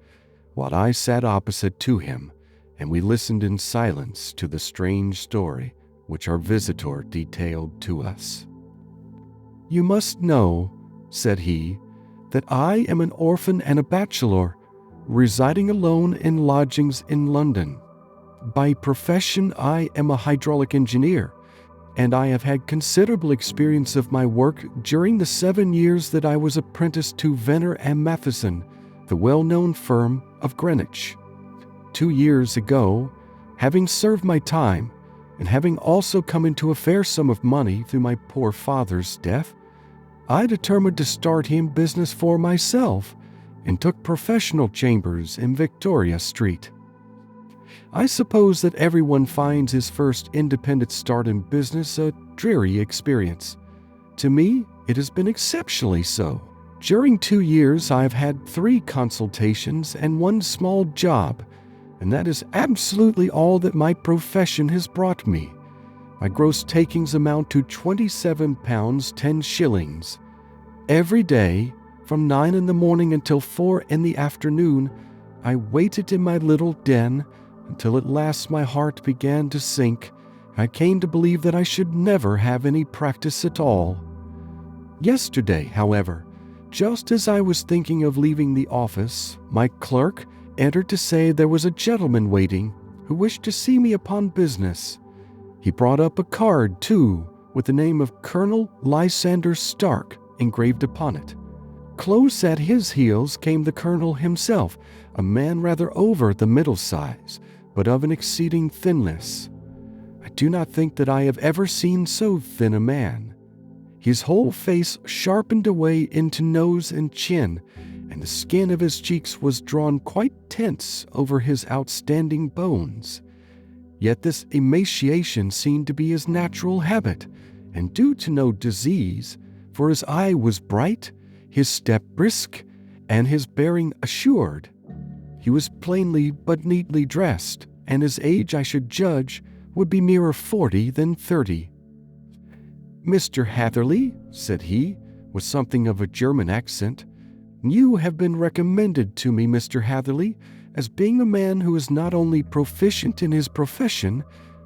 while I sat opposite to him, and we listened in silence to the strange story which our visitor detailed to us. "You must know," said he, "that I am an orphan and a bachelor, residing alone in lodgings in London. By profession I am a hydraulic engineer, and I have had considerable experience of my work during the 7 years that I was apprenticed to Venner and Matheson, the well-known firm of Greenwich. 2 years ago, having served my time, and having also come into a fair sum of money through my poor father's death, I determined to start in business for myself, and took professional chambers in Victoria Street. I suppose that everyone finds his first independent start in business a dreary experience. To me, it has been exceptionally so. During 2 years, I have had 3 consultations and 1 small job, and that is absolutely all that my profession has brought me. My gross takings amount to £27 10s. Every day, from 9 in the morning until 4 in the afternoon, I waited in my little den until at last my heart began to sink. I came to believe that I should never have any practice at all. Yesterday, however, just as I was thinking of leaving the office, my clerk entered to say there was a gentleman waiting who wished to see me upon business. He brought up a card, too, with the name of Colonel Lysander Stark engraved upon it. Close at his heels came the colonel himself, a man rather over the middle size, but of an exceeding thinness. I do not think that I have ever seen so thin a man. His whole face sharpened away into nose and chin, and the skin of his cheeks was drawn quite tense over his outstanding bones. Yet this emaciation seemed to be his natural habit, and due to no disease, for his eye was bright, his step brisk, and his bearing assured. He was plainly but neatly dressed, and his age, I should judge, would be nearer 40 than 30. "Mr. Hatherley," said he, with something of a German accent, "you have been recommended to me, Mr. Hatherley, as being a man who is not only proficient in his profession,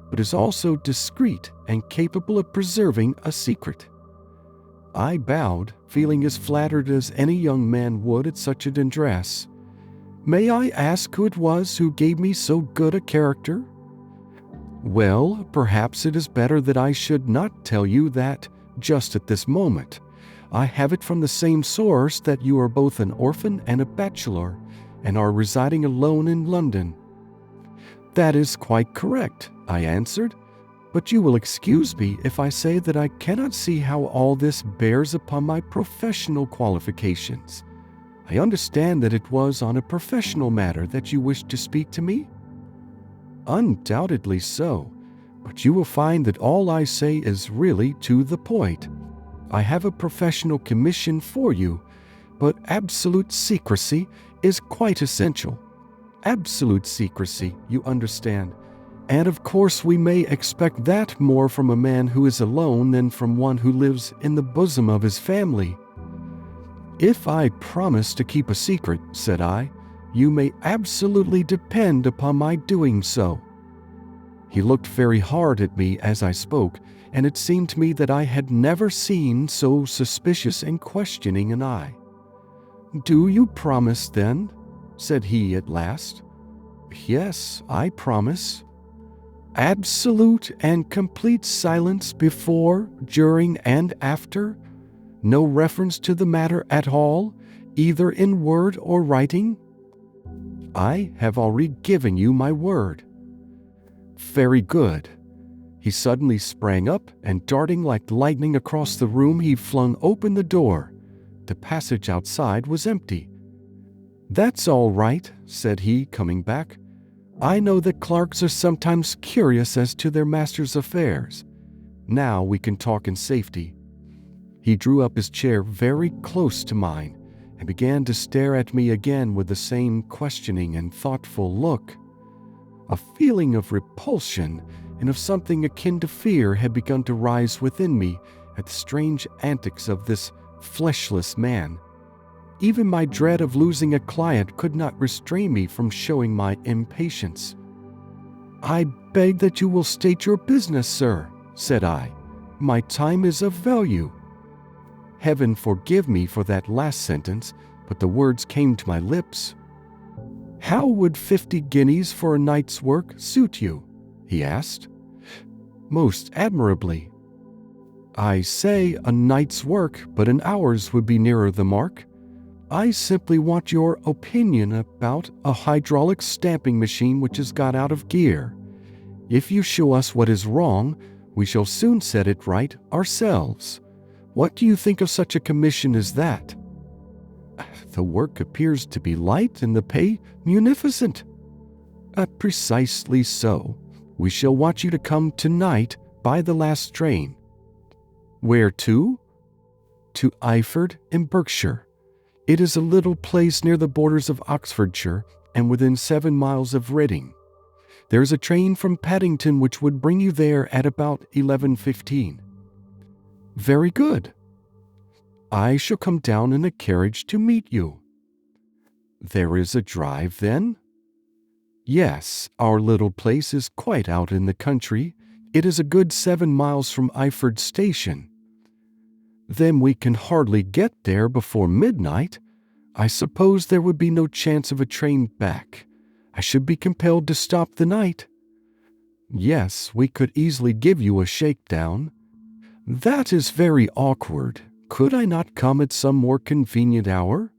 but is also discreet and capable of preserving a secret." I bowed, feeling as flattered as any young man would at such an address. "May I ask who it was who gave me so good a character?" "Well, perhaps it is better that I should not tell you that just at this moment. I have it from the same source that you are both an orphan and a bachelor, and are residing alone in London." "That is quite correct," I answered, "but you will excuse me if I say that I cannot see how all this bears upon my professional qualifications. I understand that it was on a professional matter that you wished to speak to me?" "Undoubtedly so, but you will find that all I say is really to the point. I have a professional commission for you, but absolute secrecy is quite essential. Absolute secrecy, you understand. And of course we may expect that more from a man who is alone than from one who lives in the bosom of his family." "If I promise to keep a secret," said I, "you may absolutely depend upon my doing so." He looked very hard at me as I spoke, and it seemed to me that I had never seen so suspicious and questioning an eye. "Do you promise, then?" said he at last. "Yes, I promise." "Absolute and complete silence before, during, and after? No reference to the matter at all, either in word or writing?" "I have already given you my word." "Very good." He suddenly sprang up, and darting like lightning across the room, he flung open the door. The passage outside was empty. "That's all right," said he, coming back. I know that clerks are sometimes curious as to their master's affairs. Now we can talk in safety." He drew up his chair very close to mine and began to stare at me again with the same questioning and thoughtful look. A feeling of repulsion and of something akin to fear had begun to rise within me at the strange antics of this fleshless man. Even my dread of losing a client could not restrain me from showing my impatience. "I beg that you will state your business, sir," said I. "My time is of value." Heaven forgive me for that last sentence, but the words came to my lips. "How would 50 guineas for a night's work suit you?" he asked. "Most admirably." "I say a night's work, but an hour's would be nearer the mark. I simply want your opinion about a hydraulic stamping machine which has got out of gear. If you show us what is wrong, we shall soon set it right ourselves. What do you think of such a commission as that?" "The work appears to be light and the pay munificent." Precisely so. We shall want you to come tonight by the last train." "Where to?" "To Eyford in Berkshire. It is a little place near the borders of Oxfordshire and within 7 miles of Reading. There is a train from Paddington which would bring you there at about 11:15. "Very good. I shall come down in a carriage to meet you." "There is a drive, then?" "Yes, our little place is quite out in the country. It is a good 7 miles from Eyford Station." "Then we can hardly get there before midnight. I suppose there would be no chance of a train back. I should be compelled to stop the night." "Yes, we could easily give you a shakedown." "That is very awkward. Could I not come at some more convenient hour?"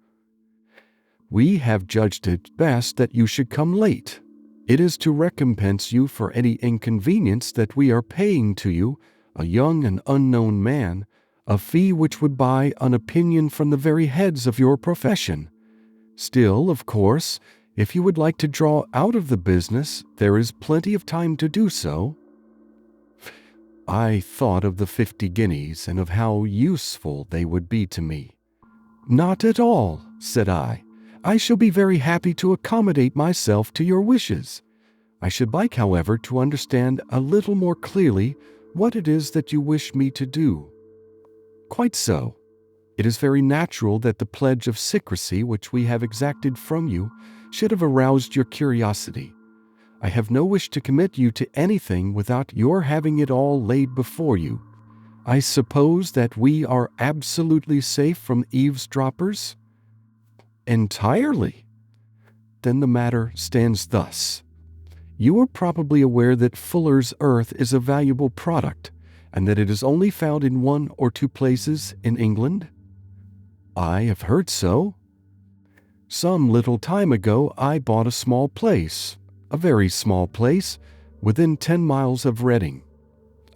"We have judged it best that you should come late. It is to recompense you for any inconvenience that we are paying to you, a young and unknown man, a fee which would buy an opinion from the very heads of your profession. Still, of course, if you would like to draw out of the business, there is plenty of time to do so." I thought of the 50 guineas and of how useful they would be to me. "Not at all," said I. "I shall be very happy to accommodate myself to your wishes. I should like, however, to understand a little more clearly what it is that you wish me to do." "Quite so. It is very natural that the pledge of secrecy which we have exacted from you should have aroused your curiosity. I have no wish to commit you to anything without your having it all laid before you. I suppose that we are absolutely safe from eavesdroppers?" "Entirely." "Then the matter stands thus. You are probably aware that Fuller's earth is a valuable product, and that it is only found in 1 or 2 places in England?" "I have heard so." "Some little time ago I bought a small place, a very small place, within 10 miles of Reading.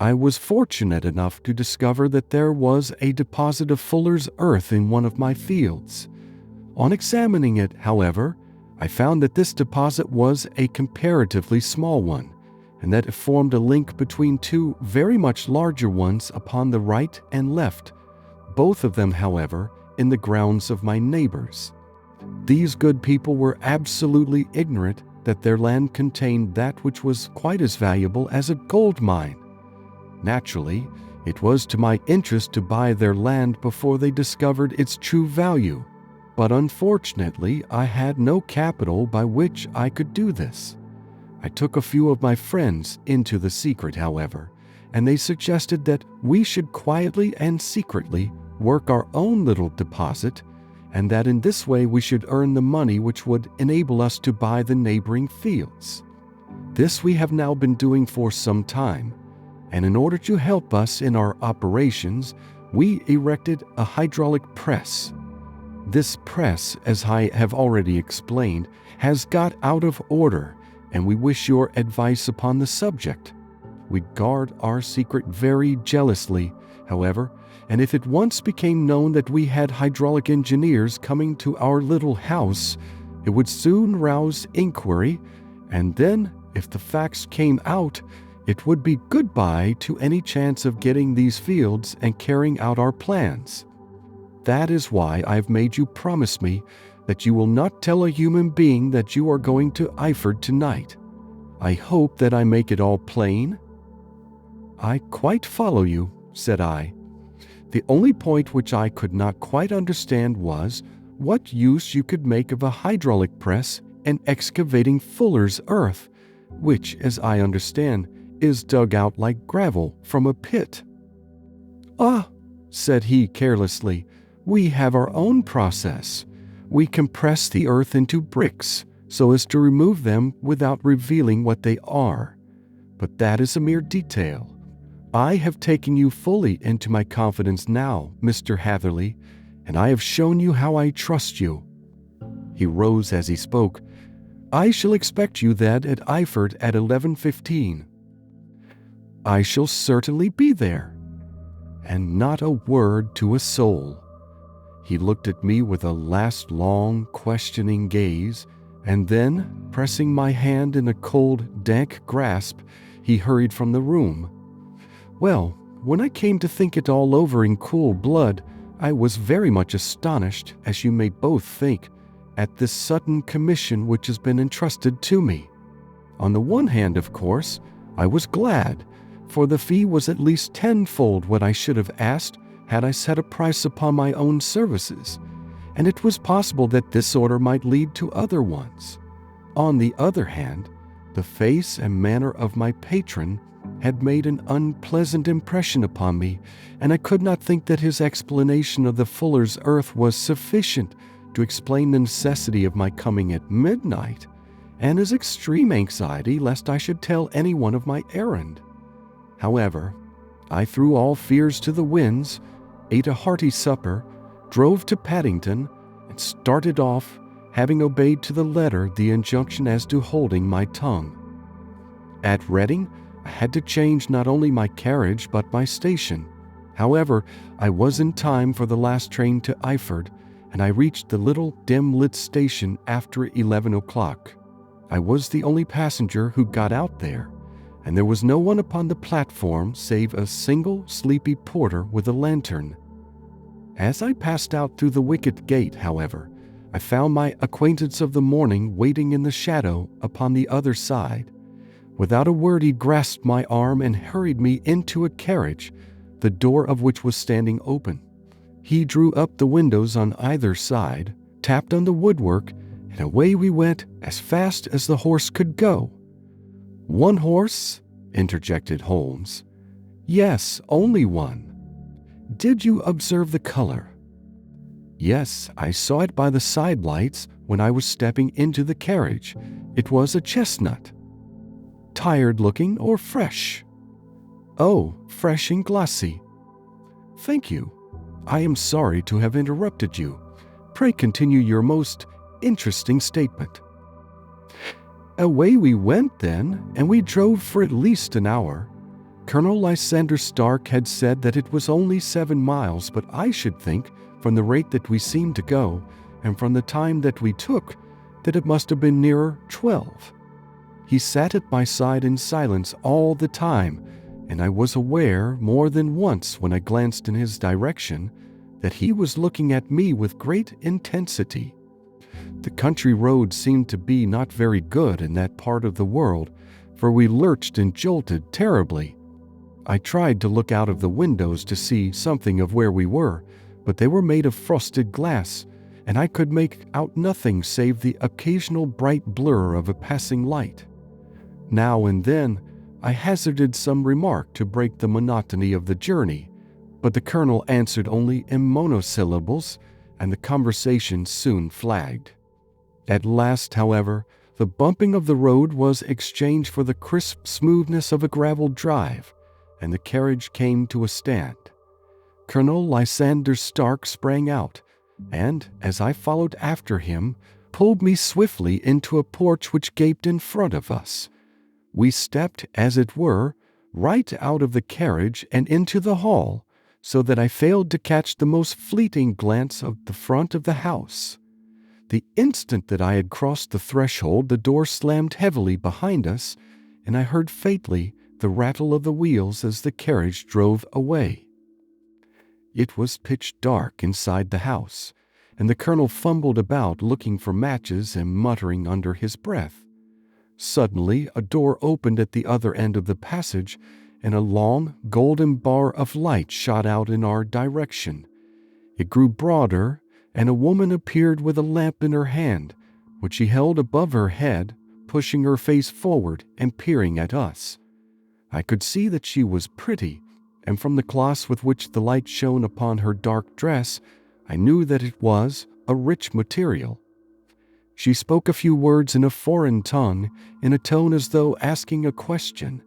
I was fortunate enough to discover that there was a deposit of Fuller's earth in one of my fields. On examining it, however, I found that this deposit was a comparatively small one, and that it formed a link between 2 very much larger ones upon the right and left, both of them, however, in the grounds of my neighbors. These good people were absolutely ignorant that their land contained that which was quite as valuable as a gold mine. Naturally, it was to my interest to buy their land before they discovered its true value, but unfortunately I had no capital by which I could do this. I took a few of my friends into the secret, however, and they suggested that we should quietly and secretly work our own little deposit, and that in this way we should earn the money which would enable us to buy the neighboring fields. This we have now been doing for some time, and in order to help us in our operations, we erected a hydraulic press. This press, as I have already explained, has got out of order, and we wish your advice upon the subject. We guard our secret very jealously, however, and if it once became known that we had hydraulic engineers coming to our little house, it would soon rouse inquiry, And then, if the facts came out, it would be goodbye to any chance of getting these fields and carrying out our plans. That is why I've made you promise me that you will not tell a human being that you are going to Eyford tonight. I hope that I make it all plain." "I quite follow you," said I. "The only point which I could not quite understand was what use you could make of a hydraulic press and excavating fuller's earth, which, as I understand, is dug out like gravel from a pit." "Ah," said he carelessly, "we have our own process. We compress the earth into bricks so as to remove them without revealing what they are. But that is a mere detail. I have taken you fully into my confidence now, Mr. Hatherley, and I have shown you how I trust you." He rose as he spoke. "I shall expect you then at Eyford at 11:15. "I shall certainly be there." And not a word to a soul. He looked at me with a last long, questioning gaze, and then, pressing my hand in a cold, dank grasp, he hurried from the room. Well, when I came to think it all over in cool blood, I was very much astonished, as you may both think, at this sudden commission which has been entrusted to me. On the one hand, of course, I was glad, for the fee was at least tenfold what I should have asked had I set a price upon my own services, and it was possible that this order might lead to other ones. On the other hand, the face and manner of my patron had made an unpleasant impression upon me, and I could not think that his explanation of the fuller's earth was sufficient to explain the necessity of my coming at midnight, and his extreme anxiety lest I should tell anyone of my errand. However, I threw all fears to the winds, ate a hearty supper, drove to Paddington, and started off, having obeyed to the letter the injunction as to holding my tongue. At Reading, I had to change not only my carriage but my station. However, I was in time for the last train to Eyford, and I reached the little dim-lit station after 11 o'clock. I was the only passenger who got out there, and there was no one upon the platform save a single sleepy porter with a lantern. As I passed out through the wicket gate, however, I found my acquaintance of the morning waiting in the shadow upon the other side. Without a word he grasped my arm and hurried me into a carriage, the door of which was standing open. He drew up the windows on either side, tapped on the woodwork, and away we went as fast as the horse could go. "One horse?" interjected Holmes. "Yes, only one." "Did you observe the color?" "Yes, I saw it by the side lights when I was stepping into the carriage. It was a chestnut." "Tired looking or fresh?" "Oh, fresh and glossy." "Thank you. I am sorry to have interrupted you. Pray continue your most interesting statement." "Away we went then, and we drove for at least an hour. Colonel Lysander Stark had said that it was only 7 miles, but I should think, from the rate that we seemed to go, and from the time that we took, that it must have been nearer 12. He sat at my side in silence all the time, and I was aware more than once when I glanced in his direction that he was looking at me with great intensity. The country road seemed to be not very good in that part of the world, for we lurched and jolted terribly. I tried to look out of the windows to see something of where we were, but they were made of frosted glass, and I could make out nothing save the occasional bright blur of a passing light. Now and then I hazarded some remark to break the monotony of the journey, but the colonel answered only in monosyllables, and the conversation soon flagged. At last, however, the bumping of the road was exchanged for the crisp smoothness of a graveled drive, and the carriage came to a stand. Colonel Lysander Stark sprang out, and, as I followed after him, pulled me swiftly into a porch which gaped in front of us. We stepped, as it were, right out of the carriage and into the hall, so that I failed to catch the most fleeting glance of the front of the house. The instant that I had crossed the threshold, the door slammed heavily behind us, and I heard faintly the rattle of the wheels as the carriage drove away. It was pitch dark inside the house, and the colonel fumbled about looking for matches and muttering under his breath. Suddenly, a door opened at the other end of the passage, and a long, golden bar of light shot out in our direction. It grew broader, and a woman appeared with a lamp in her hand, which she held above her head, pushing her face forward and peering at us. I could see that she was pretty, and from the gloss with which the light shone upon her dark dress, I knew that it was a rich material. She spoke a few words in a foreign tongue, in a tone as though asking a question,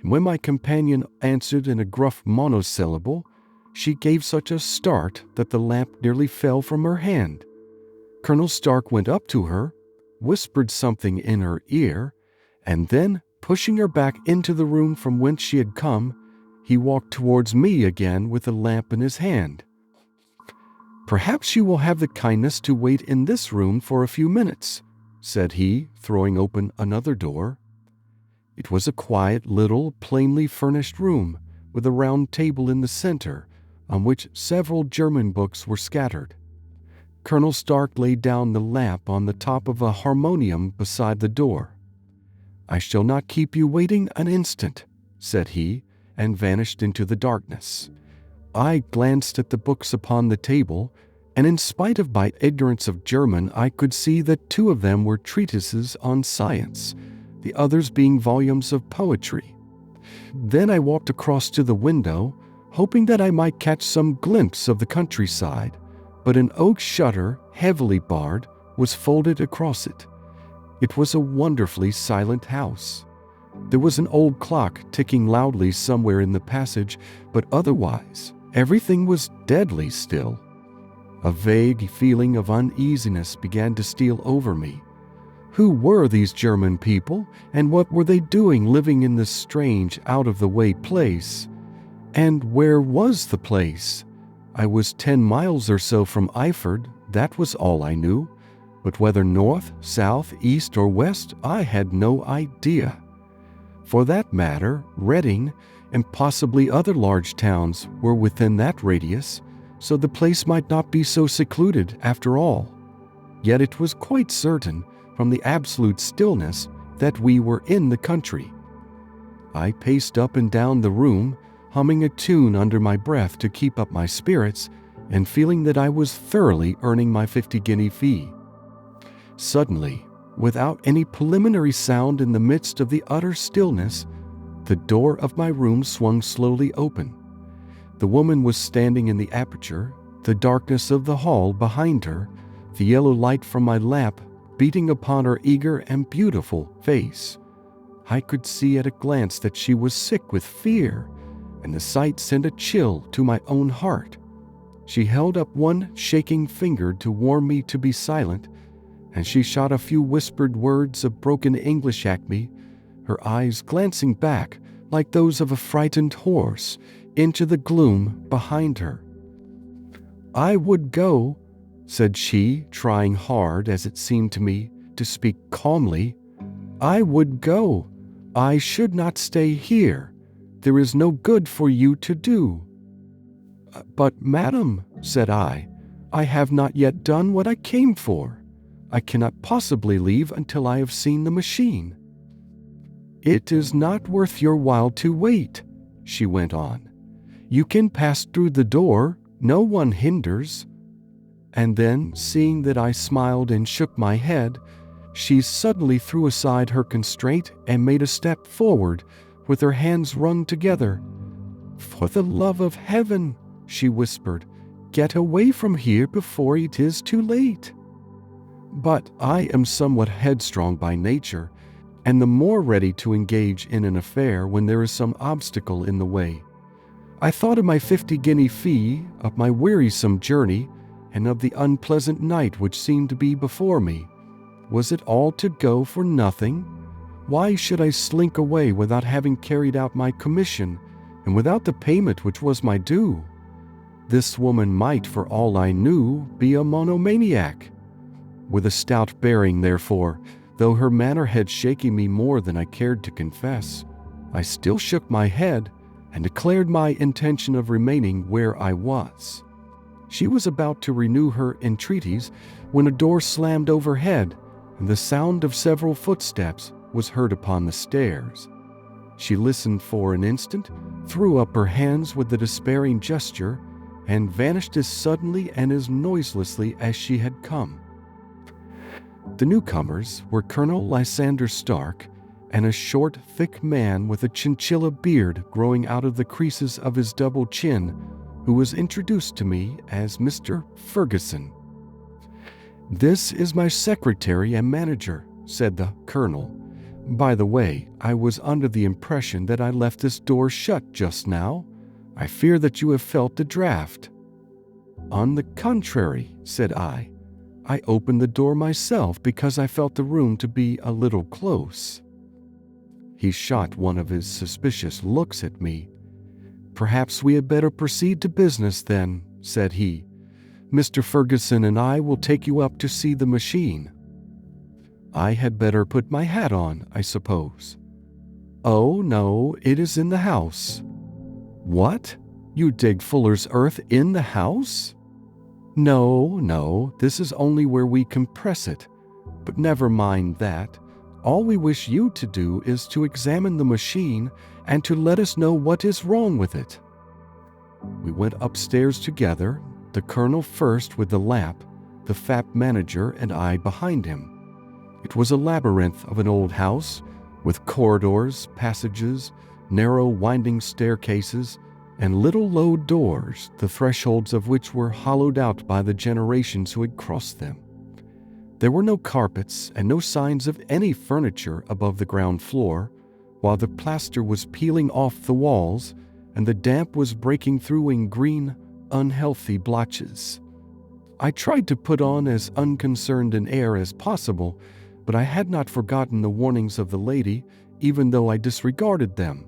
and when my companion answered in a gruff monosyllable, she gave such a start that the lamp nearly fell from her hand. Colonel Stark went up to her, whispered something in her ear, and then, pushing her back into the room from whence she had come, he walked towards me again with the lamp in his hand. "Perhaps you will have the kindness to wait in this room for a few minutes," said he, throwing open another door. It was a quiet, little, plainly furnished room, with a round table in the center, on which several German books were scattered. Colonel Stark laid down the lamp on the top of a harmonium beside the door. "I shall not keep you waiting an instant," said he, and vanished into the darkness. I glanced at the books upon the table, and in spite of my ignorance of German, I could see that 2 of them were treatises on science, the others being volumes of poetry. Then I walked across to the window, hoping that I might catch some glimpse of the countryside, but an oak shutter, heavily barred, was folded across it. It was a wonderfully silent house. There was an old clock ticking loudly somewhere in the passage, but otherwise, everything was deadly still. A vague feeling of uneasiness began to steal over me. Who were these German people, and what were they doing living in this strange, out-of-the-way place? And where was the place? I was 10 miles or so from Eyford, that was all I knew, but whether north, south, east, or west, I had no idea. For that matter, Reading and possibly other large towns were within that radius, so the place might not be so secluded after all. Yet it was quite certain, from the absolute stillness, that we were in the country. I paced up and down the room, humming a tune under my breath to keep up my spirits, and feeling that I was thoroughly earning my 50-guinea fee. Suddenly, without any preliminary sound in the midst of the utter stillness, the door of my room swung slowly open. The woman was standing in the aperture, the darkness of the hall behind her, the yellow light from my lamp beating upon her eager and beautiful face. I could see at a glance that she was sick with fear, and the sight sent a chill to my own heart. She held up one shaking finger to warn me to be silent, and she shot a few whispered words of broken English at me, her eyes glancing back like those of a frightened horse into the gloom behind her. "I would go," said she, trying hard, as it seemed to me, to speak calmly. "I would go. I should not stay here. There is no good for you to do." "But, madam," said I have not yet done what I came for. I cannot possibly leave until I have seen the machine." "It is not worth your while to wait," she went on. "You can pass through the door. No one hinders." And then, seeing that I smiled and shook my head, she suddenly threw aside her constraint and made a step forward, with her hands wrung together. "For the love of heaven," she whispered, "get away from here before it is too late." But I am somewhat headstrong by nature, and the more ready to engage in an affair when there is some obstacle in the way. I thought of my 50-guinea fee, of my wearisome journey, and of the unpleasant night which seemed to be before me. Was it all to go for nothing? Why should I slink away without having carried out my commission, and without the payment which was my due? This woman might, for all I knew, be a monomaniac. With a stout bearing, therefore, though her manner had shaken me more than I cared to confess, I still shook my head and declared my intention of remaining where I was. She was about to renew her entreaties when a door slammed overhead, and the sound of several footsteps was heard upon the stairs. She listened for an instant, threw up her hands with a despairing gesture, and vanished as suddenly and as noiselessly as she had come. The newcomers were Colonel Lysander Stark and a short, thick man with a chinchilla beard growing out of the creases of his double chin, who was introduced to me as Mr. Ferguson. "This is my secretary and manager," said the colonel. "By the way, I was under the impression that I left this door shut just now. I fear that you have felt the draft." "On the contrary," said I opened the door myself because I felt the room to be a little close." He shot one of his suspicious looks at me. "Perhaps we had better proceed to business then," said he. "Mr. Ferguson and I will take you up to see the machine." "I had better put my hat on, I suppose." "Oh, no, it is in the house." "What? You dig fuller's earth in the house?" No, this is only where we compress it. But never mind that. All we wish you to do is to examine the machine and to let us know what is wrong with it." We went upstairs together, the colonel first with the lamp, the fat manager and I behind him. It was a labyrinth of an old house, with corridors, passages, narrow winding staircases, and little low doors, the thresholds of which were hollowed out by the generations who had crossed them. There were no carpets and no signs of any furniture above the ground floor, while the plaster was peeling off the walls and the damp was breaking through in green, unhealthy blotches. I tried to put on as unconcerned an air as possible, but I had not forgotten the warnings of the lady, even though I disregarded them,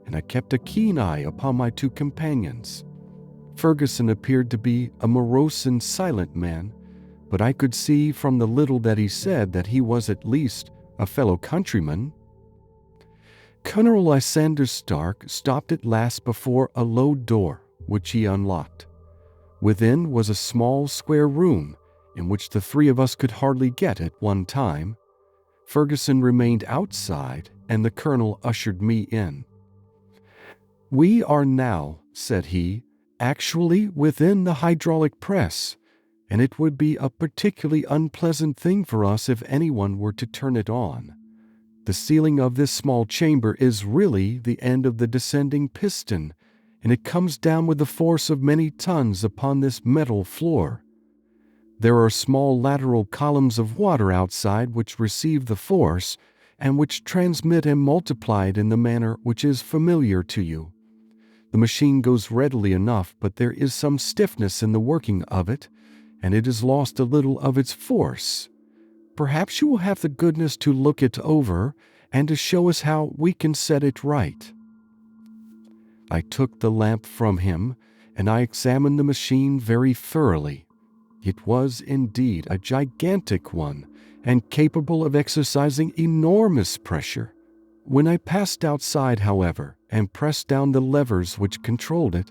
and I kept a keen eye upon my two companions. Ferguson appeared to be a morose and silent man, but I could see from the little that he said that he was at least a fellow countryman. Colonel Lysander Stark stopped at last before a low door, which he unlocked. Within was a small square room, in which the three of us could hardly get at one time. Ferguson remained outside, and the colonel ushered me in. "We are now," said he, "actually within the hydraulic press, and it would be a particularly unpleasant thing for us if anyone were to turn it on. The ceiling of this small chamber is really the end of the descending piston, and it comes down with the force of many tons upon this metal floor. There are small lateral columns of water outside which receive the force, and which transmit and multiply it in the manner which is familiar to you. The machine goes readily enough, but there is some stiffness in the working of it, and it has lost a little of its force. Perhaps you will have the goodness to look it over, and to show us how we can set it right." I took the lamp from him, and I examined the machine very thoroughly. It was indeed a gigantic one, and capable of exercising enormous pressure. When I passed outside, however, and pressed down the levers which controlled it,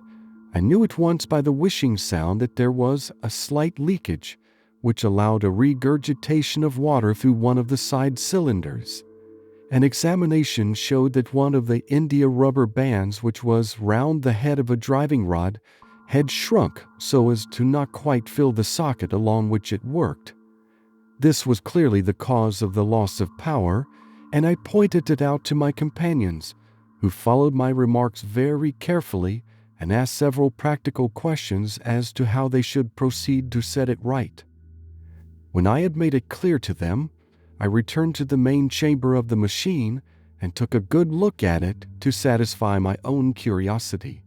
I knew at once by the whishing sound that there was a slight leakage, which allowed a regurgitation of water through one of the side cylinders. An examination showed that one of the India rubber bands which was round the head of a driving rod had shrunk so as to not quite fill the socket along which it worked. This was clearly the cause of the loss of power, and I pointed it out to my companions, who followed my remarks very carefully and asked several practical questions as to how they should proceed to set it right. When I had made it clear to them, I returned to the main chamber of the machine and took a good look at it to satisfy my own curiosity.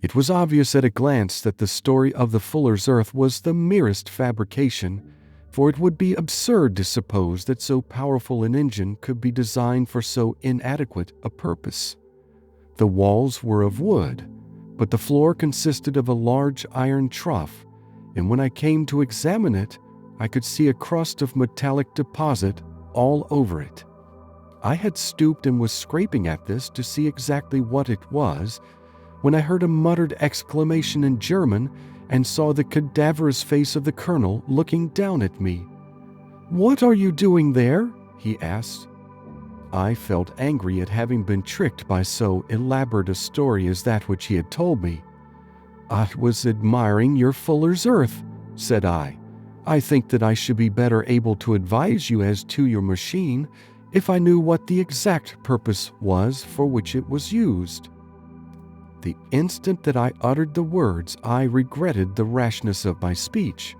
It was obvious at a glance that the story of the fuller's earth was the merest fabrication, for it would be absurd to suppose that so powerful an engine could be designed for so inadequate a purpose. The walls were of wood, but the floor consisted of a large iron trough, and when I came to examine it, I could see a crust of metallic deposit all over it. I had stooped and was scraping at this to see exactly what it was, when I heard a muttered exclamation in German and saw the cadaverous face of the colonel looking down at me. "What are you doing there?" he asked. I felt angry at having been tricked by so elaborate a story as that which he had told me. "I was admiring your fuller's earth," said I. "I think that I should be better able to advise you as to your machine if I knew what the exact purpose was for which it was used." The instant that I uttered the words, I regretted the rashness of my speech.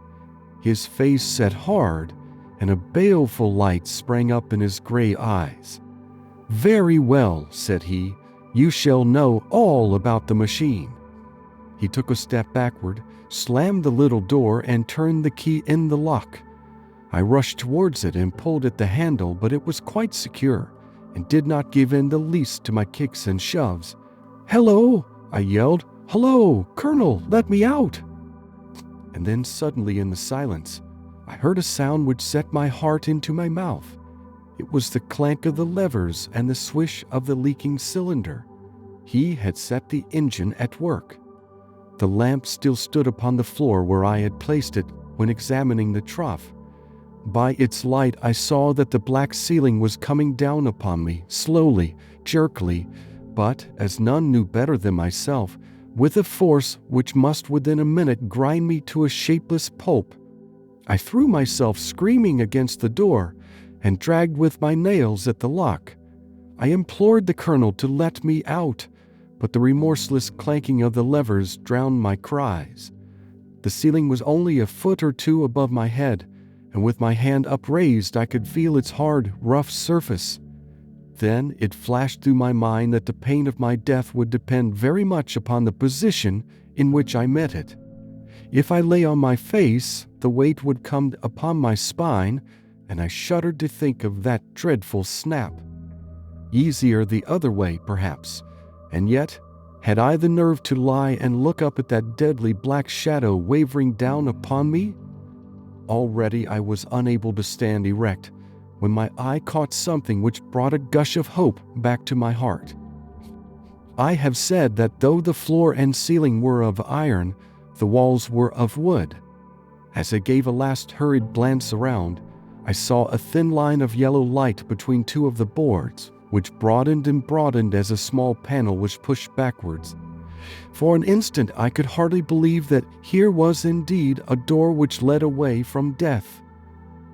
His face set hard, and a baleful light sprang up in his gray eyes. "Very well," said he, "you shall know all about the machine." He took a step backward, slammed the little door, and turned the key in the lock. I rushed towards it and pulled at the handle, but it was quite secure, and did not give in the least to my kicks and shoves. "Hello!" I yelled. "Hello, Colonel, let me out!" And then suddenly in the silence, I heard a sound which set my heart into my mouth. It was the clank of the levers and the swish of the leaking cylinder. He had set the engine at work. The lamp still stood upon the floor where I had placed it when examining the trough. By its light I saw that the black ceiling was coming down upon me, slowly, jerkily, but, as none knew better than myself, with a force which must within a minute grind me to a shapeless pulp. I threw myself screaming against the door, and dragged with my nails at the lock. I implored the colonel to let me out, but the remorseless clanking of the levers drowned my cries. The ceiling was only a foot or two above my head, and with my hand upraised I could feel its hard, rough surface. Then it flashed through my mind that the pain of my death would depend very much upon the position in which I met it. If I lay on my face, the weight would come upon my spine, and I shuddered to think of that dreadful snap. Easier the other way, perhaps, and yet, had I the nerve to lie and look up at that deadly black shadow wavering down upon me? Already I was unable to stand erect, when my eye caught something which brought a gush of hope back to my heart. I have said that though the floor and ceiling were of iron, the walls were of wood. As I gave a last hurried glance around, I saw a thin line of yellow light between two of the boards, which broadened and broadened as a small panel was pushed backwards. For an instant I could hardly believe that here was indeed a door which led away from death.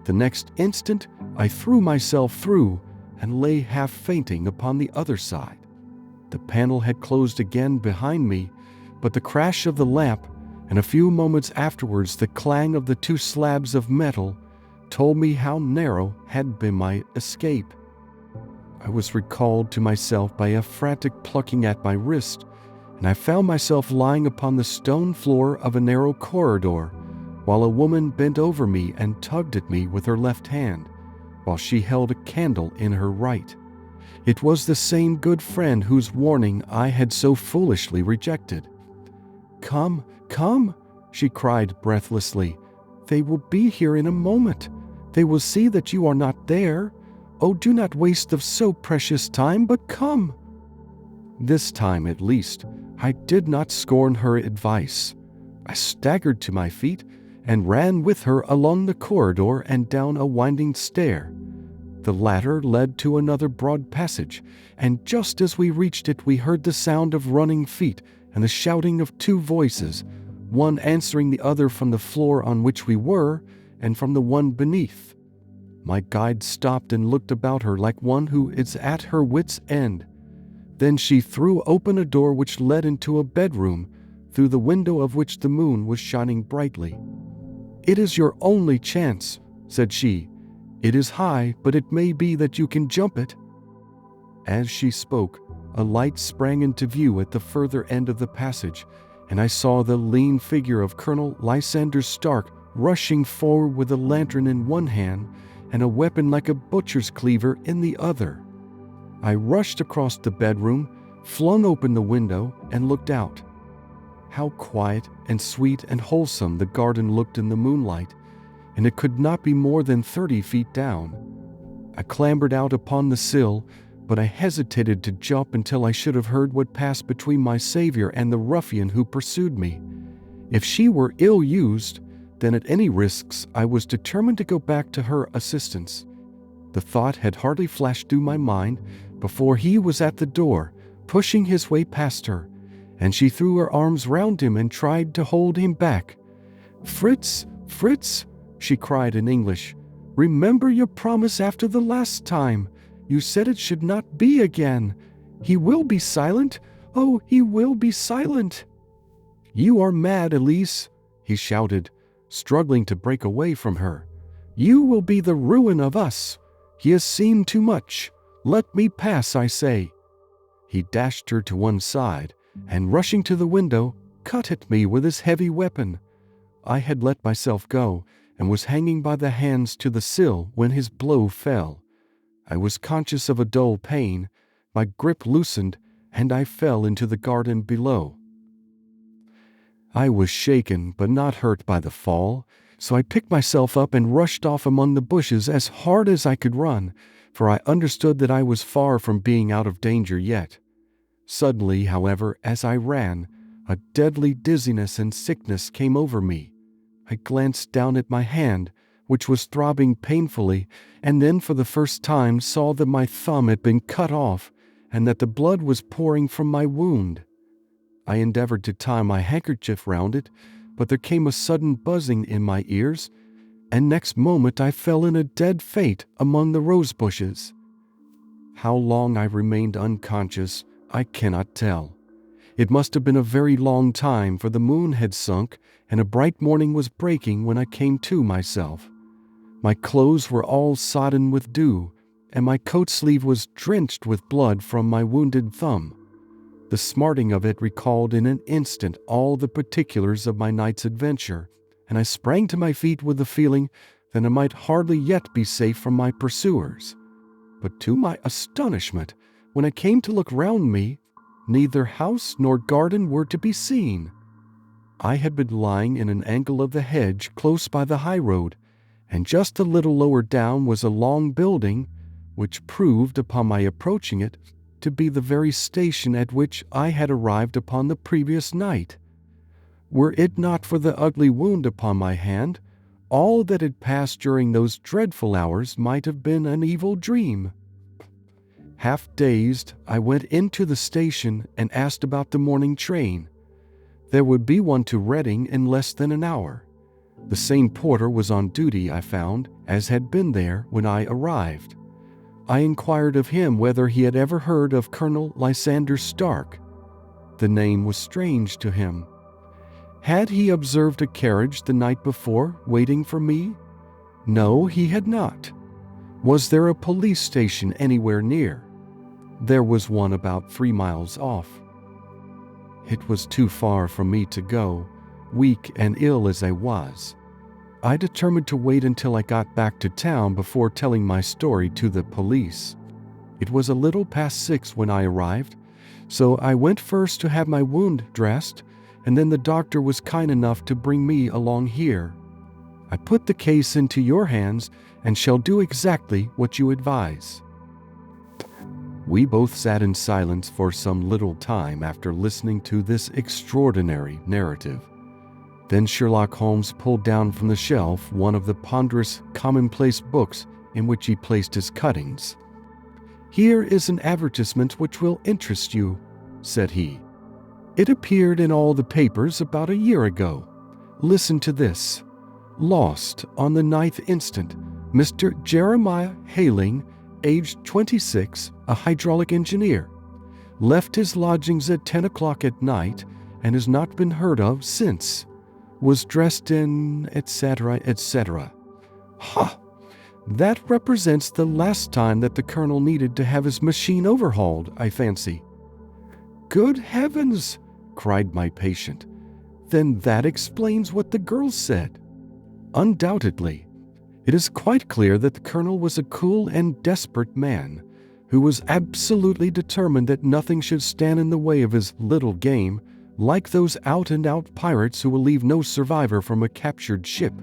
The next instant I threw myself through and lay half fainting upon the other side. The panel had closed again behind me, but the crash of the lamp, and a few moments afterwards the clang of the two slabs of metal, told me how narrow had been my escape. I was recalled to myself by a frantic plucking at my wrist, and I found myself lying upon the stone floor of a narrow corridor, while a woman bent over me and tugged at me with her left hand, while she held a candle in her right. It was the same good friend whose warning I had so foolishly rejected. "Come, come," she cried breathlessly. "They will be here in a moment. They will see that you are not there. Oh, do not waste of so precious time, but come." This time, at least, I did not scorn her advice. I staggered to my feet and ran with her along the corridor and down a winding stair. The latter led to another broad passage, and just as we reached it we heard the sound of running feet and the shouting of two voices, one answering the other from the floor on which we were and from the one beneath. My guide stopped and looked about her like one who is at her wit's end. Then she threw open a door which led into a bedroom, through the window of which the moon was shining brightly. "It is your only chance," said she. "It is high, but it may be that you can jump it." As she spoke, a light sprang into view at the further end of the passage, and I saw the lean figure of Colonel Lysander Stark rushing forward with a lantern in one hand and a weapon like a butcher's cleaver in the other. I rushed across the bedroom, flung open the window, and looked out. How quiet and sweet and wholesome the garden looked in the moonlight. and it could not be more than 30 feet down. I clambered out upon the sill, but I hesitated to jump until I should have heard what passed between my savior and the ruffian who pursued me. If she were ill-used, then at any risks I was determined to go back to her assistance. The thought had hardly flashed through my mind before he was at the door, pushing his way past her, and she threw her arms round him and tried to hold him back. "Fritz, Fritz," she cried in English, "remember your promise after the last time. You said it should not be again. He will be silent. Oh, he will be silent." "You are mad, Elise," he shouted, struggling to break away from her. "You will be the ruin of us. He has seen too much. Let me pass, I say." He dashed her to one side, and rushing to the window, cut at me with his heavy weapon. I had let myself go, and was hanging by the hands to the sill when his blow fell. I was conscious of a dull pain, my grip loosened, and I fell into the garden below. I was shaken but not hurt by the fall, so I picked myself up and rushed off among the bushes as hard as I could run, for I understood that I was far from being out of danger yet. Suddenly, however, as I ran, a deadly dizziness and sickness came over me. I glanced down at my hand, which was throbbing painfully, and then for the first time saw that my thumb had been cut off and that the blood was pouring from my wound. I endeavored to tie my handkerchief round it, but there came a sudden buzzing in my ears, and next moment I fell in a dead faint among the rose bushes. How long I remained unconscious, I cannot tell. It must have been a very long time, for the moon had sunk and a bright morning was breaking when I came to myself. My clothes were all sodden with dew, and my coat sleeve was drenched with blood from my wounded thumb. The smarting of it recalled in an instant all the particulars of my night's adventure, and I sprang to my feet with the feeling that I might hardly yet be safe from my pursuers. But to my astonishment, when I came to look round me, neither house nor garden were to be seen. I had been lying in an angle of the hedge close by the high road, and just a little lower down was a long building, which proved, upon my approaching it, to be the very station at which I had arrived upon the previous night. Were it not for the ugly wound upon my hand, all that had passed during those dreadful hours might have been an evil dream. Half dazed, I went into the station and asked about the morning train. There would be one to Reading in less than an hour. The same porter was on duty, I found, as had been there when I arrived. I inquired of him whether he had ever heard of Colonel Lysander Stark. The name was strange to him. Had he observed a carriage the night before, waiting for me? No, he had not. Was there a police station anywhere near? There was one about 3 miles off. It was too far for me to go, weak and ill as I was. I determined to wait until I got back to town before telling my story to the police. It was a little past 6 when I arrived, so I went first to have my wound dressed, and then the doctor was kind enough to bring me along here. I put the case into your hands and shall do exactly what you advise." We both sat in silence for some little time after listening to this extraordinary narrative. Then Sherlock Holmes pulled down from the shelf one of the ponderous, commonplace books in which he placed his cuttings. "Here is an advertisement which will interest you," said he. "It appeared in all the papers about a year ago. Listen to this. Lost on the 9th instant, Mr. Jeremiah Hayling, aged 26, a hydraulic engineer. Left his lodgings at 10 o'clock at night and has not been heard of since. Was dressed in etc., etc. Ha! That represents the last time that the colonel needed to have his machine overhauled, I fancy." "Good heavens!" cried my patient. "Then that explains what the girl said." "Undoubtedly. It is quite clear that the colonel was a cool and desperate man, who was absolutely determined that nothing should stand in the way of his little game, like those out-and-out pirates who will leave no survivor from a captured ship.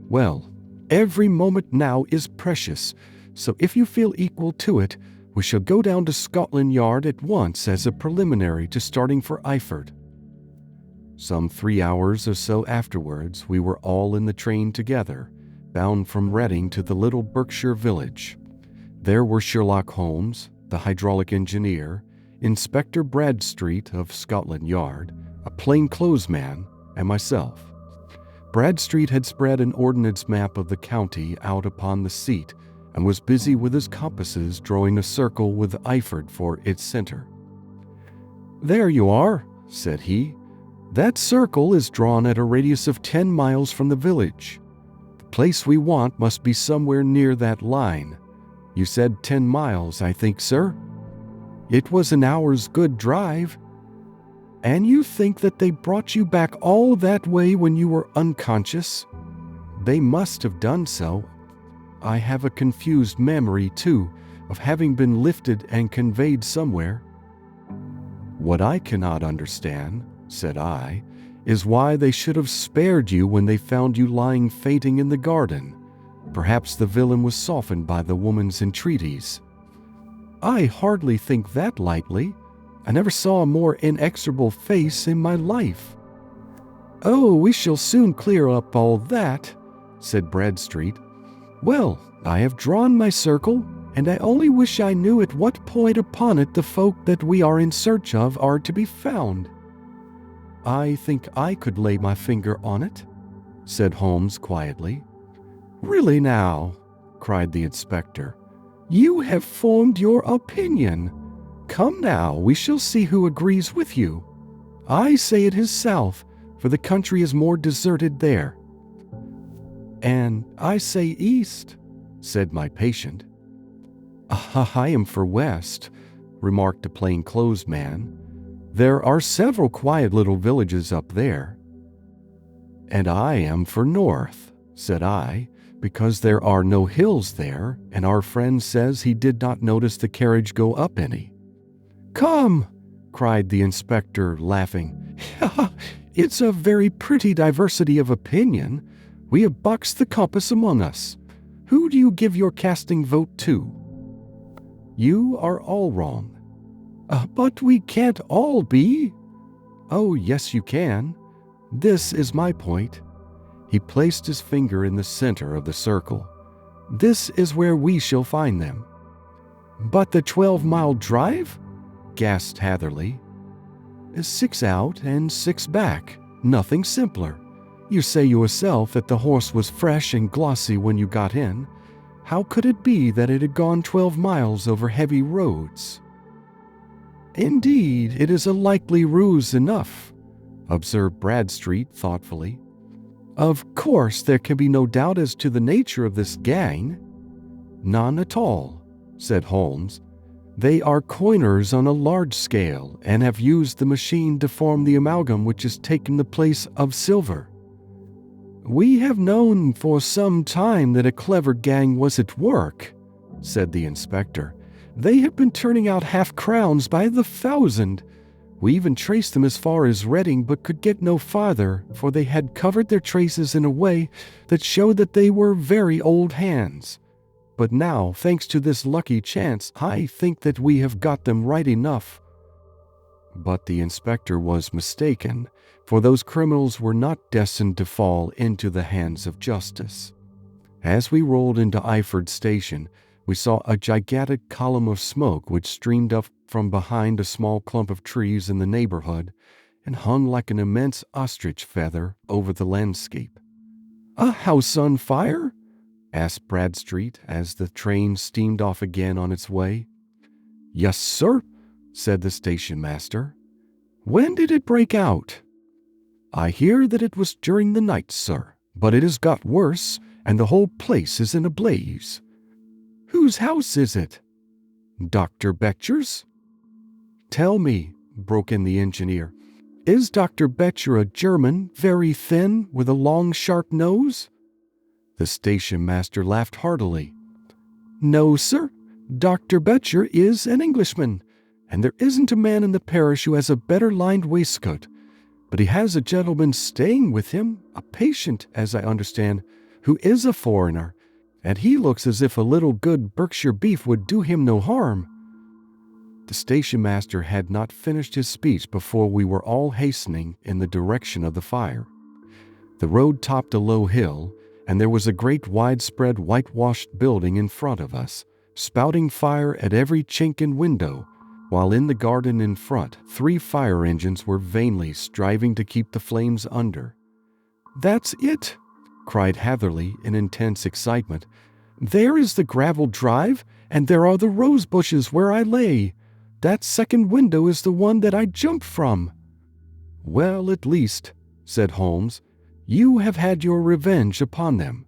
Well, Every moment now is precious, so if you feel equal to it, we shall go down to Scotland Yard at once as a preliminary to starting for Eyford." Some 3 hours or so afterwards, we were all in the train together, bound from Reading to the little Berkshire village. There were Sherlock Holmes, the hydraulic engineer, Inspector Bradstreet of Scotland Yard, a plainclothes man, and myself. Bradstreet had spread an ordnance map of the county out upon the seat and was busy with his compasses drawing a circle with Eyford for its center. "There you are," said he. "That circle is drawn at a radius of 10 miles from the village. The place we want must be somewhere near that line. You said 10 miles, I think, sir? It was an hour's good drive. And you think that they brought you back all that way when you were unconscious?" "They must have done so. I have a confused memory, too, of having been lifted and conveyed somewhere." "What I cannot understand," said I, "is why they should have spared you when they found you lying fainting in the garden. Perhaps the villain was softened by the woman's entreaties." "I hardly think that lightly. I never saw a more inexorable face in my life." "Oh, we shall soon clear up all that," said Bradstreet. "Well, I have drawn my circle, and I only wish I knew at what point upon it the folk that we are in search of are to be found." "I think I could lay my finger on it," said Holmes quietly. "Really now," cried the inspector, "you have formed your opinion. Come now, we shall see who agrees with you. I say it is south, for the country is more deserted there." "And I say east," said my patient. "I am for west," remarked the plainclothes man. "There are several quiet little villages up there." "And I am for north," said I, "because there are no hills there, and our friend says he did not notice the carriage go up any." "Come," cried the inspector, laughing, "it's a very pretty diversity of opinion. We have boxed the compass among us. Who do you give your casting vote to?" "You are all wrong." "But we can't all be." "Oh, yes, you can. This is my point." He placed his finger in the center of the circle. "This is where we shall find them." "But the 12-mile drive?" gasped Hatherley. "6 out and 6 back. Nothing simpler. You say yourself that the horse was fresh and glossy when you got in. How could it be that it had gone 12 miles over heavy roads?" "Indeed, it is a likely ruse enough," observed Bradstreet thoughtfully. "Of course, there can be no doubt as to the nature of this gang." "None at all," said Holmes. "They are coiners on a large scale and have used the machine to form the amalgam which has taken the place of silver." "We have known for some time that a clever gang was at work," said the inspector. "They have been turning out half-crowns by the thousand. We even traced them as far as Reading, but could get no farther, for they had covered their traces in a way that showed that they were very old hands. But now, thanks to this lucky chance, I think that we have got them right enough." But the inspector was mistaken, for those criminals were not destined to fall into the hands of justice. As we rolled into Eyford Station, we saw a gigantic column of smoke which streamed up from behind a small clump of trees in the neighborhood and hung like an immense ostrich feather over the landscape. "A house on fire?" asked Bradstreet as the train steamed off again on its way. "Yes, sir," said the station master. "When did it break out?" "I hear that it was during the night, sir, but it has got worse, and the whole place is in a blaze." "Whose house is it?" "Dr. Betcher's." "Tell me," broke in the engineer, "is Dr. Betcher a German, very thin, with a long, sharp nose?" The station master laughed heartily. "No, sir. Dr. Betcher is an Englishman, and there isn't a man in the parish who has a better lined waistcoat. But he has a gentleman staying with him, a patient, as I understand, who is a foreigner, and he looks as if a little good Berkshire beef would do him no harm." The station master had not finished his speech before we were all hastening in the direction of the fire. The road topped a low hill, and there was a great widespread whitewashed building in front of us, spouting fire at every chink and window, while in the garden in front 3 fire engines were vainly striving to keep the flames under. "That's it!" cried Hatherley in intense excitement. "There is the gravel drive, and there are the rose bushes where I lay. That second window is the one that I jumped from." "Well, at least," said Holmes, "you have had your revenge upon them.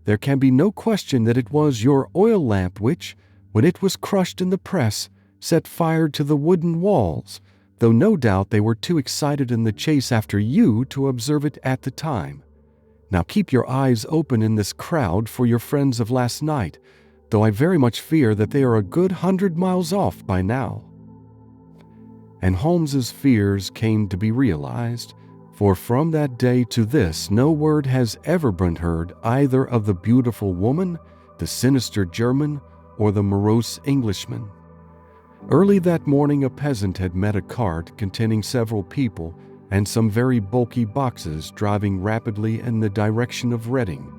There can be no question that it was your oil lamp which, when it was crushed in the press, set fire to the wooden walls, though no doubt they were too excited in the chase after you to observe it at the time. Now keep your eyes open in this crowd for your friends of last night, though I very much fear that they are a good 100 miles off by now." And Holmes's fears came to be realized, for from that day to this no word has ever been heard either of the beautiful woman, the sinister German, or the morose Englishman. Early that morning a peasant had met a cart containing several people and some very bulky boxes driving rapidly in the direction of Reading,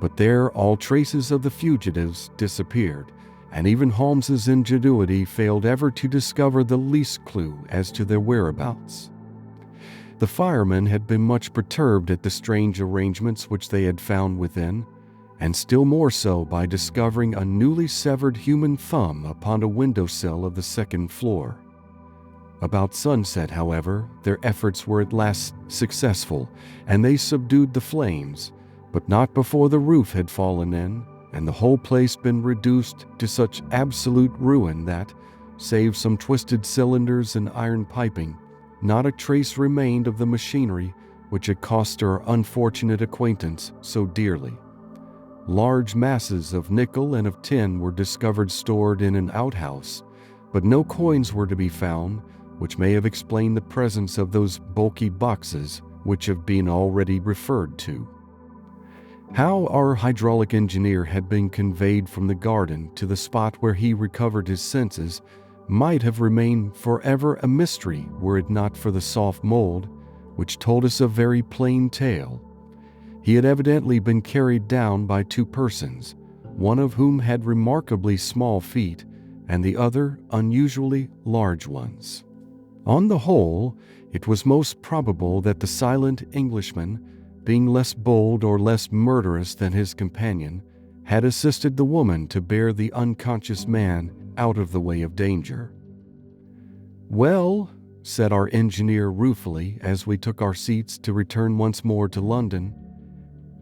but there all traces of the fugitives disappeared, and even Holmes's ingenuity failed ever to discover the least clue as to their whereabouts. The firemen had been much perturbed at the strange arrangements which they had found within, and still more so by discovering a newly severed human thumb upon a windowsill of the second floor. About sunset, however, their efforts were at last successful, and they subdued the flames, but not before the roof had fallen in, and the whole place been reduced to such absolute ruin that, save some twisted cylinders and iron piping, not a trace remained of the machinery which had cost our unfortunate acquaintance so dearly. Large masses of nickel and of tin were discovered stored in an outhouse, but no coins were to be found, which may have explained the presence of those bulky boxes which have been already referred to. How our hydraulic engineer had been conveyed from the garden to the spot where he recovered his senses might have remained forever a mystery were it not for the soft mold, which told us a very plain tale. He had evidently been carried down by 2 persons, one of whom had remarkably small feet, and the other unusually large ones. On the whole, it was most probable that the silent Englishman, being less bold or less murderous than his companion, had assisted the woman to bear the unconscious man out of the way of danger. "Well," said our engineer ruefully as we took our seats to return once more to London,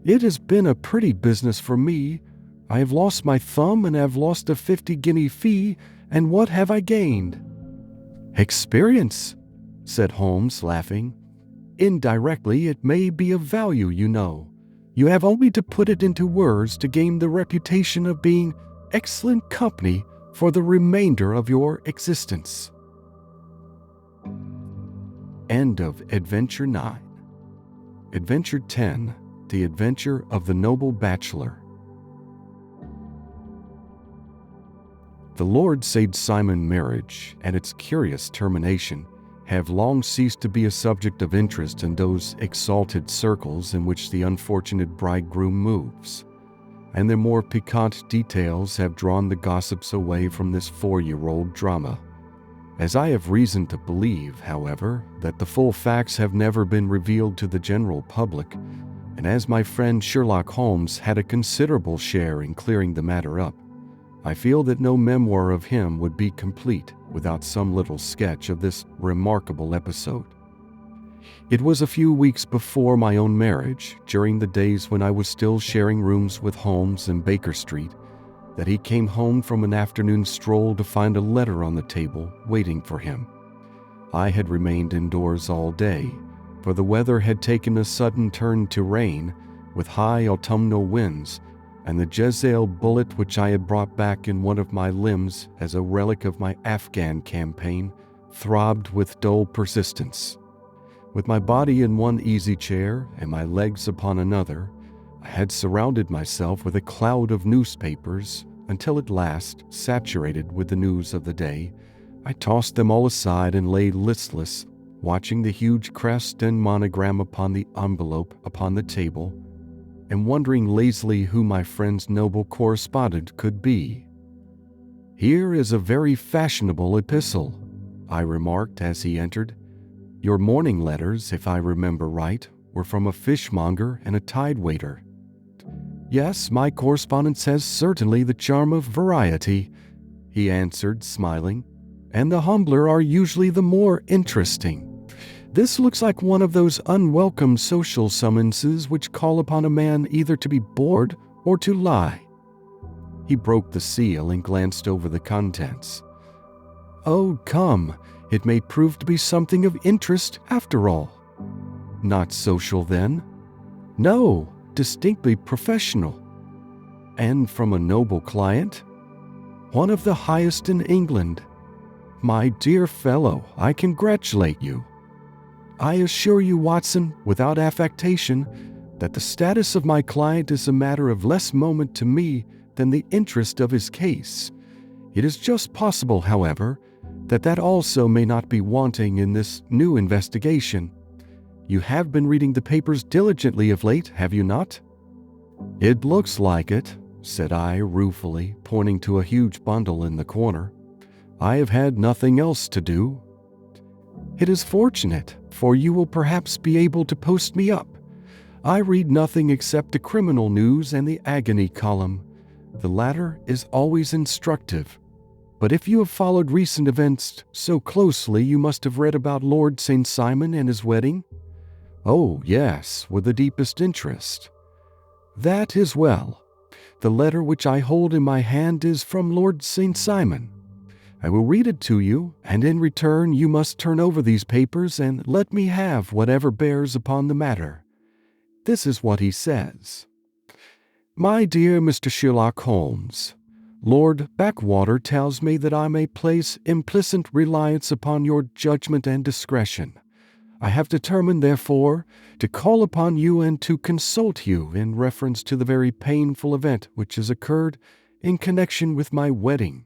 "it has been a pretty business for me. I have lost my thumb and have lost a 50-guinea fee, and what have I gained?" "Experience," said Holmes, laughing. "Indirectly it may be of value, you know. You have only to put it into words to gain the reputation of being excellent company for the remainder of your existence." End of Adventure 9. Adventure 10, The Adventure of the Noble Bachelor. The Lord St. Simon marriage and its curious termination have long ceased to be a subject of interest in those exalted circles in which the unfortunate bridegroom moves, and their more piquant details have drawn the gossips away from this 4-year-old drama. As I have reason to believe, however, that the full facts have never been revealed to the general public, and as my friend Sherlock Holmes had a considerable share in clearing the matter up, I feel that no memoir of him would be complete without some little sketch of this remarkable episode. It was a few weeks before my own marriage, during the days when I was still sharing rooms with Holmes in Baker Street, that he came home from an afternoon stroll to find a letter on the table waiting for him. I had remained indoors all day, for the weather had taken a sudden turn to rain, with high autumnal winds, and the Jezebel bullet which I had brought back in one of my limbs as a relic of my Afghan campaign throbbed with dull persistence. With my body in one easy chair and my legs upon another, I had surrounded myself with a cloud of newspapers until at last, saturated with the news of the day, I tossed them all aside and lay listless, watching the huge crest and monogram upon the envelope upon the table, and wondering lazily who my friend's noble correspondent could be. "Here is a very fashionable epistle," I remarked as he entered. "Your morning letters, if I remember right, were from a fishmonger and a tide waiter." "Yes, my correspondence has certainly the charm of variety," he answered, smiling, "and the humbler are usually the more interesting. This looks like one of those unwelcome social summonses which call upon a man either to be bored or to lie." He broke the seal and glanced over the contents. "Oh, come, it may prove to be something of interest after all." "Not social, then?" "No, distinctly professional." "And from a noble client?" "One of the highest in England." "My dear fellow, I congratulate you." "I assure you, Watson, without affectation, that the status of my client is a matter of less moment to me than the interest of his case. It is just possible, however, that also may not be wanting in this new investigation. You have been reading the papers diligently of late, have you not?" "It looks like it," said I ruefully, pointing to a huge bundle in the corner. "I have had nothing else to do." "It is fortunate, for you will perhaps be able to post me up. I read nothing except the criminal news and the agony column. The latter is always instructive. But if you have followed recent events so closely, you must have read about Lord St. Simon and his wedding?" "Oh, yes, with the deepest interest." "That is well. The letter which I hold in my hand is from Lord St. Simon. I will read it to you, and in return you must turn over these papers and let me have whatever bears upon the matter. This is what he says. "My dear Mr. Sherlock Holmes, Lord Backwater tells me that I may place implicit reliance upon your judgment and discretion. I have determined, therefore, to call upon you and to consult you in reference to the very painful event which has occurred in connection with my wedding.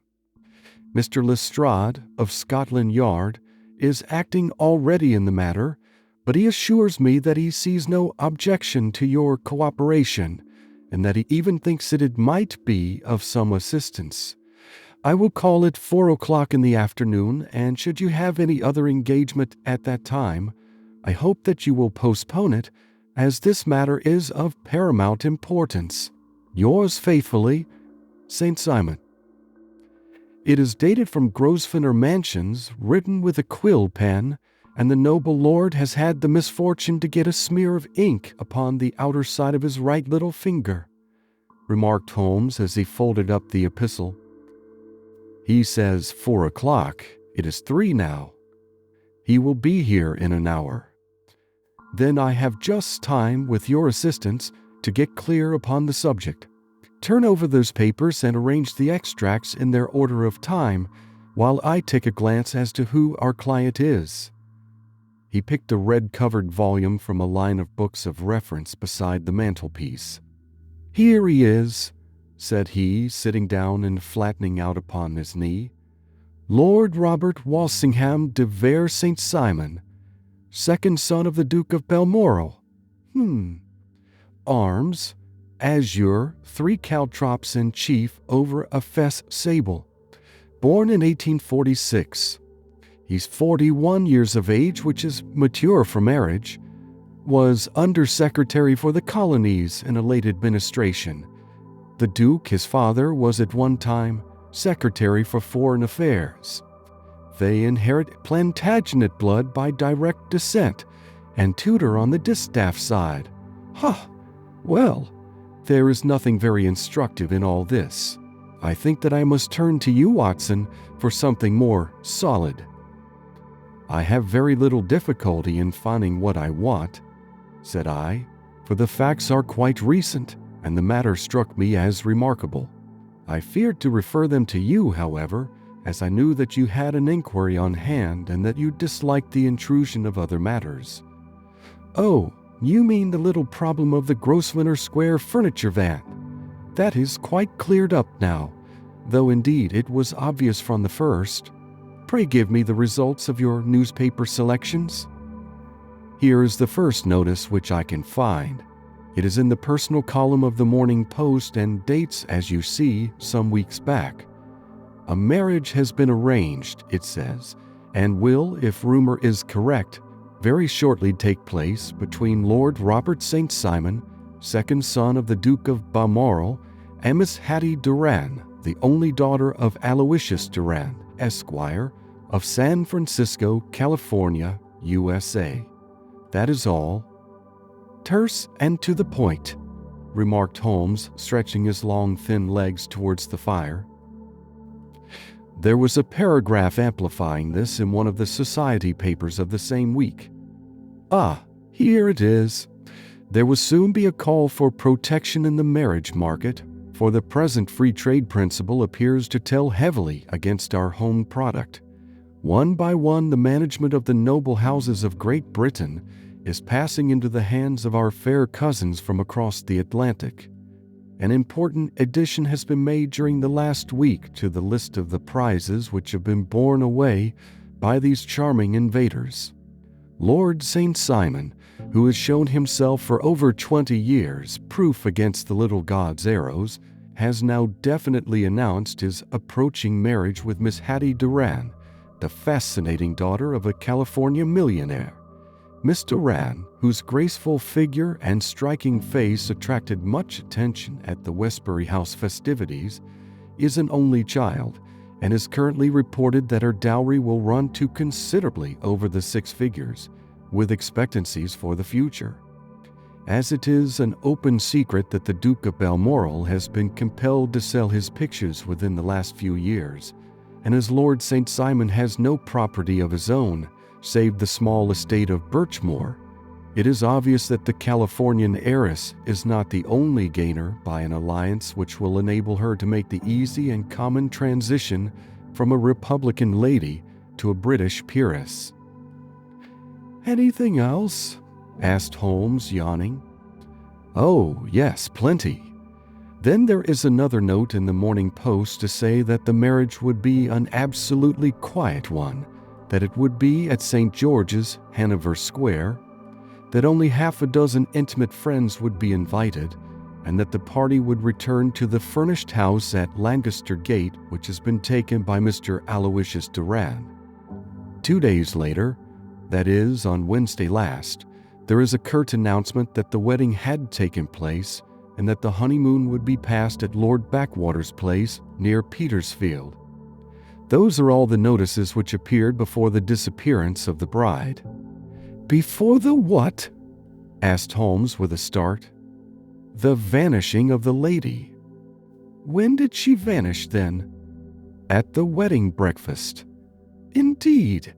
Mr. Lestrade, of Scotland Yard, is acting already in the matter, but he assures me that he sees no objection to your cooperation, and that he even thinks that it might be of some assistance. I will call at 4 o'clock in the afternoon, and should you have any other engagement at that time, I hope that you will postpone it, as this matter is of paramount importance. Yours faithfully, St. Simon." It is dated from Grosvenor Mansions, written with a quill pen, and the noble lord has had the misfortune to get a smear of ink upon the outer side of his right little finger, remarked Holmes as he folded up the epistle. "He says 4 o'clock. It is 3 now. He will be here in an hour. Then I have just time, with your assistance, to get clear upon the subject. Turn over those papers and arrange the extracts in their order of time, while I take a glance as to who our client is." He picked a red-covered volume from a line of books of reference beside the mantelpiece. "Here he is," said he, sitting down and flattening out upon his knee. "Lord Robert Walsingham de Vere St. Simon, second son of the Duke of Balmoral. Arms, azure, 3 caltrops and chief over a fess sable. Born in 1846. He's 41 years of age, which is mature for marriage. Was Under-Secretary for the Colonies in a late administration. The Duke, his father, was at one time Secretary for Foreign Affairs. They inherit Plantagenet blood by direct descent, and Tudor on the distaff side. Well, there is nothing very instructive in all this. I think that I must turn to you, Watson, for something more solid." "I have very little difficulty in finding what I want," said I, "for the facts are quite recent, and the matter struck me as remarkable. I feared to refer them to you, however, as I knew that you had an inquiry on hand and that you disliked the intrusion of other matters." "Oh, you mean the little problem of the Grosvenor Square furniture van. That is quite cleared up now, though indeed it was obvious from the first. Pray give me the results of your newspaper selections." Here is the first notice which I can find. It is in the personal column of the Morning Post and dates, as you see, some weeks back. "A marriage has been arranged," it says, "and will, if rumor is correct, very shortly take place between Lord Robert St. Simon, second son of the Duke of Balmoral, and Miss Hattie Duran, the only daughter of Aloysius Duran, Esquire, of San Francisco, California, USA. That is all." "Terse and to the point," remarked Holmes, stretching his long, thin legs towards the fire. There was a paragraph amplifying this in one of the society papers of the same week. "Ah, here it is. There will soon be a call for protection in the marriage market, for the present free trade principle appears to tell heavily against our home product. One by one, the management of the noble houses of Great Britain is passing into the hands of our fair cousins from across the Atlantic. An important addition has been made during the last week to the list of the prizes which have been borne away by these charming invaders. Lord St. Simon, who has shown himself for over 20 years proof against the little god's arrows, has now definitely announced his approaching marriage with Miss Hattie Duran, the fascinating daughter of a California millionaire. Miss Duran, whose graceful figure and striking face attracted much attention at the Westbury House festivities, is an only child, and is currently reported that her dowry will run to considerably over the 6 figures, with expectancies for the future. As it is an open secret that the Duke of Balmoral has been compelled to sell his pictures within the last few years, and as Lord St. Simon has no property of his own, save the small estate of Birchmoor, it is obvious that the Californian heiress is not the only gainer by an alliance which will enable her to make the easy and common transition from a Republican lady to a British peeress. "Anything else?" asked Holmes, yawning. "Oh, yes, plenty. Then there is another note in the Morning Post to say that the marriage would be an absolutely quiet one, that it would be at St. George's, Hanover Square, that only half a dozen intimate friends would be invited, and that the party would return to the furnished house at Lancaster Gate, which has been taken by Mr. Aloysius Duran. 2 days later, that is, on Wednesday last, there is a curt announcement that the wedding had taken place and that the honeymoon would be passed at Lord Backwater's place near Petersfield. Those are all the notices which appeared before the disappearance of the bride." "Before the what?" asked Holmes with a start. "The vanishing of the lady." "When did she vanish, then?" "At the wedding breakfast." "Indeed.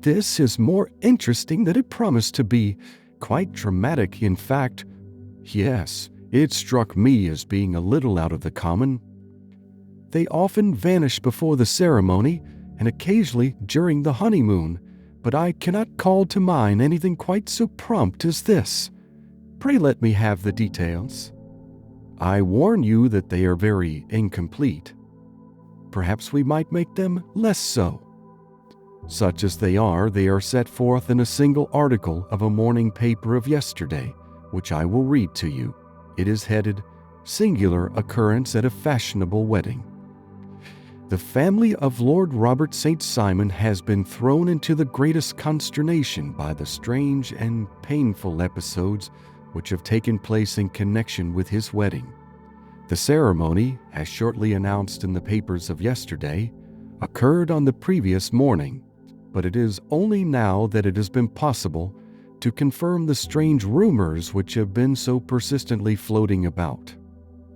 This is more interesting than it promised to be. Quite dramatic, in fact." "Yes, it struck me as being a little out of the common." "They often vanish before the ceremony, and occasionally during the honeymoon, but I cannot call to mind anything quite so prompt as this. Pray let me have the details." "I warn you that they are very incomplete." "Perhaps we might make them less so." "Such as they are set forth in a single article of a morning paper of yesterday, which I will read to you. It is headed, 'Singular Occurrence at a Fashionable Wedding.' The family of Lord Robert St. Simon has been thrown into the greatest consternation by the strange and painful episodes which have taken place in connection with his wedding. The ceremony, as shortly announced in the papers of yesterday, occurred on the previous morning, but it is only now that it has been possible to confirm the strange rumors which have been so persistently floating about.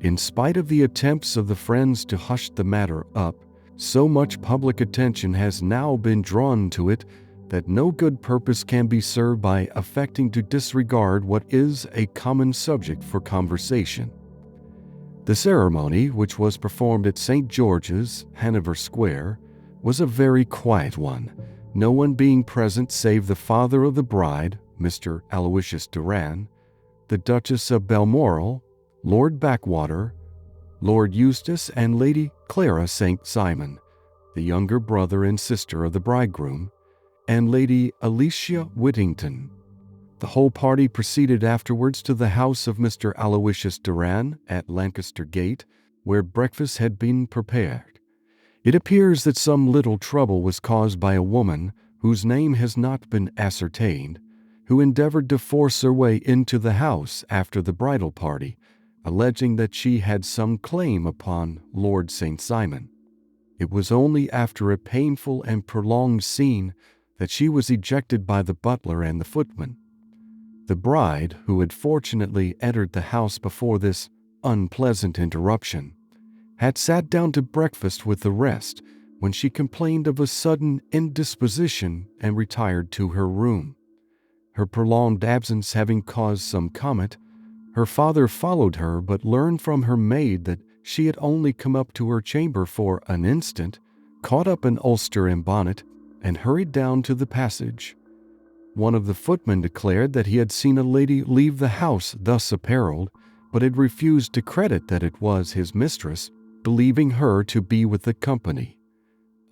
In spite of the attempts of the friends to hush the matter up, so much public attention has now been drawn to it that no good purpose can be served by affecting to disregard what is a common subject for conversation. The ceremony, which was performed at St. George's, Hanover Square, was a very quiet one, no one being present save the father of the bride, Mr. Aloysius Doran, the Duchess of Balmoral, Lord Backwater, Lord Eustace, and Lady Clara St. Simon, the younger brother and sister of the bridegroom, and Lady Alicia Whittington. The whole party proceeded afterwards to the house of Mr. Aloysius Doran at Lancaster Gate, where breakfast had been prepared. It appears that some little trouble was caused by a woman, whose name has not been ascertained, who endeavored to force her way into the house after the bridal party, alleging that she had some claim upon Lord St. Simon. It was only after a painful and prolonged scene that she was ejected by the butler and the footman. The bride, who had fortunately entered the house before this unpleasant interruption, had sat down to breakfast with the rest when she complained of a sudden indisposition and retired to her room. Her prolonged absence having caused some comment, her father followed her but learned from her maid that she had only come up to her chamber for an instant, caught up an ulster and bonnet, and hurried down to the passage. One of the footmen declared that he had seen a lady leave the house thus apparelled, but had refused to credit that it was his mistress, believing her to be with the company.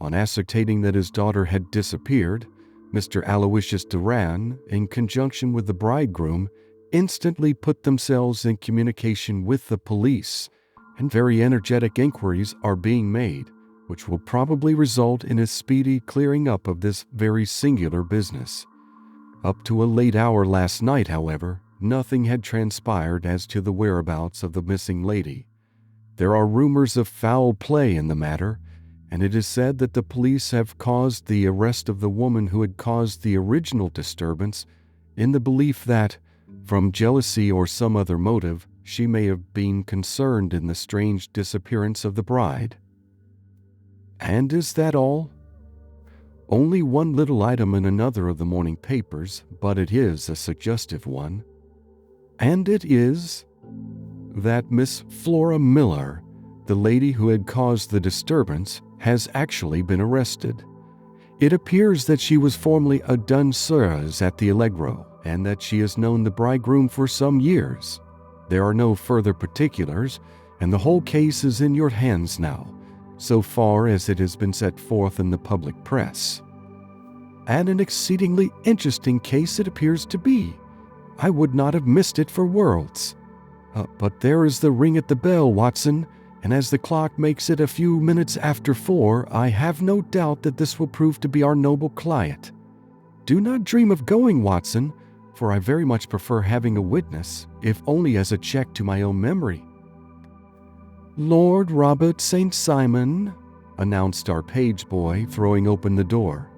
On ascertaining that his daughter had disappeared, Mr. Aloysius Doran, in conjunction with the bridegroom, instantly put themselves in communication with the police, and very energetic inquiries are being made, which will probably result in a speedy clearing up of this very singular business. Up to a late hour last night, however, nothing had transpired as to the whereabouts of the missing lady. There are rumors of foul play in the matter, and it is said that the police have caused the arrest of the woman who had caused the original disturbance, in the belief that, from jealousy or some other motive, she may have been concerned in the strange disappearance of the bride. And is that all? Only one little item in another of the morning papers, but it is a suggestive one. And it is that Miss Flora Miller, the lady who had caused the disturbance, has actually been arrested. It appears that she was formerly a danseuse at the Allegro, and that she has known the bridegroom for some years. There are no further particulars, and the whole case is in your hands now, so far as it has been set forth in the public press. And an exceedingly interesting case it appears to be. I would not have missed it for worlds. But there is the ring at the bell, Watson, and as the clock makes it a few minutes after 4, I have no doubt that this will prove to be our noble client. Do not dream of going, Watson, for I very much prefer having a witness, if only as a check to my own memory. Lord Robert St. Simon, announced our page boy, throwing open the door.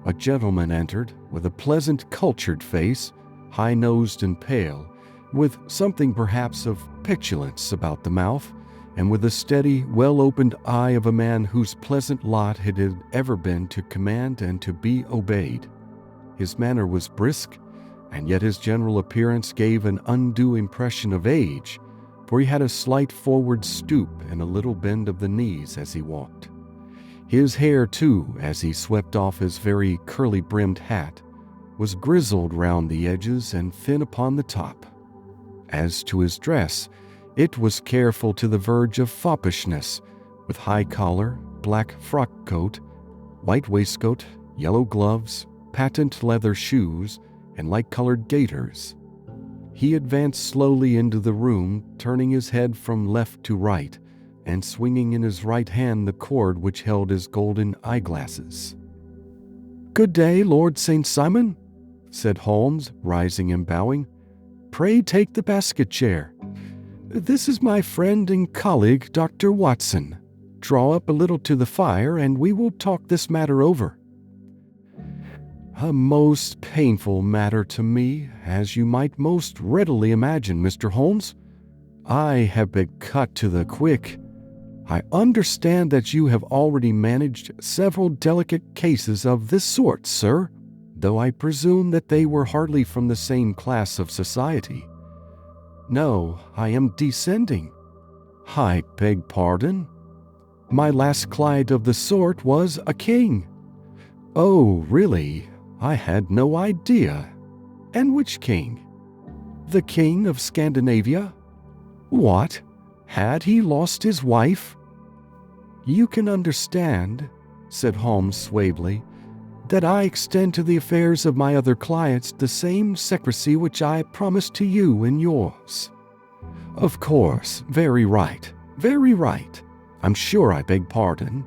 A gentleman entered, with a pleasant, cultured face, high-nosed and pale, with something perhaps of petulance about the mouth, and with the steady, well-opened eye of a man whose pleasant lot it had ever been to command and to be obeyed. His manner was brisk, and yet his general appearance gave an undue impression of age, for he had a slight forward stoop and a little bend of the knees as he walked. His hair, too, as he swept off his very curly-brimmed hat, was grizzled round the edges and thin upon the top. As to his dress, it was careful to the verge of foppishness, with high collar, black frock coat, white waistcoat, yellow gloves, patent leather shoes, and light-colored gaiters. He advanced slowly into the room, turning his head from left to right, and swinging in his right hand the cord which held his golden eyeglasses. "Good day, Lord St. Simon," said Holmes, rising and bowing. "Pray take the basket chair. This is my friend and colleague, Dr. Watson. Draw up a little to the fire, and we will talk this matter over." "A most painful matter to me, as you might most readily imagine, Mr. Holmes. I have been cut to the quick. I understand that you have already managed several delicate cases of this sort, sir, though I presume that they were hardly from the same class of society." "No, I am descending." "I beg pardon? My last client of the sort was a king." "Oh, really? I had no idea." And which king? The king of Scandinavia? What? Had he lost his wife? You can understand, said Holmes suavely, that I extend to the affairs of my other clients the same secrecy which I promised to you in yours. Of course, very right, very right. I'm sure I beg pardon.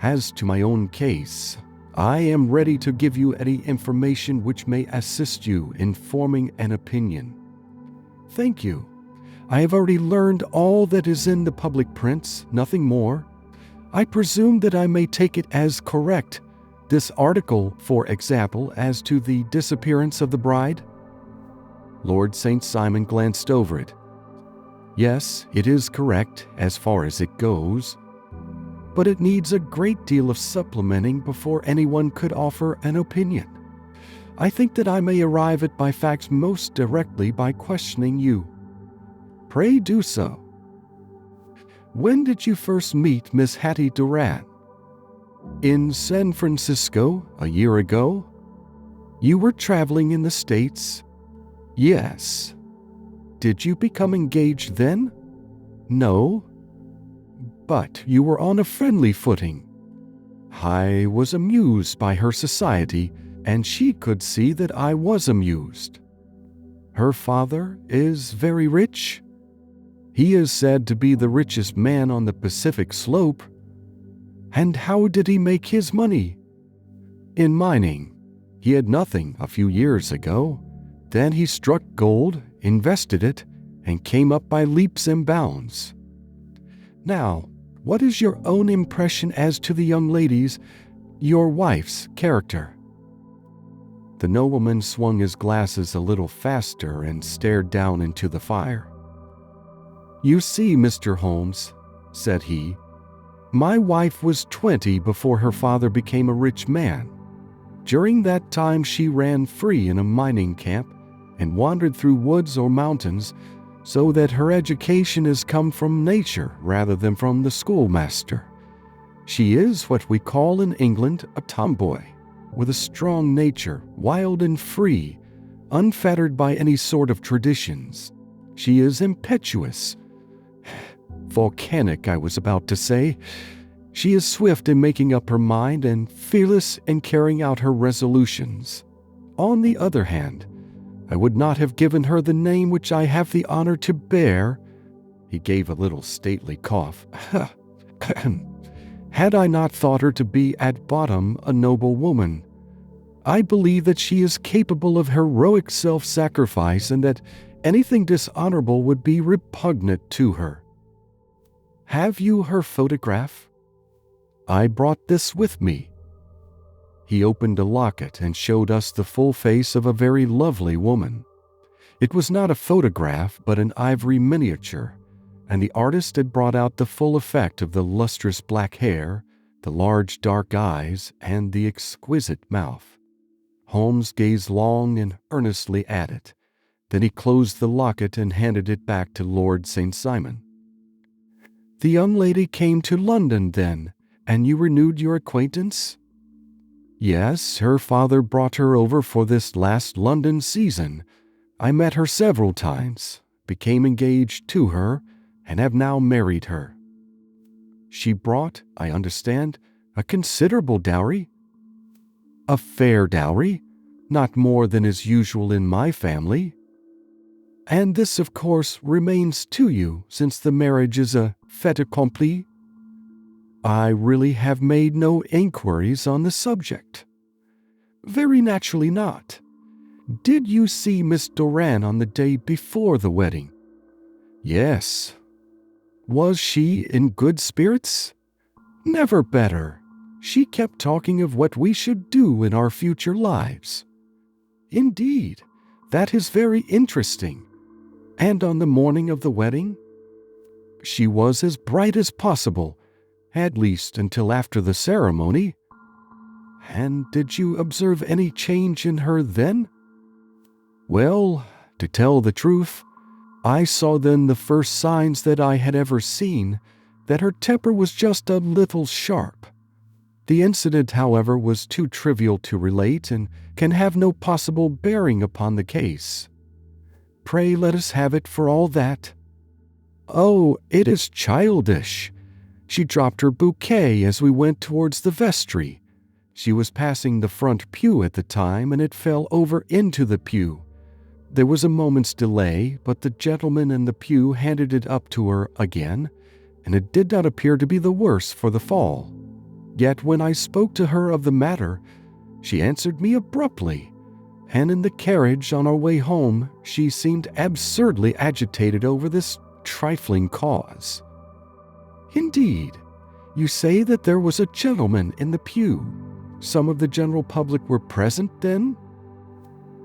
As to my own case, I am ready to give you any information which may assist you in forming an opinion. Thank you. I have already learned all that is in the public prints, nothing more. I presume that I may take it as correct, this article, for example, as to the disappearance of the bride? Lord St. Simon glanced over it. Yes, it is correct as far as it goes, but it needs a great deal of supplementing before anyone could offer an opinion. I think that I may arrive at my facts most directly by questioning you. Pray do so. When did you first meet Miss Hattie Durant? In San Francisco, a year ago? You were traveling in the States? Yes. Did you become engaged then? No. But you were on a friendly footing. I was amused by her society, and she could see that I was amused. Her father is very rich? He is said to be the richest man on the Pacific slope. And how did he make his money? In mining. He had nothing a few years ago. Then he struck gold, invested it, and came up by leaps and bounds. Now, what is your own impression as to the young lady's, your wife's, character? The nobleman swung his glasses a little faster and stared down into the fire. You see, Mr. Holmes, said he, my wife was 20 before her father became a rich man. During that time she ran free in a mining camp and wandered through woods or mountains, so that her education has come from nature rather than from the schoolmaster. She is what we call in England a tomboy, with a strong nature, wild and free, unfettered by any sort of traditions. She is impetuous. Volcanic, I was about to say. She is swift in making up her mind and fearless in carrying out her resolutions. On the other hand, I would not have given her the name which I have the honor to bear. He gave a little stately cough. Had I not thought her to be at bottom a noble woman. I believe that she is capable of heroic self-sacrifice and that anything dishonorable would be repugnant to her. Have you her photograph? I brought this with me. He opened a locket and showed us the full face of a very lovely woman. It was not a photograph, but an ivory miniature, and the artist had brought out the full effect of the lustrous black hair, the large dark eyes, and the exquisite mouth. Holmes gazed long and earnestly at it. Then he closed the locket and handed it back to Lord St. Simon. The young lady came to London then, and you renewed your acquaintance? Yes, her father brought her over for this last London season. I met her several times, became engaged to her, and have now married her. She brought, I understand, a considerable dowry? A fair dowry, not more than is usual in my family. And this, of course, remains to you, since the marriage is a fait accompli? I really have made no inquiries on the subject. Very naturally not. Did you see Miss Durant on the day before the wedding? Yes. Was she in good spirits? Never better. She kept talking of what we should do in our future lives. Indeed, that is very interesting. And on the morning of the wedding? She was as bright as possible, at least until after the ceremony. And did you observe any change in her then? Well, to tell the truth, I saw then the first signs that I had ever seen, that her temper was just a little sharp. The incident, however, was too trivial to relate and can have no possible bearing upon the case. Pray let us have it for all that. Oh, it is childish. She dropped her bouquet as we went towards the vestry. She was passing the front pew at the time, and it fell over into the pew. There was a moment's delay, but the gentleman in the pew handed it up to her again, and it did not appear to be the worse for the fall. Yet when I spoke to her of the matter, she answered me abruptly, and in the carriage on our way home she seemed absurdly agitated over this trifling cause. Indeed, you say that there was a gentleman in the pew. Some of the general public were present, then?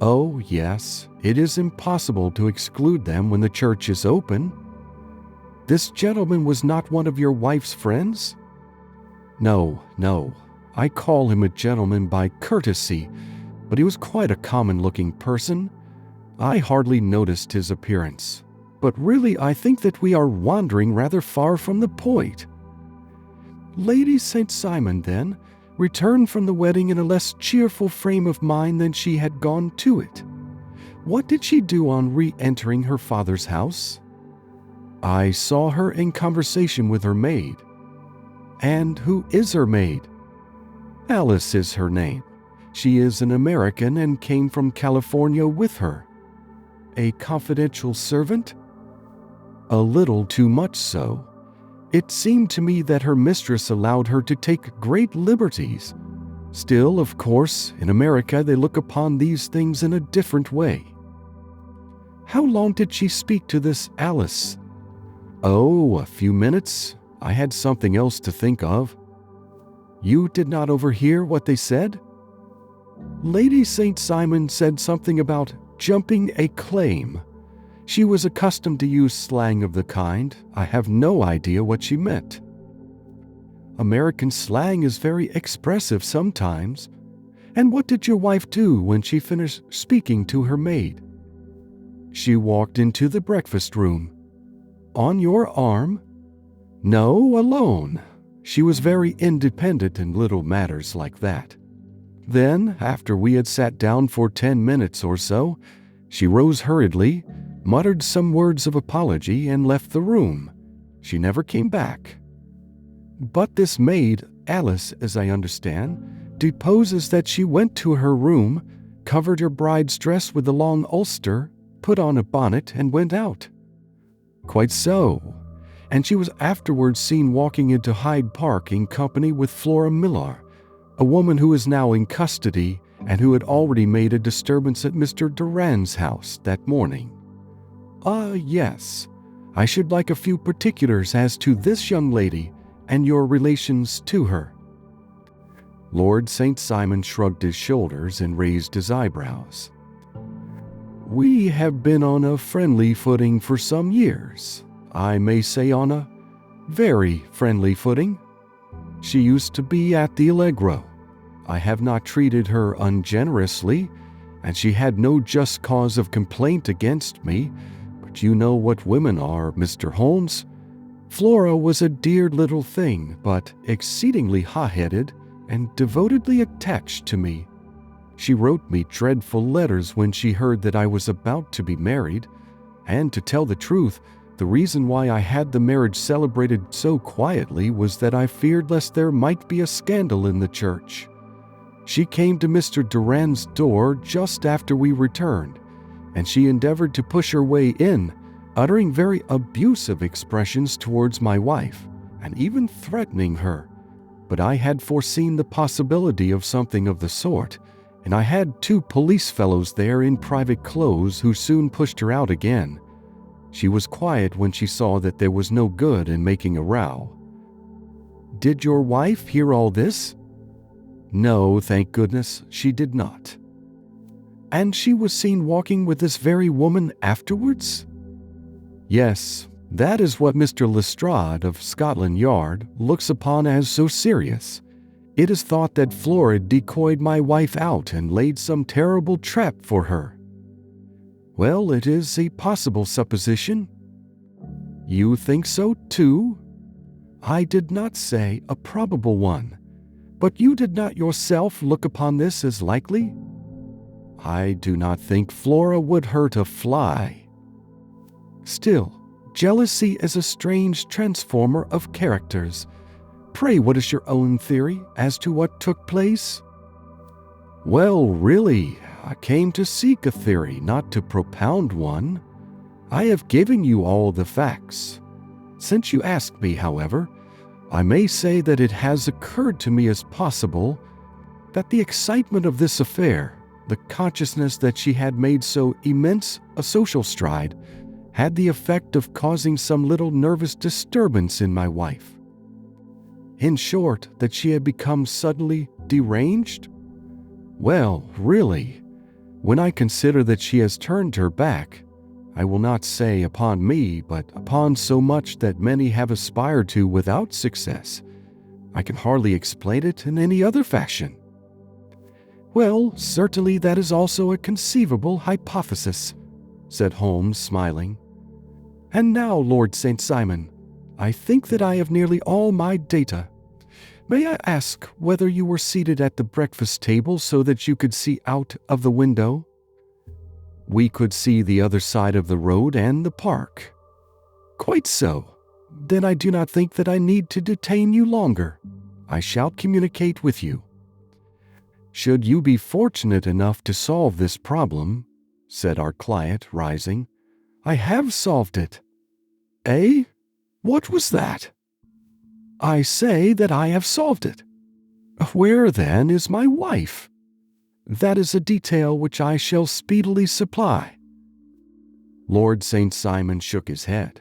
Oh, yes, it is impossible to exclude them when the church is open. This gentleman was not one of your wife's friends? No, I call him a gentleman by courtesy, but he was quite a common-looking person. I hardly noticed his appearance, but really I think that we are wandering rather far from the point. Lady St. Simon, then, returned from the wedding in a less cheerful frame of mind than she had gone to it. What did she do on re-entering her father's house? I saw her in conversation with her maid. And who is her maid? Alice is her name. She is an American and came from California with her. A confidential servant? A little too much so. It seemed to me that her mistress allowed her to take great liberties. Still, of course, in America they look upon these things in a different way. How long did she speak to this Alice? Oh, a few minutes. I had something else to think of. You did not overhear what they said? Lady St. Simon said something about jumping a claim. She was accustomed to use slang of the kind. I have no idea what she meant. American slang is very expressive sometimes. And what did your wife do when she finished speaking to her maid? She walked into the breakfast room. On your arm? No, alone. She was very independent in little matters like that. Then, after we had sat down for 10 minutes or so, she rose hurriedly, muttered some words of apology, and left the room. She never came back. But this maid, Alice, as I understand, deposes that she went to her room, covered her bride's dress with a long ulster, put on a bonnet, and went out. Quite so. And she was afterwards seen walking into Hyde Park in company with Flora Millar, a woman who is now in custody and who had already made a disturbance at Mr. Durand's house that morning. Yes. I should like a few particulars as to this young lady and your relations to her. Lord St. Simon shrugged his shoulders and raised his eyebrows. We have been on a friendly footing for some years. I may say on a very friendly footing. She used to be at the Allegro. I have not treated her ungenerously, and she had no just cause of complaint against me, but you know what women are, Mr. Holmes. Flora was a dear little thing, but exceedingly hot-headed and devotedly attached to me. She wrote me dreadful letters when she heard that I was about to be married, and to tell the truth, the reason why I had the marriage celebrated so quietly was that I feared lest there might be a scandal in the church. She came to Mr. Durand's door just after we returned, and she endeavored to push her way in, uttering very abusive expressions towards my wife, and even threatening her. But I had foreseen the possibility of something of the sort, and I had 2 police fellows there in private clothes who soon pushed her out again. She was quiet when she saw that there was no good in making a row. Did your wife hear all this? No, thank goodness, she did not. And she was seen walking with this very woman afterwards? Yes, that is what Mr. Lestrade of Scotland Yard looks upon as so serious. It is thought that Flora decoyed my wife out and laid some terrible trap for her. Well, it is a possible supposition. You think so, too? I did not say a probable one. But you did not yourself look upon this as likely? I do not think Flora would hurt a fly. Still, jealousy is a strange transformer of characters. Pray, what is your own theory as to what took place? Well, really, I came to seek a theory, not to propound one. I have given you all the facts. Since you ask me, however, I may say that it has occurred to me as possible that the excitement of this affair, the consciousness that she had made so immense a social stride, had the effect of causing some little nervous disturbance in my wife. In short, that she had become suddenly deranged? Well, really, when I consider that she has turned her back, I will not say upon me, but upon so much that many have aspired to without success, I can hardly explain it in any other fashion. Well, certainly that is also a conceivable hypothesis, said Holmes, smiling. And now, Lord St. Simon, I think that I have nearly all my data. May I ask whether you were seated at the breakfast table so that you could see out of the window? We could see the other side of the road and the park. Quite so. Then I do not think that I need to detain you longer. I shall communicate with you. Should you be fortunate enough to solve this problem, said our client, rising, I have solved it. Eh? What was that? I say that I have solved it. Where, then, is my wife? That is a detail which I shall speedily supply. Lord St. Simon shook his head.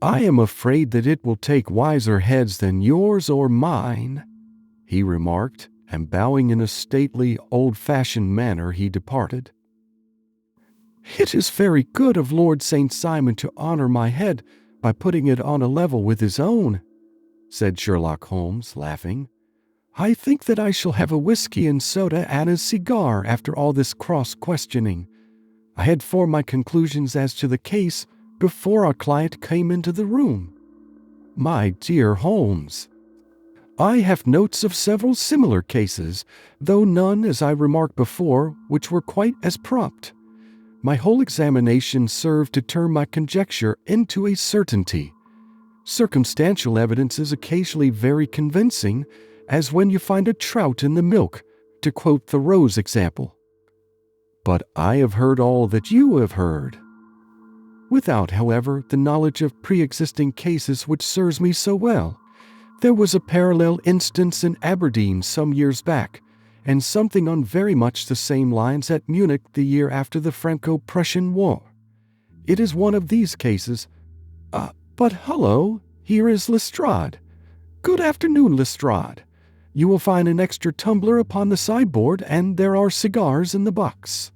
I am afraid that it will take wiser heads than yours or mine, he remarked, and bowing in a stately, old-fashioned manner, he departed. It is very good of Lord St. Simon to honor my head by putting it on a level with his own, said Sherlock Holmes, laughing. I think that I shall have a whiskey and soda and a cigar after all this cross-questioning. I had formed my conclusions as to the case before our client came into the room. My dear Holmes, I have notes of several similar cases, though none, as I remarked before, which were quite as prompt. My whole examination served to turn my conjecture into a certainty. Circumstantial evidence is occasionally very convincing, as when you find a trout in the milk, to quote Thoreau's example. But I have heard all that you have heard, without, however, the knowledge of pre-existing cases which serves me so well. There was a parallel instance in Aberdeen some years back, and something on very much the same lines at Munich the year after the Franco-Prussian War. It is one of these cases. But hullo, here is Lestrade. Good afternoon, Lestrade. You will find an extra tumbler upon the sideboard, and there are cigars in the box.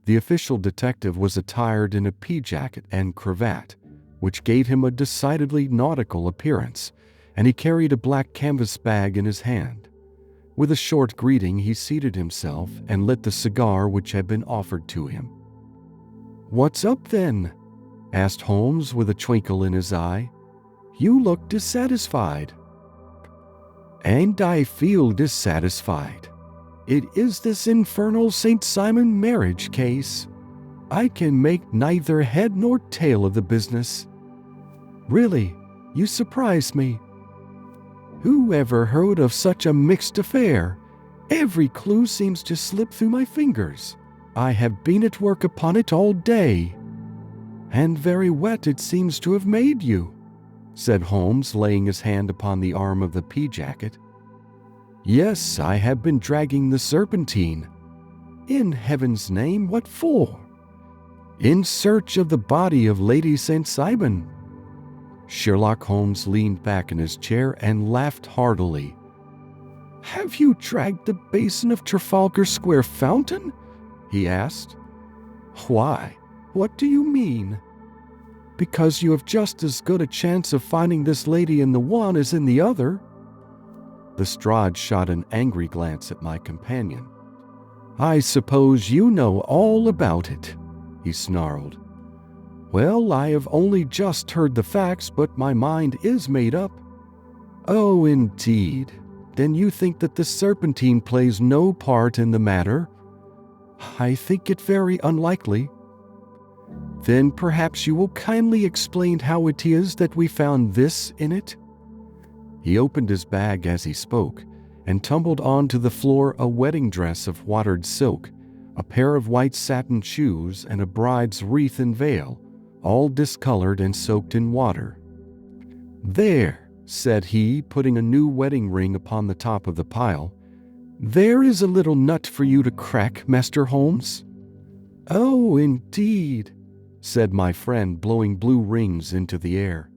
The official detective was attired in a pea-jacket and cravat, which gave him a decidedly nautical appearance, and he carried a black canvas bag in his hand. With a short greeting, he seated himself and lit the cigar which had been offered to him. "What's up, then?" asked Holmes with a twinkle in his eye. "You look dissatisfied." "And I feel dissatisfied. It is this infernal St. Simon marriage case. I can make neither head nor tail of the business. Really, you surprise me. Who ever heard of such a mixed affair? Every clue seems to slip through my fingers. I have been at work upon it all day. And very wet it seems to have made you," said Holmes, laying his hand upon the arm of the pea-jacket. "Yes, I have been dragging the Serpentine." "In heaven's name, what for?" "In search of the body of Lady St. Simon." Sherlock Holmes leaned back in his chair and laughed heartily. "Have you dragged the basin of Trafalgar Square fountain?" he asked. "Why? What do you mean?" "Because you have just as good a chance of finding this lady in the one as in the other." Lestrade shot an angry glance at my companion. "I suppose you know all about it," he snarled. "Well, I have only just heard the facts, but my mind is made up." "Oh, indeed. then you think that the serpentine plays no part in the matter? I think it very unlikely. Then perhaps you will kindly explain how it is that we found this in it?" He opened his bag as he spoke, and tumbled onto the floor a wedding dress of watered silk, a pair of white satin shoes, and a bride's wreath and veil, all discolored and soaked in water. "There," said he, putting a new wedding ring upon the top of the pile. "There is a little nut for you to crack, Master Holmes." "Oh, indeed," said my friend, blowing blue rings into the air.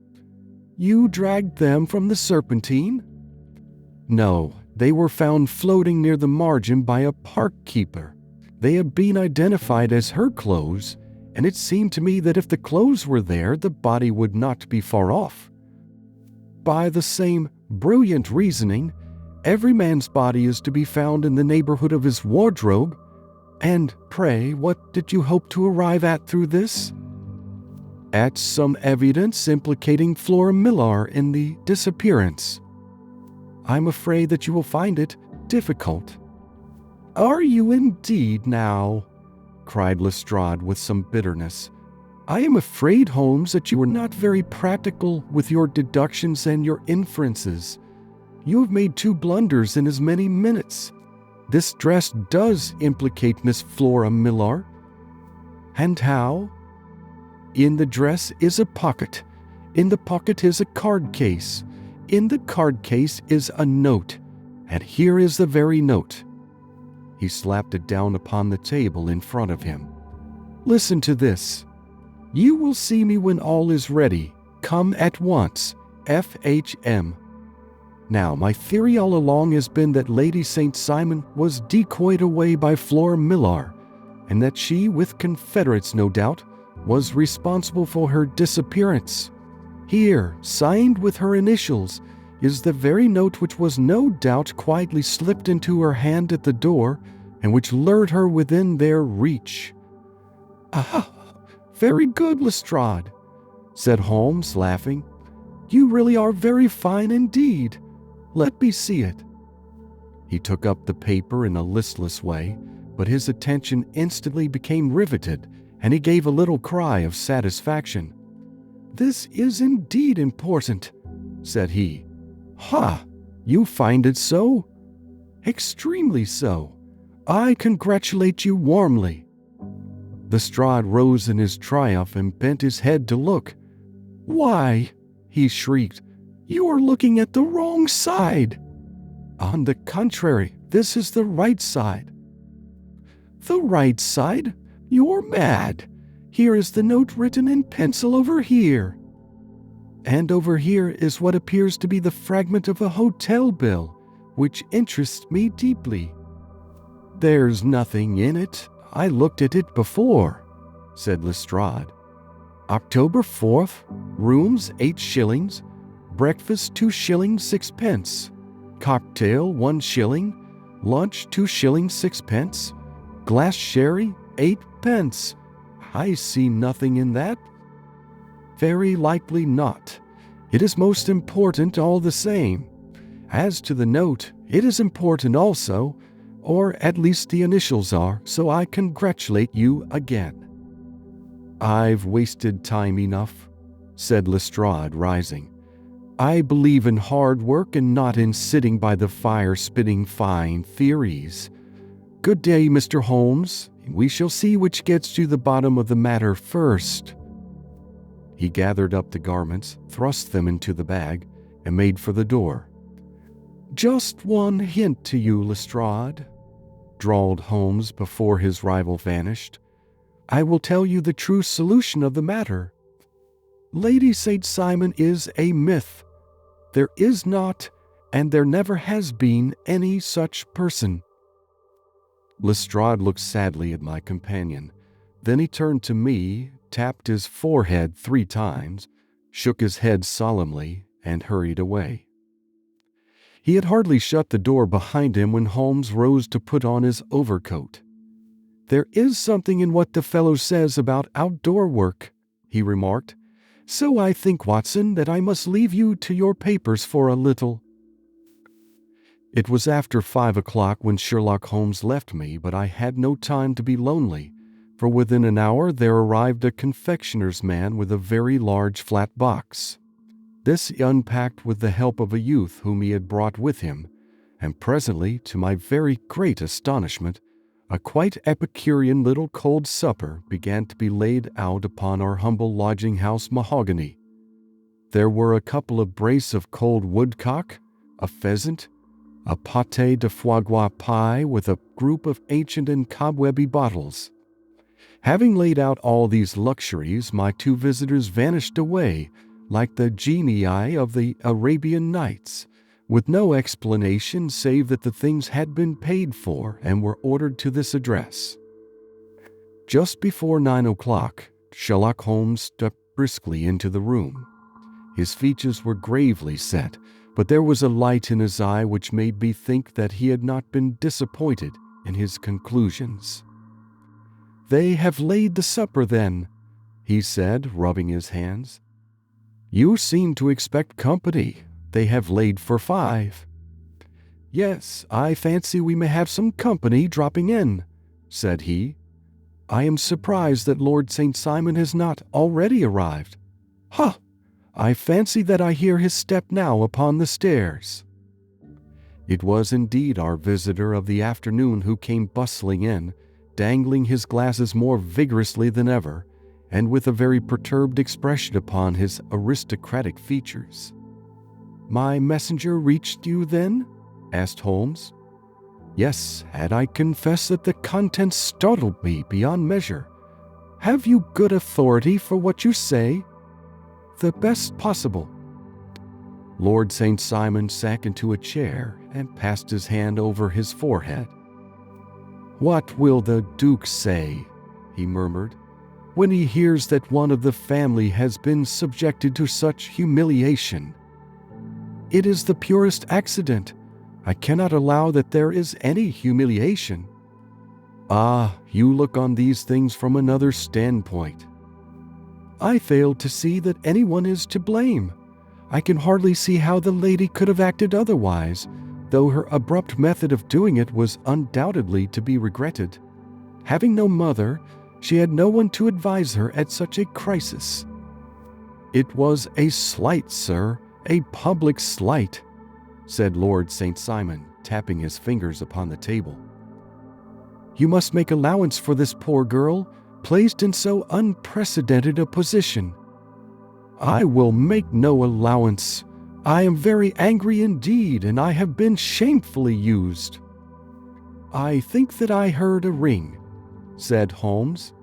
"You dragged them from the serpentine?" "No, they were found floating near the margin by a park keeper. They have been identified as her clothes, and it seemed to me that if the clothes were there, the body would not be far off. By the same brilliant reasoning, every man's body is to be found in the neighborhood of his wardrobe. And pray, what did you hope to arrive at through this?" "At some evidence implicating Flora Millar in the disappearance." "I'm afraid that you will find it difficult." "Are you indeed now?" cried Lestrade with some bitterness. "I am afraid, Holmes, that you are not very practical with your deductions and your inferences. You have made 2 blunders in as many minutes. This dress does implicate Miss Flora Millar." "And how?" "In the dress is a pocket. In the pocket is a card case. In the card case is a note. And here is the very note." He slapped it down upon the table in front of him. "Listen to this. 'You will see me when all is ready. Come at once. F.H.M.' Now, my theory all along has been that Lady St. Simon was decoyed away by Flora Millar, and that she, with confederates no doubt, was responsible for her disappearance. Here, signed with her initials, is the very note which was no doubt quietly slipped into her hand at the door, and which lured her within their reach." "Ah, very good, Lestrade," said Holmes, laughing. "You really are very fine indeed. Let me see it." He took up the paper in a listless way, but his attention instantly became riveted, and he gave a little cry of satisfaction. "This is indeed important," said he. "Ha! You find it so?" "Extremely so. I congratulate you warmly." Lestrade rose in his triumph and bent his head to look. "Why," he shrieked, "you are looking at the wrong side." "On the contrary, this is the right side." "The right side? You're mad. Here is the note written in pencil over here." "And over here is what appears to be the fragment of a hotel bill, which interests me deeply." "There's nothing in it. I looked at it before," said Lestrade. "October 4th, rooms 8 shillings, breakfast 2 shillings 6 pence, cocktail 1 shilling, lunch 2 shillings 6 pence, glass sherry 8 pence. I see nothing in that." "Very likely not. It is most important all the same. As to the note, it is important also, or at least the initials are, so I congratulate you again." "I've wasted time enough," said Lestrade, rising. "I believe in hard work and not in sitting by the fire spitting fine theories. Good day, Mr. Holmes. We shall see which gets to the bottom of the matter first." He gathered up the garments, thrust them into the bag, and made for the door. "Just one hint to you, Lestrade," drawled Holmes before his rival vanished. "I will tell you the true solution of the matter. Lady St. Simon is a myth. There is not, and there never has been, any such person." Lestrade looked sadly at my companion. Then he turned to me, tapped his forehead 3 times, shook his head solemnly, and hurried away. He had hardly shut the door behind him when Holmes rose to put on his overcoat. "There is something in what the fellow says about outdoor work," he remarked. "So I think, Watson, that I must leave you to your papers for a little." It was after 5 o'clock when Sherlock Holmes left me, but I had no time to be lonely, for within an hour there arrived a confectioner's man with a very large flat box. This he unpacked with the help of a youth whom he had brought with him, and presently, to my very great astonishment, a quite Epicurean little cold supper began to be laid out upon our humble lodging-house mahogany. There were a couple of brace of cold woodcock, a pheasant, a pâté de foie gras pie with a group of ancient and cobwebby bottles. Having laid out all these luxuries, my two visitors vanished away like the genii of the Arabian Nights, with no explanation save that the things had been paid for and were ordered to this address. Just before 9 o'clock, Sherlock Holmes stepped briskly into the room. His features were gravely set, but there was a light in his eye which made me think that he had not been disappointed in his conclusions. "They have laid the supper, then," he said, rubbing his hands. "You seem to expect company. They have laid for 5. "Yes, I fancy we may have some company dropping in," said he. "I am surprised that Lord St. Simon has not already arrived. Ha! I fancy that I hear his step now upon the stairs." It was indeed our visitor of the afternoon who came bustling in, dangling his glasses more vigorously than ever, and with a very perturbed expression upon his aristocratic features. "My messenger reached you, then?" asked Holmes. "Yes, and I confess that the contents startled me beyond measure. Have you good authority for what you say?" "The best possible." Lord St. Simon sank into a chair and passed his hand over his forehead. "What will the Duke say," he murmured, "when he hears that one of the family has been subjected to such humiliation? It is the purest accident. I cannot allow that there is any humiliation." "Ah, you look on these things from another standpoint." "I fail to see that anyone is to blame. I can hardly see how the lady could have acted otherwise, though her abrupt method of doing it was undoubtedly to be regretted. Having no mother, she had no one to advise her at such a crisis." "It was a slight, sir, a public slight," said Lord St. Simon, tapping his fingers upon the table. "You must make allowance for this poor girl, placed in so unprecedented a position." "I will make no allowance. I am very angry indeed, and I have been shamefully used." "I think that I heard a ring," said Holmes.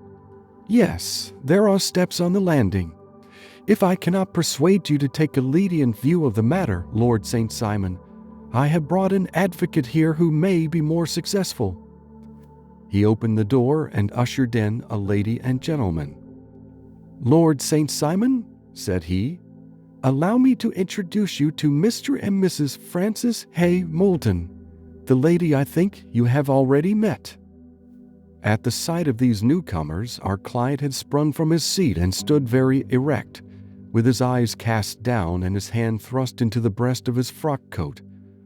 "Yes, there are steps on the landing. If I cannot persuade you to take a lenient view of the matter, Lord St. Simon, I have brought an advocate here who may be more successful." He opened the door and ushered in a lady and gentleman. "Lord St. Simon," said he, "allow me to introduce you to Mr. and Mrs. Francis Hay Moulton. The lady, I think, you have already met." At the sight of these newcomers, our client had sprung from his seat and stood very erect, with his eyes cast down and his hand thrust into the breast of his frock coat,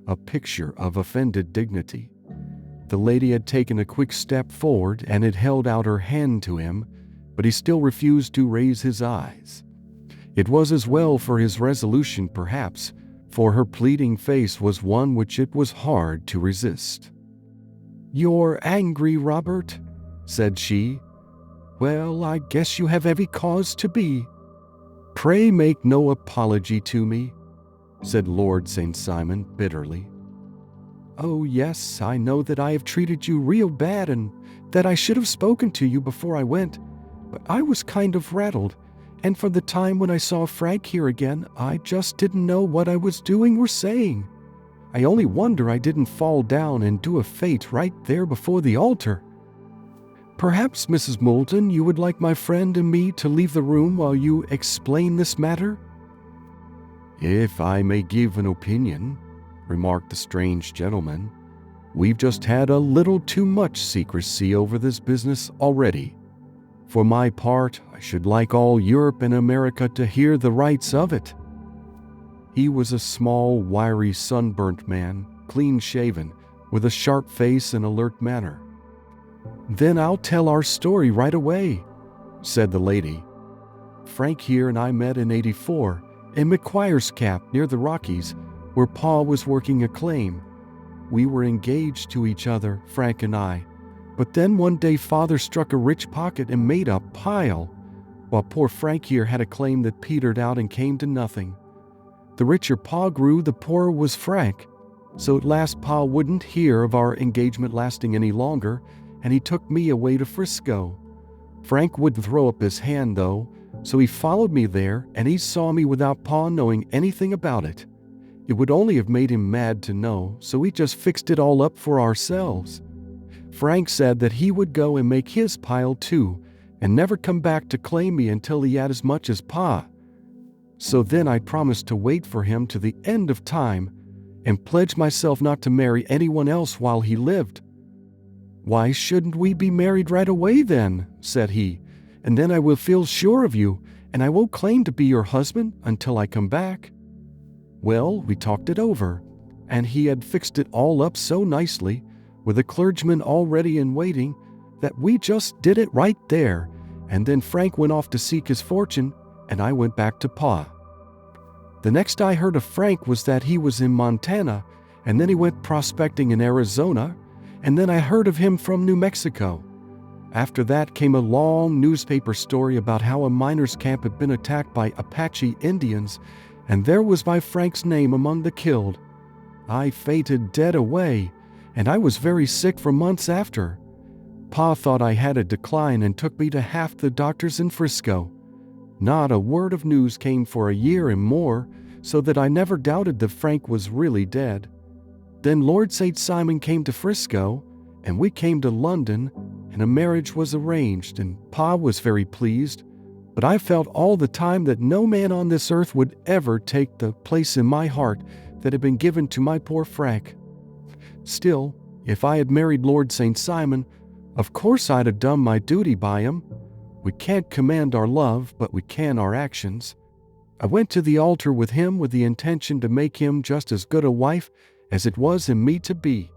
a picture of offended dignity. The lady had taken a quick step forward and had held out her hand to him, but he still refused to raise his eyes. It was as well for his resolution, perhaps, for her pleading face was one which it was hard to resist. "You're angry, Robert," said she. "Well, I guess you have every cause to be." "Pray make no apology to me," said Lord St. Simon bitterly. "Oh, yes, I know that I have treated you real bad and that I should have spoken to you before I went, but I was kind of rattled, and from the time when I saw Frank here again, I just didn't know what I was doing or saying. I only wonder I didn't fall down and do a feint right there before the altar. Perhaps, Mrs. Moulton, you would like my friend and me to leave the room while you explain this matter?" "If I may give an opinion," remarked the strange gentleman, "we've just had a little too much secrecy over this business already. For my part, I should like all Europe and America to hear the rights of it." He was a small, wiry, sunburnt man, clean-shaven, with a sharp face and alert manner. "Then I'll tell our story right away," said the lady. "Frank here and I met in '84 in McQuire's Cap near the Rockies, where Pa was working a claim. We were engaged to each other, Frank and I, but then one day Father struck a rich pocket and made a pile, while poor Frank here had a claim that petered out and came to nothing. The richer Pa grew, the poorer was Frank, so at last Pa wouldn't hear of our engagement lasting any longer, and he took me away to Frisco. Frank wouldn't throw up his hand though, so he followed me there, and he saw me without Pa knowing anything about it. It would only have made him mad to know, so we just fixed it all up for ourselves. Frank said that he would go and make his pile too, and never come back to claim me until he had as much as Pa. So then I promised to wait for him to the end of time, and pledged myself not to marry anyone else while he lived. 'Why shouldn't we be married right away then?' said he, 'and then I will feel sure of you, and I won't claim to be your husband until I come back.' Well, we talked it over, and he had fixed it all up so nicely, with a clergyman already in waiting, that we just did it right there, and then Frank went off to seek his fortune, and I went back to Pa. The next I heard of Frank was that he was in Montana, and then he went prospecting in Arizona, and then I heard of him from New Mexico. After that came a long newspaper story about how a miners' camp had been attacked by Apache Indians, and there was my Frank's name among the killed. I fainted dead away, and I was very sick for months after. Pa thought I had a decline and took me to half the doctors in Frisco. Not a word of news came for a year and more, so that I never doubted that Frank was really dead. Then Lord St. Simon came to Frisco, and we came to London, and a marriage was arranged, and Pa was very pleased. But I felt all the time that no man on this earth would ever take the place in my heart that had been given to my poor Frank. Still, if I had married Lord St. Simon, of course I'd have done my duty by him. We can't command our love, but we can our actions. I went to the altar with him with the intention to make him just as good a wife as it was in me to be.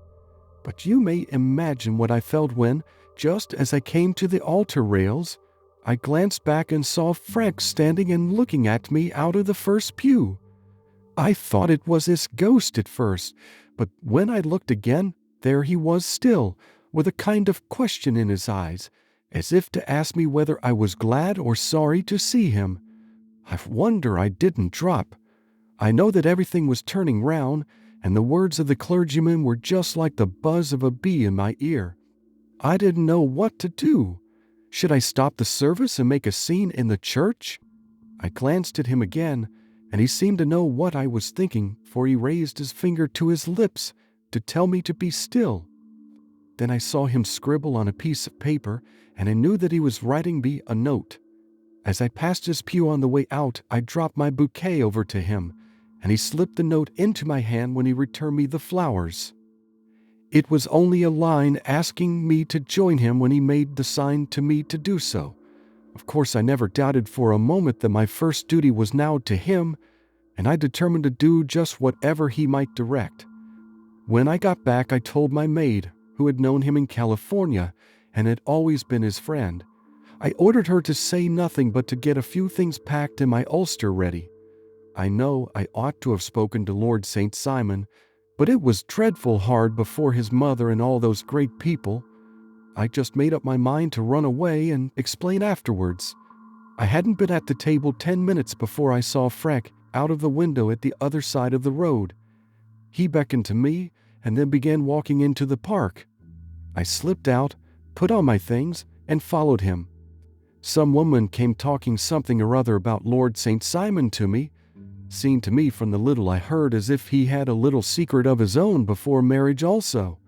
But you may imagine what I felt when, just as I came to the altar rails, I glanced back and saw Frank standing and looking at me out of the first pew. I thought it was his ghost at first, but when I looked again, there he was still, with a kind of question in his eyes, as if to ask me whether I was glad or sorry to see him. I wonder I didn't drop. I know that everything was turning round, and the words of the clergyman were just like the buzz of a bee in my ear. I didn't know what to do. Should I stop the service and make a scene in the church? I glanced at him again, and he seemed to know what I was thinking, for he raised his finger to his lips to tell me to be still. Then I saw him scribble on a piece of paper, and I knew that he was writing me a note. As I passed his pew on the way out, I dropped my bouquet over to him, and he slipped the note into my hand when he returned me the flowers. It was only a line asking me to join him when he made the sign to me to do so. Of course, I never doubted for a moment that my first duty was now to him, and I determined to do just whatever he might direct. When I got back, I told my maid, who had known him in California and had always been his friend. I ordered her to say nothing but to get a few things packed and my ulster ready. I know I ought to have spoken to Lord St. Simon, but it was dreadful hard before his mother and all those great people. I just made up my mind to run away and explain afterwards. I hadn't been at the table 10 minutes before I saw Frank out of the window at the other side of the road. He beckoned to me and then began walking into the park. I slipped out, put on my things, and followed him. Some woman came talking something or other about Lord St. Simon to me. Seemed to me from the little I heard as if he had a little secret of his own before marriage also.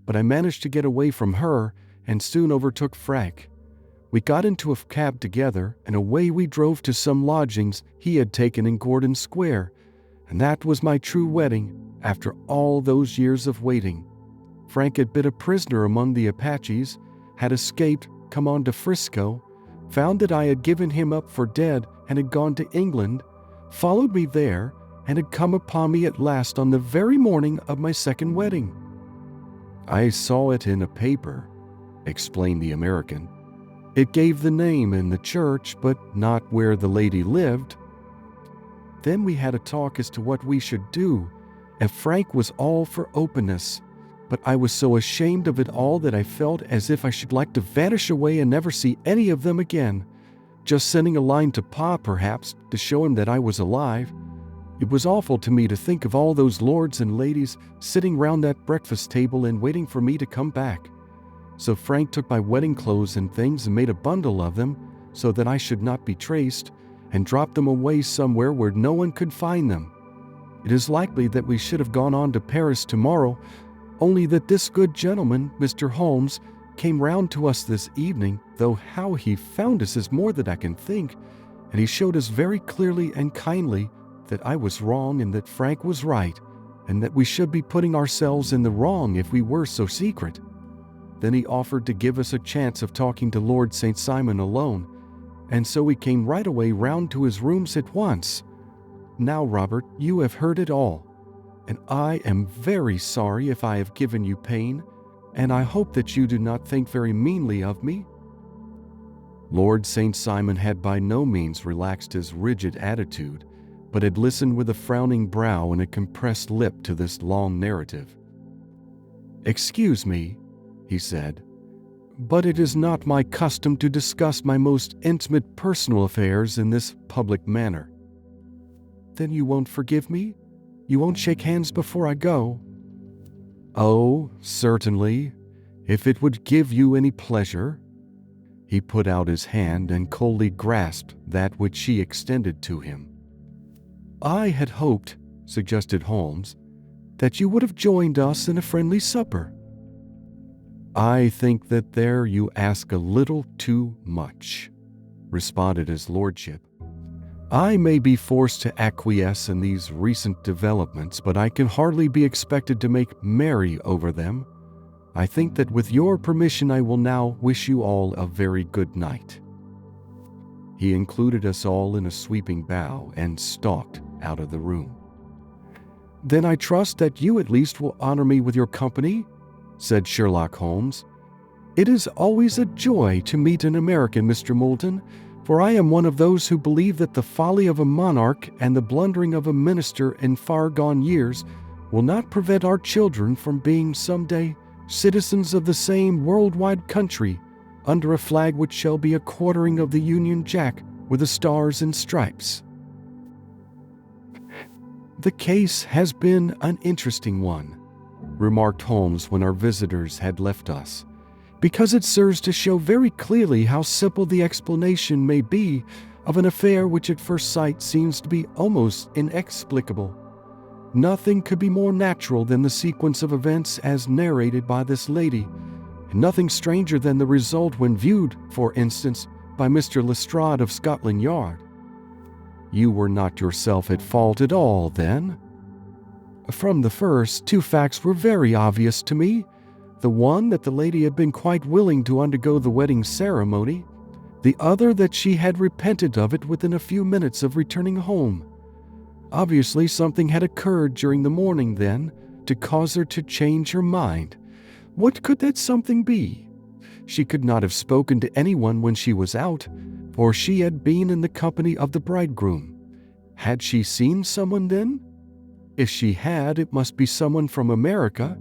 But I managed to get away from her and soon overtook Frank. We got into a cab together, and away we drove to some lodgings he had taken in Gordon Square, and that was my true wedding after all those years of waiting. Frank had been a prisoner among the Apaches, had escaped, come on to Frisco, found that I had given him up for dead and had gone to England, followed me there, and had come upon me at last on the very morning of my second wedding." "I saw it in a paper," explained the American. "It gave the name in the church, but not where the lady lived." Then we had a talk as to what we should do, and Frank was all for openness, but I was so ashamed of it all that I felt as if I should like to vanish away and never see any of them again, just sending a line to Pa, perhaps, to show him that I was alive. It was awful to me to think of all those lords and ladies sitting round that breakfast table and waiting for me to come back. So Frank took my wedding clothes and things and made a bundle of them so that I should not be traced, and dropped them away somewhere where no one could find them. It is likely that we should have gone on to Paris tomorrow, only that this good gentleman, Mr. Holmes, came round to us this evening, though how he found us is more than I can think, and he showed us very clearly and kindly that I was wrong and that Frank was right, and that we should be putting ourselves in the wrong if we were so secret. Then he offered to give us a chance of talking to Lord St. Simon alone, and so we came right away round to his rooms at once. Now, Robert, you have heard it all, and I am very sorry if I have given you pain, and I hope that you do not think very meanly of me." Lord St. Simon had by no means relaxed his rigid attitude, but had listened with a frowning brow and a compressed lip to this long narrative. "Excuse me," he said, "but it is not my custom to discuss my most intimate personal affairs in this public manner." "Then you won't forgive me? You won't shake hands before I go?" "Oh, certainly, if it would give you any pleasure." He put out his hand and coldly grasped that which she extended to him. "I had hoped," suggested Holmes, "that you would have joined us in a friendly supper." "I think that there you ask a little too much," responded his lordship. "I may be forced to acquiesce in these recent developments, but I can hardly be expected to make merry over them. I think that with your permission I will now wish you all a very good night." He included us all in a sweeping bow and stalked out of the room. "Then I trust that you at least will honor me with your company," said Sherlock Holmes. "It is always a joy to meet an American, Mr. Moulton, for I am one of those who believe that the folly of a monarch and the blundering of a minister in far-gone years will not prevent our children from being someday citizens of the same world-wide country under a flag which shall be a quartering of the Union Jack with the stars and stripes." "The case has been an interesting one," remarked Holmes when our visitors had left us, "because it serves to show very clearly how simple the explanation may be of an affair which at first sight seems to be almost inexplicable. Nothing could be more natural than the sequence of events as narrated by this lady, and nothing stranger than the result when viewed, for instance, by Mr. Lestrade of Scotland Yard." "You were not yourself at fault at all, then?" "From the first, two facts were very obvious to me. The one, that the lady had been quite willing to undergo the wedding ceremony. The other, that she had repented of it within a few minutes of returning home. Obviously, something had occurred during the morning, then, to cause her to change her mind. What could that something be? She could not have spoken to anyone when she was out, for she had been in the company of the bridegroom. Had she seen someone then? If she had, it must be someone from America,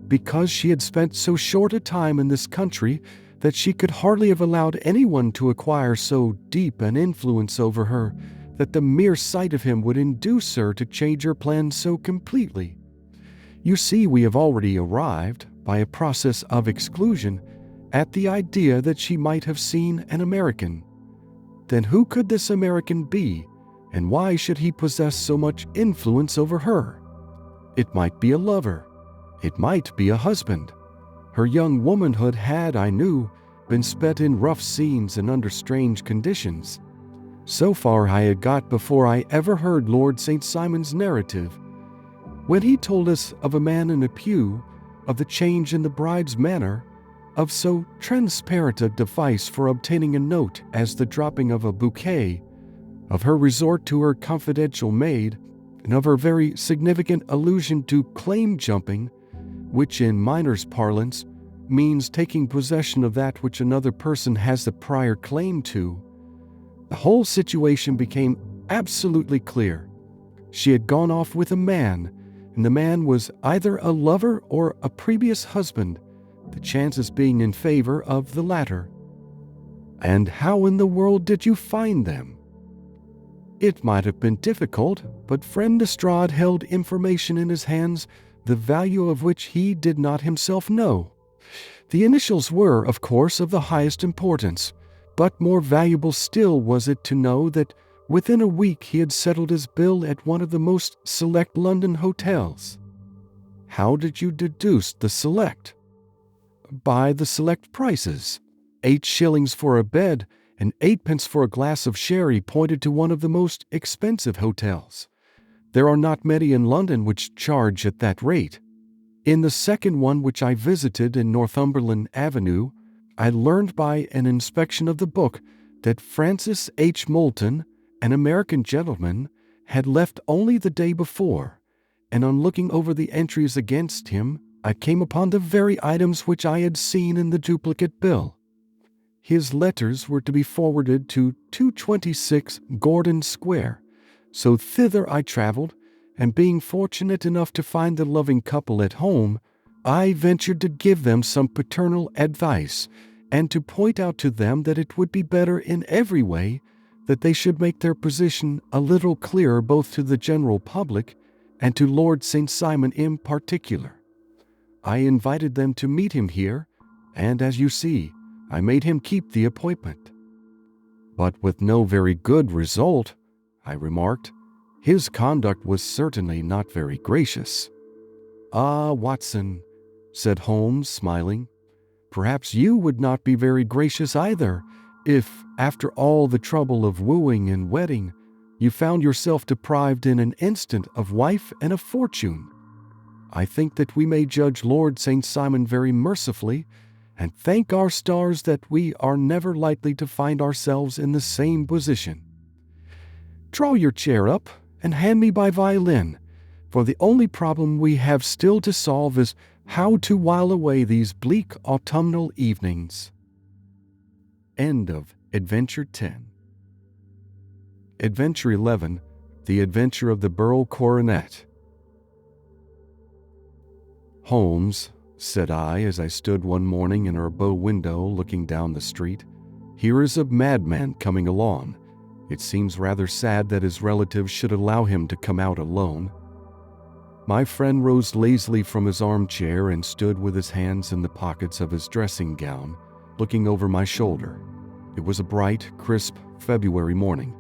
because she had spent so short a time in this country that she could hardly have allowed anyone to acquire so deep an influence over her that the mere sight of him would induce her to change her plans so completely. You see, we have already arrived, by a process of exclusion, at the idea that she might have seen an American. Then who could this American be, and why should he possess so much influence over her? It might be a lover. It might be a husband. Her young womanhood had, I knew, been spent in rough scenes and under strange conditions. So far I had got before I ever heard Lord St. Simon's narrative. When he told us of a man in a pew, of the change in the bride's manner, of so transparent a device for obtaining a note as the dropping of a bouquet, of her resort to her confidential maid, and of her very significant allusion to claim jumping, which in miners' parlance means taking possession of that which another person has the prior claim to. The whole situation became absolutely clear. She had gone off with a man, and the man was either a lover or a previous husband, the chances being in favor of the latter. And how in the world did you find them? It might have been difficult, but friend Lestrade held information in his hands, the value of which he did not himself know. The initials were, of course, of the highest importance, but more valuable still was it to know that within a week he had settled his bill at one of the most select London hotels. How did you deduce the select? By the select prices. 8 shillings for a bed and 8 pence for a glass of sherry pointed to one of the most expensive hotels. There are not many in London which charge at that rate. In the second one, which I visited in Northumberland Avenue, I learned by an inspection of the book that Francis H. Moulton, an American gentleman, had left only the day before, and on looking over the entries against him, I came upon the very items which I had seen in the duplicate bill. His letters were to be forwarded to 226 Gordon Square, so thither I traveled, and being fortunate enough to find the loving couple at home, I ventured to give them some paternal advice, and to point out to them that it would be better in every way that they should make their position a little clearer both to the general public and to Lord St. Simon in particular. I invited them to meet him here, and as you see, I made him keep the appointment. But with no very good result, I remarked. His conduct was certainly not very gracious. Ah, Watson, said Holmes, smiling, perhaps you would not be very gracious either, if, after all the trouble of wooing and wedding, you found yourself deprived in an instant of wife and a fortune. I think that we may judge Lord St. Simon very mercifully, and thank our stars that we are never likely to find ourselves in the same position. Draw your chair up and hand me my violin, for the only problem we have still to solve is how to while away these bleak autumnal evenings. End of Adventure 10. Adventure 11, The Adventure of the Beryl Coronet. Holmes, said I as I stood one morning in our bow window looking down the street, here is a madman coming along. It seems rather sad that his relatives should allow him to come out alone. My friend rose lazily from his armchair and stood with his hands in the pockets of his dressing gown, looking over my shoulder. It was a bright, crisp February morning,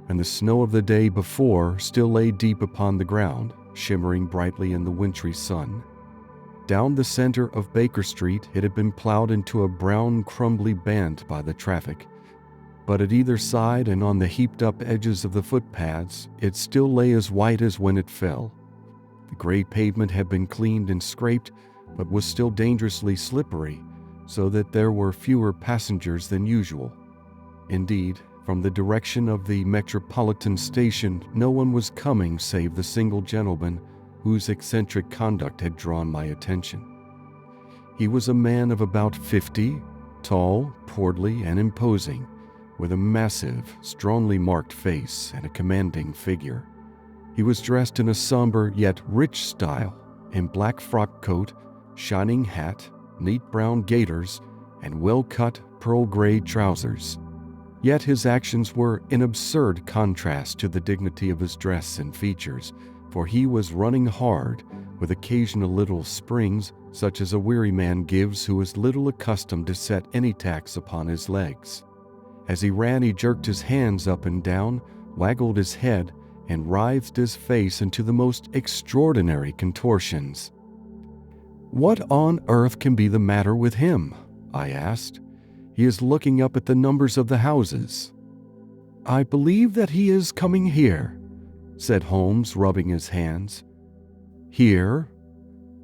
and the snow of the day before still lay deep upon the ground, shimmering brightly in the wintry sun. Down the center of Baker Street it had been plowed into a brown, crumbly band by the traffic, but at either side and on the heaped-up edges of the footpaths it still lay as white as when it fell. The gray pavement had been cleaned and scraped, but was still dangerously slippery, so that there were fewer passengers than usual. Indeed, from the direction of the Metropolitan Station no one was coming save the single gentleman whose eccentric conduct had drawn my attention. He was a man of about 50, tall, portly, and imposing, with a massive, strongly marked face and a commanding figure. He was dressed in a somber yet rich style, in black frock coat, shining hat, neat brown gaiters, and well-cut pearl-gray trousers. Yet his actions were in absurd contrast to the dignity of his dress and features, for he was running hard, with occasional little springs, such as a weary man gives who is little accustomed to set any tax upon his legs. As he ran, he jerked his hands up and down, waggled his head, and writhed his face into the most extraordinary contortions. "What on earth can be the matter with him?" I asked. "He is looking up at the numbers of the houses." "I believe that he is coming here," said Holmes, rubbing his hands. "Here?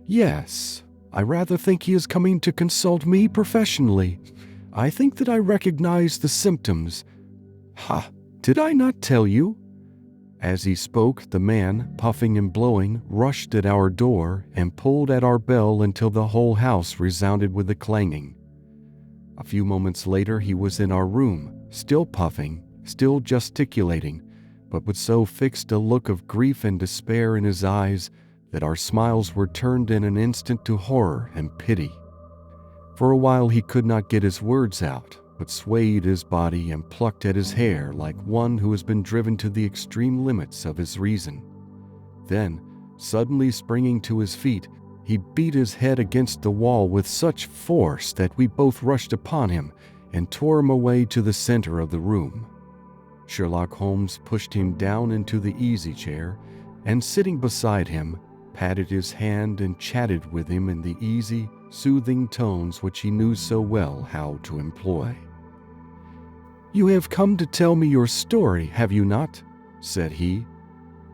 Yes. I rather think he is coming to consult me professionally. I think that I recognize the symptoms. Ha! Did I not tell you?" As he spoke, the man, puffing and blowing, rushed at our door and pulled at our bell until the whole house resounded with the clanging. A few moments later, he was in our room, still puffing, still gesticulating, but with so fixed a look of grief and despair in his eyes that our smiles were turned in an instant to horror and pity. For a while he could not get his words out, but swayed his body and plucked at his hair like one who has been driven to the extreme limits of his reason. Then, suddenly springing to his feet, he beat his head against the wall with such force that we both rushed upon him and tore him away to the center of the room. Sherlock Holmes pushed him down into the easy chair and, sitting beside him, patted his hand and chatted with him in the easy, soothing tones which he knew so well how to employ. "You have come to tell me your story, have you not?" said he.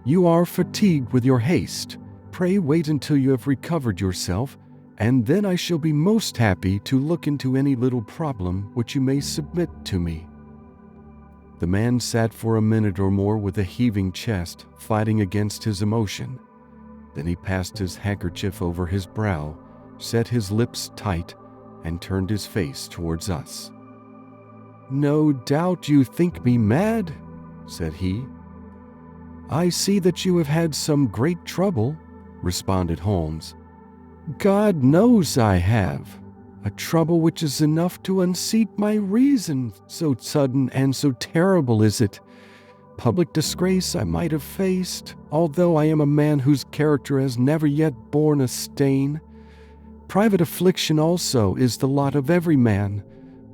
"You are fatigued with your haste. Pray wait until you have recovered yourself, and then I shall be most happy to look into any little problem which you may submit to me." The man sat for a minute or more with a heaving chest, fighting against his emotion. Then he passed his handkerchief over his brow, set his lips tight, and turned his face towards us. "No doubt you think me mad," said he. "I see that you have had some great trouble," responded Holmes. "God knows I have. A trouble which is enough to unseat my reason, so sudden and so terrible is it. Public disgrace I might have faced, although I am a man whose character has never yet borne a stain. Private affliction also is the lot of every man,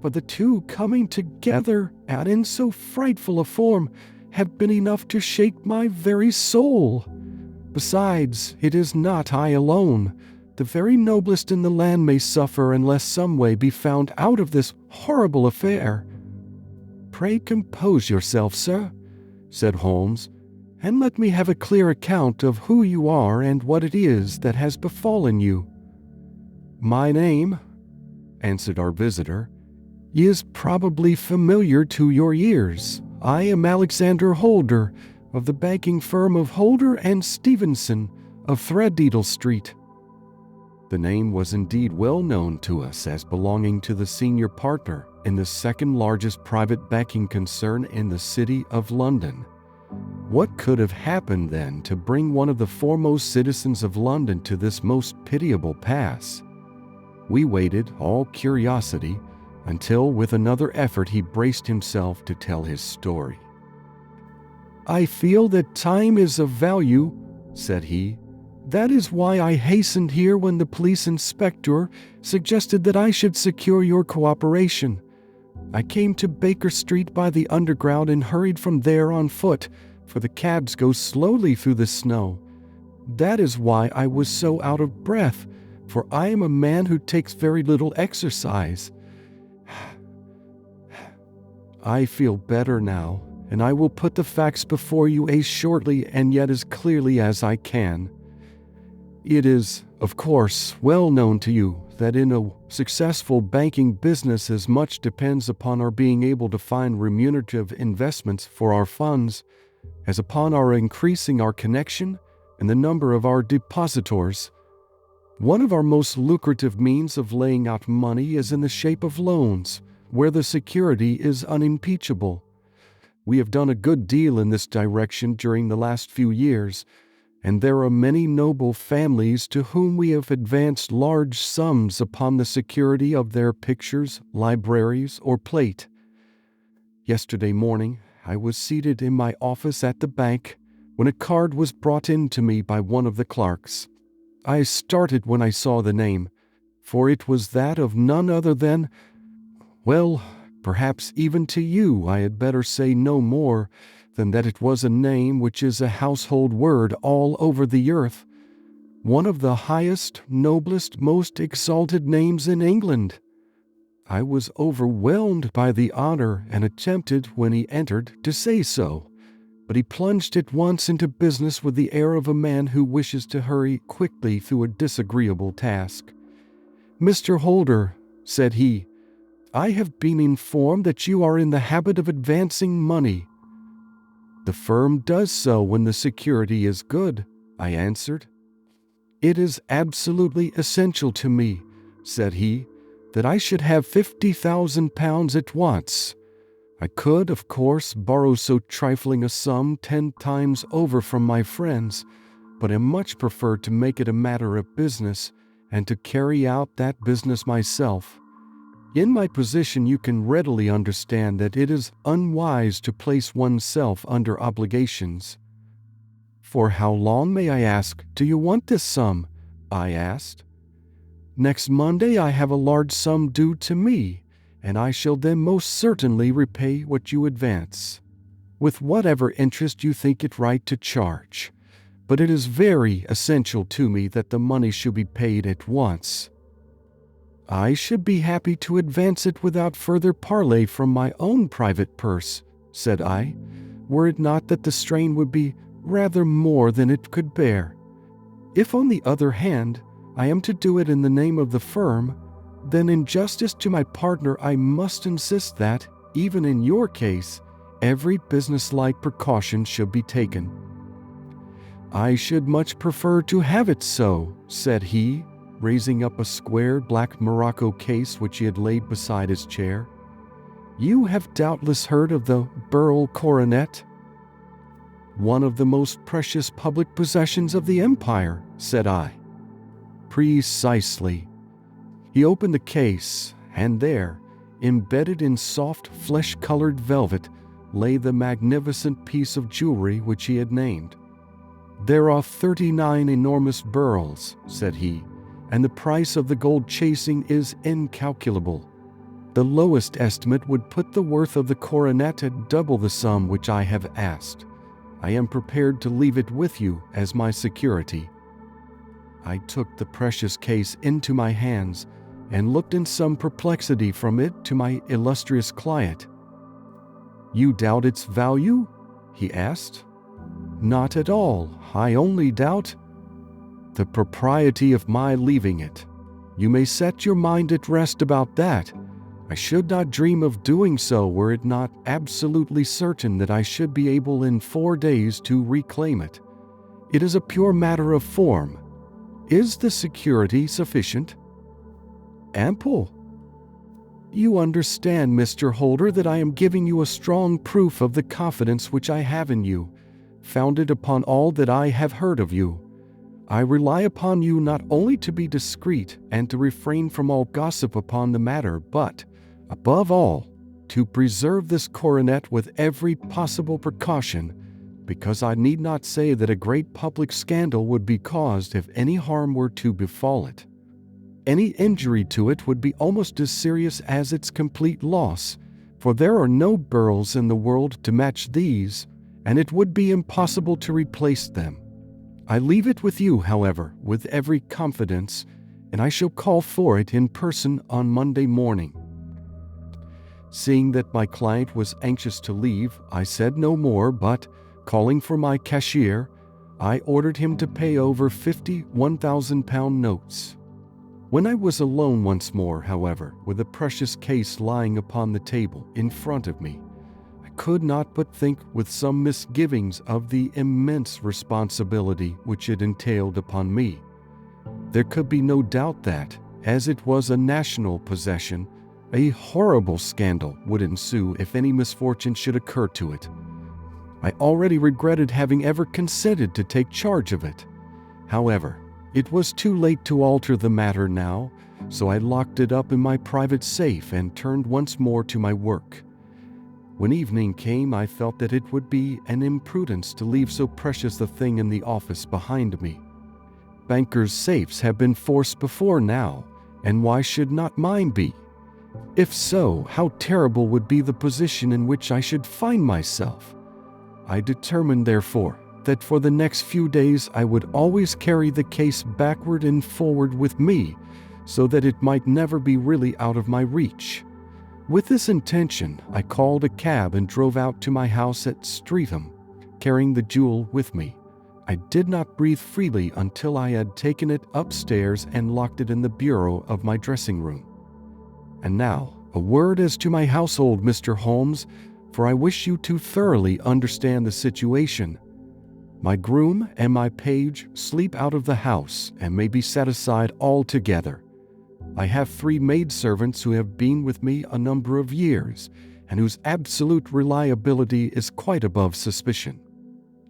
but the two coming together, and in so frightful a form, have been enough to shake my very soul. Besides, it is not I alone. The very noblest in the land may suffer unless some way be found out of this horrible affair." "Pray compose yourself, sir," said Holmes, "and let me have a clear account of who you are and what it is that has befallen you." "My name," answered our visitor, "is probably familiar to your ears. I am Alexander Holder, of the banking firm of Holder and Stevenson, of Threadneedle Street." The name was indeed well known to us as belonging to the senior partner in the second largest private banking concern in the city of London. What could have happened then to bring one of the foremost citizens of London to this most pitiable pass? We waited, all curiosity, until with another effort he braced himself to tell his story. "I feel that time is of value," said he. "That is why I hastened here when the police inspector suggested that I should secure your cooperation. I came to Baker Street by the Underground and hurried from there on foot, for the cabs go slowly through the snow. That is why I was so out of breath, for I am a man who takes very little exercise. I feel better now, and I will put the facts before you as shortly and yet as clearly as I can. It is, of course, well known to you that in a successful banking business as much depends upon our being able to find remunerative investments for our funds as upon our increasing our connection and the number of our depositors. One of our most lucrative means of laying out money is in the shape of loans, where the security is unimpeachable. We have done a good deal in this direction during the last few years, and there are many noble families to whom we have advanced large sums upon the security of their pictures, libraries, or plate. Yesterday morning, I was seated in my office at the bank when a card was brought in to me by one of the clerks. I started when I saw the name, for it was that of none other than, well, perhaps even to you I had better say no more than that it was a name which is a household word all over the earth, one of the highest, noblest, most exalted names in England. I was overwhelmed by the honor and attempted, when he entered, to say so, but he plunged at once into business with the air of a man who wishes to hurry quickly through a disagreeable task. "Mr. Holder," said he, "I have been informed that you are in the habit of advancing money." "The firm does so when the security is good," I answered. "It is absolutely essential to me," said he, "that I should have £50,000 at once. I could, of course, borrow so trifling a sum 10 times over from my friends, but I much prefer to make it a matter of business and to carry out that business myself. In my position, you can readily understand that it is unwise to place oneself under obligations." "For how long, may I ask, do you want this sum?" I asked. "Next Monday I have a large sum due to me, and I shall then most certainly repay what you advance, with whatever interest you think it right to charge. But it is very essential to me that the money should be paid at once." "I should be happy to advance it without further parley from my own private purse," said I, "were it not that the strain would be rather more than it could bear. If, on the other hand, I am to do it in the name of the firm, then in justice to my partner I must insist that, even in your case, every businesslike precaution should be taken." "I should much prefer to have it so," said he, raising up a square black morocco case which he had laid beside his chair. "You have doubtless heard of the Beryl coronet?" "One of the most precious public possessions of the empire," said I. "Precisely." He opened the case, and there, embedded in soft flesh-colored velvet, lay the magnificent piece of jewelry which he had named. "There are 39 enormous beryls," said he, "and the price of the gold chasing is incalculable. The lowest estimate would put the worth of the coronet at double the sum which I have asked. I am prepared to leave it with you as my security." I took the precious case into my hands and looked in some perplexity from it to my illustrious client. "You doubt its value?" he asked. "Not at all. I only doubt the propriety of my leaving it. You may set your mind at rest about that. I should not dream of doing so were it not absolutely certain that I should be able in 4 days to reclaim it. It is a pure matter of form. Is the security sufficient?" "Ample." "You understand, Mr. Holder, that I am giving you a strong proof of the confidence which I have in you, founded upon all that I have heard of you. I rely upon you not only to be discreet and to refrain from all gossip upon the matter, but, above all, to preserve this coronet with every possible precaution, because I need not say that a great public scandal would be caused if any harm were to befall it. Any injury to it would be almost as serious as its complete loss, for there are no beryls in the world to match these, and it would be impossible to replace them. I leave it with you, however, with every confidence, and I shall call for it in person on Monday morning." Seeing that my client was anxious to leave, I said no more, but, calling for my cashier, I ordered him to pay over 50 £1,000 notes. When I was alone once more, however, with the precious case lying upon the table in front of me, I could not but think with some misgivings of the immense responsibility which it entailed upon me. There could be no doubt that, as it was a national possession, a horrible scandal would ensue if any misfortune should occur to it. I already regretted having ever consented to take charge of it. However, it was too late to alter the matter now, so I locked it up in my private safe and turned once more to my work. When evening came, I felt that it would be an imprudence to leave so precious a thing in the office behind me. Bankers' safes have been forced before now, and why should not mine be? If so, how terrible would be the position in which I should find myself! I determined, therefore, that for the next few days I would always carry the case backward and forward with me, so that it might never be really out of my reach. With this intention, I called a cab and drove out to my house at Streatham, carrying the jewel with me. I did not breathe freely until I had taken it upstairs and locked it in the bureau of my dressing room. And now, a word as to my household, Mr. Holmes. for I wish you to thoroughly understand the situation. My groom and my page sleep out of the house and may be set aside altogether. I have 3 maidservants who have been with me a number of years, and whose absolute reliability is quite above suspicion.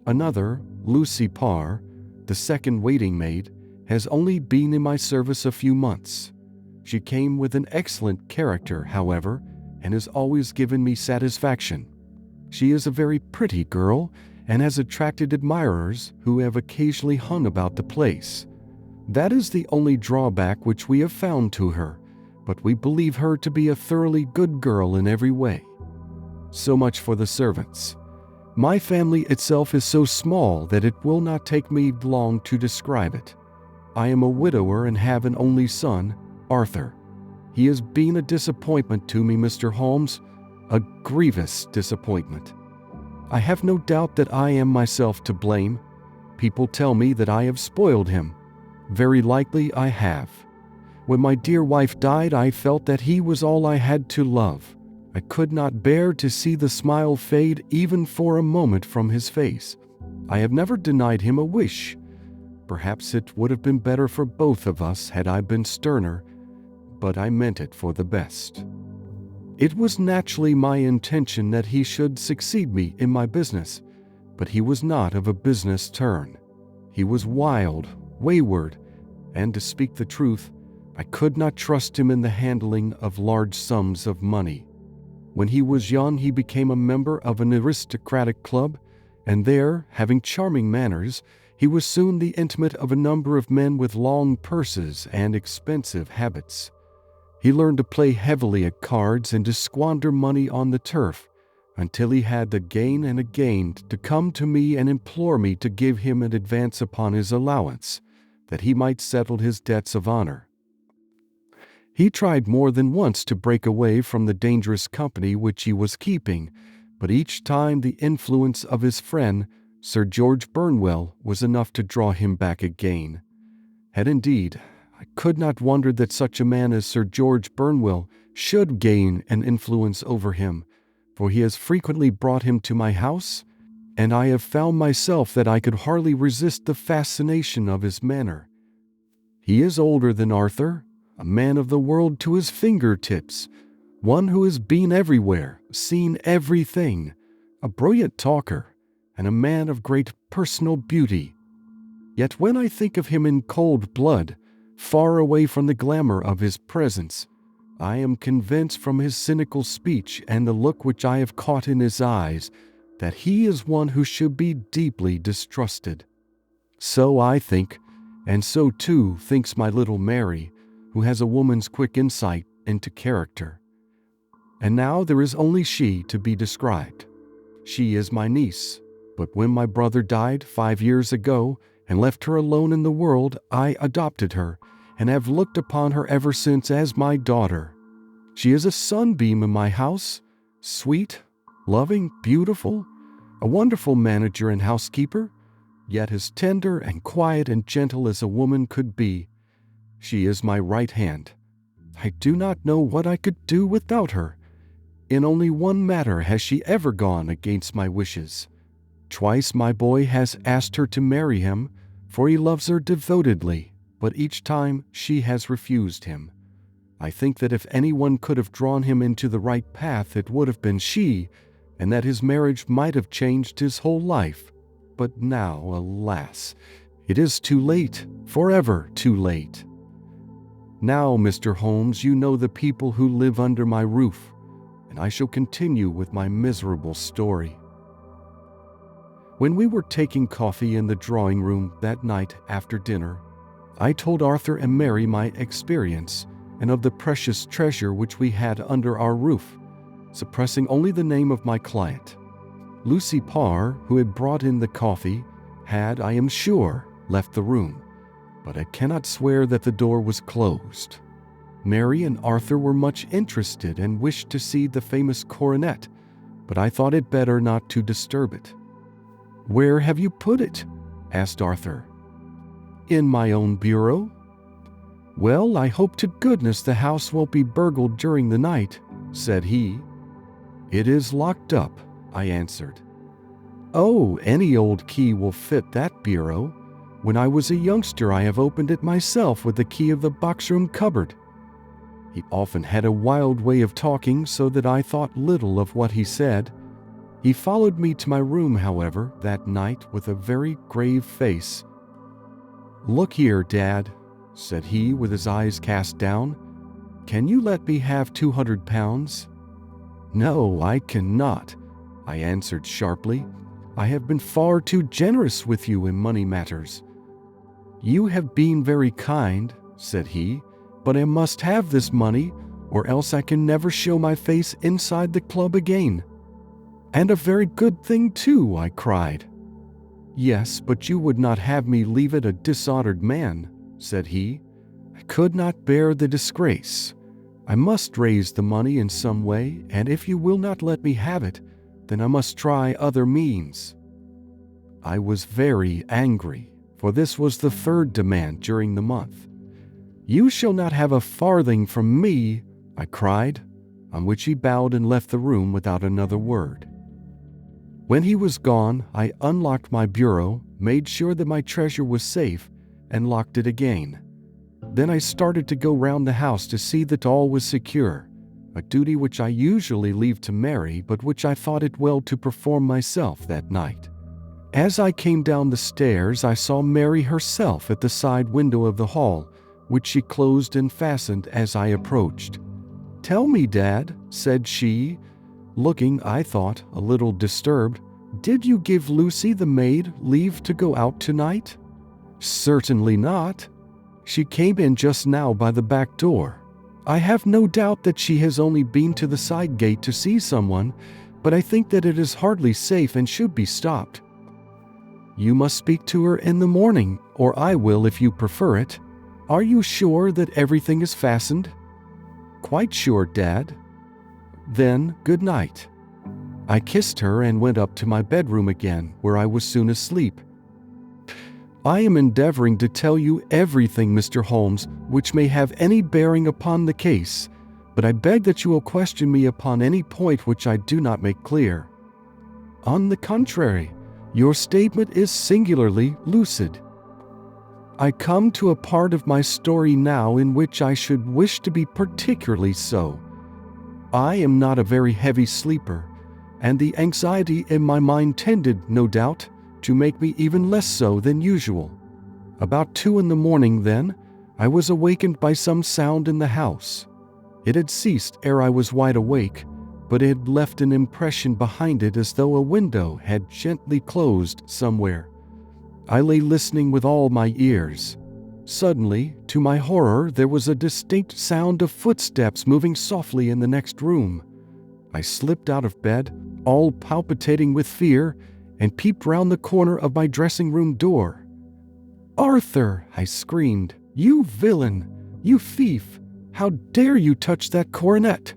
Another, Lucy Parr, the second waiting maid, has only been in my service a few months. She came with an excellent character, however, and has always given me satisfaction. She is a very pretty girl and has attracted admirers who have occasionally hung about the place. That is the only drawback which we have found to her, but we believe her to be a thoroughly good girl in every way. So much for the servants. My family itself is so small that it will not take me long to describe it. I am a widower and have an only son, Arthur. He has been a disappointment to me, Mr. Holmes, a grievous disappointment. I have no doubt that I am myself to blame. People tell me that I have spoiled him. Very likely I have. When my dear wife died, I felt that he was all I had to love. I could not bear to see the smile fade even for a moment from his face. I have never denied him a wish. Perhaps it would have been better for both of us had I been sterner, but I meant it for the best. It was naturally my intention that he should succeed me in my business, but he was not of a business turn. He was wild, wayward, and to speak the truth, I could not trust him in the handling of large sums of money. When he was young, he became a member of an aristocratic club, and there, having charming manners, he was soon the intimate of a number of men with long purses and expensive habits. He learned to play heavily at cards and to squander money on the turf, until he had again and again to come to me and implore me to give him an advance upon his allowance, that he might settle his debts of honor. He tried more than once to break away from the dangerous company which he was keeping, but each time the influence of his friend, Sir George Burnwell, was enough to draw him back again. And indeed, I could not wonder that such a man as Sir George Burnwell should gain an influence over him, for he has frequently brought him to my house, and I have found myself that I could hardly resist the fascination of his manner. He is older than Arthur, a man of the world to his fingertips, one who has been everywhere, seen everything, a brilliant talker, and a man of great personal beauty. Yet when I think of him in cold blood, far away from the glamour of his presence, I am convinced from his cynical speech and the look which I have caught in his eyes that he is one who should be deeply distrusted. So I think, and so too thinks my little Mary, who has a woman's quick insight into character. And now there is only she to be described. She is my niece, but when my brother died 5 years ago and left her alone in the world, I adopted her and have looked upon her ever since as my daughter. She is a sunbeam in my house, sweet, loving, beautiful, a wonderful manager and housekeeper, yet as tender and quiet and gentle as a woman could be. She is my right hand. I do not know what I could do without her. In only one matter has she ever gone against my wishes. Twice my boy has asked her to marry him, for he loves her devotedly, but each time she has refused him. I think that if anyone could have drawn him into the right path, it would have been she, and that his marriage might have changed his whole life. But now, alas, it is too late, forever too late. Now, Mr. Holmes, you know the people who live under my roof, and I shall continue with my miserable story. When we were taking coffee in the drawing room that night after dinner, I told Arthur and Mary my experience and of the precious treasure which we had under our roof, suppressing only the name of my client. Lucy Parr, who had brought in the coffee, had, I am sure, left the room, but I cannot swear that the door was closed. Mary and Arthur were much interested and wished to see the famous coronet, but I thought it better not to disturb it. "Where have you put it?" asked Arthur. "In my own bureau." "Well, I hope to goodness the house won't be burgled during the night," said he. "It is locked up," I answered. "Oh, any old key will fit that bureau. When I was a youngster, I have opened it myself with the key of the box-room cupboard." He often had a wild way of talking, so that I thought little of what he said. He followed me to my room, however, that night with a very grave face. "Look here, Dad," said he with his eyes cast down. "Can you let me have £200? "No, I cannot," I answered sharply. "I have been far too generous with you in money matters." "You have been very kind," said he, "but I must have this money, or else I can never show my face inside the club again." "And a very good thing too," I cried. "Yes, but you would not have me leave it a dishonored man," said he. "I could not bear the disgrace. I must raise the money in some way, and if you will not let me have it, then I must try other means." I was very angry, for this was the third demand during the month. "You shall not have a farthing from me," I cried, on which he bowed and left the room without another word. When he was gone, I unlocked my bureau, made sure that my treasure was safe, and locked it again. Then I started to go round the house to see that all was secure, a duty which I usually leave to Mary, but which I thought it well to perform myself that night. As I came down the stairs, I saw Mary herself at the side window of the hall, which she closed and fastened as I approached. "Tell me, Dad," said she, looking, I thought, a little disturbed, "did you give Lucy the maid leave to go out tonight?" "Certainly not. She came in just now by the back door. I have no doubt that she has only been to the side gate to see someone, but I think that it is hardly safe and should be stopped." "You must speak to her in the morning, or I will if you prefer it. Are you sure that everything is fastened?" "Quite sure, Dad." "Then, good night." I kissed her and went up to my bedroom again, where I was soon asleep. I am endeavoring to tell you everything, Mr. Holmes, which may have any bearing upon the case, but I beg that you will question me upon any point which I do not make clear. On the contrary, your statement is singularly lucid. I come to a part of my story now in which I should wish to be particularly so. I am not a very heavy sleeper, and the anxiety in my mind tended, no doubt, to make me even less so than usual. About 2 a.m, then, I was awakened by some sound in the house. It had ceased ere I was wide awake, but it had left an impression behind it as though a window had gently closed somewhere. I lay listening with all my ears. Suddenly, to my horror, there was a distinct sound of footsteps moving softly in the next room. I slipped out of bed, all palpitating with fear, and peeped round the corner of my dressing-room door. "Arthur!" I screamed. "You villain! You thief! How dare you touch that coronet?"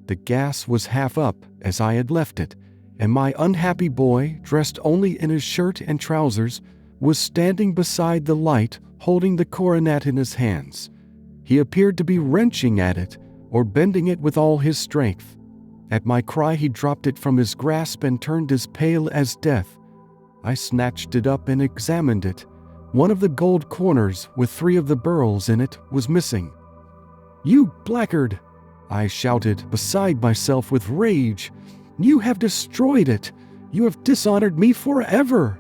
The gas was half up, as I had left it, and my unhappy boy, dressed only in his shirt and trousers, was standing beside the light, holding the coronet in his hands. He appeared to be wrenching at it, or bending it with all his strength. At my cry he dropped it from his grasp and turned as pale as death. I snatched it up and examined it. One of the gold corners, with 3 of the beryls in it, was missing. "You blackguard!" I shouted, beside myself with rage. "You have destroyed it! You have dishonored me forever!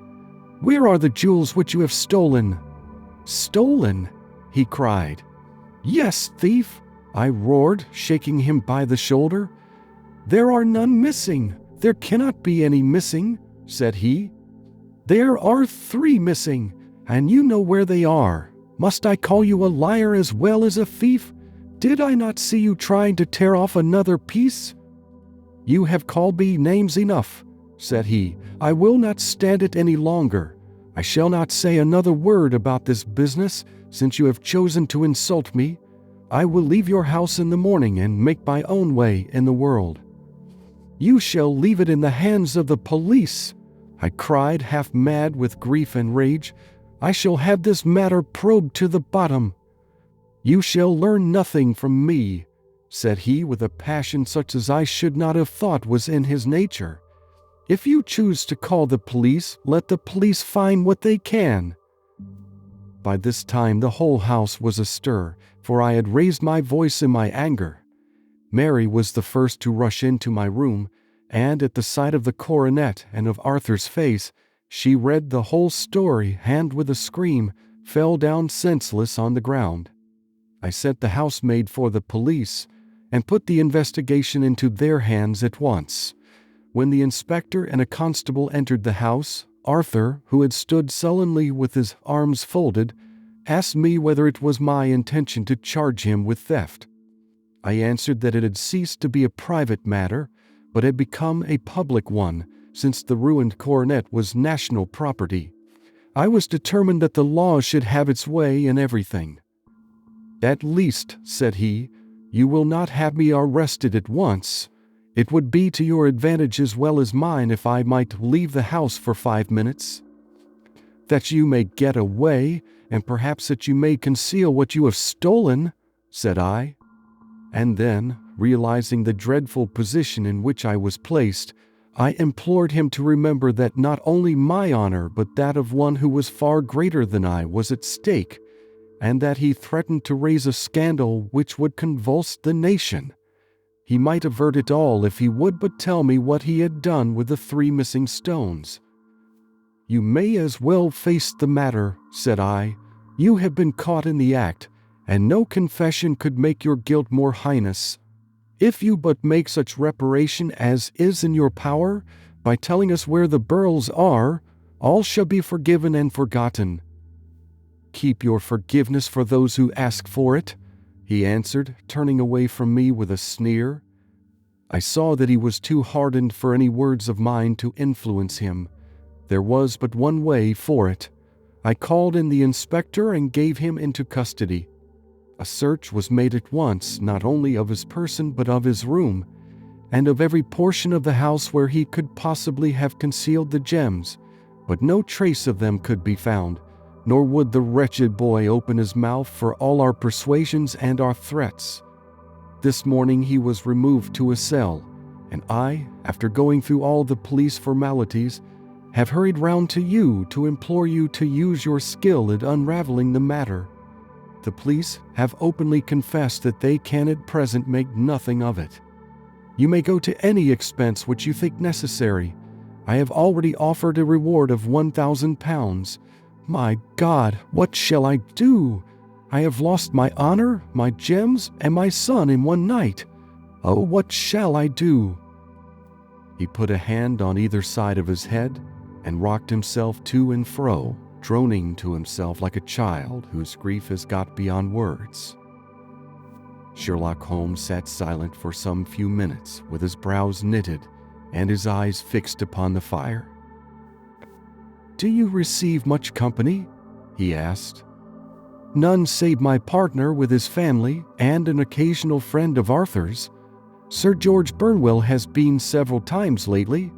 Where are the jewels which you have stolen?" "Stolen?" he cried. "Yes, thief!" I roared, shaking him by the shoulder. "There are none missing. There cannot be any missing," said he. "There are 3 missing, and you know where they are. Must I call you a liar as well as a thief? Did I not see you trying to tear off another piece?" "You have called me names enough," said he. "I will not stand it any longer. I shall not say another word about this business, since you have chosen to insult me. I will leave your house in the morning and make my own way in the world." "You shall leave it in the hands of the police," I cried, half mad with grief and rage. "I shall have this matter probed to the bottom." "You shall learn nothing from me," said he with a passion such as I should not have thought was in his nature. "If you choose to call the police, let the police find what they can." By this time the whole house was astir, for I had raised my voice in my anger. Mary was the first to rush into my room, and at the sight of the coronet and of Arthur's face, she read the whole story and with a scream fell down senseless on the ground. I sent the housemaid for the police and put the investigation into their hands at once. When the inspector and a constable entered the house, Arthur, who had stood sullenly with his arms folded, asked me whether it was my intention to charge him with theft. I answered that it had ceased to be a private matter, but had become a public one, since the ruined coronet was national property. I was determined that the law should have its way in everything. "At least," said he, "you will not have me arrested at once. It would be to your advantage as well as mine if I might leave the house for 5 minutes. That you may get away, and perhaps that you may conceal what you have stolen," said I. And then, realizing the dreadful position in which I was placed, I implored him to remember that not only my honor but that of one who was far greater than I was at stake, and that he threatened to raise a scandal which would convulse the nation. He might avert it all if he would but tell me what he had done with the 3 missing stones. "You may as well face the matter," said I. "You have been caught in the act, and no confession could make your guilt more heinous. If you but make such reparation as is in your power, by telling us where the pearls are, all shall be forgiven and forgotten." "Keep your forgiveness for those who ask for it," he answered, turning away from me with a sneer. I saw that he was too hardened for any words of mine to influence him. There was but one way for it. I called in the inspector and gave him into custody. A search was made at once, not only of his person but of his room, and of every portion of the house where he could possibly have concealed the gems, but no trace of them could be found, nor would the wretched boy open his mouth for all our persuasions and our threats. This morning he was removed to a cell, and I, after going through all the police formalities, have hurried round to you to implore you to use your skill at unraveling the matter. The police have openly confessed that they can at present make nothing of it. You may go to any expense which you think necessary. I have already offered a reward of £1,000. My God, what shall I do? I have lost my honor, my gems, and my son in one night. Oh, what shall I do?" He put a hand on either side of his head and rocked himself to and fro, droning to himself like a child whose grief has got beyond words. Sherlock Holmes sat silent for some few minutes, with his brows knitted and his eyes fixed upon the fire. "Do you receive much company?" he asked. "None save my partner with his family and an occasional friend of Arthur's. Sir George Burnwell has been several times lately.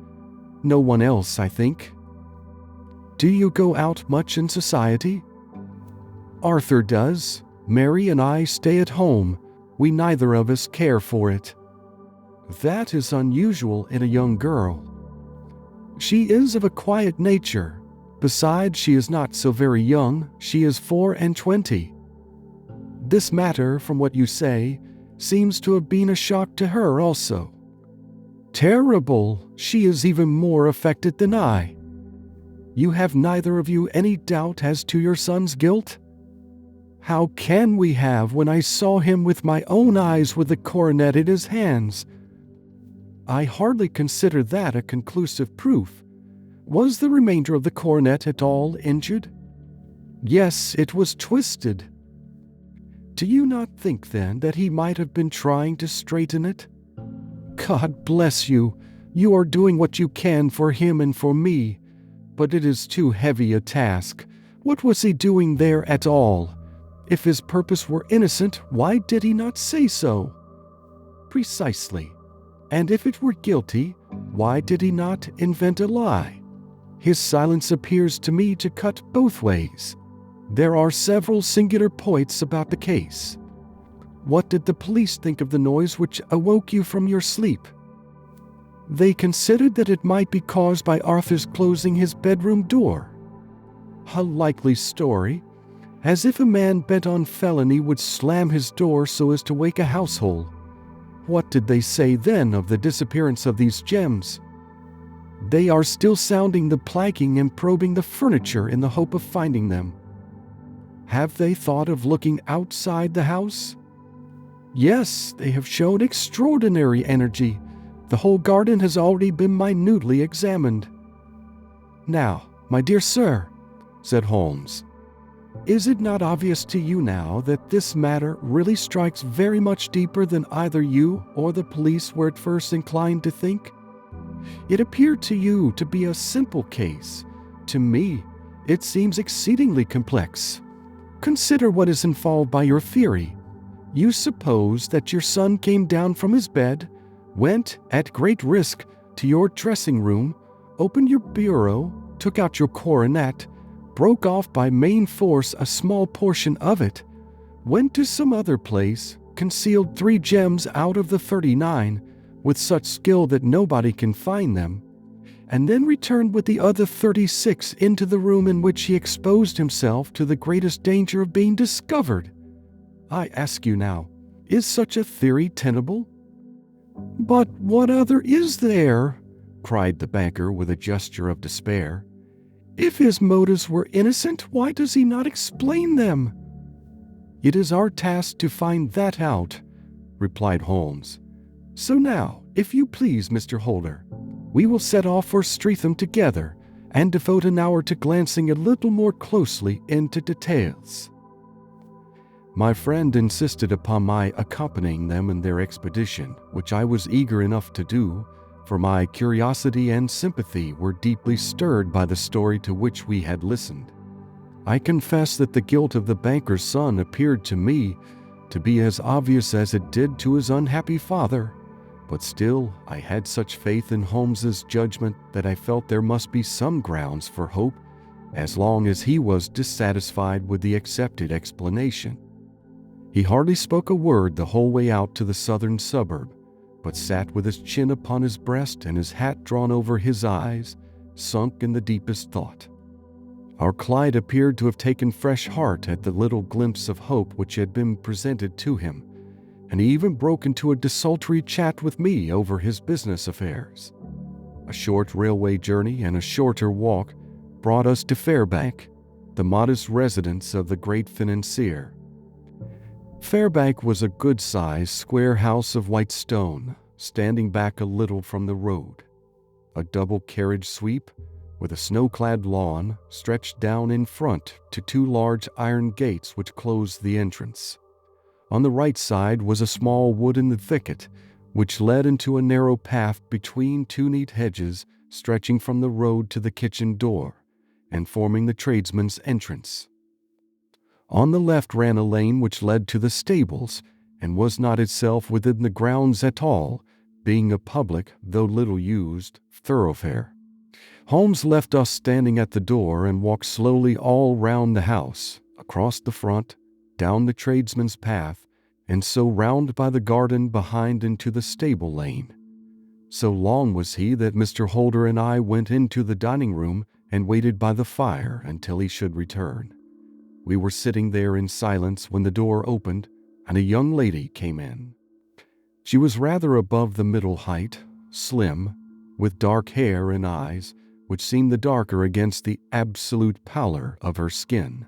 No one else, I think." "Do you go out much in society?" "Arthur does. Mary and I stay at home. We neither of us care for it." "That is unusual in a young girl." "She is of a quiet nature. Besides, she is not so very young. She is 24. This matter, from what you say, seems to have been a shock to her also." "Terrible! She is even more affected than I." "You have neither of you any doubt as to your son's guilt?" "How can we have when I saw him with my own eyes with the coronet in his hands?" "I hardly consider that a conclusive proof. Was the remainder of the coronet at all injured?" "Yes, it was twisted." "Do you not think, then, that he might have been trying to straighten it?" "God bless you! You are doing what you can for him and for me. But it is too heavy a task. What was he doing there at all? If his purpose were innocent, why did he not say so?" "Precisely. And if it were guilty, why did he not invent a lie? His silence appears to me to cut both ways. There are several singular points about the case." What did the police think of the noise which awoke you from your sleep? They considered that it might be caused by Arthur's closing his bedroom door. A likely story, as if a man bent on felony would slam his door so as to wake a household. What did they say then of the disappearance of these gems? They are still sounding the planking and probing the furniture in the hope of finding them. Have they thought of looking outside the house? Yes, they have shown extraordinary energy. The whole garden has already been minutely examined. Now, my dear sir, said Holmes, is it not obvious to you now that this matter really strikes very much deeper than either you or the police were at first inclined to think? It appeared to you to be a simple case. To me, it seems exceedingly complex. Consider what is involved by your theory. You suppose that your son came down from his bed, went, at great risk, to your dressing room, opened your bureau, took out your coronet, broke off by main force a small portion of it, went to some other place, concealed 3 gems out of the 39, with such skill that nobody can find them, and then returned with the other 36 into the room in which he exposed himself to the greatest danger of being discovered. I ask you now, is such a theory tenable? But what other is there? Cried the banker with a gesture of despair. If his motives were innocent, why does he not explain them? It is our task to find that out, replied Holmes. So now, if you please, Mr. Holder, we will set off for Streatham together and devote an hour to glancing a little more closely into details. My friend insisted upon my accompanying them in their expedition, which I was eager enough to do, for my curiosity and sympathy were deeply stirred by the story to which we had listened. I confess that the guilt of the banker's son appeared to me to be as obvious as it did to his unhappy father, but still I had such faith in Holmes's judgment that I felt there must be some grounds for hope as long as he was dissatisfied with the accepted explanation. He hardly spoke a word the whole way out to the southern suburb, but sat with his chin upon his breast and his hat drawn over his eyes, sunk in the deepest thought. Our Clyde appeared to have taken fresh heart at the little glimpse of hope which had been presented to him, and he even broke into a desultory chat with me over his business affairs. A short railway journey and a shorter walk brought us to Fairbank, the modest residence of the great financier. Fairbank was a good-sized square house of white stone, standing back a little from the road. A double carriage sweep, with a snow-clad lawn, stretched down in front to 2 large iron gates which closed the entrance. On the right side was a small wooden thicket, which led into a narrow path between 2 neat hedges stretching from the road to the kitchen door, and forming the tradesman's entrance. On the left ran a lane which led to the stables, and was not itself within the grounds at all, being a public, though little used, thoroughfare. Holmes left us standing at the door and walked slowly all round the house, across the front, down the tradesman's path, and so round by the garden behind into the stable lane. So long was he that Mr. Holder and I went into the dining room and waited by the fire until he should return. We were sitting there in silence when the door opened and a young lady came in. She was rather above the middle height, slim, with dark hair and eyes, which seemed the darker against the absolute pallor of her skin.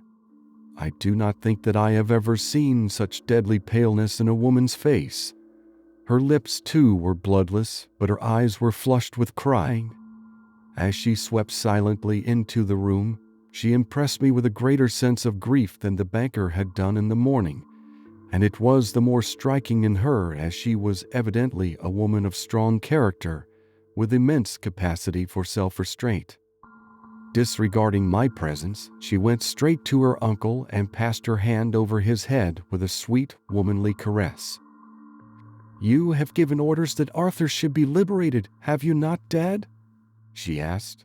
I do not think that I have ever seen such deadly paleness in a woman's face. Her lips, too, were bloodless, but her eyes were flushed with crying. As she swept silently into the room, she impressed me with a greater sense of grief than the banker had done in the morning, and it was the more striking in her as she was evidently a woman of strong character, with immense capacity for self-restraint. Disregarding my presence, she went straight to her uncle and passed her hand over his head with a sweet, womanly caress. "You have given orders that Arthur should be liberated, have you not, Dad?" she asked.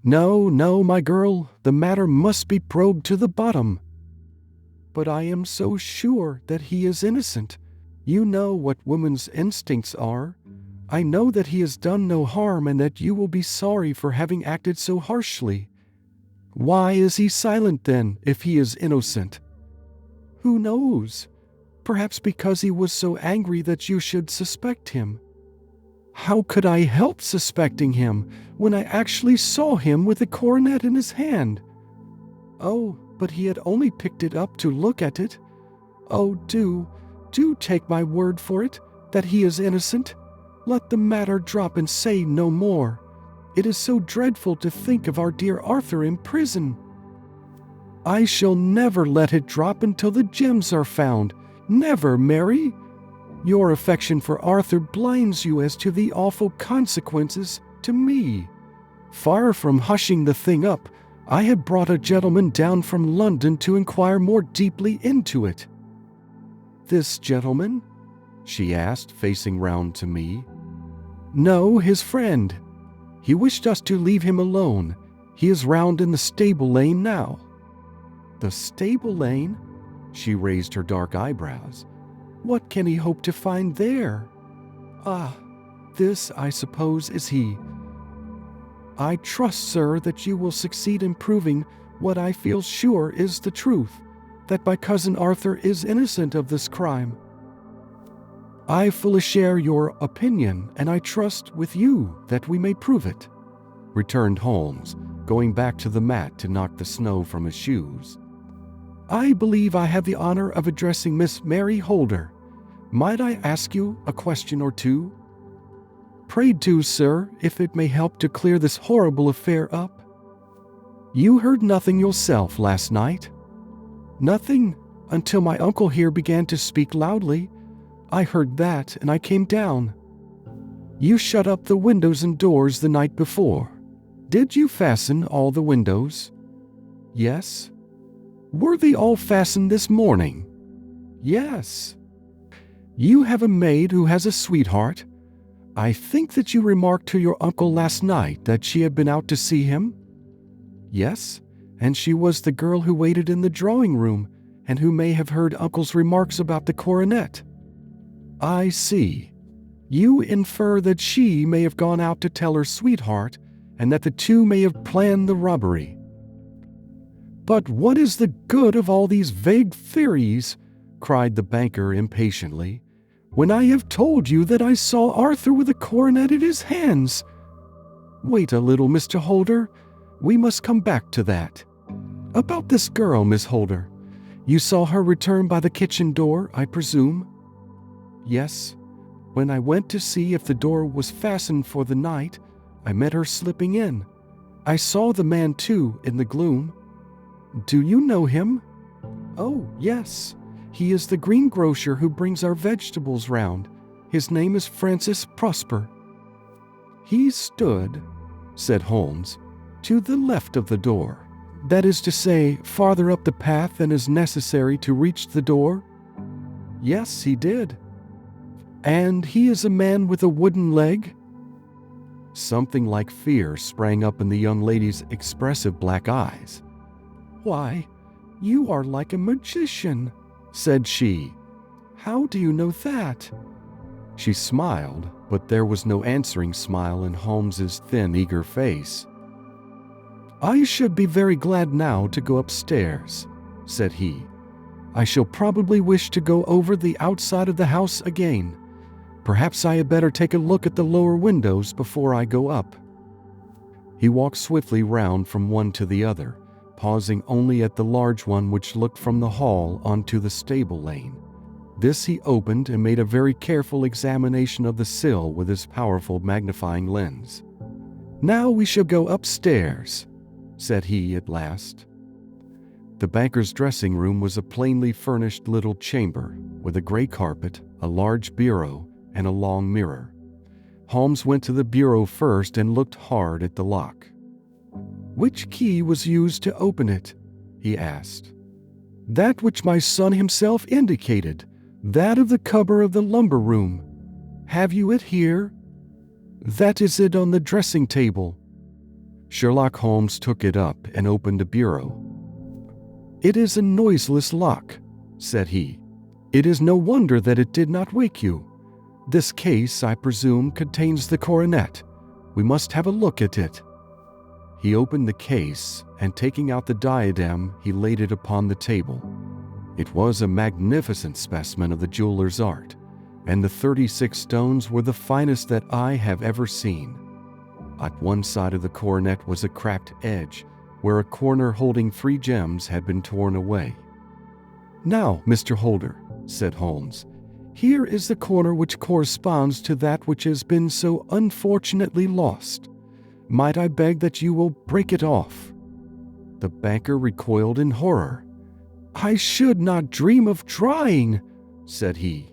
No, my girl, the matter must be probed to the bottom." but I am so sure that he is innocent. You know what women's instincts are. I know that he has done no harm and that you will be sorry for having acted so harshly. Why is he silent then, if he is innocent? Who knows? Perhaps because he was so angry that you should suspect him. How could I help suspecting him when I actually saw him with the coronet in his hand? Oh, but he had only picked it up to look at it. Oh, do take my word for it, that he is innocent. Let the matter drop and say no more. It is so dreadful to think of our dear Arthur in prison. I shall never let it drop until the gems are found. Never, Mary. Your affection for Arthur blinds you as to the awful consequences to me. Far from hushing the thing up, I have brought a gentleman down from London to inquire more deeply into it. This gentleman? She asked, facing round to me. No, his friend. He wished us to leave him alone. He is round in the stable lane now. The stable lane? She raised her dark eyebrows. What can he hope to find there? Ah, this, I suppose, is he. I trust, sir, that you will succeed in proving what I feel sure is the truth, that my cousin Arthur is innocent of this crime. I fully share your opinion, and I trust with you that we may prove it, returned Holmes, going back to the mat to knock the snow from his shoes. I believe I have the honor of addressing Miss Mary Holder. Might I ask you a question or two? Pray do, sir, if it may help to clear this horrible affair up. You heard nothing yourself last night? Nothing, until my uncle here began to speak loudly. I heard that, and I came down. You shut up the windows and doors the night before. Did you fasten all the windows? Yes. Were they all fastened this morning? Yes. You have a maid who has a sweetheart. I think that you remarked to your uncle last night that she had been out to see him? Yes, and she was the girl who waited in the drawing room and who may have heard uncle's remarks about the coronet. I see. You infer that she may have gone out to tell her sweetheart and that the two may have planned the robbery. But what is the good of all these vague theories? Cried the banker impatiently, when I have told you that I saw Arthur with a coronet in his hands. Wait a little, Mr. Holder. We must come back to that. About this girl, Miss Holder. You saw her return by the kitchen door, I presume? Yes. When I went to see if the door was fastened for the night, I met her slipping in. I saw the man, too, in the gloom. Do you know him? Oh, yes. He is the greengrocer who brings our vegetables round. His name is Francis Prosper. He stood, said Holmes, to the left of the door. That is to say, farther up the path than is necessary to reach the door? Yes, he did. And he is a man with a wooden leg? Something like fear sprang up in the young lady's expressive black eyes. Why, you are like a magician, said she. How do you know that? She smiled, but there was no answering smile in Holmes's thin, eager face. I should be very glad now to go upstairs, said he. I shall probably wish to go over the outside of the house again. Perhaps I had better take a look at the lower windows before I go up. He walked swiftly round from one to the other, pausing only at the large one which looked from the hall onto the stable lane. This he opened and made a very careful examination of the sill with his powerful magnifying lens. Now we shall go upstairs, said he at last. The banker's dressing room was a plainly furnished little chamber, with a gray carpet, a large bureau, and a long mirror. Holmes went to the bureau first and looked hard at the lock. Which key was used to open it? He asked. That which my son himself indicated, that of the cupboard of the lumber room. Have you it here? That is it on the dressing table. Sherlock Holmes took it up and opened the bureau. It is a noiseless lock, said he. "It is no wonder that it did not wake you. This case, I presume, contains the coronet. We must have a look at it." He opened the case, and taking out the diadem, he laid it upon the table. It was a magnificent specimen of the jeweler's art, and the 36 stones were the finest that I have ever seen. At one side of the coronet was a cracked edge, where a corner holding 3 gems had been torn away. "Now, Mr. Holder," said Holmes, "here is the corner which corresponds to that which has been so unfortunately lost. Might I beg that you will break it off?" The banker recoiled in horror. "I should not dream of trying," said he.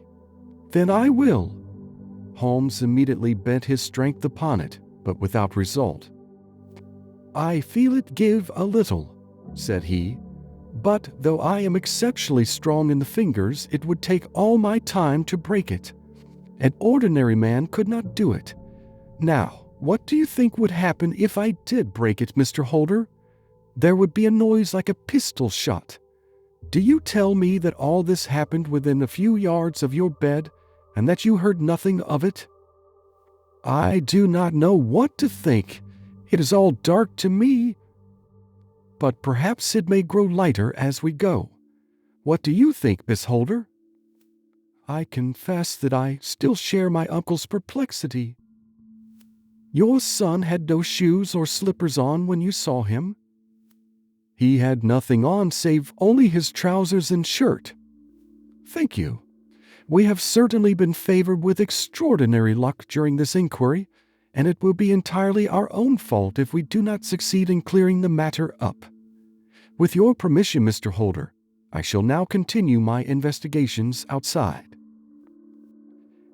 "Then I will." Holmes immediately bent his strength upon it, but without result. "I feel it give a little," said he, "but though I am exceptionally strong in the fingers, it would take all my time to break it. An ordinary man could not do it. Now, what do you think would happen if I did break it, Mr. Holder? There would be a noise like a pistol shot. Do you tell me that all this happened within a few yards of your bed, and that you heard nothing of it? I do not know what to think. It is all dark to me. But perhaps it may grow lighter as we go. What do you think, Miss Holder?" I confess that I still share my uncle's perplexity. "Your son had no shoes or slippers on when you saw him?" "He had nothing on save only his trousers and shirt." "Thank you. We have certainly been favored with extraordinary luck during this inquiry, and it will be entirely our own fault if we do not succeed in clearing the matter up. With your permission, Mr. Holder, I shall now continue my investigations outside."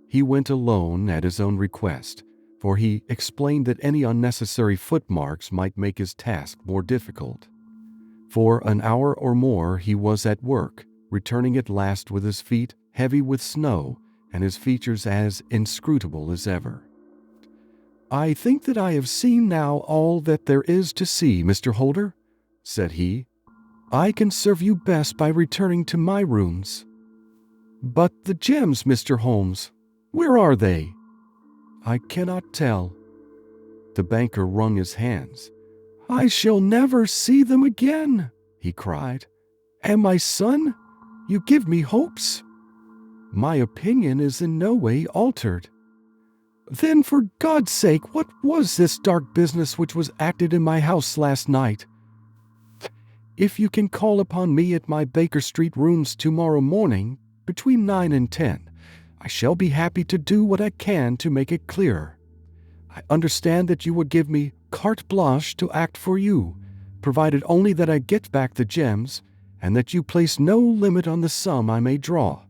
He went alone at his own request, for he explained that any unnecessary footmarks might make his task more difficult. For an hour or more he was at work, returning at last with his feet heavy with snow and his features as inscrutable as ever. "I think that I have seen now all that there is to see, Mr. Holder," said he. "I can serve you best by returning to my rooms." "But the gems, Mr. Holmes, where are they?" "I cannot tell." The banker wrung his hands. "I shall never see them again," he cried. "And my son? You give me hopes." "My opinion is in no way altered." "Then for God's sake, what was this dark business which was acted in my house last night?" "If you can call upon me at my Baker Street rooms tomorrow morning, between 9 and 10, I shall be happy to do what I can to make it clearer. I understand that you would give me carte blanche to act for you, provided only that I get back the gems, and that you place no limit on the sum I may draw."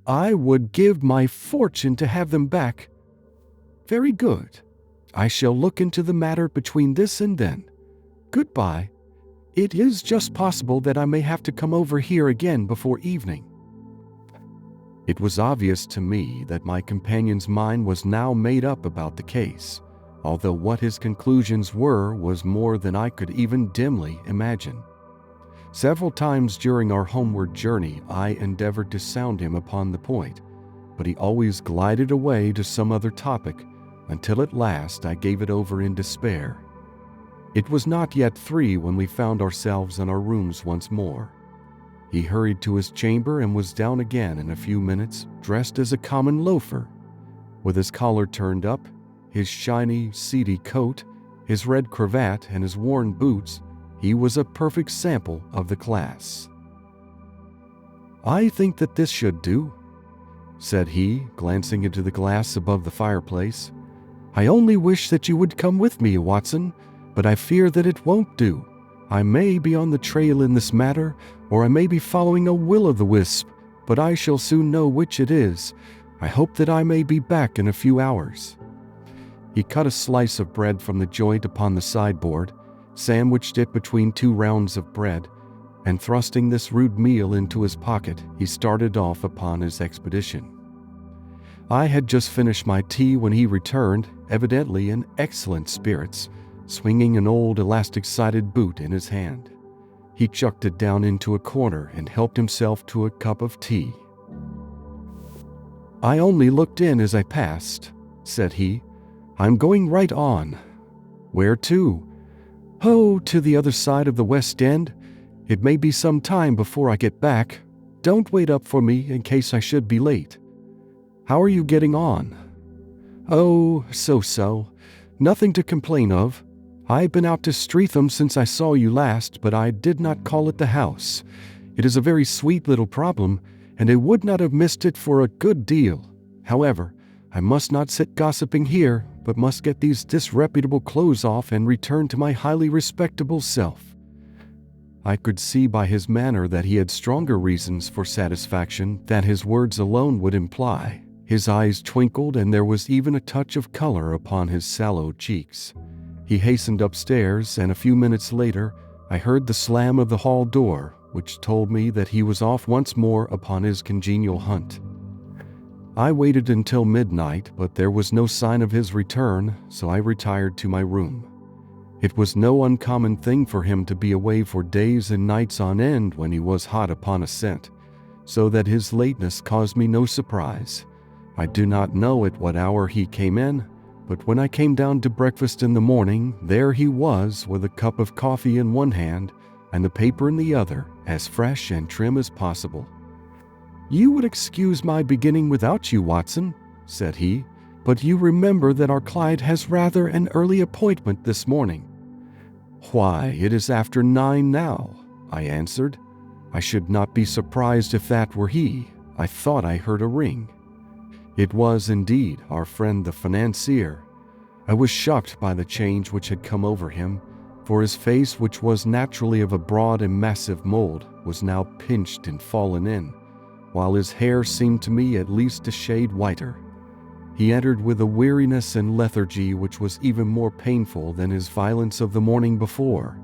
"I would give my fortune to have them back." "Very good. I shall look into the matter between this and then. Goodbye. It is just possible that I may have to come over here again before evening." It was obvious to me that my companion's mind was now made up about the case, although what his conclusions were was more than I could even dimly imagine. Several times during our homeward journey I endeavored to sound him upon the point, but he always glided away to some other topic, until at last I gave it over in despair. It was not yet 3 when we found ourselves in our rooms once more. He hurried to his chamber and was down again in a few minutes, dressed as a common loafer. With his collar turned up, his shiny, seedy coat, his red cravat, and his worn boots, he was a perfect sample of the class. "I think that this should do," said he, glancing into the glass above the fireplace. "I only wish that you would come with me, Watson, but I fear that it won't do. I may be on the trail in this matter, or I may be following a will-o'-the-wisp, but I shall soon know which it is. I hope that I may be back in a few hours." He cut a slice of bread from the joint upon the sideboard, sandwiched it between 2 rounds of bread, and thrusting this rude meal into his pocket, he started off upon his expedition. I had just finished my tea when he returned, evidently in excellent spirits, swinging an old elastic-sided boot in his hand. He chucked it down into a corner and helped himself to a cup of tea. "I only looked in as I passed," said he. "I'm going right on." "Where to?" "Oh, to the other side of the West End. It may be some time before I get back. Don't wait up for me in case I should be late." "How are you getting on?" "Oh, so-so. Nothing to complain of. I've been out to Streatham since I saw you last, but I did not call at the house. It is a very sweet little problem, and I would not have missed it for a good deal. However, I must not sit gossiping here, but must get these disreputable clothes off and return to my highly respectable self." I could see by his manner that he had stronger reasons for satisfaction than his words alone would imply. His eyes twinkled, and there was even a touch of color upon his sallow cheeks. He hastened upstairs, and a few minutes later I heard the slam of the hall door, which told me that he was off once more upon his congenial hunt. I waited until midnight, but there was no sign of his return, so I retired to my room. It was no uncommon thing for him to be away for days and nights on end when he was hot upon a scent, so that his lateness caused me no surprise. I do not know at what hour he came in, but when I came down to breakfast in the morning, there he was with a cup of coffee in one hand and the paper in the other, as fresh and trim as possible. "You would excuse my beginning without you, Watson," said he, "but you remember that our client has rather an early appointment this morning." "Why, it is after 9 now," I answered. "I should not be surprised if that were he. I thought I heard a ring." It was indeed our friend the financier. I was shocked by the change which had come over him, for his face, which was naturally of a broad and massive mold, was now pinched and fallen in, while his hair seemed to me at least a shade whiter. He entered with a weariness and lethargy which was even more painful than his violence of the morning before,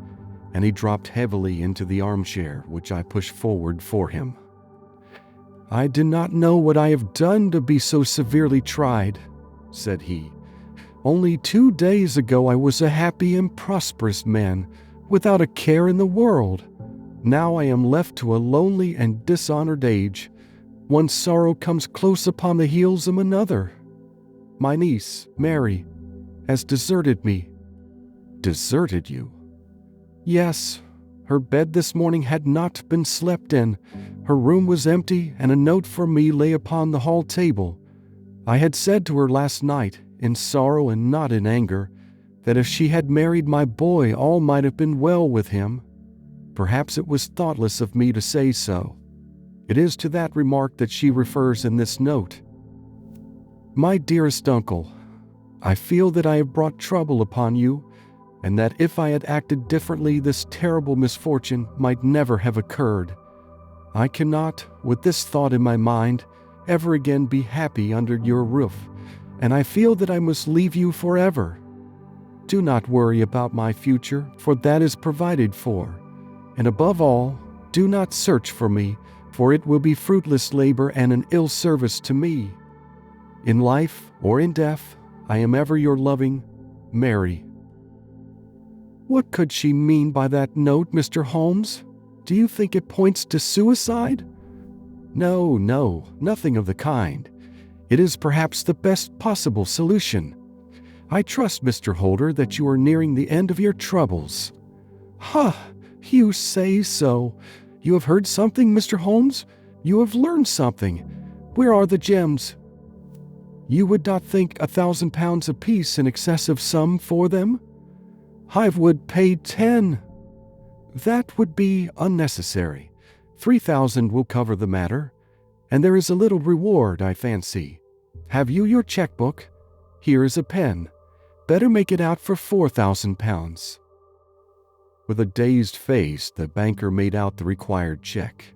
and he dropped heavily into the armchair which I pushed forward for him. "I do not know what I have done to be so severely tried," said he. "Only 2 days ago I was a happy and prosperous man, without a care in the world. Now I am left to a lonely and dishonored age. One sorrow comes close upon the heels of another. My niece, Mary, has deserted me." "Deserted you?" "Yes. Her bed this morning had not been slept in. Her room was empty, and a note for me lay upon the hall table. I had said to her last night, in sorrow and not in anger, that if she had married my boy all might have been well with him. Perhaps it was thoughtless of me to say so. It is to that remark that she refers in this note. My dearest uncle, I feel that I have brought trouble upon you, and that if I had acted differently this terrible misfortune might never have occurred. I cannot, with this thought in my mind, ever again be happy under your roof, and I feel that I must leave you forever. Do not worry about my future, for that is provided for, and above all, do not search for me, for it will be fruitless labor and an ill service to me. In life or in death, I am ever your loving Mary." What could she mean by that note, Mr. Holmes? Do you think it points to suicide? No, nothing of the kind. It is perhaps the best possible solution. I trust, Mr. Holder, that you are nearing the end of your troubles. Ha! You say so. You have heard something, Mr. Holmes? You have learned something. Where are the gems? You would not think £1,000 apiece an excessive sum for them? I would pay 10. That would be unnecessary. 3,000 will cover the matter, and there is a little reward, I fancy. Have you your checkbook? Here is a pen. Better make it out for £4,000. With a dazed face, the banker made out the required check.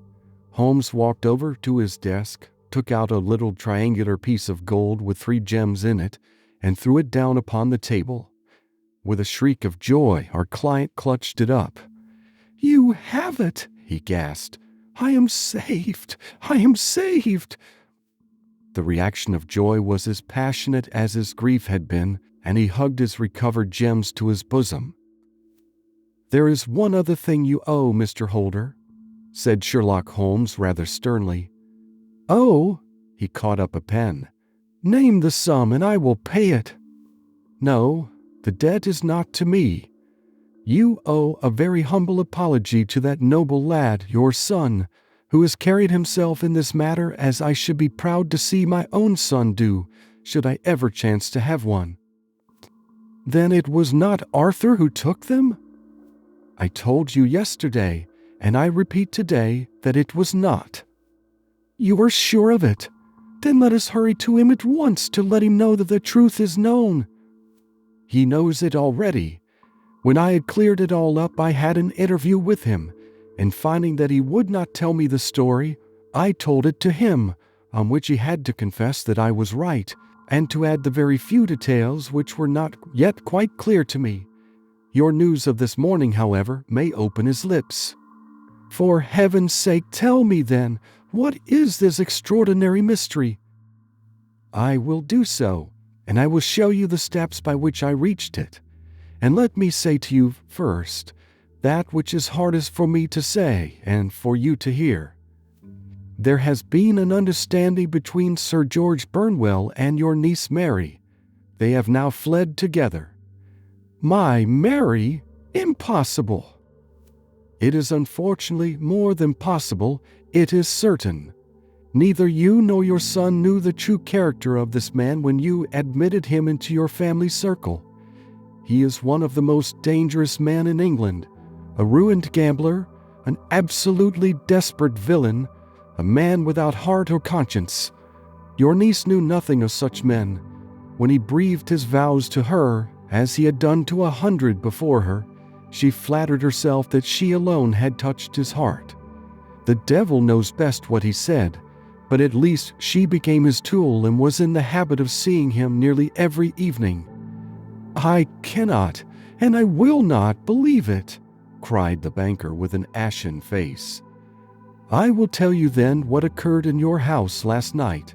Holmes walked over to his desk, took out a little triangular piece of gold with 3 gems in it, and threw it down upon the table. With a shriek of joy, our client clutched it up. "You have it," he gasped. "I am saved! I am saved!" The reaction of joy was as passionate as his grief had been, and he hugged his recovered gems to his bosom. "There is one other thing you owe, Mr. Holder," said Sherlock Holmes rather sternly. "Oh," he caught up a pen. "Name the sum and I will pay it." "No, the debt is not to me. You owe a very humble apology to that noble lad, your son, who has carried himself in this matter as I should be proud to see my own son do, should I ever chance to have one." "Then it was not Arthur who took them?" "I told you yesterday, and I repeat today, that it was not." "You are sure of it? Then let us hurry to him at once to let him know that the truth is known." "He knows it already. When I had cleared it all up, I had an interview with him, and finding that he would not tell me the story, I told it to him, on which he had to confess that I was right, and to add the very few details which were not yet quite clear to me. Your news of this morning, however, may open his lips." "For heaven's sake, tell me then, what is this extraordinary mystery?" "I will do so, and I will show you the steps by which I reached it. And let me say to you first, that which is hardest for me to say and for you to hear. There has been an understanding between Sir George Burnwell and your niece Mary. They have now fled together." "My Mary? Impossible!" "It is unfortunately more than possible, it is certain. Neither you nor your son knew the true character of this man when you admitted him into your family circle. He is one of the most dangerous men in England, a ruined gambler, an absolutely desperate villain, a man without heart or conscience. Your niece knew nothing of such men. When he breathed his vows to her, as he had done to 100 before her, she flattered herself that she alone had touched his heart. The devil knows best what he said, but at least she became his tool and was in the habit of seeing him nearly every evening." "I cannot, and I will not believe it," cried the banker with an ashen face. "I will tell you then what occurred in your house last night.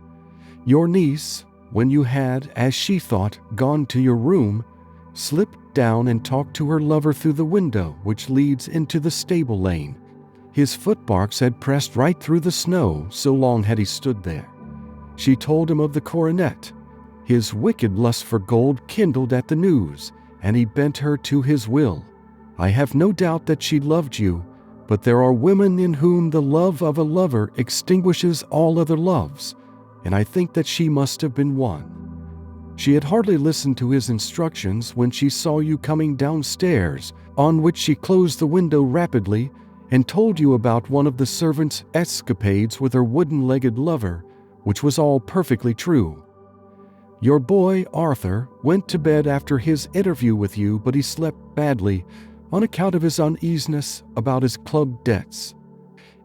Your niece, when you had, as she thought, gone to your room, slipped down and talked to her lover through the window which leads into the stable lane. His footmarks had pressed right through the snow, so long had he stood there. She told him of the coronet. His wicked lust for gold kindled at the news, and he bent her to his will. I have no doubt that she loved you, but there are women in whom the love of a lover extinguishes all other loves, and I think that she must have been one. She had hardly listened to his instructions when she saw you coming downstairs, on which she closed the window rapidly and told you about one of the servants' escapades with her wooden-legged lover, which was all perfectly true. Your boy, Arthur, went to bed after his interview with you, but he slept badly on account of his uneasiness about his club debts.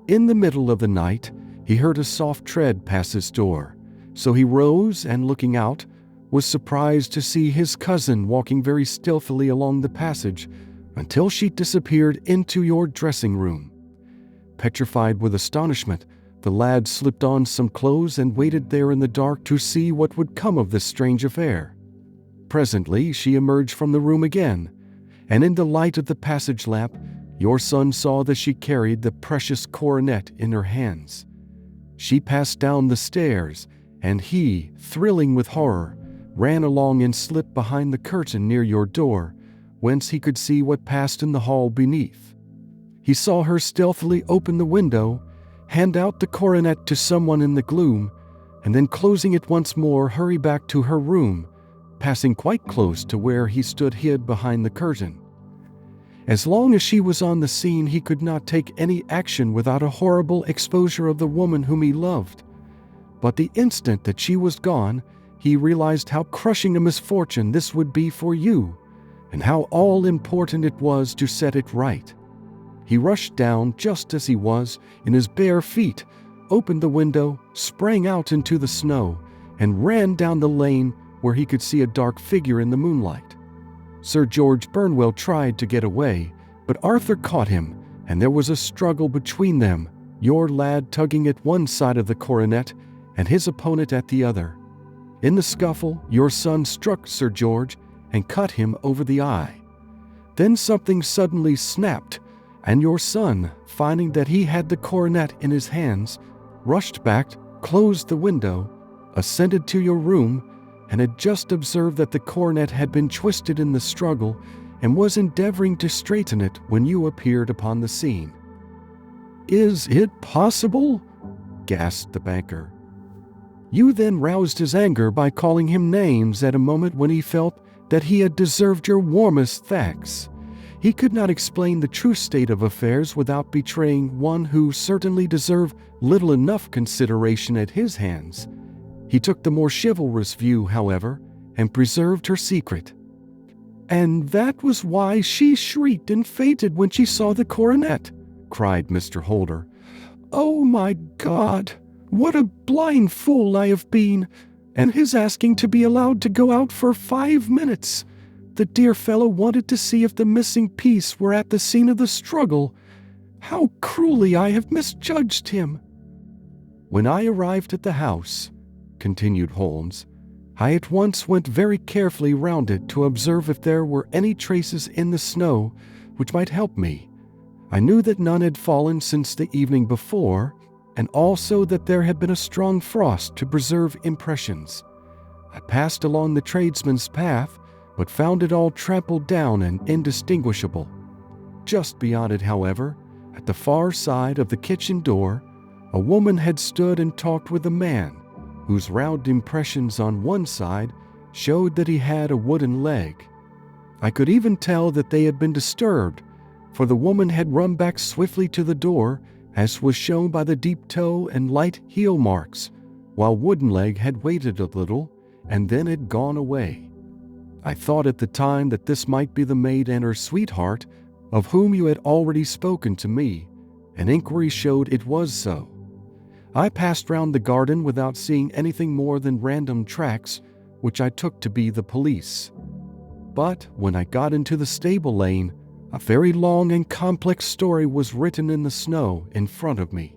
In the middle of the night, he heard a soft tread pass his door, so he rose and, looking out, was surprised to see his cousin walking very stealthily along the passage until she disappeared into your dressing room. Petrified with astonishment, the lad slipped on some clothes and waited there in the dark to see what would come of this strange affair. Presently she emerged from the room again, and in the light of the passage lamp, your son saw that she carried the precious coronet in her hands. She passed down the stairs, and he, thrilling with horror, ran along and slipped behind the curtain near your door, whence he could see what passed in the hall beneath. He saw her stealthily open the window, hand out the coronet to someone in the gloom, and then closing it once more hurry back to her room, passing quite close to where he stood hid behind the curtain. As long as she was on the scene, he could not take any action without a horrible exposure of the woman whom he loved. But the instant that she was gone, he realized how crushing a misfortune this would be for you, and how all-important it was to set it right. He rushed down just as he was, in his bare feet, opened the window, sprang out into the snow, and ran down the lane where he could see a dark figure in the moonlight. Sir George Burnwell tried to get away, but Arthur caught him, and there was a struggle between them, your lad tugging at one side of the coronet and his opponent at the other. In the scuffle, your son struck Sir George and cut him over the eye. Then something suddenly snapped, and your son, finding that he had the coronet in his hands, rushed back, closed the window, ascended to your room, and had just observed that the coronet had been twisted in the struggle and was endeavoring to straighten it when you appeared upon the scene." "Is it possible?" gasped the banker. "You then roused his anger by calling him names at a moment when he felt that he had deserved your warmest thanks. He could not explain the true state of affairs without betraying one who certainly deserved little enough consideration at his hands. He took the more chivalrous view, however, and preserved her secret." "And that was why she shrieked and fainted when she saw the coronet," cried Mr. Holder. "Oh my God, what a blind fool I have been! And his asking to be allowed to go out for 5 minutes. The dear fellow wanted to see if the missing piece were at the scene of the struggle. How cruelly I have misjudged him!" "When I arrived at the house," continued Holmes, "I at once went very carefully round it to observe if there were any traces in the snow which might help me. I knew that none had fallen since the evening before, and also that there had been a strong frost to preserve impressions. I passed along the tradesman's path, but found it all trampled down and indistinguishable. Just beyond it, however, at the far side of the kitchen door, a woman had stood and talked with a man, whose round impressions on one side showed that he had a wooden leg. I could even tell that they had been disturbed, for the woman had run back swiftly to the door, as was shown by the deep toe and light heel marks, while Wooden Leg had waited a little and then had gone away. I thought at the time that this might be the maid and her sweetheart, of whom you had already spoken to me, and inquiry showed it was so. I passed round the garden without seeing anything more than random tracks, which I took to be the police. But when I got into the stable lane, a very long and complex story was written in the snow in front of me.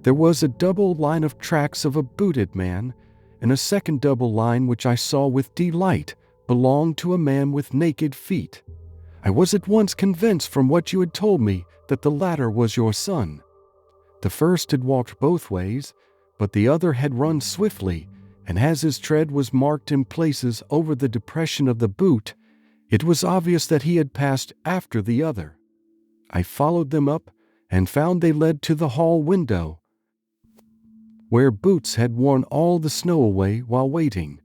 There was a double line of tracks of a booted man, and a second double line which I saw with delight belonged to a man with naked feet. I was at once convinced from what you had told me that the latter was your son. The first had walked both ways, but the other had run swiftly, and as his tread was marked in places over the depression of the boot, it was obvious that he had passed after the other. I followed them up and found they led to the hall window, where Boots had worn all the snow away while waiting.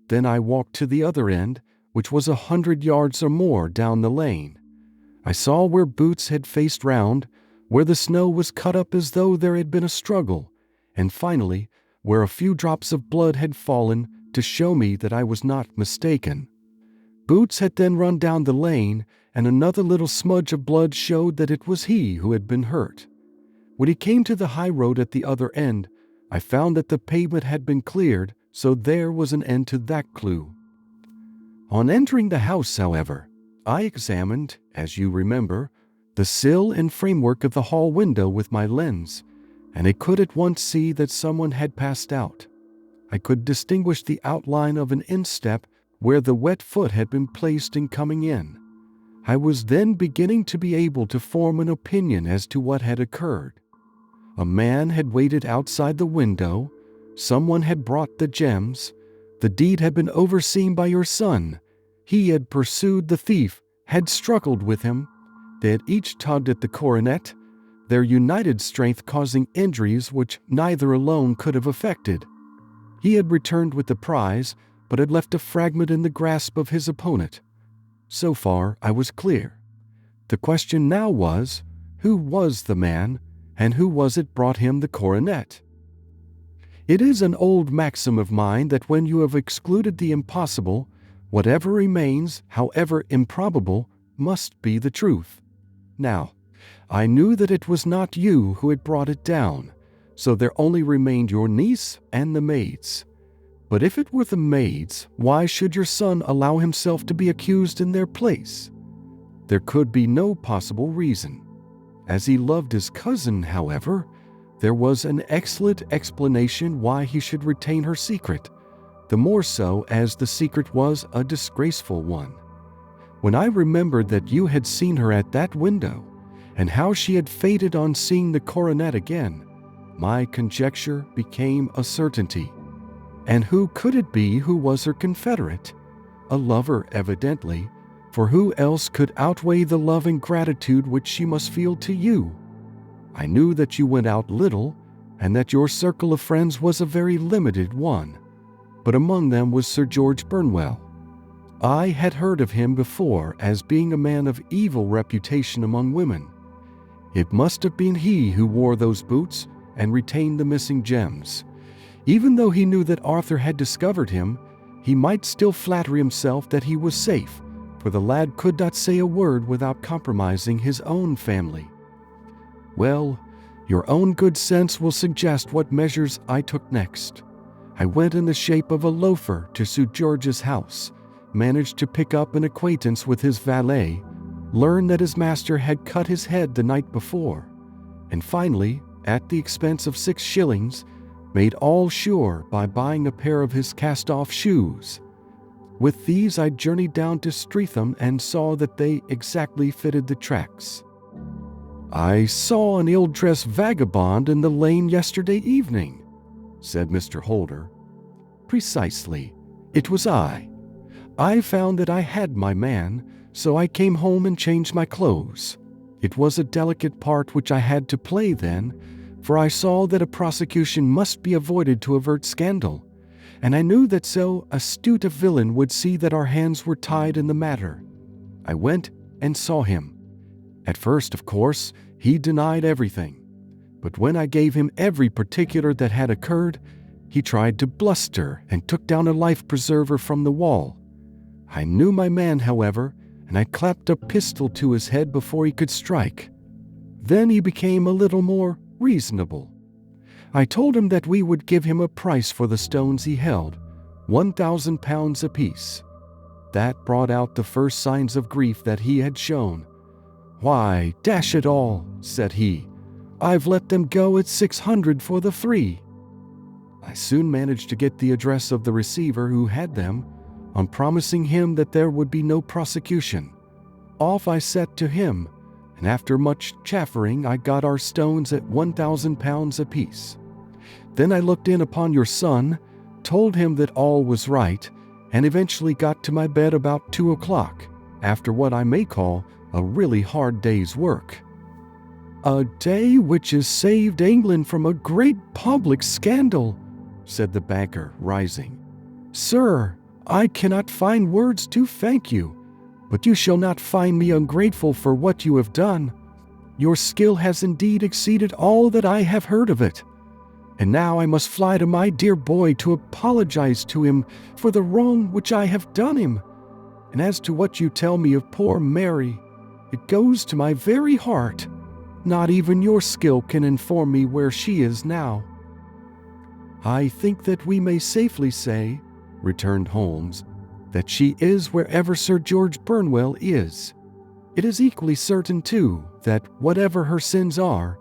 Then I walked to the other end, which was 100 yards or more down the lane. I saw where Boots had faced round, where the snow was cut up as though there had been a struggle, and finally, where a few drops of blood had fallen to show me that I was not mistaken. Boots had then run down the lane, and another little smudge of blood showed that it was he who had been hurt. When he came to the high road at the other end, I found that the pavement had been cleared, so there was an end to that clue. On entering the house, however, I examined, as you remember, the sill and framework of the hall window with my lens, and I could at once see that someone had passed out. I could distinguish the outline of an instep where the wet foot had been placed in coming in. I was then beginning to be able to form an opinion as to what had occurred. A man had waited outside the window, someone had brought the gems, the deed had been overseen by your son, he had pursued the thief, had struggled with him, they had each tugged at the coronet, their united strength causing injuries which neither alone could have effected. He had returned with the prize, but had left a fragment in the grasp of his opponent. So far, I was clear. The question now was, who was the man, and who was it brought him the coronet? It is an old maxim of mine that when you have excluded the impossible, whatever remains, however improbable, must be the truth. Now, I knew that it was not you who had brought it down, so there only remained your niece and the maids. But if it were the maids, why should your son allow himself to be accused in their place? There could be no possible reason. As he loved his cousin, however, there was an excellent explanation why he should retain her secret, the more so as the secret was a disgraceful one. When I remembered that you had seen her at that window, and how she had faded on seeing the coronet again, my conjecture became a certainty. And who could it be who was her confederate? A lover, evidently, for who else could outweigh the love and gratitude which she must feel to you? I knew that you went out little, and that your circle of friends was a very limited one, but among them was Sir George Burnwell. I had heard of him before as being a man of evil reputation among women. It must have been he who wore those boots and retained the missing gems. Even though he knew that Arthur had discovered him, he might still flatter himself that he was safe, for the lad could not say a word without compromising his own family. Well, your own good sense will suggest what measures I took next. I went in the shape of a loafer to Sir George's house, managed to pick up an acquaintance with his valet, learned that his master had cut his head the night before, and finally, at the expense of 6 shillings, made all sure by buying a pair of his cast-off shoes. With these I journeyed down to Streatham and saw that they exactly fitted the tracks. "I saw an ill-dressed vagabond in the lane yesterday evening," said Mr. Holder. "Precisely. It was I. I found that I had my man, so I came home and changed my clothes. It was a delicate part which I had to play then, for I saw that a prosecution must be avoided to avert scandal, and I knew that so astute a villain would see that our hands were tied in the matter. I went and saw him. At first, of course, he denied everything, but when I gave him every particular that had occurred, he tried to bluster and took down a life-preserver from the wall. I knew my man, however, and I clapped a pistol to his head before he could strike. Then he became a little more reasonable. I told him that we would give him a price for the stones he held, £1,000 apiece. That brought out the first signs of grief that he had shown. 'Why, dash it all,' said he, 'I've let them go at 600 for the 3. I soon managed to get the address of the receiver who had them, on promising him that there would be no prosecution. Off I set to him, and after much chaffering I got our stones at £1,000 apiece. Then I looked in upon your son, told him that all was right, and eventually got to my bed about 2 o'clock, after what I may call a really hard day's work.' 'A day which has saved England from a great public scandal,' said the banker, rising. 'Sir, I cannot find words to thank you, but you shall not find me ungrateful for what you have done. Your skill has indeed exceeded all that I have heard of it. And now I must fly to my dear boy to apologize to him for the wrong which I have done him. And as to what you tell me of poor Mary, it goes to my very heart. Not even your skill can inform me where she is now.' 'I think that we may safely say,' returned Holmes, 'that she is wherever Sir George Burnwell is. It is equally certain, too, that whatever her sins are,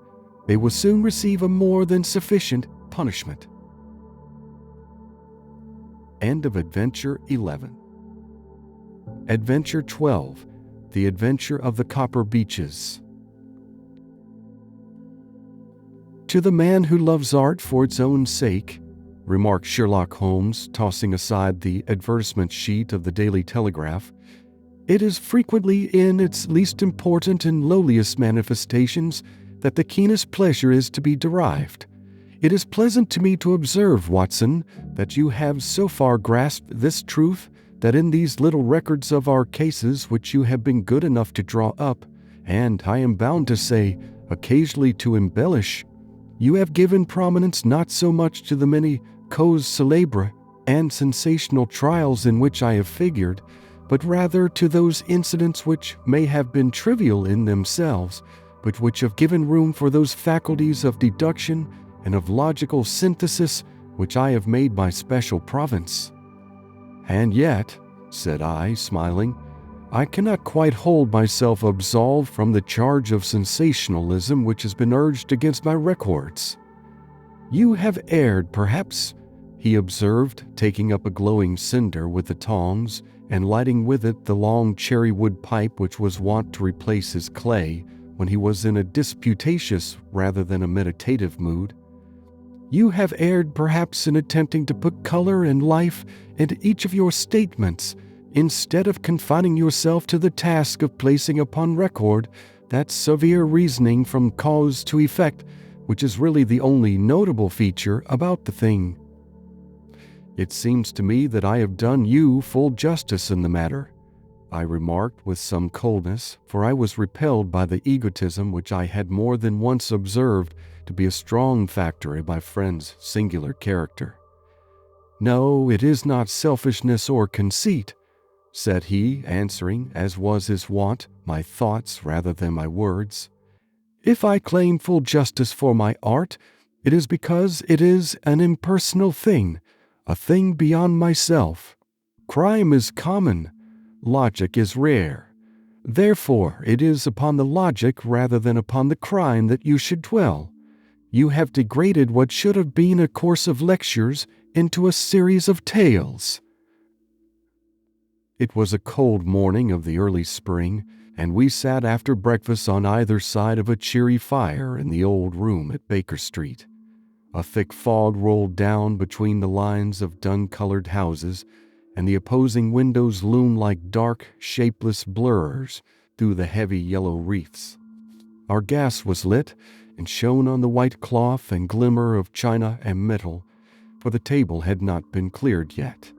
they will soon receive a more than sufficient punishment.'" End of Adventure 11. Adventure 12. The Adventure of the Copper Beeches. "To the man who loves art for its own sake," remarked Sherlock Holmes, tossing aside the advertisement sheet of the Daily Telegraph, "it is frequently in its least important and lowliest manifestations that the keenest pleasure is to be derived. It is pleasant to me to observe, Watson, that you have so far grasped this truth, that in these little records of our cases which you have been good enough to draw up, and, I am bound to say, occasionally to embellish, you have given prominence not so much to the many causes célèbres and sensational trials in which I have figured, but rather to those incidents which may have been trivial in themselves, but which have given room for those faculties of deduction and of logical synthesis which I have made my special province. And yet," said I, smiling, "I cannot quite hold myself absolved from the charge of sensationalism which has been urged against my records." "You have erred, perhaps," he observed, taking up a glowing cinder with the tongs and lighting with it the long cherry-wood pipe which was wont to replace his clay when he was in a disputatious rather than a meditative mood. "You have erred perhaps in attempting to put color and life into each of your statements, instead of confining yourself to the task of placing upon record that severe reasoning from cause to effect, which is really the only notable feature about the thing. It seems to me that I have done you full justice in the matter," I remarked with some coldness, for I was repelled by the egotism which I had more than once observed to be a strong factor in my friend's singular character. "No, it is not selfishness or conceit," said he, answering, as was his wont, my thoughts rather than my words. "If I claim full justice for my art, it is because it is an impersonal thing, a thing beyond myself. Crime is common, logic is rare. Therefore, it is upon the logic rather than upon the crime that you should dwell. You have degraded what should have been a course of lectures into a series of tales." It was a cold morning of the early spring, and we sat after breakfast on either side of a cheery fire in the old room at Baker Street. A thick fog rolled down between the lines of dun-colored houses, and the opposing windows loomed like dark, shapeless blurs through the heavy yellow wreaths. Our gas was lit and shone on the white cloth and glimmer of china and metal, for the table had not been cleared yet.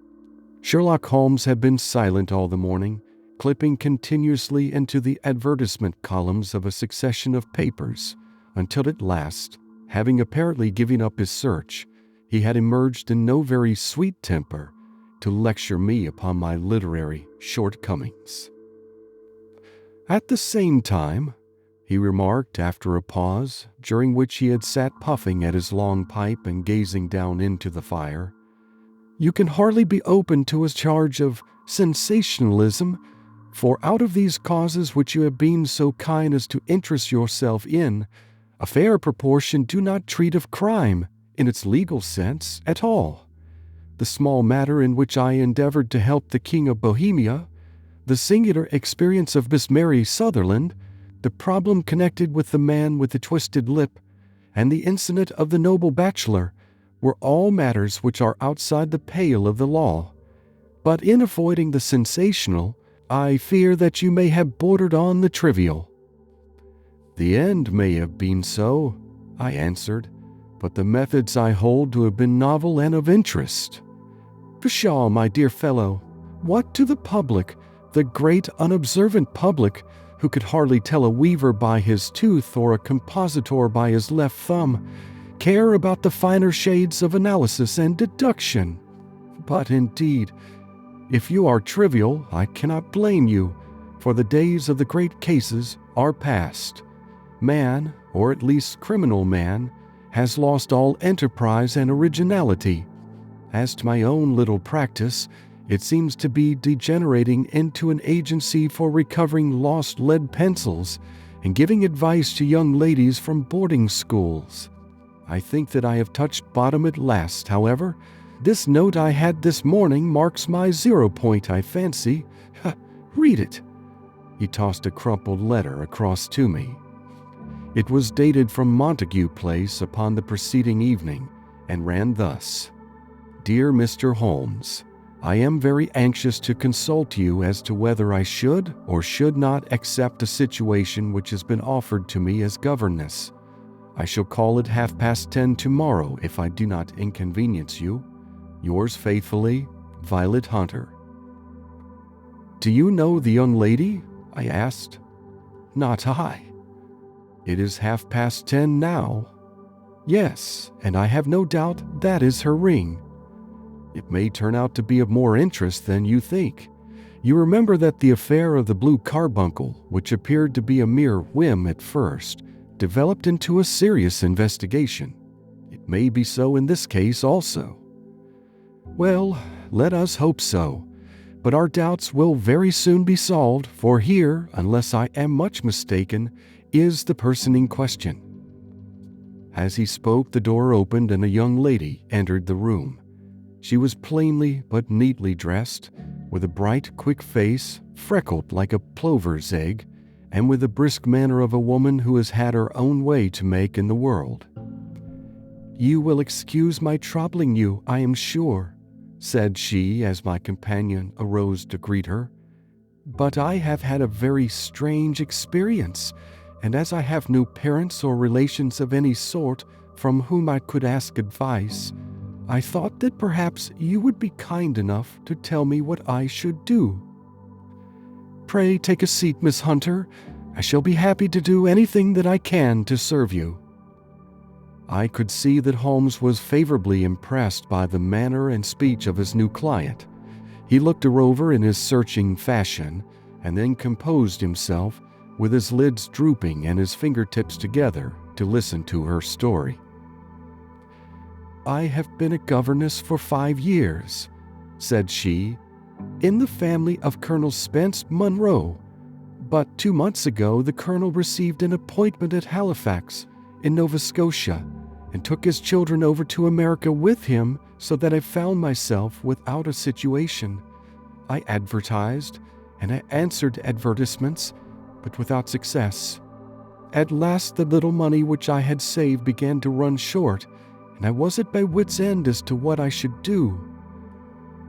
Sherlock Holmes had been silent all the morning, clipping continuously into the advertisement columns of a succession of papers, until at last, having apparently given up his search, he had emerged in no very sweet temper to lecture me upon my literary shortcomings. "At the same time," he remarked after a pause, during which he had sat puffing at his long pipe and gazing down into the fire, "you can hardly be open to a charge of sensationalism, for out of these causes which you have been so kind as to interest yourself in, a fair proportion do not treat of crime, in its legal sense, at all. The small matter in which I endeavored to help the King of Bohemia, the singular experience of Miss Mary Sutherland, the problem connected with the man with the twisted lip, and the incident of the noble bachelor, were all matters which are outside the pale of the law. But in avoiding the sensational, I fear that you may have bordered on the trivial." "The end may have been so," I answered, "but the methods I hold to have been novel and of interest." "Pshaw, my dear fellow, what to the public, the great unobservant public, who could hardly tell a weaver by his tooth or a compositor by his left thumb, care about the finer shades of analysis and deduction? But indeed, if you are trivial, I cannot blame you, for the days of the great cases are past. Man, or at least criminal man, has lost all enterprise and originality. As to my own little practice, it seems to be degenerating into an agency for recovering lost lead pencils and giving advice to young ladies from boarding schools. I think that I have touched bottom at last, however. This note I had this morning marks my 0 point, I fancy. Read it." He tossed a crumpled letter across to me. It was dated from Montague Place upon the preceding evening, and ran thus: "Dear Mr. Holmes, I am very anxious to consult you as to whether I should or should not accept a situation which has been offered to me as governess. I shall call at 10:30 tomorrow if I do not inconvenience you. Yours faithfully, Violet Hunter." "Do you know the young lady?" I asked. "Not I." "It is 10:30 now." "Yes, and I have no doubt that is her ring." "It may turn out to be of more interest than you think. You remember that the affair of the blue carbuncle, which appeared to be a mere whim at first, developed into a serious investigation. It may be so in this case also." "Well, let us hope so. But our doubts will very soon be solved, for here, unless I am much mistaken, is the person in question." As he spoke, the door opened and a young lady entered the room. She was plainly but neatly dressed, with a bright, quick face, freckled like a plover's egg, and with the brisk manner of a woman who has had her own way to make in the world. "You will excuse my troubling you, I am sure," said she as my companion arose to greet her. "But I have had a very strange experience, and as I have no parents or relations of any sort from whom I could ask advice, I thought that perhaps you would be kind enough to tell me what I should do." "Pray take a seat, Miss Hunter. I shall be happy to do anything that I can to serve you." I could see that Holmes was favorably impressed by the manner and speech of his new client. He looked her over in his searching fashion, and then composed himself, with his lids drooping and his fingertips together, to listen to her story. "I have been a governess for 5 years," said she, "in the family of Colonel Spence Munro. But 2 months ago the Colonel received an appointment at Halifax, in Nova Scotia, and took his children over to America with him, so that I found myself without a situation. I advertised, and I answered advertisements, but without success. At last the little money which I had saved began to run short, and I was at my wit's end as to what I should do.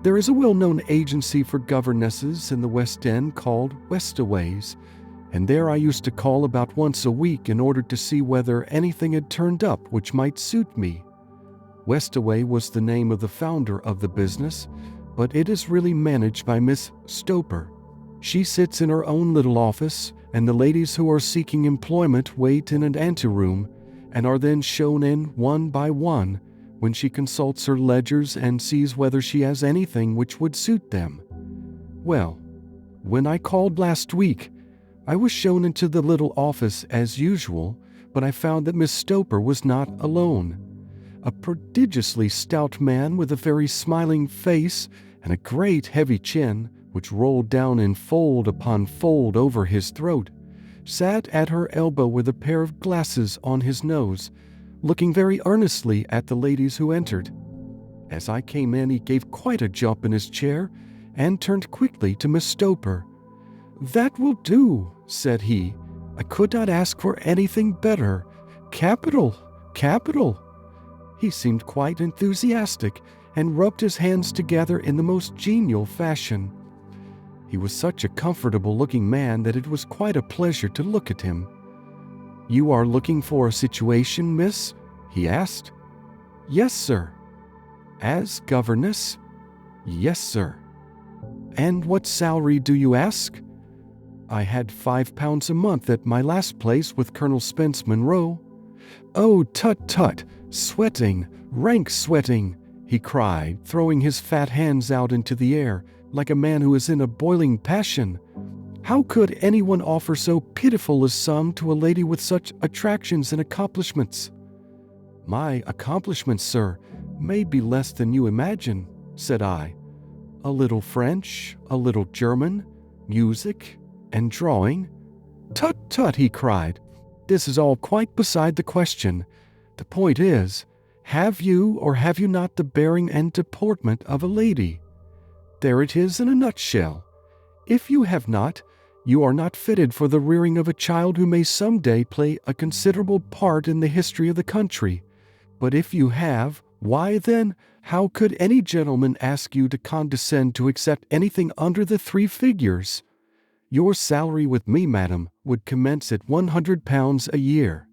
There is a well-known agency for governesses in the West End called Westaways, and there I used to call about once a week in order to see whether anything had turned up which might suit me. Westaway was the name of the founder of the business, but it is really managed by Miss Stoper. She sits in her own little office, and the ladies who are seeking employment wait in an anteroom, and are then shown in one by one, when she consults her ledgers and sees whether she has anything which would suit them. Well, when I called last week, I was shown into the little office as usual, but I found that Miss Stoper was not alone. A prodigiously stout man with a very smiling face and a great heavy chin, which rolled down in fold upon fold over his throat, sat at her elbow with a pair of glasses on his nose, looking very earnestly at the ladies who entered. As I came in, he gave quite a jump in his chair and turned quickly to Miss Stoper. "That will do," said he. "I could not ask for anything better. Capital, capital." He seemed quite enthusiastic and rubbed his hands together in the most genial fashion. He was such a comfortable-looking man that it was quite a pleasure to look at him. "You are looking for a situation, miss?" he asked. "Yes, sir." "As governess?" "Yes, sir." "And what salary do you ask?" "I had £5 a month at my last place with Colonel Spence Munro." "Oh, tut-tut, sweating, rank sweating," he cried, throwing his fat hands out into the air, like a man who is in a boiling passion. "How could anyone offer so pitiful a sum to a lady with such attractions and accomplishments?" "My accomplishments, sir, may be less than you imagine," said I. "A little French, a little German, music, and drawing." "Tut-tut," he cried. "This is all quite beside the question. The point is, have you or have you not the bearing and deportment of a lady? There it is in a nutshell. If you have not, you are not fitted for the rearing of a child who may some day play a considerable part in the history of the country. But if you have, why then, how could any gentleman ask you to condescend to accept anything under the 3 figures? Your salary with me, madam, would commence at £100 a year."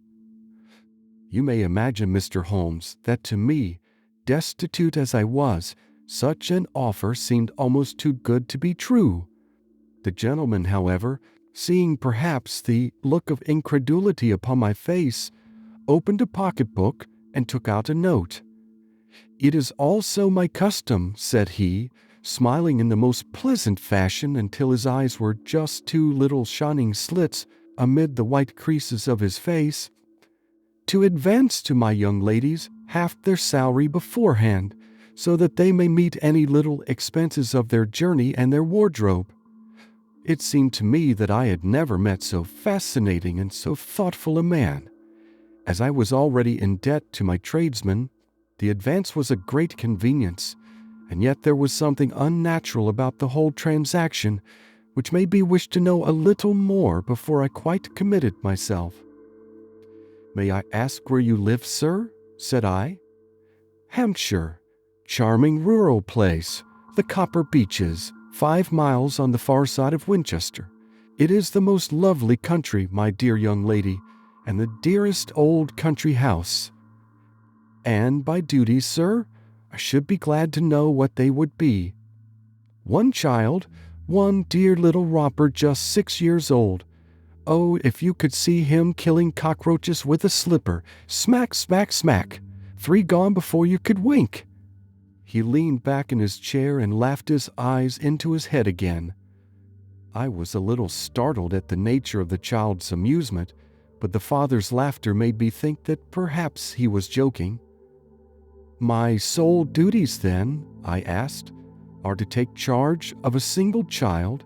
You may imagine, Mr. Holmes, that to me, destitute as I was, such an offer seemed almost too good to be true. The gentleman, however, seeing perhaps the look of incredulity upon my face, opened a pocketbook and took out a note. "It is also my custom," said he, smiling in the most pleasant fashion until his eyes were just 2 little shining slits amid the white creases of his face, "to advance to my young ladies half their salary beforehand, so that they may meet any little expenses of their journey and their wardrobe." It seemed to me that I had never met so fascinating and so thoughtful a man. As I was already in debt to my tradesmen, the advance was a great convenience, and yet there was something unnatural about the whole transaction which made me wish to know a little more before I quite committed myself. "May I ask where you live, sir?" said I. "Hampshire. Charming rural place. The Copper Beeches, 5 miles on the far side of Winchester. It is the most lovely country, my dear young lady, and the dearest old country house. And by duty, sir, I should be glad to know what they would be. One child, one dear little romper just 6 years old. Oh, if you could see him killing cockroaches with a slipper, smack, smack, smack, 3 gone before you could wink." He leaned back in his chair and laughed his eyes into his head again. I was a little startled at the nature of the child's amusement, but the father's laughter made me think that perhaps he was joking. "My sole duties, then," I asked, "are to take charge of a single child?"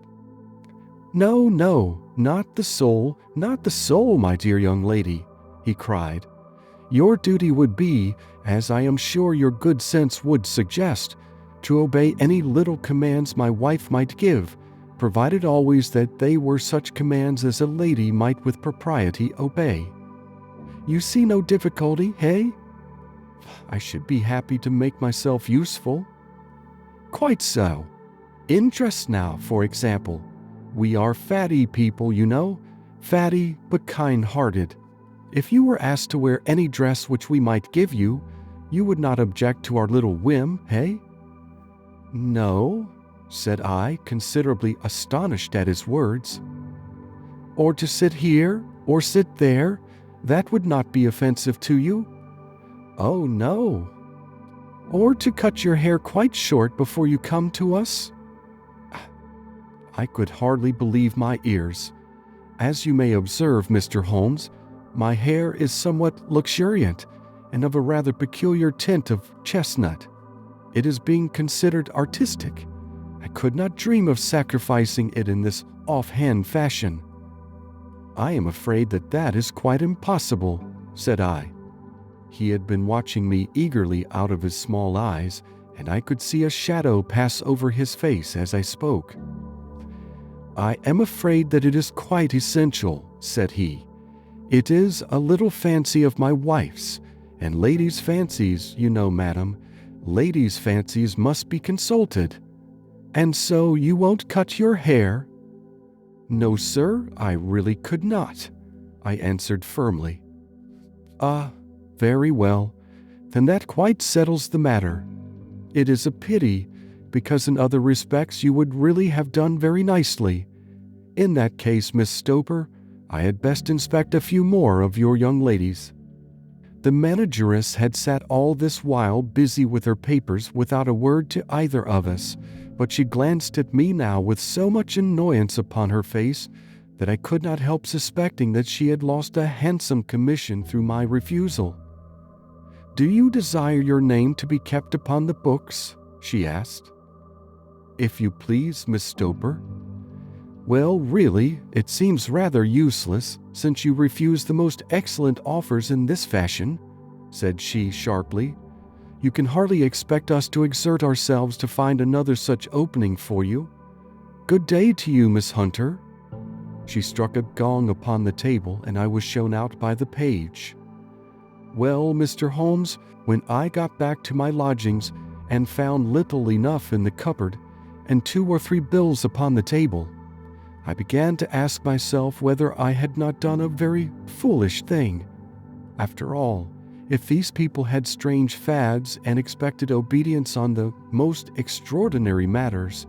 "No, no, not the sole, not the sole, my dear young lady," he cried. "Your duty would be, as I am sure your good sense would suggest, to obey any little commands my wife might give, provided always that they were such commands as a lady might with propriety obey. You see no difficulty, hey? I should be happy to make myself useful." "Quite so. In dress now, for example. We are fatty people, you know, fatty but kind-hearted. If you were asked to wear any dress which we might give you, you would not object to our little whim, hey?" "No," said I, considerably astonished at his words. "Or to sit here, or sit there, that would not be offensive to you?" "Oh, no." "Or to cut your hair quite short before you come to us?" I could hardly believe my ears. As you may observe, Mr. Holmes, my hair is somewhat luxuriant and of a rather peculiar tint of chestnut. It is being considered artistic. I could not dream of sacrificing it in this offhand fashion." "I am afraid that is quite impossible," said I. He had been watching me eagerly out of his small eyes, and I could see a shadow pass over his face as I spoke. "I am afraid that it is quite essential," said he. "It is a little fancy of my wife's, and ladies' fancies, you know, madam, ladies' fancies must be consulted. And so you won't cut your hair?" "No, sir, I really could not," I answered firmly. "Ah, very well, then that quite settles the matter. It is a pity, because in other respects you would really have done very nicely. In that case, Miss Stoper, I had best inspect a few more of your young ladies." The manageress had sat all this while busy with her papers without a word to either of us, but she glanced at me now with so much annoyance upon her face that I could not help suspecting that she had lost a handsome commission through my refusal. "Do you desire your name to be kept upon the books?" she asked. "If you please, Miss Stoper." "Well, really, it seems rather useless, since you refuse the most excellent offers in this fashion," said she sharply. "You can hardly expect us to exert ourselves to find another such opening for you. Good day to you, Miss Hunter." She struck a gong upon the table, and I was shown out by the page. Well, Mr. Holmes, when I got back to my lodgings and found little enough in the cupboard and 2 or 3 bills upon the table, I began to ask myself whether I had not done a very foolish thing. After all, if these people had strange fads and expected obedience on the most extraordinary matters,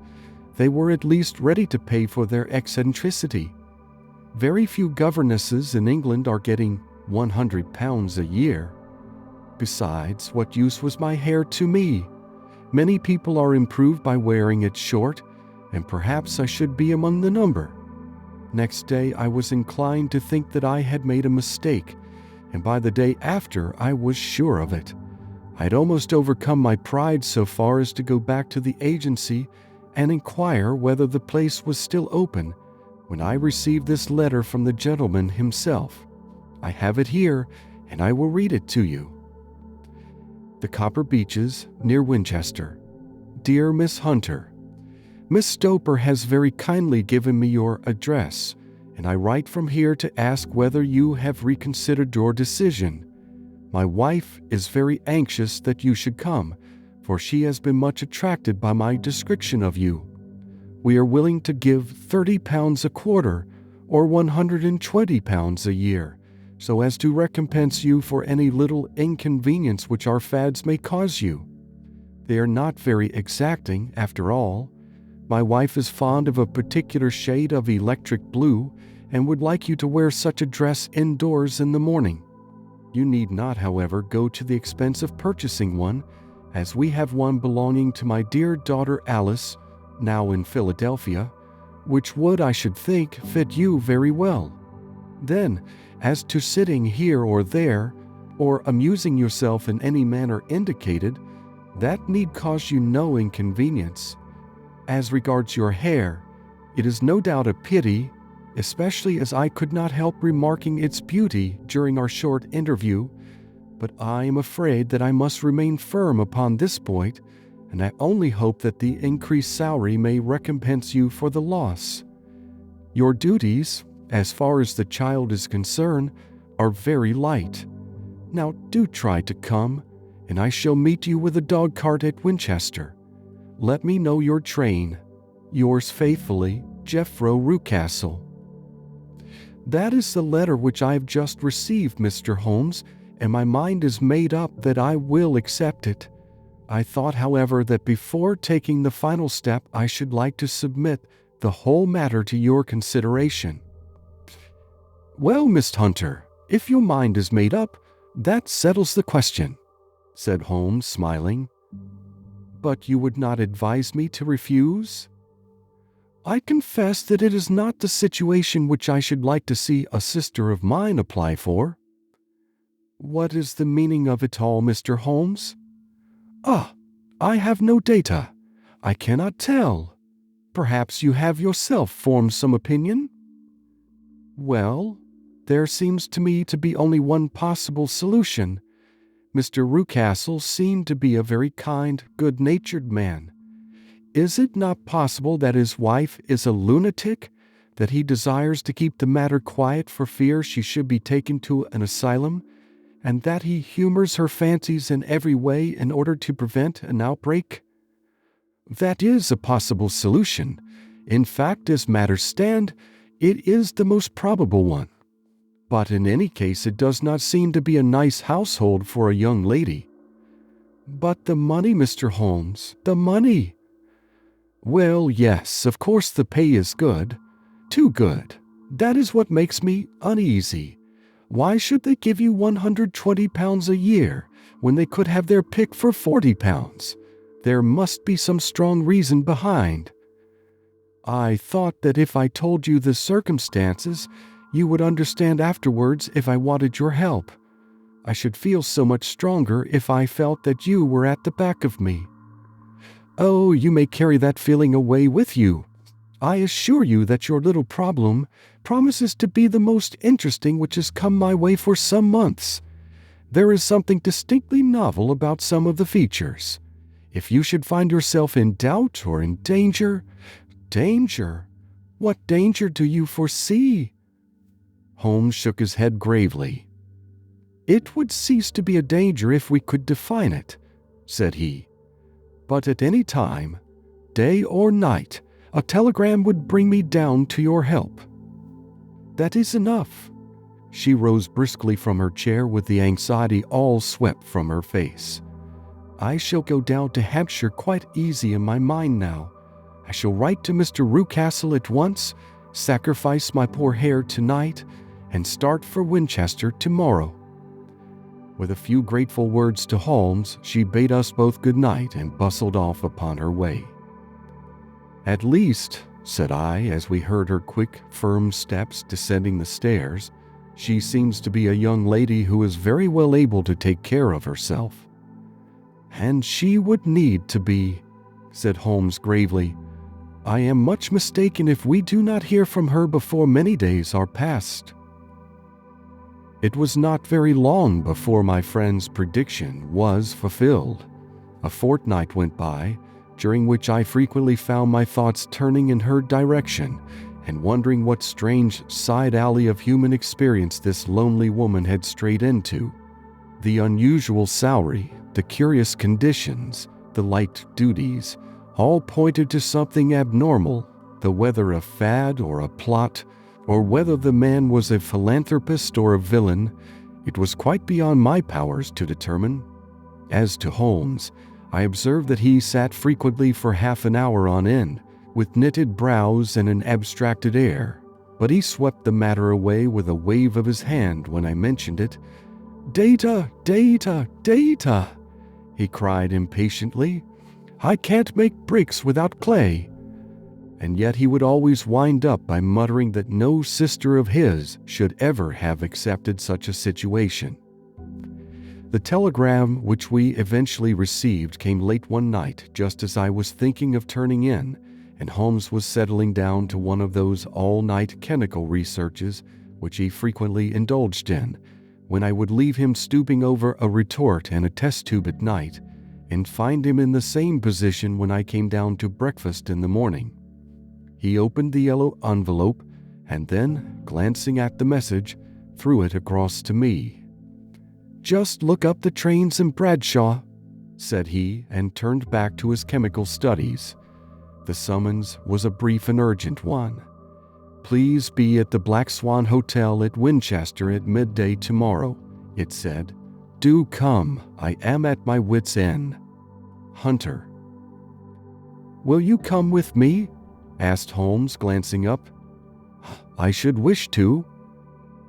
they were at least ready to pay for their eccentricity. Very few governesses in England are getting £100 a year. Besides, what use was my hair to me? Many people are improved by wearing it short, and perhaps I should be among the number. Next day I was inclined to think that I had made a mistake, and by the day after I was sure of it. I had almost overcome my pride so far as to go back to the agency and inquire whether the place was still open, when I received this letter from the gentleman himself. I have it here, and I will read it to you. The Copper Beeches, near Winchester. dear Miss Hunter. Miss Stoper has very kindly given me your address, and I write from here to ask whether you have reconsidered your decision. My wife is very anxious that you should come, for she has been much attracted by my description of you. We are willing to give £30 a quarter, or £120 a year, so as to recompense you for any little inconvenience which our fads may cause you. They are not very exacting, after all. My wife is fond of a particular shade of electric blue, and would like you to wear such a dress indoors in the morning. You need not, however, go to the expense of purchasing one, as we have one belonging to my dear daughter Alice, now in Philadelphia, which would, I should think, fit you very well. Then, as to sitting here or there, or amusing yourself in any manner indicated, that need cause you no inconvenience. As regards your hair, it is no doubt a pity, especially as I could not help remarking its beauty during our short interview, but I am afraid that I must remain firm upon this point, and I only hope that the increased salary may recompense you for the loss. Your duties, as far as the child is concerned, are very light. Now do try to come, and I shall meet you with a dog-cart at Winchester. Let me know your train. Yours faithfully, Jeffro Rucastle. That is the letter which I have just received, Mr. Holmes, and my mind is made up that I will accept it. I thought, however, that before taking the final step I should like to submit the whole matter to your consideration. Well, Miss Hunter, if your mind is made up, that settles the question, said Holmes, smiling. But you would not advise me to refuse? I confess that it is not the situation which I should like to see a sister of mine apply for. What is the meaning of it all, Mr. Holmes? Ah, I have no data. I cannot tell. Perhaps you have yourself formed some opinion? Well, there seems to me to be only one possible solution. Mr. Rucastle seemed to be a very kind, good-natured man. Is it not possible that his wife is a lunatic, that he desires to keep the matter quiet for fear she should be taken to an asylum, and that he humors her fancies in every way in order to prevent an outbreak? That is a possible solution. In fact, as matters stand, it is the most probable one. But in any case, it does not seem to be a nice household for a young lady. But the money, Mr. Holmes, the money! Well, yes, of course the pay is good. Too good. That is what makes me uneasy. Why should they give you £120 a year when they could have their pick for £40? There must be some strong reason behind. I thought that if I told you the circumstances, you would understand afterwards if I wanted your help. I should feel so much stronger if I felt that you were at the back of me. Oh, you may carry that feeling away with you. I assure you that your little problem promises to be the most interesting which has come my way for some months. There is something distinctly novel about some of the features. If you should find yourself in doubt or in danger... Danger? What danger do you foresee? Holmes shook his head gravely. It would cease to be a danger if we could define it, said he. But at any time, day or night, a telegram would bring me down to your help. That is enough. She rose briskly from her chair with the anxiety all swept from her face. I shall go down to Hampshire quite easy in my mind now. I shall write to Mr. Rucastle at once, sacrifice my poor hair tonight, and start for Winchester tomorrow. With a few grateful words to Holmes, she bade us both good night and bustled off upon her way. At least, said I, as we heard her quick, firm steps descending the stairs, she seems to be a young lady who is very well able to take care of herself. And she would need to be, said Holmes gravely. I am much mistaken if we do not hear from her before many days are past. It was not very long before my friend's prediction was fulfilled. A fortnight went by, during which I frequently found my thoughts turning in her direction and wondering what strange side alley of human experience this lonely woman had strayed into. The unusual salary, the curious conditions, the light duties, all pointed to something abnormal, though whether a fad or a plot, or whether the man was a philanthropist or a villain, it was quite beyond my powers to determine. As to Holmes, I observed that he sat frequently for half an hour on end, with knitted brows and an abstracted air, but he swept the matter away with a wave of his hand when I mentioned it. "Data, data, data!" he cried impatiently. "I can't make bricks without clay." And yet he would always wind up by muttering that no sister of his should ever have accepted such a situation. The telegram which we eventually received came late one night, just as I was thinking of turning in, and Holmes was settling down to one of those all-night chemical researches which he frequently indulged in, when I would leave him stooping over a retort and a test tube at night, and find him in the same position when I came down to breakfast in the morning. He opened the yellow envelope, and then, glancing at the message, threw it across to me. "Just look up the trains in Bradshaw," said he, and turned back to his chemical studies. The summons was a brief and urgent one. "Please be at the Black Swan Hotel at Winchester at midday tomorrow," it said. "Do come. I am at my wit's end. Hunter." "Will you come with me?" asked Holmes, glancing up. "I should wish to."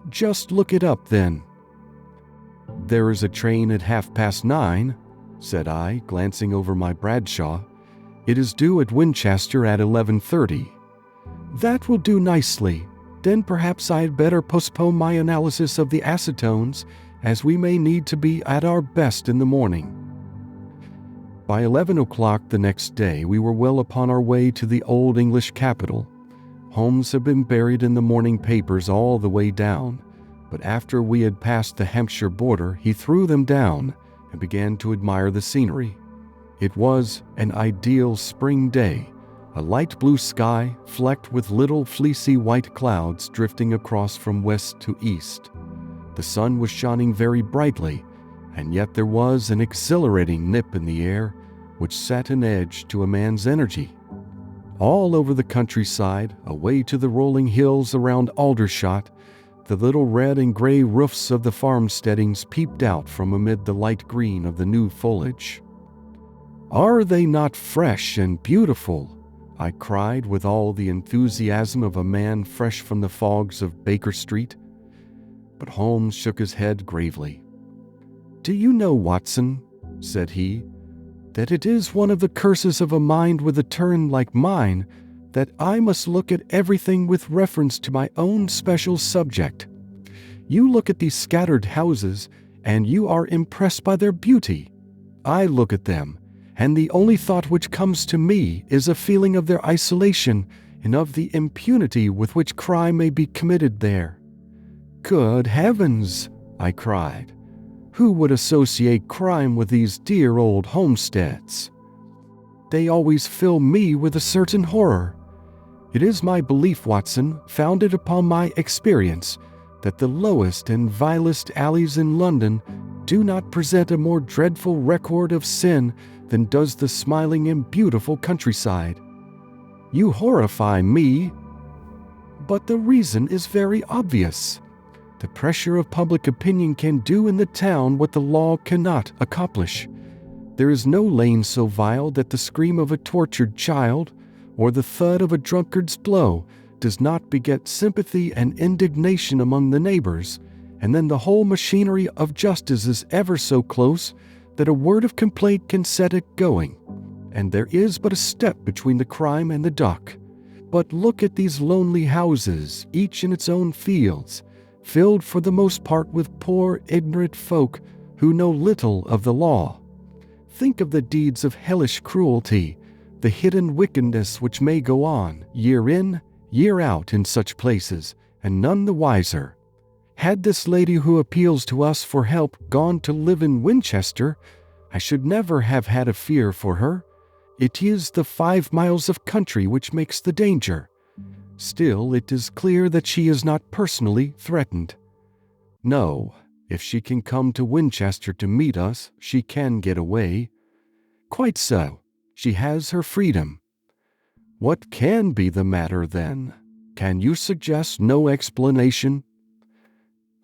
"Just look it up, then." "There is a train at 9:30, said I, glancing over my Bradshaw. "It is due at Winchester at 11:30. "That will do nicely. Then perhaps I had better postpone my analysis of the acetones, as we may need to be at our best in the morning." By 11 o'clock the next day we were well upon our way to the old English capital. Holmes had been buried in the morning papers all the way down, but after we had passed the Hampshire border he threw them down and began to admire the scenery. It was an ideal spring day, a light blue sky flecked with little fleecy white clouds drifting across from west to east. The sun was shining very brightly, and yet there was an exhilarating nip in the air which set an edge to a man's energy. All over the countryside, away to the rolling hills around Aldershot, the little red and gray roofs of the farmsteadings peeped out from amid the light green of the new foliage. "Are they not fresh and beautiful?" I cried with all the enthusiasm of a man fresh from the fogs of Baker Street. But Holmes shook his head gravely. "Do you know, Watson," said he, "that it is one of the curses of a mind with a turn like mine that I must look at everything with reference to my own special subject. You look at these scattered houses, and you are impressed by their beauty. I look at them, and the only thought which comes to me is a feeling of their isolation and of the impunity with which crime may be committed there." "Good heavens!" I cried. "Who would associate crime with these dear old homesteads?" "They always fill me with a certain horror. It is my belief, Watson, founded upon my experience, that the lowest and vilest alleys in London do not present a more dreadful record of sin than does the smiling and beautiful countryside. You horrify me. But the reason is very obvious. The pressure of public opinion can do in the town what the law cannot accomplish. There is no lane so vile that the scream of a tortured child, or the thud of a drunkard's blow, does not beget sympathy and indignation among the neighbors, and then the whole machinery of justice is ever so close that a word of complaint can set it going, and there is but a step between the crime and the dock. But look at these lonely houses, each in its own fields, filled for the most part with poor ignorant folk who know little of the law. Think of the deeds of hellish cruelty, the hidden wickedness which may go on, year in, year out in such places, and none the wiser. Had this lady who appeals to us for help gone to live in Winchester, I should never have had a fear for her, It is the 5 miles of country which makes the danger. Still, it is clear that she is not personally threatened. No, if she can come to Winchester to meet us, she can get away. Quite so. She has her freedom. What can be the matter, then? Can you suggest no explanation?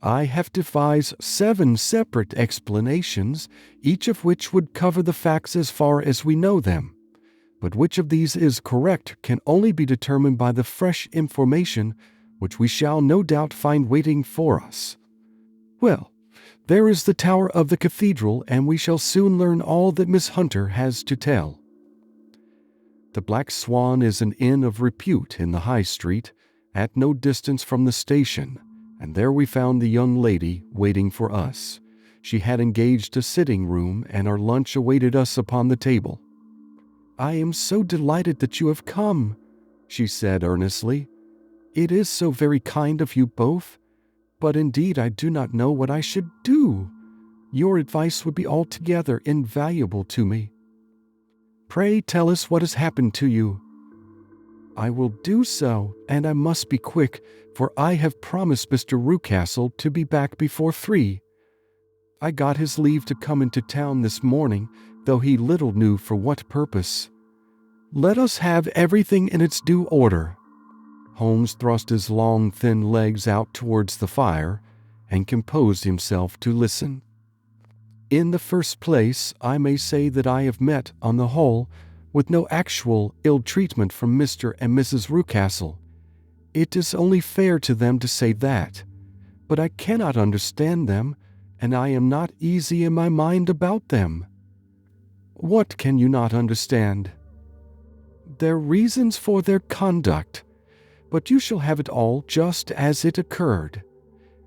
I have devised 7 separate explanations, each of which would cover the facts as far as we know them. But which of these is correct can only be determined by the fresh information which we shall no doubt find waiting for us. Well, there is the tower of the cathedral, and we shall soon learn all that Miss Hunter has to tell. The Black Swan is an inn of repute in the High Street, at no distance from the station, and there we found the young lady waiting for us. She had engaged a sitting room, and our lunch awaited us upon the table. "I am so delighted that you have come," she said earnestly. "It is so very kind of you both, but indeed I do not know what I should do. Your advice would be altogether invaluable to me. Pray tell us what has happened to you." "I will do so, and I must be quick, for I have promised Mr. Rucastle to be back before 3. I got his leave to come into town this morning, though he little knew for what purpose. Let us have everything in its due order." Holmes thrust his long, thin legs out towards the fire and composed himself to listen. "In the first place, I may say that I have met, on the whole, with no actual ill treatment from Mr. and Mrs. Rucastle. It is only fair to them to say that. But I cannot understand them, and I am not easy in my mind about them." "What can you not understand?" "Their reasons for their conduct. But you shall have it all just as it occurred.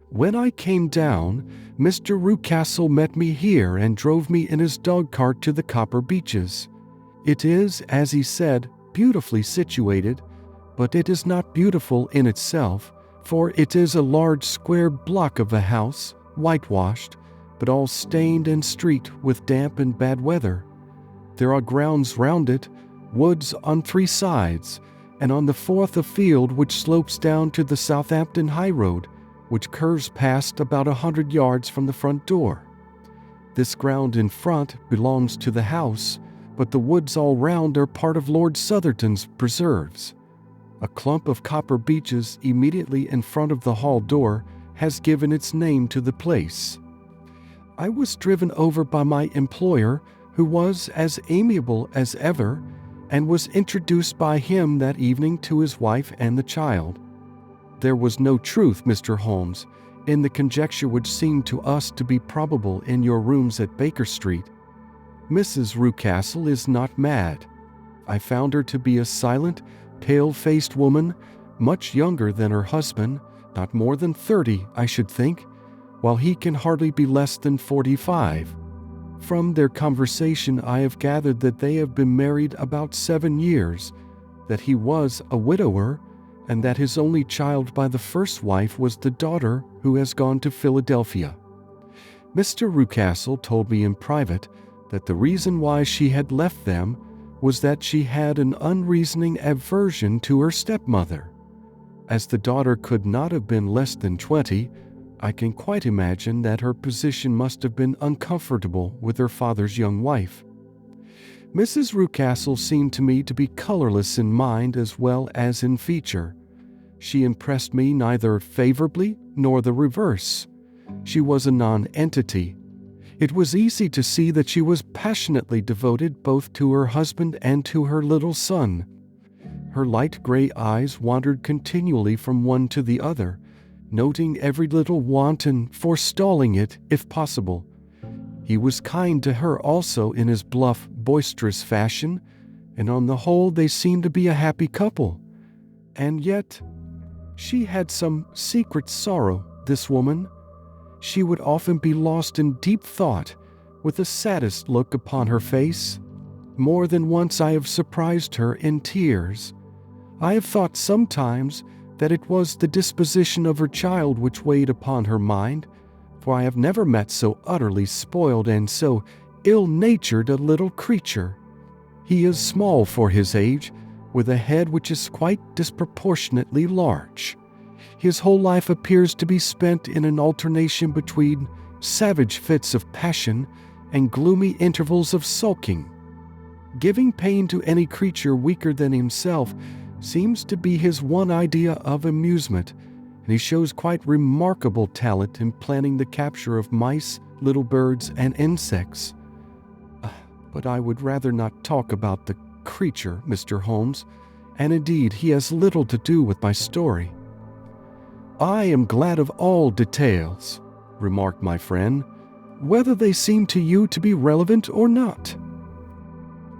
When I came down, Mr. Rucastle met me here and drove me in his dog-cart to the Copper Beeches. It is, as he said, beautifully situated, but it is not beautiful in itself, for it is a large square block of a house, whitewashed, but all stained and streaked with damp and bad weather. There are grounds round it, woods on 3 sides, and on the 4th a field which slopes down to the Southampton high road, which curves past about 100 yards from the front door. This ground in front belongs to the house, but the woods all round are part of Lord Southerton's preserves. A clump of copper beeches immediately in front of the hall door has given its name to the place. I was driven over by my employer, who was as amiable as ever, and was introduced by him that evening to his wife and the child. There was no truth, Mr. Holmes, in the conjecture which seemed to us to be probable in your rooms at Baker Street. Mrs. Rucastle is not mad. I found her to be a silent, pale-faced woman, much younger than her husband, not more than 30, I should think, while he can hardly be less than 45. From their conversation I have gathered that they have been married about 7 years, that he was a widower, and that his only child by the first wife was the daughter who has gone to Philadelphia. Mr. Rucastle told me in private that the reason why she had left them was that she had an unreasoning aversion to her stepmother. As the daughter could not have been less than 20, I can quite imagine that her position must have been uncomfortable with her father's young wife. Mrs. Rucastle seemed to me to be colorless in mind as well as in feature. She impressed me neither favorably nor the reverse. She was a non-entity. It was easy to see that she was passionately devoted both to her husband and to her little son. Her light gray eyes wandered continually from one to the other, noting every little want and forestalling it if possible. He was kind to her also in his bluff, boisterous fashion, and on the whole they seemed to be a happy couple. And yet, she had some secret sorrow, this woman. She would often be lost in deep thought, with the saddest look upon her face. More than once I have surprised her in tears. I have thought sometimes that it was the disposition of her child which weighed upon her mind, for I have never met so utterly spoiled and so ill-natured a little creature. He is small for his age, with a head which is quite disproportionately large. His whole life appears to be spent in an alternation between savage fits of passion and gloomy intervals of sulking. Giving pain to any creature weaker than himself seems to be his one idea of amusement, and he shows quite remarkable talent in planning the capture of mice, little birds, and insects. But I would rather not talk about the creature, Mr. Holmes, and indeed he has little to do with my story. I am glad of all details, remarked my friend, whether they seem to you to be relevant or not.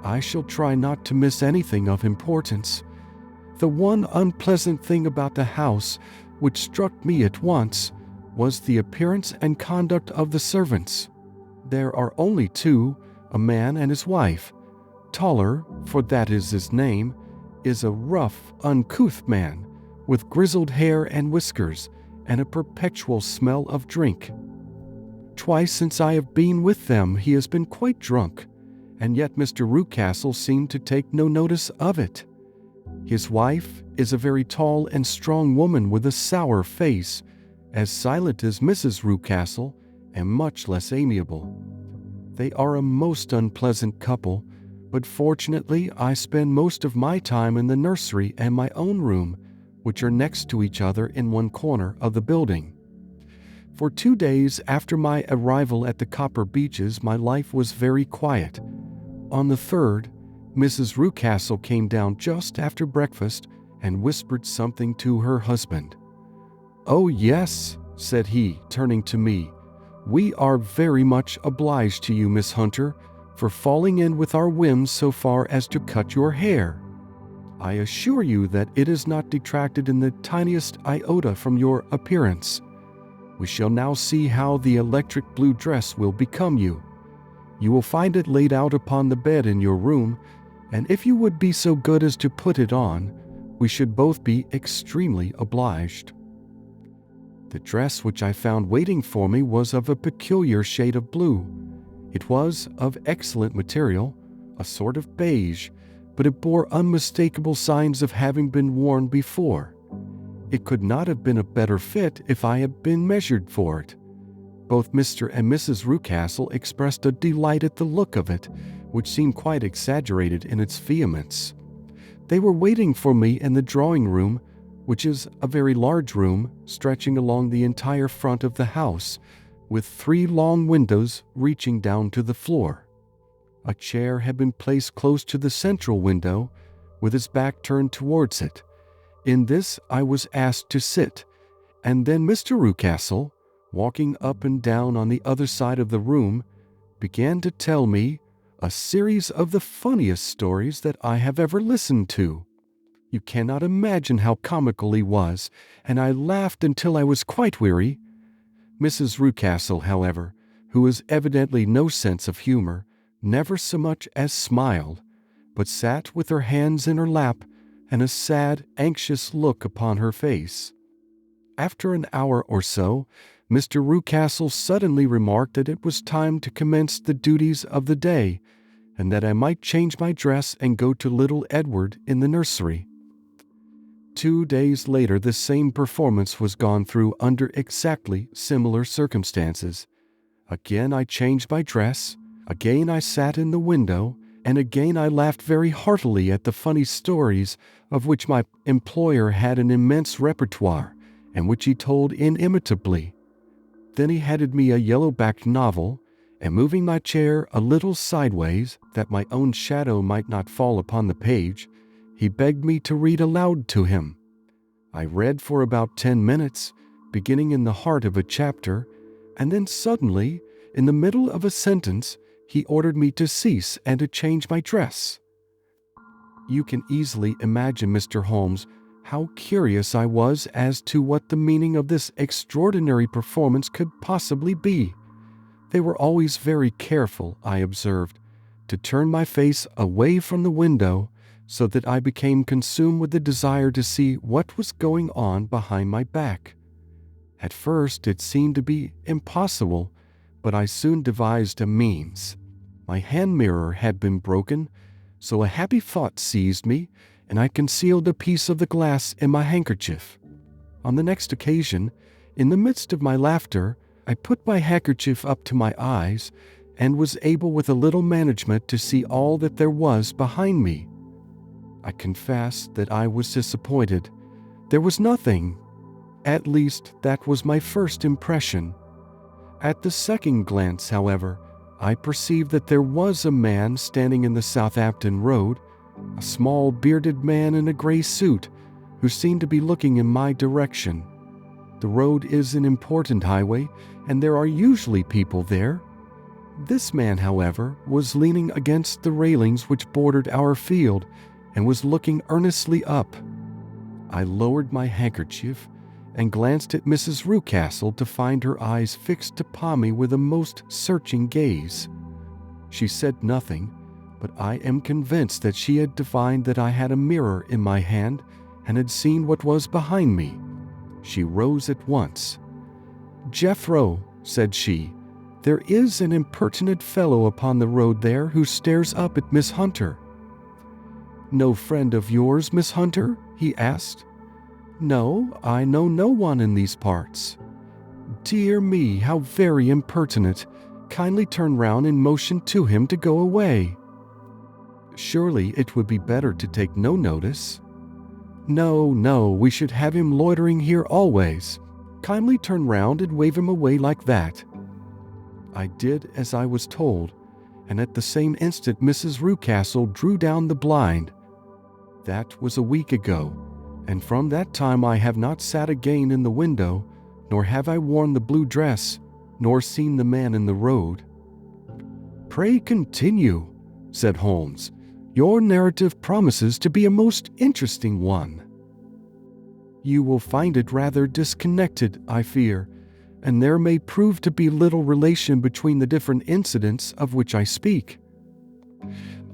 I shall try not to miss anything of importance. The one unpleasant thing about the house, which struck me at once, was the appearance and conduct of the servants. There are only two, a man and his wife. Toller, for that is his name, is a rough, uncouth man, with grizzled hair and whiskers, and a perpetual smell of drink. Twice since I have been with them he has been quite drunk, and yet Mr. Rucastle seemed to take no notice of it. His wife is a very tall and strong woman with a sour face, as silent as Mrs. Rucastle, and much less amiable. They are a most unpleasant couple, but fortunately I spend most of my time in the nursery and my own room, which are next to each other in one corner of the building. For 2 days after my arrival at the Copper Beeches, my life was very quiet. On the third, Mrs. Rucastle came down just after breakfast and whispered something to her husband. "Oh, yes," said he, turning to me, "we are very much obliged to you, Miss Hunter, for falling in with our whims so far as to cut your hair. I assure you that it is not detracted in the tiniest iota from your appearance. We shall now see how the electric blue dress will become you. You will find it laid out upon the bed in your room, and if you would be so good as to put it on, we should both be extremely obliged." The dress which I found waiting for me was of a peculiar shade of blue. It was of excellent material, a sort of beige, but it bore unmistakable signs of having been worn before. It could not have been a better fit if I had been measured for it. Both Mr. and Mrs. Rucastle expressed a delight at the look of it, which seemed quite exaggerated in its vehemence. They were waiting for me in the drawing room, which is a very large room stretching along the entire front of the house, with 3 long windows reaching down to the floor. A chair had been placed close to the central window, with its back turned towards it. In this I was asked to sit, and then Mr. Rucastle, walking up and down on the other side of the room, began to tell me a series of the funniest stories that I have ever listened to. You cannot imagine how comical he was, and I laughed until I was quite weary. Mrs. Rucastle, however, who has evidently no sense of humor, never so much as smiled, but sat with her hands in her lap and a sad, anxious look upon her face. After an hour or so, Mr. Rucastle suddenly remarked that it was time to commence the duties of the day, and that I might change my dress and go to little Edward in the nursery. 2 days later the same performance was gone through under exactly similar circumstances. Again I changed my dress, again I sat in the window, and again I laughed very heartily at the funny stories of which my employer had an immense repertoire, and which he told inimitably. Then he handed me a yellow-backed novel, and moving my chair a little sideways, that my own shadow might not fall upon the page, he begged me to read aloud to him. I read for about 10 minutes, beginning in the heart of a chapter, and then suddenly, in the middle of a sentence, he ordered me to cease and to change my dress. You can easily imagine, Mr. Holmes, how curious I was as to what the meaning of this extraordinary performance could possibly be. They were always very careful, I observed, to turn my face away from the window, so that I became consumed with the desire to see what was going on behind my back. At first it seemed to be impossible, but I soon devised a means. My hand mirror had been broken, so a happy thought seized me, and I concealed a piece of the glass in my handkerchief. On the next occasion, in the midst of my laughter, I put my handkerchief up to my eyes and was able with a little management to see all that there was behind me. I confess that I was disappointed. There was nothing. At least, that was my first impression. At the second glance, however, I perceived that there was a man standing in the Southampton Road, a small bearded man in a gray suit, who seemed to be looking in my direction. The road is an important highway, and there are usually people there. This man, however, was leaning against the railings which bordered our field, and was looking earnestly up. I lowered my handkerchief and glanced at Mrs. Rucastle to find her eyes fixed upon me with a most searching gaze. She said nothing, but I am convinced that she had divined that I had a mirror in my hand and had seen what was behind me. She rose at once. "Jethro," said she, "there is an impertinent fellow upon the road there who stares up at Miss Hunter." "No friend of yours, Miss Hunter?" he asked. "No, I know no one in these parts." "Dear me, how very impertinent. Kindly turn round and motion to him to go away." "Surely it would be better to take no notice." No, we should have him loitering here always. Kindly turn round and wave him away like that." I did as I was told, and at the same instant Mrs. Rucastle drew down the blind. That was a week ago, and from that time I have not sat again in the window, nor have I worn the blue dress, nor seen the man in the road. "Pray continue," said Holmes. "Your narrative promises to be a most interesting one." "You will find it rather disconnected, I fear, and there may prove to be little relation between the different incidents of which I speak.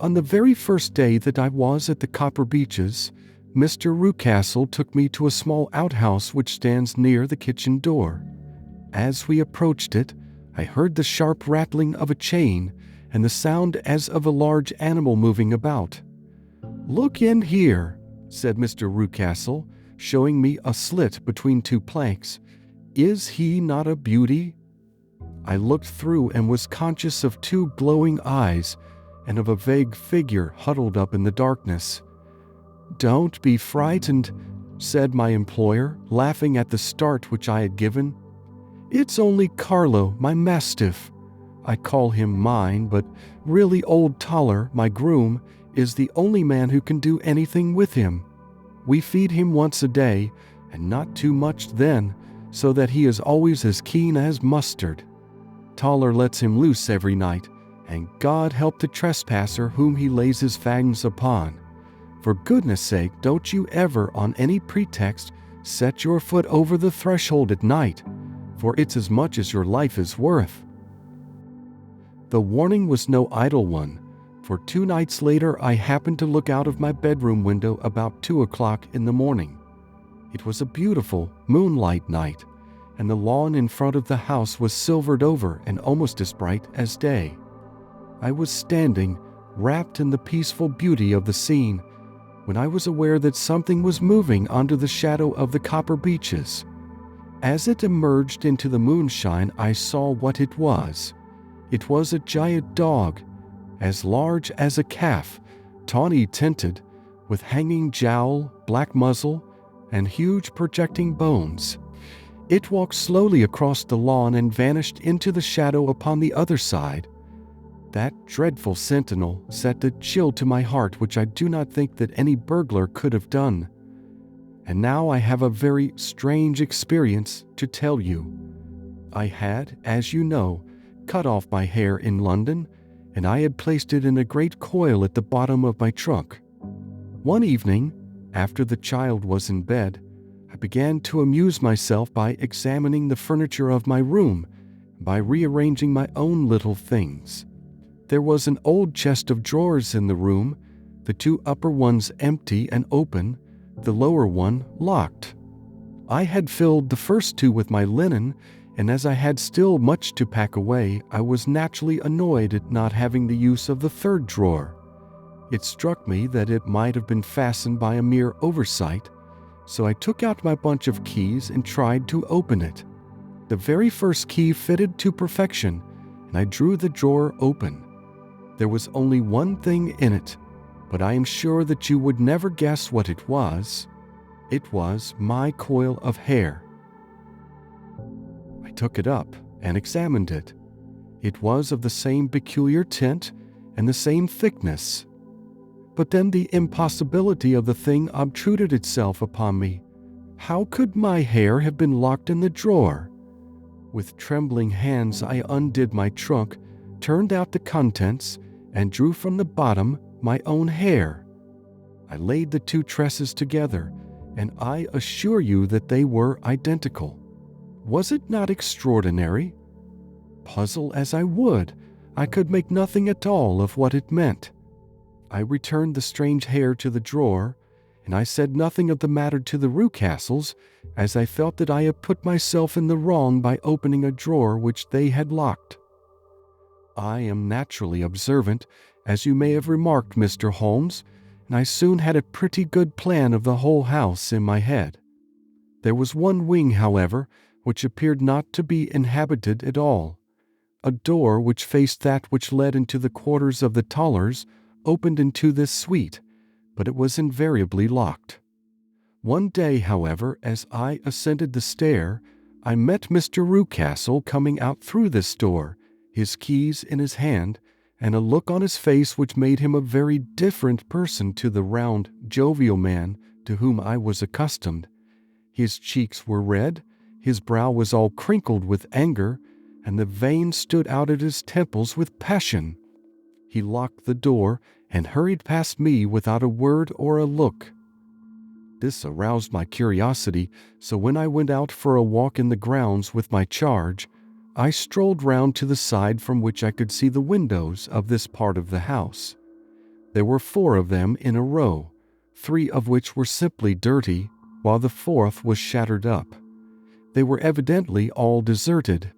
On the very first day that I was at the Copper Beeches, Mr. Rucastle took me to a small outhouse which stands near the kitchen door. As we approached it, I heard the sharp rattling of a chain and the sound as of a large animal moving about. "Look in here," said Mr. Rucastle, showing me a slit between two planks. "Is he not a beauty?" I looked through and was conscious of two glowing eyes and of a vague figure huddled up in the darkness. "Don't be frightened," said my employer, laughing at the start which I had given. "It's only Carlo, my mastiff. I call him mine, but really old Toller, my groom, is the only man who can do anything with him. We feed him once a day, and not too much then, so that he is always as keen as mustard. Toller lets him loose every night, and God help the trespasser whom he lays his fangs upon. For goodness sake, don't you ever, on any pretext, set your foot over the threshold at night, for it's as much as your life is worth." The warning was no idle one, for 2 nights later I happened to look out of my bedroom window about 2 o'clock in the morning. It was a beautiful moonlight night, and the lawn in front of the house was silvered over and almost as bright as day. I was standing, wrapped in the peaceful beauty of the scene, when I was aware that something was moving under the shadow of the Copper Beeches. As it emerged into the moonshine, I saw what it was. It was a giant dog, as large as a calf, tawny tinted, with hanging jowl, black muzzle, and huge projecting bones. It walked slowly across the lawn and vanished into the shadow upon the other side. That dreadful sentinel set a chill to my heart which I do not think that any burglar could have done. And now I have a very strange experience to tell you. I had, as you know, cut off my hair in London, and I had placed it in a great coil at the bottom of my trunk. One evening, after the child was in bed, I began to amuse myself by examining the furniture of my room, by rearranging my own little things. There was an old chest of drawers in the room, the 2 upper ones empty and open, the lower one locked. I had filled the first 2 with my linen, and as I had still much to pack away, I was naturally annoyed at not having the use of the 3rd drawer. It struck me that it might have been fastened by a mere oversight, so I took out my bunch of keys and tried to open it. The very first key fitted to perfection, and I drew the drawer open. There was only one thing in it, but I am sure that you would never guess what it was. It was my coil of hair. I took it up and examined it. It was of the same peculiar tint and the same thickness. But then the impossibility of the thing obtruded itself upon me. How could my hair have been locked in the drawer? With trembling hands, I undid my trunk, turned out the contents, and drew from the bottom my own hair. I laid the two tresses together, and I assure you that they were identical. Was it not extraordinary? Puzzle as I would, I could make nothing at all of what it meant. I returned the strange hair to the drawer, and I said nothing of the matter to the Rucastles, as I felt that I had put myself in the wrong by opening a drawer which they had locked. I am naturally observant, as you may have remarked, Mr. Holmes, and I soon had a pretty good plan of the whole house in my head. There was one wing, however, which appeared not to be inhabited at all. A door which faced that which led into the quarters of the Tollers opened into this suite, but it was invariably locked. One day, however, as I ascended the stair, I met Mr. Rucastle coming out through this door, his keys in his hand, and a look on his face which made him a very different person to the round, jovial man to whom I was accustomed. His cheeks were red, his brow was all crinkled with anger, and the veins stood out at his temples with passion. He locked the door and hurried past me without a word or a look. This aroused my curiosity, so when I went out for a walk in the grounds with my charge, I strolled round to the side from which I could see the windows of this part of the house. There were 4 of them in a row, 3 of which were simply dirty, while the 4th was shattered up. They were evidently all deserted.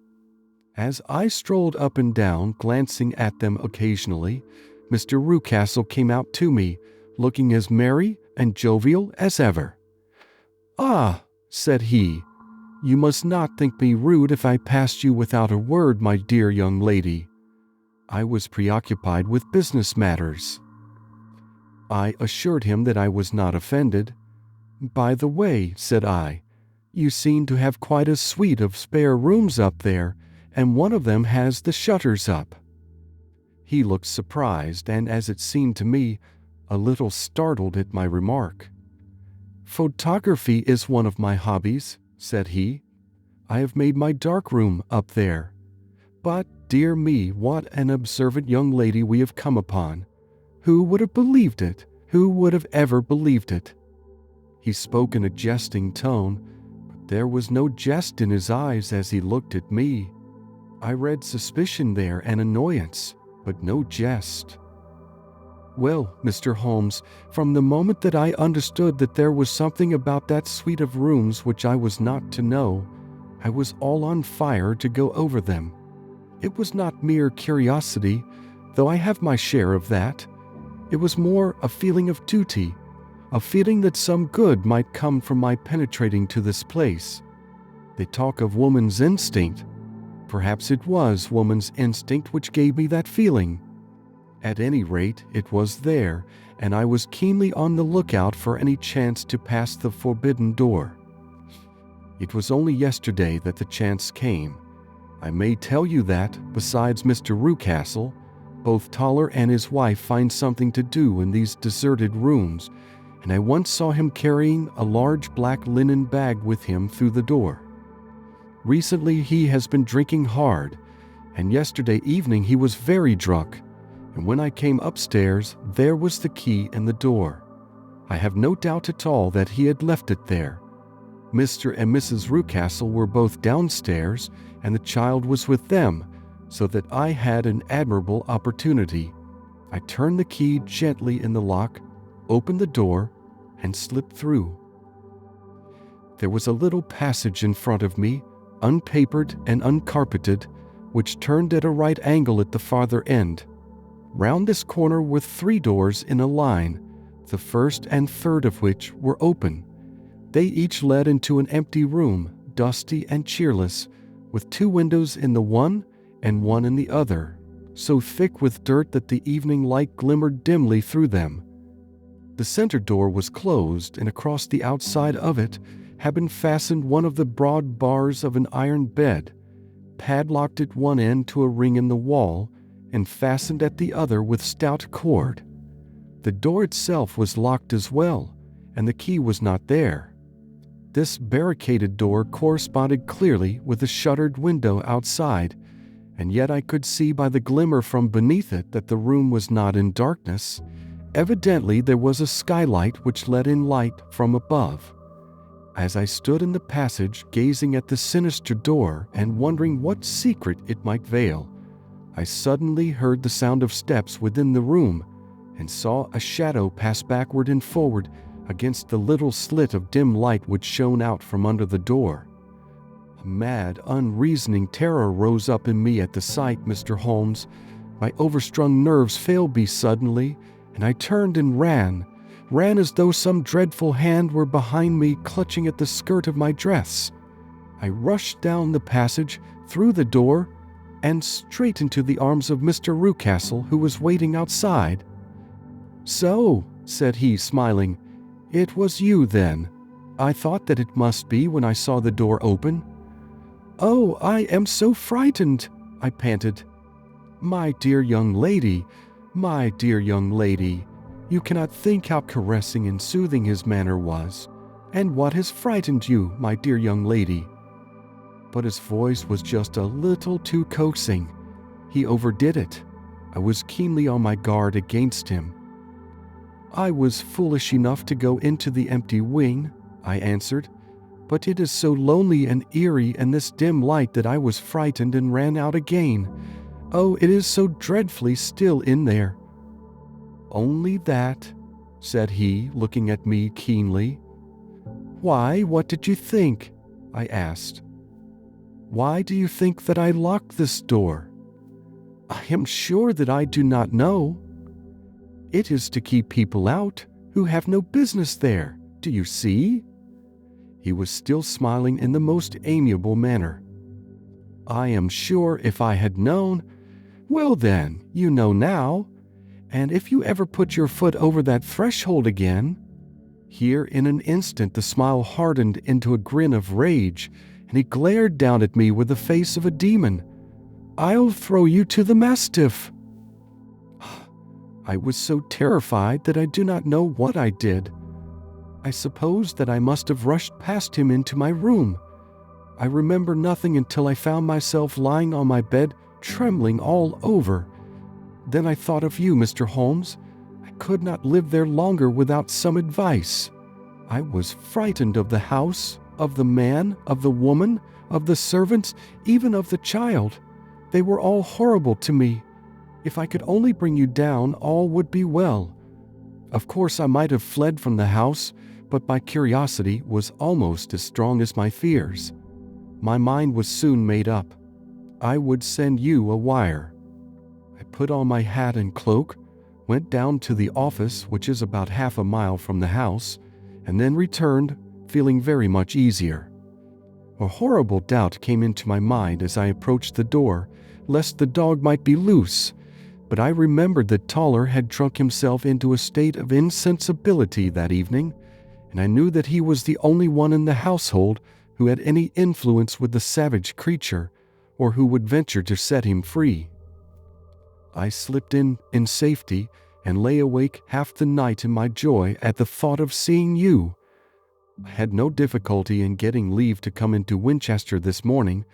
As I strolled up and down, glancing at them occasionally, Mr. Rucastle came out to me, looking as merry and jovial as ever. "Ah," said he, "you must not think me rude if I passed you without a word, my dear young lady. I was preoccupied with business matters." I assured him that I was not offended. "By the way," said I, "you seem to have quite a suite of spare rooms up there, and one of them has the shutters up." He looked surprised and, as it seemed to me, a little startled at my remark. "Photography is one of my hobbies," said he. "I have made my darkroom up there. But, dear me, what an observant young lady we have come upon. Who would have believed it? Who would have ever believed it?" He spoke in a jesting tone, but there was no jest in his eyes as he looked at me. I read suspicion there and annoyance, but no jest. "Well, Mr. Holmes, from the moment that I understood that there was something about that suite of rooms which I was not to know, I was all on fire to go over them. It was not mere curiosity, though I have my share of that. It was more a feeling of duty, a feeling that some good might come from my penetrating to this place. They talk of woman's instinct. Perhaps it was woman's instinct which gave me that feeling. At any rate, it was there, and I was keenly on the lookout for any chance to pass the forbidden door. It was only yesterday that the chance came. I may tell you that, besides Mr. Rucastle, both Toller and his wife find something to do in these deserted rooms, and I once saw him carrying a large black linen bag with him through the door. Recently he has been drinking hard, and yesterday evening he was very drunk, and when I came upstairs there was the key in the door. I have no doubt at all that he had left it there. Mr. and Mrs. Rucastle were both downstairs, and the child was with them, so that I had an admirable opportunity. I turned the key gently in the lock, opened the door, and slipped through. There was a little passage in front of me, unpapered and uncarpeted, which turned at a right angle at the farther end. Round this corner were 3 doors in a line, the first and third of which were open. They each led into an empty room, dusty and cheerless, with 2 windows in the one and one in the other, so thick with dirt that the evening light glimmered dimly through them. The center door was closed, and across the outside of it had been fastened one of the broad bars of an iron bed, padlocked at one end to a ring in the wall, and fastened at the other with stout cord. The door itself was locked as well, and the key was not there. This barricaded door corresponded clearly with the shuttered window outside, and yet I could see by the glimmer from beneath it that the room was not in darkness. Evidently there was a skylight which let in light from above. As I stood in the passage gazing at the sinister door and wondering what secret it might veil, I suddenly heard the sound of steps within the room and saw a shadow pass backward and forward against the little slit of dim light which shone out from under the door. A mad, unreasoning terror rose up in me at the sight, Mr. Holmes. My overstrung nerves failed me suddenly, and I turned and ran as though some dreadful hand were behind me clutching at the skirt of my dress. I rushed down the passage, through the door, and straight into the arms of Mr. Rucastle, who was waiting outside. "So," said he, smiling, "it was you, then. I thought that it must be when I saw the door open." "Oh, I am so frightened," I panted. My dear young lady, you cannot think how caressing and soothing his manner was. And what has frightened you, my dear young lady?" But his voice was just a little too coaxing. He overdid it. I was keenly on my guard against him. "I was foolish enough to go into the empty wing," I answered, "but it is so lonely and eerie in this dim light that I was frightened and ran out again. Oh, it is so dreadfully still in there." "Only that?" said he, looking at me keenly. "Why, what did you think?" I asked. "Why do you think that I locked this door?" "I am sure that I do not know." "It is to keep people out who have no business there. Do you see?" He was still smiling in the most amiable manner. "I am sure if I had known—" "Well then, you know now. And if you ever put your foot over that threshold again—" Here in an instant the smile hardened into a grin of rage, and he glared down at me with the face of a demon. "I'll throw you to the mastiff." I was so terrified that I do not know what I did. I suppose that I must have rushed past him into my room. I remember nothing until I found myself lying on my bed, trembling all over. Then I thought of you, Mr. Holmes. I could not live there longer without some advice. I was frightened of the house, of the man, of the woman, of the servants, even of the child. They were all horrible to me. If I could only bring you down, all would be well. Of course, I might have fled from the house, but my curiosity was almost as strong as my fears. My mind was soon made up. I would send you a wire. I put on my hat and cloak, went down to the office, which is about half a mile from the house, and then returned, feeling very much easier. A horrible doubt came into my mind as I approached the door, lest the dog might be loose, but I remembered that Toller had drunk himself into a state of insensibility that evening, and I knew that he was the only one in the household who had any influence with the savage creature, or who would venture to set him free. I slipped in safety and lay awake half the night in my joy at the thought of seeing you. I had no difficulty in getting leave to come into Winchester this morning,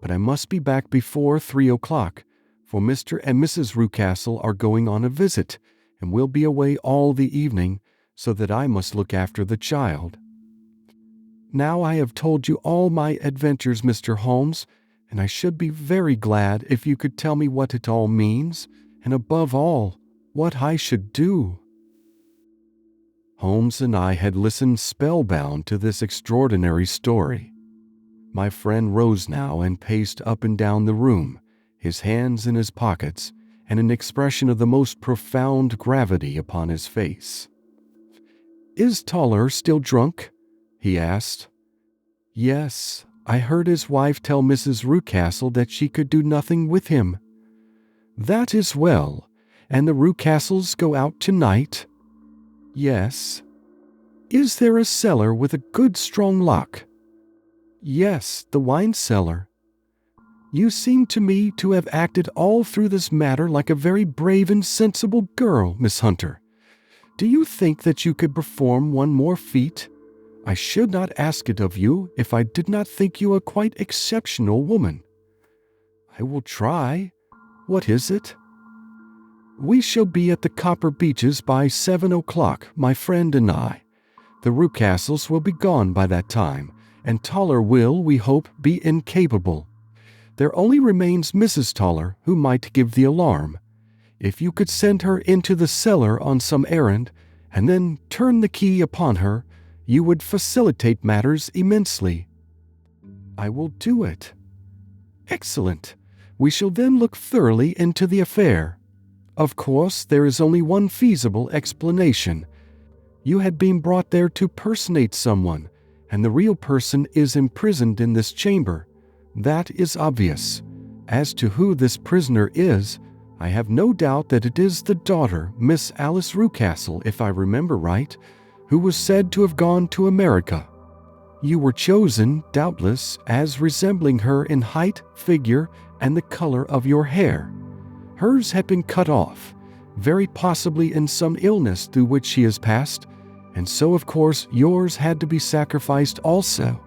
but I must be back before 3 o'clock, for Mr. and Mrs. Rucastle are going on a visit, and will be away all the evening, so that I must look after the child. Now I have told you all my adventures, Mr. Holmes, and I should be very glad if you could tell me what it all means, and above all, what I should do." Holmes and I had listened spellbound to this extraordinary story. My friend rose now and paced up and down the room, his hands in his pockets, and an expression of the most profound gravity upon his face. "Is Toller still drunk?" he asked. "Yes, I heard his wife tell Mrs. Rucastle that she could do nothing with him." "That is well. And the Rucastles go out tonight?" "Yes." "Is there a cellar with a good strong lock?" "Yes, the wine cellar." "You seem to me to have acted all through this matter like a very brave and sensible girl, Miss Hunter. Do you think that you could perform one more feat? I should not ask it of you if I did not think you a quite exceptional woman." "I will try. What is it?" "We shall be at the Copper Beeches by 7 o'clock, my friend and I. The Rucastles will be gone by that time, and Toller will, we hope, be incapable. There only remains Mrs. Toller, who might give the alarm. If you could send her into the cellar on some errand, and then turn the key upon her, you would facilitate matters immensely." "I will do it." "Excellent. We shall then look thoroughly into the affair. Of course, there is only one feasible explanation. You had been brought there to personate someone, and the real person is imprisoned in this chamber. That is obvious. As to who this prisoner is, I have no doubt that it is the daughter, Miss Alice Rucastle, if I remember right, who was said to have gone to America. You were chosen, doubtless, as resembling her in height, figure, and the color of your hair. Hers had been cut off, very possibly in some illness through which she has passed, and so of course yours had to be sacrificed also.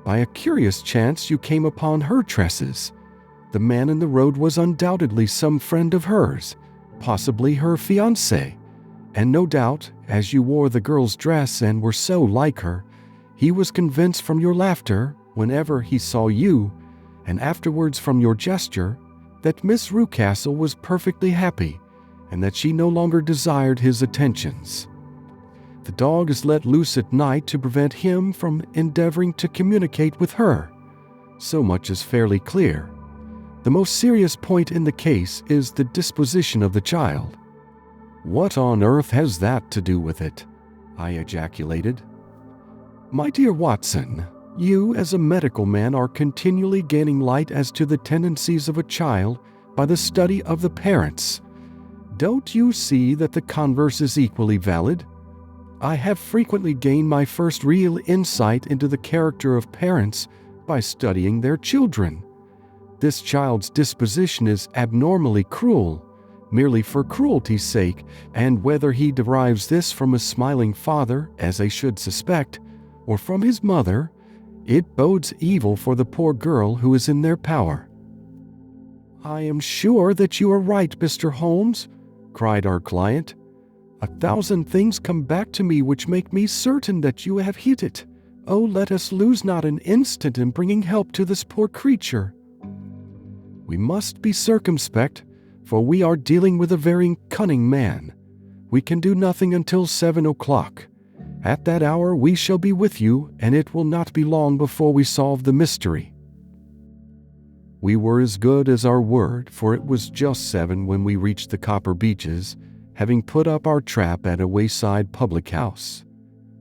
By a curious chance you came upon her tresses. The man in the road was undoubtedly some friend of hers, possibly her fiancé, and no doubt, as you wore the girl's dress and were so like her, he was convinced from your laughter whenever he saw you, and afterwards from your gesture, that Miss Rucastle was perfectly happy, and that she no longer desired his attentions. The dog is let loose at night to prevent him from endeavoring to communicate with her. So much is fairly clear. The most serious point in the case is the disposition of the child." "What on earth has that to do with it?" I ejaculated. "My dear Watson, you as a medical man are continually gaining light as to the tendencies of a child by the study of the parents. Don't you see that the converse is equally valid? I have frequently gained my first real insight into the character of parents by studying their children. This child's disposition is abnormally cruel, merely for cruelty's sake, and whether he derives this from a smiling father, as I should suspect, or from his mother, it bodes evil for the poor girl who is in their power." "I am sure that you are right, Mr. Holmes," cried our client. "A thousand things come back to me which make me certain that you have hit it. Oh, let us lose not an instant in bringing help to this poor creature." "We must be circumspect, for we are dealing with a very cunning man. We can do nothing until 7 o'clock. At that hour we shall be with you, and it will not be long before we solve the mystery." We were as good as our word, for it was just 7 when we reached the Copper Beeches, having put up our trap at a wayside public house.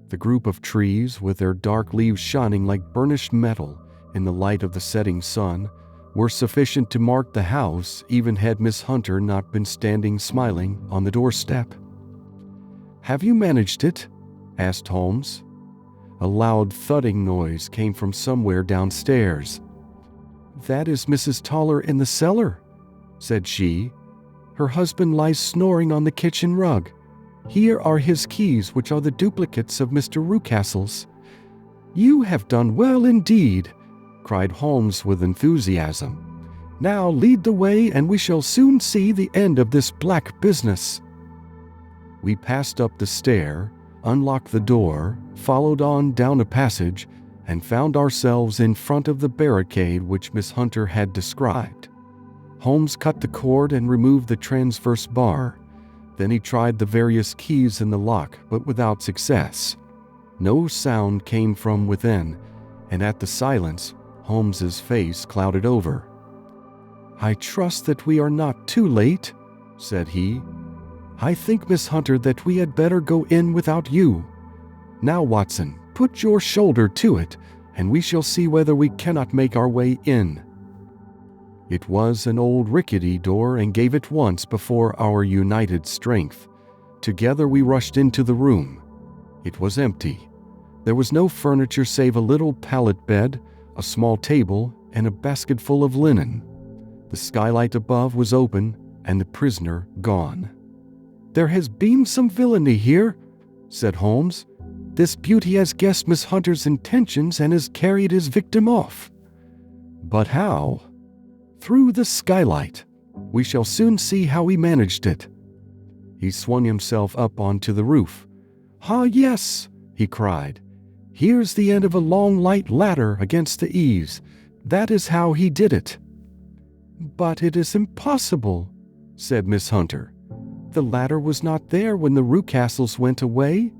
The group of trees, with their dark leaves shining like burnished metal in the light of the setting sun, were sufficient to mark the house, even had Miss Hunter not been standing smiling on the doorstep. "Have you managed it?" asked Holmes. A loud thudding noise came from somewhere downstairs. "That is Mrs. Toller in the cellar," said she. "Her husband lies snoring on the kitchen rug. Here are his keys, which are the duplicates of Mr. Rucastle's." "You have done well indeed," cried Holmes with enthusiasm. "Now lead the way, and we shall soon see the end of this black business." We passed up the stair, unlocked the door, followed on down a passage, and found ourselves in front of the barricade which Miss Hunter had described. Holmes cut the cord and removed the transverse bar. Then he tried the various keys in the lock, but without success. No sound came from within, and at the silence, Holmes's face clouded over. "I trust that we are not too late," said he. "I think, Miss Hunter, that we had better go in without you. Now, Watson, put your shoulder to it, and we shall see whether we cannot make our way in." It was an old rickety door and gave at once before our united strength. Together we rushed into the room. It was empty. There was no furniture save a little pallet bed, a small table, and a basket full of linen. The skylight above was open, and the prisoner gone. "There has been some villainy here," said Holmes. "This beauty has guessed Miss Hunter's intentions and has carried his victim off." "But how?" "Through the skylight. We shall soon see how he managed it." He swung himself up onto the roof. "Ah, yes," he cried. "Here's the end of a long light ladder against the eaves. That is how he did it." "But it is impossible," said Miss Hunter. "The ladder was not there when the Rucastles went away."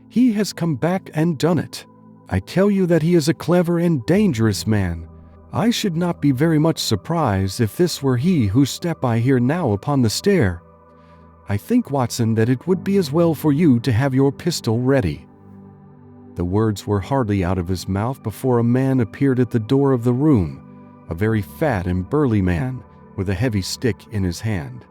"He has come back and done it. I tell you that he is a clever and dangerous man. I should not be very much surprised if this were he whose step I hear now upon the stair. I think, Watson, that it would be as well for you to have your pistol ready." The words were hardly out of his mouth before a man appeared at the door of the room, a very fat and burly man, with a heavy stick in his hand.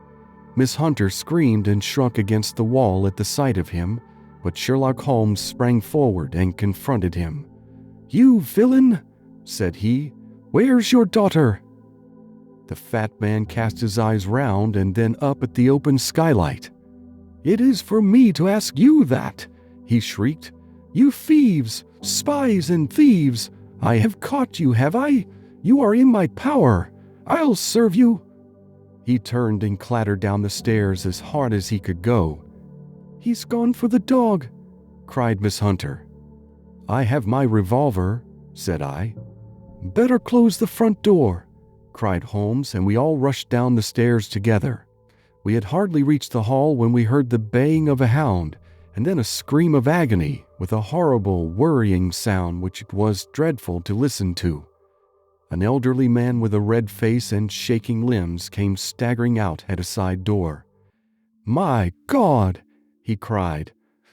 Miss Hunter screamed and shrunk against the wall at the sight of him, but Sherlock Holmes sprang forward and confronted him. "You villain," said he, "where's your daughter?" The fat man cast his eyes round and then up at the open skylight. "It is for me to ask you that," he shrieked. "You thieves, spies and thieves! I have caught you, have I? You are in my power. I'll serve you." He turned and clattered down the stairs as hard as he could go. "He's gone for the dog," cried Miss Hunter. "I have my revolver," said I. "Better close the front door," cried Holmes, and we all rushed down the stairs together. We had hardly reached the hall when we heard the baying of a hound, and then a scream of agony, with a horrible, worrying sound which it was dreadful to listen to. An elderly man with a red face and shaking limbs came staggering out at a side door. "My God!" he cried.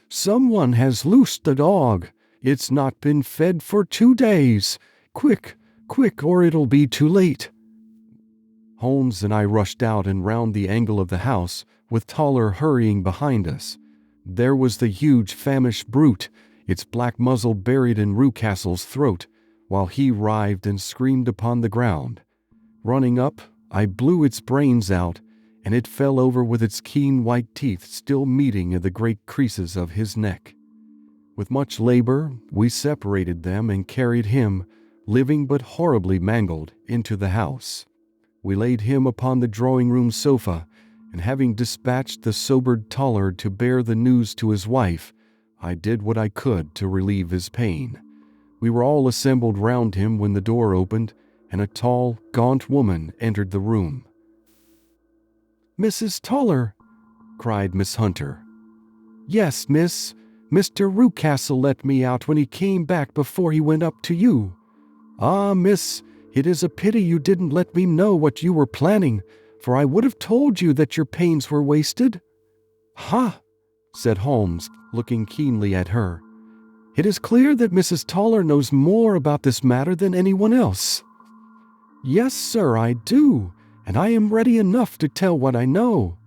"Someone has loosed the dog. It's not been fed for 2 days. Quick, quick, or it'll be too late." Holmes and I rushed out and round the angle of the house, with Toller hurrying behind us. There was the huge famished brute, its black muzzle buried in Rucastle's throat, while he writhed and screamed upon the ground. Running up, I blew its brains out, and it fell over with its keen white teeth still meeting in the great creases of his neck. With much labor, we separated them and carried him, living but horribly mangled, into the house. We laid him upon the drawing-room sofa, and having dispatched the sobered Toller to bear the news to his wife, I did what I could to relieve his pain. We were all assembled round him when the door opened, and a tall, gaunt woman entered the room. "Mrs. Toller!" cried Miss Hunter. "Yes, miss. Mr. Rucastle let me out when he came back before he went up to you. Ah, miss, it is a pity you didn't let me know what you were planning, for I would have told you that your pains were wasted." "Ha!" said Holmes, looking keenly at her. "It is clear that Mrs. Toller knows more about this matter than anyone else." "Yes, sir, I do, and I am ready enough to tell what I know."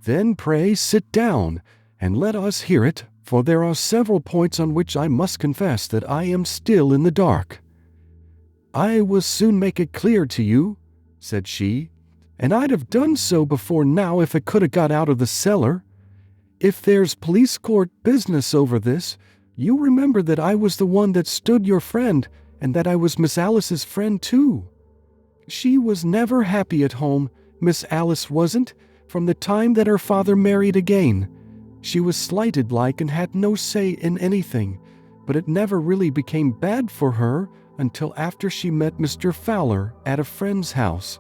"Then pray sit down, and let us hear it, for there are several points on which I must confess that I am still in the dark." "I will soon make it clear to you," said she, "and I'd have done so before now if I could have got out of the cellar. If there's police court business over this, you remember that I was the one that stood your friend, and that I was Miss Alice's friend too. She was never happy at home, Miss Alice wasn't, from the time that her father married again. She was slighted like and had no say in anything, but it never really became bad for her until after she met Mr. Fowler at a friend's house.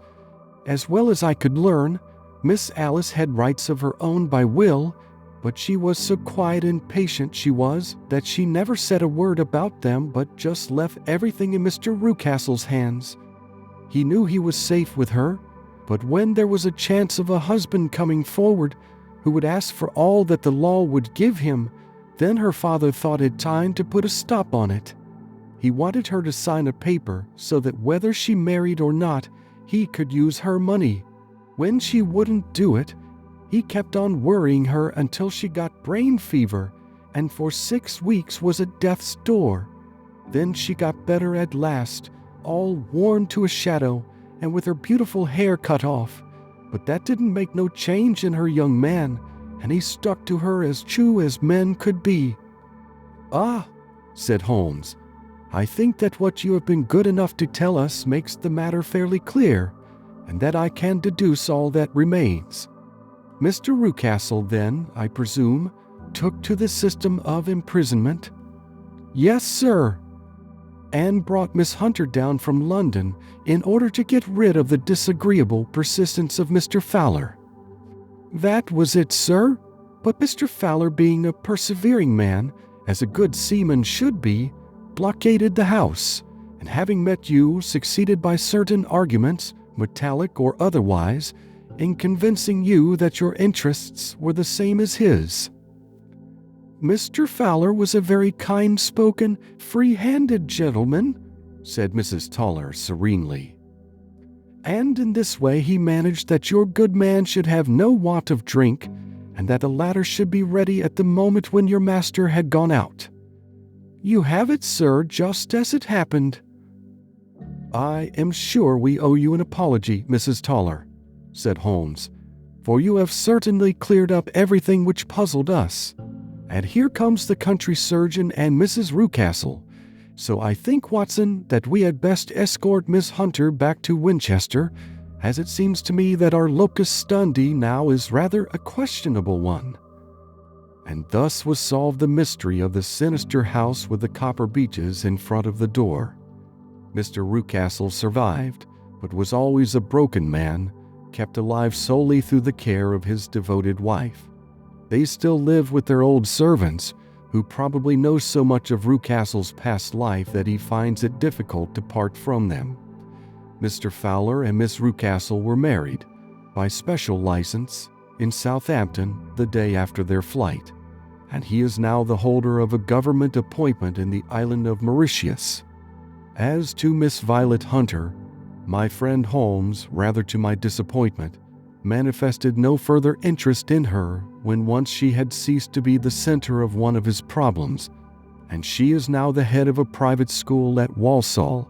As well as I could learn, Miss Alice had rights of her own by will, but she was so quiet and patient she was, that she never said a word about them but just left everything in Mr. Rucastle's hands. He knew he was safe with her, But when there was a chance of a husband coming forward who would ask for all that the law would give him, then her father thought it time to put a stop on it. He wanted her to sign a paper so that whether she married or not, he could use her money. When she wouldn't do it, he kept on worrying her until she got brain fever and for 6 weeks was at death's door. Then she got better at last, all worn to a shadow and with her beautiful hair cut off. But that didn't make no change in her young man, and he stuck to her as true as men could be. "Ah," said Holmes, "I think that what you have been good enough to tell us makes the matter fairly clear, and that I can deduce all that remains. Mr. Rucastle, then, I presume, took to the system of imprisonment?" "Yes, sir." "And brought Miss Hunter down from London in order to get rid of the disagreeable persistence of Mr. Fowler?" "That was it, sir. But Mr. Fowler, being a persevering man, as a good seaman should be, blockaded the house, and having met you, succeeded by certain arguments, metallic or otherwise, in convincing you that your interests were the same as his." "Mr. Fowler was a very kind-spoken, free-handed gentleman," said Mrs. Toller serenely. "And in this way he managed that your good man should have no want of drink, and that the latter should be ready at the moment when your master had gone out. You have it, sir, just as it happened." "I am sure we owe you an apology, Mrs. Toller," said Holmes, "for you have certainly cleared up everything which puzzled us. And here comes the country surgeon and Mrs. Rucastle, so I think, Watson, that we had best escort Miss Hunter back to Winchester, as it seems to me that our locus standi now is rather a questionable one." And thus was solved the mystery of the sinister house with the copper beeches in front of the door. Mr. Rucastle survived, but was always a broken man, kept alive solely through the care of his devoted wife. They still live with their old servants, who probably know so much of Rucastle's past life that he finds it difficult to part from them. Mr. Fowler and Miss Rucastle were married, by special license, in Southampton the day after their flight, and he is now the holder of a government appointment in the island of Mauritius. As to Miss Violet Hunter, my friend Holmes, rather to my disappointment, manifested no further interest in her when once she had ceased to be the center of one of his problems, and she is now the head of a private school at Walsall,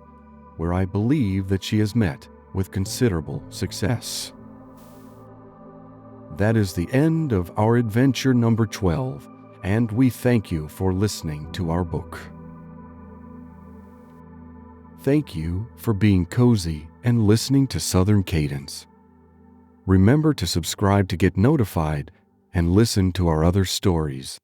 where I believe that she has met with considerable success. That is the end of our adventure number 12, and we thank you for listening to our book. Thank you for being cozy and listening to Southern Cadence. Remember to subscribe to get notified and listen to our other stories.